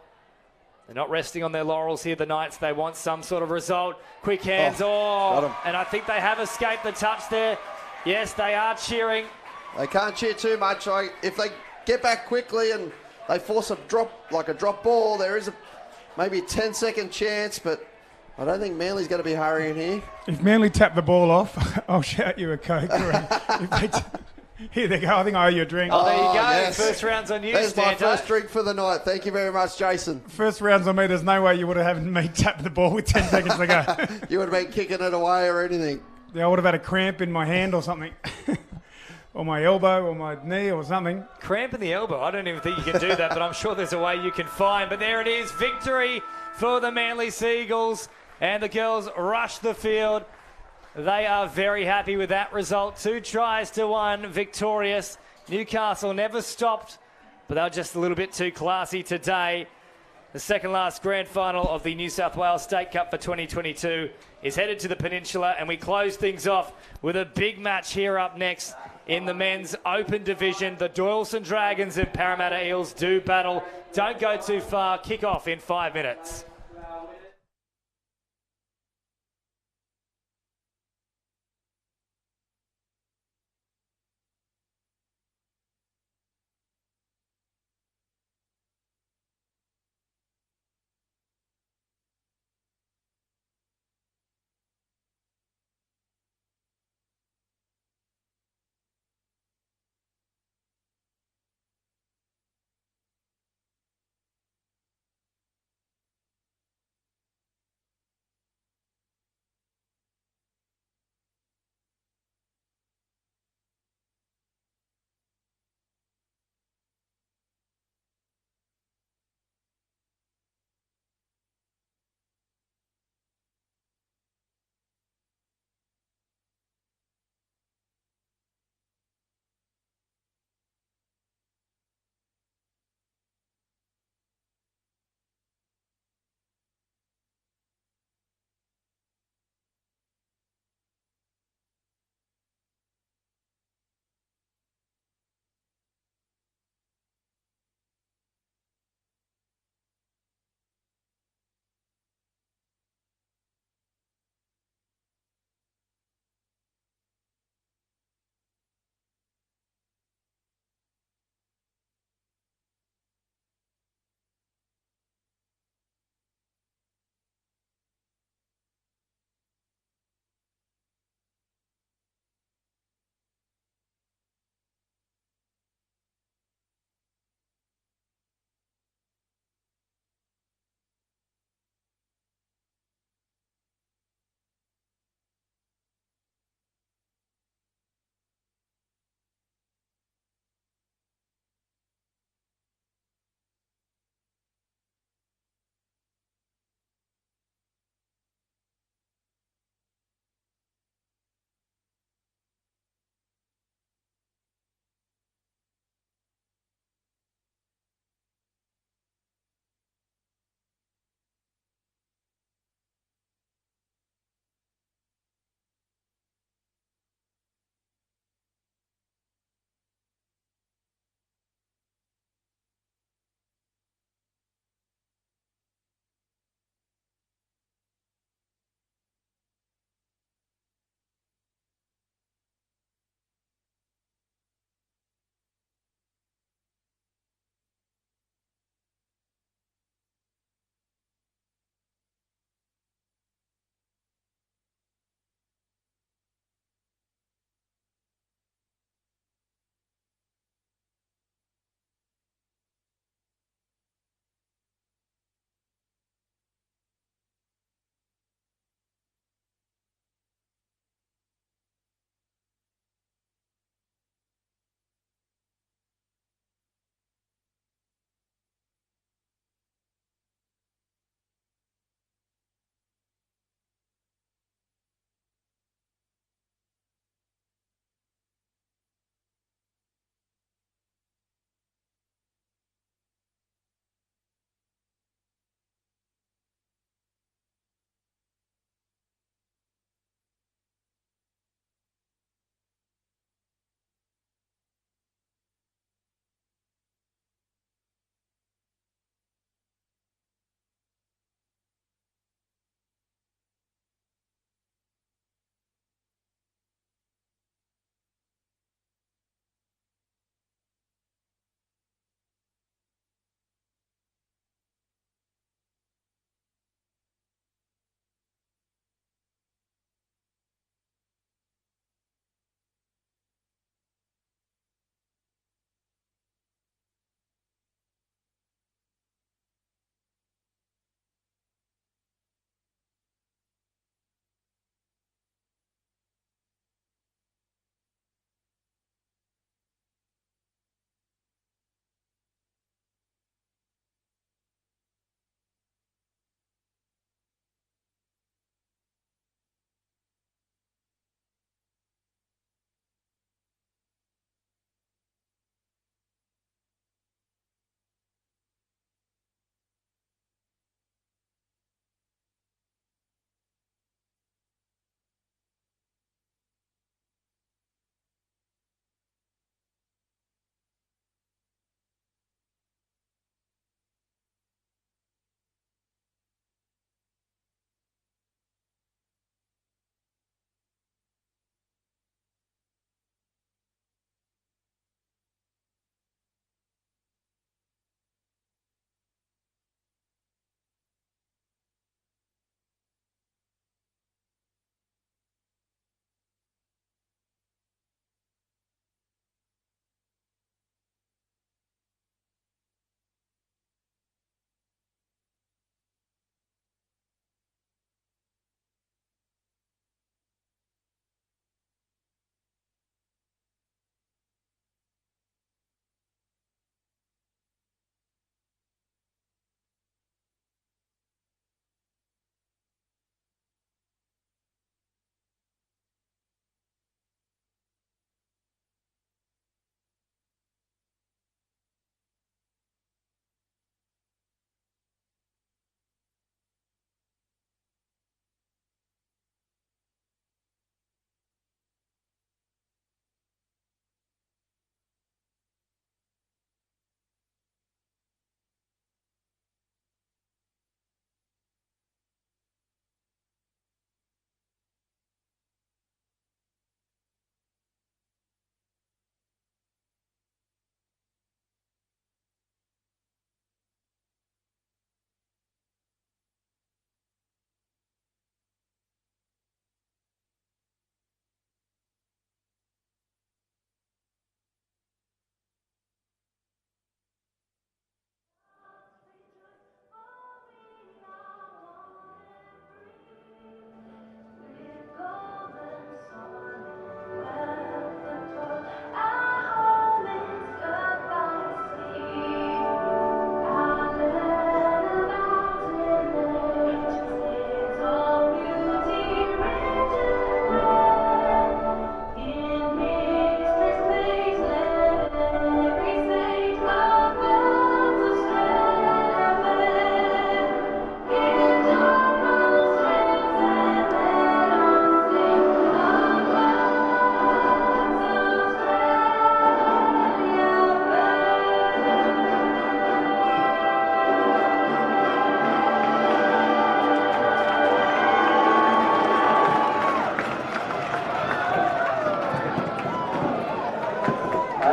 Speaker 1: They're not resting on their laurels here, the Knights. They want some sort of result. Quick hands.
Speaker 6: got 'em.
Speaker 1: And I think they have escaped the touch there. Yes, they are cheering.
Speaker 6: They can't cheer too much. If they get back quickly and they force a drop ball, there is maybe a 10-second chance, but I don't think Manly's going to be hurrying here.
Speaker 9: If Manly tap the ball off, I'll shout you a Coke. Here they go. I think I owe you a drink.
Speaker 1: Oh, there you go.
Speaker 6: Yes.
Speaker 1: First round's on you,
Speaker 6: There's my
Speaker 1: Stanto.
Speaker 6: first drink for the night. Thank you very much, Jason.
Speaker 9: First round's on me. There's no way you would have had me tap the ball with 10 seconds to go.
Speaker 6: You would have been kicking it away or anything.
Speaker 9: Yeah, I would have had a cramp in my hand or something. Or my elbow or my knee or something.
Speaker 1: Cramp in the elbow. I don't even think you can do that, but I'm sure there's a way you can find. But there it is. Victory for the Manly Seagulls. And the girls rush the field. They are very happy with that result. 2-1, victorious. Newcastle never stopped, but they were just a little bit too classy today. The second last grand final of the New South Wales State Cup for 2022 is headed to the Peninsula, and we close things off with a big match here up next in the men's open division. The Doyleson Dragons and Parramatta Eels do battle. Don't go too far. Kick off in 5 minutes.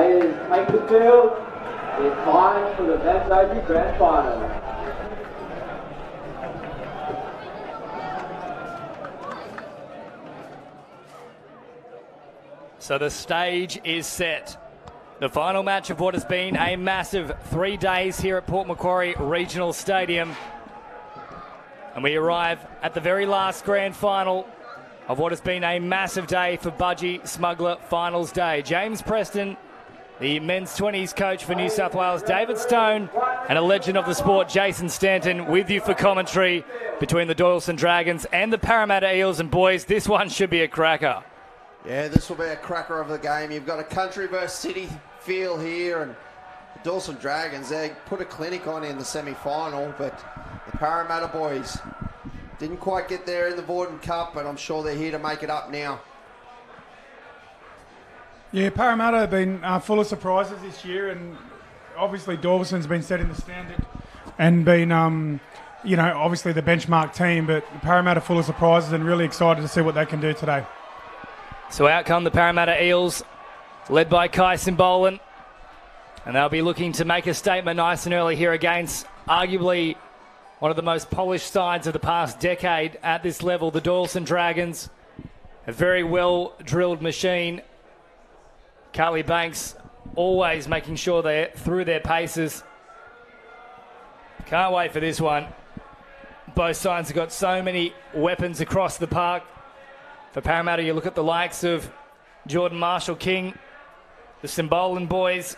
Speaker 8: Players take the field in time for the NSW Grand Final.
Speaker 1: So the stage is set. The final match of what has been a massive 3 days here at Port Macquarie Regional Stadium. And we arrive at the very last grand final of what has been a massive day for Budgie Smuggler Finals Day. James Preston, the men's 20s coach for New South Wales, David Stone, and a legend of the sport, Jason Stanton, with you for commentary between the Doyleson Dragons and the Parramatta Eels. And boys, this one should be a cracker.
Speaker 6: Yeah, this will be a cracker of the game. You've got a country versus city feel here, and the Doyleson Dragons, they put a clinic on in the semi-final, but the Parramatta boys didn't quite get there in the Borden Cup, but I'm sure they're here to make it up now.
Speaker 9: Yeah, Parramatta have been full of surprises this year, and obviously Dawson's been setting the standard and been, obviously the benchmark team, but Parramatta full of surprises and really excited to see what they can do today.
Speaker 1: So out come the Parramatta Eels, led by Kai Simbolan, and they'll be looking to make a statement nice and early here against arguably one of the most polished sides of the past decade at this level, the Doyleson Dragons. A very well-drilled machine. Carly Banks always making sure they're through their paces. Can't wait for this one. Both sides have got so many weapons across the park. For Parramatta, you look at the likes of Jordan Marshall-King, the Simbolan boys,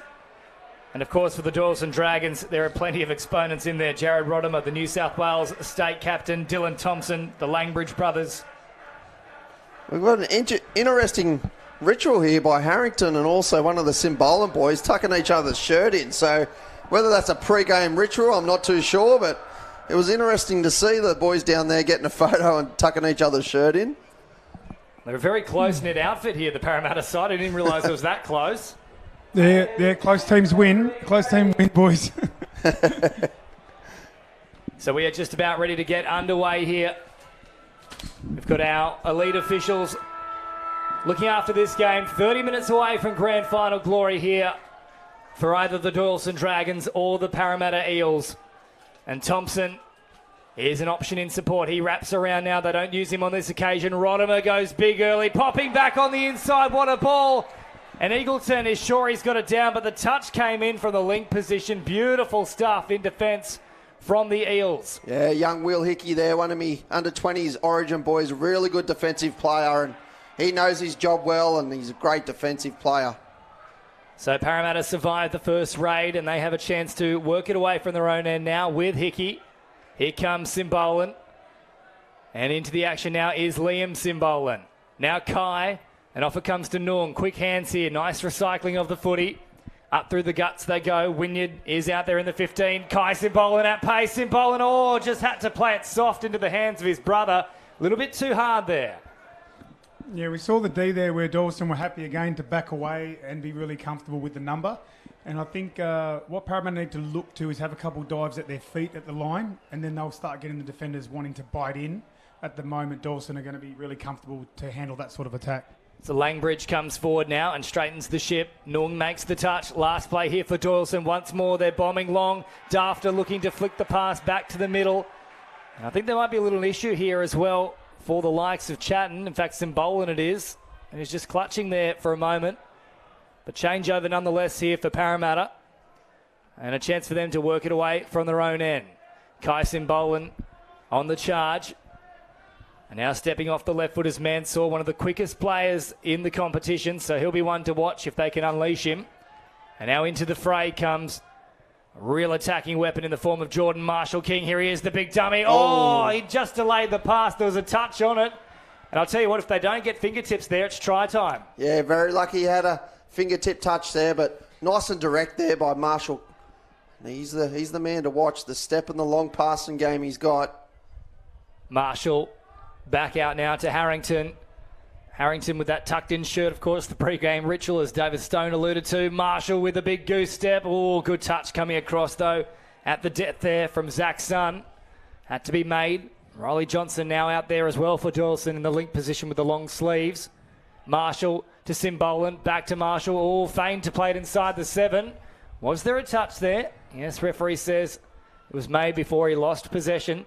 Speaker 1: and of course for the Doyleson Dragons, there are plenty of exponents in there. Jared Rodimer, the New South Wales State captain, Dylan Thompson, the Langbridge brothers.
Speaker 6: We've got an interesting ritual here by Harrington and also one of the Simbolan boys tucking each other's shirt in. So whether that's a pre-game ritual, I'm not too sure, but it was interesting to see the boys down there getting a photo and tucking each other's shirt in.
Speaker 1: They're a very close-knit outfit here, the Parramatta side. I didn't realise it was that close.
Speaker 9: Yeah, close teams win. Close team win, boys.
Speaker 1: So we are just about ready to get underway here. We've got our elite officials looking after this game. 30 minutes away from grand final glory here for either the Doyleson Dragons or the Parramatta Eels. And Thompson is an option in support. He wraps around now. They don't use him on this occasion. Rodimer goes big early, popping back on the inside. What a ball. And Eagleton is sure he's got it down, but the touch came in from the link position. Beautiful stuff in defence from the Eels.
Speaker 6: Yeah, young Will Hickey there, one of me under-20s Origin boys. Really good defensive player, and he knows his job well, and he's a great defensive player.
Speaker 1: So Parramatta survived the first raid, and they have a chance to work it away from their own end now with Hickey. Here comes Simbolan. And into the action now is Liam Simbolan. Now Kai. And off it comes to Noong. Quick hands here. Nice recycling of the footy. Up through the guts they go. Wynyard is out there in the 15. Kai Simbolan at pace. Simbolan, just had to play it soft into the hands of his brother. A little bit too hard there.
Speaker 9: Yeah, we saw the D there where Dawson were happy again to back away and be really comfortable with the number. And I think what Parramatta need to look to is have a couple dives at their feet at the line, and then they'll start getting the defenders wanting to bite in. At the moment, Dawson are going to be really comfortable to handle that sort of attack.
Speaker 1: So Langbridge comes forward now and straightens the ship. Noong makes the touch. Last play here for Doyleson. Once more, they're bombing long. Dafter looking to flick the pass back to the middle. And I think there might be a little issue here as well for the likes of Chatton. In fact, Simbolan it is. And he's just clutching there for a moment. But changeover nonetheless here for Parramatta. And a chance for them to work it away from their own end. Kai Simbolan on the charge. And now stepping off the left foot is Mansour, one of the quickest players in the competition. So he'll be one to watch if they can unleash him. And now into the fray comes a real attacking weapon in the form of Jordan Marshall-King. Here he is, the big dummy. Oh, he just delayed the pass. There was a touch on it. And I'll tell you what, if they don't get fingertips there, it's try time.
Speaker 6: Yeah, very lucky he had a fingertip touch there, but nice and direct there by Marshall. He's the man to watch, the step and the long passing game he's got.
Speaker 1: Marshall back out now to Harrington. Harrington with that tucked in shirt, of course, the pre-game ritual, as David Stone alluded to. Marshall with a big goose step. Oh, good touch coming across, though, at the depth there from Zach Sun. Had to be made. Riley Johnson now out there as well for Doyleson in the link position with the long sleeves. Marshall to Simbolan, back to Marshall. All feigned to play it inside the 7. Was there a touch there? Yes, referee says it was made before he lost possession.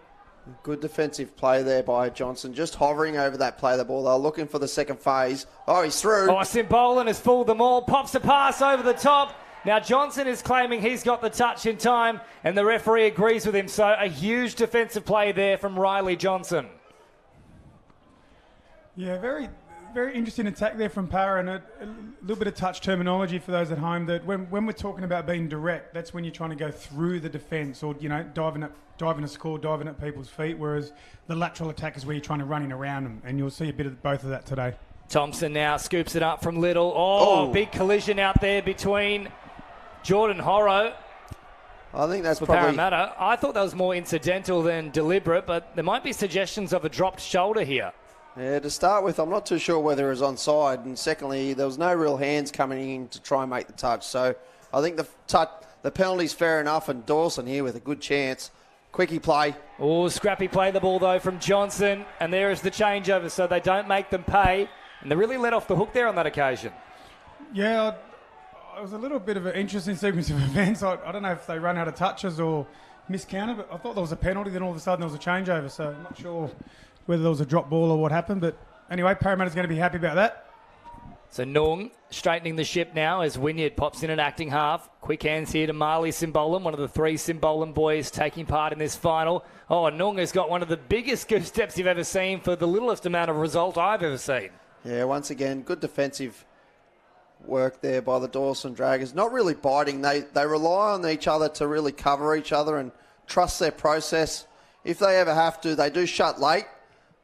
Speaker 6: Good defensive play there by Johnson, just hovering over that play of the ball. They were looking for the second phase. Oh, he's through.
Speaker 1: Oh, Simbolan has fooled them all. Pops a pass over the top. Now Johnson is claiming he's got the touch in time, and the referee agrees with him. So a huge defensive play there from Riley Johnson.
Speaker 9: Yeah, very, very interesting attack there from Para, and a little bit of touch terminology for those at home. That when we're talking about being direct, that's when you're trying to go through the defence, or diving a score, diving at people's feet. Whereas the lateral attack is where you're trying to run in around them, and you'll see a bit of both of that today.
Speaker 1: Thompson now scoops it up from Little. Oh, big collision out there between Jordan Horrow.
Speaker 6: I think that's
Speaker 1: for
Speaker 6: probably
Speaker 1: Parramatta. I thought that was more incidental than deliberate, but there might be suggestions of a dropped shoulder here.
Speaker 6: Yeah, to start with, I'm not too sure whether it was onside, and secondly, there was no real hands coming in to try and make the touch. So I think the penalty's fair enough, and Dawson here with a good chance. Quickie play.
Speaker 1: Oh, scrappy play the ball though from Johnson, and there is the changeover, so they don't make them pay, and they really let off the hook there on that occasion.
Speaker 9: Yeah, it was a little bit of an interesting sequence of events. I don't know if they ran out of touches or miscounted, but I thought there was a penalty, then all of a sudden there was a changeover, so I'm not sure whether there was a drop ball or what happened, but anyway, Parramatta's going to be happy about that. So
Speaker 1: Nung straightening the ship now as Wynyard pops in at acting half. Quick hands here to Marley Simbolan, one of the 3 Simbolan boys taking part in this final. Oh, and Nung has got one of the biggest goose steps you've ever seen for the littlest amount of result I've ever seen.
Speaker 6: Yeah, once again, good defensive work there by the Dawson Dragons. Not really biting. They rely on each other to really cover each other and trust their process. If they ever have to, they do shut late,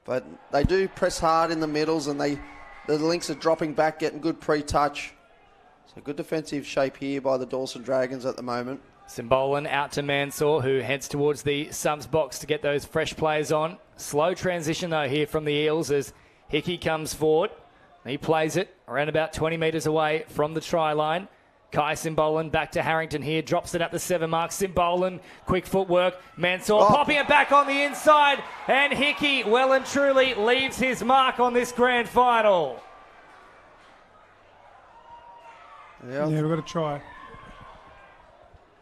Speaker 6: but they do press hard in the middles, and the links are dropping back, getting good pre-touch. So good defensive shape here by the Dawson Dragons at the moment.
Speaker 1: Simbolan out to Mansour, who heads towards the subs box to get those fresh players on. Slow transition, though, here from the Eels as Hickey comes forward. He plays it around about 20 metres away from the try line. Kai Simbolan back to Harrington here, drops it at the 7 mark. Simbolan, quick footwork. Mansour popping it back on the inside, and Hickey well and truly leaves his mark on this grand final.
Speaker 9: Yeah, we've got a try.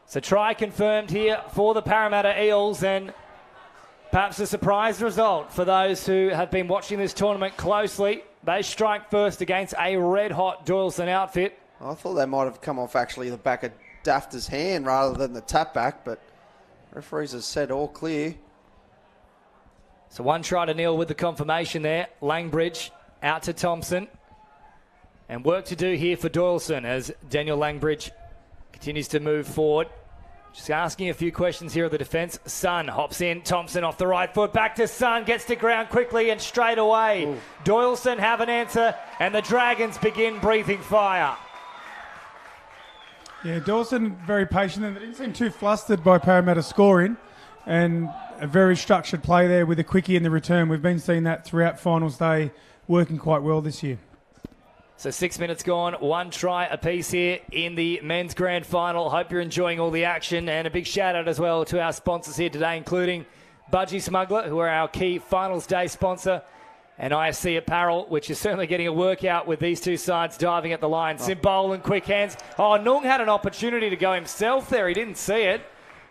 Speaker 1: So try confirmed here for the Parramatta Eels, and perhaps a surprise result for those who have been watching this tournament closely. They strike first against a red-hot Doyleson outfit.
Speaker 6: I thought they might have come off actually the back of Dafter's hand rather than the tap back, but referees have said all clear.
Speaker 1: So 1-0 with the confirmation there. Langbridge out to Thompson. And work to do here for Doyleson as Daniel Langbridge continues to move forward. Just asking a few questions here of the defence. Sun hops in. Thompson off the right foot. Back to Sun. Gets to ground quickly and straight away. Ooh. Doyleson have an answer, and the Dragons begin breathing fire.
Speaker 9: Yeah, Dawson very patient, and they didn't seem too flustered by Parramatta scoring, and a very structured play there with a quickie in the return. We've been seeing that throughout finals day, working quite well this year.
Speaker 1: So 6 minutes gone, 1 try apiece here in the men's grand final. Hope you're enjoying all the action, and a big shout out as well to our sponsors here today, including Budgie Smuggler, who are our key finals day sponsor, and ISC Apparel, which is certainly getting a workout with these two sides diving at the line. Simbolan, quick hands. Oh, Nung had an opportunity to go himself there. He didn't see it.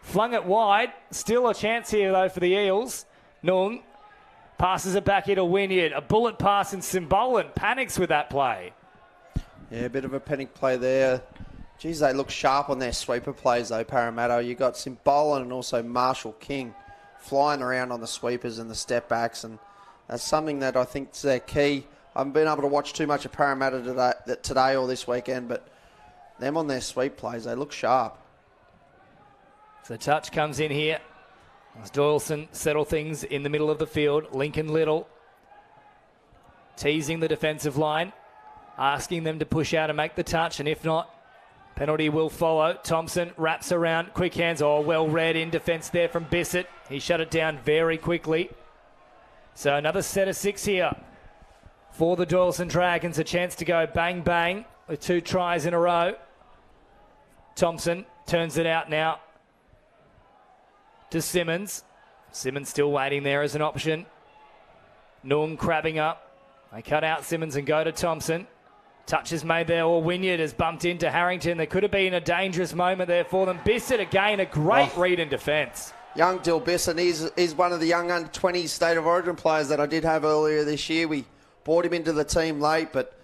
Speaker 1: Flung it wide. Still a chance here, though, for the Eels. Nung passes it back here to Wynyard. A bullet pass, and Simbolan panics with that play.
Speaker 6: Yeah, a bit of a panic play there. Geez, they look sharp on their sweeper plays, though, Parramatta. You got Simbolan and also Marshall King flying around on the sweepers and the step backs, and that's something that I think is their key. I haven't been able to watch too much of Parramatta today or this weekend, but them on their sweep plays, they look sharp.
Speaker 1: So touch comes in here as Doyleson settle things in the middle of the field. Lincoln Little teasing the defensive line, asking them to push out and make the touch, and if not, penalty will follow. Thompson wraps around, quick hands. Oh, well read in defence there from Bissett. He shut it down very quickly. So another set of 6 here for the Doyleson Dragons. A chance to go bang, bang with 2 tries in a row. Thompson turns it out now to Simmons. Simmons still waiting there as an option. Nung crabbing up. They cut out Simmons and go to Thompson. Touch is made there, or Wynyard has bumped into Harrington. There could have been a dangerous moment there for them. Bissett again, a great read in defence.
Speaker 6: Young Dill Bissett, he's one of the young under-20 State of Origin players that I did have earlier this year. We brought him into the team late, but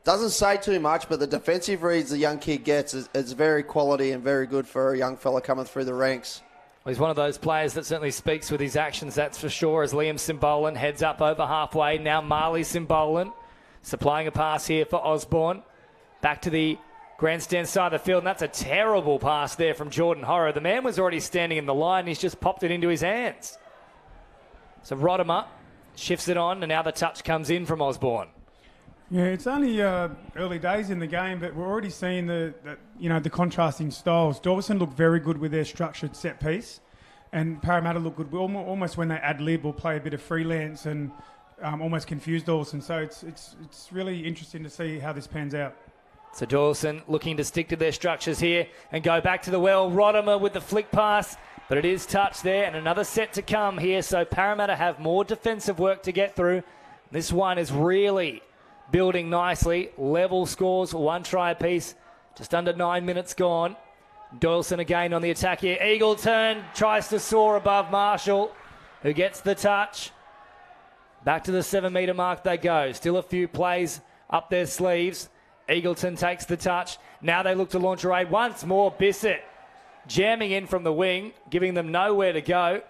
Speaker 6: doesn't say too much, but the defensive reads the young kid gets is very quality and very good for a young fella coming through the ranks.
Speaker 1: Well, he's one of those players that certainly speaks with his actions, that's for sure, as Liam Simbolan heads up over halfway. Now Marley Simbolan supplying a pass here for Osborne. Back to the grandstand side of the field, and that's a terrible pass there from Jordan Horrow. The man was already standing in the line, he's just popped it into his hands. So Rodimer shifts it on, and now the touch comes in from Osborne.
Speaker 9: Yeah, it's only early days in the game, but we're already seeing the contrasting styles. Dawson looked very good with their structured set piece, and Parramatta looked good almost when they ad-lib or play a bit of freelance and almost confuse Dawson. So it's really interesting to see how this pans out.
Speaker 1: So Dawson looking to stick to their structures here and go back to the well. Rodimer with the flick pass, but it is touched there, and another set to come here. So Parramatta have more defensive work to get through. This one is really building nicely. Level scores, 1 try apiece. Just under 9 minutes gone. Doyleson again on the attack here. Eagleton tries to soar above Marshall, who gets the touch. Back to the 7 metre mark they go. Still a few plays up their sleeves. Eagleton takes the touch. Now they look to launch a raid once more. Bissett jamming in from the wing, giving them nowhere to go.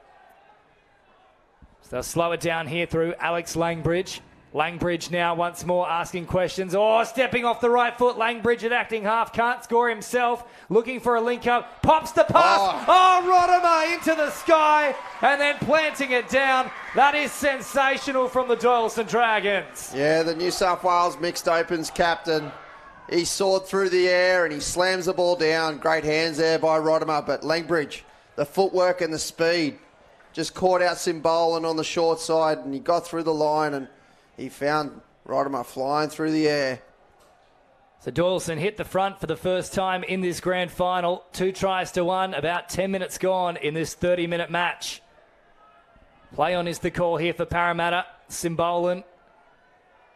Speaker 1: So they'll slow it down here through Alex Langbridge. Langbridge now once more asking questions. Oh, stepping off the right foot. Langbridge at acting half. Can't score himself. Looking for a link up. Pops the pass. Oh, Rodimer into the sky and then planting it down. That is sensational from the Doyleson Dragons.
Speaker 6: Yeah, the New South Wales mixed opens captain. He soared through the air and he slams the ball down. Great hands there by Rodimer, but Langbridge, the footwork and the speed, just caught out Simbolan on the short side and he got through the line and he found Rodimer flying through the air.
Speaker 1: So Doyleson hit the front for the first time in this grand final. 2 tries to 1, about 10 minutes gone in this 30-minute match. Play on is the call here for Parramatta. Simbolan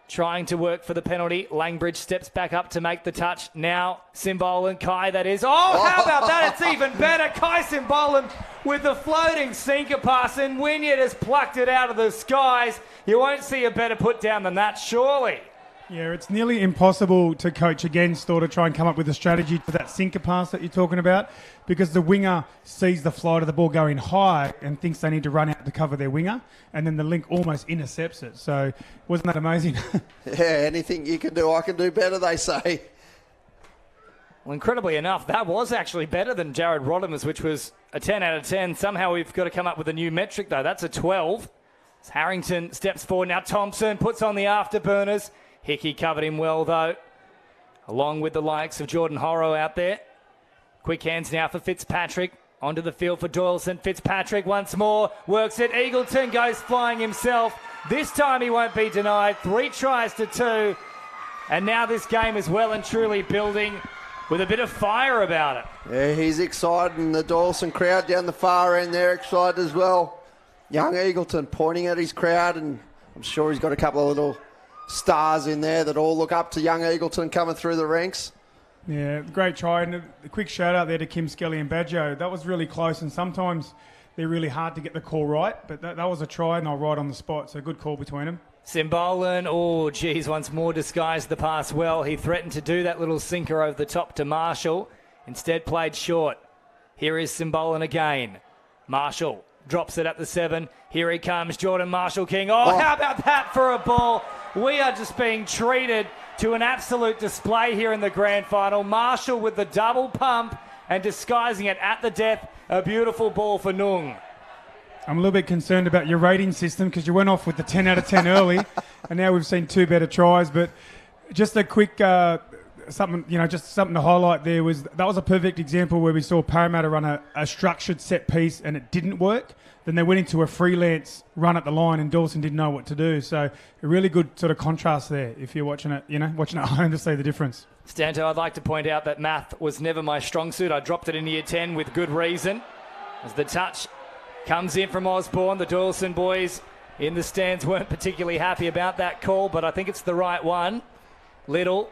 Speaker 1: trying to work for the penalty. Langbridge steps back up to make the touch. Now Simbolan, Kai that is. Oh, how about that? It's even better. Kai Simbolan with the floating sinker pass, and Wynyard has plucked it out of the skies. You won't see a better put down than that, surely.
Speaker 9: Yeah, it's nearly impossible to coach against or to try and come up with a strategy for that sinker pass that you're talking about, because the winger sees the flight of the ball going high and thinks they need to run out to cover their winger, and then the link almost intercepts it. So wasn't that amazing?
Speaker 6: Yeah, anything you can do, I can do better, they say.
Speaker 1: Well, incredibly enough, that was actually better than Jared Rodimer's, which was a 10 out of 10. Somehow we've got to come up with a new metric, though. That's a 12. As Harrington steps forward. Now Thompson puts on the afterburners. Hickey covered him well, though, along with the likes of Jordan Horrow out there. Quick hands now for Fitzpatrick. Onto the field for Doyleson. Fitzpatrick once more. Works it. Eagleton goes flying himself. This time he won't be denied. 3 tries to 2. And now this game is well and truly building with a bit of fire about it.
Speaker 6: Yeah, he's excited, and the Doyleson crowd down the far end, they're excited as well. Young Eagleton pointing at his crowd, and I'm sure he's got a couple of little stars in there that all look up to young Eagleton coming through the ranks.
Speaker 9: Yeah, great try, and a quick shout out there to Kim Skelly and Badjo. That was really close, and sometimes they're really hard to get the call right, but that was a try, and they're right on the spot, so good call between them.
Speaker 1: Simbolan, oh geez, once more disguised the pass well. He threatened to do that little sinker over the top to Marshall. Instead played short. Here is Simbolan again. Marshall drops it at the 7. Here he comes, Jordan Marshall-King. Oh, how about that for a ball? We are just being treated to an absolute display here in the grand final. Marshall with the double pump and disguising it at the death. A beautiful ball for Nung.
Speaker 9: I'm a little bit concerned about your rating system because you went off with the 10 out of 10 early, and now we've seen 2 better tries. But just a quick something to highlight there was that was a perfect example where we saw Parramatta run a structured set piece and it didn't work. Then they went into a freelance run at the line, and Dawson didn't know what to do. So a really good sort of contrast there if you're watching it at home to see the difference.
Speaker 1: Stanto, I'd like to point out that math was never my strong suit. I dropped it in year 10 with good reason. As the touch comes in from Osborne, the Doyleson boys in the stands weren't particularly happy about that call, but I think it's the right one. Little,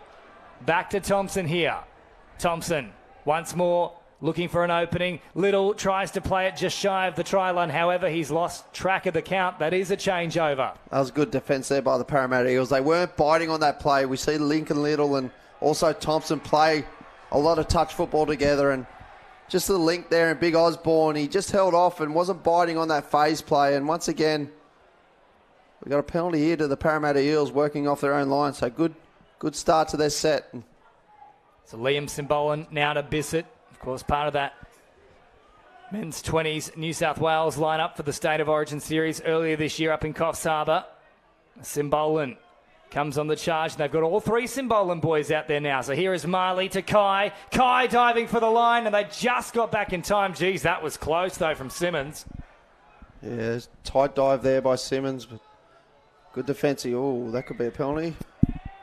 Speaker 1: back to Thompson here. Thompson, once more, looking for an opening. Little tries to play it just shy of the try line. However, he's lost track of the count. That is a changeover.
Speaker 6: That was good defence there by the Parramatta Eagles. They weren't biting on that play. We see Lincoln Little and also Thompson play a lot of touch football together, and just the link there, and Big Osborne, he just held off and wasn't biting on that phase play. And once again, we got a penalty here to the Parramatta Eels working off their own line. So good start to their set.
Speaker 1: So Liam Simbolan now to Bissett. Of course, part of that men's 20s New South Wales lineup for the State of Origin series earlier this year up in Coffs Harbour. Simbolan comes on the charge. They've got all three Simbolan boys out there now. So here is Marley to Kai. Kai diving for the line, and they just got back in time. Geez, that was close, though, from Simmons.
Speaker 6: Yeah, tight dive there by Simmons. But good defensive. Oh, that could be a penalty.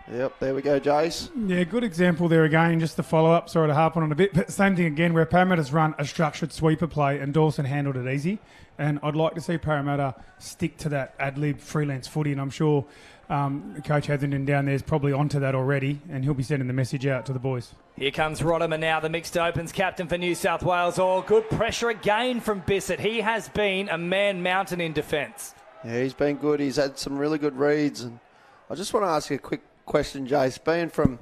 Speaker 6: Yep, there we go, Jace.
Speaker 9: Yeah, good example there again, just to follow up. Sorry to harp on it a bit, but same thing again where Parramatta's run a structured sweeper play and Dawson handled it easy. And I'd like to see Parramatta stick to that ad-lib freelance footy, and I'm sure Coach Hetherington down there is probably onto that already, and he'll be sending the message out to the boys.
Speaker 1: Here comes Rodimer now, the mixed opens captain for New South Wales. Oh, good pressure again from Bissett. He has been a man mountain in defence.
Speaker 6: Yeah, he's been good. He's had some really good reads. And I just want to ask you a quick question, Jace. Being from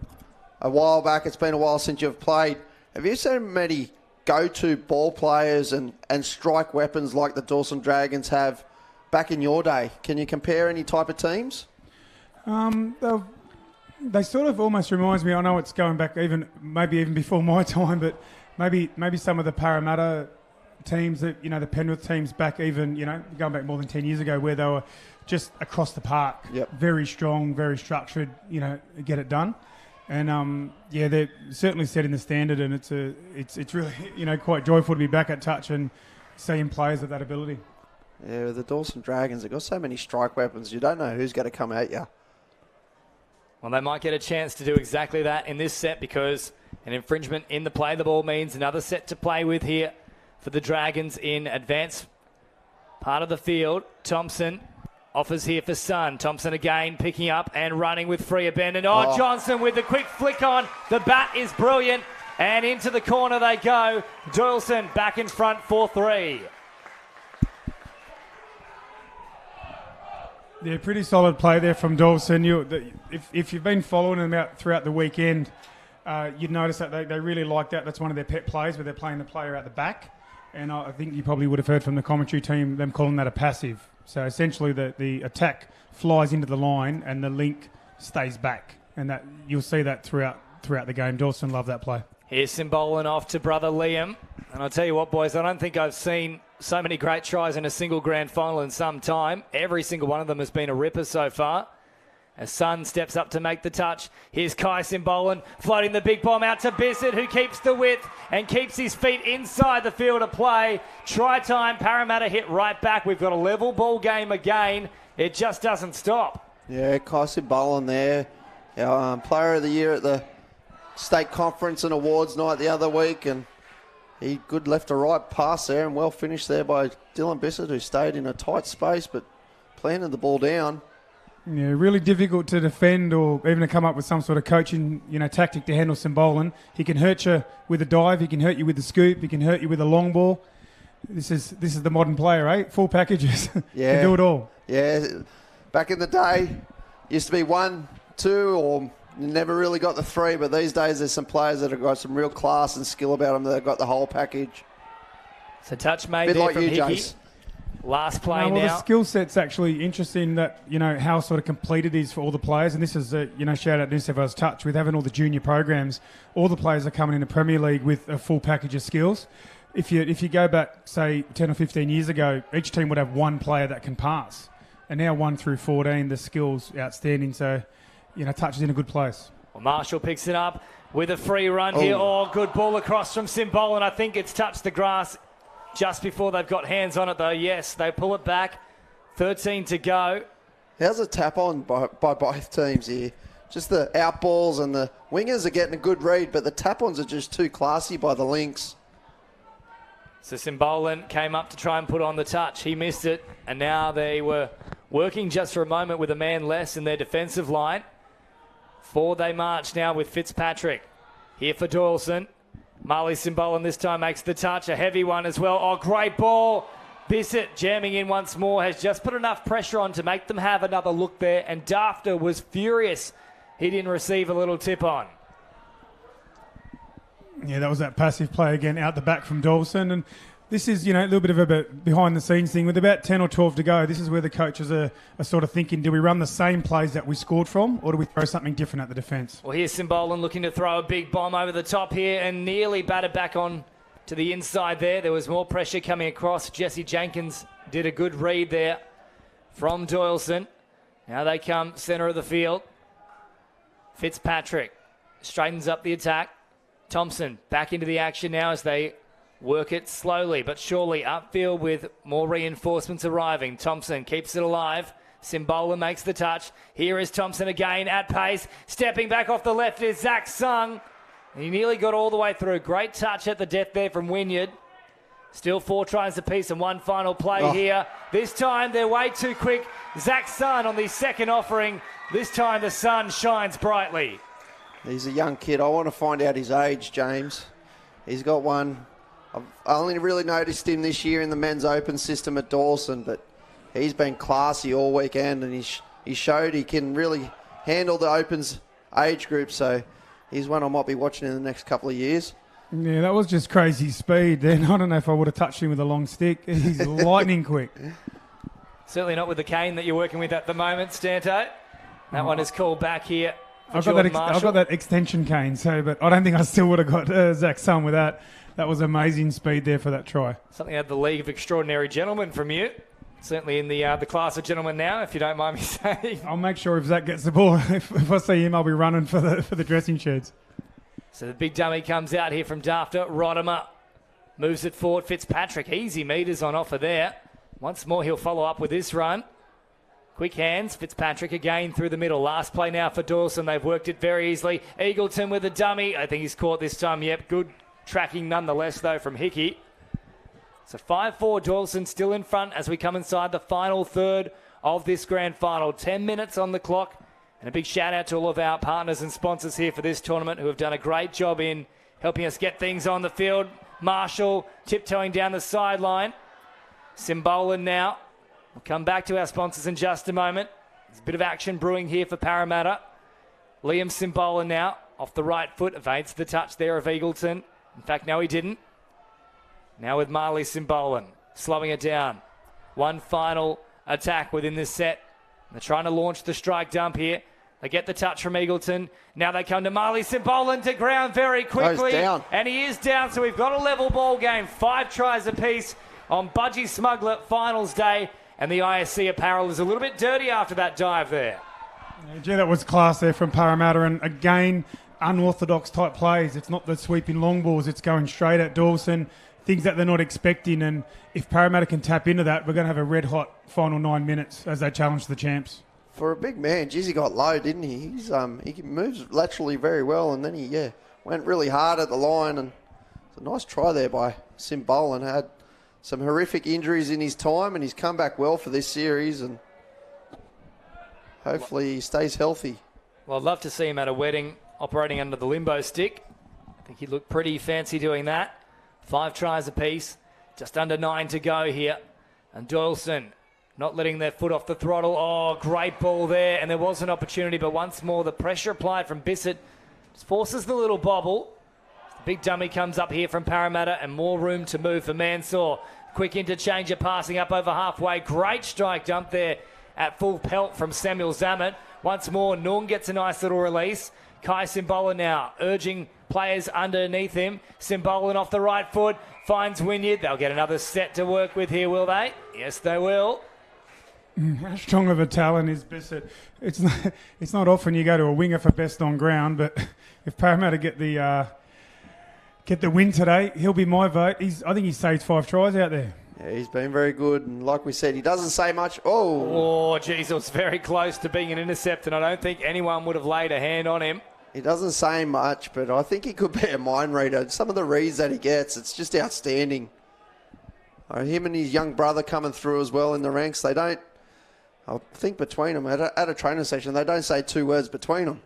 Speaker 6: a while back, it's been a while since you've played. Have you seen many go-to ball players and strike weapons like the Dawson Dragons have back in your day? Can you compare any type of teams?
Speaker 9: They sort of almost reminds me, I know it's going back maybe even before my time, but maybe some of the Parramatta teams that, the Penrith teams back even, going back more than 10 years ago, where they were just across the park.
Speaker 6: Yep.
Speaker 9: Very strong, very structured, get it done. And they're certainly setting the standard, and it's really, quite joyful to be back at touch and seeing players of that ability.
Speaker 6: Yeah, the Dawson Dragons, they've got so many strike weapons, you don't know who's going to come at you.
Speaker 1: Well, they might get a chance to do exactly that in this set, because an infringement in the play the ball means another set to play with here for the Dragons in advance part of the field. Thompson offers here for Sun. Thompson again picking up and running with free abandon. Oh, Johnson with the quick flick on. The bat is brilliant. And into the corner they go. Doyleson back in front 4-3.
Speaker 9: Yeah, pretty solid play there from Dawson. If you've been following them out throughout the weekend, you'd notice that they really like that. That's one of their pet plays, where they're playing the player out the back. And I think you probably would have heard from the commentary team them calling that a passive. So essentially the attack flies into the line and the link stays back. And that you'll see that throughout the game. Dawson loved that play.
Speaker 1: Here's Simbolan off to brother Liam. And I'll tell you what, boys, I don't think I've seen so many great tries in a single grand final in some time. Every single one of them has been a ripper so far. As Sun steps up to make the touch. Here's Kai Simbolan floating the big bomb out to Bissett, who keeps the width and keeps his feet inside the field of play. Try time, Parramatta hit right back. We've got a level ball game again. It just doesn't stop.
Speaker 6: Yeah, Kai Simbolan there. Our player of the year at the state conference and awards night the other week. And he good left to right pass there, and well finished there by Dylan Bissett, who stayed in a tight space but planted the ball down.
Speaker 9: Yeah, really difficult to defend or even to come up with some sort of coaching, tactic to handle Simbolan. He can hurt you with a dive. He can hurt you with the scoop. He can hurt you with a long ball. This is the modern player, eh? Full packages.
Speaker 6: Yeah.
Speaker 9: Can do it all.
Speaker 6: Yeah. Back in the day, used to be 1, 2, or never really got the 3. But these days, there's some players that have got some real class and skill about them that have got the whole package.
Speaker 1: So touch made
Speaker 6: Bit
Speaker 1: there
Speaker 6: like
Speaker 1: from
Speaker 6: you,
Speaker 1: Hickey.
Speaker 6: Jace.
Speaker 1: Last play
Speaker 9: well,
Speaker 1: now.
Speaker 9: The skill set's actually interesting that, how sort of complete it is for all the players. And this is, shout out to NSW Touch. With having all the junior programs, all the players are coming in the Premier League with a full package of skills. If you go back, say, 10 or 15 years ago, each team would have one player that can pass. And now 1 through 14, the skill's outstanding. So, Touch is in a good place.
Speaker 1: Well, Marshall picks it up with a free run here. Oh, good ball across from Simbolan. I think it's touched the grass just before they've got hands on it, though. Yes, they pull it back. 13 to go.
Speaker 6: How's a tap on by both teams here? Just the out balls, and the wingers are getting a good read, but the tap ons are just too classy by the Lynx.
Speaker 1: So Simbolan came up to try and put on the touch. He missed it, and now they were working just for a moment with a man less in their defensive line. Forward they march now with Fitzpatrick. Here for Doyleson. Marley Simbolan this time makes the touch. A heavy one as well. Oh, great ball. Bissett jamming in once more. Has just put enough pressure on to make them have another look there. And Dafter was furious he didn't receive a little tip on.
Speaker 9: Yeah, that was that passive play again out the back from Dawson. And this is, a little bit of a behind-the-scenes thing. With about 10 or 12 to go, this is where the coaches are sort of thinking, do we run the same plays that we scored from, or do we throw something different at the defence?
Speaker 1: Well, here's Simbolan looking to throw a big bomb over the top here and nearly batted back on to the inside there. There was more pressure coming across. Jesse Jenkins did a good read there from Doyleson. Now they come centre of the field. Fitzpatrick straightens up the attack. Thompson back into the action now as they work it slowly but surely upfield with more reinforcements arriving. Thompson keeps it alive. Simbolan makes the touch. Here is Thompson again at pace. Stepping back off the left is Zach Sung. He nearly got all the way through. Great touch at the death there from Wynyard. Still 4 tries apiece and one final play here. This time they're way too quick. Zach Sun on the second offering. This time the sun shines brightly.
Speaker 6: He's a young kid. I want to find out his age, James. He's got one. I only really noticed him this year in the men's open system at Dawson, but he's been classy all weekend, and he showed he can really handle the opens age group, so he's one I might be watching in the next couple of years.
Speaker 9: Yeah, that was just crazy speed then. I don't know if I would have touched him with a long stick. He's lightning quick.
Speaker 1: Certainly not with the cane that you're working with at the moment, Stanto. That one is called back here.
Speaker 9: I've got that extension cane, but I don't think I still would have got Zach Sun with that. That was amazing speed there for that try.
Speaker 1: Something out of the League of Extraordinary Gentlemen from you. Certainly in the class of gentlemen now, if you don't mind me saying.
Speaker 9: I'll make sure if Zach gets the ball, if I see him, I'll be running for the dressing sheds.
Speaker 1: So the big dummy comes out here from Dafter. Rodimer moves it forward. Fitzpatrick, easy meters on offer there. Once more, he'll follow up with this run. Quick hands. Fitzpatrick again through the middle. Last play now for Dawson. They've worked it very easily. Eagleton with a dummy. I think he's caught this time. Yep, good tracking nonetheless, though, from Hickey. So 5-4, Dawson still in front as we come inside the final third of this grand final. 10 minutes on the clock. And a big shout out to all of our partners and sponsors here for this tournament who have done a great job in helping us get things on the field. Marshall tiptoeing down the sideline. Simbolan now. We'll come back to our sponsors in just a moment. There's a bit of action brewing here for Parramatta. Liam Simbolan now off the right foot. Evades the touch there of Eagleton. In fact, no, he didn't. Now with Marley Simbolan, slowing it down. One final attack within this set. They're trying to launch the strike dump here. They get the touch from Eagleton. Now they come to Marley Simbolan to ground very quickly.
Speaker 6: Down.
Speaker 1: And he is down, so we've got a level ball game. 5 tries apiece on Budgie Smuggler finals day. And the ISC apparel is a little bit dirty after that dive there.
Speaker 9: Yeah, that was class there from Parramatta. And again, unorthodox type plays. It's not the sweeping long balls. It's going straight at Dawson. Things that they're not expecting. And if Parramatta can tap into that, we're going to have a red-hot final 9 minutes as they challenge the champs.
Speaker 6: For a big man, geez, he got low, didn't he? He moves laterally very well, and then he went really hard at the line. And it's a nice try there by Simbolan. Had some horrific injuries in his time, and he's come back well for this series, and hopefully he stays healthy.
Speaker 1: Well, I'd love to see him at a wedding operating under the limbo stick. I think he'd look pretty fancy doing that. 5 tries apiece, just under 9 to go here. And Doyleson not letting their foot off the throttle. Oh, great ball there, and there was an opportunity, but once more the pressure applied from Bissett just forces the little bobble. The big dummy comes up here from Parramatta, and more room to move for Mansour. Quick interchanger passing up over halfway. Great strike dump there at full pelt from Samuel Zammit. Once more, Noong gets a nice little release. Kai Simbolan now urging players underneath him. Simbolan off the right foot, finds Wynyard. They'll get another set to work with here, will they? Yes, they will.
Speaker 9: How strong of a talent is Bissett? It's not often you go to a winger for best on ground, but if Parramatta get the win today, he'll be my vote. I think he saved 5 tries out there.
Speaker 6: Yeah, he's been very good, and like we said, he doesn't say much. Oh,
Speaker 1: geez, it was very close to being an intercept, and I don't think anyone would have laid a hand on him.
Speaker 6: He doesn't say much, but I think he could be a mind reader. Some of the reads that he gets, it's just outstanding. Him and his young brother coming through as well in the ranks. They don't I think between them, at a training session, they don't say 2 words between them.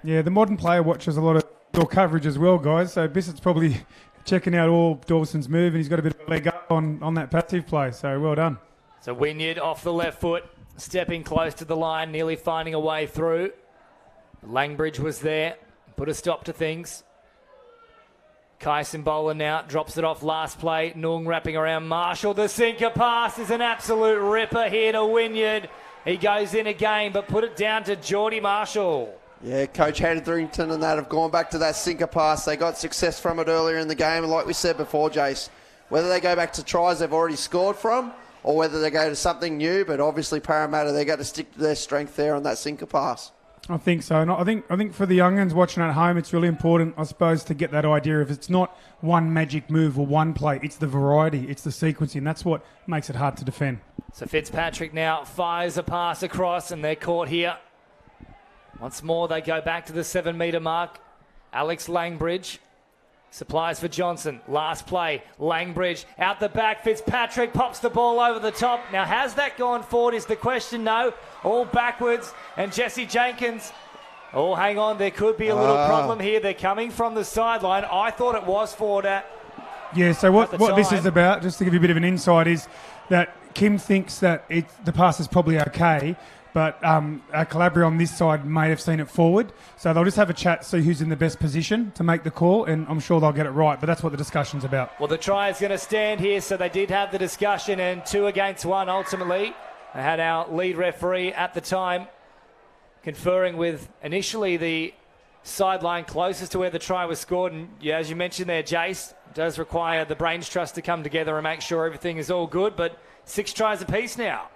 Speaker 9: Yeah, the modern player watches a lot of door coverage as well, guys. So Bissett's probably checking out all Dawson's move, and he's got a bit of a leg up on that passive play. So well done.
Speaker 1: So Wynyard off the left foot, stepping close to the line, nearly finding a way through. Langbridge was there, put a stop to things. Kai Simbola now drops it off last play. Noong wrapping around Marshall. The sinker pass is an absolute ripper here to Wynyard. He goes in again, but put it down to Geordie Marshall.
Speaker 6: Yeah, Coach Hetherington and that have gone back to that sinker pass. They got success from it earlier in the game, and like we said before, Jace, whether they go back to tries they've already scored from, or whether they go to something new, but obviously Parramatta, they've got to stick to their strength there on that sinker pass.
Speaker 9: I think so. And I think for the young'uns watching at home, it's really important, I suppose, to get that idea of it's not one magic move or one play. It's the variety. It's the sequencing. That's what makes it hard to defend.
Speaker 1: So Fitzpatrick now fires a pass across, and they're caught here. Once more, they go back to the 7-metre mark. Alex Langbridge supplies for Johnson. Last play, Langbridge out the back. Fitzpatrick pops the ball over the top. Now, has that gone forward is the question. No, all backwards. And Jesse Jenkins, oh, hang on, there could be a little problem here. They're coming from the sideline. I thought it was forward at
Speaker 9: Yeah, so what this is about, just to give you a bit of an insight, is that Kim thinks that the pass is probably okay, but Calabria on this side may have seen it forward. So they'll just have a chat, see who's in the best position to make the call, and I'm sure they'll get it right. But that's what the discussion's about.
Speaker 1: Well, the try is going to stand here, so they did have the discussion, and 2 against 1 ultimately. They had our lead referee at the time conferring with initially the sideline closest to where the try was scored. And yeah, as you mentioned there, Jace, does require the Brains Trust to come together and make sure everything is all good. But 6 tries apiece now.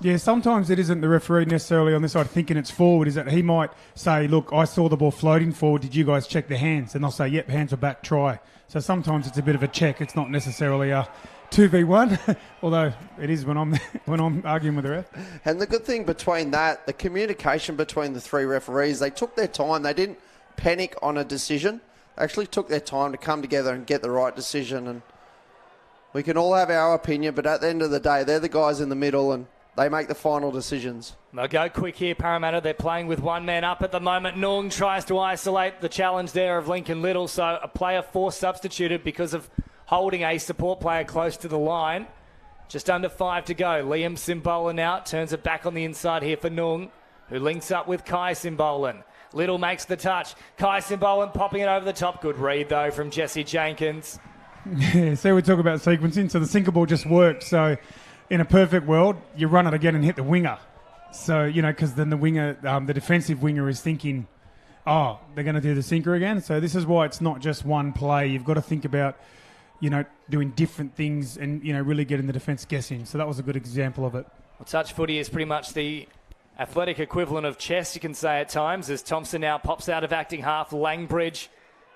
Speaker 9: Yeah, sometimes it isn't the referee necessarily on this side thinking it's forward, is that he might say, look, I saw the ball floating forward, did you guys check the hands? And they'll say, yep, hands are back, try. So sometimes it's a bit of a check. It's not necessarily a 2v1, although it is when I'm arguing with the ref.
Speaker 6: And the good thing between that, the communication between the 3 referees, they took their time. They didn't panic on a decision. They actually took their time to come together and get the right decision. And we can all have our opinion, but at the end of the day, they're the guys in the middle, and they make the final decisions.
Speaker 1: They'll go quick here, Parramatta. They're playing with 1 man up at the moment. Noong tries to isolate the challenge there of Lincoln Little. So a player forced substituted because of holding a support player close to the line. Just under 5 to go. Liam Simbolan out. Turns it back on the inside here for Noong, who links up with Kai Simbolan. Little makes the touch. Kai Simbolan popping it over the top. Good read, though, from Jesse Jenkins.
Speaker 9: Yeah, so we talk about sequencing. So the sinker ball just worked. So in a perfect world, you run it again and hit the winger. So, because then the winger, the defensive winger is thinking, oh, they're going to do the sinker again. So this is why it's not just one play. You've got to think about, doing different things and, really getting the defence guessing. So that was a good example of it.
Speaker 1: Well, touch footy is pretty much the athletic equivalent of chess, you can say at times, as Thompson now pops out of acting half. Langbridge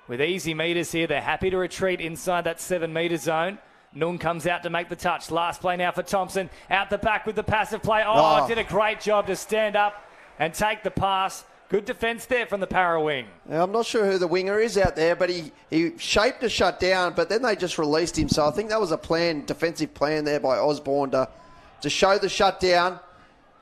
Speaker 1: with easy metres here. They're happy to retreat inside that 7-metre zone. Noong comes out to make the touch. Last play now for Thompson. Out the back with the passive play. Oh, did a great job to stand up and take the pass. Good defence there from the Para wing.
Speaker 6: Now, I'm not sure who the winger is out there, but he shaped a shut down, but then they just released him. So I think that was a defensive plan there by Osborne to show the shutdown,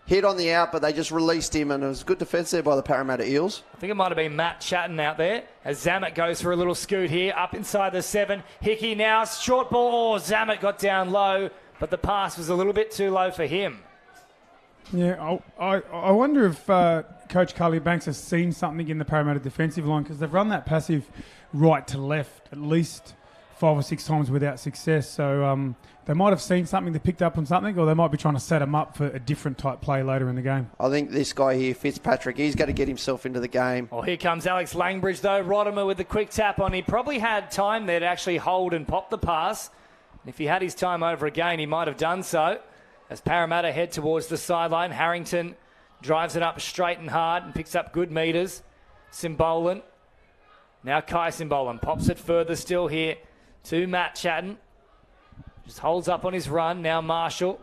Speaker 6: hit on the out, but they just released him, and it was good defence there by the Parramatta Eels.
Speaker 1: I think it might have been Matt Chatton out there as Zammit goes for a little scoot here up inside the 7. Hickey now, short ball. Oh, Zammit got down low, but the pass was a little bit too low for him.
Speaker 9: Yeah, I wonder if Coach Carly Banks has seen something in the Parramatta defensive line, because they've run that passive right to left at least 5 or 6 times without success. So they might have seen something, they picked up on something, or they might be trying to set him up for a different type play later in the game.
Speaker 6: I think this guy here, Fitzpatrick, he's got to get himself into the game.
Speaker 1: Well, here comes Alex Langbridge, though. Rodimer with the quick tap on. He probably had time there to actually hold and pop the pass. If he had his time over again, he might have done so. As Parramatta head towards the sideline, Harrington drives it up straight and hard and picks up good metres. Simbolan. Now Kai Simbolan pops it further still here to Matt Chatton. Just holds up on his run. Now Marshall.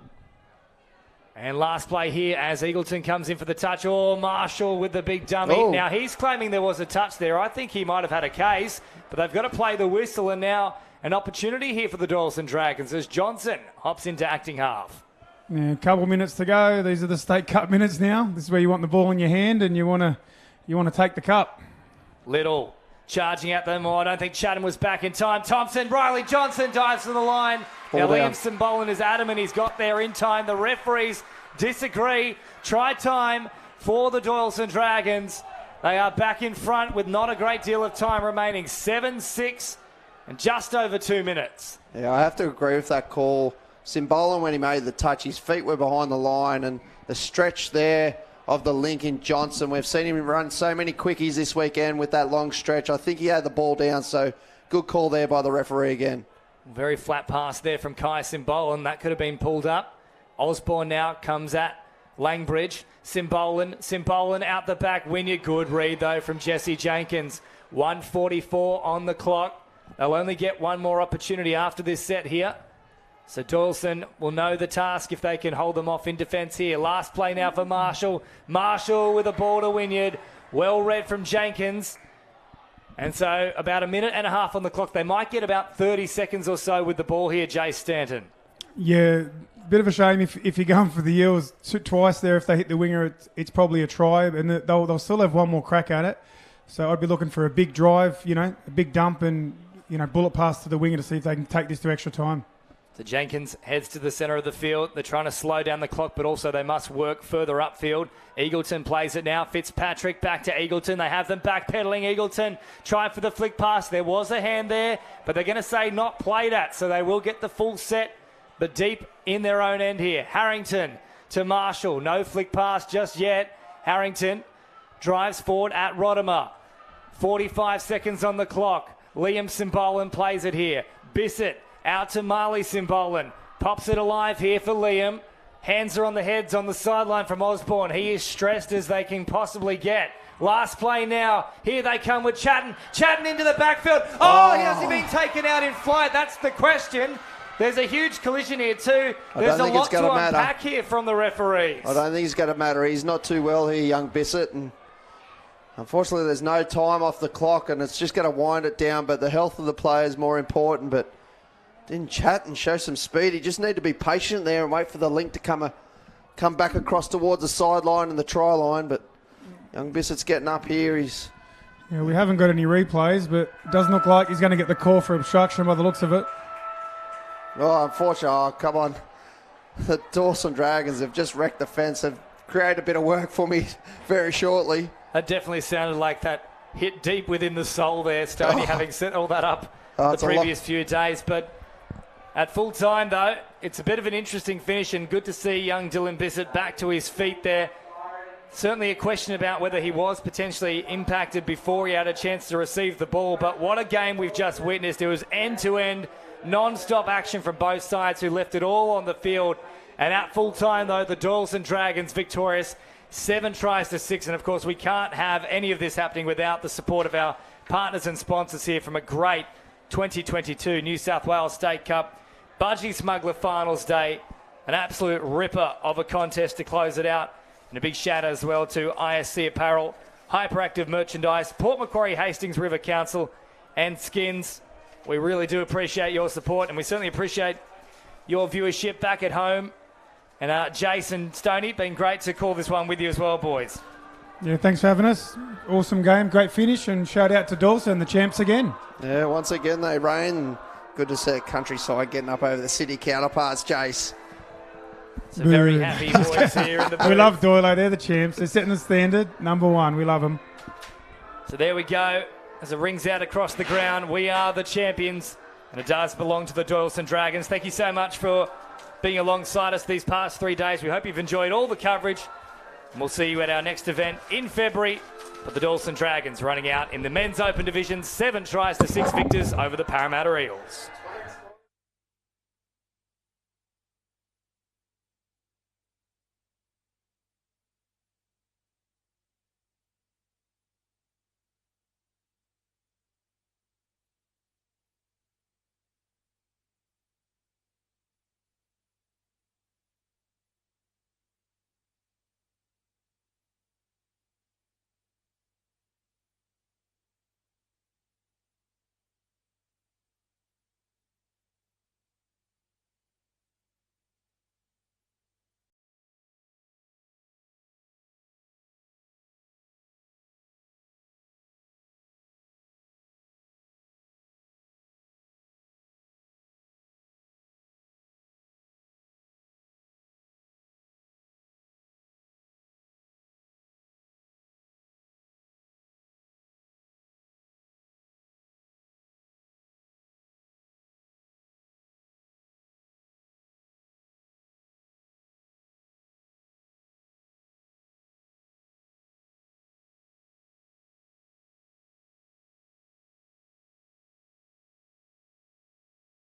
Speaker 1: And last play here as Eagleton comes in for the touch. Oh, Marshall with the big dummy.
Speaker 6: Oh.
Speaker 1: Now he's claiming there was a touch there. I think he might have had a case, but they've got to play the whistle, and now an opportunity here for the Doyleson Dragons as Johnson hops into acting half.
Speaker 9: Yeah, a couple minutes to go. These are the State Cup minutes now. This is where you want the ball in your hand and you want to take the cup.
Speaker 1: Little charging at them. Oh, I don't think Chatham was back in time. Thompson, Riley Johnson dives to the line.
Speaker 3: Ball
Speaker 1: now
Speaker 3: down.
Speaker 1: Liam Simbolan is adamant he's got there in time. The referees disagree. Try time for the Doyleson Dragons. They are back in front with not a great deal of time remaining. 7-6 and just over 2 minutes.
Speaker 6: Yeah, I have to agree with that call. Simbolan, when he made the touch, his feet were behind the line, and the stretch there of the link in Johnson. We've seen him run so many quickies this weekend with that long stretch. I think he had the ball down, so good call there by the referee again.
Speaker 1: Very flat pass there from Kai Simbolan. That could have been pulled up. Osborne now comes at Langbridge. Simbolan out the back. Wynyard. Good read, though, from Jesse Jenkins. 1:44 on the clock. They'll only get one more opportunity after this set here. So Doyleson will know the task if they can hold them off in defence here. Last play now for Marshall. Marshall with a ball to Wynyard. Well read from Jenkins. And so about a minute and a half on the clock. They might get about 30 seconds or so with the ball here, Jay Stanton.
Speaker 9: Yeah, bit of a shame if you're going for the Eels twice there. If they hit the winger, it's probably a try, and they'll still have one more crack at it. So I'd be looking for a big drive, a big dump and, bullet pass to the winger to see if they can take this to extra time.
Speaker 1: So Jenkins heads to the centre of the field. They're trying to slow down the clock, but also they must work further upfield. Eagleton plays it now. Fitzpatrick back to Eagleton. They have them backpedaling. Eagleton trying for the flick pass. There was a hand there, but they're going to say not played at, so they will get the full set, but deep in their own end here. Harrington to Marshall. No flick pass just yet. Harrington drives forward at Rodimer. 45 seconds on the clock. Liam Simbolan plays it here. Bissett out to Marley Simbolan. Pops it alive here for Liam. Hands are on the heads on the sideline from Osborne. He is stressed as they can possibly get. Last play now. Here they come with Chatton. Chatton into the backfield. Oh, has he been taken out in flight? That's the question. There's a huge collision here too. There's a lot to unpack here from the referees.
Speaker 6: I don't think it's going to matter. He's not too well here, young Bissett. And unfortunately, there's no time off the clock, and it's just going to wind it down. But the health of the player is more important. But didn't chat and show some speed. He just need to be patient there and wait for the link to come back across towards the sideline and the try line. But young Bissett's getting up here.
Speaker 9: Yeah, we haven't got any replays, but it doesn't look like he's going to get the call for obstruction by the looks of it.
Speaker 6: Oh, unfortunately, come on. The Dawson Dragons have just wrecked the fence. Have created a bit of work for me very shortly.
Speaker 1: That definitely sounded like that hit deep within the soul there, Stoney, having set all that up the previous few days. But at full time, though, it's a bit of an interesting finish, and good to see young Dylan Bissett back to his feet there. Certainly a question about whether he was potentially impacted before he had a chance to receive the ball. But what a game we've just witnessed. It was end-to-end, non-stop action from both sides who left it all on the field. And at full time, though, the Doyleson Dragons victorious, 7 tries to 6. And, of course, we can't have any of this happening without the support of our partners and sponsors here from a great 2022 New South Wales State Cup Budgie Smuggler Finals Day. An absolute ripper of a contest to close it out. And a big shout out as well to ISC Apparel, Hyperactive Merchandise, Port Macquarie Hastings River Council, and Skins. We really do appreciate your support, and we certainly appreciate your viewership back at home. And Jason, Stoney, been great to call this one with you as well, boys.
Speaker 9: Yeah, thanks for having us. Awesome game, great finish, and shout out to Dawson, the champs again.
Speaker 6: Yeah, once again they reign. Good to see Countryside getting up over the city counterparts, Jace.
Speaker 1: It's a very happy voice here in the booth.
Speaker 9: We love Doyle, they're the champs. They're setting the standard. Number 1, we love them.
Speaker 1: So there we go. As it rings out across the ground, we are the champions. And it does belong to the Doyleson Dragons. Thank you so much for being alongside us these past 3 days. We hope you've enjoyed all the coverage. And we'll see you at our next event in February. But the Doyleson Dragons running out in the men's open division, 7 tries to 6 victors over the Parramatta Eels.